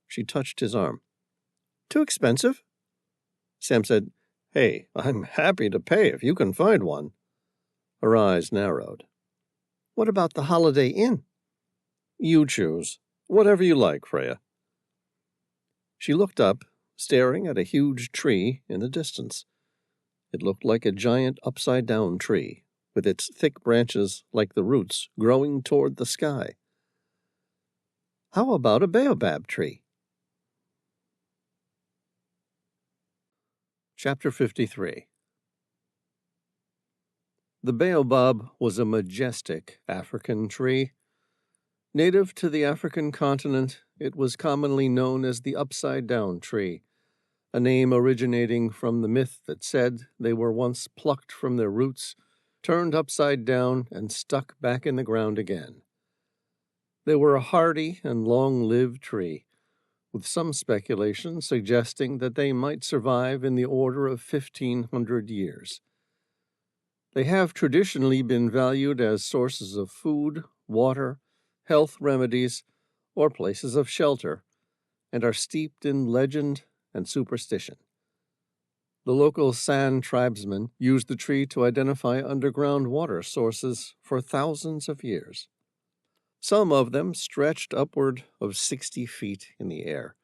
She touched his arm. "Too expensive?" Sam said, "Hey, I'm happy to pay if you can find one." Her eyes narrowed. "What about the Holiday Inn?" "You choose. Whatever you like, Freya." She looked up, staring at a huge tree in the distance. It looked like a giant upside-down tree, with its thick branches like the roots growing toward the sky. "How about a baobab tree?" Chapter 53. The baobab was a majestic African tree. Native to the African continent, it was commonly known as the upside-down tree, a name originating from the myth that said they were once plucked from their roots, turned upside down, and stuck back in the ground again. They were a hardy and long-lived tree, with some speculation suggesting that they might survive in the order of 1,500 years. They have traditionally been valued as sources of food, water, health remedies, or places of shelter, and are steeped in legend and superstition. The local San Tribesman used the tree to identify underground water sources for thousands of years. Some of them stretched upward of 60 feet in the air,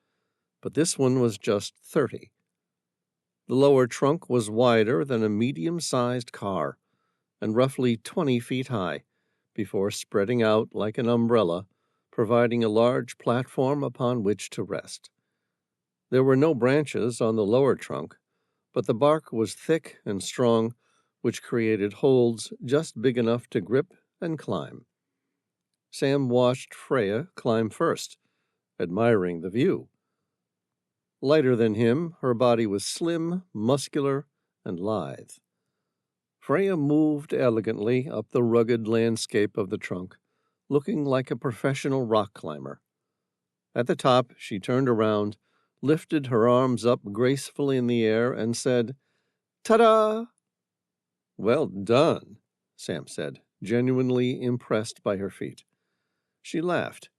but this one was just 30. The lower trunk was wider than a medium-sized car and roughly 20 feet high, before spreading out like an umbrella, providing a large platform upon which to rest. There were no branches on the lower trunk, but the bark was thick and strong, which created holds just big enough to grip and climb. Sam watched Freya climb first, admiring the view. Lighter than him, her body was slim, muscular, and lithe. Freya moved elegantly up the rugged landscape of the trunk, looking like a professional rock climber. At the top, she turned around, lifted her arms up gracefully in the air, and said, "Ta-da!" "Well done," Sam said, genuinely impressed by her feat. She laughed.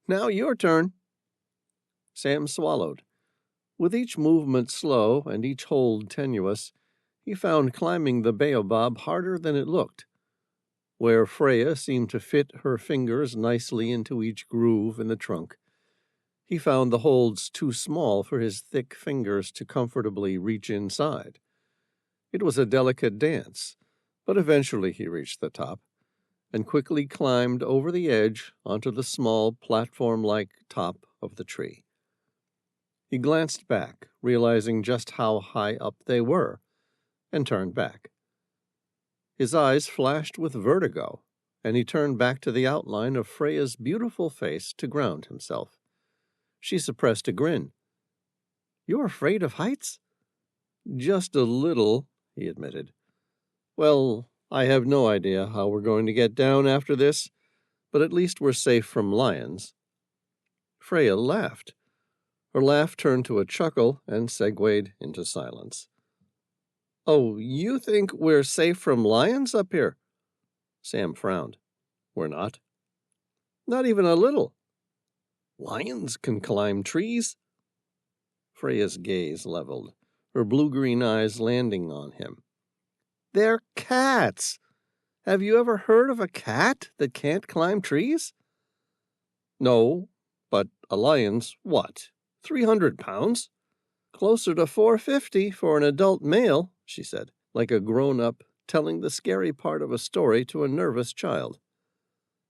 "Now your turn." Sam swallowed. With each movement slow and each hold tenuous, he found climbing the baobab harder than it looked. Where Freya seemed to fit her fingers nicely into each groove in the trunk, he found the holds too small for his thick fingers to comfortably reach inside. It was a delicate dance, but eventually he reached the top and quickly climbed over the edge onto the small platform-like top of the tree. He glanced back, realizing just how high up they were, and turned back. His eyes flashed with vertigo, and he turned back to the outline of Freya's beautiful face to ground himself. She suppressed a grin. "You're afraid of heights?" "Just a little," he admitted. "Well, I have no idea how we're going to get down after this, but at least we're safe from lions." Freya laughed. Her laugh turned to a chuckle and segued into silence. "Oh, you think we're safe from lions up here?" Sam frowned. "We're not?" "Not even a little." "Lions can climb trees." Freya's gaze leveled, her blue-green eyes landing on him. "They're cats. Have you ever heard of a cat that can't climb trees?" "No, but a lion's what, 300 pounds? "Closer to 450 for an adult male," she said, like a grown-up telling the scary part of a story to a nervous child.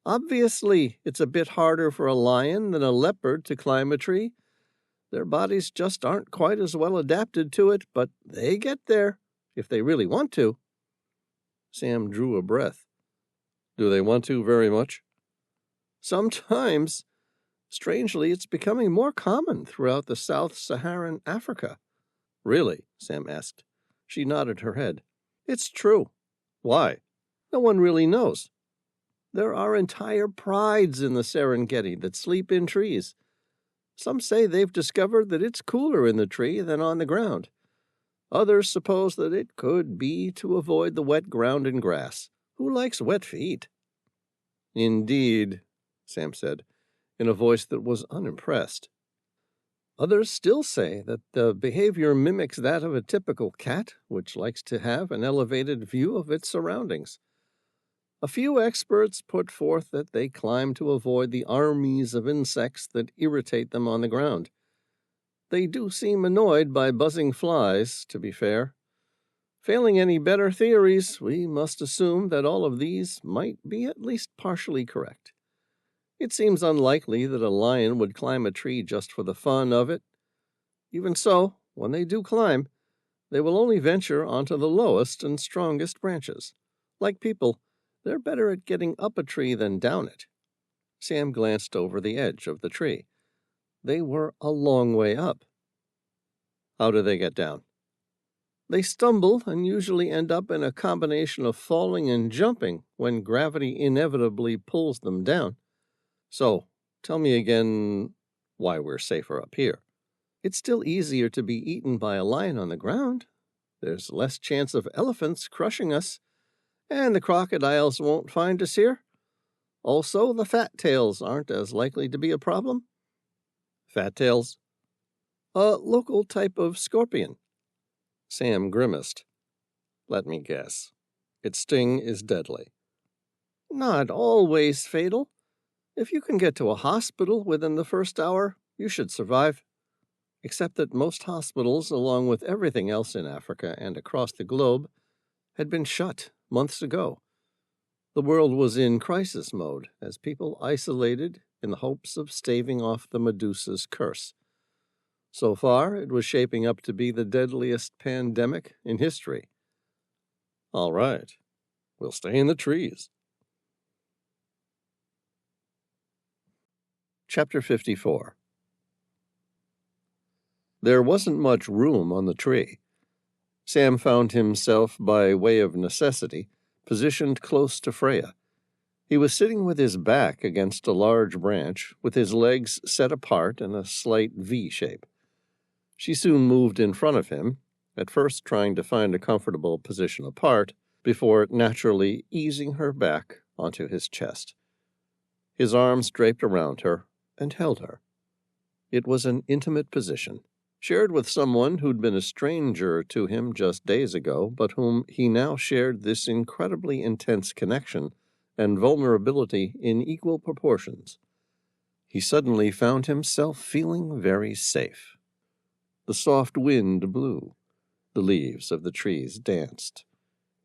"Obviously, it's a bit harder for a lion than a leopard to climb a tree. Their bodies just aren't quite as well adapted to it, but they get there, if they really want to." Sam drew a breath. "Do they want to very much?" "Sometimes. Strangely, it's becoming more common throughout the South Saharan Africa." "Really?" Sam asked. She nodded her head. "It's true." "Why?" "No one really knows. There are entire prides in the Serengeti that sleep in trees. Some say they've discovered that it's cooler in the tree than on the ground. Others suppose that it could be to avoid the wet ground and grass. Who likes wet feet?" "Indeed," Sam said, in a voice that was unimpressed. "Others still say that the behavior mimics that of a typical cat, which likes to have an elevated view of its surroundings. A few experts put forth that they climb to avoid the armies of insects that irritate them on the ground. They do seem annoyed by buzzing flies, to be fair. Failing any better theories, we must assume that all of these might be at least partially correct. It seems unlikely that a lion would climb a tree just for the fun of it. Even so, when they do climb, they will only venture onto the lowest and strongest branches, Like people, they're better at getting up a tree than down it. Sam glanced over the edge of the tree. They were a long way up. How do they get down? They stumble and usually end up in a combination of falling and jumping when gravity inevitably pulls them down. So, tell me again why we're safer up here. It's still easier to be eaten by a lion on the ground. There's less chance of elephants crushing us, and the crocodiles won't find us here. Also, the fat tails aren't as likely to be a problem. Fat tails? A local type of scorpion. Sam grimaced. Let me guess. Its sting is deadly. Not always fatal. If you can get to a hospital within the first hour, you should survive. Except that most hospitals, along with everything else in Africa and across the globe, had been shut months ago. The world was in crisis mode as people isolated in the hopes of staving off the Medusa's curse. So far, it was shaping up to be the deadliest pandemic in history. All right, we'll stay in the trees. Chapter 54. There wasn't much room on the tree. Sam found himself, by way of necessity, positioned close to Freya. He was sitting with his back against a large branch, with his legs set apart in a slight V shape. She soon moved in front of him, at first trying to find a comfortable position apart, before naturally easing her back onto his chest. His arms draped around her and held her. It was an intimate position, shared with someone who'd been a stranger to him just days ago, but whom he now shared this incredibly intense connection and vulnerability in equal proportions. He suddenly found himself feeling very safe. The soft wind blew, the leaves of the trees danced,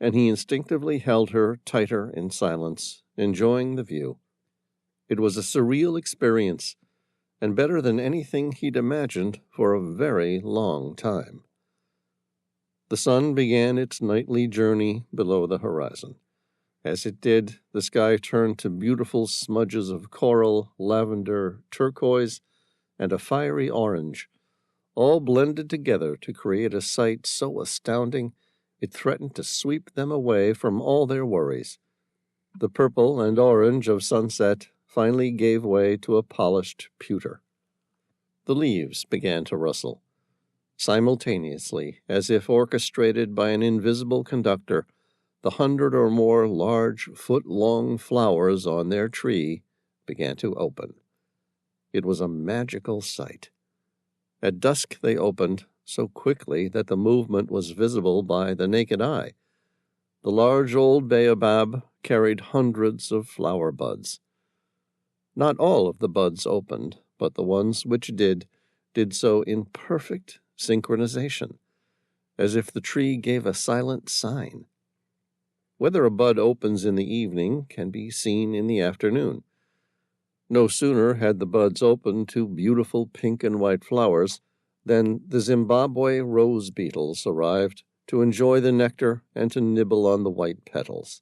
and he instinctively held her tighter in silence, enjoying the view. It was a surreal experience, and better than anything he'd imagined for a very long time. The sun began its nightly journey below the horizon. As it did, the sky turned to beautiful smudges of coral, lavender, turquoise, and a fiery orange, all blended together to create a sight so astounding it threatened to sweep them away from all their worries. The purple and orange of sunset finally gave way to a polished pewter. The leaves began to rustle. Simultaneously, as if orchestrated by an invisible conductor, the 100 or more large, foot-long flowers on their tree began to open. It was a magical sight. At dusk they opened, so quickly that the movement was visible by the naked eye. The large old baobab carried hundreds of flower buds. Not all of the buds opened, but the ones which did so in perfect synchronization, as if the tree gave a silent sign. Whether a bud opens in the evening can be seen in the afternoon. No sooner had the buds opened to beautiful pink and white flowers than the Zimbabwe rose beetles arrived to enjoy the nectar and to nibble on the white petals.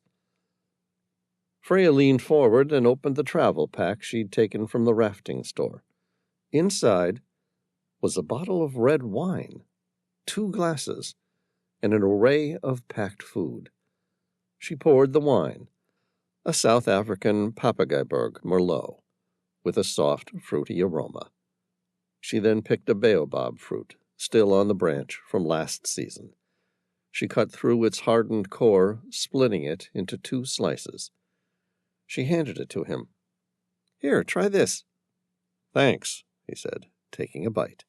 Freya leaned forward and opened the travel pack she'd taken from the rafting store. Inside was a bottle of red wine, 2 glasses, and an array of packed food. She poured the wine, a South African Papageiberg Merlot, with a soft, fruity aroma. She then picked a baobab fruit, still on the branch from last season. She cut through its hardened core, splitting it into 2 slices. She handed it to him. Here, try this. Thanks, he said, taking a bite.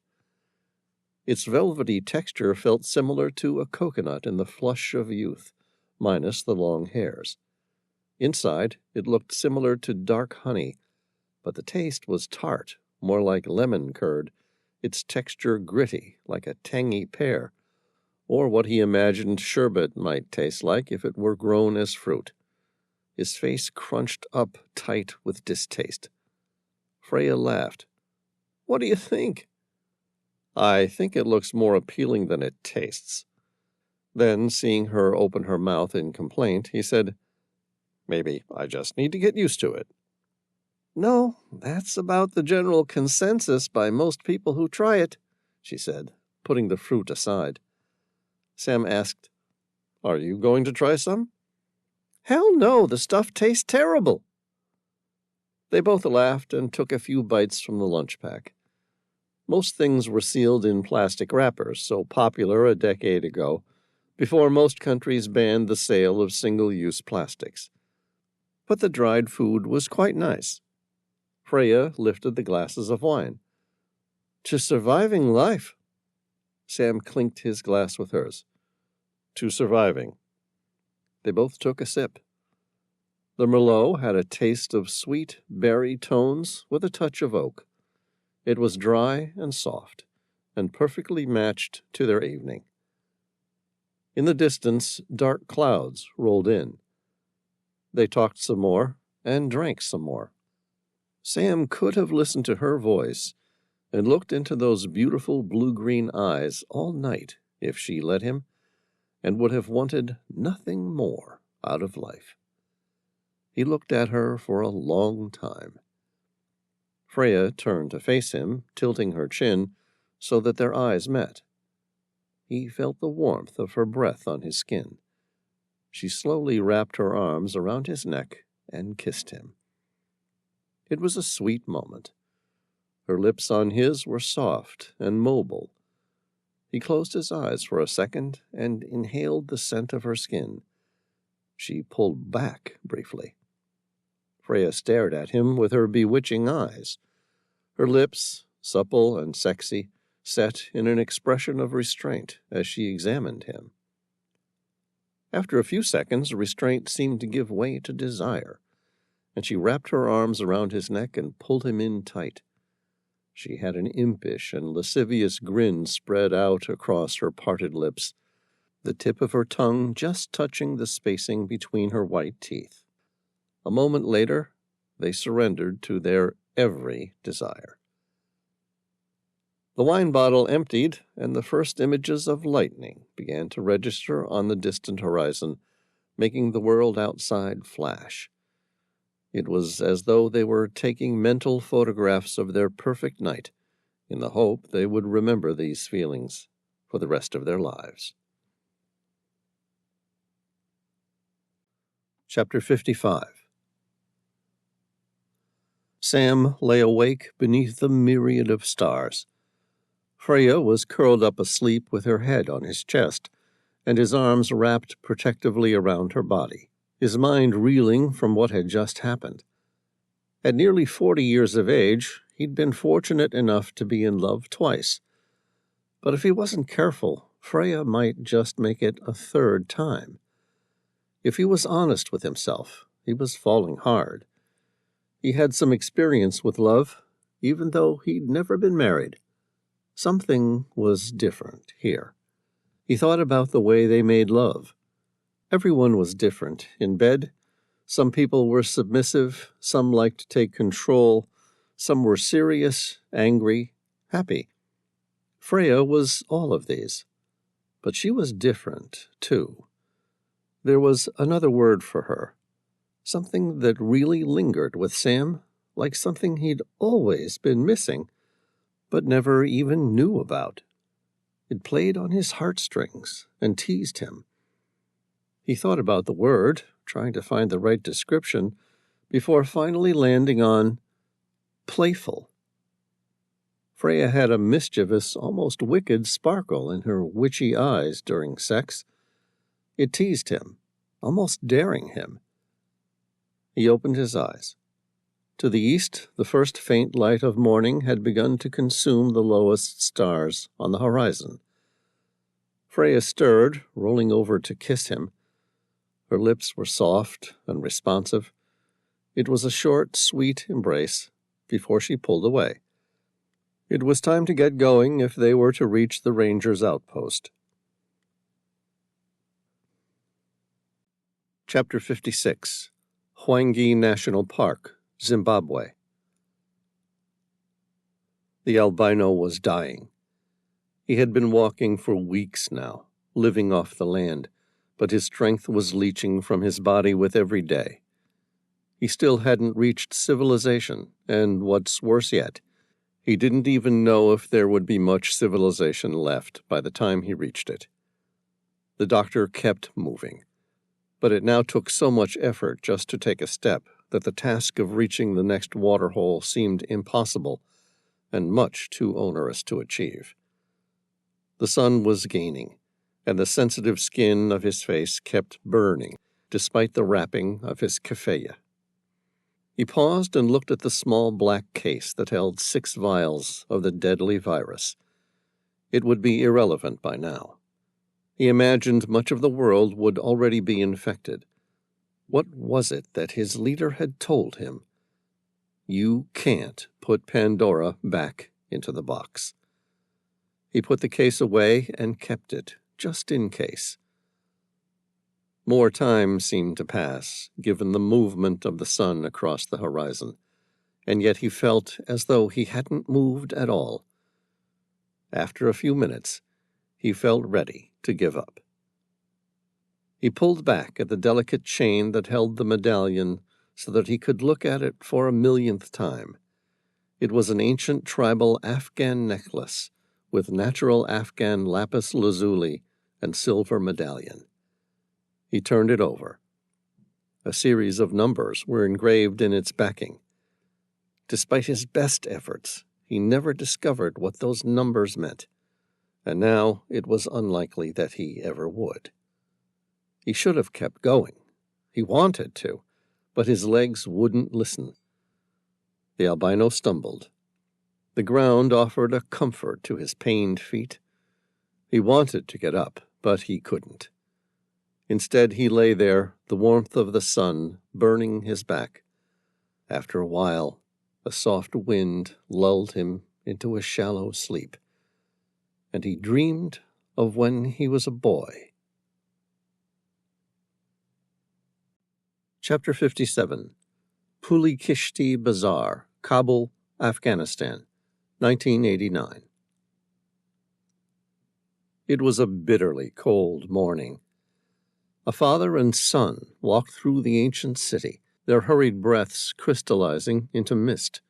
Its velvety texture felt similar to a coconut in the flush of youth, minus the long hairs. Inside, it looked similar to dark honey, but the taste was tart, more like lemon curd, its texture gritty, like a tangy pear, or what he imagined sherbet might taste like if it were grown as fruit. His face crunched up tight with distaste. Freya laughed. What do you think? I think it looks more appealing than it tastes. Then, seeing her open her mouth in complaint, he said, "Maybe I just need to get used to it." "No, that's about the general consensus by most people who try it," she said, putting the fruit aside. Sam asked, "Are you going to try some?" "Hell no, the stuff tastes terrible." They both laughed and took a few bites from the lunch pack. Most things were sealed in plastic wrappers, so popular a decade ago, before most countries banned the sale of single-use plastics. But the dried food was quite nice. Freya lifted the glasses of wine. "To surviving life." Sam clinked his glass with hers. "To surviving." They both took a sip. The Merlot had a taste of sweet berry tones with a touch of oak. It was dry and soft, and perfectly matched to their evening. In the distance, dark clouds rolled in. They talked some more and drank some more. Sam could have listened to her voice and looked into those beautiful blue-green eyes all night if she let him, and would have wanted nothing more out of life. He looked at her for a long time. Freya turned to face him, tilting her chin so that their eyes met. He felt the warmth of her breath on his skin. She slowly wrapped her arms around his neck and kissed him. It was a sweet moment. Her lips on his were soft and mobile. He closed his eyes for a second and inhaled the scent of her skin. She pulled back briefly. Freya stared at him with her bewitching eyes. Her lips, supple and sexy, set in an expression of restraint as she examined him. After a few seconds, restraint seemed to give way to desire, and she wrapped her arms around his neck and pulled him in tight. She had an impish and lascivious grin spread out across her parted lips, the tip of her tongue just touching the spacing between her white teeth. A moment later, they surrendered to their every desire. The wine bottle emptied, and the first images of lightning began to register on the distant horizon, making the world outside flash. It was as though they were taking mental photographs of their perfect night, in the hope they would remember these feelings for the rest of their lives. Chapter 55. Sam lay awake beneath the myriad of stars. Freya was curled up asleep with her head on his chest, and his arms wrapped protectively around her body, his mind reeling from what had just happened. At nearly 40 years of age, he'd been fortunate enough to be in love twice. But if he wasn't careful, Freya might just make it a third time. If he was honest with himself, he was falling hard. He had some experience with love, even though he'd never been married. Something was different here. He thought about the way they made love. Everyone was different in bed. Some people were submissive, some liked to take control, some were serious, angry, happy. Freya was all of these. But she was different, too. There was another word for her. Something that really lingered with Sam, like something he'd always been missing, but never even knew about. It played on his heartstrings and teased him. He thought about the word, trying to find the right description, before finally landing on playful. Freya had a mischievous, almost wicked sparkle in her witchy eyes during sex. It teased him, almost daring him. He opened his eyes. To the east, the first faint light of morning had begun to consume the lowest stars on the horizon. Freya stirred, rolling over to kiss him. Her lips were soft and responsive. It was a short, sweet embrace before she pulled away. It was time to get going if they were to reach the ranger's outpost. Chapter 56. Hwangi National Park, Zimbabwe. The albino was dying. He had been walking for weeks now, living off the land, but his strength was leaching from his body with every day. He still hadn't reached civilization, and what's worse yet, he didn't even know if there would be much civilization left by the time he reached it. The doctor kept moving, but it now took so much effort just to take a step that the task of reaching the next waterhole seemed impossible and much too onerous to achieve. The sun was gaining, and the sensitive skin of his face kept burning, despite the wrapping of his keffeya. He paused and looked at the small black case that held 6 vials of the deadly virus. It would be irrelevant by now. He imagined much of the world would already be infected. What was it that his leader had told him? You can't put Pandora back into the box. He put the case away and kept it, just in case. More time seemed to pass, given the movement of the sun across the horizon, and yet he felt as though he hadn't moved at all. After a few minutes, he felt ready to give up. He pulled back at the delicate chain that held the medallion so that he could look at it for a millionth time. It was an ancient tribal Afghan necklace with natural Afghan lapis lazuli and silver medallion. He turned it over. A series of numbers were engraved in its backing. Despite his best efforts, he never discovered what those numbers meant, and now it was unlikely that he ever would. He should have kept going. He wanted to, but his legs wouldn't listen. The albino stumbled. The ground offered a comfort to his pained feet. He wanted to get up, but he couldn't. Instead, he lay there, the warmth of the sun burning his back. After a while, a soft wind lulled him into a shallow sleep, and he dreamed of when he was a boy. Chapter 57. Pulikishti Bazaar, Kabul, Afghanistan, 1989. It was a bitterly cold morning. A father and son walked through the ancient city, their hurried breaths crystallizing into mist.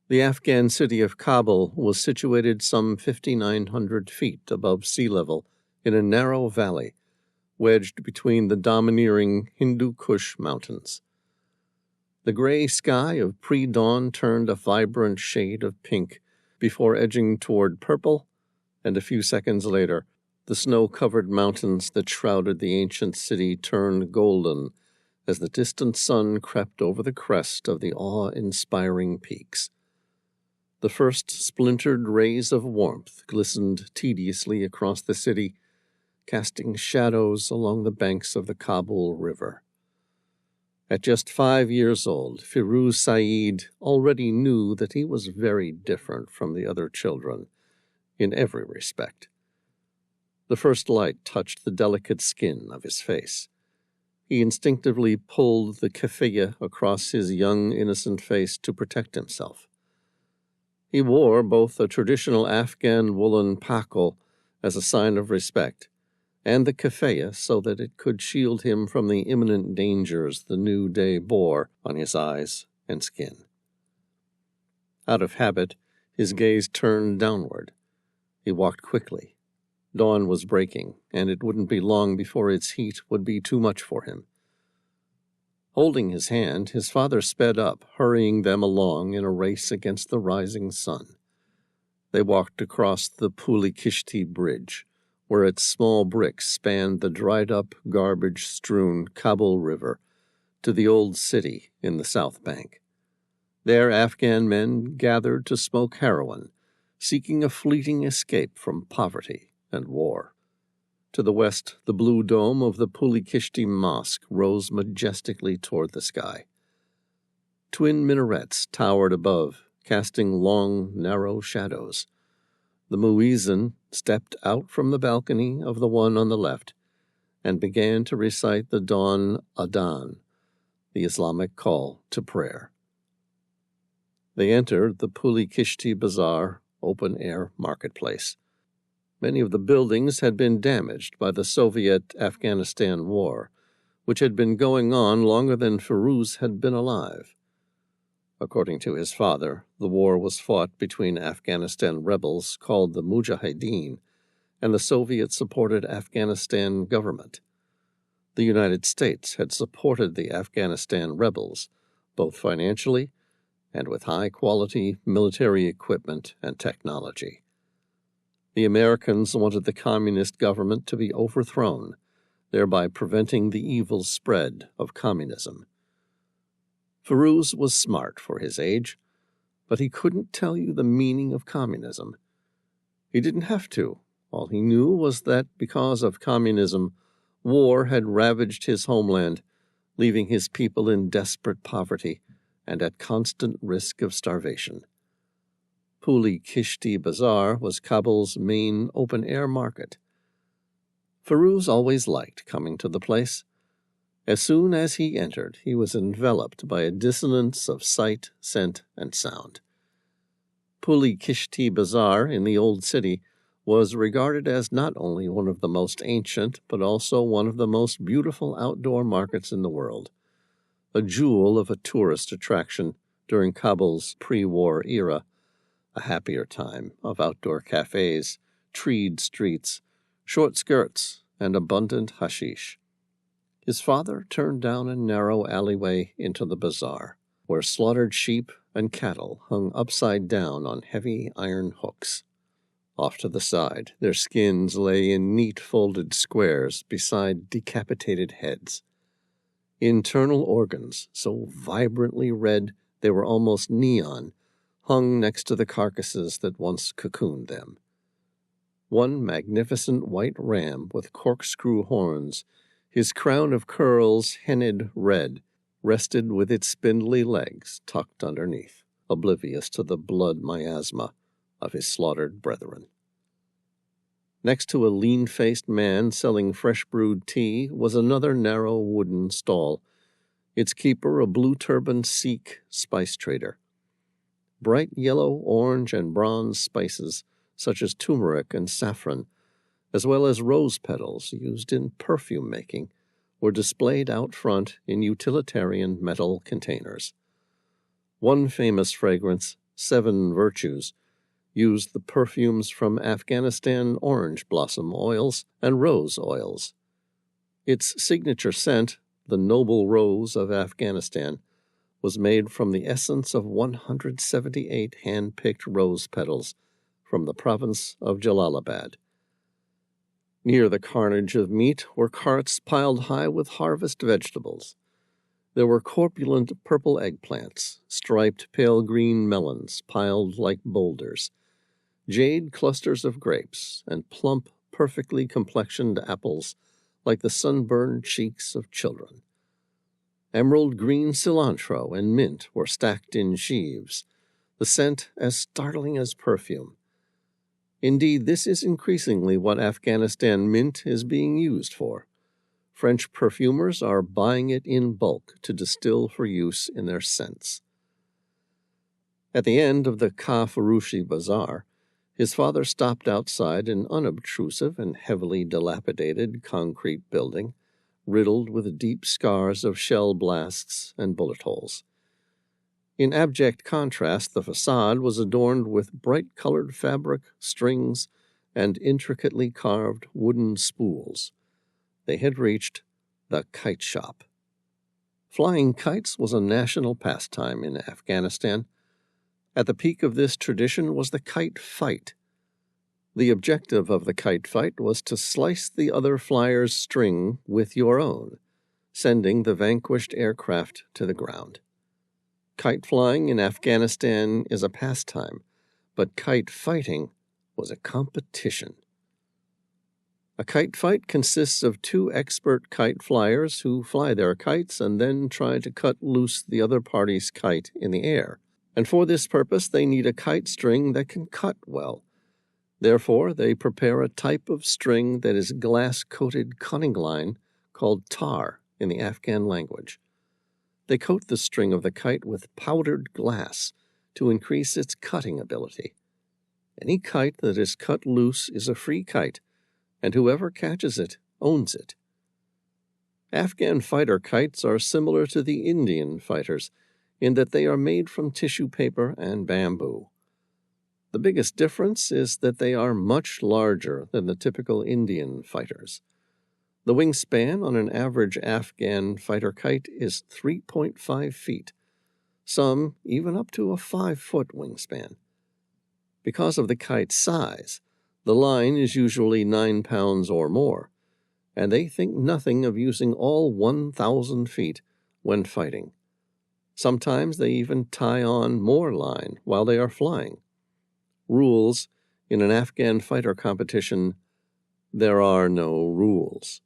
The Afghan city of Kabul was situated some 5,900 feet above sea level in a narrow valley, wedged between the domineering Hindu Kush mountains. The gray sky of pre-dawn turned a vibrant shade of pink before edging toward purple, and a few seconds later, the snow-covered mountains that shrouded the ancient city turned golden as the distant sun crept over the crest of the awe-inspiring peaks. The first splintered rays of warmth glistened tediously across the city, casting shadows along the banks of the Kabul River. At just 5 years old, Firuz Saeed already knew that he was very different from the other children in every respect. The first light touched the delicate skin of his face. He instinctively pulled the keffeya across his young, innocent face to protect himself. He wore both a traditional Afghan woolen pakol as a sign of respect, and the keffeya so that it could shield him from the imminent dangers the new day bore on his eyes and skin. Out of habit, his gaze turned downward. He walked quickly. Dawn was breaking, and it wouldn't be long before its heat would be too much for him. Holding his hand, his father sped up, hurrying them along in a race against the rising sun. They walked across the Pulikishti Bridge, where its small bricks spanned the dried-up, garbage-strewn Kabul River, to the old city in the south bank. There Afghan men gathered to smoke heroin, seeking a fleeting escape from poverty and war. To the west, the blue dome of the Pulikishti Mosque rose majestically toward the sky. Twin minarets towered above, casting long, narrow shadows. The muezzin stepped out from the balcony of the one on the left and began to recite the dawn adhan, the Islamic call to prayer. They entered the Pulikishti Bazaar open-air marketplace. Many of the buildings had been damaged by the Soviet-Afghanistan War, which had been going on longer than Firuz had been alive. According to his father, the war was fought between Afghanistan rebels called the Mujahideen and the Soviet-supported Afghanistan government. The United States had supported the Afghanistan rebels, both financially and with high-quality military equipment and technology. The Americans wanted the communist government to be overthrown, thereby preventing the evil spread of communism. Firuz was smart for his age, but he couldn't tell you the meaning of communism. He didn't have to. All he knew was that because of communism, war had ravaged his homeland, leaving his people in desperate poverty and at constant risk of starvation. Puli Kishti Bazaar was Kabul's main open-air market. Firuz always liked coming to the place. As soon as he entered, he was enveloped by a dissonance of sight, scent, and sound. Puli Kishti Bazaar in the old city was regarded as not only one of the most ancient, but also one of the most beautiful outdoor markets in the world, a jewel of a tourist attraction during Kabul's pre-war era, a happier time of outdoor cafes, treed streets, short skirts, and abundant hashish. His father turned down a narrow alleyway into the bazaar, where slaughtered sheep and cattle hung upside down on heavy iron hooks. Off to the side, their skins lay in neat folded squares beside decapitated heads. Internal organs, so vibrantly red they were almost neon, hung next to the carcasses that once cocooned them. One magnificent white ram with corkscrew horns, his crown of curls henned red, rested with its spindly legs tucked underneath, oblivious to the blood miasma of his slaughtered brethren. Next to a lean-faced man selling fresh-brewed tea was another narrow wooden stall, its keeper a blue-turbaned Sikh spice trader. Bright yellow, orange, and bronze spices, such as turmeric and saffron, as well as rose petals used in perfume making, were displayed out front in utilitarian metal containers. One famous fragrance, 7 Virtues, used the perfumes from Afghanistan orange blossom oils and rose oils. Its signature scent, the Noble Rose of Afghanistan, was made from the essence of 178 hand-picked rose petals from the province of Jalalabad. Near the carnage of meat were carts piled high with harvest vegetables. There were corpulent purple eggplants, striped pale green melons piled like boulders, jade clusters of grapes, and plump, perfectly complexioned apples like the sunburned cheeks of children. Emerald green cilantro and mint were stacked in sheaves, the scent as startling as perfume. Indeed, this is increasingly what Afghanistan mint is being used for. French perfumers are buying it in bulk to distill for use in their scents. At the end of the Ka Farushi Bazaar, his father stopped outside an unobtrusive and heavily dilapidated concrete building, riddled with deep scars of shell blasts and bullet holes. In abject contrast, the facade was adorned with bright-colored fabric, strings, and intricately carved wooden spools. They had reached the kite shop. Flying kites was a national pastime in Afghanistan. At the peak of this tradition was the kite fight. The objective of the kite fight was to slice the other flyer's string with your own, sending the vanquished aircraft to the ground. Kite flying in Afghanistan is a pastime, but kite fighting was a competition. A kite fight consists of 2 expert kite flyers who fly their kites and then try to cut loose the other party's kite in the air. And for this purpose, they need a kite string that can cut well. Therefore, they prepare a type of string that is glass-coated cutting line called tar in the Afghan language. They coat the string of the kite with powdered glass to increase its cutting ability. Any kite that is cut loose is a free kite, and whoever catches it owns it. Afghan fighter kites are similar to the Indian fighters in that they are made from tissue paper and bamboo. The biggest difference is that they are much larger than the typical Indian fighters. The wingspan on an average Afghan fighter kite is 3.5 feet, some even up to a 5-foot wingspan. Because of the kite's size, the line is usually 9 pounds or more, and they think nothing of using all 1,000 feet when fighting. Sometimes they even tie on more line while they are flying. Rules: in an Afghan fighter competition, there are no rules.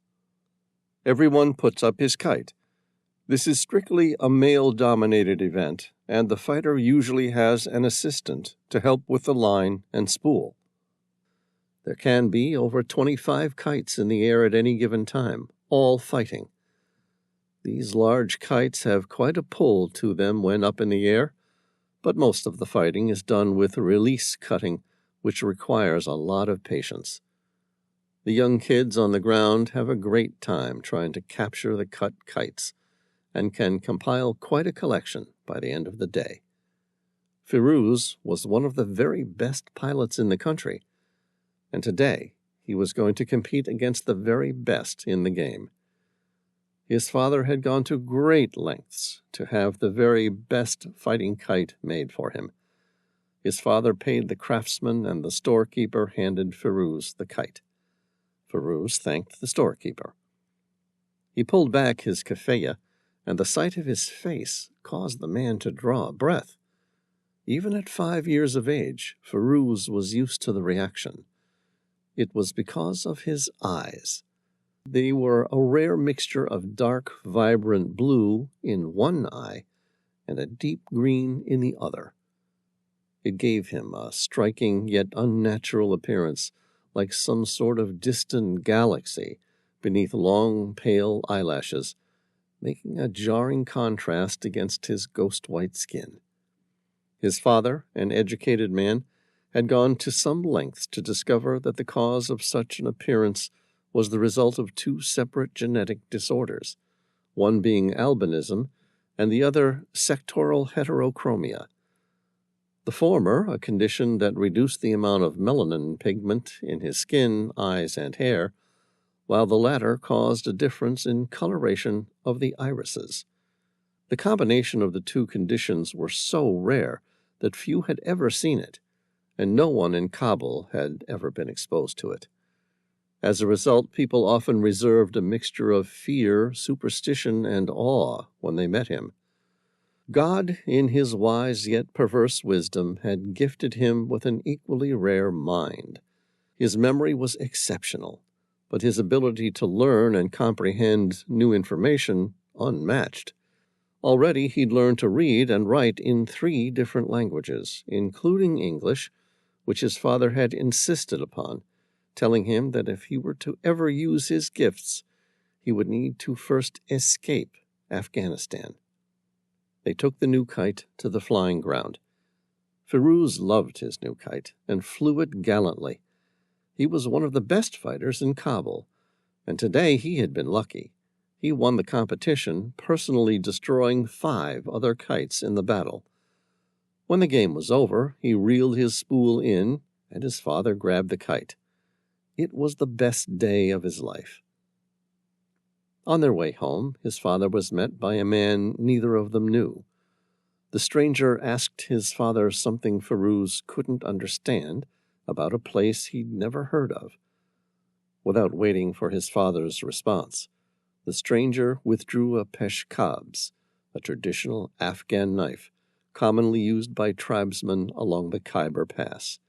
Everyone puts up his kite. This is strictly a male-dominated event, and the fighter usually has an assistant to help with the line and spool. There can be over 25 kites in the air at any given time, all fighting. These large kites have quite a pull to them when up in the air, but most of the fighting is done with release cutting, which requires a lot of patience. The young kids on the ground have a great time trying to capture the cut kites, and can compile quite a collection by the end of the day. Firuz was one of the very best pilots in the country, and today he was going to compete against the very best in the game. His father had gone to great lengths to have the very best fighting kite made for him. His father paid the craftsman, and the storekeeper handed Firuz the kite. Firuz thanked the storekeeper. He pulled back his keffiyeh, and the sight of his face caused the man to draw a breath. Even at 5 years of age, Firuz was used to the reaction. It was because of his eyes. They were a rare mixture of dark, vibrant blue in one eye and a deep green in the other. It gave him a striking yet unnatural appearance, like some sort of distant galaxy beneath long, pale eyelashes, making a jarring contrast against his ghost-white skin. His father, an educated man, had gone to some lengths to discover that the cause of such an appearance was the result of 2 separate genetic disorders, one being albinism and the other sectoral heterochromia. The former, a condition that reduced the amount of melanin pigment in his skin, eyes, and hair, while the latter caused a difference in coloration of the irises. The combination of the 2 conditions were so rare that few had ever seen it, and no one in Kabul had ever been exposed to it. As a result, people often reserved a mixture of fear, superstition, and awe when they met him. God, in his wise yet perverse wisdom, had gifted him with an equally rare mind. His memory was exceptional, but his ability to learn and comprehend new information unmatched. Already he'd learned to read and write in 3 different languages, including English, which his father had insisted upon, telling him that if he were to ever use his gifts, he would need to first escape Afghanistan. They took the new kite to the flying ground. Firuz loved his new kite and flew it gallantly. He was one of the best fighters in Kabul, and today he had been lucky. He won the competition, personally destroying 5 other kites in the battle. When the game was over, he reeled his spool in, and his father grabbed the kite. It was the best day of his life. On their way home, his father was met by a man neither of them knew. The stranger asked his father something Firuz couldn't understand about a place he'd never heard of. Without waiting for his father's response, the stranger withdrew a peshkabz, a traditional Afghan knife commonly used by tribesmen along the Khyber Pass.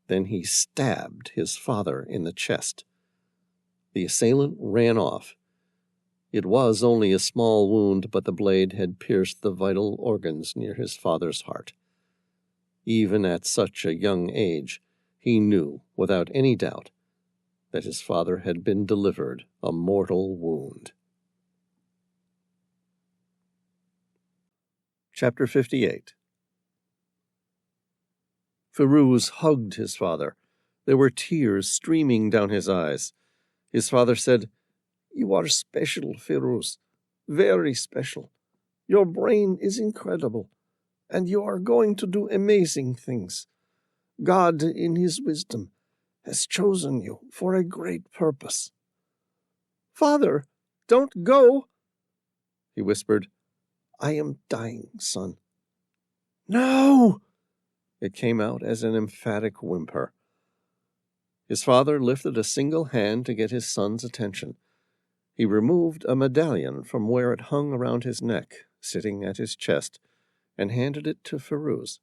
Then he stabbed his father in the chest. The assailant ran off. It was only a small wound, but the blade had pierced the vital organs near his father's heart. Even at such a young age, he knew, without any doubt, that his father had been delivered a mortal wound. Chapter 58. Firuz hugged his father. There were tears streaming down his eyes. His father said, "You are special, Firuz. Very special. Your brain is incredible, and you are going to do amazing things. God, in his wisdom, has chosen you for a great purpose." "Father, don't go," he whispered. "I am dying, son." "No!" It came out as an emphatic whimper. His father lifted a single hand to get his son's attention. He removed a medallion from where it hung around his neck, sitting at his chest, and handed it to Firuz.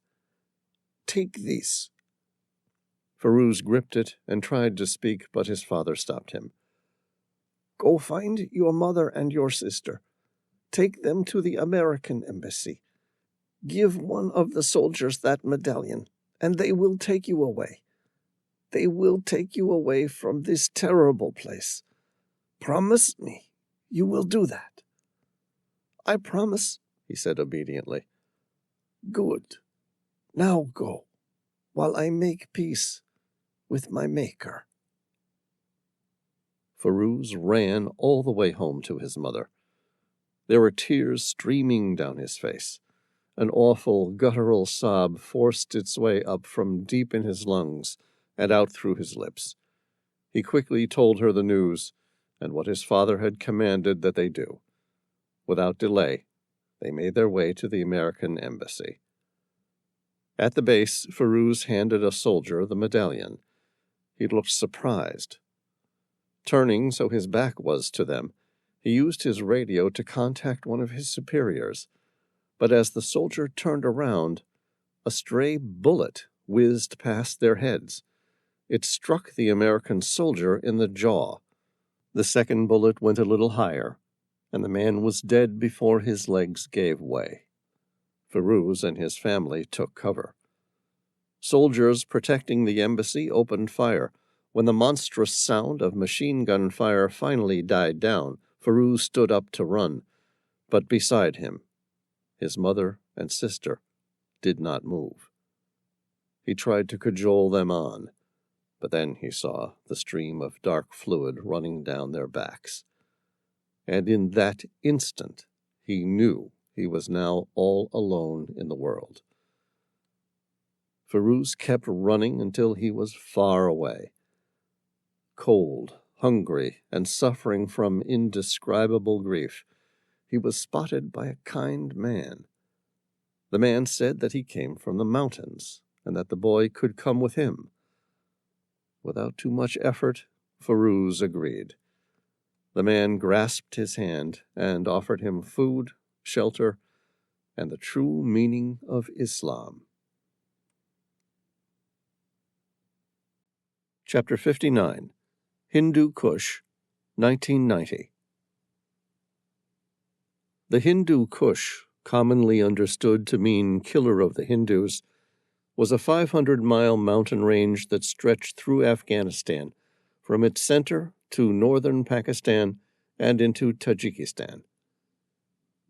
"Take this." Firuz gripped it and tried to speak, but his father stopped him. "Go find your mother and your sister. Take them to the American embassy. Give one of the soldiers that medallion, and they will take you away. They will take you away from this terrible place. Promise me you will do that." "I promise," he said obediently. "Good. Now go, while I make peace with my Maker." Firuz ran all the way home to his mother. There were tears streaming down his face. An awful, guttural sob forced its way up from deep in his lungs and out through his lips. He quickly told her the news and what his father had commanded that they do. Without delay, they made their way to the American embassy. At the base, Firuz handed a soldier the medallion. He looked surprised. Turning so his back was to them, he used his radio to contact one of his superiors. But as the soldier turned around, a stray bullet whizzed past their heads. It struck the American soldier in the jaw. The second bullet went a little higher, and the man was dead before his legs gave way. Firuz and his family took cover. Soldiers protecting the embassy opened fire. When the monstrous sound of machine gun fire finally died down, Firuz stood up to run, but beside him, his mother and sister did not move. He tried to cajole them on, but then he saw the stream of dark fluid running down their backs. And in that instant, he knew he was now all alone in the world. Firuz kept running until he was far away. Cold, hungry, and suffering from indescribable grief, he was spotted by a kind man. The man said that he came from the mountains, and that the boy could come with him. Without too much effort, Firuz agreed. The man grasped his hand and offered him food, shelter, and the true meaning of Islam. Chapter 59. Hindu Kush, 1990. The Hindu Kush, commonly understood to mean killer of the Hindus, was a 500-mile mountain range that stretched through Afghanistan, from its center to northern Pakistan and into Tajikistan.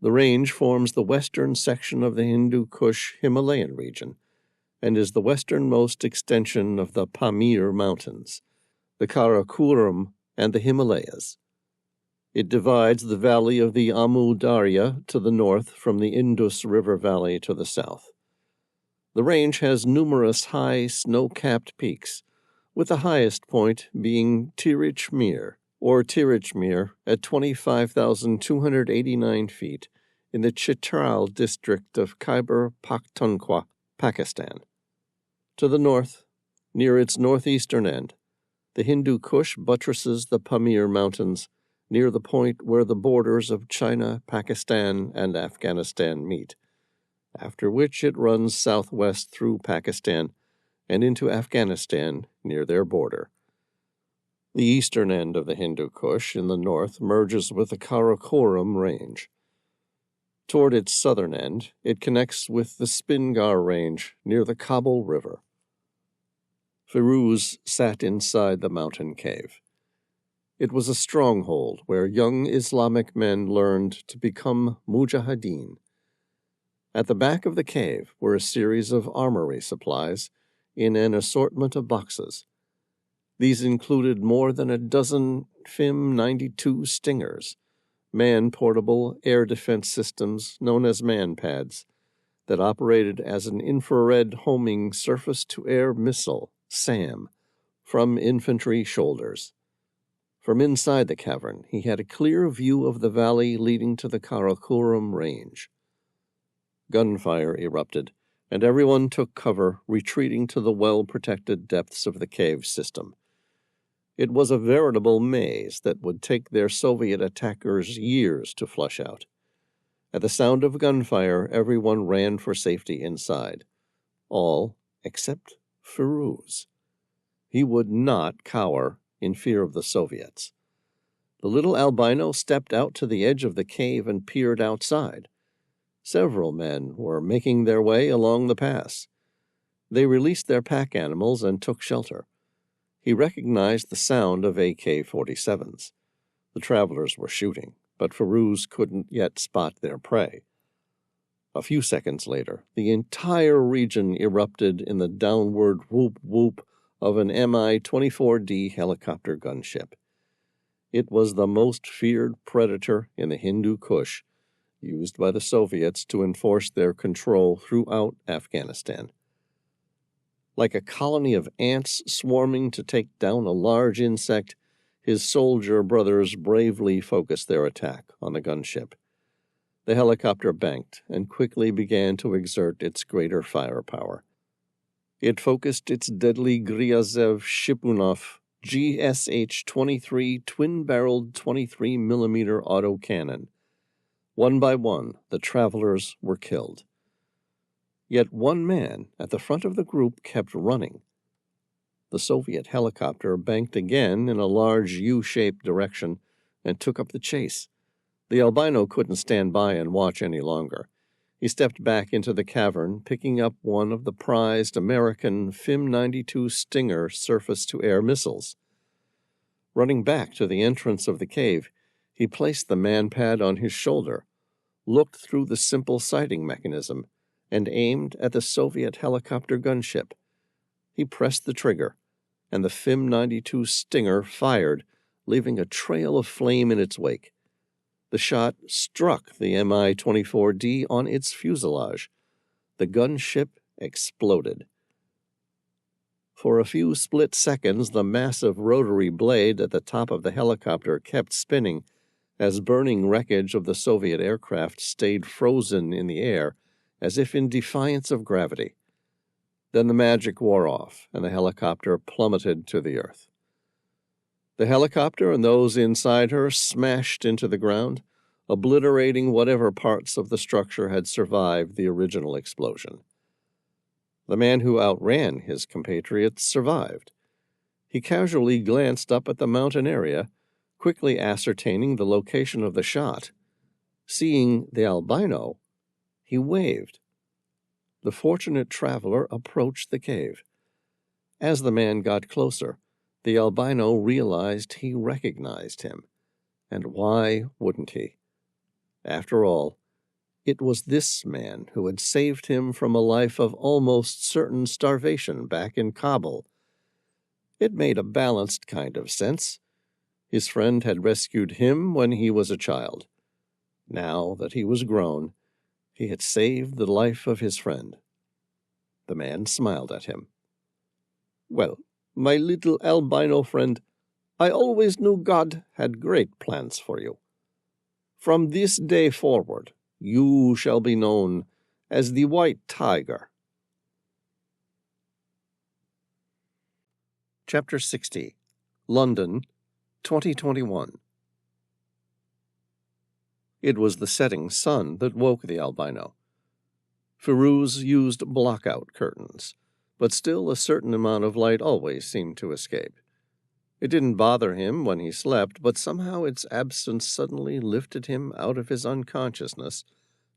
The range forms the western section of the Hindu Kush Himalayan region and is the westernmost extension of the Pamir Mountains, the Karakoram, and the Himalayas. It divides the valley of the Amu Darya to the north from the Indus River Valley to the south. The range has numerous high, snow-capped peaks, with the highest point being Tirich Mir, at 25,289 feet in the Chitral district of Khyber Pakhtunkhwa, Pakistan. To the north, near its northeastern end, the Hindu Kush buttresses the Pamir Mountains near the point where the borders of China, Pakistan, and Afghanistan meet, after which it runs southwest through Pakistan and into Afghanistan near their border. The eastern end of the Hindu Kush in the north merges with the Karakoram Range. Toward its southern end, it connects with the Spingar Range near the Kabul River. Firuz sat inside the mountain cave. It was a stronghold where young Islamic men learned to become mujahideen. At the back of the cave were a series of armory supplies, in an assortment of boxes. These included more than a dozen FIM-92 Stingers, man-portable air defense systems known as man-pads, that operated as an infrared homing surface-to-air missile, SAM, from infantry shoulders. From inside the cavern, he had a clear view of the valley leading to the Karakoram range. Gunfire erupted, and everyone took cover, retreating to the well-protected depths of the cave system. It was a veritable maze that would take their Soviet attackers years to flush out. At the sound of gunfire, everyone ran for safety inside. All except Firuz. He would not cower in fear of the Soviets. The little albino stepped out to the edge of the cave and peered outside. Several men were making their way along the pass. They released their pack animals and took shelter. He recognized the sound of AK-47s. The travelers were shooting, but Firuz couldn't yet spot their prey. A few seconds later, the entire region erupted in the downward whoop-whoop of an Mi-24D helicopter gunship. It was the most feared predator in the Hindu Kush, used by the Soviets to enforce their control throughout Afghanistan. Like a colony of ants swarming to take down a large insect, his soldier brothers bravely focused their attack on the gunship. The helicopter banked and quickly began to exert its greater firepower. It focused its deadly Gryazev Shipunov GSH-23 twin-barreled 23mm autocannon. One by one, the travelers were killed. Yet one man at the front of the group kept running. The Soviet helicopter banked again in a large U-shaped direction and took up the chase. The albino couldn't stand by and watch any longer. He stepped back into the cavern, picking up one of the prized American FIM-92 Stinger surface-to-air missiles. Running back to the entrance of the cave, he placed the man-pad on his shoulder, looked through the simple sighting mechanism, and aimed at the Soviet helicopter gunship. He pressed the trigger, and the FIM-92 Stinger fired, leaving a trail of flame in its wake. The shot struck the Mi-24D on its fuselage. The gunship exploded. For a few split seconds, the massive rotary blade at the top of the helicopter kept spinning as burning wreckage of the Soviet aircraft stayed frozen in the air, as if in defiance of gravity. Then the magic wore off, and the helicopter plummeted to the earth. The helicopter and those inside her smashed into the ground, obliterating whatever parts of the structure had survived the original explosion. The man who outran his compatriots survived. He casually glanced up at the mountain area, quickly ascertaining the location of the shot. Seeing the albino, he waved. The fortunate traveler approached the cave. As the man got closer, the albino realized he recognized him. And why wouldn't he? After all, it was this man who had saved him from a life of almost certain starvation back in Kabul. It made a balanced kind of sense. His friend had rescued him when he was a child. Now that he was grown, he had saved the life of his friend. The man smiled at him. "Well, my little albino friend, I always knew God had great plans for you. From this day forward, you shall be known as the White Tiger." Chapter 60. London, 2021. It was the setting sun that woke the albino. Firuz used blockout curtains, but still a certain amount of light always seemed to escape. It didn't bother him when he slept, but somehow its absence suddenly lifted him out of his unconsciousness,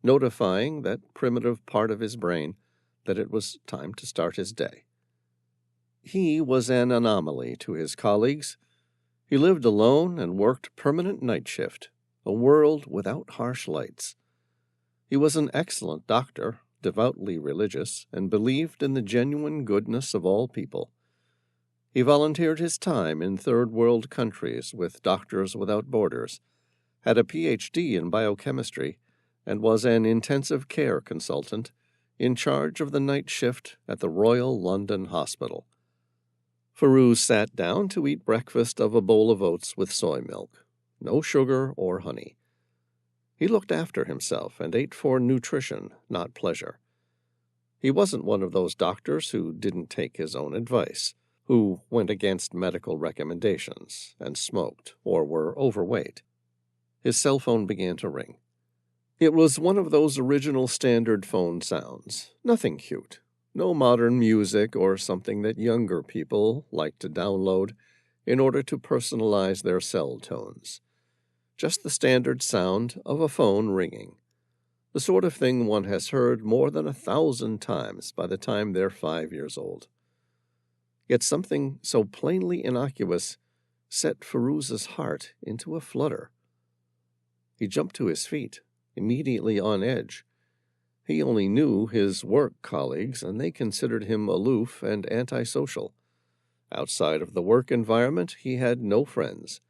notifying that primitive part of his brain that it was time to start his day. He was an anomaly to his colleagues. He lived alone and worked permanent night shift, a world without harsh lights. He was an excellent doctor, devoutly religious and believed in the genuine goodness of all people. He volunteered his time in third-world countries with Doctors Without Borders, had a Ph.D. in biochemistry, and was an intensive care consultant in charge of the night shift at the Royal London Hospital. Firouz sat down to eat breakfast of a bowl of oats with soy milk, no sugar or honey. He looked after himself and ate for nutrition, not pleasure. He wasn't one of those doctors who didn't take his own advice, who went against medical recommendations and smoked or were overweight. His cell phone began to ring. It was one of those original standard phone sounds, nothing cute, no modern music or something that younger people like to download in order to personalize their cell tones. Just the standard sound of a phone ringing, the sort of thing one has heard more than 1,000 times by the time they're 5 years old. Yet something so plainly innocuous set Firouz's heart into a flutter. He jumped to his feet, immediately on edge. He only knew his work colleagues, and they considered him aloof and antisocial. Outside of the work environment, he had no friends.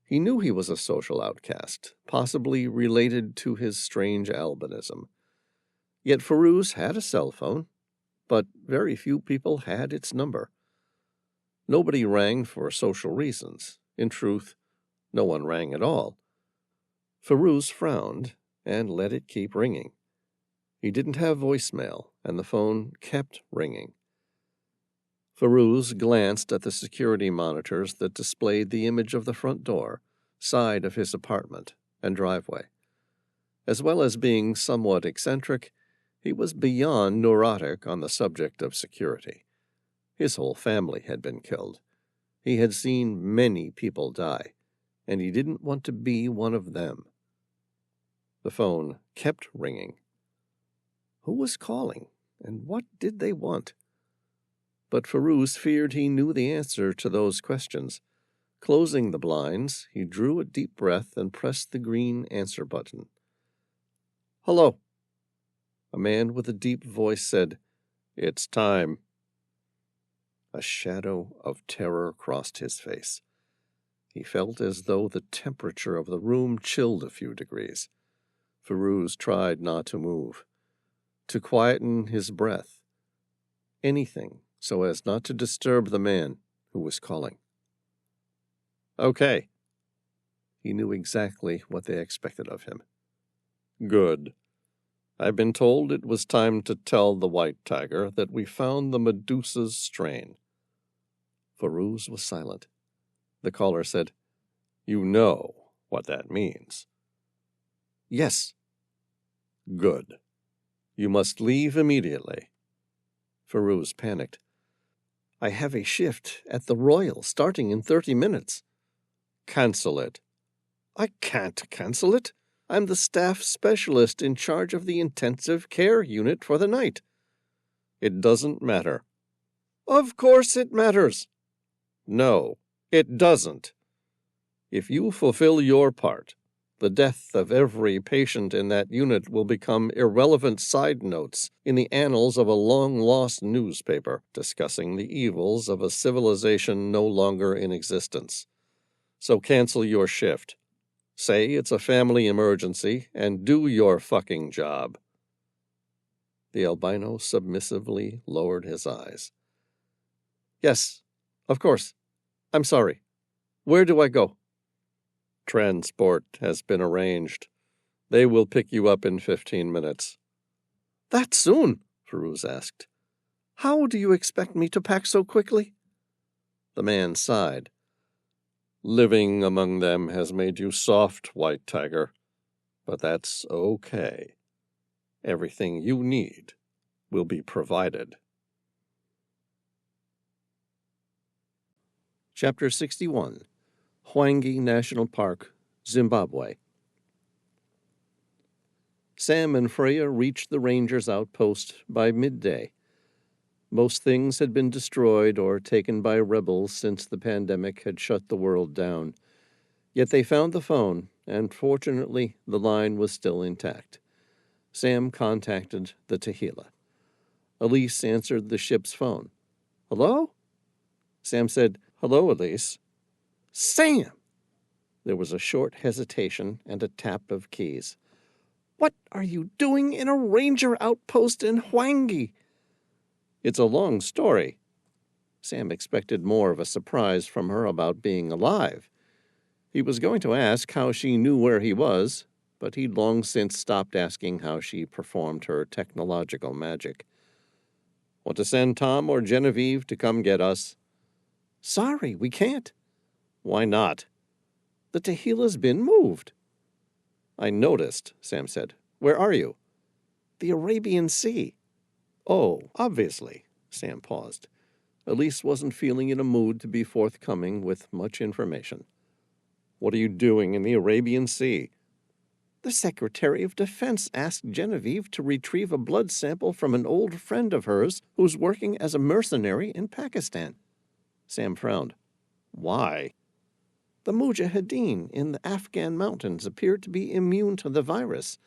He knew he was a social outcast, possibly related to his strange albinism. Yet Firouz had a cell phone, but very few people had its number. Nobody rang for social reasons. In truth, no one rang at all. Firouz frowned and let it keep ringing. He didn't have voicemail, and the phone kept ringing. Firouz glanced at the security monitors that displayed the image of the front door, side of his apartment, and driveway. As well as being somewhat eccentric, he was beyond neurotic on the subject of security. His whole family had been killed. He had seen many people die, and he didn't want to be one of them. The phone kept ringing. Who was calling, and what did they want? But Firouz feared he knew the answer to those questions. Closing the blinds, he drew a deep breath and pressed the green answer button. "Hello." A man with a deep voice said, "It's time." A shadow of terror crossed his face. He felt as though the temperature of the room chilled a few degrees. Firouz tried not to move, to quieten his breath. Anything so as not to disturb the man who was calling. "Okay." He knew exactly what they expected of him. "Good. I've been told it was time to tell the white tiger that we found the Medusa's strain." Firouz was silent. The caller said, "You know what that means." "Yes." "Good. You must leave immediately." Firouz panicked. "I have a shift at the Royal starting in 30 minutes. "Cancel it." "I can't cancel it. I'm the staff specialist in charge of the intensive care unit for the night." "It doesn't matter." "Of course it matters." "No, it doesn't. If you fulfill your part, the death of every patient in that unit will become irrelevant side notes in the annals of a long-lost newspaper discussing the evils of a civilization no longer in existence. So cancel your shift. Say it's a family emergency and do your fucking job." The albino submissively lowered his eyes. "Yes, of course. I'm sorry. Where do I go?" "Transport has been arranged. They will pick you up in 15 minutes. "That soon?" Firouz asked. "How do you expect me to pack so quickly?" The man sighed. "Living among them has made you soft, white tiger, but that's okay. Everything you need will be provided." Chapter 61. Hwange National Park, Zimbabwe. Sam and Freya reached the ranger's outpost by midday. Most things had been destroyed or taken by rebels since the pandemic had shut the world down. Yet they found the phone, and fortunately the line was still intact. Sam contacted the Tehillah. Elise answered the ship's phone. "Hello?" Sam said, "Hello, Elise." "Sam!" There was a short hesitation and a tap of keys. "What are you doing in a ranger outpost in Hwangi?" "It's a long story." Sam expected more of a surprise from her about being alive. He was going to ask how she knew where he was, but he'd long since stopped asking how she performed her technological magic. "Want to send Tom or Genevieve to come get us?" "Sorry, we can't." "Why not?" "The Tehillah's been moved." "I noticed," Sam said. "Where are you?" "The Arabian Sea." "Oh, obviously." Sam paused. Elise wasn't feeling in a mood to be forthcoming with much information. "What are you doing in the Arabian Sea?" "The Secretary of Defense asked Genevieve to retrieve a blood sample from an old friend of hers who's working as a mercenary in Pakistan." Sam frowned. "Why?" "The Mujahideen in the Afghan mountains appear to be immune to the virus.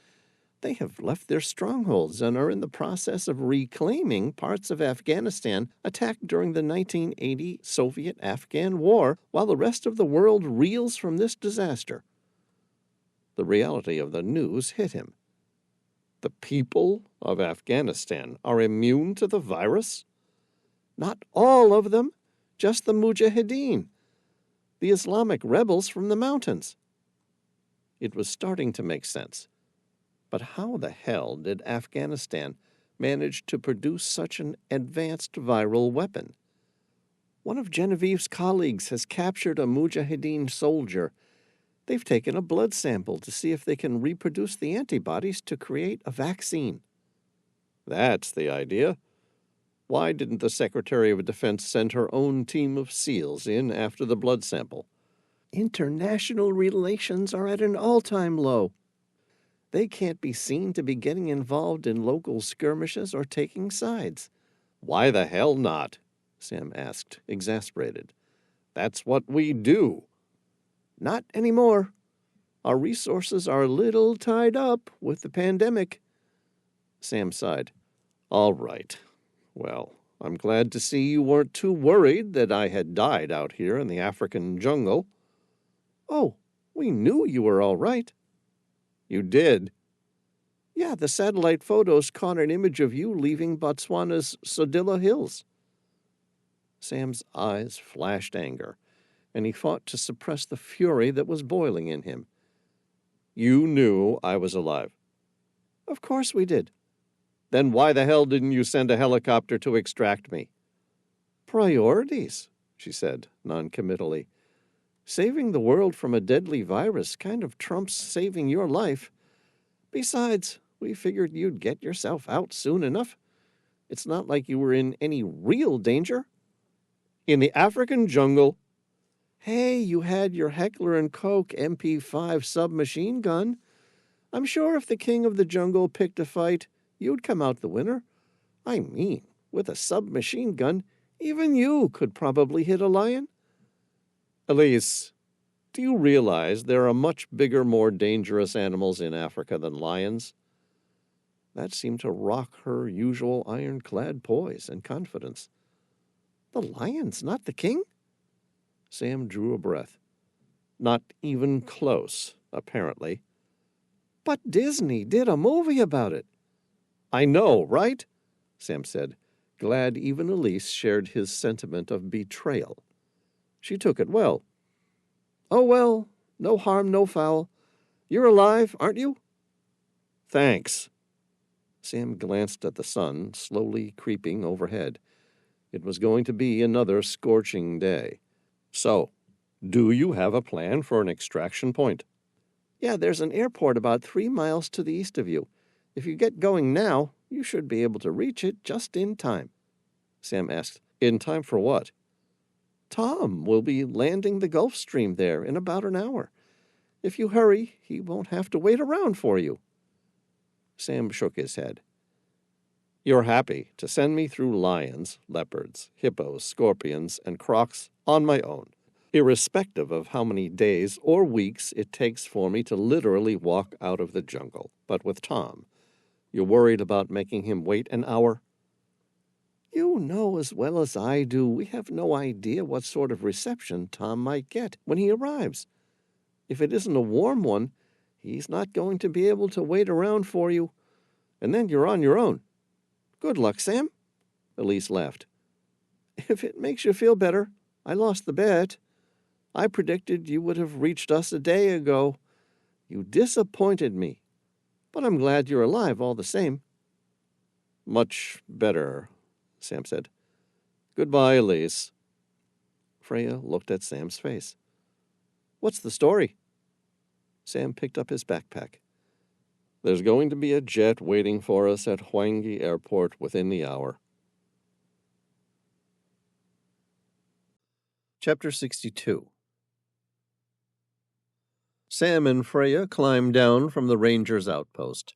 They have left their strongholds and are in the process of reclaiming parts of Afghanistan attacked during the 1980 Soviet-Afghan War, while the rest of the world reels from this disaster." The reality of the news hit him. The people of Afghanistan are immune to the virus? "Not all of them, just the Mujahideen, the Islamic rebels from the mountains." It was starting to make sense. But how the hell did Afghanistan manage to produce such an advanced viral weapon? "One of Genevieve's colleagues has captured a Mujahideen soldier. They've taken a blood sample to see if they can reproduce the antibodies to create a vaccine." "That's the idea. Why didn't the Secretary of Defense send her own team of SEALs in after the blood sample?" "International relations are at an all-time low. They can't be seen to be getting involved in local skirmishes or taking sides." "Why the hell not?" Sam asked, exasperated. "That's what we do." "Not anymore. Our resources are a little tied up with the pandemic." Sam sighed. "All right. Well, I'm glad to see you weren't too worried that I had died out here in the African jungle." "Oh, we knew you were all right." "You did?" "Yeah, the satellite photos caught an image of you leaving Botswana's Sodilla Hills." Sam's eyes flashed anger, and he fought to suppress the fury that was boiling in him. "You knew I was alive?" "Of course we did." "Then why the hell didn't you send a helicopter to extract me?" "Priorities," she said noncommittally. "Saving the world from a deadly virus kind of trumps saving your life. Besides, we figured you'd get yourself out soon enough. It's not like you were in any real danger." "In the African jungle?" "Hey, you had your Heckler & Koch MP5 submachine gun. I'm sure if the king of the jungle picked a fight, you'd come out the winner. I mean, with a submachine gun, even you could probably hit a lion." "Elise, do you realize there are much bigger, more dangerous animals in Africa than lions?" That seemed to rock her usual ironclad poise and confidence. "The lion's not the king?" Sam drew a breath. "Not even close, apparently." "But Disney did a movie about it." "I know, right?" Sam said, glad even Elise shared his sentiment of betrayal. She took it well. "Oh, well, no harm, no foul. You're alive, aren't you?" "Thanks." Sam glanced at the sun, slowly creeping overhead. It was going to be another scorching day. "So, do you have a plan for an extraction point?" "Yeah, there's an airport about 3 miles to the east of you. If you get going now, you should be able to reach it just in time." Sam asked, "In time for what?" "Tom will be landing the Gulf Stream there in about an hour. If you hurry, he won't have to wait around for you." Sam shook his head. "You're happy to send me through lions, leopards, hippos, scorpions, and crocs on my own, irrespective of how many days or weeks it takes for me to literally walk out of the jungle. But with Tom, You worried about making him wait an hour? You know as well as I do we have no idea what sort of reception Tom might get when he arrives. If it isn't a warm one, he's not going to be able to wait around for you, and then you're on your own. Good luck, Sam." Elise laughed. "If it makes you feel better, I lost the bet. I predicted you would have reached us a day ago. You disappointed me, but I'm glad you're alive all the same." "Much better," Sam said. "Goodbye, Elise." Freya looked at Sam's face. "What's the story?" Sam picked up his backpack. "There's going to be a jet waiting for us at Hwangi Airport within the hour." Chapter 62. Sam and Freya climbed down from the ranger's outpost.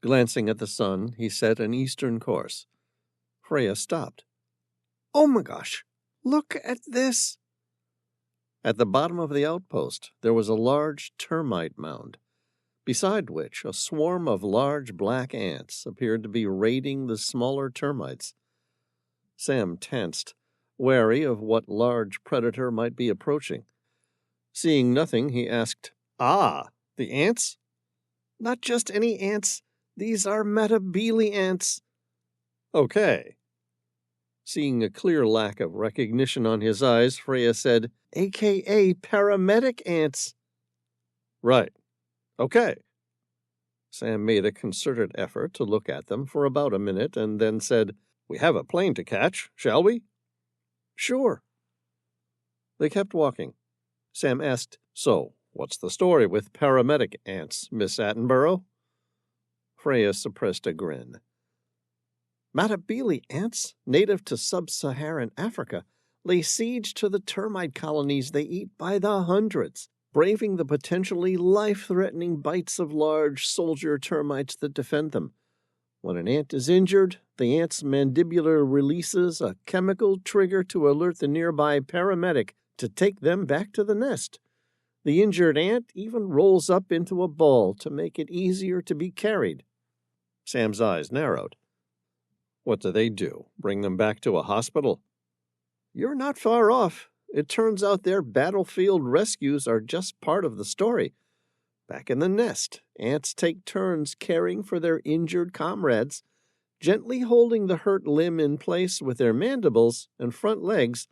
Glancing at the sun, he set an eastern course. Freya stopped. "Oh my gosh, look at this!" At the bottom of the outpost, there was a large termite mound, beside which a swarm of large black ants appeared to be raiding the smaller termites. Sam tensed, wary of what large predator might be approaching. Seeing nothing, he asked, "Ah, the ants?" "Not just any ants. These are Matabele ants." "Okay." Seeing a clear lack of recognition on his eyes, Freya said, "AKA paramedic ants." "Right. Okay." Sam made a concerted effort to look at them for about a minute and then said, "We have a plane to catch, shall we?" "Sure." They kept walking. Sam asked, "So, what's the story with paramedic ants, Miss Attenborough?" Freya suppressed a grin. Matabele ants, native to sub-Saharan Africa, lay siege to the termite colonies they eat by the hundreds, braving the potentially life-threatening bites of large soldier termites that defend them. When an ant is injured, the ant's mandibular releases a chemical trigger to alert the nearby paramedic to take them back to the nest. The injured ant even rolls up into a ball to make it easier to be carried. Sam's eyes narrowed. "What do they do? Bring them back to a hospital?" "You're not far off. It turns out their battlefield rescues are just part of the story. Back in the nest, ants take turns caring for their injured comrades, gently holding the hurt limb in place with their mandibles and front legs,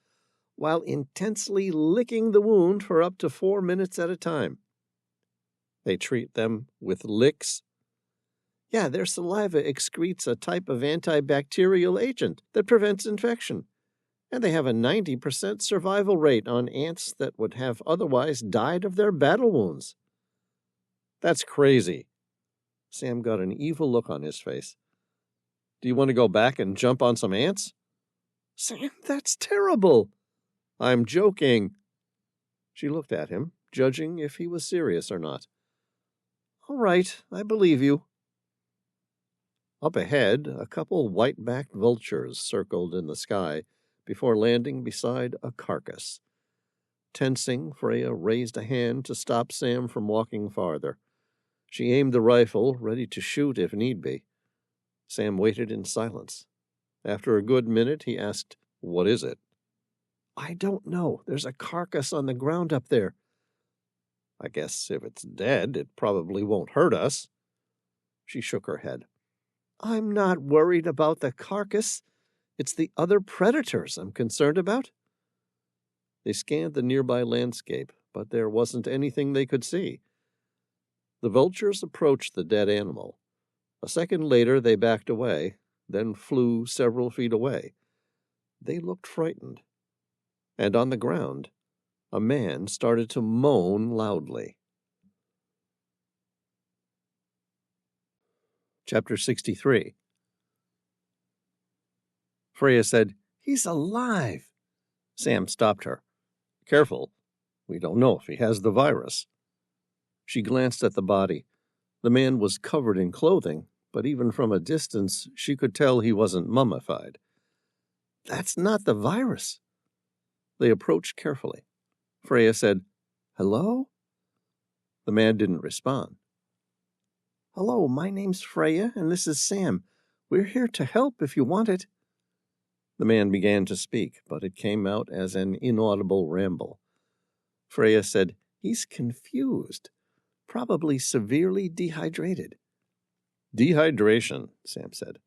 while intensely licking the wound for up to 4 minutes at a time." "They treat them with licks?" "Yeah, their saliva excretes a type of antibacterial agent that prevents infection. And they have a 90% survival rate on ants that would have otherwise died of their battle wounds." "That's crazy." Sam got an evil look on his face. "Do you want to go back and jump on some ants?" "Sam, that's terrible." "I'm joking." She looked at him, judging if he was serious or not. "All right, I believe you." Up ahead, a couple white-backed vultures circled in the sky before landing beside a carcass. Tensing, Freya raised a hand to stop Sam from walking farther. She aimed the rifle, ready to shoot if need be. Sam waited in silence. After a good minute, he asked, "What is it?" "I don't know. There's a carcass on the ground up there." "I guess if it's dead, it probably won't hurt us." She shook her head. "I'm not worried about the carcass. It's the other predators I'm concerned about." They scanned the nearby landscape, but there wasn't anything they could see. The vultures approached the dead animal. A second later, they backed away, then flew several feet away. They looked frightened. And on the ground, a man started to moan loudly. Chapter 63. Freya said, "He's alive." Sam stopped her. "Careful. We don't know if he has the virus." She glanced at the body. The man was covered in clothing, but even from a distance she could tell he wasn't mummified. "That's not the virus." They approached carefully. Freya said, "Hello?" The man didn't respond. "Hello, my name's Freya, and this is Sam. We're here to help if you want it." The man began to speak, but it came out as an inaudible ramble. Freya said, "He's confused, probably severely dehydrated." "Dehydration," Sam said.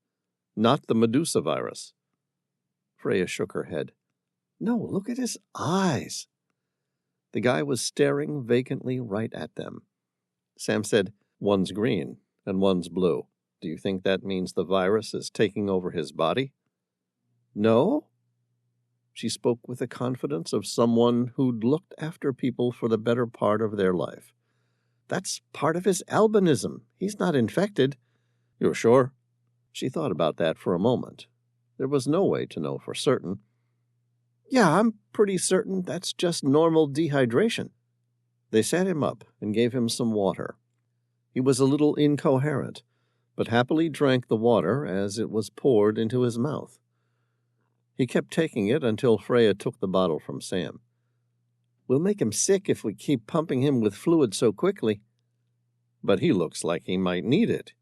"Not the Medusa virus." Freya shook her head. "No, look at his eyes." The guy was staring vacantly right at them. Sam said, "One's green and one's blue. Do you think that means the virus is taking over his body?" "No." She spoke with the confidence of someone who'd looked after people for the better part of their life. "That's part of his albinism. He's not infected." "You're sure?" She thought about that for a moment. There was no way to know for certain. "Yeah, I'm pretty certain that's just normal dehydration." They sat him up and gave him some water. He was a little incoherent, but happily drank the water as it was poured into his mouth. He kept taking it until Freya took the bottle from Sam. "We'll make him sick if we keep pumping him with fluid so quickly." "But he looks like he might need it."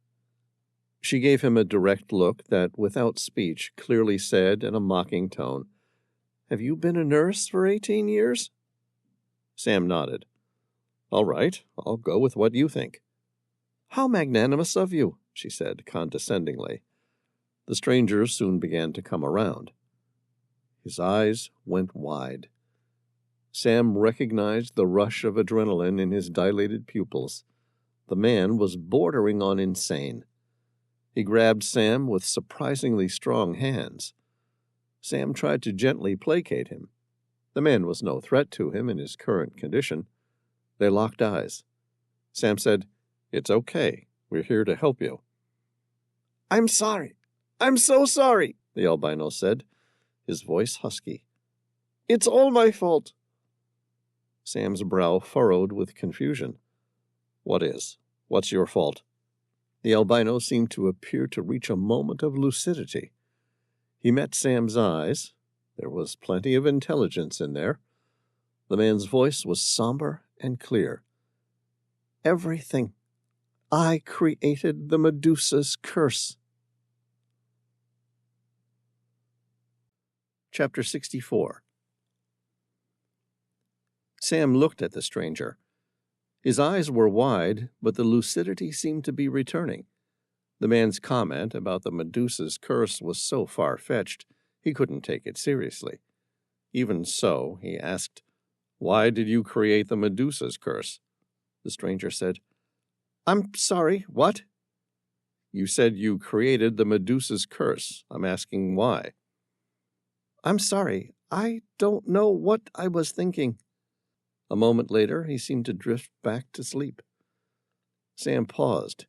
She gave him a direct look that, without speech, clearly said in a mocking tone, "Have you been a nurse for 18 years?" Sam nodded. "All right, I'll go with what you think." "How magnanimous of you," she said condescendingly. The stranger soon began to come around. His eyes went wide. Sam recognized the rush of adrenaline in his dilated pupils. The man was bordering on insane. He grabbed Sam with surprisingly strong hands. Sam tried to gently placate him. The man was no threat to him in his current condition. They locked eyes. Sam said, "It's okay. We're here to help you." "I'm sorry. I'm so sorry," the albino said, his voice husky. "It's all my fault." Sam's brow furrowed with confusion. "What is? What's your fault?" The albino seemed to appear to reach a moment of lucidity. He met Sam's eyes. There was plenty of intelligence in there. The man's voice was somber and clear. "Everything. I created the Medusa's curse." Chapter 64. Sam looked at the stranger. His eyes were wide, but the lucidity seemed to be returning. The man's comment about the Medusa's curse was so far-fetched, he couldn't take it seriously. Even so, he asked, "Why did you create the Medusa's curse?" The stranger said, "I'm sorry, what?" "You said you created the Medusa's curse. I'm asking why." "I'm sorry. I don't know what I was thinking." A moment later, he seemed to drift back to sleep. Sam paused.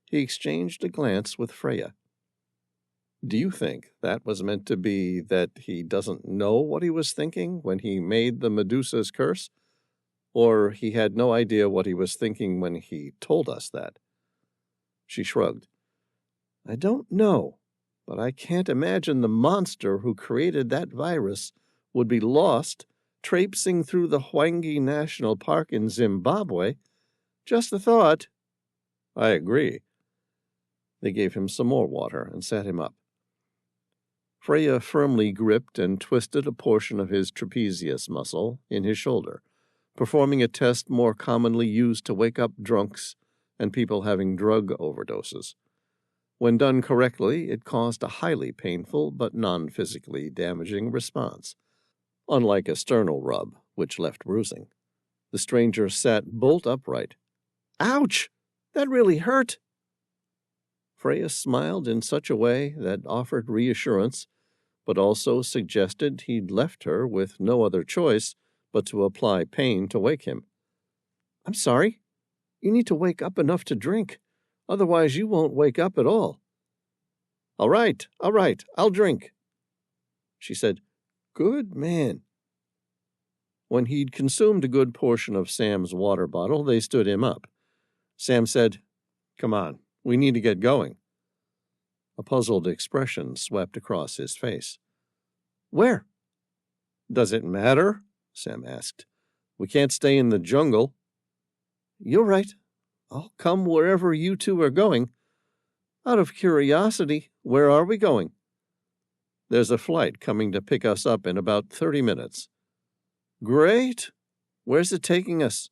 He exchanged a glance with Freya. "Do you think that was meant to be that he doesn't know what he was thinking when he made the Medusa's curse? Or he had no idea what he was thinking when he told us that?" She shrugged. "I don't know, but I can't imagine the monster who created that virus would be lost traipsing through the Hwangi National Park in Zimbabwe. Just a thought." "I agree." They gave him some more water and sat him up. Freya firmly gripped and twisted a portion of his trapezius muscle in his shoulder, performing a test more commonly used to wake up drunks and people having drug overdoses. When done correctly, it caused a highly painful but non-physically damaging response, unlike a sternal rub, which left bruising. The stranger sat bolt upright. "Ouch! That really hurt." Freya smiled in such a way that offered reassurance, but also suggested he'd left her with no other choice but to apply pain to wake him. "I'm sorry. You need to wake up enough to drink. Otherwise you won't wake up at all." All right, I'll drink." She said, "Good man." When he'd consumed a good portion of Sam's water bottle, they stood him up. Sam said, "Come on, we need to get going." A puzzled expression swept across his face. "Where?" "Does it matter?" Sam asked. "We can't stay in the jungle." "You're right. I'll come wherever you two are going. Out of curiosity, where are we going? There's a flight coming to pick us up in about 30 minutes. Great. Where's it taking us?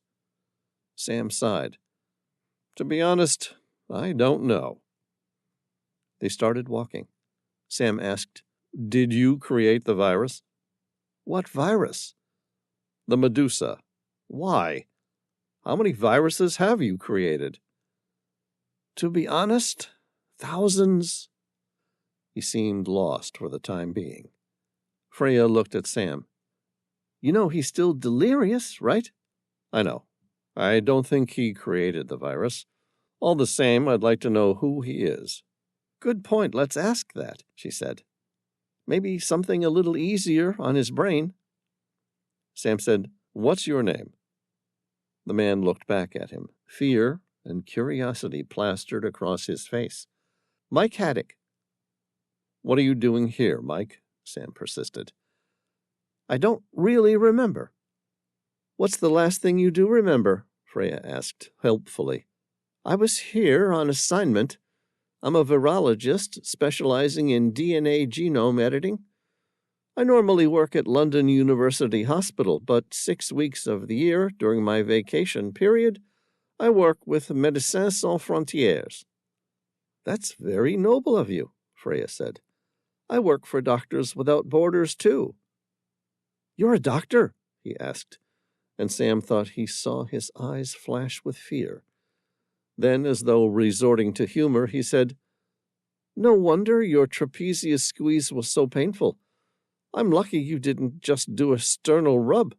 Sam sighed. To be honest, I don't know. They started walking. Sam asked, Did you create the virus? What virus? The Medusa. Why? How many viruses have you created? To be honest, thousands. He seemed lost for the time being. Freya looked at Sam. You know he's still delirious, right? I know. I don't think he created the virus. All the same, I'd like to know who he is. Good point. Let's ask that, she said. Maybe something a little easier on his brain. Sam said, What's your name? The man looked back at him. Fear and curiosity plastered across his face. Mike Haddock. What are you doing here, Mike? Sam persisted. I don't really remember. What's the last thing you do remember? Freya asked, helpfully. I was here on assignment. I'm a virologist specializing in DNA genome editing. I normally work at London University Hospital, but 6 weeks of the year, during my vacation period, I work with Médecins Sans Frontières. That's very noble of you, Freya said. I work for Doctors Without Borders, too. You're a doctor? He asked, and Sam thought he saw his eyes flash with fear. Then, as though resorting to humor, he said, No wonder your trapezius squeeze was so painful. I'm lucky you didn't just do a sternal rub.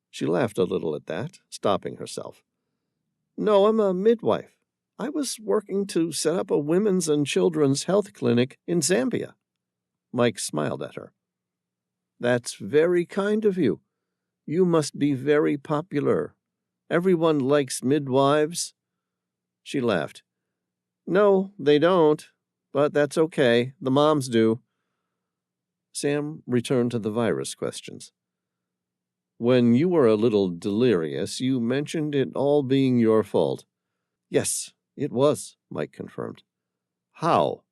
She laughed a little at that, stopping herself. No, I'm a midwife. I was working to set up a women's and children's health clinic in Zambia. Mike smiled at her. That's very kind of you. You must be very popular. Everyone likes midwives. She laughed. No, they don't, but that's okay. The moms do. Sam returned to the virus questions. When you were a little delirious, you mentioned it all being your fault. Yes, it was, Mike confirmed. How?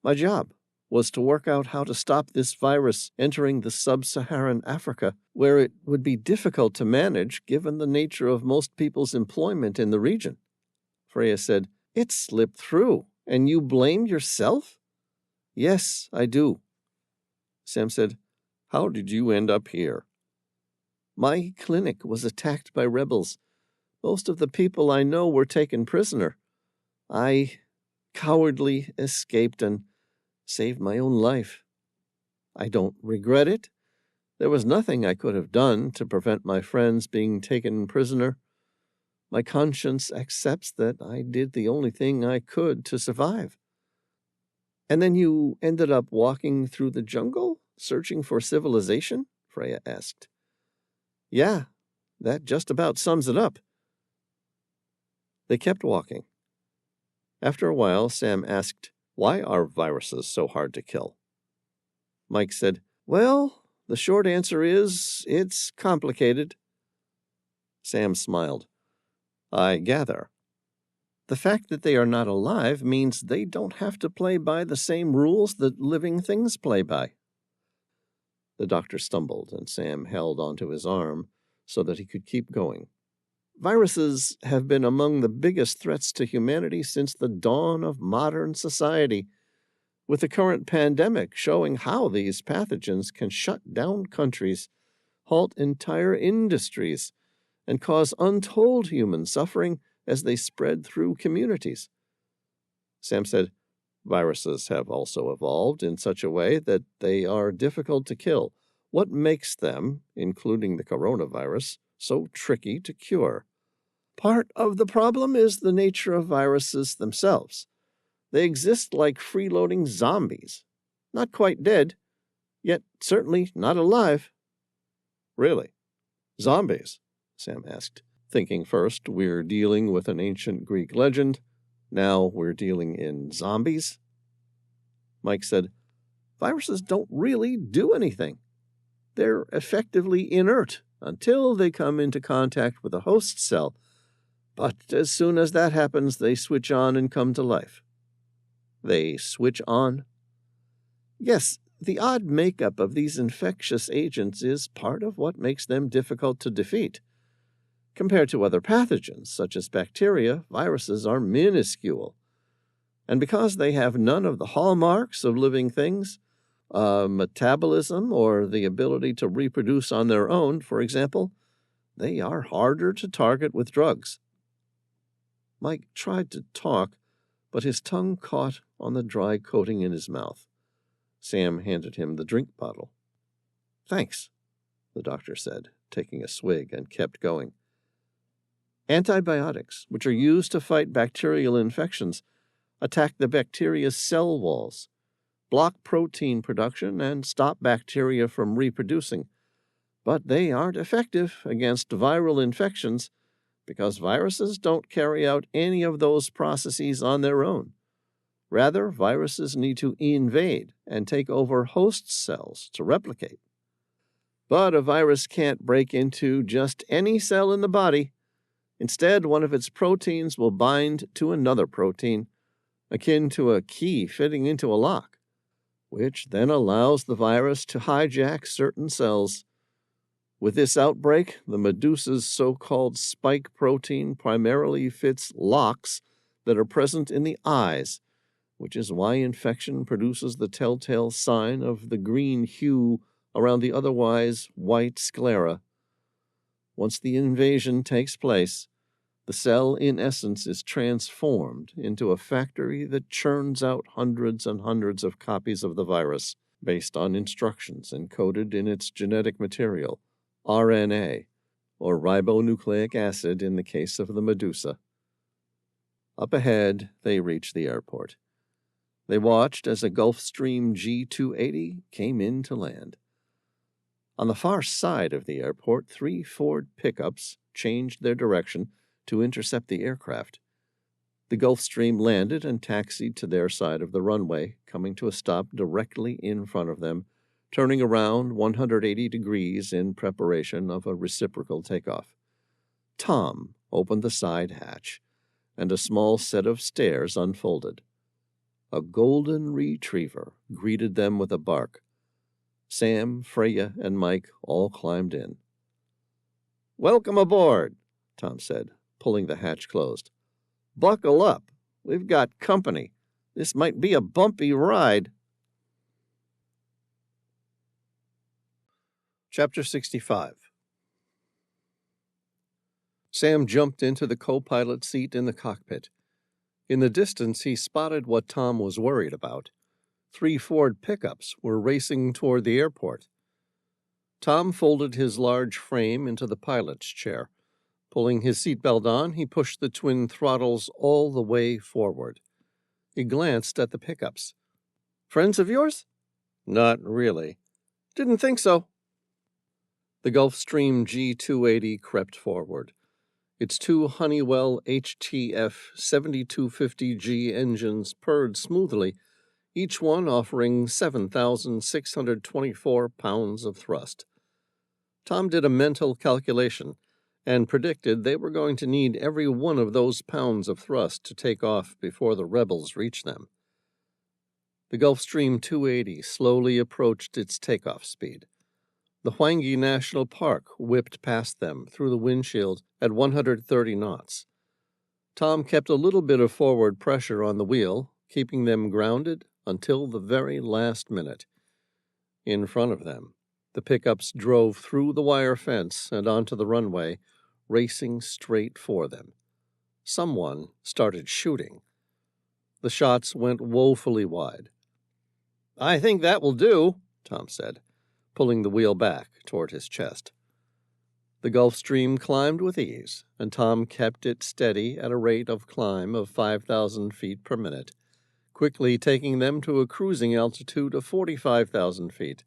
My job was to work out how to stop this virus entering the sub-Saharan Africa, where it would be difficult to manage given the nature of most people's employment in the region. Freya said, It slipped through, and you blame yourself? Yes, I do. Sam said, How did you end up here? My clinic was attacked by rebels. Most of the people I know were taken prisoner. I cowardly escaped and saved my own life. I don't regret it. There was nothing I could have done to prevent my friends being taken prisoner. My conscience accepts that I did the only thing I could to survive. And then you ended up walking through the jungle, searching for civilization? Freya asked. Yeah, that just about sums it up. They kept walking. After a while, Sam asked, Why are viruses so hard to kill? Mike said, Well, the short answer is, it's complicated. Sam smiled. I gather. The fact that they are not alive means they don't have to play by the same rules that living things play by. The doctor stumbled, and Sam held onto his arm so that he could keep going. Viruses have been among the biggest threats to humanity since the dawn of modern society, with the current pandemic showing how these pathogens can shut down countries, halt entire industries, and cause untold human suffering as they spread through communities. Sam said, Viruses have also evolved in such a way that they are difficult to kill. What makes them, including the coronavirus, so tricky to cure? Part of the problem is the nature of viruses themselves. They exist like freeloading zombies. Not quite dead, yet certainly not alive. Really? Zombies? Sam asked, thinking first we're dealing with an ancient Greek legend, now we're dealing in zombies. Mike said, Viruses don't really do anything. They're effectively inert until they come into contact with a host cell, But as soon as that happens, they switch on and come to life. They switch on? Yes, the odd makeup of these infectious agents is part of what makes them difficult to defeat. Compared to other pathogens, such as bacteria, viruses are minuscule. And because they have none of the hallmarks of living things, metabolism or the ability to reproduce on their own, for example, they are harder to target with drugs. Mike tried to talk, but his tongue caught on the dry coating in his mouth. Sam handed him the drink bottle. "Thanks," the doctor said, taking a swig, and kept going. Antibiotics, which are used to fight bacterial infections, attack the bacteria's cell walls, block protein production, and stop bacteria from reproducing. But they aren't effective against viral infections because viruses don't carry out any of those processes on their own. Rather, viruses need to invade and take over host cells to replicate. But a virus can't break into just any cell in the body. Instead, one of its proteins will bind to another protein, akin to a key fitting into a lock, which then allows the virus to hijack certain cells. With this outbreak, the Medusa's so-called spike protein primarily fits locks that are present in the eyes, which is why infection produces the telltale sign of the green hue around the otherwise white sclera. Once the invasion takes place, the cell, in essence, is transformed into a factory that churns out hundreds and hundreds of copies of the virus based on instructions encoded in its genetic material, RNA, or ribonucleic acid in the case of the Medusa. Up ahead, they reached the airport. They watched as a Gulfstream G280 came in to land. On the far side of the airport, 3 Ford pickups changed their direction to intercept the aircraft. The Gulfstream landed and taxied to their side of the runway, coming to a stop directly in front of them, turning around 180 degrees in preparation of a reciprocal takeoff. Tom opened the side hatch, and a small set of stairs unfolded. A golden retriever greeted them with a bark. Sam, Freya, and Mike all climbed in. "Welcome aboard," Tom said, pulling the hatch closed. "Buckle up. We've got company. This might be a bumpy ride." Chapter 65. Sam jumped into the co-pilot seat in the cockpit. In the distance, he spotted what Tom was worried about. 3 Ford pickups were racing toward the airport. Tom folded his large frame into the pilot's chair. Pulling his seatbelt on, he pushed the twin throttles all the way forward. He glanced at the pickups. "Friends of yours?" "Not really." "Didn't think so." The Gulfstream G280 crept forward. Its 2 Honeywell HTF 7250G engines purred smoothly, each one offering 7,624 pounds of thrust. Tom did a mental calculation and predicted they were going to need every one of those pounds of thrust to take off before the rebels reached them. The Gulfstream 280 slowly approached its takeoff speed. The Hwangi National Park whipped past them through the windshield at 130 knots. Tom kept a little bit of forward pressure on the wheel, keeping them grounded until the very last minute. In front of them, the pickups drove through the wire fence and onto the runway, racing straight for them. Someone started shooting. The shots went woefully wide. "I think that will do," Tom said, pulling the wheel back toward his chest. The Gulfstream climbed with ease, and Tom kept it steady at a rate of climb of 5,000 feet per minute, quickly taking them to a cruising altitude of 45,000 feet,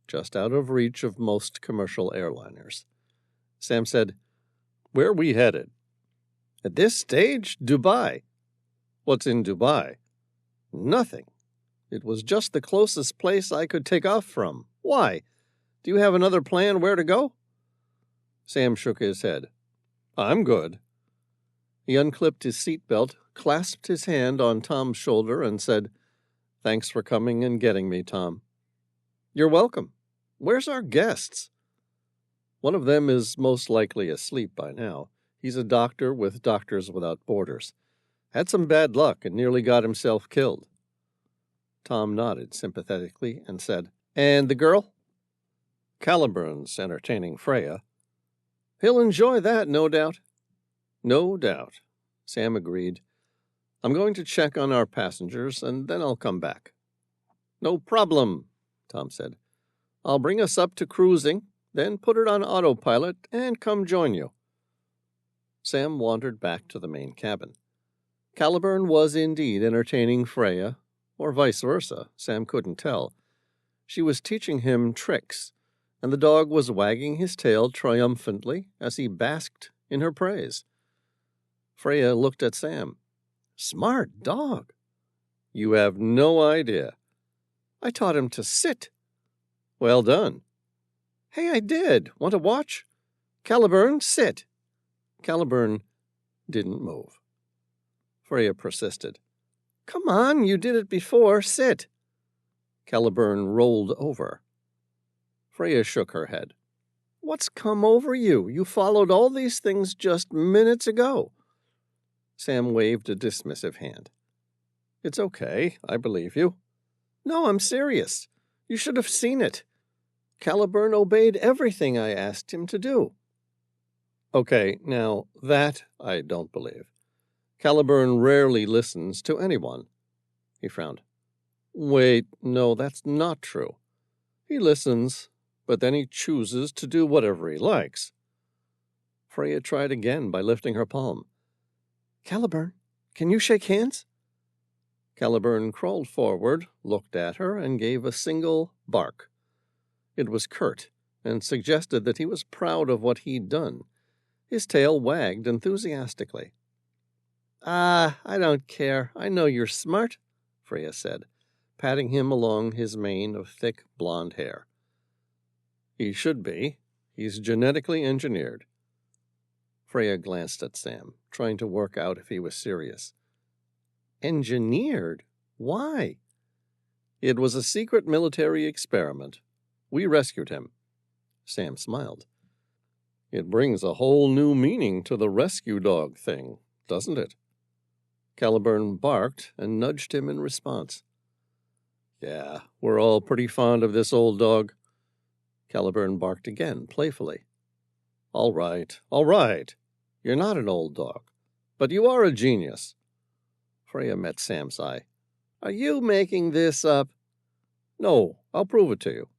just out of reach of most commercial airliners. Sam said, "Where are we headed?" "At this stage, Dubai." "What's in Dubai?" "Nothing. It was just the closest place I could take off from. Why? Do you have another plan where to go?" Sam shook his head. "I'm good." He unclipped his seatbelt, clasped his hand on Tom's shoulder, and said, "Thanks for coming and getting me, Tom." "You're welcome. Where's our guests?" "One of them is most likely asleep by now. He's a doctor with Doctors Without Borders. Had some bad luck and nearly got himself killed." Tom nodded sympathetically and said, "And the girl?" "Caliburn's entertaining Freya." "He'll enjoy that, no doubt." "No doubt," Sam agreed. "I'm going to check on our passengers, and then I'll come back." "No problem," Tom said. "I'll bring us up to cruising, then put it on autopilot and come join you." Sam wandered back to the main cabin. Caliburn was indeed entertaining Freya, or vice versa, Sam couldn't tell. She was teaching him tricks, and the dog was wagging his tail triumphantly as he basked in her praise. Freya looked at Sam. "Smart dog." "You have no idea." "I taught him to sit." "Well done." "Hey, I did. Want to watch?" "Caliburn, sit." Caliburn didn't move. Freya persisted. "Come on, you did it before. Sit." Caliburn rolled over. Freya shook her head. "What's come over you? You followed all these things just minutes ago." Sam waved a dismissive hand. "It's okay. I believe you." "No, I'm serious. You should have seen it. Caliburn obeyed everything I asked him to do." "Okay, now that I don't believe. Caliburn rarely listens to anyone." He frowned. "Wait, no, that's not true. He listens, but then he chooses to do whatever he likes." Freya tried again by lifting her palm. "Caliburn, can you shake hands?" Caliburn crawled forward, looked at her, and gave a single bark. It was curt, and suggested that he was proud of what he'd done. His tail wagged enthusiastically. "Ah, I don't care. I know you're smart," Freya said, patting him along his mane of thick blonde hair. "He should be. He's genetically engineered." Freya glanced at Sam, trying to work out if he was serious. "Engineered? Why?" "It was a secret military experiment. We rescued him." Sam smiled. "It brings a whole new meaning to the rescue dog thing, doesn't it?" Caliburn barked and nudged him in response. "Yeah, we're all pretty fond of this old dog." Caliburn barked again, playfully. All right. You're not an old dog, but you are a genius." Freya met Sam's eye. "Are you making this up?" "No, I'll prove it to you."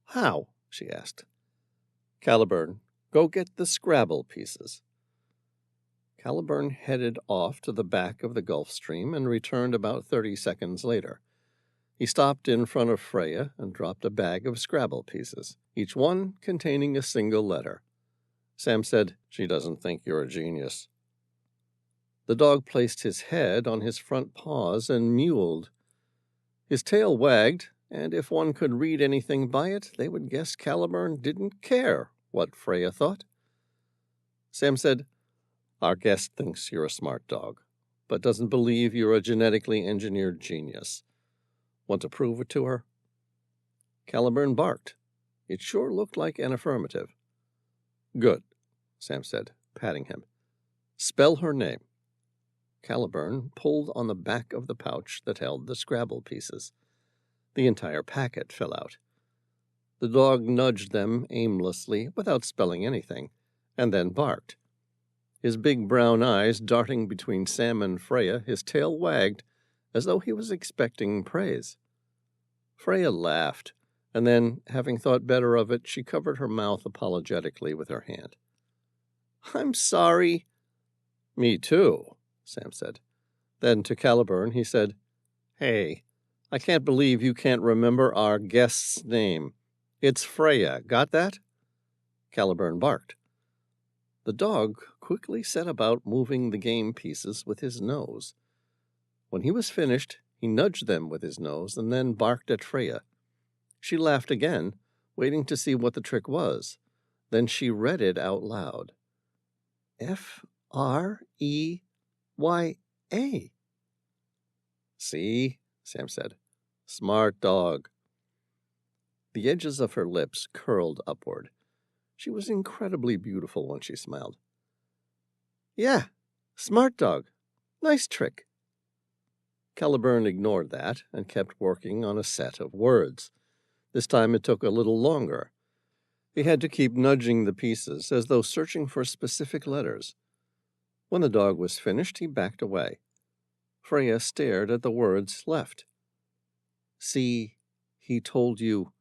"How?" she asked. "Caliburn, go get the Scrabble pieces." Caliburn headed off to the back of the Gulf Stream and returned about 30 seconds later. He stopped in front of Freya and dropped a bag of Scrabble pieces, each one containing a single letter. Sam said, "She doesn't think you're a genius." The dog placed his head on his front paws and mewled. His tail wagged, and if one could read anything by it, they would guess Caliburn didn't care what Freya thought. Sam said, "Our guest thinks you're a smart dog, but doesn't believe you're a genetically engineered genius. Want to prove it to her?" Caliburn barked. It sure looked like an affirmative. "Good," Sam said, patting him. "Spell her name." Caliburn pulled on the back of the pouch that held the Scrabble pieces. The entire packet fell out. The dog nudged them aimlessly without spelling anything, and then barked. His big brown eyes darting between Sam and Freya, his tail wagged, as though he was expecting praise. Freya laughed, and then, having thought better of it, she covered her mouth apologetically with her hand. "I'm sorry." "Me too," Sam said. Then to Caliburn he said, "Hey, I can't believe you can't remember our guest's name. It's Freya. Got that?" Caliburn barked. The dog quickly set about moving the game pieces with his nose. When he was finished, he nudged them with his nose and then barked at Freya. She laughed again, waiting to see what the trick was. Then she read it out loud. R-E-Y-A. See, Sam said. Smart dog. The edges of her lips curled upward. She was incredibly beautiful when she smiled. Yeah, smart dog. Nice trick. Caliburn ignored that and kept working on a set of words. This time it took a little longer. He had to keep nudging the pieces as though searching for specific letters. When the dog was finished, he backed away. Freya stared at the words left. See, he told you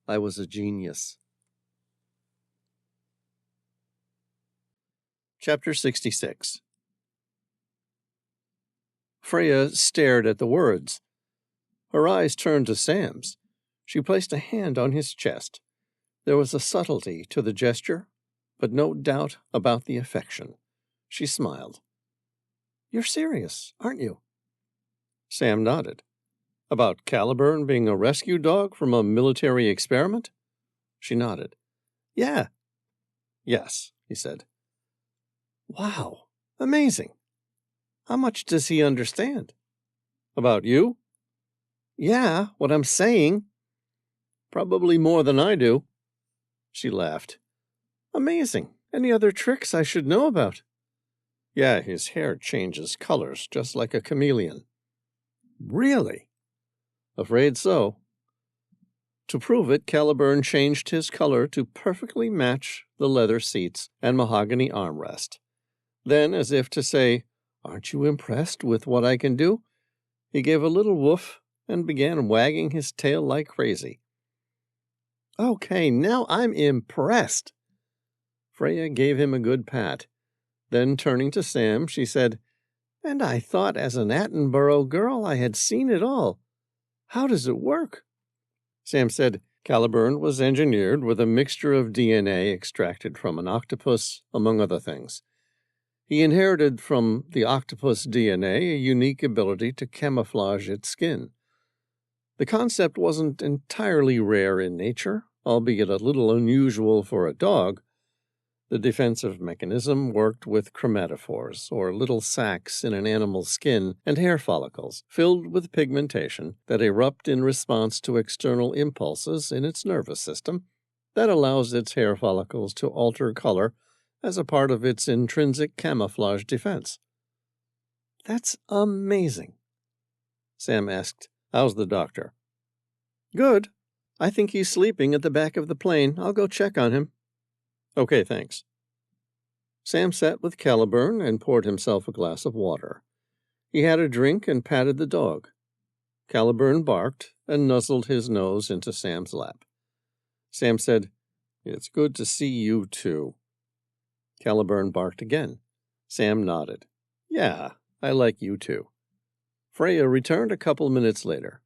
I was a genius. Chapter 66. Freya stared at the words. Her eyes turned to Sam's. She placed a hand on his chest. There was a subtlety to the gesture, but no doubt about the affection. She smiled. You're serious, aren't you? Sam nodded. About Caliburn being a rescue dog from a military experiment? She nodded. Yeah. Yes, he said. Wow, amazing. How much does he understand? About you? Yeah, what I'm saying. Probably more than I do. She laughed. Amazing. Any other tricks I should know about? Yeah, his hair changes colors, just like a chameleon. Really? Afraid so. To prove it, Caliburn changed his color to perfectly match the leather seats and mahogany armrest. Then, as if to say, Aren't you impressed with what I can do? He gave a little woof and began wagging his tail like crazy. Okay, now I'm impressed. Freya gave him a good pat. Then, turning to Sam, she said, And I thought as an Attenborough girl I had seen it all. How does it work? Sam said Caliburn was engineered with a mixture of DNA extracted from an octopus, among other things. He inherited from the octopus DNA a unique ability to camouflage its skin. The concept wasn't entirely rare in nature, albeit a little unusual for a dog. The defensive mechanism worked with chromatophores, or little sacs in an animal's skin and hair follicles, filled with pigmentation that erupt in response to external impulses in its nervous system that allows its hair follicles to alter color as a part of its intrinsic camouflage defense. That's amazing. Sam asked, How's the doctor? Good. I think he's sleeping at the back of the plane. I'll go check on him. Okay, thanks. Sam sat with Caliburn and poured himself a glass of water. He had a drink and patted the dog. Caliburn barked and nuzzled his nose into Sam's lap. Sam said, It's good to see you, too. Caliburn barked again. Sam nodded. Yeah, I like you, too. Freya returned a couple minutes later.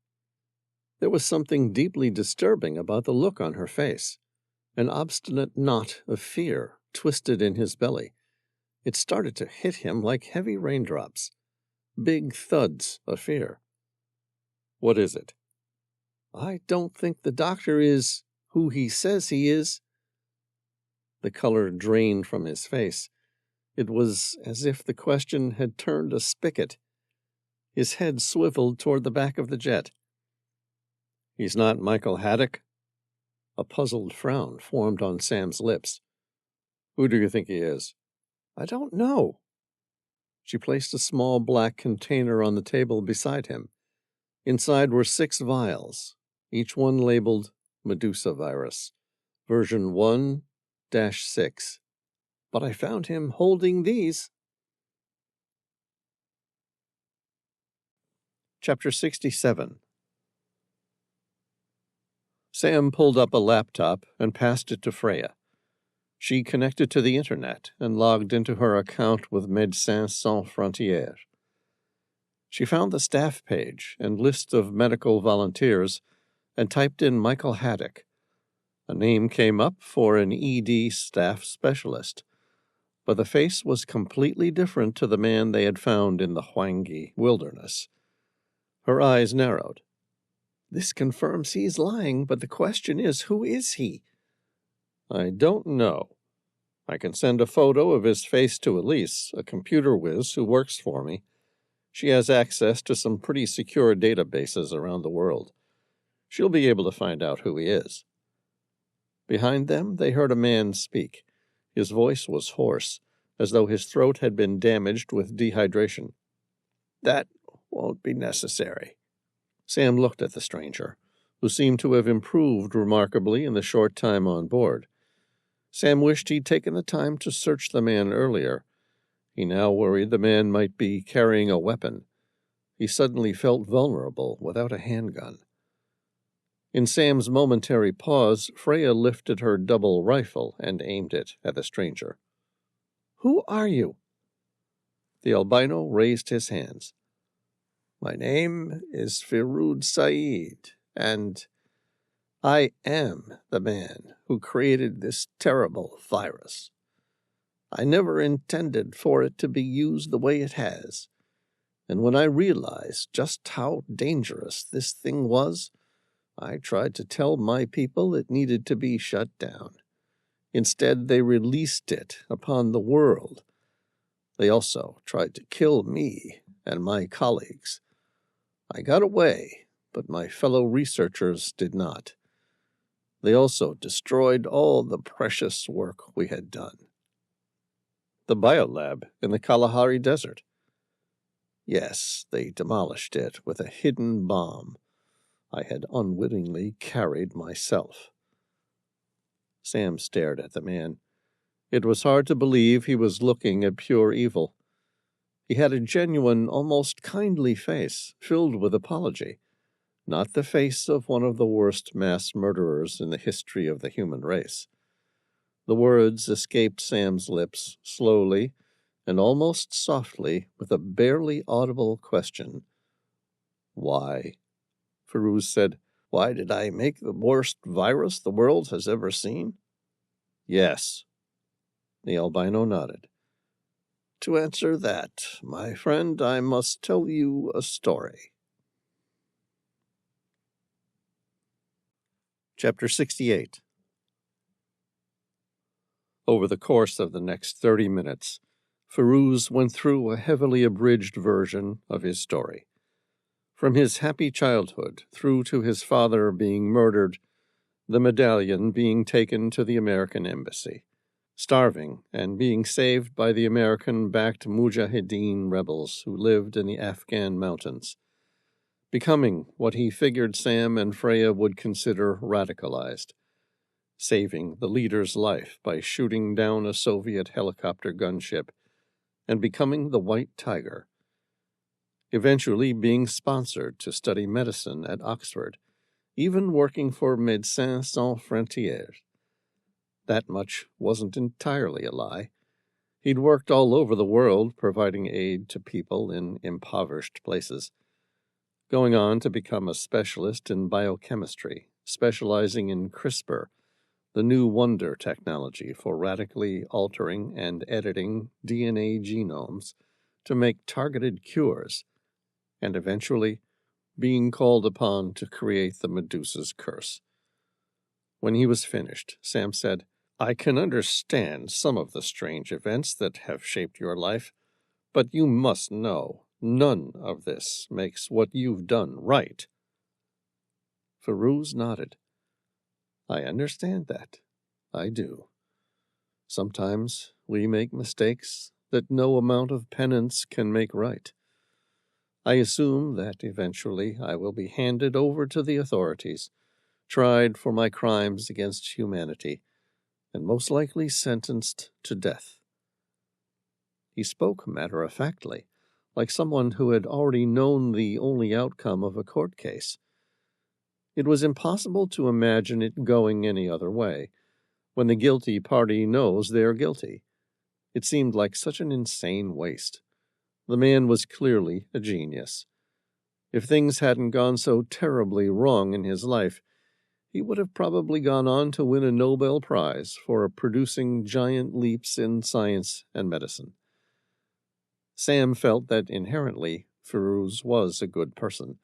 There was something deeply disturbing about the look on her face. An obstinate knot of fear twisted in his belly. It started to hit him like heavy raindrops. Big thuds of fear. What is it? I don't think the doctor is who he says he is. The color drained from his face. It was as if the question had turned a spigot. His head swiveled toward the back of the jet. He's not Michael Haddock? A puzzled frown formed on Sam's lips. Who do you think he is? I don't know. She placed a small black container on the table beside him. Inside were 6 vials, each one labeled Medusa virus, version 1-6. But I found him holding these. Chapter 67. Sam pulled up a laptop and passed it to Freya. She connected to the internet and logged into her account with Médecins Sans Frontières. She found the staff page and list of medical volunteers and typed in Michael Haddock. A name came up for an ED staff specialist, but the face was completely different to the man they had found in the Hwangi wilderness. Her eyes narrowed. This confirms he's lying, but the question is, who is he? I don't know. I can send a photo of his face to Elise, a computer whiz who works for me. She has access to some pretty secure databases around the world. She'll be able to find out who he is." Behind them, they heard a man speak. His voice was hoarse, as though his throat had been damaged with dehydration. "That won't be necessary." Sam looked at the stranger, who seemed to have improved remarkably in the short time on board. Sam wished he'd taken the time to search the man earlier. He now worried the man might be carrying a weapon. He suddenly felt vulnerable without a handgun. In Sam's momentary pause, Freya lifted her double rifle and aimed it at the stranger. "Who are you?" The albino raised his hands. "My name is Firud Said, and I am the man who created this terrible virus. I never intended for it to be used the way it has, and when I realized just how dangerous this thing was, I tried to tell my people it needed to be shut down. Instead, they released it upon the world. They also tried to kill me and my colleagues. I got away, but my fellow researchers did not. They also destroyed all the precious work we had done." "The biolab in the Kalahari Desert?" "Yes, they demolished it with a hidden bomb I had unwittingly carried myself." Sam stared at the man. It was hard to believe he was looking at pure evil. He had a genuine, almost kindly face, filled with apology, not the face of one of the worst mass murderers in the history of the human race. The words escaped Sam's lips, slowly and almost softly, with a barely audible question. "Why?" Firuz said. "Why did I make the worst virus the world has ever seen?" "Yes." The albino nodded. "To answer that, my friend, I must tell you a story." Chapter 68. Over the course of the next 30 minutes, Firuz went through a heavily abridged version of his story. From his happy childhood through to his father being murdered, the medallion being taken to the American embassy, starving and being saved by the American-backed Mujahideen rebels who lived in the Afghan mountains, becoming what he figured Sam and Freya would consider radicalized, saving the leader's life by shooting down a Soviet helicopter gunship, and becoming the White Tiger, eventually being sponsored to study medicine at Oxford, even working for Médecins Sans Frontières. That much wasn't entirely a lie. He'd worked all over the world providing aid to people in impoverished places, going on to become a specialist in biochemistry, specializing in CRISPR, the new wonder technology for radically altering and editing DNA genomes to make targeted cures, and eventually being called upon to create the Medusa's curse. When he was finished, Sam said, "I can understand some of the strange events that have shaped your life, but you must know none of this makes what you've done right." Firuz nodded. "I understand that. I do. Sometimes we make mistakes that no amount of penance can make right. I assume that eventually I will be handed over to the authorities, tried for my crimes against humanity, and most likely sentenced to death." He spoke matter-of-factly, like someone who had already known the only outcome of a court case. It was impossible to imagine it going any other way, when the guilty party knows they're guilty. It seemed like such an insane waste. The man was clearly a genius. If things hadn't gone so terribly wrong in his life, he would have probably gone on to win a Nobel Prize for producing giant leaps in science and medicine. Sam felt that inherently Firuz was a good person,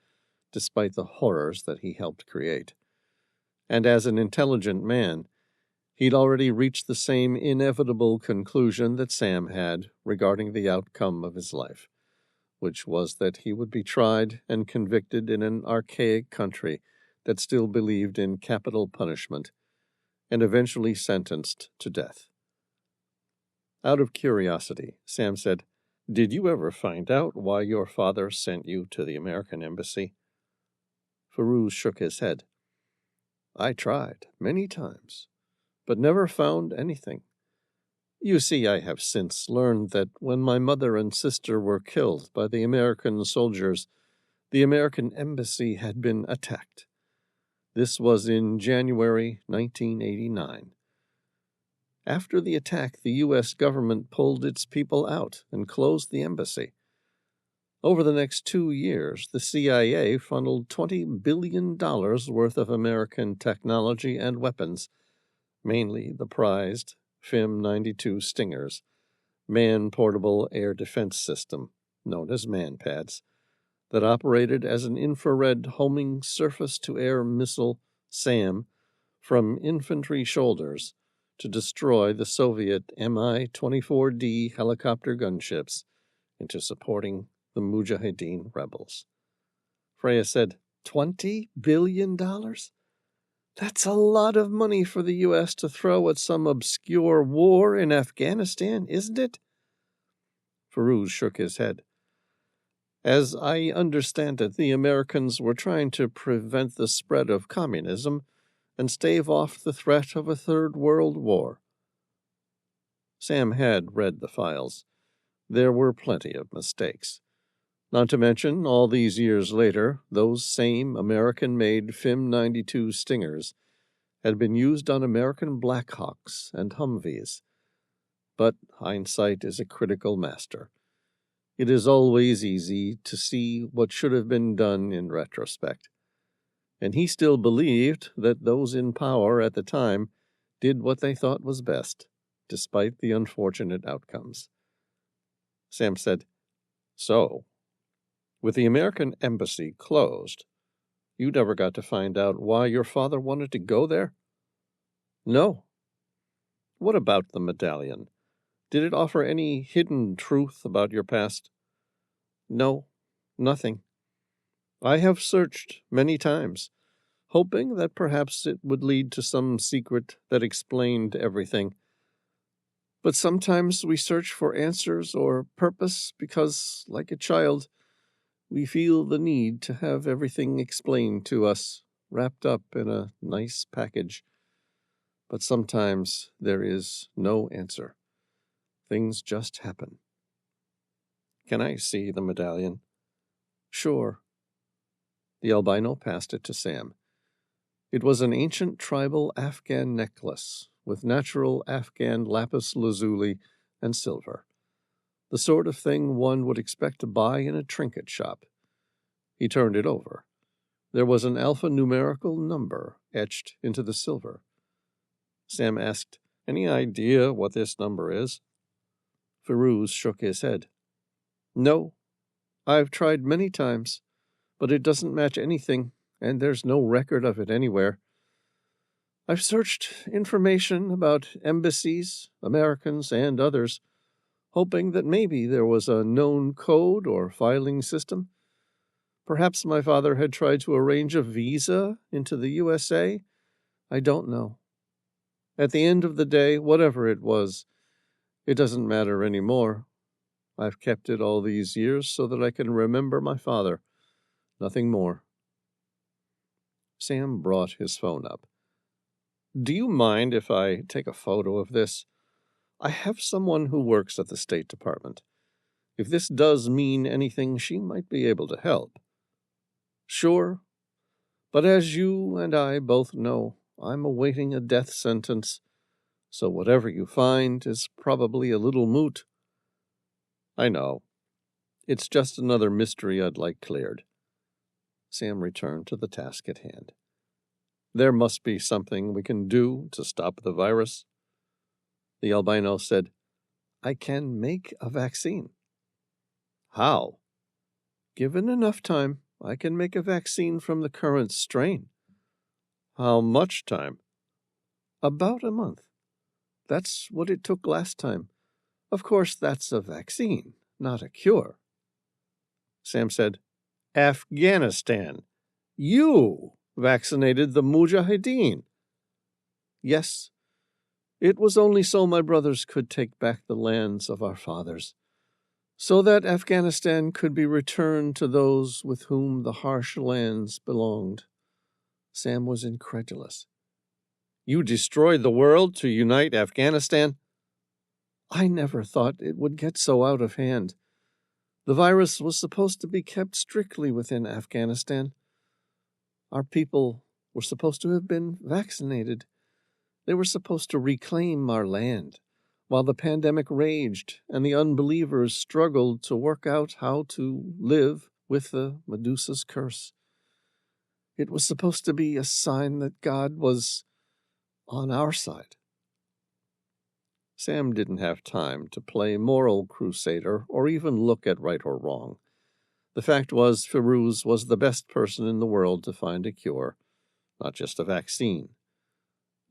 despite the horrors that he helped create. And as an intelligent man, He'd already reached the same inevitable conclusion that Sam had regarding the outcome of his life, which was that he would be tried and convicted in an archaic country that still believed in capital punishment, and eventually sentenced to death. Out of curiosity, Sam said, "Did you ever find out why your father sent you to the American embassy?" Firouz shook his head. "I tried many times, but never found anything. You see, I have since learned that when my mother and sister were killed by the American soldiers, the American embassy had been attacked. This was in January 1989. After the attack, the U.S. government pulled its people out and closed the embassy. Over the next 2 years, the CIA funneled $20 billion worth of American technology and weapons, mainly the prized FIM-92 Stingers, man-portable air defense system, known as MANPADS, that operated as an infrared homing surface-to-air missile, SAM, from infantry shoulders to destroy the Soviet Mi-24D helicopter gunships into supporting the Mujahideen rebels. Freya said, $20 billion? That's a lot of money for the U.S. to throw at some obscure war in Afghanistan, isn't it? Firouz shook his head. As I understand it, the Americans were trying to prevent the spread of communism and stave off the threat of a third world war. Sam had read the files. There were plenty of mistakes. Not to mention, all these years later, those same American-made FIM-92 Stingers had been used on American Blackhawks and Humvees. But hindsight is a critical master. It is always easy to see what should have been done in retrospect. And he still believed that those in power at the time did what they thought was best, despite the unfortunate outcomes. Sam said, "So, with the American embassy closed, you never got to find out why your father wanted to go there?" "No." "What about the medallion? Did it offer any hidden truth about your past?" "No, nothing. I have searched many times, hoping that perhaps it would lead to some secret that explained everything. But sometimes we search for answers or purpose because, like a child, we feel the need to have everything explained to us, wrapped up in a nice package. But sometimes there is no answer. Things just happen." "Can I see the medallion?" "Sure." The albino passed it to Sam. It was an ancient tribal Afghan necklace with natural Afghan lapis lazuli and silver, the sort of thing one would expect to buy in a trinket shop. He turned it over. There was an alphanumerical number etched into the silver. Sam asked, "Any idea what this number is?" Firouz shook his head. "No. I've tried many times, but it doesn't match anything, and there's no record of it anywhere. I've searched information about embassies, Americans and others, hoping that maybe there was a known code or filing system. Perhaps my father had tried to arrange a visa into the USA. I don't know. At the end of the day, whatever it was, it doesn't matter anymore. I've kept it all these years so that I can remember my father. Nothing more." Sam brought his phone up. "Do you mind if I take a photo of this? I have someone who works at the State Department. If this does mean anything, she might be able to help." "Sure. But as you and I both know, I'm awaiting a death sentence, so whatever you find is probably a little moot." "I know. It's just another mystery I'd like cleared." Sam returned to the task at hand. "There must be something we can do to stop the virus." The albino said, "I can make a vaccine." "How?" "Given enough time, I can make a vaccine from the current strain." "How much time?" About a month. That's what it took last time. Of course, that's a vaccine, not a cure. Sam said, Afghanistan. You vaccinated the Mujahideen. Yes. It was only so my brothers could take back the lands of our fathers, so that Afghanistan could be returned to those with whom the harsh lands belonged. Sam was incredulous. You destroyed the world to unite Afghanistan? I never thought it would get so out of hand. The virus was supposed to be kept strictly within Afghanistan. Our people were supposed to have been vaccinated. They were supposed to reclaim our land while the pandemic raged and the unbelievers struggled to work out how to live with the Medusa's curse. It was supposed to be a sign that God was on our side. Sam didn't have time to play moral crusader or even look at right or wrong. The fact was, Firuz was the best person in the world to find a cure, not just a vaccine.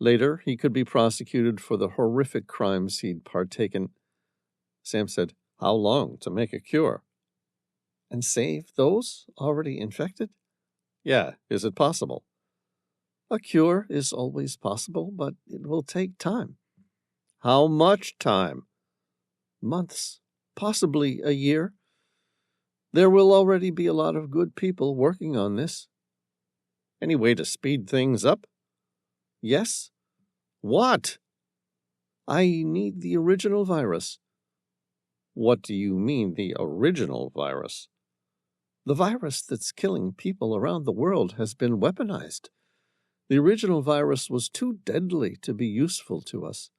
Later, he could be prosecuted for the horrific crimes he'd partaken. Sam said, How long to make a cure? And save those already infected? Yeah, is it possible? A cure is always possible, but it will take time. How much time? Months, possibly a year. There will already be a lot of good people working on this. Any way to speed things up? Yes. What? I need the original virus. What do you mean, the original virus? The virus that's killing people around the world has been weaponized. The original virus was too deadly to be useful to us.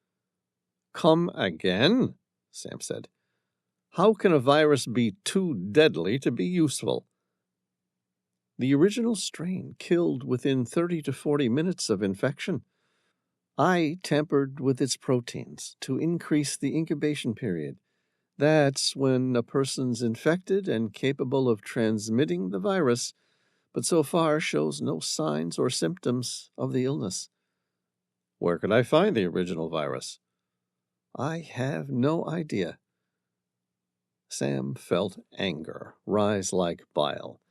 Come again? Sam said. How can a virus be too deadly to be useful? The original strain killed within 30 to 40 minutes of infection. I tampered with its proteins to increase the incubation period. That's when a person's infected and capable of transmitting the virus, but so far shows no signs or symptoms of the illness. Where could I find the original virus? I have no idea. Sam felt anger rise like bile.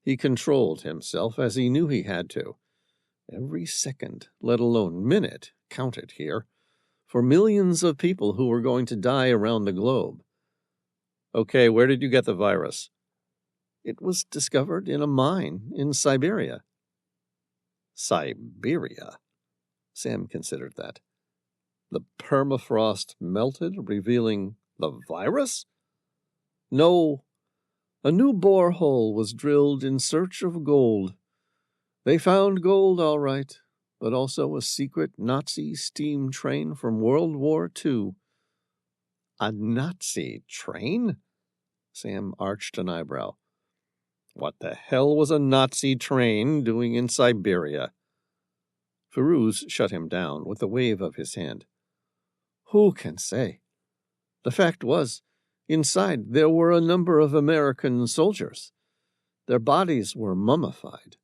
He controlled himself as he knew he had to. Every second, let alone minute, counted here, for millions of people who were going to die around the globe. Okay, where did you get the virus? It was discovered in a mine in Siberia. Siberia? Sam considered that. The permafrost melted, revealing the virus? No. A new borehole was drilled in search of gold. They found gold, all right, but also a secret Nazi steam train from World War II. A Nazi train? Sam arched an eyebrow. What the hell was a Nazi train doing in Siberia? Firuz shut him down with a wave of his hand. Who can say? The fact was, inside there were a number of American soldiers. Their bodies were mummified.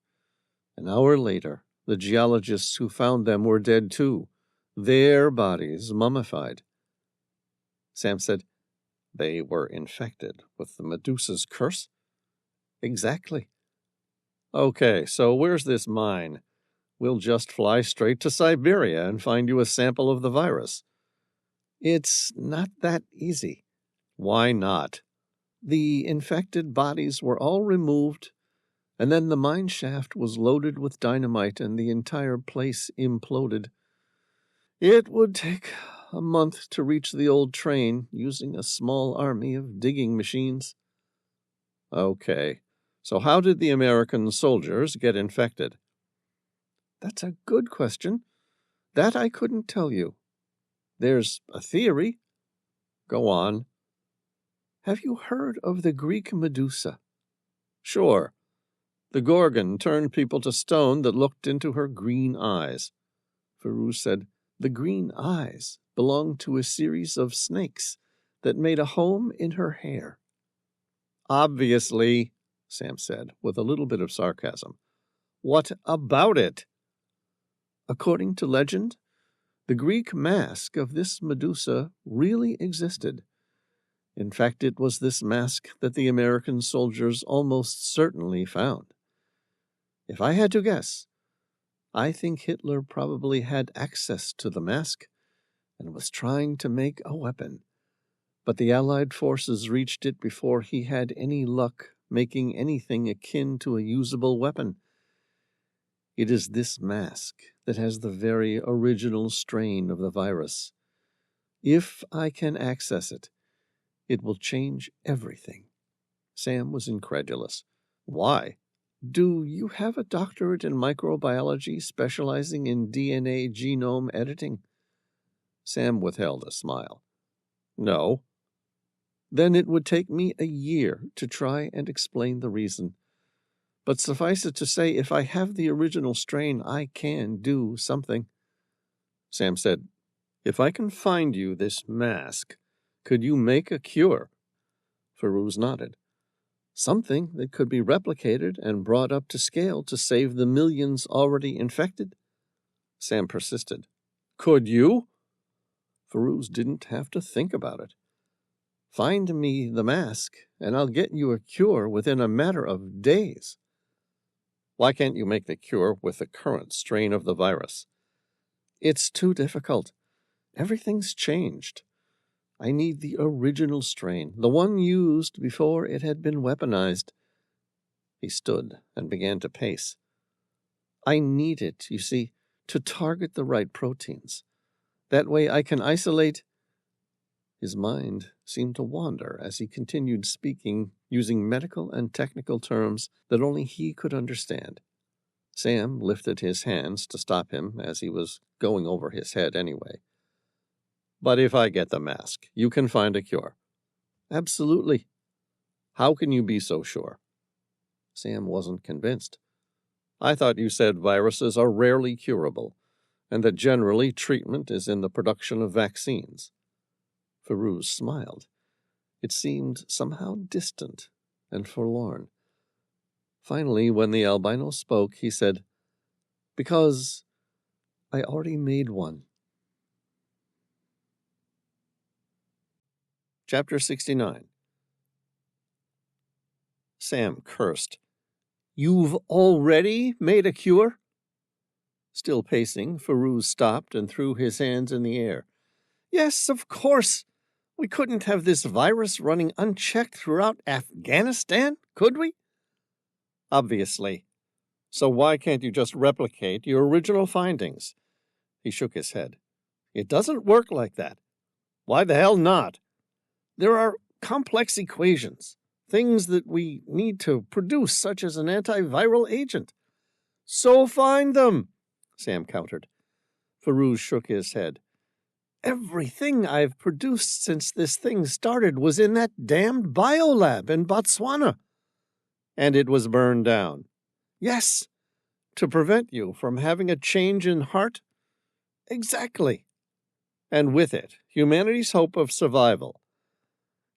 An hour later, the geologists who found them were dead too, their bodies mummified. Sam said, They were infected with the Medusa's curse? Exactly. Okay, so where's this mine? We'll just fly straight to Siberia and find you a sample of the virus. It's not that easy. Why not? The infected bodies were all removed, and then the mine shaft was loaded with dynamite and the entire place imploded. It would take a month to reach the old train using a small army of digging machines. Okay, so how did the American soldiers get infected? That's a good question. That I couldn't tell you. There's a theory. Go on. Have you heard of the Greek Medusa? Sure. The Gorgon turned people to stone that looked into her green eyes. Firuz said, The green eyes belonged to a series of snakes that made a home in her hair. Obviously, Sam said, with a little bit of sarcasm. What about it? According to legend, The Greek mask of this Medusa really existed. In fact, it was this mask that the American soldiers almost certainly found. If I had to guess, I think Hitler probably had access to the mask and was trying to make a weapon, but the Allied forces reached it before he had any luck making anything akin to a usable weapon. It is this mask that has the very original strain of the virus. If I can access it, it will change everything. Sam was incredulous. Why? Do you have a doctorate in microbiology specializing in DNA genome editing? Sam withheld a smile. No. Then it would take me a year to try and explain the reason. But suffice it to say, if I have the original strain, I can do something. Sam said, If I can find you this mask, could you make a cure? Firuz nodded. Something that could be replicated and brought up to scale to save the millions already infected? Sam persisted. Could you? Firuz didn't have to think about it. Find me the mask, and I'll get you a cure within a matter of days. Why can't you make the cure with the current strain of the virus? It's too difficult. Everything's changed. I need the original strain, the one used before it had been weaponized. He stood and began to pace. I need it, you see, to target the right proteins. That way I can isolate. His mind seemed to wander as he continued speaking, using medical and technical terms that only he could understand. Sam lifted his hands to stop him, as he was going over his head anyway. But if I get the mask, you can find a cure. Absolutely. How can you be so sure? Sam wasn't convinced. I thought you said viruses are rarely curable, and that generally treatment is in the production of vaccines. Firuz smiled. It seemed somehow distant and forlorn. Finally, when the albino spoke, he said, Because I already made one. Chapter 69. Sam cursed. You've already made a cure? Still pacing, Firuz stopped and threw his hands in the air. Yes, of course. We couldn't have this virus running unchecked throughout Afghanistan, could we? Obviously. So why can't you just replicate your original findings? He shook his head. It doesn't work like that. Why the hell not? There are complex equations, things that we need to produce, such as an antiviral agent. So find them, Sam countered. Firuz shook his head. Everything I've produced since this thing started was in that damned biolab in Botswana. And it was burned down. Yes, to prevent you from having a change in heart? Exactly. And with it, humanity's hope of survival.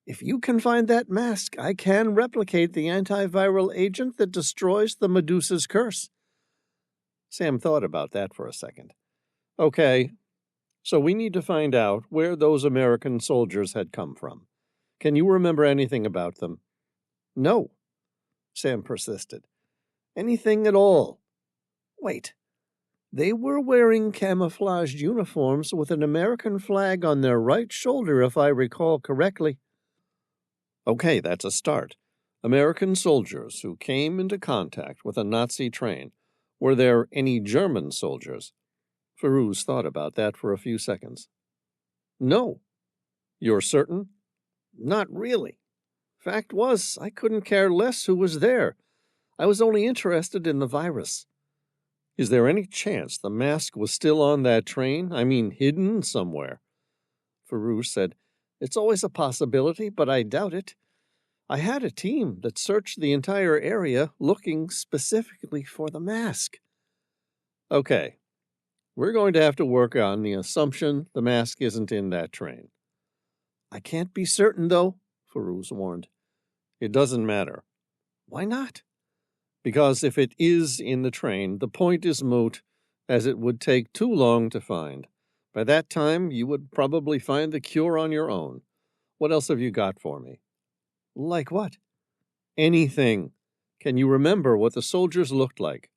If you can find that mask, I can replicate the antiviral agent that destroys the Medusa's curse. Sam thought about that for a second. Okay, so we need to find out where those American soldiers had come from. Can you remember anything about them? No, Sam persisted. Anything at all. Wait, they were wearing camouflaged uniforms with an American flag on their right shoulder, if I recall correctly. Okay, that's a start. American soldiers who came into contact with a Nazi train. Were there any German soldiers? Firuz thought about that for a few seconds. No. You're certain? Not really. Fact was, I couldn't care less who was there. I was only interested in the virus. Is there any chance the mask was still on that train? I mean, hidden somewhere? Firuz said, It's always a possibility, but I doubt it. I had a team that searched the entire area looking specifically for the mask. Okay. We're going to have to work on the assumption the mask isn't in that train. I can't be certain, though, Firuz warned. It doesn't matter. Why not? Because if it is in the train, the point is moot, as it would take too long to find. By that time, you would probably find the cure on your own. What else have you got for me? Like what? Anything. Can you remember what the soldiers looked like?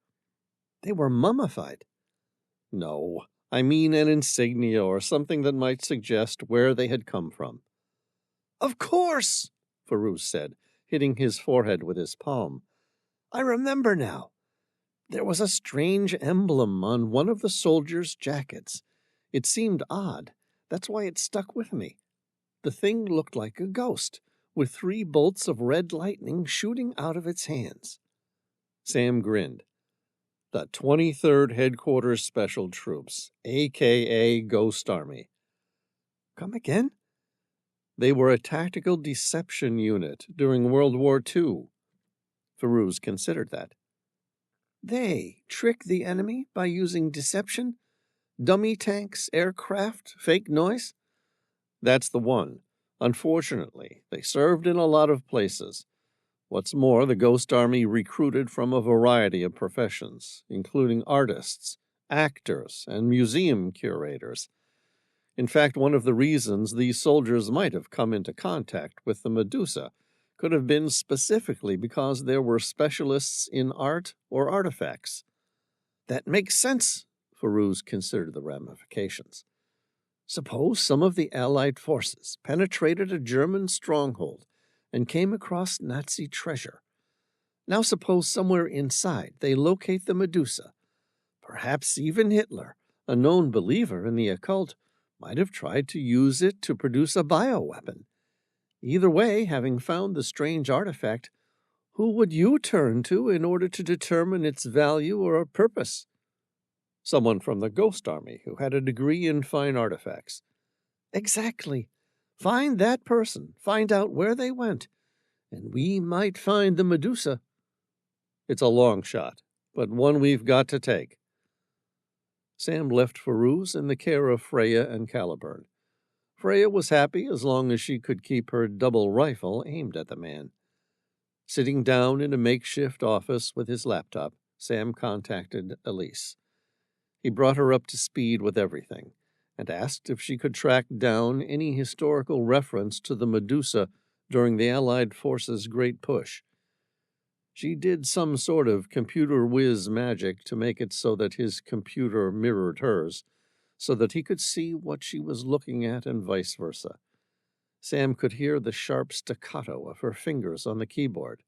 They were mummified. No, I mean an insignia or something that might suggest where they had come from. Of course, Farouz said, hitting his forehead with his palm. I remember now. There was a strange emblem on one of the soldiers' jackets. It seemed odd. That's why it stuck with me. The thing looked like a ghost, with 3 bolts of red lightning shooting out of its hands. Sam grinned. The 23rd Headquarters Special Troops, a.k.a. Ghost Army. Come again? They were a tactical deception unit during World War II. Farouz considered that. They trick the enemy by using deception? Dummy tanks, aircraft, fake noise? That's the one. Unfortunately, they served in a lot of places. What's more, the Ghost Army recruited from a variety of professions, including artists, actors, and museum curators. In fact, one of the reasons these soldiers might have come into contact with the Medusa could have been specifically because there were specialists in art or artifacts. That makes sense, Farouz considered the ramifications. Suppose some of the Allied forces penetrated a German stronghold and came across Nazi treasure. Now suppose somewhere inside they locate the Medusa. Perhaps even Hitler, a known believer in the occult, might have tried to use it to produce a bioweapon. Either way, having found the strange artifact, who would you turn to in order to determine its value or purpose? Someone from the Ghost Army who had a degree in fine artifacts. Exactly. Find that person, find out where they went, and we might find the Medusa. It's a long shot, but one we've got to take. Sam left Farouz in the care of Freya and Caliburn. Freya was happy as long as she could keep her double rifle aimed at the man. Sitting down in a makeshift office with his laptop, Sam contacted Elise. He brought her up to speed with everything and asked if she could track down any historical reference to the Medusa during the Allied forces' Great Push. She did some sort of computer whiz magic to make it so that his computer mirrored hers, so that he could see what she was looking at and vice versa. Sam could hear the sharp staccato of her fingers on the keyboard.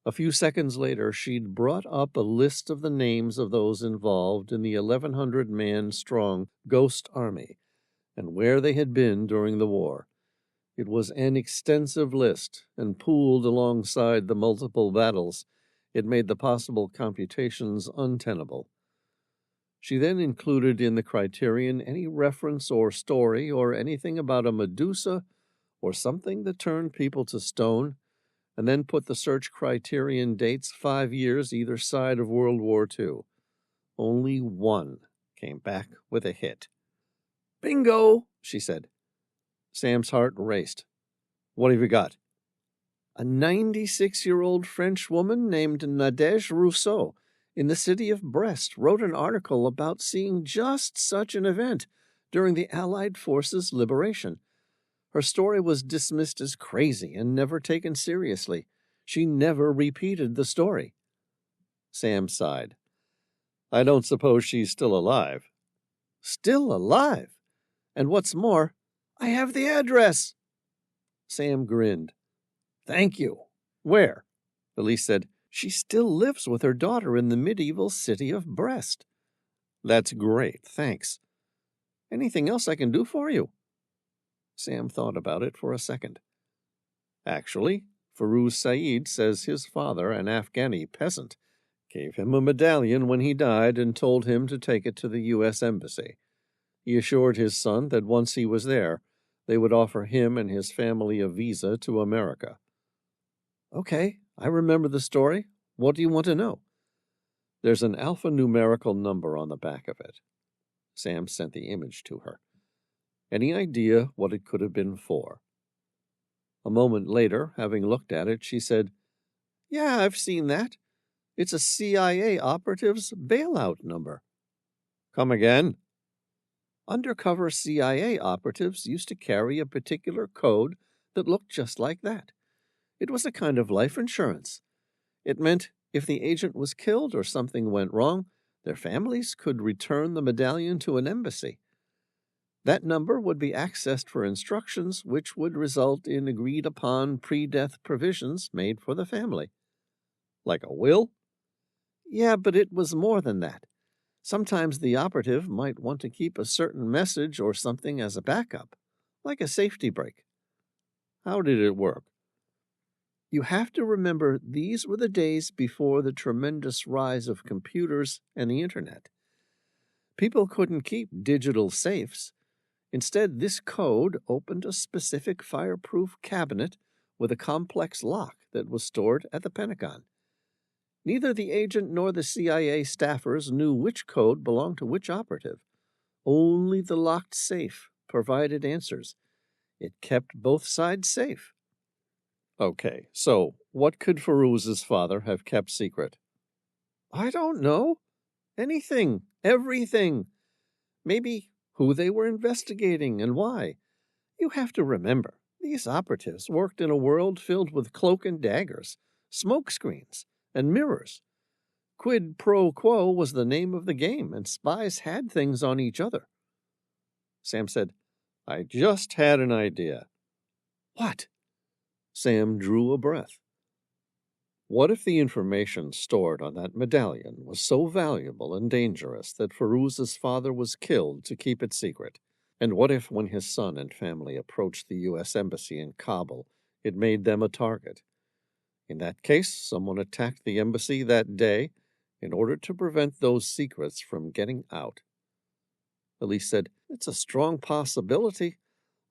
A few seconds later, she'd brought up a list of the names of those involved in the 1,100-man-strong Ghost Army and where they had been during the war. It was an extensive list, and pooled alongside the multiple battles, it made the possible computations untenable. She then included in the criterion any reference or story or anything about a Medusa or something that turned people to stone, and then put the search criterion dates 5 years either side of World War II. Only one came back with a hit. Bingo, she said. Sam's heart raced. What have you got? A 96-year-old French woman named Nadège Rousseau in the city of Brest wrote an article about seeing just such an event during the Allied forces' liberation. Her story was dismissed as crazy and never taken seriously. She never repeated the story. Sam sighed. I don't suppose she's still alive. Still alive? And what's more, I have the address. Sam grinned. Thank you. Where? Elise said, She still lives with her daughter in the medieval city of Brest. That's great, thanks. Anything else I can do for you? Sam thought about it for a second. Actually, Farouz Said says his father, an Afghani peasant, gave him a medallion when he died and told him to take it to the U.S. Embassy. He assured his son that once he was there, they would offer him and his family a visa to America. Okay, I remember the story. What do you want to know? There's an alphanumerical number on the back of it. Sam sent the image to her. Any idea what it could have been for? A moment later, having looked at it, she said, Yeah, I've seen that. It's a CIA operative's bailout number. Come again? Undercover CIA operatives used to carry a particular code that looked just like that. It was a kind of life insurance. It meant if the agent was killed or something went wrong, their families could return the medallion to an embassy. That number would be accessed for instructions which would result in agreed-upon pre-death provisions made for the family. Like a will? Yeah, but it was more than that. Sometimes the operative might want to keep a certain message or something as a backup, like a safety brake. How did it work? You have to remember these were the days before the tremendous rise of computers and the internet. People couldn't keep digital safes. Instead, this code opened a specific fireproof cabinet with a complex lock that was stored at the Pentagon. Neither the agent nor the CIA staffers knew which code belonged to which operative. Only the locked safe provided answers. It kept both sides safe. Okay, so what could Firuz's father have kept secret? I don't know. Anything, everything. Maybe who they were investigating and why. You have to remember, these operatives worked in a world filled with cloak and daggers, smoke screens, and mirrors. Quid pro quo was the name of the game, and spies had things on each other. Sam said, I just had an idea. What? Sam drew a breath. What if the information stored on that medallion was so valuable and dangerous that Firuz's father was killed to keep it secret? And what if, when his son and family approached the U.S. Embassy in Kabul, it made them a target? In that case, someone attacked the embassy that day in order to prevent those secrets from getting out. Elise said, It's a strong possibility.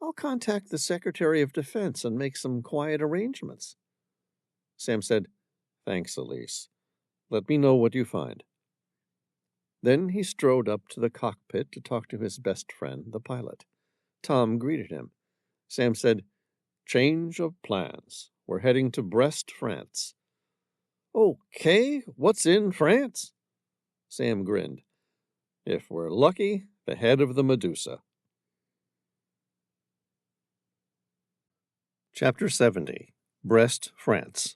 I'll contact the Secretary of Defense and make some quiet arrangements. Sam said, Thanks, Elise. Let me know what you find. Then he strode up to the cockpit to talk to his best friend, the pilot. Tom greeted him. Sam said, Change of plans. We're heading to Brest, France. Okay, what's in France? Sam grinned. If we're lucky, the head of the Medusa. Chapter 70. Brest, France.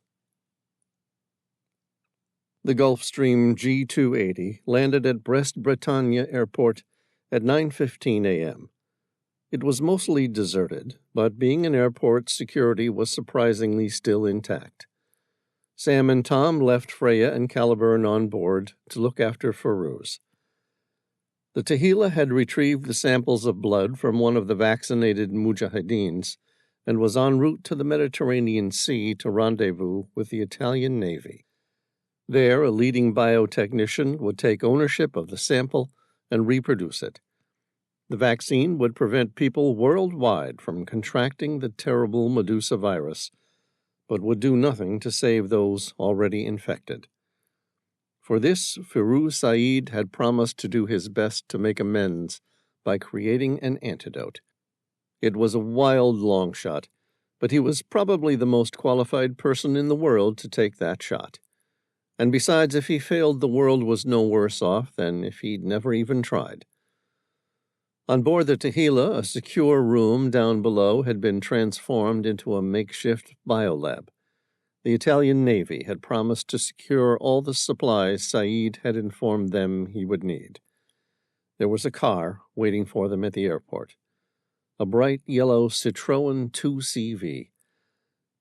The Gulfstream G280 landed at Brest-Bretagne Airport at 9:15 a.m. It was mostly deserted, but being an airport, security was surprisingly still intact. Sam and Tom left Freya and Caliburn on board to look after Firuz. The Tehila had retrieved the samples of blood from one of the vaccinated mujahideens and was en route to the Mediterranean Sea to rendezvous with the Italian Navy. There, a leading biotechnician would take ownership of the sample and reproduce it. The vaccine would prevent people worldwide from contracting the terrible Medusa virus, but would do nothing to save those already infected. For this, Firuz Said had promised to do his best to make amends by creating an antidote. It was a wild long shot, but he was probably the most qualified person in the world to take that shot. And besides, if he failed, the world was no worse off than if he'd never even tried. On board the Tehila, a secure room down below had been transformed into a makeshift biolab. The Italian Navy had promised to secure all the supplies Said had informed them he would need. There was a car waiting for them at the airport. A bright yellow Citroën 2CV.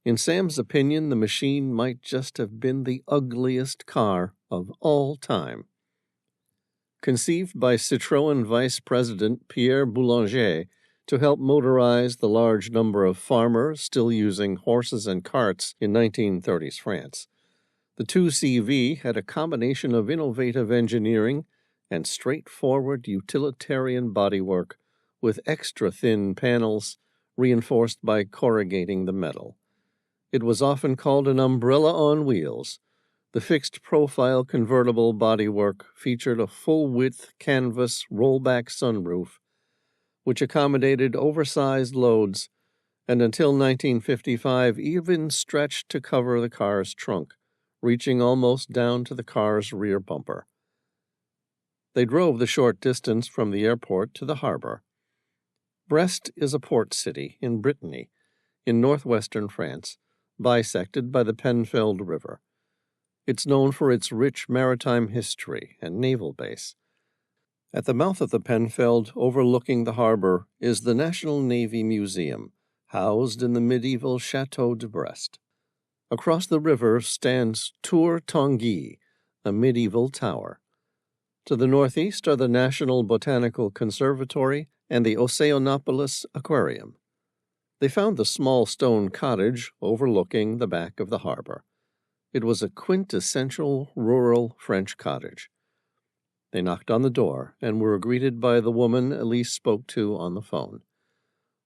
In Sam's opinion, the machine might just have been the ugliest car of all time. Conceived by Citroën Vice President Pierre Boulanger to help motorize the large number of farmers still using horses and carts in 1930s France, the 2CV had a combination of innovative engineering and straightforward utilitarian bodywork with extra-thin panels reinforced by corrugating the metal. It was often called an umbrella on wheels. The fixed-profile convertible bodywork featured a full-width canvas rollback sunroof, which accommodated oversized loads, and until 1955 even stretched to cover the car's trunk, reaching almost down to the car's rear bumper. They drove the short distance from the airport to the harbor. Brest is a port city in Brittany, in northwestern France, bisected by the Penfeld River. It's known for its rich maritime history and naval base. At the mouth of the Penfeld, overlooking the harbor, is the National Navy Museum, housed in the medieval Château de Brest. Across the river stands Tour Tanguy, a medieval tower. To the northeast are the National Botanical Conservatory and the Oceanopolis Aquarium. They found the small stone cottage overlooking the back of the harbor. It was a quintessential rural French cottage. They knocked on the door and were greeted by the woman Elise spoke to on the phone.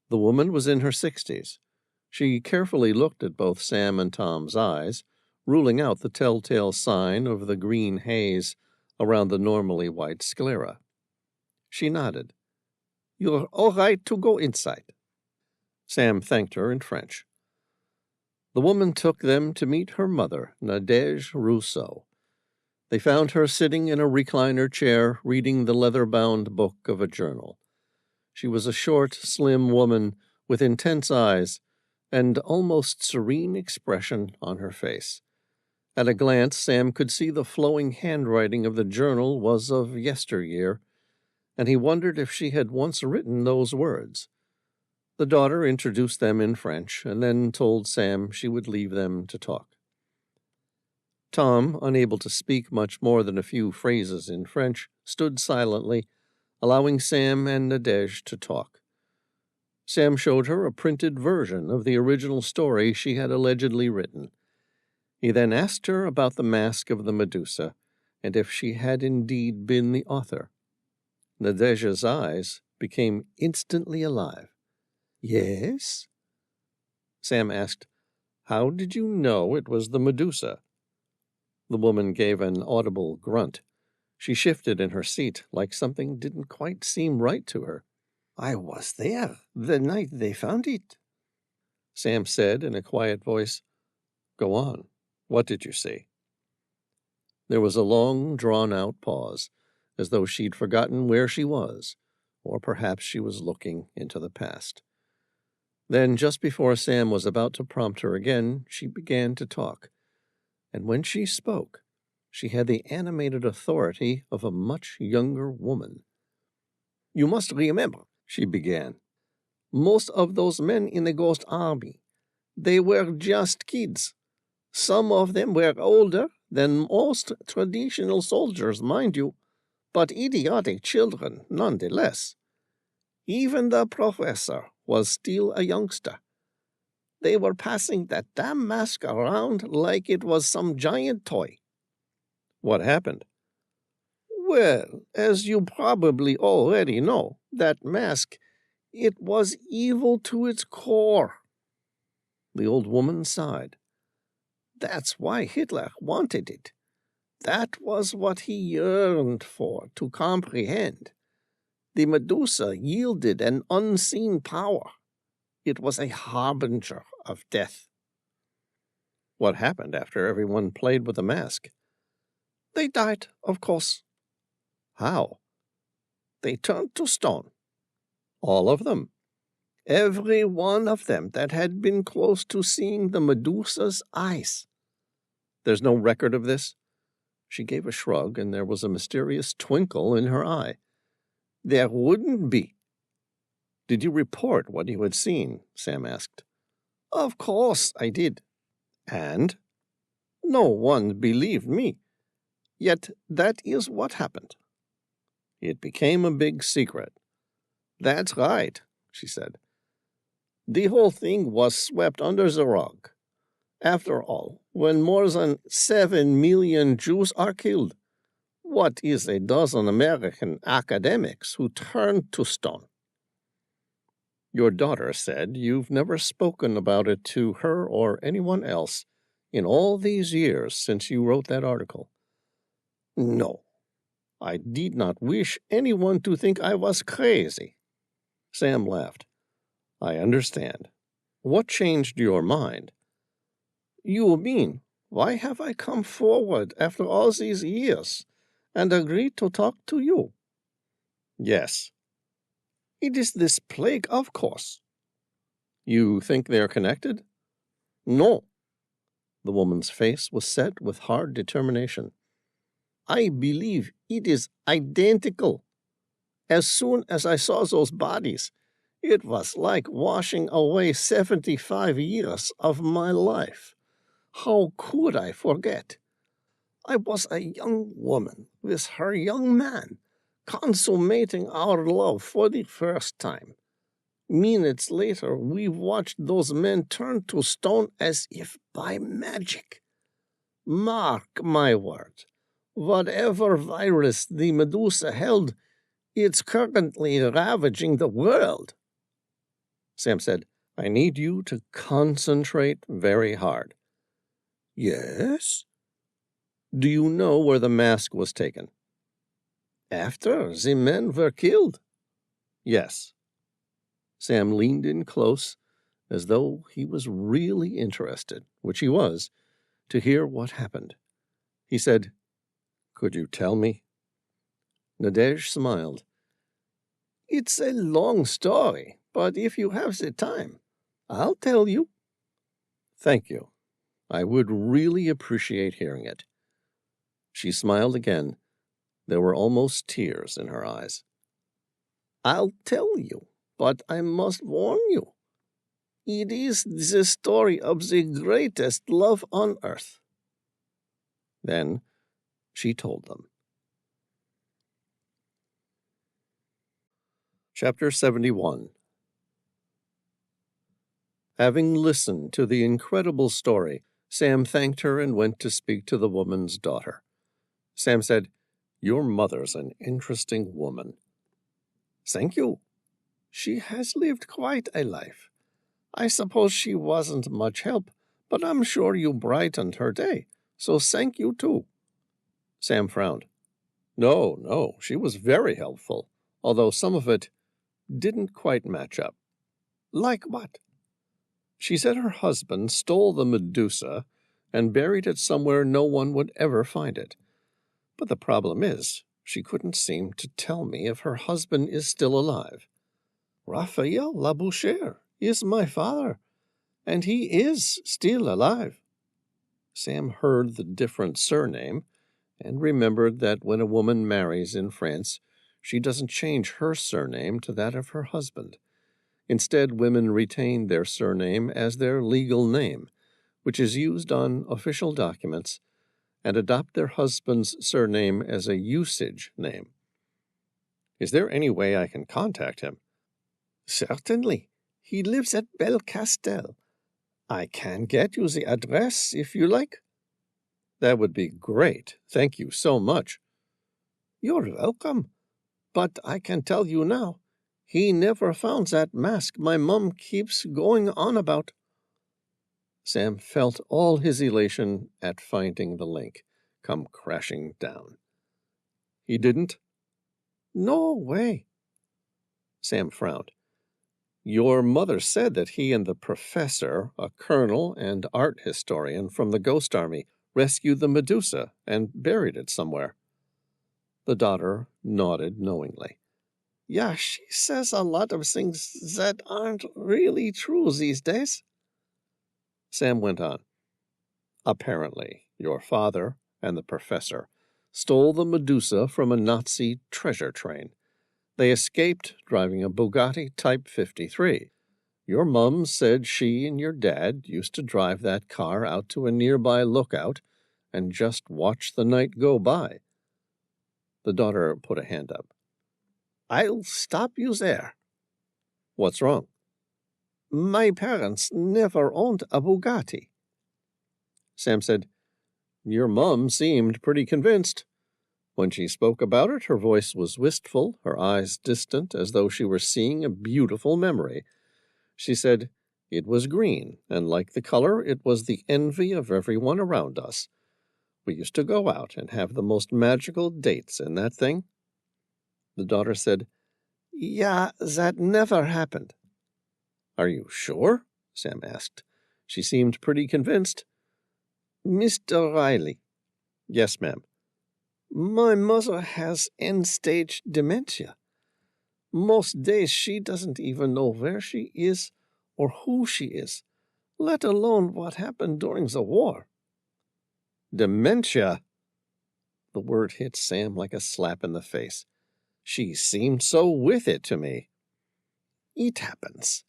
The woman was in her 60s. She carefully looked at both Sam and Tom's eyes, ruling out the telltale sign of the green haze around the normally white sclera. She nodded. "You're all right to go inside." Sam thanked her in French. The woman took them to meet her mother, Nadège Rousseau. They found her sitting in a recliner chair reading the leather-bound book of a journal. She was a short, slim woman with intense eyes and almost serene expression on her face. At a glance, Sam could see the flowing handwriting of the journal was of yesteryear, and he wondered if she had once written those words. The daughter introduced them in French and then told Sam she would leave them to talk. Tom, unable to speak much more than a few phrases in French, stood silently, allowing Sam and Nadège to talk. Sam showed her a printed version of the original story she had allegedly written. He then asked her about the mask of the Medusa, and if she had indeed been the author. Nadège's eyes became instantly alive. "Yes?" Sam asked, "How did you know it was the Medusa?" The woman gave an audible grunt. She shifted in her seat, like something didn't quite seem right to her. "I was there the night they found it," Sam said in a quiet voice. "Go on. What did you see?" There was a long, drawn-out pause, as though she'd forgotten where she was, or perhaps she was looking into the past. Then, just before Sam was about to prompt her again, she began to talk. And when she spoke, she had the animated authority of a much younger woman. "You must remember," she began, "most of those men in the Ghost Army, they were just kids. Some of them were older than most traditional soldiers, mind you, but idiotic children nonetheless. Even the professor was still a youngster. They were passing that damn mask around like it was some giant toy." "What happened?" "Well, as you probably already know, that mask, it was evil to its core." The old woman sighed. "That's why Hitler wanted it. That was what he yearned for, to comprehend. The Medusa yielded an unseen power. It was a harbinger of death." "What happened after everyone played with the mask?" "They died, of course." "How?" "They turned to stone." "All of them?" "Every one of them that had been close to seeing the Medusa's eyes." "There's no record of this?" She gave a shrug, and there was a mysterious twinkle in her eye. "There wouldn't be." "Did you report what you had seen?" Sam asked. "Of course I did." "And?" "No one believed me. Yet that is what happened." "It became a big secret." "That's right," she said. "The whole thing was swept under the rug. After all, when more than 7 million Jews are killed, what is a dozen American academics who turned to stone?" "Your daughter said you've never spoken about it to her or anyone else in all these years since you wrote that article." "No. I did not wish anyone to think I was crazy." Sam laughed. "I understand. What changed your mind?" "You mean, why have I come forward after all these years and agreed to talk to you. Yes. It is this plague, of course. You think they're connected? No. The woman's face was set with hard determination. I believe it is identical. As soon as I saw those bodies, it was like washing away 75 years of my life. How could I forget? I was a young woman with her young man, consummating our love for the first time. Minutes later, we watched those men turn to stone as if by magic. Mark my words, whatever virus the Medusa held, it's currently ravaging the world. Sam said, I need you to concentrate very hard. Yes? Do you know where the mask was taken? After the men were killed? Yes. Sam leaned in close, as though he was really interested, which he was, to hear what happened. He said, Could you tell me? Nadej smiled. It's a long story, but if you have the time, I'll tell you. Thank you. I would really appreciate hearing it. She smiled again. There were almost tears in her eyes. I'll tell you, but I must warn you. It is the story of the greatest love on earth. Then she told them. Chapter 71. Having listened to the incredible story, Sam thanked her and went to speak to the woman's daughter. Sam said, Your mother's an interesting woman. Thank you. She has lived quite a life. I suppose she wasn't much help, but I'm sure you brightened her day, so thank you too. Sam frowned. No, she was very helpful, although some of it didn't quite match up. Like what? She said her husband stole the Medusa and buried it somewhere no one would ever find it. But the problem is, she couldn't seem to tell me if her husband is still alive. Raphael Labouchere is my father, and he is still alive. Sam heard the different surname and remembered that when a woman marries in France, she doesn't change her surname to that of her husband. Instead, women retain their surname as their legal name, which is used on official documents, and adopt their husband's surname as a usage name. Is there any way I can contact him? Certainly. He lives at Belcastel. I can get you the address if you like. That would be great. Thank you so much. You're welcome. But I can tell you now, he never found that mask my mum keeps going on about. Sam felt all his elation at finding the link come crashing down. He didn't? No way. Sam frowned. Your mother said that he and the professor, a colonel and art historian from the Ghost Army, rescued the Medusa and buried it somewhere. The daughter nodded knowingly. Yeah, she says a lot of things that aren't really true these days. Sam went on. Apparently, your father and the professor stole the Medusa from a Nazi treasure train. They escaped driving a Bugatti Type 53. Your mum said she and your dad used to drive that car out to a nearby lookout and just watch the night go by. The daughter put a hand up. I'll stop you there. What's wrong? My parents never owned a Bugatti. Sam said, Your mum seemed pretty convinced. When she spoke about it, her voice was wistful, her eyes distant, as though she were seeing a beautiful memory. She said, It was green, and like the color, it was the envy of everyone around us. We used to go out and have the most magical dates in that thing. The daughter said, Yeah, that never happened. Are you sure? Sam asked. She seemed pretty convinced. Mr. Reilly. Yes, ma'am. My mother has end-stage dementia. Most days she doesn't even know where she is or who she is, let alone what happened during the war. Dementia? The word hit Sam like a slap in the face. She seemed so with it to me. It happens.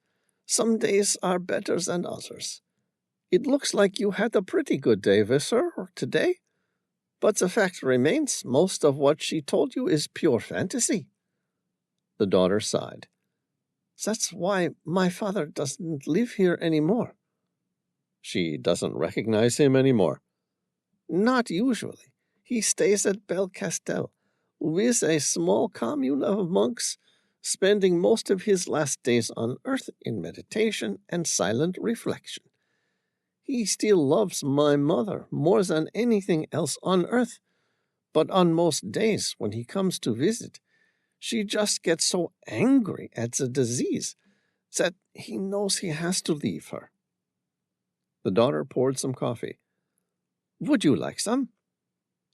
Some days are better than others. It looks like you had a pretty good day with her today, but the fact remains most of what she told you is pure fantasy. The daughter sighed. That's why my father doesn't live here anymore. She doesn't recognize him anymore? Not usually. He stays at Belcastel with a small commune of monks, spending most of his last days on earth in meditation and silent reflection. He still loves my mother more than anything else on earth, but on most days when he comes to visit, she just gets so angry at the disease that he knows he has to leave her. The daughter poured some coffee. Would you like some?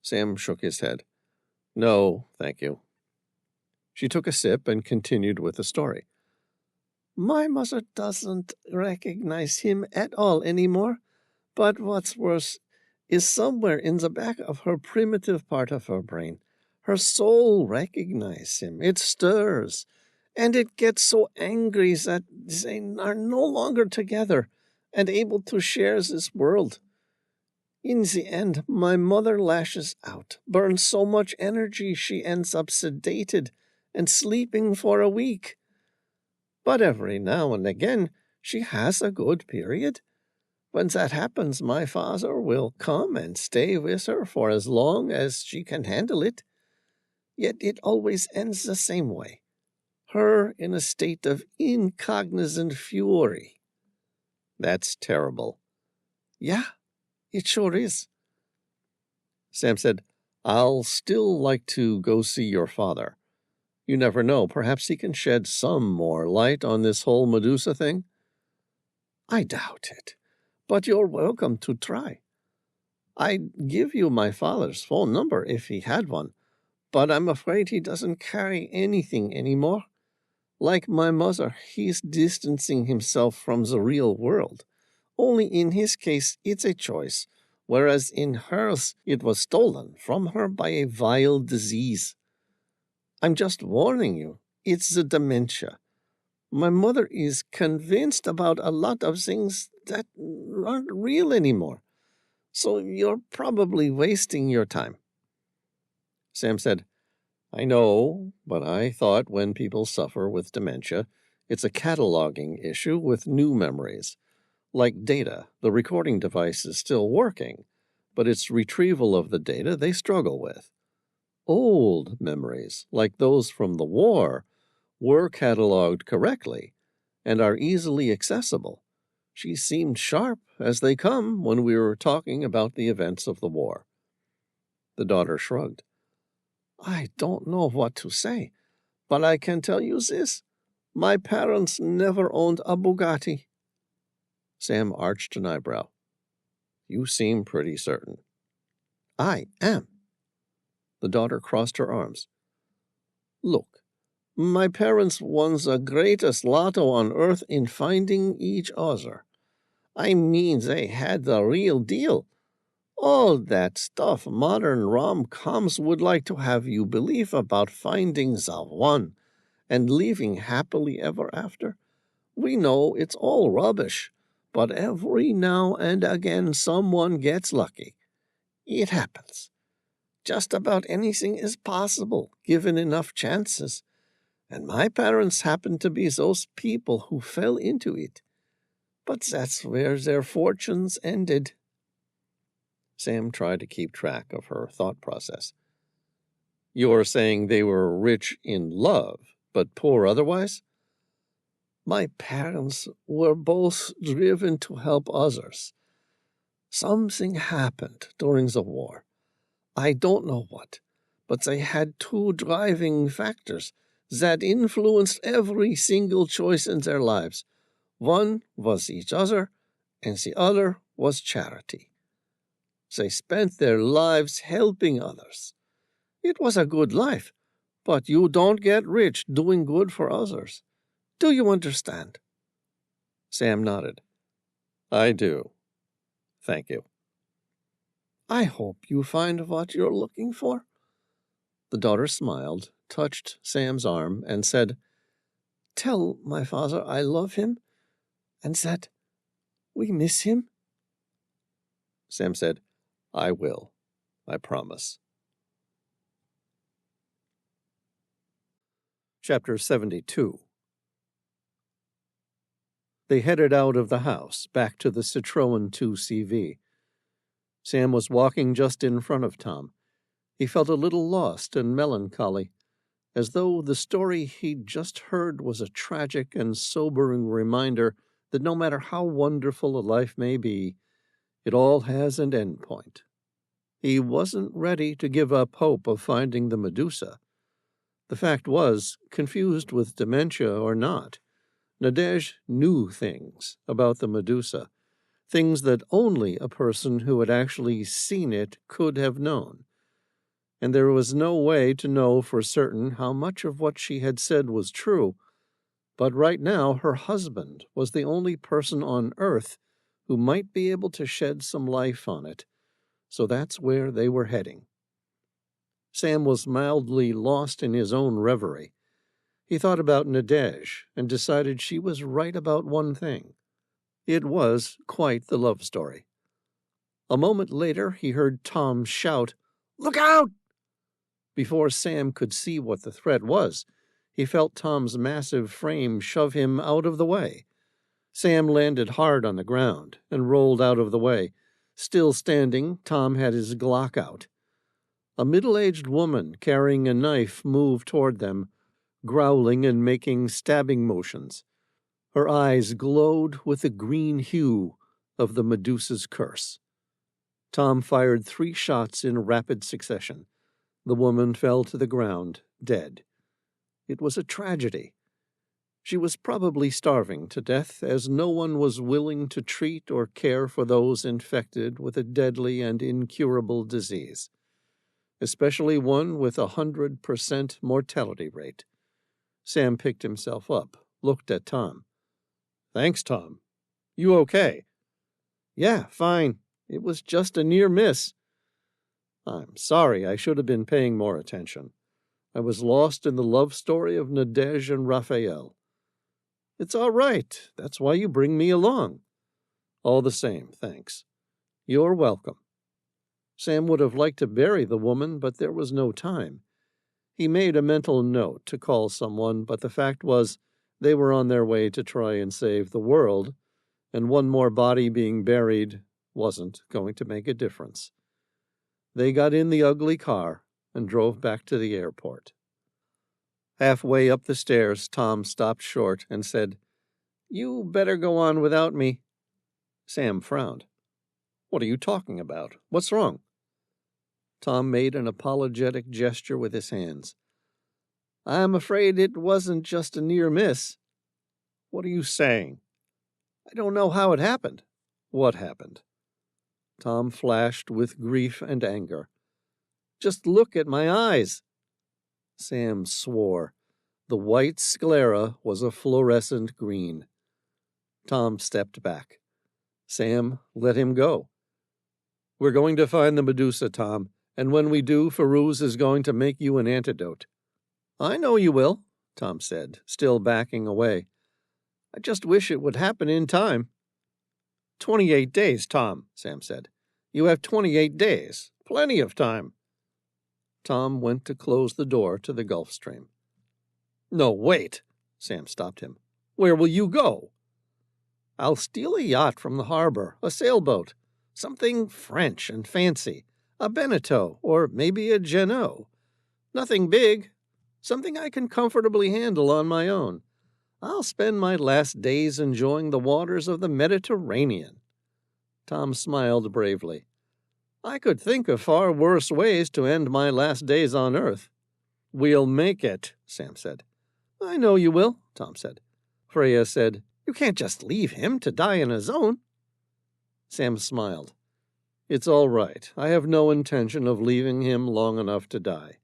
Sam shook his head. No, thank you. She took a sip and continued with the story. My mother doesn't recognize him at all anymore, but what's worse is somewhere in the back of her primitive part of her brain, her soul recognizes him. It stirs, and it gets so angry that they are no longer together and able to share this world. In the end, my mother lashes out, burns so much energy she ends up sedated and sleeping for a week. But every now and again, she has a good period. When that happens, my father will come and stay with her for as long as she can handle it. Yet it always ends the same way. Her in a state of incognizant fury. That's terrible. Yeah, it sure is. Sam said, I'll still like to go see your father. You never know, perhaps he can shed some more light on this whole Medusa thing. I doubt it, but you're welcome to try. I'd give you my father's phone number if he had one, but I'm afraid he doesn't carry anything anymore. Like my mother, he's distancing himself from the real world. Only in his case, it's a choice, whereas in hers, it was stolen from her by a vile disease. I'm just warning you, it's the dementia. My mother is convinced about a lot of things that aren't real anymore, so you're probably wasting your time. Sam said, I know, but I thought when people suffer with dementia, it's a cataloging issue with new memories. Like data, the recording device is still working, but it's retrieval of the data they struggle with. Old memories, like those from the war, were cataloged correctly and are easily accessible. She seemed sharp as they come when we were talking about the events of the war. The daughter shrugged. I don't know what to say, but I can tell you this. My parents never owned a Bugatti. Sam arched an eyebrow. You seem pretty certain. I am. The daughter crossed her arms. Look, my parents won the greatest lotto on earth in finding each other. I mean, they had the real deal. All that stuff modern rom-coms would like to have you believe about finding the one and living happily ever after. We know it's all rubbish, but every now and again someone gets lucky. It happens. Just about anything is possible, given enough chances. And my parents happened to be those people who fell into it. But that's where their fortunes ended. Sam tried to keep track of her thought process. You're saying they were rich in love, but poor otherwise? My parents were both driven to help others. Something happened during the war. I don't know what, but they had two driving factors that influenced every single choice in their lives. One was each other, and the other was charity. They spent their lives helping others. It was a good life, but you don't get rich doing good for others. Do you understand? Sam nodded. I do. Thank you. I hope you find what you're looking for. The daughter smiled, touched Sam's arm, and said, Tell my father I love him, and that we miss him. Sam said, I will. I promise. Chapter 72. They headed out of the house, back to the Citroën 2CV. Sam was walking just in front of Tom. He felt a little lost and melancholy, as though the story he'd just heard was a tragic and sobering reminder that no matter how wonderful a life may be, it all has an end point. He wasn't ready to give up hope of finding the Medusa. The fact was, confused with dementia or not, Nadege knew things about the Medusa, things that only a person who had actually seen it could have known. And there was no way to know for certain how much of what she had said was true, but right now her husband was the only person on Earth who might be able to shed some life on it, so that's where they were heading. Sam was mildly lost in his own reverie. He thought about Nadege and decided she was right about one thing. It was quite the love story. A moment later, he heard Tom shout, "Look out!" Before Sam could see what the threat was, he felt Tom's massive frame shove him out of the way. Sam landed hard on the ground and rolled out of the way. Still standing, Tom had his Glock out. A middle-aged woman carrying a knife moved toward them, growling and making stabbing motions. Her eyes glowed with the green hue of the Medusa's curse. Tom fired 3 shots in rapid succession. The woman fell to the ground, dead. It was a tragedy. She was probably starving to death, as no one was willing to treat or care for those infected with a deadly and incurable disease, especially one with 100% mortality rate. Sam picked himself up, looked at Tom. "Thanks, Tom. You okay?" "Yeah, fine. It was just a near miss." "I'm sorry. I should have been paying more attention. I was lost in the love story of Nadege and Raphael." "It's all right. That's why you bring me along." "All the same, thanks." "You're welcome." Sam would have liked to bury the woman, but there was no time. He made a mental note to call someone, but the fact was they were on their way to try and save the world, and one more body being buried wasn't going to make a difference. They got in the ugly car and drove back to the airport. Halfway up the stairs, Tom stopped short and said, "You better go on without me." Sam frowned. "What are you talking about? What's wrong?" Tom made an apologetic gesture with his hands. "I'm afraid it wasn't just a near miss." "What are you saying?" "I don't know how it happened." "What happened?" Tom flashed with grief and anger. "Just look at my eyes." Sam swore. The white sclera was a fluorescent green. Tom stepped back. Sam let him go. "We're going to find the Medusa, Tom, and when we do, Feroz is going to make you an antidote." "I know you will," Tom said, still backing away. "I just wish it would happen in time." 28 days, Tom," Sam said. "You have 28 days. Plenty of time." Tom went to close the door to the Gulf Stream. "No, wait," Sam stopped him. "Where will you go?" "I'll steal a yacht from the harbor, a sailboat, something French and fancy, a Beneteau or maybe a Jeannot. Nothing big, something I can comfortably handle on my own. I'll spend my last days enjoying the waters of the Mediterranean." Tom smiled bravely. "I could think of far worse ways to end my last days on Earth." "We'll make it," Sam said. "I know you will," Tom said. Freya said, "You can't just leave him to die on his own." Sam smiled. "It's all right. I have no intention of leaving him long enough to die."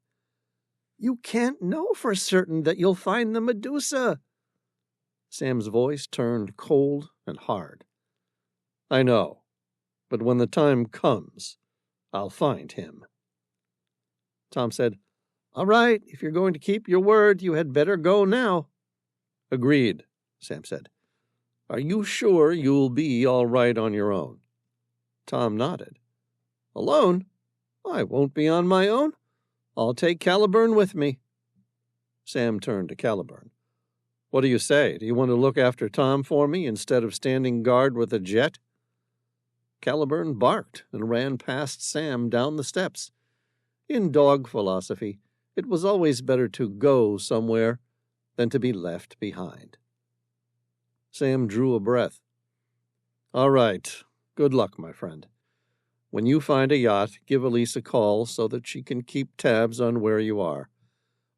You can't know for certain that you'll find the Medusa. Sam's voice turned cold and hard. I know, but when the time comes, I'll find him. Tom said, All right, if you're going to keep your word, you had better go now. Agreed, Sam said. Are you sure you'll be all right on your own? Tom nodded. Alone? I won't be on my own. I'll take Caliburn with me. Sam turned to Caliburn. What do you say? Do you want to look after Tom for me instead of standing guard with a jet? Caliburn barked and ran past Sam down the steps. In dog philosophy, it was always better to go somewhere than to be left behind. Sam drew a breath. All right. Good luck, my friend. When you find a yacht, give Elise a call so that she can keep tabs on where you are.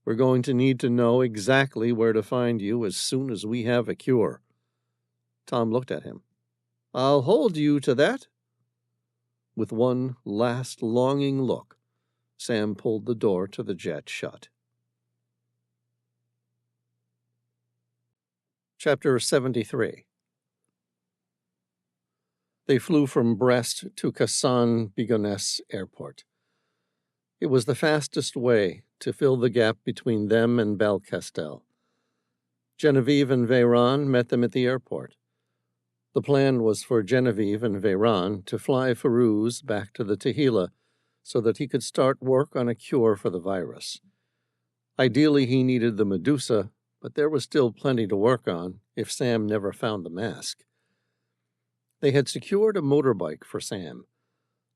We're going to need to know exactly where to find you as soon as we have a cure. Tom looked at him. I'll hold you to that. With one last longing look, Sam pulled the door to the jet shut. Chapter 73. They flew from Brest to Cassan-Bigonesse Airport. It was the fastest way to fill the gap between them and Belcastel. Genevieve and Veyron met them at the airport. The plan was for Genevieve and Veyron to fly Ferouz back to the Tahila so that he could start work on a cure for the virus. Ideally, he needed the Medusa, but there was still plenty to work on if Sam never found the mask. They had secured a motorbike for Sam,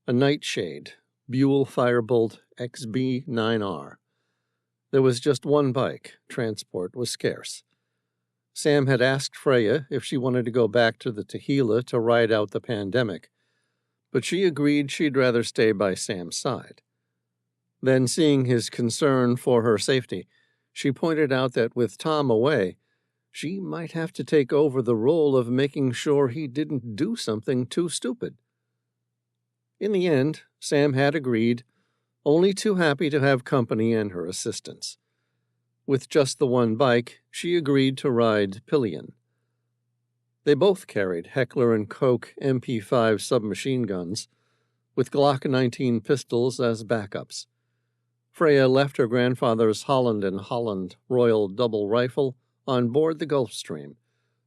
a Nightshade, Buell Firebolt XB9R. There was just one bike. Transport was scarce. Sam had asked Freya if she wanted to go back to the Tahila to ride out the pandemic, but she agreed she'd rather stay by Sam's side. Then, seeing his concern for her safety, she pointed out that with Tom away, she might have to take over the role of making sure he didn't do something too stupid. In the end, Sam had agreed, only too happy to have company and her assistance. With just the one bike, she agreed to ride Pillion. They both carried Heckler & Koch MP5 submachine guns, with Glock 19 pistols as backups. Freya left her grandfather's Holland & Holland Royal double rifle on board the Gulfstream,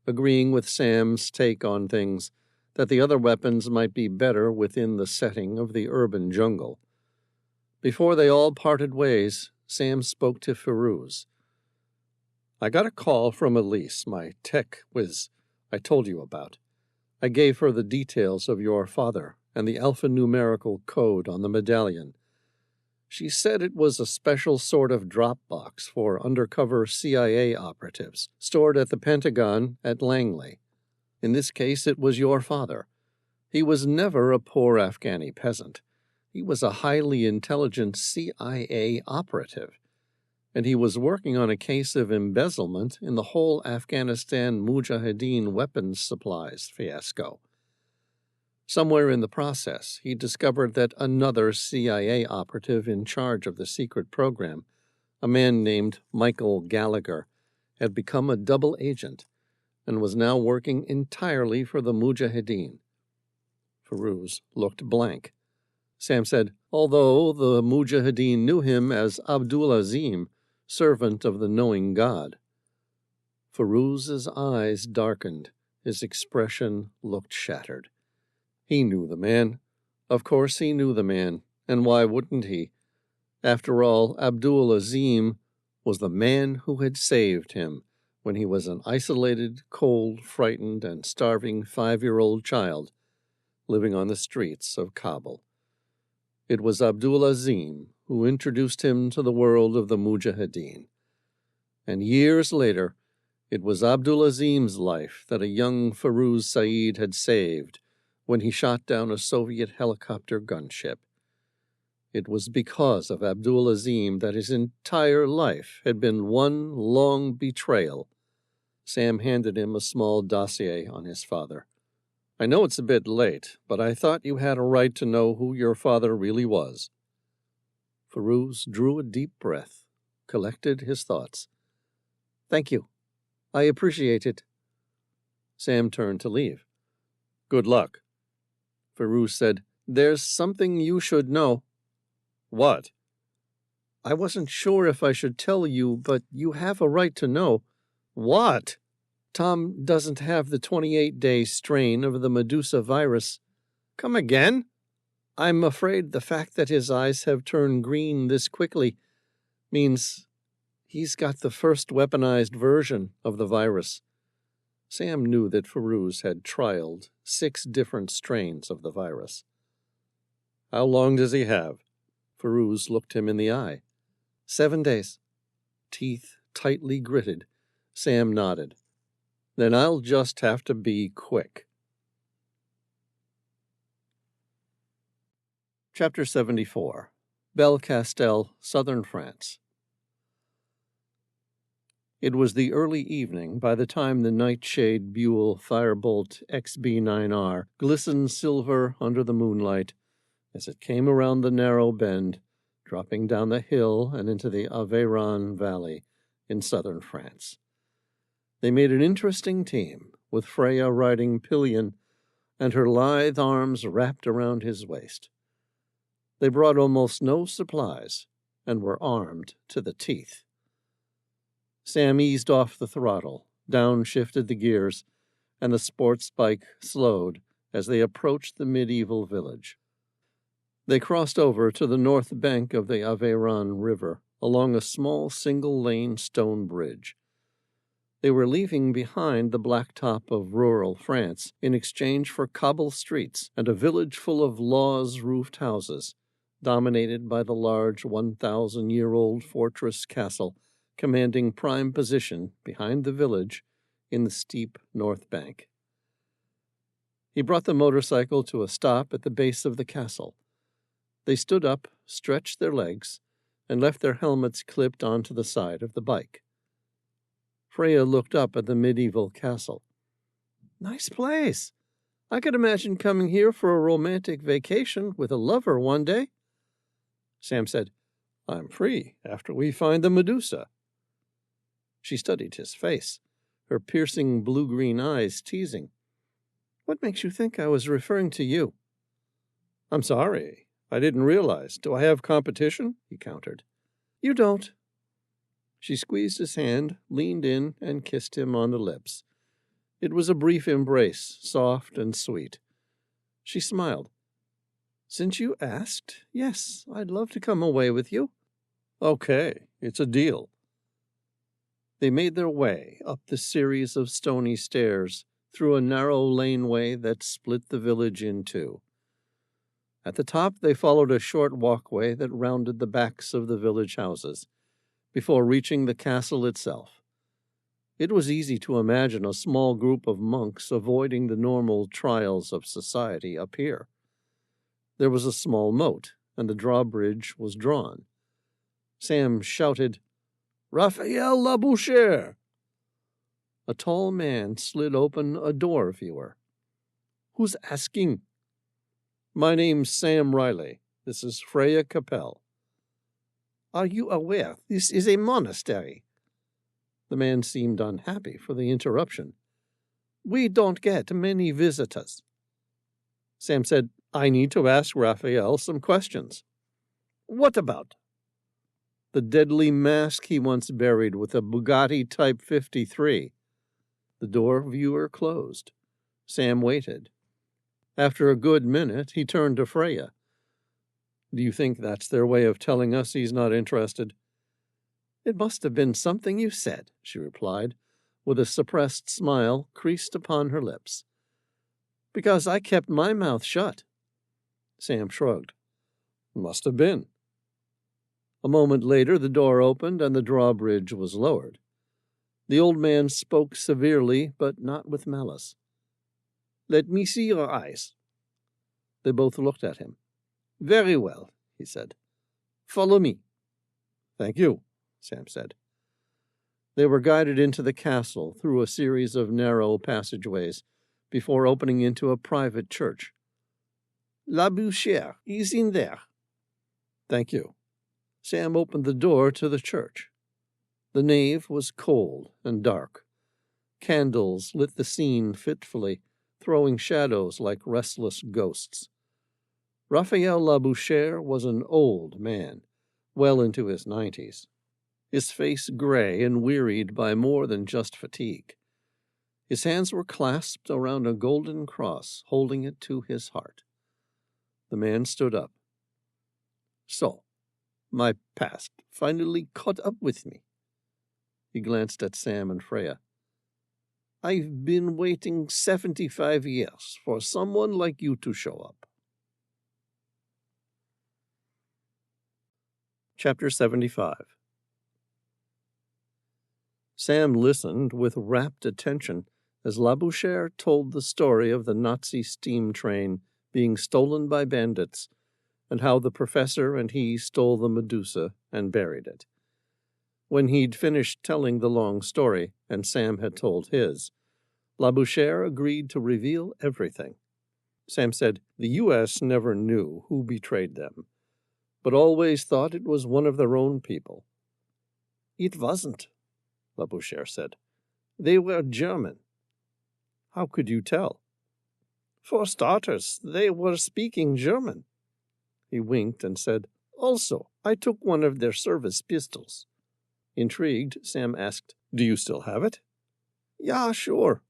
agreeing with Sam's take on things that the other weapons might be better within the setting of the urban jungle. Before they all parted ways, Sam spoke to Ferouz. I got a call from Elise, my tech whiz I told you about. I gave her the details of your father and the alphanumerical code on the medallion. She said it was a special sort of drop box for undercover CIA operatives, stored at the Pentagon at Langley. In this case, it was your father. He was never a poor Afghani peasant. He was a highly intelligent CIA operative, and he was working on a case of embezzlement in the whole Afghanistan Mujahideen weapons supplies fiasco. Somewhere in the process, he discovered that another CIA operative in charge of the secret program, a man named Michael Gallagher, had become a double agent and was now working entirely for the Mujahideen. Ferouz looked blank. Sam said, although the Mujahideen knew him as Abdul Azim, servant of the knowing God. Ferouz's eyes darkened. His expression looked shattered. He knew the man. Of course he knew the man, and why wouldn't he? After all, Abdul Azim was the man who had saved him when he was an isolated, cold, frightened, and starving 5-year-old child living on the streets of Kabul. It was Abdul Azim who introduced him to the world of the Mujahideen. And years later, it was Abdul Azim's life that a young Ferouz Saeed had saved when he shot down a Soviet helicopter gunship. It was because of Abdul Azim that his entire life had been one long betrayal. Sam handed him a small dossier on his father. I know it's a bit late, but I thought you had a right to know who your father really was. Ferouz drew a deep breath, collected his thoughts. "Thank you. I appreciate it." Sam turned to leave. "Good luck." Firouz said, "There's something you should know." "What?" "I wasn't sure if I should tell you, but you have a right to know." "What?" "Tom doesn't have the 28-day strain of the Medusa virus." "Come again?" "I'm afraid the fact that his eyes have turned green this quickly means he's got the first weaponized version of the virus." Sam knew that Firouz had trialed 6 different strains of the virus. "How long does he have?" Firouz looked him in the eye. 7 days. Teeth tightly gritted. Sam nodded. "Then I'll just have to be quick." Chapter 74. Belcastel, Southern France. It was the early evening by the time the Nightshade Buell Firebolt XB9R glistened silver under the moonlight as it came around the narrow bend, dropping down the hill and into the Aveyron Valley in southern France. They made an interesting team, with Freya riding pillion and her lithe arms wrapped around his waist. They brought almost no supplies and were armed to the teeth. Sam eased off the throttle, downshifted the gears, and the sports bike slowed as they approached the medieval village. They crossed over to the north bank of the Aveyron River along a small single-lane stone bridge. They were leaving behind the blacktop of rural France in exchange for cobble streets and a village full of laws-roofed houses, dominated by the large 1,000-year-old fortress castle commanding prime position behind the village in the steep north bank. He brought the motorcycle to a stop at the base of the castle. They stood up, stretched their legs, and left their helmets clipped onto the side of the bike. Freya looked up at the medieval castle. "Nice place. I could imagine coming here for a romantic vacation with a lover one day." Sam said, "I'm free after we find the Medusa." She studied his face, her piercing blue-green eyes teasing. "What makes you think I was referring to you?" "I'm sorry. I didn't realize. Do I have competition?" he countered. "You don't." She squeezed his hand, leaned in, and kissed him on the lips. It was a brief embrace, soft and sweet. She smiled. "Since you asked, yes, I'd love to come away with you." "Okay, it's a deal." They made their way up the series of stony stairs through a narrow laneway that split the village in two. At the top, they followed a short walkway that rounded the backs of the village houses, before reaching the castle itself. It was easy to imagine a small group of monks avoiding the normal trials of society up here. There was a small moat, and the drawbridge was drawn. Sam shouted, "Raphael Labouchere!" A tall man slid open a door viewer. "Who's asking?" "My name's Sam Reilly. This is Freya Capel." "Are you aware this is a monastery?" The man seemed unhappy for the interruption. "We don't get many visitors." Sam said, "I need to ask Raphael some questions." "What about?" "The deadly mask he once buried with a Bugatti Type 53. The door viewer closed. Sam waited. After a good minute, he turned to Freya. "Do you think that's their way of telling us he's not interested?" "It must have been something you said," she replied, with a suppressed smile creased upon her lips. "Because I kept my mouth shut." Sam shrugged. "Must have been." A moment later, the door opened and the drawbridge was lowered. The old man spoke severely, but not with malice. "Let me see your eyes." They both looked at him. "Very well," he said. "Follow me." "Thank you," Sam said. They were guided into the castle through a series of narrow passageways before opening into a private church. "Labouchere is in there." "Thank you." Sam opened the door to the church. The nave was cold and dark. Candles lit the scene fitfully, throwing shadows like restless ghosts. Raphael Labouchere was an old man, well into his 90s, his face gray and wearied by more than just fatigue. His hands were clasped around a golden cross, holding it to his heart. The man stood up. So, my past finally caught up with me. He glanced at Sam and Freya. I've been waiting 75 years for someone like you to show up. Chapter 75. Sam listened with rapt attention as Labouchere told the story of the Nazi steam train being stolen by bandits and how the professor and he stole the Medusa and buried it. When he'd finished telling the long story and Sam had told his, Labouchere agreed to reveal everything. Sam said the U.S. never knew who betrayed them, but always thought it was one of their own people. It wasn't, Labouchere said. They were German. How could you tell? For starters, they were speaking German. He winked and said, Also, I took one of their service pistols. Intrigued, Sam asked, Do you still have it? Yeah, sure.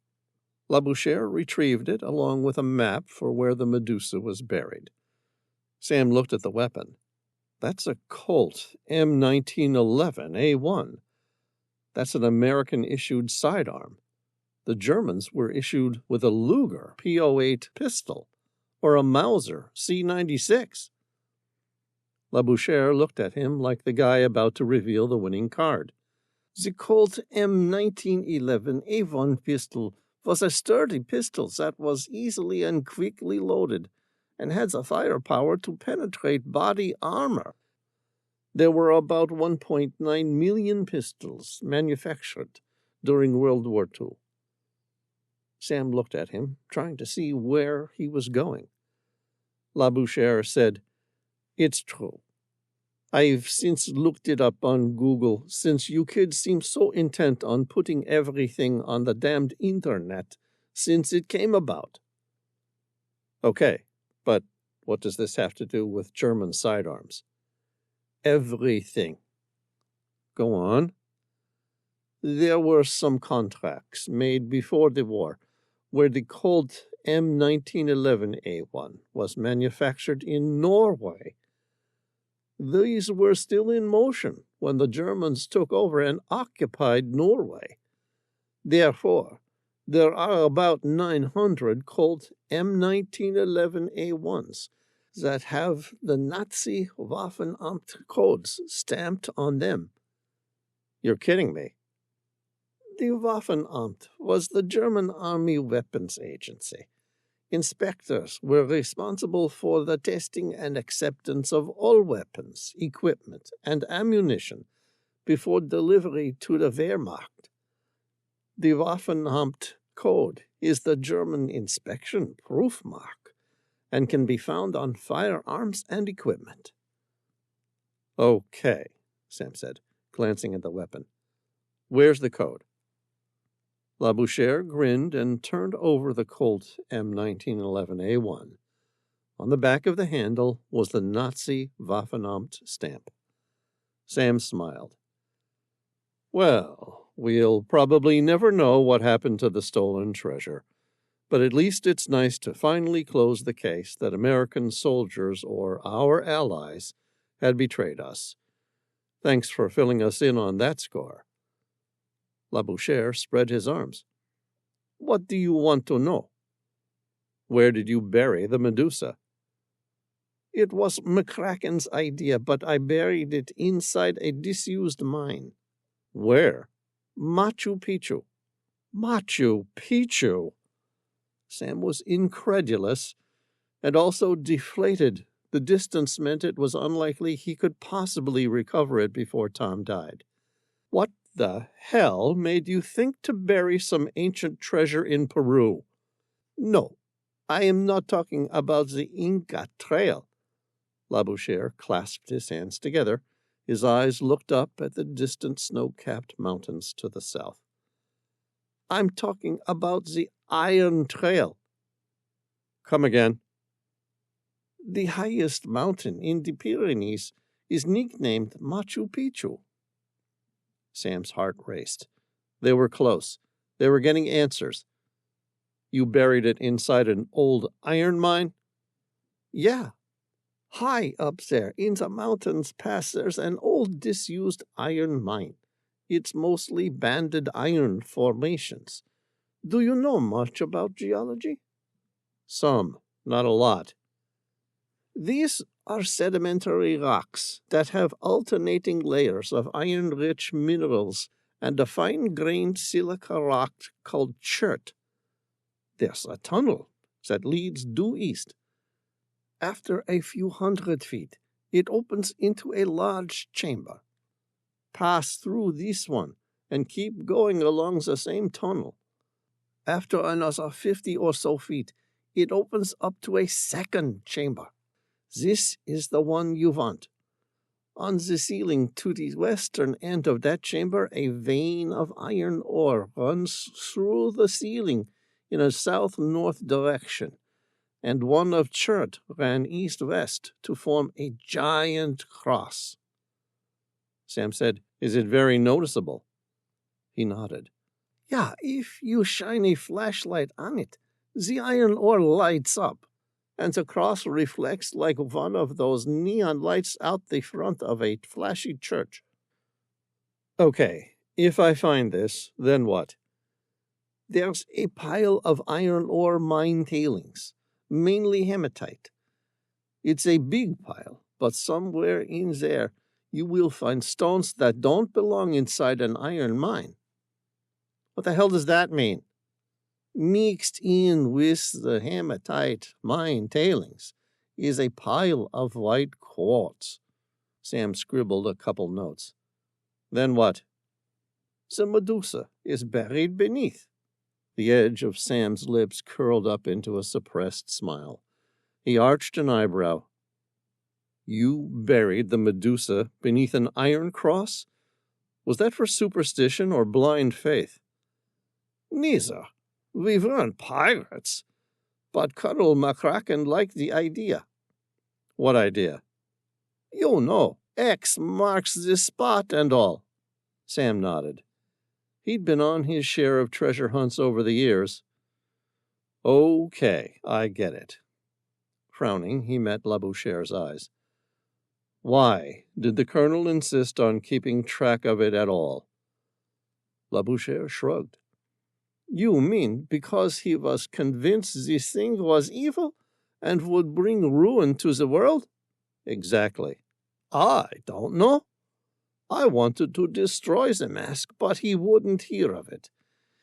Labouchere retrieved it along with a map for where the Medusa was buried. Sam looked at the weapon. That's a Colt M1911A1. That's an American-issued sidearm. The Germans were issued with a Luger P08 pistol or a Mauser C96. Labouchere looked at him like the guy about to reveal the winning card. The Colt M1911A1 pistol was a sturdy pistol that was easily and quickly loaded and had the firepower to penetrate body armor. There were about 1.9 million pistols manufactured during World War II. Sam looked at him, trying to see where he was going. Labouchere said, It's true. I've since looked it up on Google, since you kids seem so intent on putting everything on the damned internet since it came about. Okay, but what does this have to do with German sidearms? Everything. Go on. There were some contracts made before the war where the Colt M1911A1 was manufactured in Norway. These were still in motion when the Germans took over and occupied Norway. Therefore, there are about 900 Colt M1911A1s that have the Nazi Waffenamt codes stamped on them. You're kidding me. The Waffenamt was the German Army Weapons Agency. Inspectors were responsible for the testing and acceptance of all weapons, equipment, and ammunition before delivery to the Wehrmacht. The Waffenamt code is the German inspection proof mark and can be found on firearms and equipment. Okay, Sam said, glancing at the weapon. Where's the code? Labouchere grinned and turned over the Colt M1911A1. On the back of the handle was the Nazi Waffenamt stamp. Sam smiled. Well, we'll probably never know what happened to the stolen treasure, but at least it's nice to finally close the case that American soldiers or our allies had betrayed us. Thanks for filling us in on that score. Labouchere spread his arms. What do you want to know? Where did you bury the Medusa? It was McCracken's idea, but I buried it inside a disused mine. Where? Machu Picchu. Machu Picchu? Sam was incredulous and also deflated. The distance meant it was unlikely he could possibly recover it before Tom died. What the hell made you think to bury some ancient treasure in Peru? No, I am not talking about the Inca Trail. Labouchere clasped his hands together, His eyes looked up at the distant snow-capped mountains to the south. I'm talking about the Iron Trail. Come again. The highest mountain in the Pyrenees is nicknamed Machu Picchu. Sam's heart raced. They were close. They were getting answers. You buried it inside an old iron mine? Yeah. High up there in the mountains past there's an old disused iron mine. It's mostly banded iron formations. Do you know much about geology? Some, not a lot. These are sedimentary rocks that have alternating layers of iron-rich minerals and a fine-grained silica rock called chert. There's a tunnel that leads due east. After a few 100 feet, it opens into a large chamber. Pass through this one and keep going along the same tunnel. After another 50 or so feet, it opens up to a second chamber. This is the one you want. On the ceiling to the western end of that chamber, a vein of iron ore runs through the ceiling in a south-north direction, and one of chert ran east-west to form a giant cross. Sam said, Is it very noticeable? He nodded. Yeah, if you shine a flashlight on it, the iron ore lights up, and the cross reflects like one of those neon lights out the front of a flashy church. Okay, if I find this, then what? There's a pile of iron ore mine tailings, mainly hematite. It's a big pile, but somewhere in there you will find stones that don't belong inside an iron mine. What the hell does that mean? Mixed in with the hematite mine tailings is a pile of white quartz. Sam scribbled a couple notes. Then what? The Medusa is buried beneath. The edge of Sam's lips curled up into a suppressed smile. He arched an eyebrow. You buried the Medusa beneath an iron cross? Was that for superstition or blind faith? Neither. We weren't pirates. But Colonel McCracken liked the idea. What idea? You know, X marks the spot and all. Sam nodded. He'd been on his share of treasure hunts over the years. Okay, I get it. Frowning, he met Labouchere's eyes. Why did the colonel insist on keeping track of it at all? Labouchere shrugged. You mean because he was convinced this thing was evil and would bring ruin to the world? Exactly. I don't know. I wanted to destroy the mask, but he wouldn't hear of it.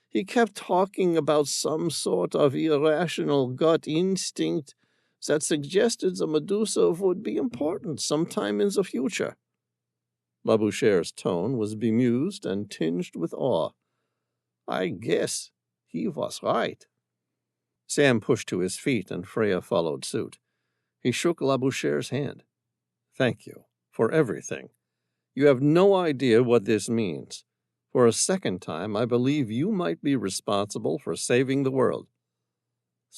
He kept talking about some sort of irrational gut instinct that suggested the Medusa would be important sometime in the future. Labouchere's tone was bemused and tinged with awe. I guess he was right. Sam pushed to his feet, and Freya followed suit. He shook Labouchere's hand. Thank you for everything. You have no idea what this means. For a second time, I believe you might be responsible for saving the world.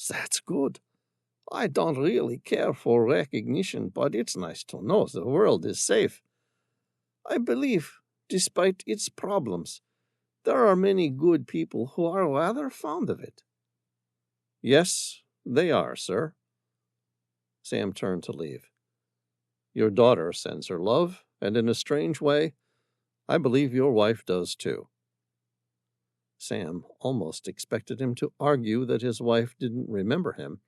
That's good. I don't really care for recognition, but it's nice to know the world is safe. I believe, despite its problems, there are many good people who are rather fond of it. Yes, they are, sir. Sam turned to leave. Your daughter sends her love, and in a strange way, I believe your wife does too. Sam almost expected him to argue that his wife didn't remember him,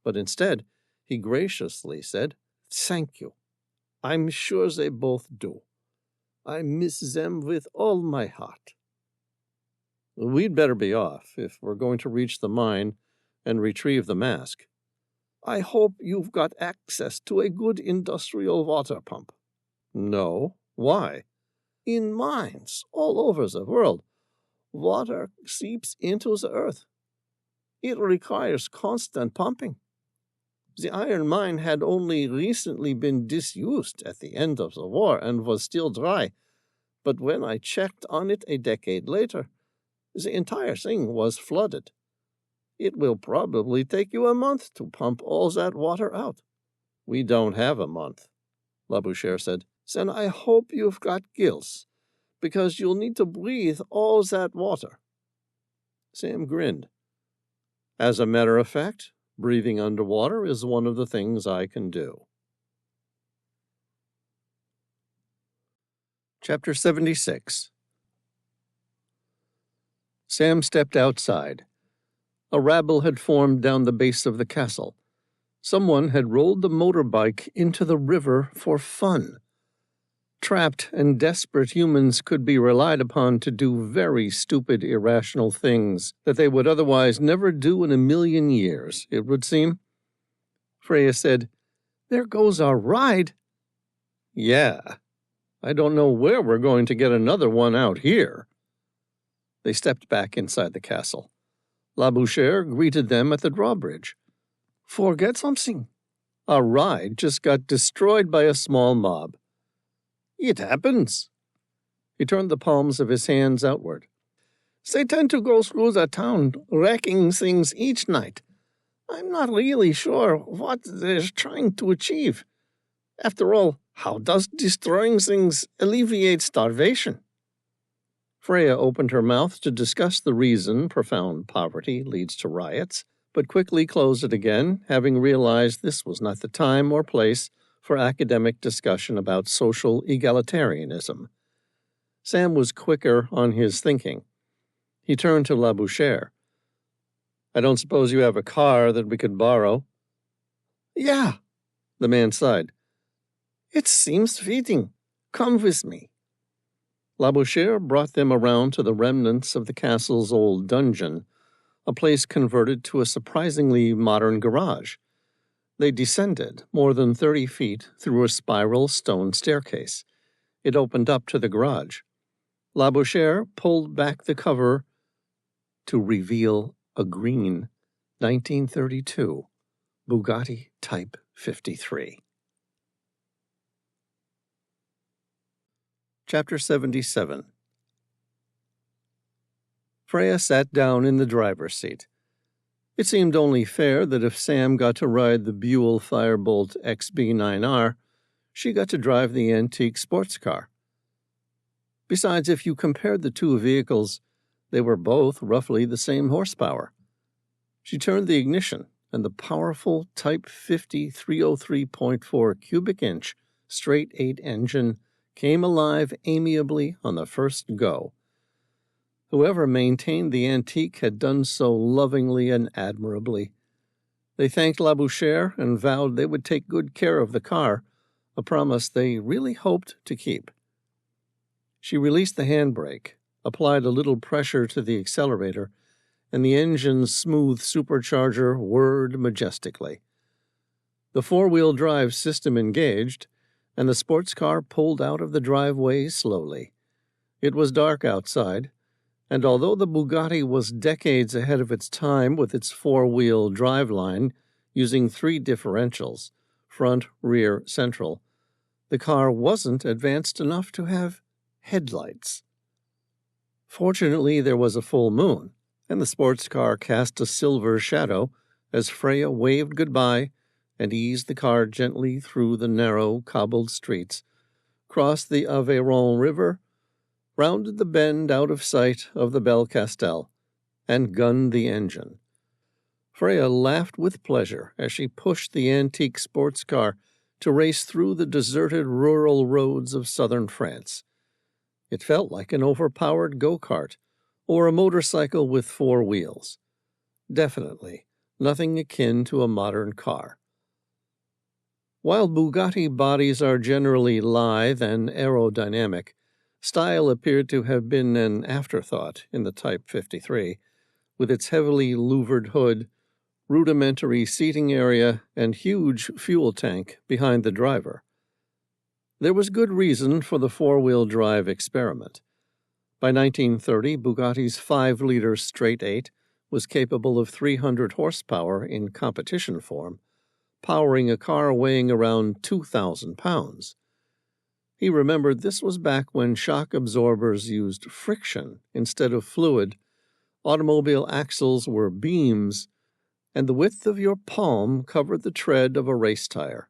but instead he graciously said, Thank you. I'm sure they both do. I miss them with all my heart. We'd better be off if we're going to reach the mine and retrieve the mask. I hope you've got access to a good industrial water pump. No. Why? In mines all over the world, water seeps into the earth. It requires constant pumping. The iron mine had only recently been disused at the end of the war and was still dry, but when I checked on it a decade later, the entire thing was flooded. It will probably take you a month to pump all that water out." "We don't have a month," Labouchere said. "Then I hope you've got gills, because you'll need to breathe all that water." Sam grinned. "As a matter of fact, breathing underwater is one of the things I can do." Chapter 76. Sam stepped outside. A rabble had formed down the base of the castle. Someone had rolled the motorbike into the river for fun. Trapped and desperate humans could be relied upon to do very stupid, irrational things that they would otherwise never do in a million years, it would seem. Freya said, "There goes our ride." "Yeah. I don't know where we're going to get another one out here." They stepped back inside the castle. Labouchere greeted them at the drawbridge. "Forget something. Our ride just got destroyed by a small mob." "It happens." He turned the palms of his hands outward. "They tend to go through the town, wrecking things each night. I'm not really sure what they're trying to achieve. After all, how does destroying things alleviate starvation?" Freya opened her mouth to discuss the reason profound poverty leads to riots, but quickly closed it again, having realized this was not the time or place for academic discussion about social egalitarianism. Sam was quicker on his thinking. He turned to Labouchere. "I don't suppose you have a car that we could borrow?" "Yeah," the man sighed. "It seems fitting. Come with me." Labouchere brought them around to the remnants of the castle's old dungeon, a place converted to a surprisingly modern garage. They descended more than 30 feet through a spiral stone staircase. It opened up to the garage. Labouchere pulled back the cover to reveal a green 1932 Bugatti Type 53. Chapter 77. Freya sat down in the driver's seat. It seemed only fair that if Sam got to ride the Buell Firebolt XB9R, she got to drive the antique sports car. Besides, if you compared the two vehicles, they were both roughly the same horsepower. She turned the ignition, and the powerful Type 50 303.4 cubic inch straight 8 engine came alive amiably on the first go. Whoever maintained the antique had done so lovingly and admirably. They thanked Labouchere and vowed they would take good care of the car, a promise they really hoped to keep. She released the handbrake, applied a little pressure to the accelerator, and the engine's smooth supercharger whirred majestically. The four-wheel drive system engaged, and the sports car pulled out of the driveway slowly. It was dark outside, and although the Bugatti was decades ahead of its time with its four-wheel driveline using 3 differentials, front, rear, central, the car wasn't advanced enough to have headlights. Fortunately, there was a full moon, and the sports car cast a silver shadow as Freya waved goodbye and eased the car gently through the narrow, cobbled streets, crossed the Aveyron River, rounded the bend out of sight of the Bel Castel, and gunned the engine. Freya laughed with pleasure as she pushed the antique sports car to race through the deserted rural roads of southern France. It felt like an overpowered go-kart, or a motorcycle with 4 wheels. Definitely nothing akin to a modern car. While Bugatti bodies are generally lithe and aerodynamic, style appeared to have been an afterthought in the Type 53, with its heavily louvered hood, rudimentary seating area, and huge fuel tank behind the driver. There was good reason for the four-wheel drive experiment. By 1930, Bugatti's 5-liter straight 8 was capable of 300 horsepower in competition form, powering a car weighing around 2,000 pounds. He remembered this was back when shock absorbers used friction instead of fluid, automobile axles were beams, and the width of your palm covered the tread of a race tire.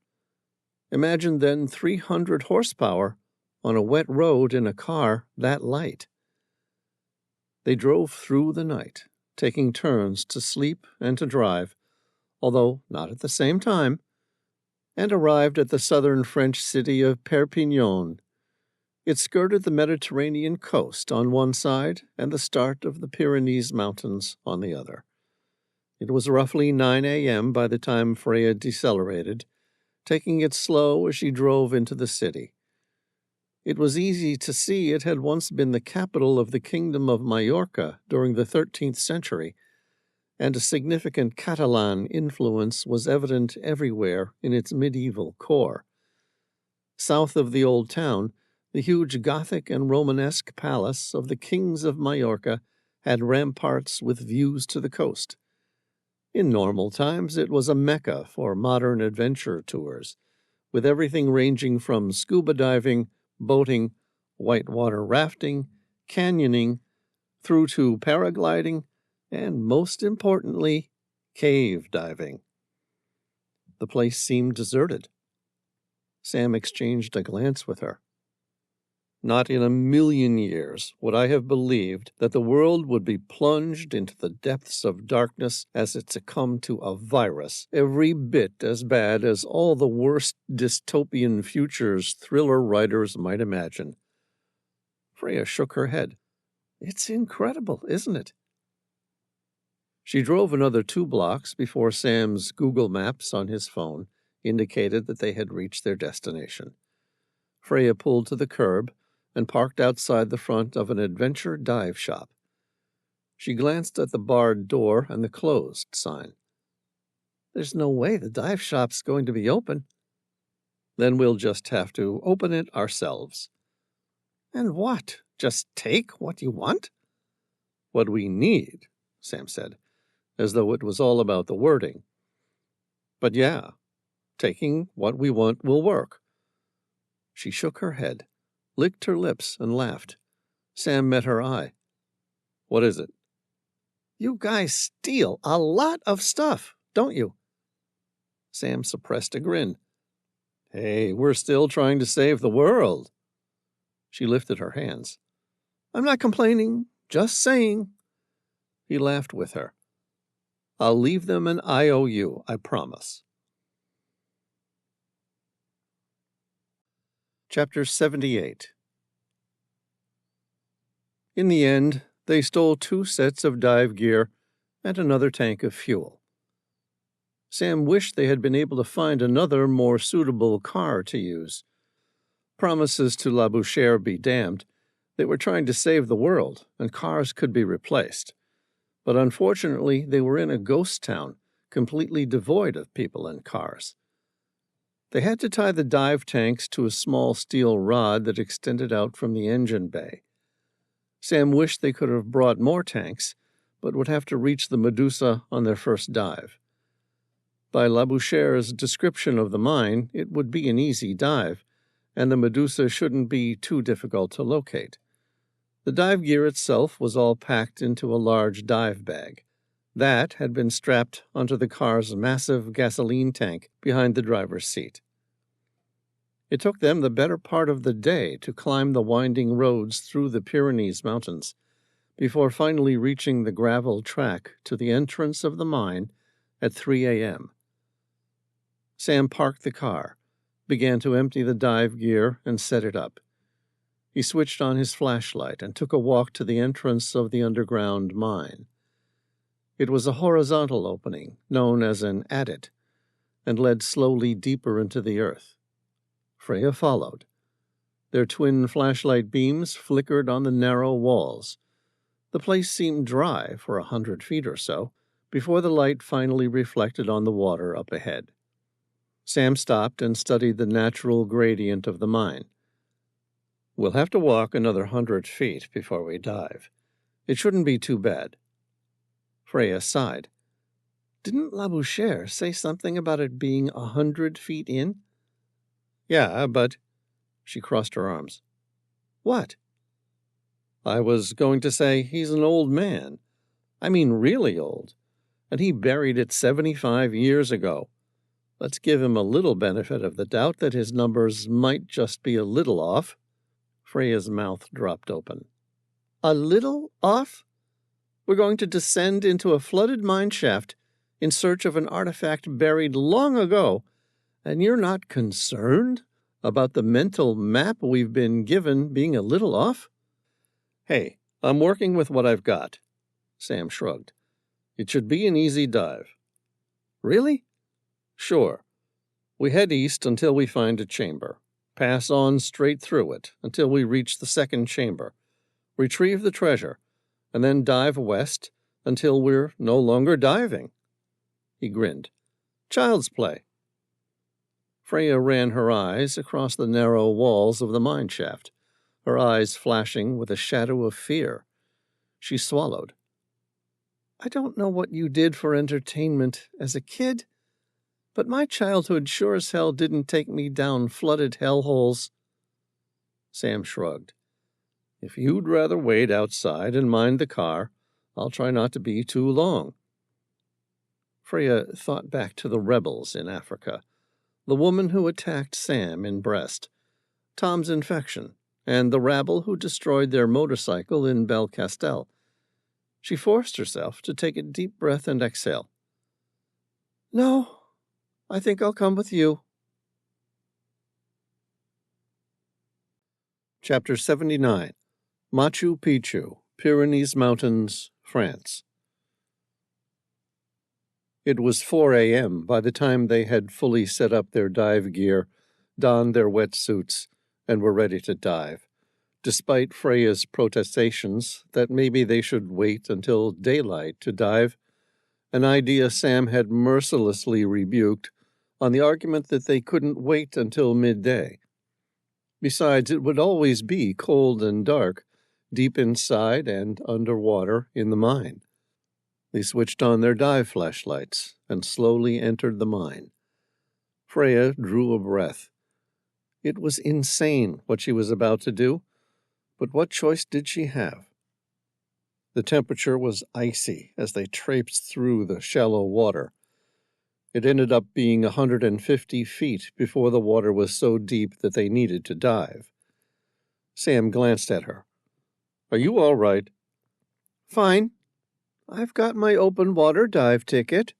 Imagine then 300 horsepower on a wet road in a car that light. They drove through the night, taking turns to sleep and to drive, although not at the same time, and arrived at the southern French city of Perpignan. It skirted the Mediterranean coast on one side and the start of the Pyrenees Mountains on the other. It was roughly 9 a.m. by the time Freya decelerated, taking it slow as she drove into the city. It was easy to see it had once been the capital of the Kingdom of Majorca during the 13th century, and a significant Catalan influence was evident everywhere in its medieval core. South of the old town, the huge Gothic and Romanesque palace of the kings of Majorca had ramparts with views to the coast. In normal times, it was a mecca for modern adventure tours, with everything ranging from scuba diving, boating, whitewater rafting, canyoning, through to paragliding, and most importantly, cave diving. The place seemed deserted. Sam exchanged a glance with her. Not in a million years would I have believed that the world would be plunged into the depths of darkness as it succumbed to a virus every bit as bad as all the worst dystopian futures thriller writers might imagine. Freya shook her head. It's incredible, isn't it? She drove another 2 blocks before Sam's Google Maps on his phone indicated that they had reached their destination. Freya pulled to the curb and parked outside the front of an adventure dive shop. She glanced at the barred door and the closed sign. There's no way the dive shop's going to be open. Then we'll just have to open it ourselves. And what? Just take what you want? What we need, Sam said, as though it was all about the wording. But yeah, taking what we want will work. She shook her head, licked her lips, and laughed. Sam met her eye. What is it? You guys steal a lot of stuff, don't you? Sam suppressed a grin. Hey, we're still trying to save the world. She lifted her hands. I'm not complaining, just saying. He laughed with her. I'll leave them an IOU, I promise. Chapter 78. In the end, they stole 2 sets of dive gear and another tank of fuel. Sam wished they had been able to find another, more suitable car to use. Promises to Labouchere be damned. They were trying to save the world, and cars could be replaced. But unfortunately, they were in a ghost town, completely devoid of people and cars. They had to tie the dive tanks to a small steel rod that extended out from the engine bay. Sam wished they could have brought more tanks, but would have to reach the Medusa on their first dive. By Labouchere's description of the mine, it would be an easy dive, and the Medusa shouldn't be too difficult to locate. The dive gear itself was all packed into a large dive bag. That had been strapped onto the car's massive gasoline tank behind the driver's seat. It took them the better part of the day to climb the winding roads through the Pyrenees Mountains, before finally reaching the gravel track to the entrance of the mine at 3 a.m. Sam parked the car, began to empty the dive gear, and set it up. He switched on his flashlight and took a walk to the entrance of the underground mine. It was a horizontal opening, known as an adit, and led slowly deeper into the earth. Freya followed. Their twin flashlight beams flickered on the narrow walls. The place seemed dry for 100 feet or so, before the light finally reflected on the water up ahead. Sam stopped and studied the natural gradient of the mine. We'll have to walk another 100 feet before we dive. It shouldn't be too bad. Freya sighed. Didn't Labouchere say something about it being 100 feet in? Yeah, but... She crossed her arms. What? I was going to say he's an old man. I mean really old. And he buried it 75 years ago. Let's give him a little benefit of the doubt that his numbers might just be a little off. Freya's mouth dropped open. A little off? We're going to descend into a flooded mine shaft in search of an artifact buried long ago, and you're not concerned about the mental map we've been given being a little off? Hey, I'm working with what I've got. Sam shrugged. It should be an easy dive. Really? Sure. We head east until we find a chamber. Pass on straight through it until we reach the second chamber. Retrieve the treasure, and then dive west until we're no longer diving. He grinned. Child's play. Freya ran her eyes across the narrow walls of the mine shaft, her eyes flashing with a shadow of fear. She swallowed. I don't know what you did for entertainment as a kid, but my childhood sure as hell didn't take me down flooded hellholes. Sam shrugged. If you'd rather wait outside and mind the car, I'll try not to be too long. Freya thought back to the rebels in Africa, the woman who attacked Sam in Brest, Tom's infection, and the rabble who destroyed their motorcycle in Belcastel. She forced herself to take a deep breath and exhale. No, I think I'll come with you. Chapter 79. Machu Picchu, Pyrenees Mountains, France. It was 4 a.m. by the time they had fully set up their dive gear, donned their wetsuits, and were ready to dive, despite Freya's protestations that maybe they should wait until daylight to dive, an idea Sam had mercilessly rebuked on the argument that they couldn't wait until midday. Besides, it would always be cold and dark, deep inside and underwater in the mine. They switched on their dive flashlights and slowly entered the mine. Freya drew a breath. It was insane what she was about to do, but what choice did she have? The temperature was icy as they traipsed through the shallow water. It ended up being 150 feet before the water was so deep that they needed to dive. Sam glanced at her. Are you all right? Fine. I've got my open water dive ticket.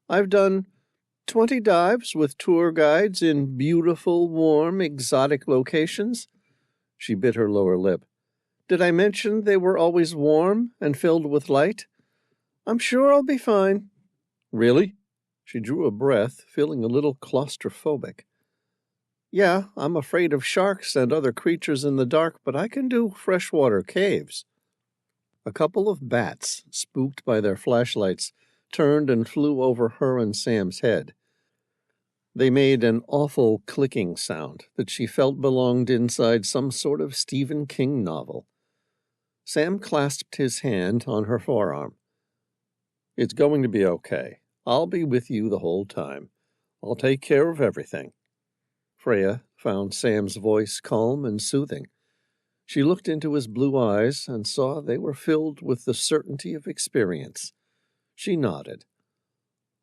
I've done 20 dives with tour guides in beautiful, warm, exotic locations. She bit her lower lip. Did I mention they were always warm and filled with light? I'm sure I'll be fine. Really? She drew a breath, feeling a little claustrophobic. Yeah, I'm afraid of sharks and other creatures in the dark, but I can do freshwater caves. A couple of bats, spooked by their flashlights, turned and flew over her and Sam's head. They made an awful clicking sound that she felt belonged inside some sort of Stephen King novel. Sam clasped his hand on her forearm. It's going to be okay. I'll be with you the whole time. I'll take care of everything. Freya found Sam's voice calm and soothing. She looked into his blue eyes and saw they were filled with the certainty of experience. She nodded.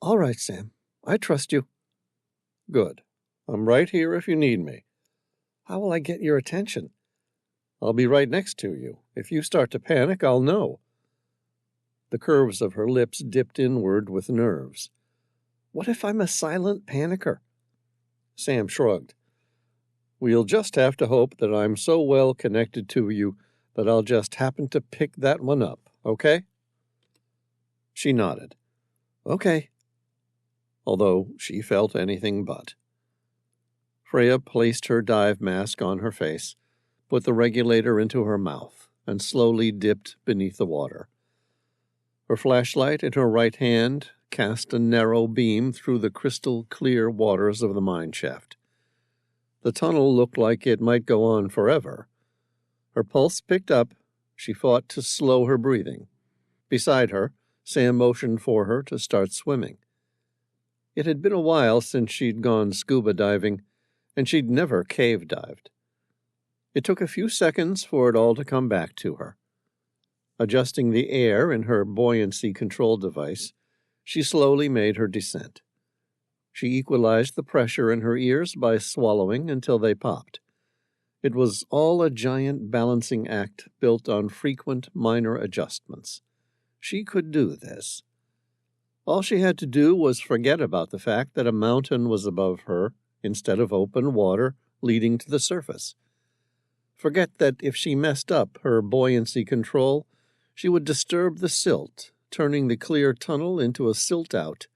All right, Sam. I trust you. Good. I'm right here if you need me. How will I get your attention? I'll be right next to you. If you start to panic, I'll know. The curves of her lips dipped inward with nerves. What if I'm a silent panicker? Sam shrugged. We'll just have to hope that I'm so well connected to you that I'll just happen to pick that one up, okay? She nodded. Okay. Although she felt anything but. Freya placed her dive mask on her face, put the regulator into her mouth, and slowly dipped beneath the water. Her flashlight in her right hand cast a narrow beam through the crystal-clear waters of the mine shaft. The tunnel looked like it might go on forever. Her pulse picked up. She fought to slow her breathing. Beside her, Sam motioned for her to start swimming. It had been a while since she'd gone scuba diving, and she'd never cave dived. It took a few seconds for it all to come back to her. Adjusting the air in her buoyancy control device, she slowly made her descent. She equalized the pressure in her ears by swallowing until they popped. It was all a giant balancing act built on frequent minor adjustments. She could do this. All she had to do was forget about the fact that a mountain was above her instead of open water leading to the surface. Forget that if she messed up her buoyancy control, she would disturb the silt, turning the clear tunnel into a silt out,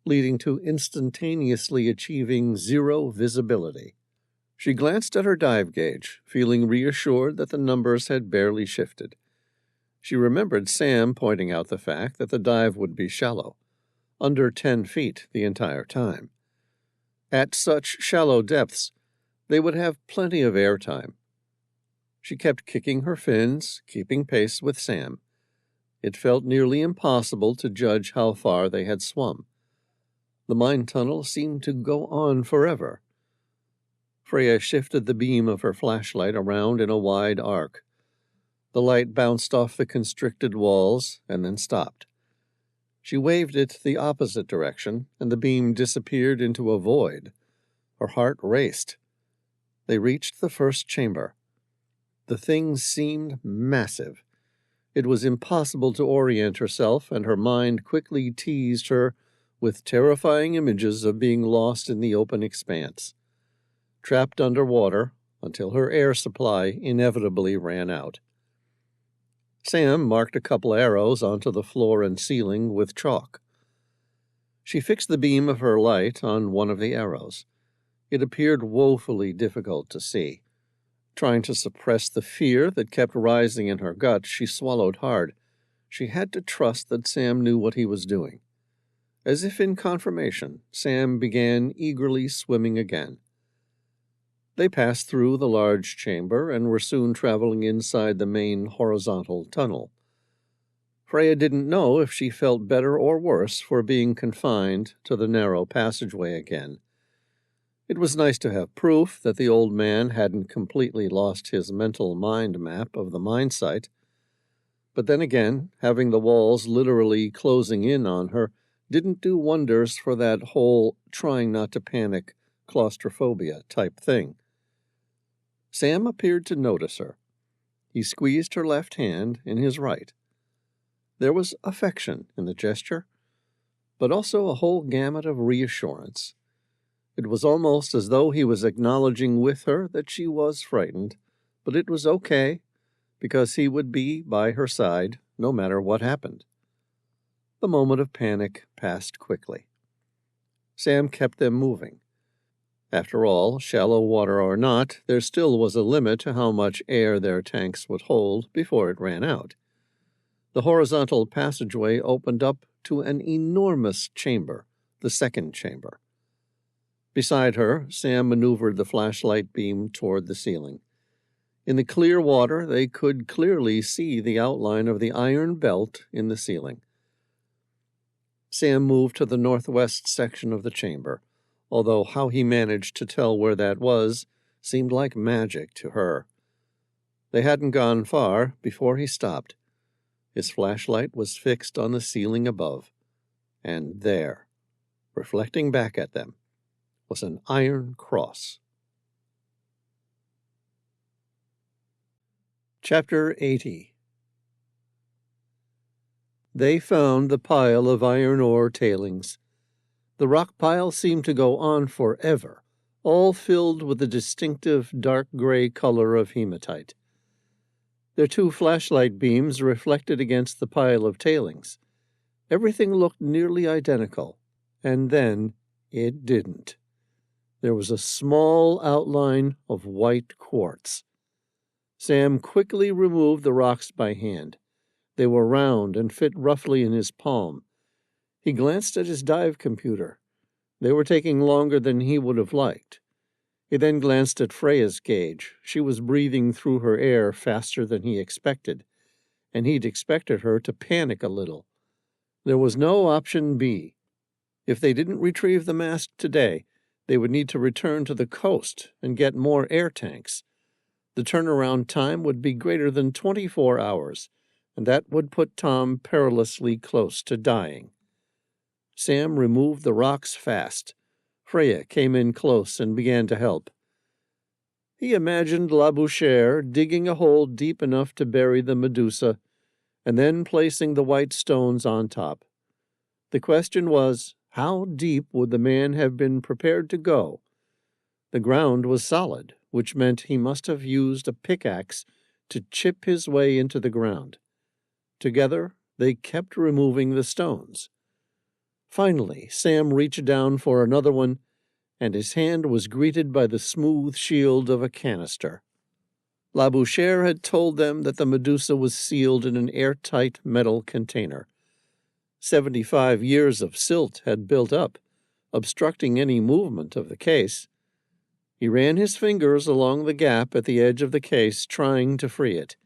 leading to instantaneously achieving zero visibility. She glanced at her dive gauge, feeling reassured that the numbers had barely shifted. She remembered Sam pointing out the fact that the dive would be shallow, under 10 feet the entire time. At such shallow depths, they would have plenty of airtime. She kept kicking her fins, keeping pace with Sam. It felt nearly impossible to judge how far they had swum. The mine tunnel seemed to go on forever. Freya shifted the beam of her flashlight around in a wide arc. The light bounced off the constricted walls and then stopped. She waved it the opposite direction, and the beam disappeared into a void. Her heart raced. They reached the first chamber. The thing seemed massive. It was impossible to orient herself, and her mind quickly teased her with terrifying images of being lost in the open expanse, trapped underwater until her air supply inevitably ran out. Sam marked a couple arrows onto the floor and ceiling with chalk. She fixed the beam of her light on one of the arrows. It appeared woefully difficult to see. Trying to suppress the fear that kept rising in her gut, she swallowed hard. She had to trust that Sam knew what he was doing. As if in confirmation, Sam began eagerly swimming again. They passed through the large chamber and were soon traveling inside the main horizontal tunnel. Freya didn't know if she felt better or worse for being confined to the narrow passageway again. It was nice to have proof that the old man hadn't completely lost his mental mind map of the mine site. But then again, having the walls literally closing in on her didn't do wonders for that whole trying not to panic claustrophobia type thing. Sam appeared to notice her. He squeezed her left hand in his right. There was affection in the gesture, but also a whole gamut of reassurance. It was almost as though he was acknowledging with her that she was frightened, but it was okay, because he would be by her side no matter what happened. The moment of panic passed quickly. Sam kept them moving. After all, shallow water or not, there still was a limit to how much air their tanks would hold before it ran out. The horizontal passageway opened up to an enormous chamber, the second chamber. Beside her, Sam maneuvered the flashlight beam toward the ceiling. In the clear water, they could clearly see the outline of the iron belt in the ceiling. Sam moved to the northwest section of the chamber, although how he managed to tell where that was seemed like magic to her. They hadn't gone far before he stopped. His flashlight was fixed on the ceiling above, and there, reflecting back at them, was an iron cross. Chapter 80. They found the pile of iron ore tailings. The rock pile seemed to go on forever, all filled with the distinctive dark gray color of hematite. Their two flashlight beams reflected against the pile of tailings. Everything looked nearly identical, and then it didn't. There was a small outline of white quartz. Sam quickly removed the rocks by hand. They were round and fit roughly in his palm. He glanced at his dive computer. They were taking longer than he would have liked. He then glanced at Freya's gauge. She was breathing through her air faster than he expected, and he'd expected her to panic a little. There was no option B. If they didn't retrieve the mask today, they would need to return to the coast and get more air tanks. The turnaround time would be greater than 24 hours, and that would put Tom perilously close to dying. Sam removed the rocks fast. Freya came in close and began to help. He imagined Labouchere digging a hole deep enough to bury the Medusa, and then placing the white stones on top. The question was, how deep would the man have been prepared to go? The ground was solid, which meant he must have used a pickaxe to chip his way into the ground. Together, they kept removing the stones. Finally, Sam reached down for another one, and his hand was greeted by the smooth shield of a canister. Labouchere had told them that the Medusa was sealed in an airtight metal container. 75 years of silt had built up, obstructing any movement of the case. He ran his fingers along the gap at the edge of the case, trying to free it.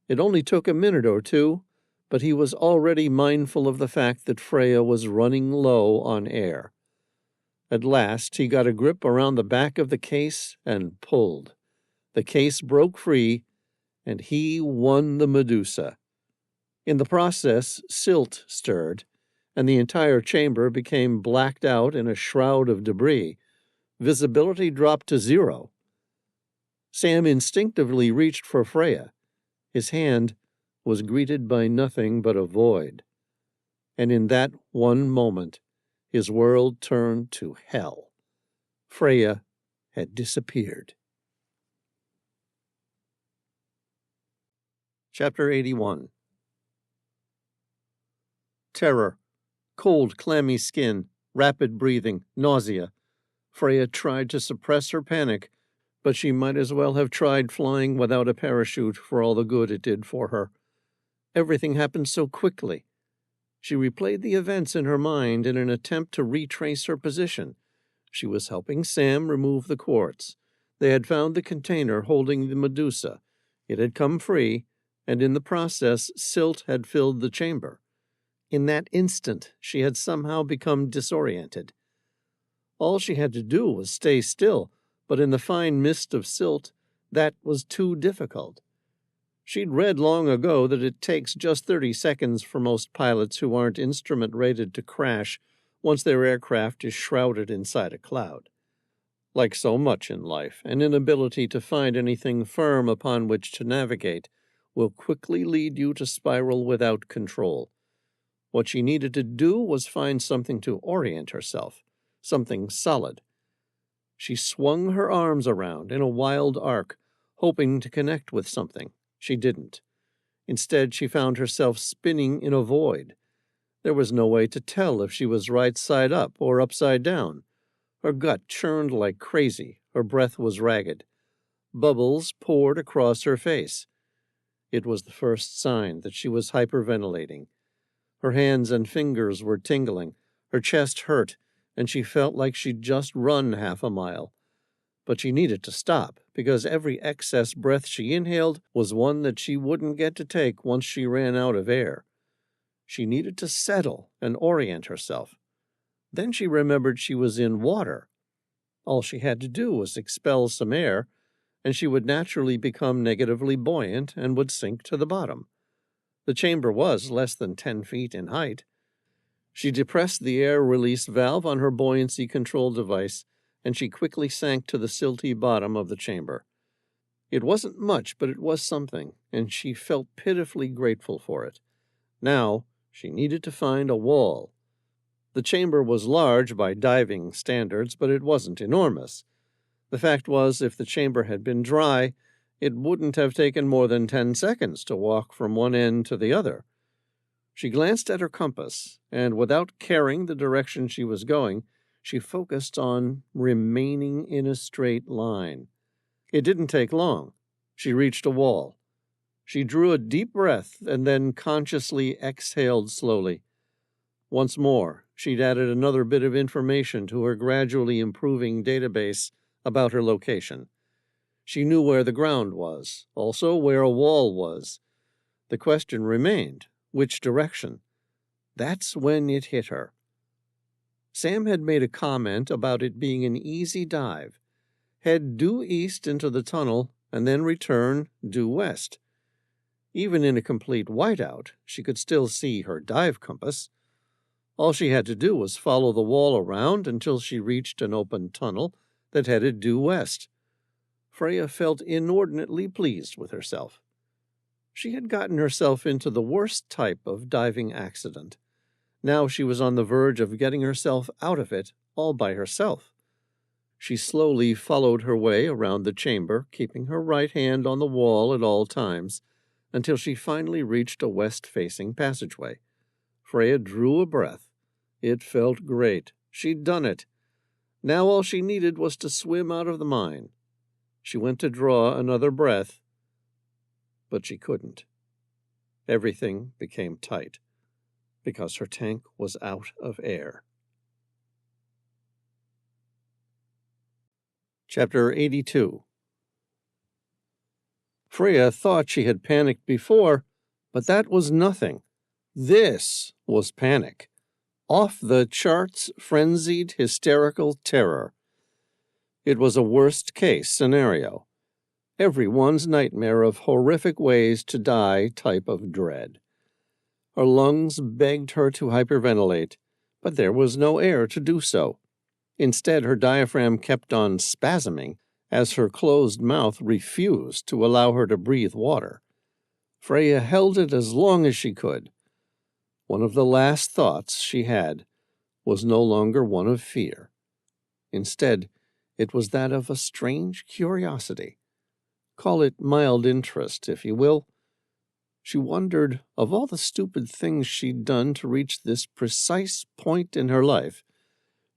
It only took a minute or two, but he was already mindful of the fact that Freya was running low on air. At last he got a grip around the back of the case and pulled. The case broke free, and he won the Medusa. In the process, silt stirred, and the entire chamber became blacked out in a shroud of debris. Visibility dropped to 0. Sam instinctively reached for Freya. His hand was greeted by nothing but a void. And in that one moment, his world turned to hell. Freya had disappeared. Chapter 81. Terror, cold, clammy skin, rapid breathing, nausea. Freya tried to suppress her panic, but she might as well have tried flying without a parachute for all the good it did for her. Everything happened so quickly. She replayed the events in her mind in an attempt to retrace her position. She was helping Sam remove the quartz. They had found the container holding the Medusa. It had come free, and in the process, silt had filled the chamber. In that instant, she had somehow become disoriented. All she had to do was stay still, but in the fine mist of silt, that was too difficult. She'd read long ago that it takes just 30 seconds for most pilots who aren't instrument-rated to crash once their aircraft is shrouded inside a cloud. Like so much in life, an inability to find anything firm upon which to navigate will quickly lead you to spiral without control. What she needed to do was find something to orient herself, something solid. She swung her arms around in a wild arc, hoping to connect with something. She didn't. Instead, she found herself spinning in a void. There was no way to tell if she was right side up or upside down. Her gut churned like crazy. Her breath was ragged. Bubbles poured across her face. It was the first sign that she was hyperventilating. Her hands and fingers were tingling. Her chest hurt, and she felt like she'd just run half a mile. But she needed to stop, because every excess breath she inhaled was one that she wouldn't get to take once she ran out of air. She needed to settle and orient herself. Then she remembered she was in water. All she had to do was expel some air, and she would naturally become negatively buoyant and would sink to the bottom. The chamber was less than 10 feet in height. She depressed the air release valve on her buoyancy control device, and she quickly sank to the silty bottom of the chamber. It wasn't much, but it was something, and she felt pitifully grateful for it. Now, she needed to find a wall. The chamber was large by diving standards, but it wasn't enormous. The fact was, if the chamber had been dry, it wouldn't have taken more than 10 seconds to walk from one end to the other. She glanced at her compass, and without caring the direction she was going, she focused on remaining in a straight line. It didn't take long. She reached a wall. She drew a deep breath and then consciously exhaled slowly. Once more, she'd added another bit of information to her gradually improving database about her location. She knew where the ground was, also where a wall was. The question remained, which direction? That's when it hit her. Sam had made a comment about it being an easy dive. Head due east into the tunnel and then return due west. Even in a complete whiteout, she could still see her dive compass. All she had to do was follow the wall around until she reached an open tunnel that headed due west. Freya felt inordinately pleased with herself. She had gotten herself into the worst type of diving accident. Now she was on the verge of getting herself out of it all by herself. She slowly followed her way around the chamber, keeping her right hand on the wall at all times, until she finally reached a west-facing passageway. Freya drew a breath. It felt great. She'd done it. Now all she needed was to swim out of the mine. She went to draw another breath, but she couldn't. Everything became tight, because her tank was out of air. Chapter 82. Freya thought she had panicked before, but that was nothing. This was panic. Off-the-charts, frenzied, hysterical terror. It was a worst-case scenario. Everyone's nightmare of horrific ways to die type of dread. Her lungs begged her to hyperventilate, but there was no air to do so. Instead, her diaphragm kept on spasming as her closed mouth refused to allow her to breathe water. Freya held it as long as she could. One of the last thoughts she had was no longer one of fear. Instead, it was that of a strange curiosity. Call it mild interest, if you will. She wondered, of all the stupid things she'd done to reach this precise point in her life,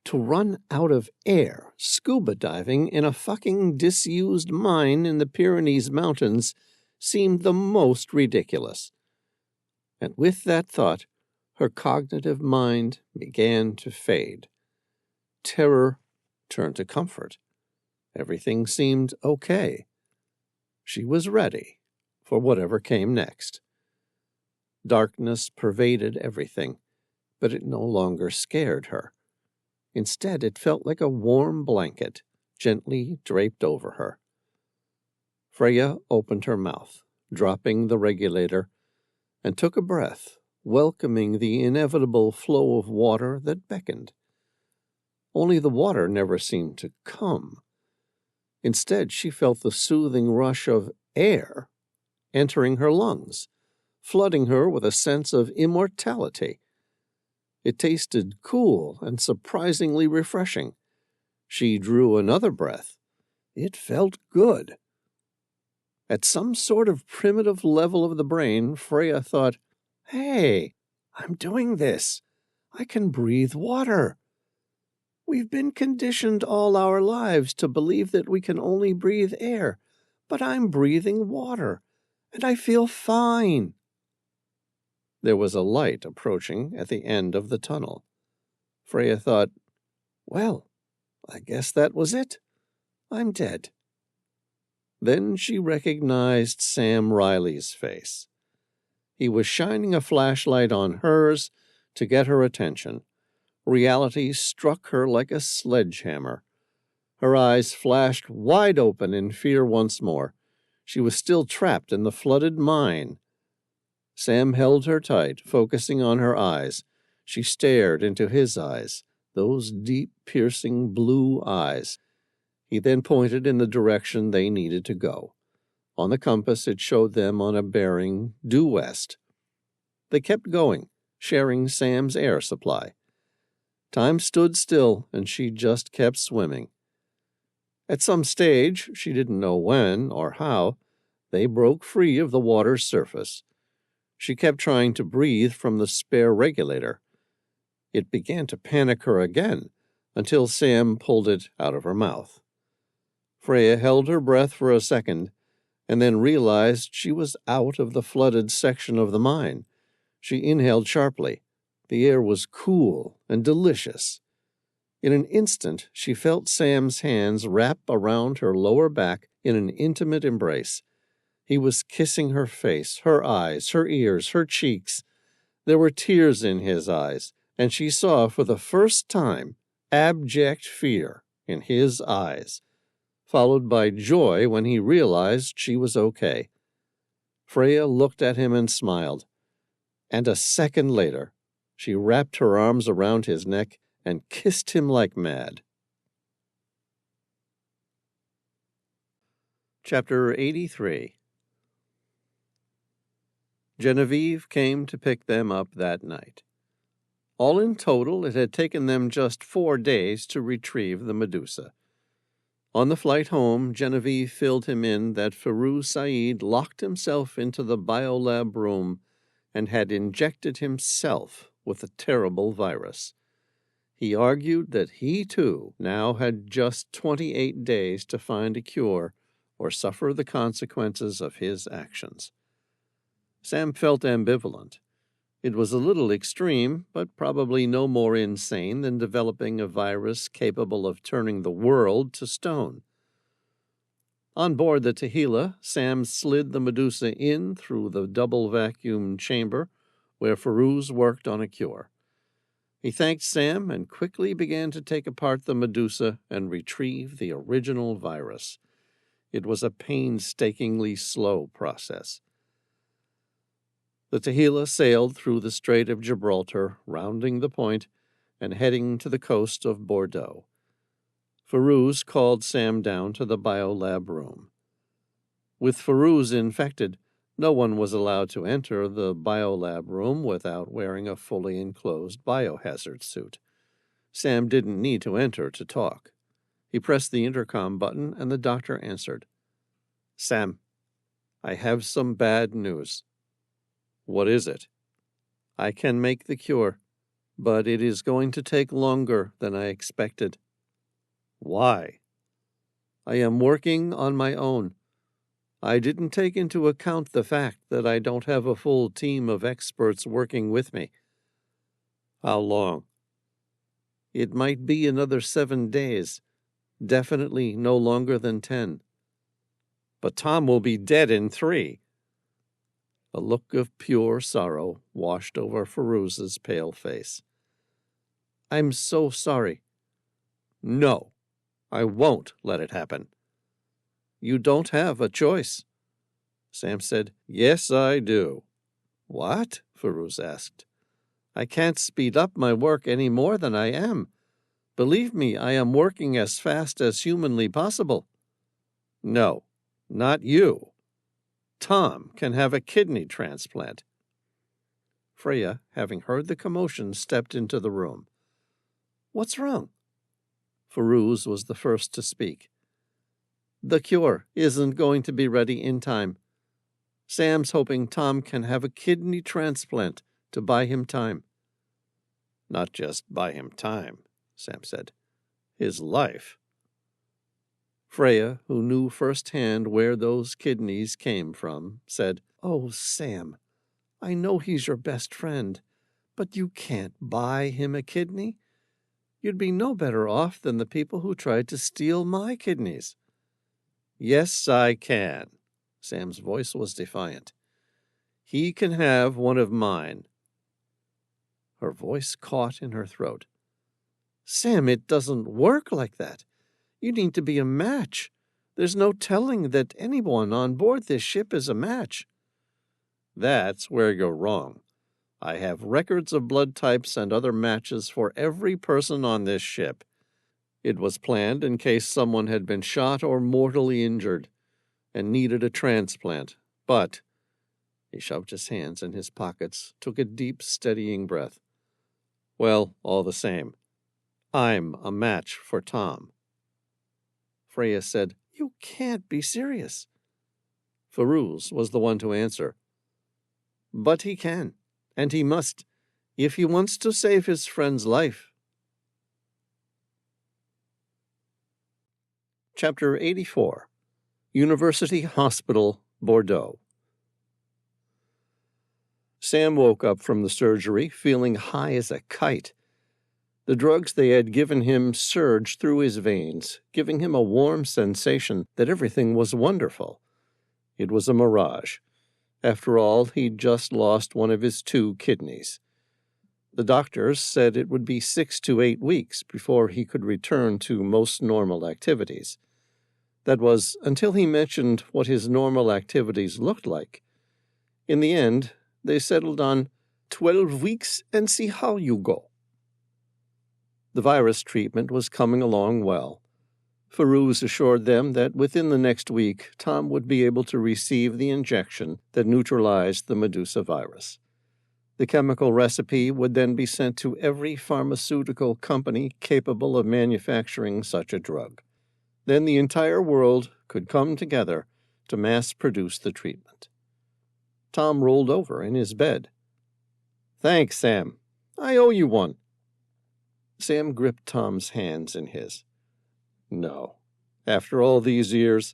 to run out of air scuba diving in a fucking disused mine in the Pyrenees Mountains seemed the most ridiculous. And with that thought, her cognitive mind began to fade. Terror turned to comfort. Everything seemed okay. She was ready for whatever came next. Darkness pervaded everything, but it no longer scared her. Instead, it felt like a warm blanket, gently draped over her. Freya opened her mouth, dropping the regulator, and took a breath, welcoming the inevitable flow of water that beckoned. Only the water never seemed to come. Instead, she felt the soothing rush of air entering her lungs, flooding her with a sense of immortality. It tasted cool and surprisingly refreshing. She drew another breath. It felt good. At some sort of primitive level of the brain, Freya thought, "Hey, I'm doing this. I can breathe water. We've been conditioned all our lives to believe that we can only breathe air, but I'm breathing water, and I feel fine." There was a light approaching at the end of the tunnel. Freya thought, "Well, I guess that was it. I'm dead." Then she recognized Sam Reilly's face. He was shining a flashlight on hers to get her attention. Reality struck her like a sledgehammer. Her eyes flashed wide open in fear once more. She was still trapped in the flooded mine. Sam held her tight, focusing on her eyes. She stared into his eyes, those deep, piercing blue eyes. He then pointed in the direction they needed to go. On the compass, it showed them on a bearing due west. They kept going, sharing Sam's air supply. Time stood still, and she just kept swimming. At some stage, she didn't know when or how, they broke free of the water's surface. She kept trying to breathe from the spare regulator. It began to panic her again, until Sam pulled it out of her mouth. Freya held her breath for a second, and then realized she was out of the flooded section of the mine. She inhaled sharply. The air was cool and delicious. In an instant, she felt Sam's hands wrap around her lower back in an intimate embrace. He was kissing her face, her eyes, her ears, her cheeks. There were tears in his eyes, and she saw for the first time abject fear in his eyes, followed by joy when he realized she was okay. Freya looked at him and smiled, and a second later she wrapped her arms around his neck and kissed him like mad. Chapter 83. Genevieve came to pick them up that night. All in total, it had taken them just 4 days to retrieve the Medusa. On the flight home, Genevieve filled him in that Firuz Said locked himself into the biolab room and had injected himself with the terrible virus. He argued that he, too, now had just 28 days to find a cure or suffer the consequences of his actions. Sam felt ambivalent. It was a little extreme, but probably no more insane than developing a virus capable of turning the world to stone. On board the Tehila, Sam slid the Medusa in through the double-vacuum chamber where Firuz worked on a cure. He thanked Sam and quickly began to take apart the Medusa and retrieve the original virus. It was a painstakingly slow process. The Tehila sailed through the Strait of Gibraltar, rounding the point, and heading to the coast of Bordeaux. Firuz called Sam down to the biolab room. With Firuz infected, no one was allowed to enter the biolab room without wearing a fully enclosed biohazard suit. Sam didn't need to enter to talk. He pressed the intercom button, and the doctor answered. "Sam, I have some bad news." "What is it?" "I can make the cure, but it is going to take longer than I expected." "Why?" "I am working on my own. I didn't take into account the fact that I don't have a full team of experts working with me." "How long?" "It might be another 7 days. Definitely no longer than 10. "But Tom will be dead in 3. A look of pure sorrow washed over Firuz's pale face. "I'm so sorry." "No, I won't let it happen." "You don't have a choice." Sam said, "Yes, I do." "What?" Firuz asked. "I can't speed up my work any more than I am. Believe me, I am working as fast as humanly possible." "No, not you. Tom can have a kidney transplant." Freya, having heard the commotion, stepped into the room. "What's wrong?" Firuz was the first to speak. "The cure isn't going to be ready in time. Sam's hoping Tom can have a kidney transplant to buy him time." "Not just buy him time," Sam said. "His life." Freya, who knew firsthand where those kidneys came from, said, "Oh, Sam, I know he's your best friend, but you can't buy him a kidney. You'd be no better off than the people who tried to steal my kidneys." "Yes, I can." Sam's voice was defiant. "He can have one of mine." Her voice caught in her throat. "Sam, it doesn't work like that. You need to be a match. There's no telling that anyone on board this ship is a match." "That's where you're wrong. I have records of blood types and other matches for every person on this ship. It was planned in case someone had been shot or mortally injured and needed a transplant. But," he shoved his hands in his pockets, took a deep, steadying breath. "Well, all the same, I'm a match for Tom." Freya said, "You can't be serious." Firuz was the one to answer. "But he can, and he must, if he wants to save his friend's life." Chapter 84. University Hospital, Bordeaux. Sam woke up from the surgery feeling high as a kite. The drugs they had given him surged through his veins, giving him a warm sensation that everything was wonderful. It was a mirage. After all, he'd just lost one of his 2 kidneys. The doctors said it would be 6 to 8 weeks before he could return to most normal activities. That was until he mentioned what his normal activities looked like. In the end, they settled on 12 weeks and see how you go. The virus treatment was coming along well. Farouz assured them that within the next week, Tom would be able to receive the injection that neutralized the Medusa virus. The chemical recipe would then be sent to every pharmaceutical company capable of manufacturing such a drug. Then the entire world could come together to mass-produce the treatment. Tom rolled over in his bed. "Thanks, Sam. I owe you one." Sam gripped Tom's hands in his. "No. After all these years,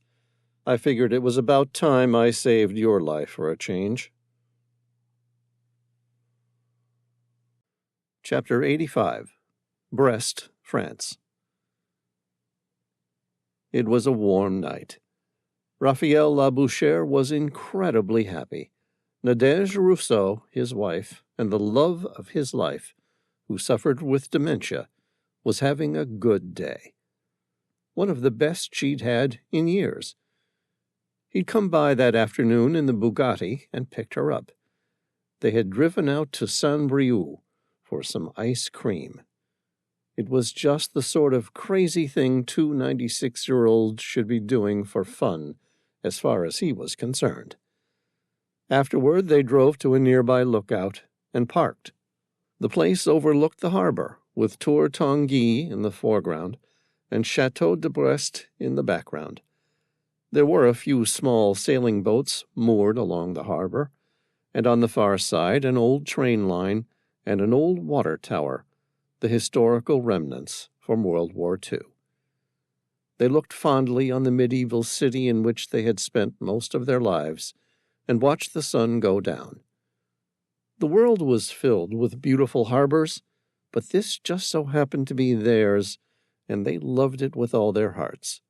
I figured it was about time I saved your life for a change." Chapter 85. Brest, France. It was a warm night. Raphael Labouchere was incredibly happy. Nadège Rousseau, his wife, and the love of his life, who suffered with dementia, was having a good day. One of the best she'd had in years. He'd come by that afternoon in the Bugatti and picked her up. They had driven out to Saint-Brieuc for some ice cream. It was just the sort of crazy thing two 96-year-olds should be doing for fun, as far as he was concerned. Afterward, they drove to a nearby lookout and parked. The place overlooked the harbor, with Tour Tanguy in the foreground and Chateau de Brest in the background. There were a few small sailing boats moored along the harbor, and on the far side an old train line and an old water tower, the historical remnants from World War II. They looked fondly on the medieval city in which they had spent most of their lives and watched the sun go down. The world was filled with beautiful harbors, but this just so happened to be theirs, and they loved it with all their hearts.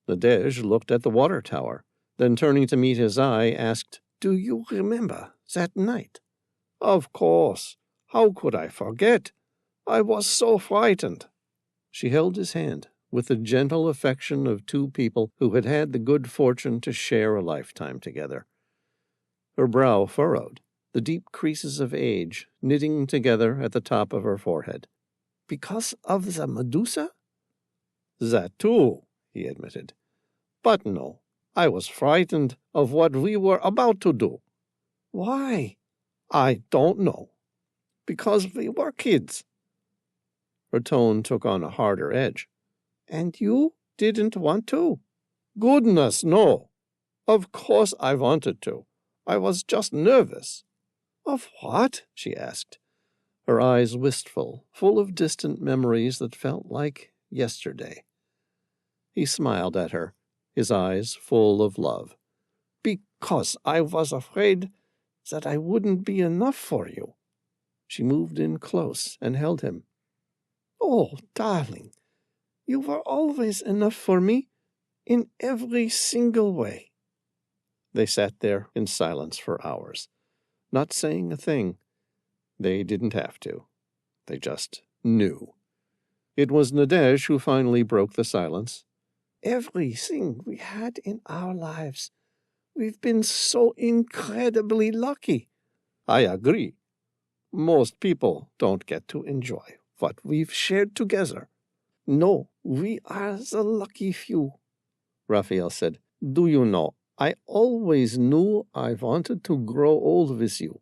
Nadège looked at the water tower, then turning to meet his eye, asked, "Do you remember that night?" "Of course. How could I forget? I was so frightened." She held his hand with the gentle affection of two people who had had the good fortune to share a lifetime together. Her brow furrowed, the deep creases of age knitting together at the top of her forehead. "Because of the Medusa?" "That too," he admitted. "But no, I was frightened of what we were about to do." "Why?" "I don't know. Because we were kids." Her tone took on a harder edge. "And you didn't want to?" "Goodness, no. Of course I wanted to. I was just nervous." "Of what?" she asked, her eyes wistful, full of distant memories that felt like yesterday. He smiled at her, his eyes full of love. "Because I was afraid that I wouldn't be enough for you." She moved in close and held him. "Oh, darling, you were always enough for me, in every single way." They sat there in silence for hours, not saying a thing. They didn't have to. They just knew. It was Nadège who finally broke the silence. "Everything we had in our lives. We've been so incredibly lucky." "I agree. Most people don't get to enjoy what we've shared together." "No, we are the lucky few," Raphael said. "Do you know, I always knew I wanted to grow old with you."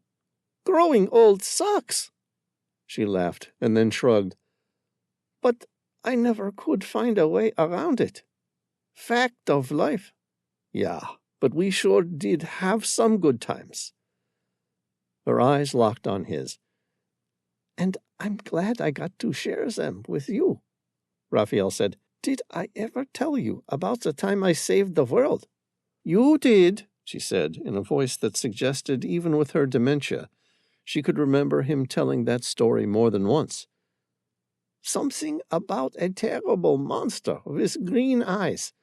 "Growing old sucks." She laughed and then shrugged. "But I never could find a way around it. Fact of life." "Yeah, but we sure did have some good times." Her eyes locked on his. "And I'm glad I got to share them with you," Raphael said. "Did I ever tell you about the time I saved the world?" "You did," she said, in a voice that suggested, even with her dementia, she could remember him telling that story more than once. "Something about a terrible monster with green eyes.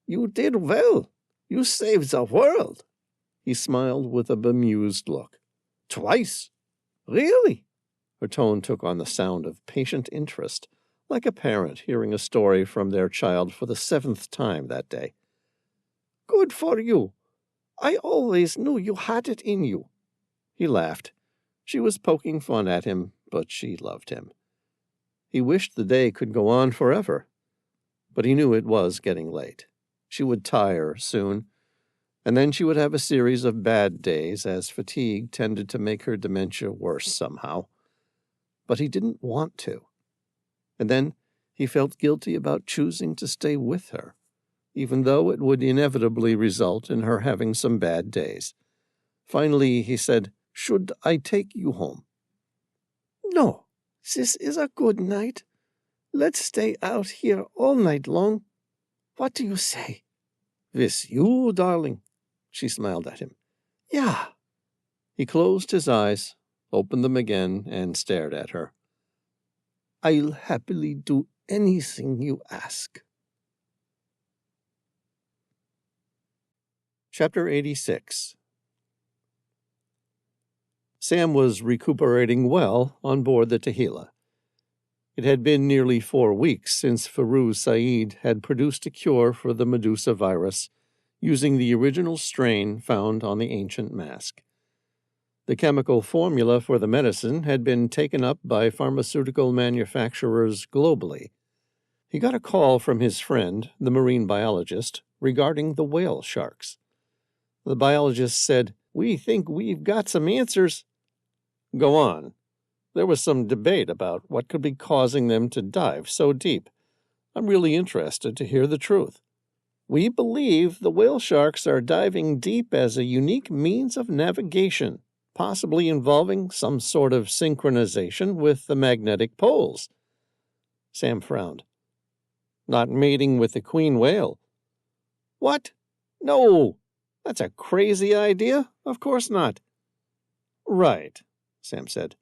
You did well. You saved the world." He smiled with a bemused look. "Twice." "Really?" Her tone took on the sound of patient interest, like a parent hearing a story from their child for the 7th time that day. Good for you. I always knew you had it in you. He laughed. She was poking fun at him, but she loved him. He wished the day could go on forever, but he knew it was getting late. She would tire soon, and then she would have a series of bad days as fatigue tended to make her dementia worse somehow. But he didn't want to. And then he felt guilty about choosing to stay with her, even though it would inevitably result in her having some bad days. Finally, he said, "Should I take you home?" No, this is a good night. Let's stay out here all night long. What do you say? With you, darling? She smiled at him. Yeah. He closed his eyes, opened them again, and stared at her. I'll happily do anything you ask. Chapter 86. Sam was recuperating well on board the Tehila. It had been nearly 4 weeks since Firuz Said had produced a cure for the Medusa virus using the original strain found on the ancient mask. The chemical formula for the medicine had been taken up by pharmaceutical manufacturers globally. He got a call from his friend, the marine biologist, regarding the whale sharks. The biologist said, "We think we've got some answers." "Go on." There was some debate about what could be causing them to dive so deep. I'm really interested to hear the truth. "We believe the whale sharks are diving deep as a unique means of navigation, possibly involving some sort of synchronization with the magnetic poles." Sam frowned. "Not mating with the queen whale." "What? No! That's a crazy idea. Of course not." "Right," Sam said,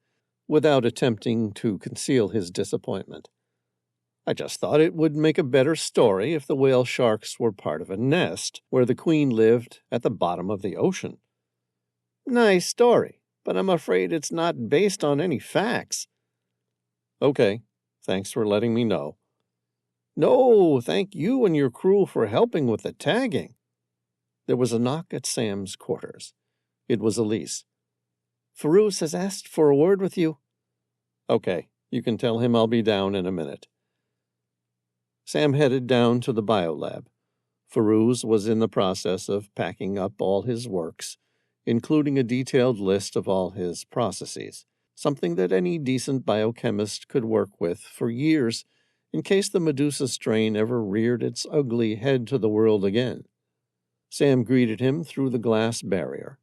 without attempting to conceal his disappointment. "I just thought it would make a better story if the whale sharks were part of a nest where the queen lived at the bottom of the ocean." "Nice story, but I'm afraid it's not based on any facts." "Okay, thanks for letting me know." "No, thank you and your crew for helping with the tagging." There was a knock at Sam's quarters. It was Elise. "Firuz has asked for a word with you." "Okay, you can tell him I'll be down in a minute." Sam headed down to the biolab. Firuz was in the process of packing up all his works, including a detailed list of all his processes, something that any decent biochemist could work with for years in case the Medusa strain ever reared its ugly head to the world again. Sam greeted him through the glass barrier.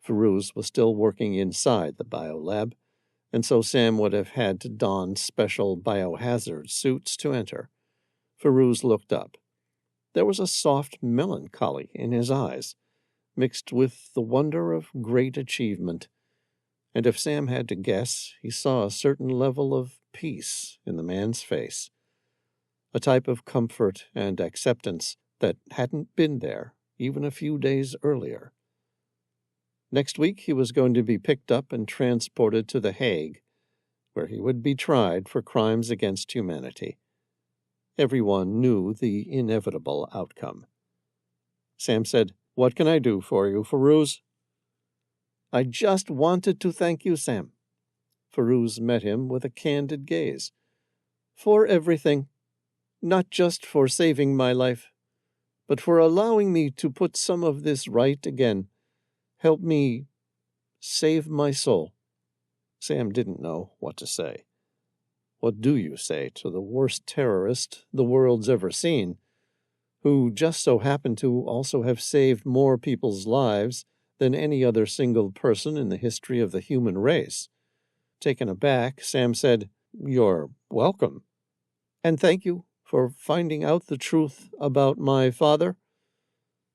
Firuz was still working inside the biolab, and so Sam would have had to don special biohazard suits to enter. Firuz looked up. There was a soft melancholy in his eyes, mixed with the wonder of great achievement, and if Sam had to guess, he saw a certain level of peace in the man's face, a type of comfort and acceptance that hadn't been there even a few days earlier. Next week he was going to be picked up and transported to The Hague, where he would be tried for crimes against humanity. Everyone knew the inevitable outcome. Sam said, "What can I do for you, Firuz?" "I just wanted to thank you, Sam." Firuz met him with a candid gaze. "For everything. Not just for saving my life, but for allowing me to put some of this right again. Help me save my soul." Sam didn't know what to say. What do you say to the worst terrorist the world's ever seen, who just so happened to also have saved more people's lives than any other single person in the history of the human race? Taken aback, Sam said, "You're welcome." "And thank you for finding out the truth about my father.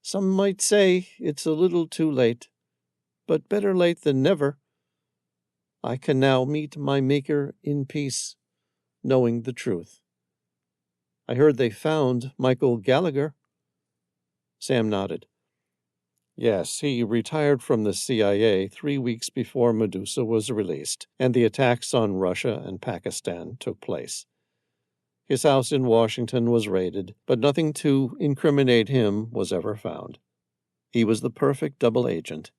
Some might say it's a little too late, but better late than never. I can now meet my Maker in peace, knowing the truth." "I heard they found Michael Gallagher." Sam nodded. Yes, he retired from the CIA 3 weeks before Medusa was released, and the attacks on Russia and Pakistan took place. His house in Washington was raided, but nothing to incriminate him was ever found. He was the perfect double agent.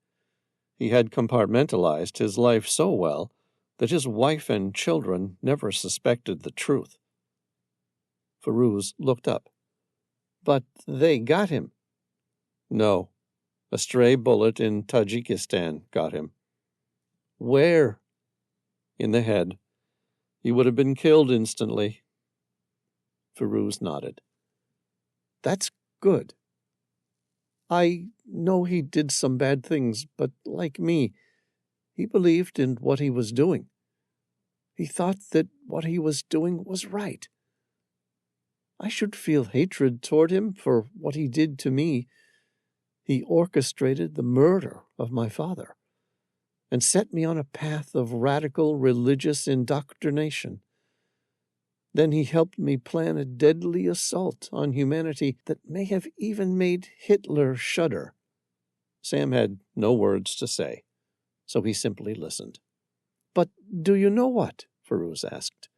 He had compartmentalized his life so well that his wife and children never suspected the truth. Firuz looked up. But they got him. No. A stray bullet in Tajikistan got him. Where? In the head. He would have been killed instantly. Firuz nodded. That's good. I know he did some bad things, but like me, he believed in what he was doing. He thought that what he was doing was right. I should feel hatred toward him for what he did to me. He orchestrated the murder of my father and set me on a path of radical religious indoctrination. Then he helped me plan a deadly assault on humanity that may have even made Hitler shudder. Sam had no words to say, so he simply listened. But do you know what? Firuz asked.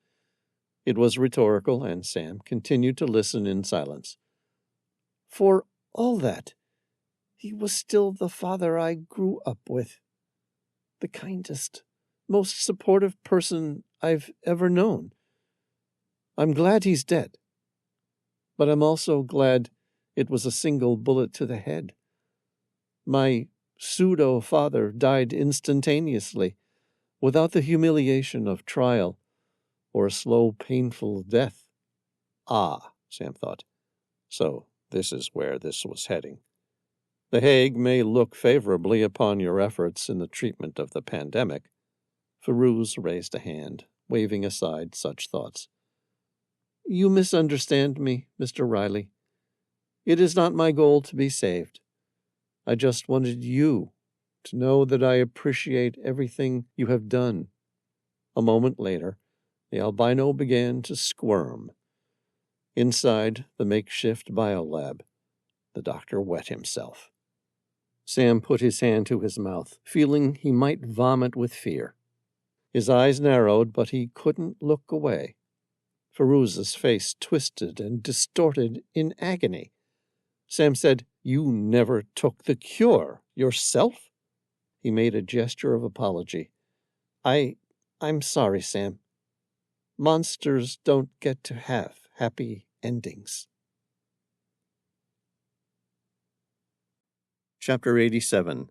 It was rhetorical, and Sam continued to listen in silence. For all that, he was still the father I grew up with. The kindest, most supportive person I've ever known. I'm glad he's dead. But I'm also glad it was a single bullet to the head. My pseudo-father died instantaneously, without the humiliation of trial or a slow, painful death. Ah, Sam thought. So this is where this was heading. The Hague may look favorably upon your efforts in the treatment of the pandemic. Firuz raised a hand, waving aside such thoughts. You misunderstand me, Mr. Reilly. It is not my goal to be saved. I just wanted you to know that I appreciate everything you have done. A moment later, the albino began to squirm. Inside the makeshift biolab, the doctor wet himself. Sam put his hand to his mouth, feeling he might vomit with fear. His eyes narrowed, but he couldn't look away. Firuz's face twisted and distorted in agony. Sam said, You never took the cure yourself? He made a gesture of apology. I'm sorry, Sam. Monsters don't get to have happy endings. Chapter 87.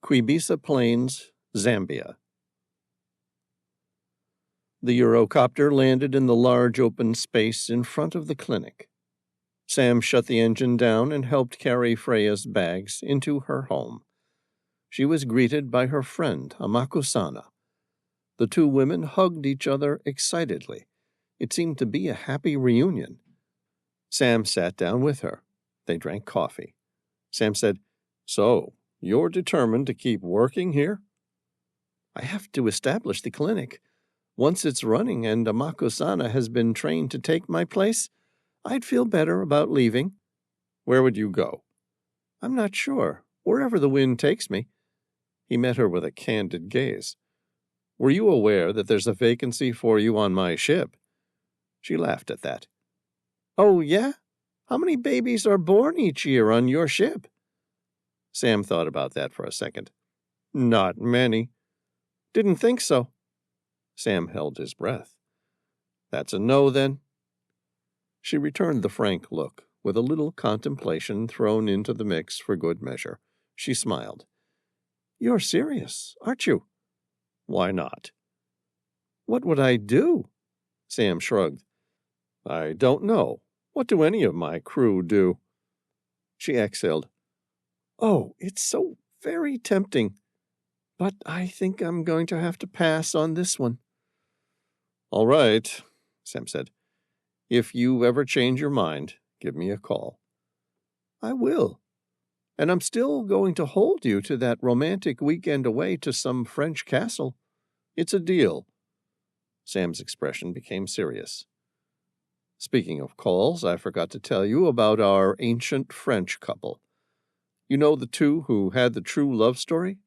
Quibisa Plains, Zambia. The Eurocopter landed in the large open space in front of the clinic. Sam shut the engine down and helped carry Freya's bags into her home. She was greeted by her friend, Amako-sana. The two women hugged each other excitedly. It seemed to be a happy reunion. Sam sat down with her. They drank coffee. Sam said, So, you're determined to keep working here? I have to establish the clinic. Once it's running and Amako-sana has been trained to take my place, I'd feel better about leaving. Where would you go? I'm not sure. Wherever the wind takes me. He met her with a candid gaze. Were you aware that there's a vacancy for you on my ship? She laughed at that. Oh, yeah? How many babies are born each year on your ship? Sam thought about that for a second. Not many. Didn't think so. Sam held his breath. That's a no, then? She returned the frank look, with a little contemplation thrown into the mix for good measure. She smiled. You're serious, aren't you? Why not? What would I do? Sam shrugged. I don't know. What do any of my crew do? She exhaled. Oh, it's so very tempting. But I think I'm going to have to pass on this one. All right, Sam said. If you ever change your mind, give me a call. I will. And I'm still going to hold you to that romantic weekend away to some French castle. It's a deal. Sam's expression became serious. Speaking of calls, I forgot to tell you about our ancient French couple. You know the two who had the true love story?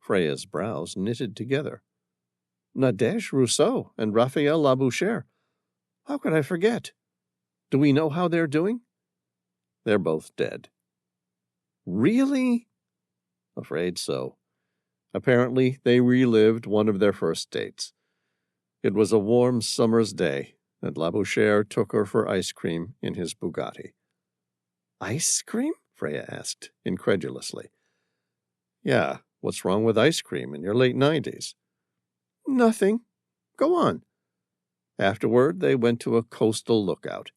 Freya's brows knitted together. Nadège Rousseau and Raphael Labouchere. How could I forget? Do we know how they're doing? They're both dead. Really? Afraid so. Apparently, they relived one of their first dates. It was a warm summer's day, and Labouchere took her for ice cream in his Bugatti. Ice cream? Freya asked, incredulously. Yeah, what's wrong with ice cream in your late 90s? Nothing. Go on. Afterward, they went to a coastal lookout.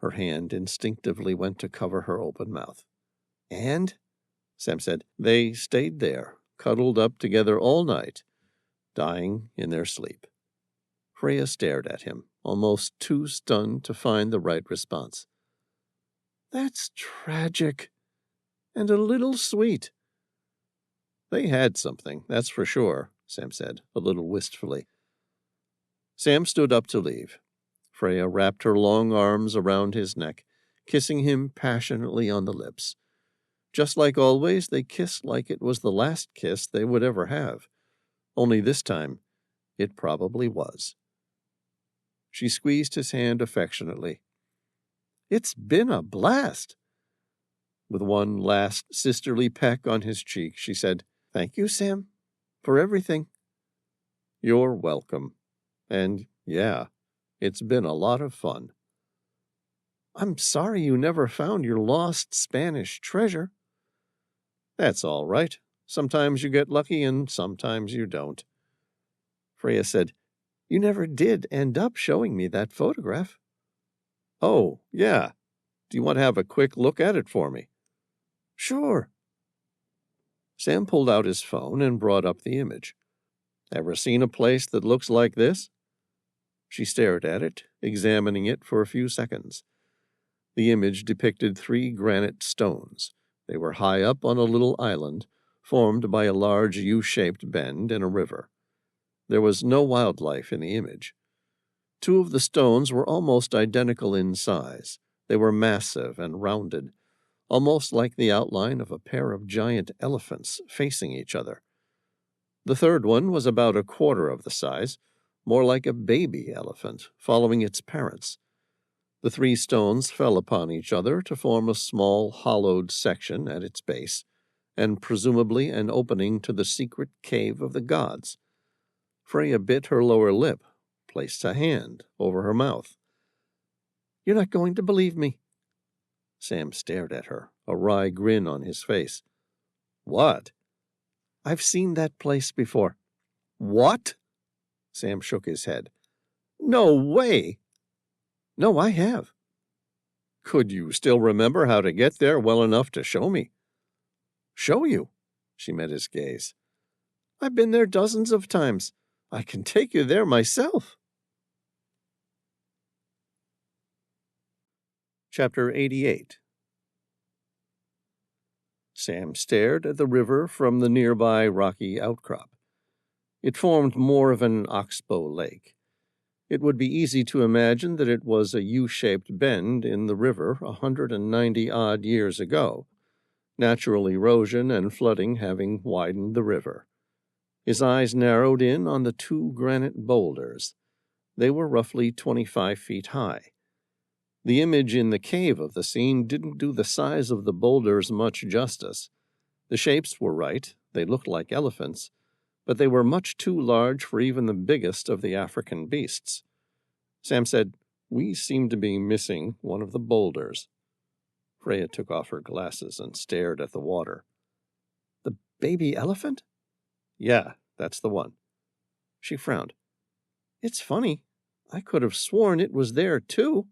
Her hand instinctively went to cover her open mouth. And? Sam said, they stayed there, cuddled up together all night, dying in their sleep. Freya stared at him, almost too stunned to find the right response. That's tragic, and a little sweet. They had something, that's for sure, Sam said, a little wistfully. Sam stood up to leave. Freya wrapped her long arms around his neck, kissing him passionately on the lips. Just like always, they kissed like it was the last kiss they would ever have. Only this time, it probably was. She squeezed his hand affectionately. It's been a blast. With one last sisterly peck on his cheek, she said, Thank you, Sam, for everything. You're welcome. And, yeah, it's been a lot of fun. I'm sorry you never found your lost Spanish treasure. That's all right. Sometimes you get lucky and sometimes you don't. Freya said, You never did end up showing me that photograph. Oh, yeah. Do you want to have a quick look at it for me? Sure. Sam pulled out his phone and brought up the image. Ever seen a place that looks like this? She stared at it, examining it for a few seconds. The image depicted 3 granite stones. They were high up on a little island, formed by a large U-shaped bend in a river. There was no wildlife in the image. 2 of the stones were almost identical in size. They were massive and rounded, almost like the outline of a pair of giant elephants facing each other. The third one was about a quarter of the size, more like a baby elephant following its parents. The 3 stones fell upon each other to form a small hollowed section at its base, and presumably an opening to the secret cave of the gods. Freya bit her lower lip, placed a hand over her mouth. You're not going to believe me. Sam stared at her, a wry grin on his face. What? I've seen that place before. What? Sam shook his head. No way! No, I have. Could you still remember how to get there well enough to show me? Show you? She met his gaze. I've been there dozens of times. I can take you there myself. Chapter 88. Sam stared at the river from the nearby rocky outcrop. It formed more of an oxbow lake. It would be easy to imagine that it was a U-shaped bend in the river 190-odd years ago, natural erosion and flooding having widened the river. His eyes narrowed in on the 2 granite boulders. They were roughly 25 feet high. The image in the cave of the scene didn't do the size of the boulders much justice. The shapes were right, they looked like elephants, but they were much too large for even the biggest of the African beasts. Sam said, We seem to be missing one of the boulders. Freya took off her glasses and stared at the water. The baby elephant? Yeah, that's the one. She frowned. It's funny. I could have sworn it was there, too.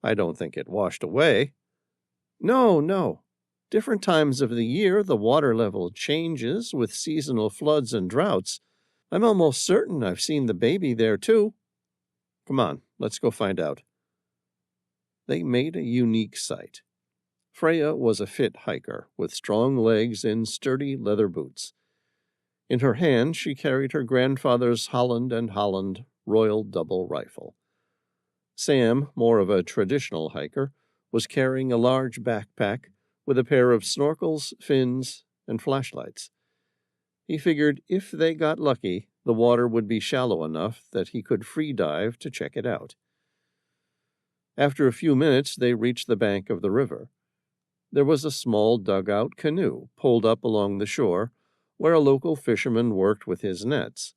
I don't think it washed away. No. Different times of the year, the water level changes with seasonal floods and droughts. I'm almost certain I've seen the baby there, too. Come on, let's go find out. They made a unique sight. Freya was a fit hiker, with strong legs in sturdy leather boots. In her hand, she carried her grandfather's Holland & Holland Royal Double Rifle. Sam, more of a traditional hiker, was carrying a large backpack with a pair of snorkels, fins, and flashlights. He figured if they got lucky, the water would be shallow enough that he could free dive to check it out. After a few minutes, they reached the bank of the river. There was a small dugout canoe pulled up along the shore, where a local fisherman worked with his nets.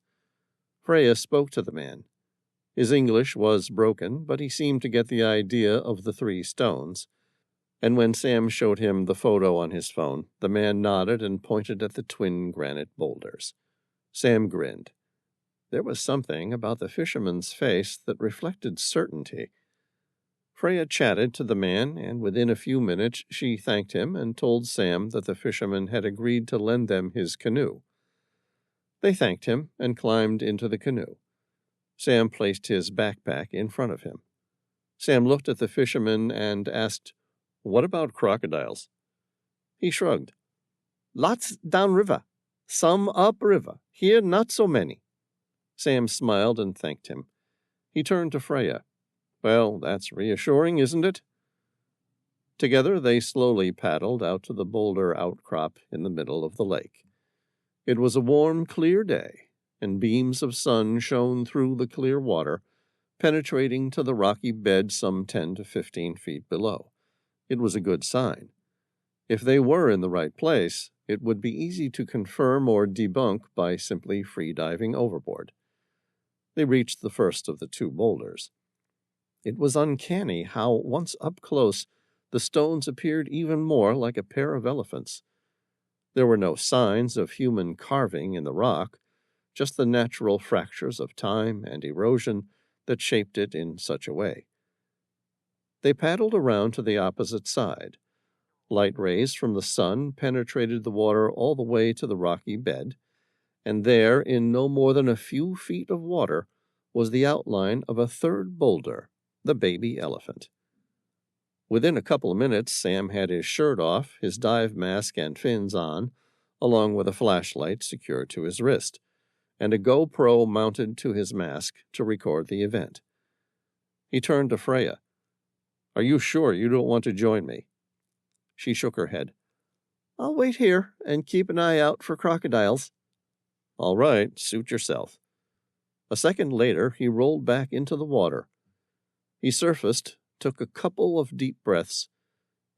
Freya spoke to the man. His English was broken, but he seemed to get the idea of the 3 stones, and when Sam showed him the photo on his phone, the man nodded and pointed at the twin granite boulders. Sam grinned. There was something about the fisherman's face that reflected certainty. Freya chatted to the man, and within a few minutes she thanked him and told Sam that the fisherman had agreed to lend them his canoe. They thanked him and climbed into the canoe. Sam placed his backpack in front of him. Sam looked at the fisherman and asked, "What about crocodiles?" He shrugged. "Lots down river. Some up river. Here not so many." Sam smiled and thanked him. He turned to Freya. "Well, that's reassuring, isn't it?" Together they slowly paddled out to the boulder outcrop in the middle of the lake. It was a warm, clear day, and beams of sun shone through the clear water, penetrating to the rocky bed some 10 to 15 feet below. It was a good sign. If they were in the right place, it would be easy to confirm or debunk by simply free-diving overboard. They reached the first of the 2 boulders. It was uncanny how, once up close, the stones appeared even more like a pair of elephants. There were no signs of human carving in the rock, just the natural fractures of time and erosion that shaped it in such a way. They paddled around to the opposite side. Light rays from the sun penetrated the water all the way to the rocky bed, and there, in no more than a few feet of water, was the outline of a 3rd boulder, the baby elephant. Within a couple of minutes, Sam had his shirt off, his dive mask and fins on, along with a flashlight secured to his wrist, and a GoPro mounted to his mask to record the event. He turned to Freya. "Are you sure you don't want to join me?" She shook her head. "I'll wait here and keep an eye out for crocodiles." "All right, suit yourself." A second later, he rolled back into the water. He surfaced, took a couple of deep breaths,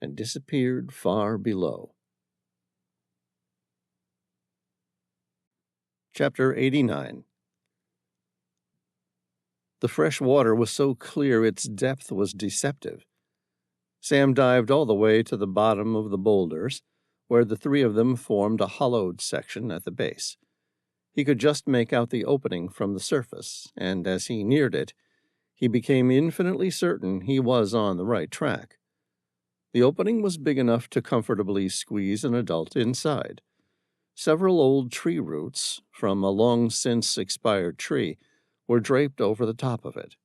and disappeared far below. Chapter 89. The fresh water was so clear its depth was deceptive. Sam dived all the way to the bottom of the boulders, where the 3 of them formed a hollowed section at the base. He could just make out the opening from the surface, and as he neared it, he became infinitely certain he was on the right track. The opening was big enough to comfortably squeeze an adult inside. Several old tree roots from a long-since expired tree were draped over the top of it.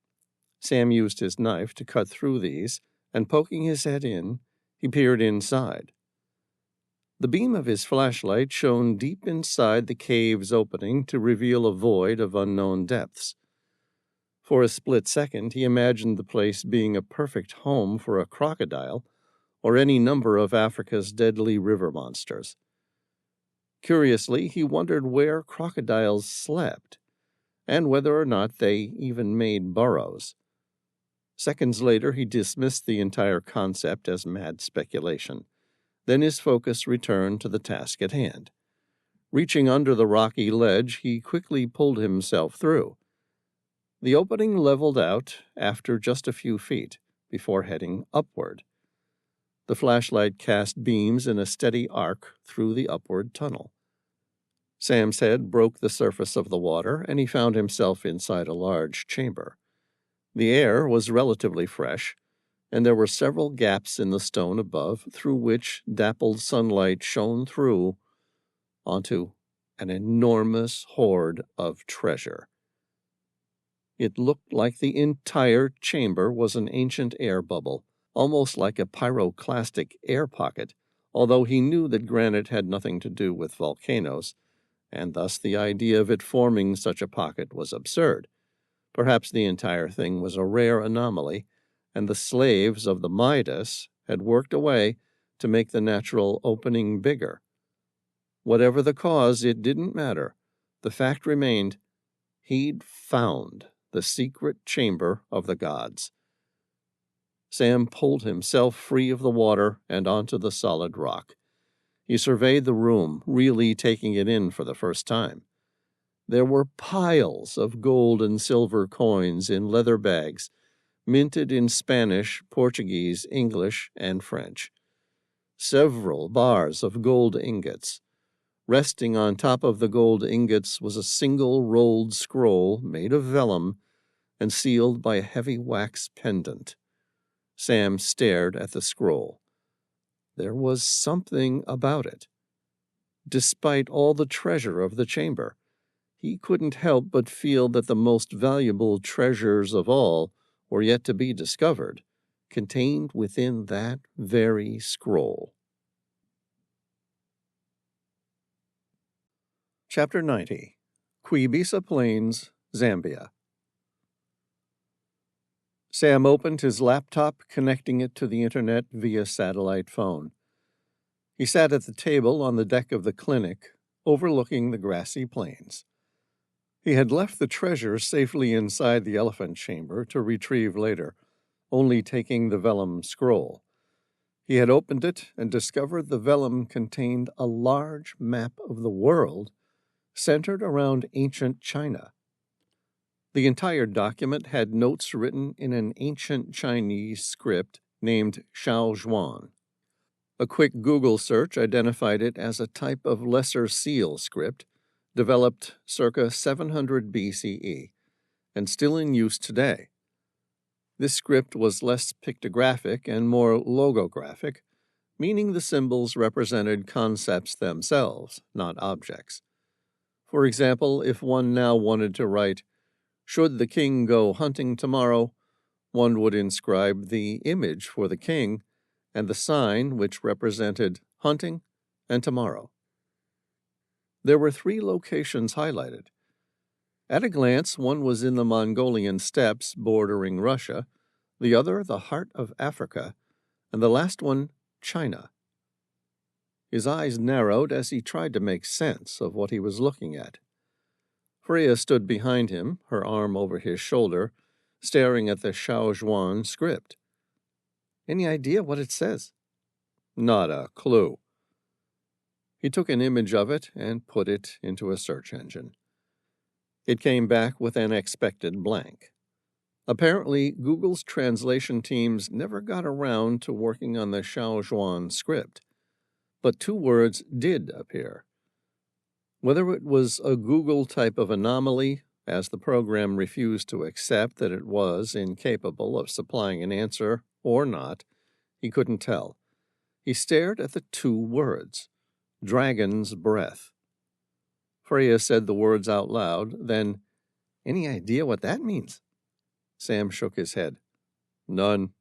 Sam used his knife to cut through these, and poking his head in, he peered inside. The beam of his flashlight shone deep inside the cave's opening to reveal a void of unknown depths. For a split second, he imagined the place being a perfect home for a crocodile or any number of Africa's deadly river monsters. Curiously, he wondered where crocodiles slept, and whether or not they even made burrows. Seconds later, he dismissed the entire concept as mad speculation. Then his focus returned to the task at hand. Reaching under the rocky ledge, he quickly pulled himself through. The opening leveled out after just a few feet, before heading upward. The flashlight cast beams in a steady arc through the upward tunnel. Sam's head broke the surface of the water, and he found himself inside a large chamber. The air was relatively fresh, and there were several gaps in the stone above through which dappled sunlight shone through onto an enormous hoard of treasure. It looked like the entire chamber was an ancient air bubble, almost like a pyroclastic air pocket, although he knew that granite had nothing to do with volcanoes, and thus the idea of it forming such a pocket was absurd. Perhaps the entire thing was a rare anomaly, and the slaves of the Midas had worked away to make the natural opening bigger. Whatever the cause, it didn't matter. The fact remained, he'd found the secret chamber of the gods. Sam pulled himself free of the water and onto the solid rock. He surveyed the room, really taking it in for the first time. There were piles of gold and silver coins in leather bags, minted in Spanish, Portuguese, English, and French. Several bars of gold ingots. Resting on top of the gold ingots was a single rolled scroll made of vellum and sealed by a heavy wax pendant. Sam stared at the scroll. There was something about it. Despite all the treasure of the chamber, he couldn't help but feel that the most valuable treasures of all were yet to be discovered, contained within that very scroll. Chapter 90. Quibisa Plains, Zambia. Sam opened his laptop, connecting it to the internet via satellite phone. He sat at the table on the deck of the clinic, overlooking the grassy plains. He had left the treasure safely inside the elephant chamber to retrieve later, only taking the vellum scroll. He had opened it and discovered the vellum contained a large map of the world centered around ancient China. The entire document had notes written in an ancient Chinese script named Shaozhuan. A quick Google search identified it as a type of Lesser Seal script developed circa 700 BCE and still in use today. This script was less pictographic and more logographic, meaning the symbols represented concepts themselves, not objects. For example, if one now wanted to write, "Should the king go hunting tomorrow?" one would inscribe the image for the king and the sign which represented hunting and tomorrow. There were 3 locations highlighted. At a glance, one was in the Mongolian steppes bordering Russia, the other the heart of Africa, and the last one China. His eyes narrowed as he tried to make sense of what he was looking at. Freya stood behind him, her arm over his shoulder, staring at the Shaozhuan script. "Any idea what it says?" "Not a clue." He took an image of it and put it into a search engine. It came back with an expected blank. Apparently, Google's translation teams never got around to working on the Shaozhuan script. But 2 words did appear. Whether it was a Google type of anomaly, as the program refused to accept that it was incapable of supplying an answer, or not, he couldn't tell. He stared at the 2 words, "Dragon's Breath." Freya said the words out loud, then, "Any idea what that means?" Sam shook his head. "None."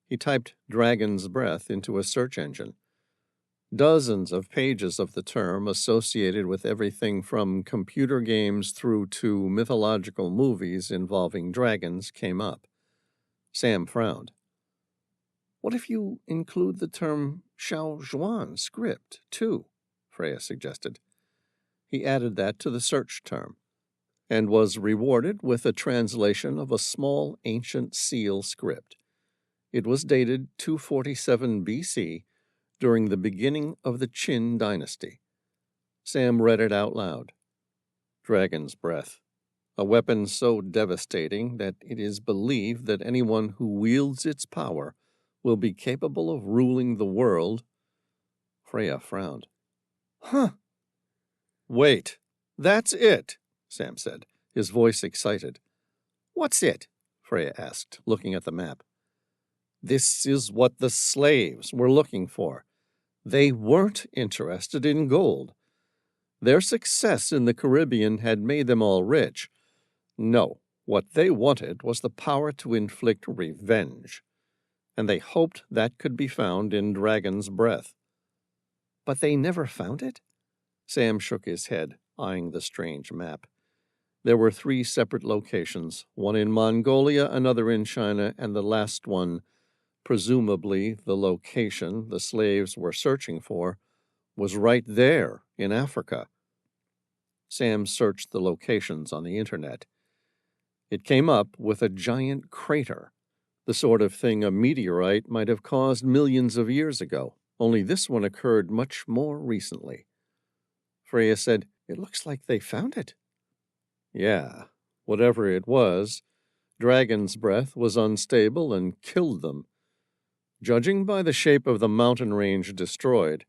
He typed "Dragon's Breath" into a search engine. Dozens of pages of the term, associated with everything from computer games through to mythological movies involving dragons, came up. Sam frowned. "What if you include the term Shaozhuan script, too?" Freya suggested. He added that to the search term, and was rewarded with a translation of a small ancient seal script. It was dated 247 BC, during the beginning of the Qin dynasty. Sam read it out loud. "Dragon's breath, a weapon so devastating that it is believed that anyone who wields its power will be capable of ruling the world." Freya frowned. "Huh." "Wait, that's it," Sam said, his voice excited. "What's it?" Freya asked, looking at the map. "This is what the slaves were looking for. They weren't interested in gold. Their success in the Caribbean had made them all rich. No, what they wanted was the power to inflict revenge, and they hoped that could be found in Dragon's Breath." "But they never found it?" Sam shook his head, eyeing the strange map. There were 3 separate locations, one in Mongolia, another in China, and the last one Presumably, the location the slaves were searching for was right there in Africa. Sam searched the locations on the internet. It came up with a giant crater, the sort of thing a meteorite might have caused millions of years ago, only this one occurred much more recently. Freya said, "It looks like they found it." Yeah, whatever it was, Dragon's Breath was unstable and killed them. Judging by the shape of the mountain range destroyed,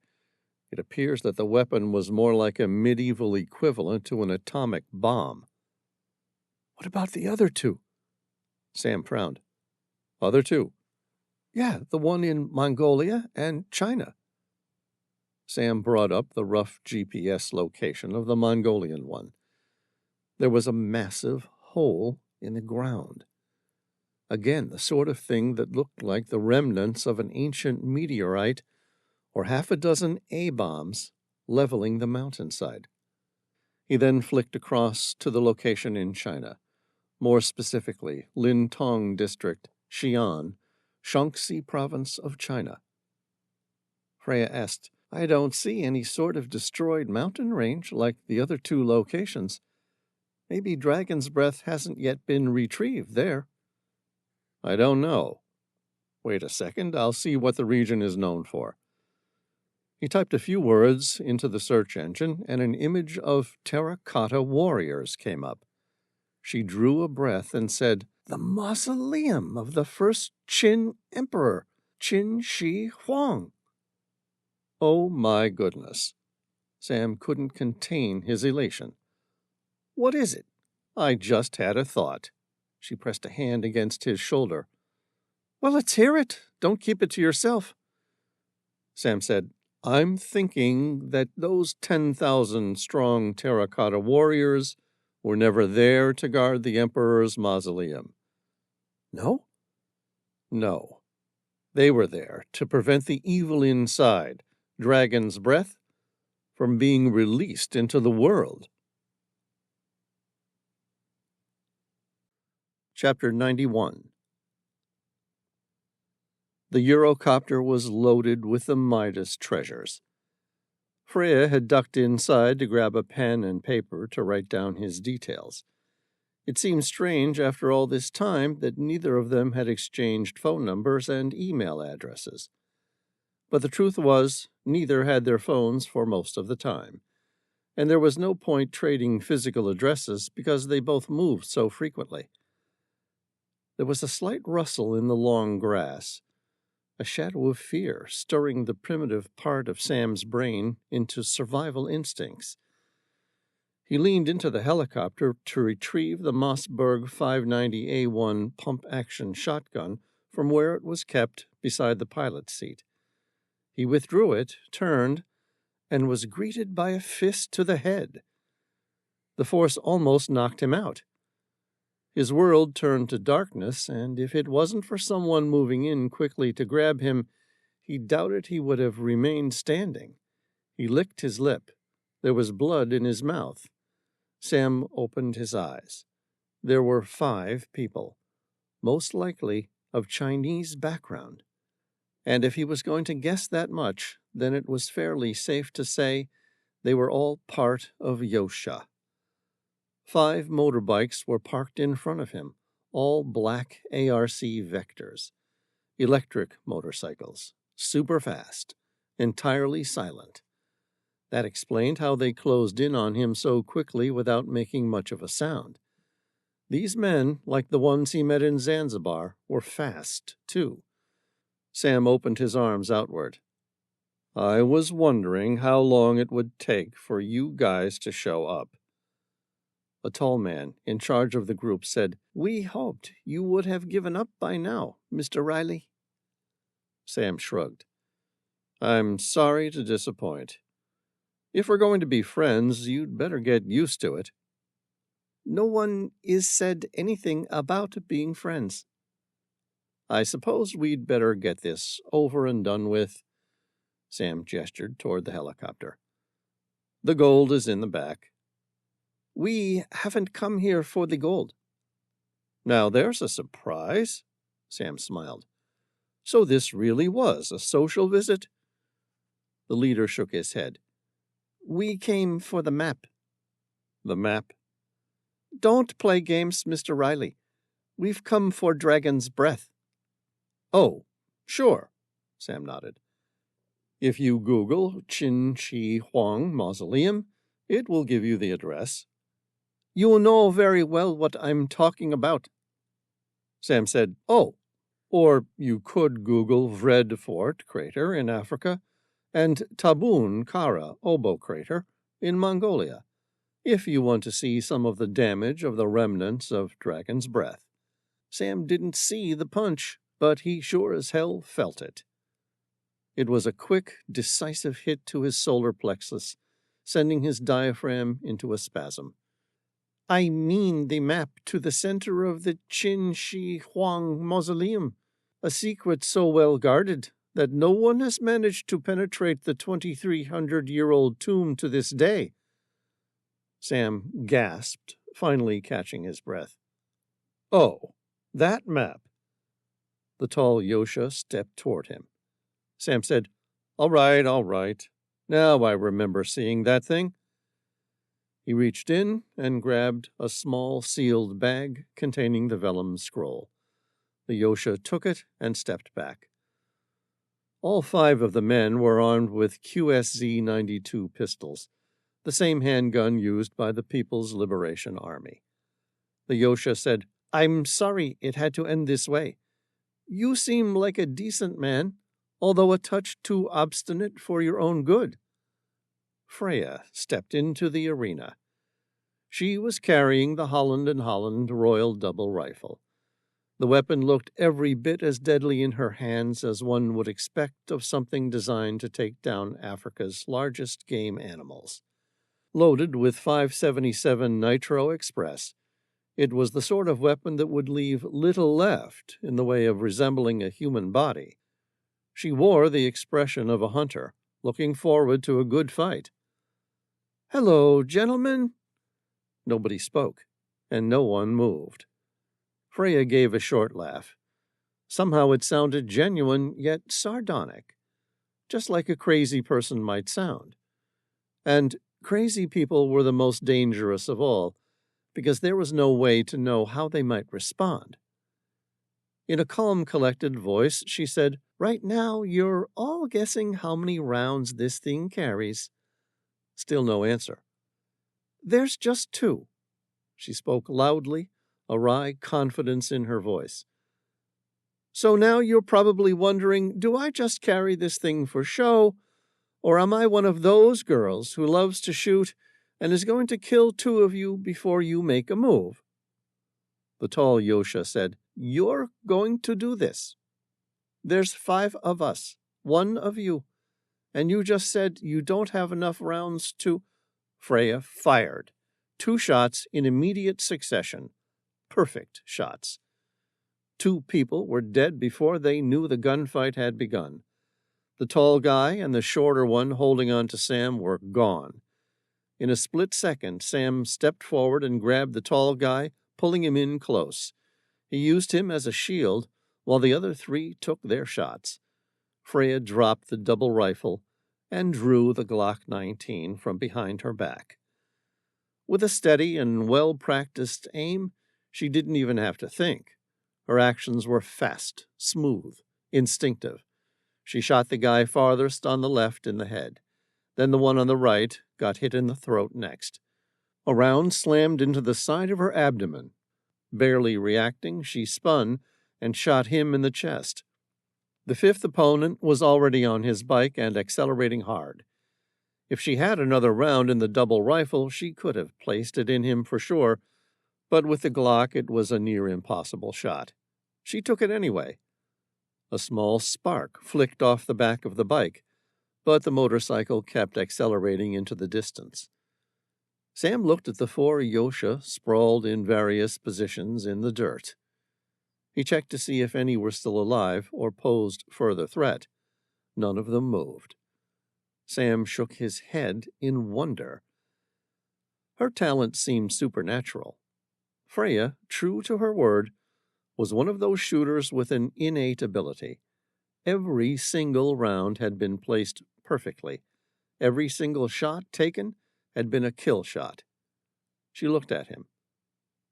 it appears that the weapon was more like a medieval equivalent to an atomic bomb. What about the other two? Sam frowned. Other two? Yeah, the one in Mongolia and China. Sam brought up the rough GPS location of the Mongolian one. There was a massive hole in the ground. Again, the sort of thing that looked like the remnants of an ancient meteorite or half a dozen A-bombs leveling the mountainside. He then flicked across to the location in China, more specifically Lintong District, Xi'an, Shaanxi Province of China. Freya asked, "I don't see any sort of destroyed mountain range like the other two locations. Maybe Dragon's Breath hasn't yet been retrieved there." I don't know. Wait a second, I'll see what the region is known for. He typed a few words into the search engine, and an image of terracotta warriors came up. She drew a breath and said, "The mausoleum of the first Qin emperor, Qin Shi Huang." Oh my goodness. Sam couldn't contain his elation. What is it? I just had a thought. She pressed a hand against his shoulder. Well, let's hear it. Don't keep it to yourself. Sam said, I'm thinking that those 10,000-strong terracotta warriors were never there to guard the emperor's mausoleum. No? No. They were there to prevent the evil inside, Dragon's Breath, from being released into the world. Chapter 91. The Eurocopter was loaded with the Midas treasures. Freya had ducked inside to grab a pen and paper to write down his details. It seemed strange after all this time that neither of them had exchanged phone numbers and email addresses. But the truth was, neither had their phones for most of the time, and there was no point trading physical addresses because they both moved so frequently. There was a slight rustle in the long grass, a shadow of fear stirring the primitive part of Sam's brain into survival instincts. He leaned into the helicopter to retrieve the Mossberg 590A1 pump-action shotgun from where it was kept beside the pilot's seat. He withdrew it, turned, and was greeted by a fist to the head. The force almost knocked him out. His world turned to darkness, and if it wasn't for someone moving in quickly to grab him, he doubted he would have remained standing. He licked his lip. There was blood in his mouth. Sam opened his eyes. There were 5 people, most likely of Chinese background. And if he was going to guess that much, then it was fairly safe to say they were all part of Yosha. 5 motorbikes were parked in front of him, all black ARC Vectors. Electric motorcycles, super fast, entirely silent. That explained how they closed in on him so quickly without making much of a sound. These men, like the ones he met in Zanzibar, were fast, too. Sam opened his arms outward. I was wondering how long it would take for you guys to show up. A tall man, in charge of the group, said, We hoped you would have given up by now, Mr. Reilly. Sam shrugged. I'm sorry to disappoint. If we're going to be friends, you'd better get used to it. No one is said anything about being friends. I suppose we'd better get this over and done with. Sam gestured toward the helicopter. The gold is in the back. We haven't come here for the gold. Now there's a surprise, Sam smiled. So this really was a social visit? The leader shook his head. We came for the map. The map? Don't play games, Mr. Reilly. We've come for Dragon's Breath. Oh, sure, Sam nodded. If you Google Qin Shi Huang Mausoleum, it will give you the address. You know very well what I'm talking about. Sam said, oh, or you could Google Vred Fort Crater in Africa and Tabun Kara Obo Crater in Mongolia, if you want to see some of the damage of the remnants of Dragon's Breath. Sam didn't see the punch, but he sure as hell felt it. It was a quick, decisive hit to his solar plexus, sending his diaphragm into a spasm. I mean the map to the center of the Qin Shi Huang Mausoleum, a secret so well guarded that no one has managed to penetrate the 2,300-year-old tomb to this day. Sam gasped, finally catching his breath. Oh, that map. The tall Yosha stepped toward him. Sam said, all right. Now I remember seeing that thing. He reached in and grabbed a small sealed bag containing the vellum scroll. The Yosha took it and stepped back. All 5 of the men were armed with QSZ-92 pistols, the same handgun used by the People's Liberation Army. The Yosha said, I'm sorry it had to end this way. You seem like a decent man, although a touch too obstinate for your own good. Freya stepped into the arena. She was carrying the Holland & Holland Royal Double Rifle. The weapon looked every bit as deadly in her hands as one would expect of something designed to take down Africa's largest game animals. Loaded with 577 Nitro Express, it was the sort of weapon that would leave little left in the way of resembling a human body. She wore the expression of a hunter, looking forward to a good fight. Hello, gentlemen. Nobody spoke, and no one moved. Freya gave a short laugh. Somehow it sounded genuine, yet sardonic, just like a crazy person might sound. And crazy people were the most dangerous of all, because there was no way to know how they might respond. In a calm, collected voice, she said, right now, you're all guessing how many rounds this thing carries. Still no answer. There's just 2. She spoke loudly, a wry confidence in her voice. So now you're probably wondering, do I just carry this thing for show, or am I one of those girls who loves to shoot and is going to kill 2 of you before you make a move? The tall Yosha said, you're going to do this. There's 5 of us, 1 of you, and you just said you don't have enough rounds to... Freya fired. 2 shots in immediate succession. Perfect shots. 2 people were dead before they knew the gunfight had begun. The tall guy and the shorter one holding on to Sam were gone. In a split second, Sam stepped forward and grabbed the tall guy, pulling him in close. He used him as a shield, while the other 3 took their shots. Freya dropped the double rifle and drew the Glock 19 from behind her back. With a steady and well-practiced aim, she didn't even have to think. Her actions were fast, smooth, instinctive. She shot the guy farthest on the left in the head. Then the one on the right got hit in the throat next. A round slammed into the side of her abdomen. Barely reacting, she spun and shot him in the chest. The 5th opponent was already on his bike and accelerating hard. If she had another round in the double rifle, she could have placed it in him for sure, but with the Glock it was a near impossible shot. She took it anyway. A small spark flicked off the back of the bike, but the motorcycle kept accelerating into the distance. Sam looked at the 4 Yosha sprawled in various positions in the dirt. He checked to see if any were still alive or posed further threat. None of them moved. Sam shook his head in wonder. Her talent seemed supernatural. Freya, true to her word, was one of those shooters with an innate ability. Every single round had been placed perfectly. Every single shot taken had been a kill shot. She looked at him.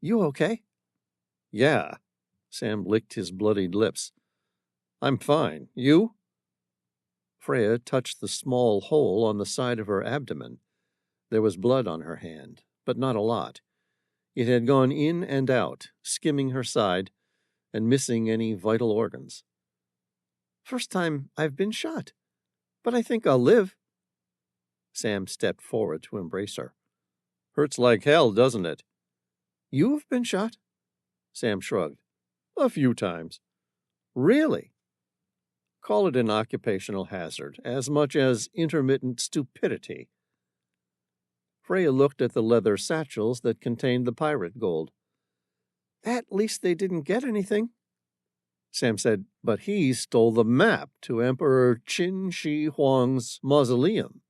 "You okay?" "Yeah." Sam licked his bloodied lips. "I'm fine. You?" Freya touched the small hole on the side of her abdomen. There was blood on her hand, but not a lot. It had gone in and out, skimming her side and missing any vital organs. "First time I've been shot, but I think I'll live." Sam stepped forward to embrace her. "Hurts like hell, doesn't it?" "You've been shot?" Sam shrugged. "A few times." "Really?" "Call it an occupational hazard, as much as intermittent stupidity." Freya looked at the leather satchels that contained the pirate gold. "At least they didn't get anything." Sam said, "But he stole the map to Emperor Qin Shi Huang's mausoleum."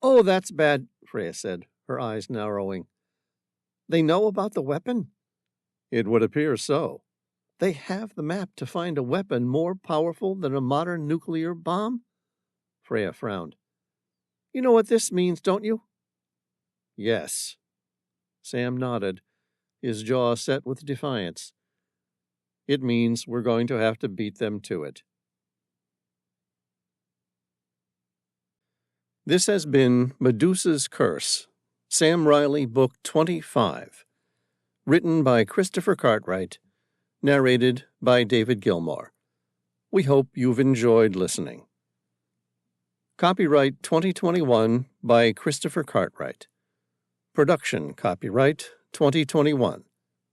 "Oh, that's bad," Freya said, her eyes narrowing. "They know about the weapon?" "It would appear so." "They have the map to find a weapon more powerful than a modern nuclear bomb?" Freya frowned. "You know what this means, don't you?" "Yes." Sam nodded, his jaw set with defiance. "It means we're going to have to beat them to it." This has been Medusa's Curse, Sam Reilly, Book 25, written by Christopher Cartwright, narrated by David Gilmore. We hope you've enjoyed listening. Copyright 2021 by Christopher Cartwright. Production copyright 2021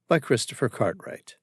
by Christopher Cartwright.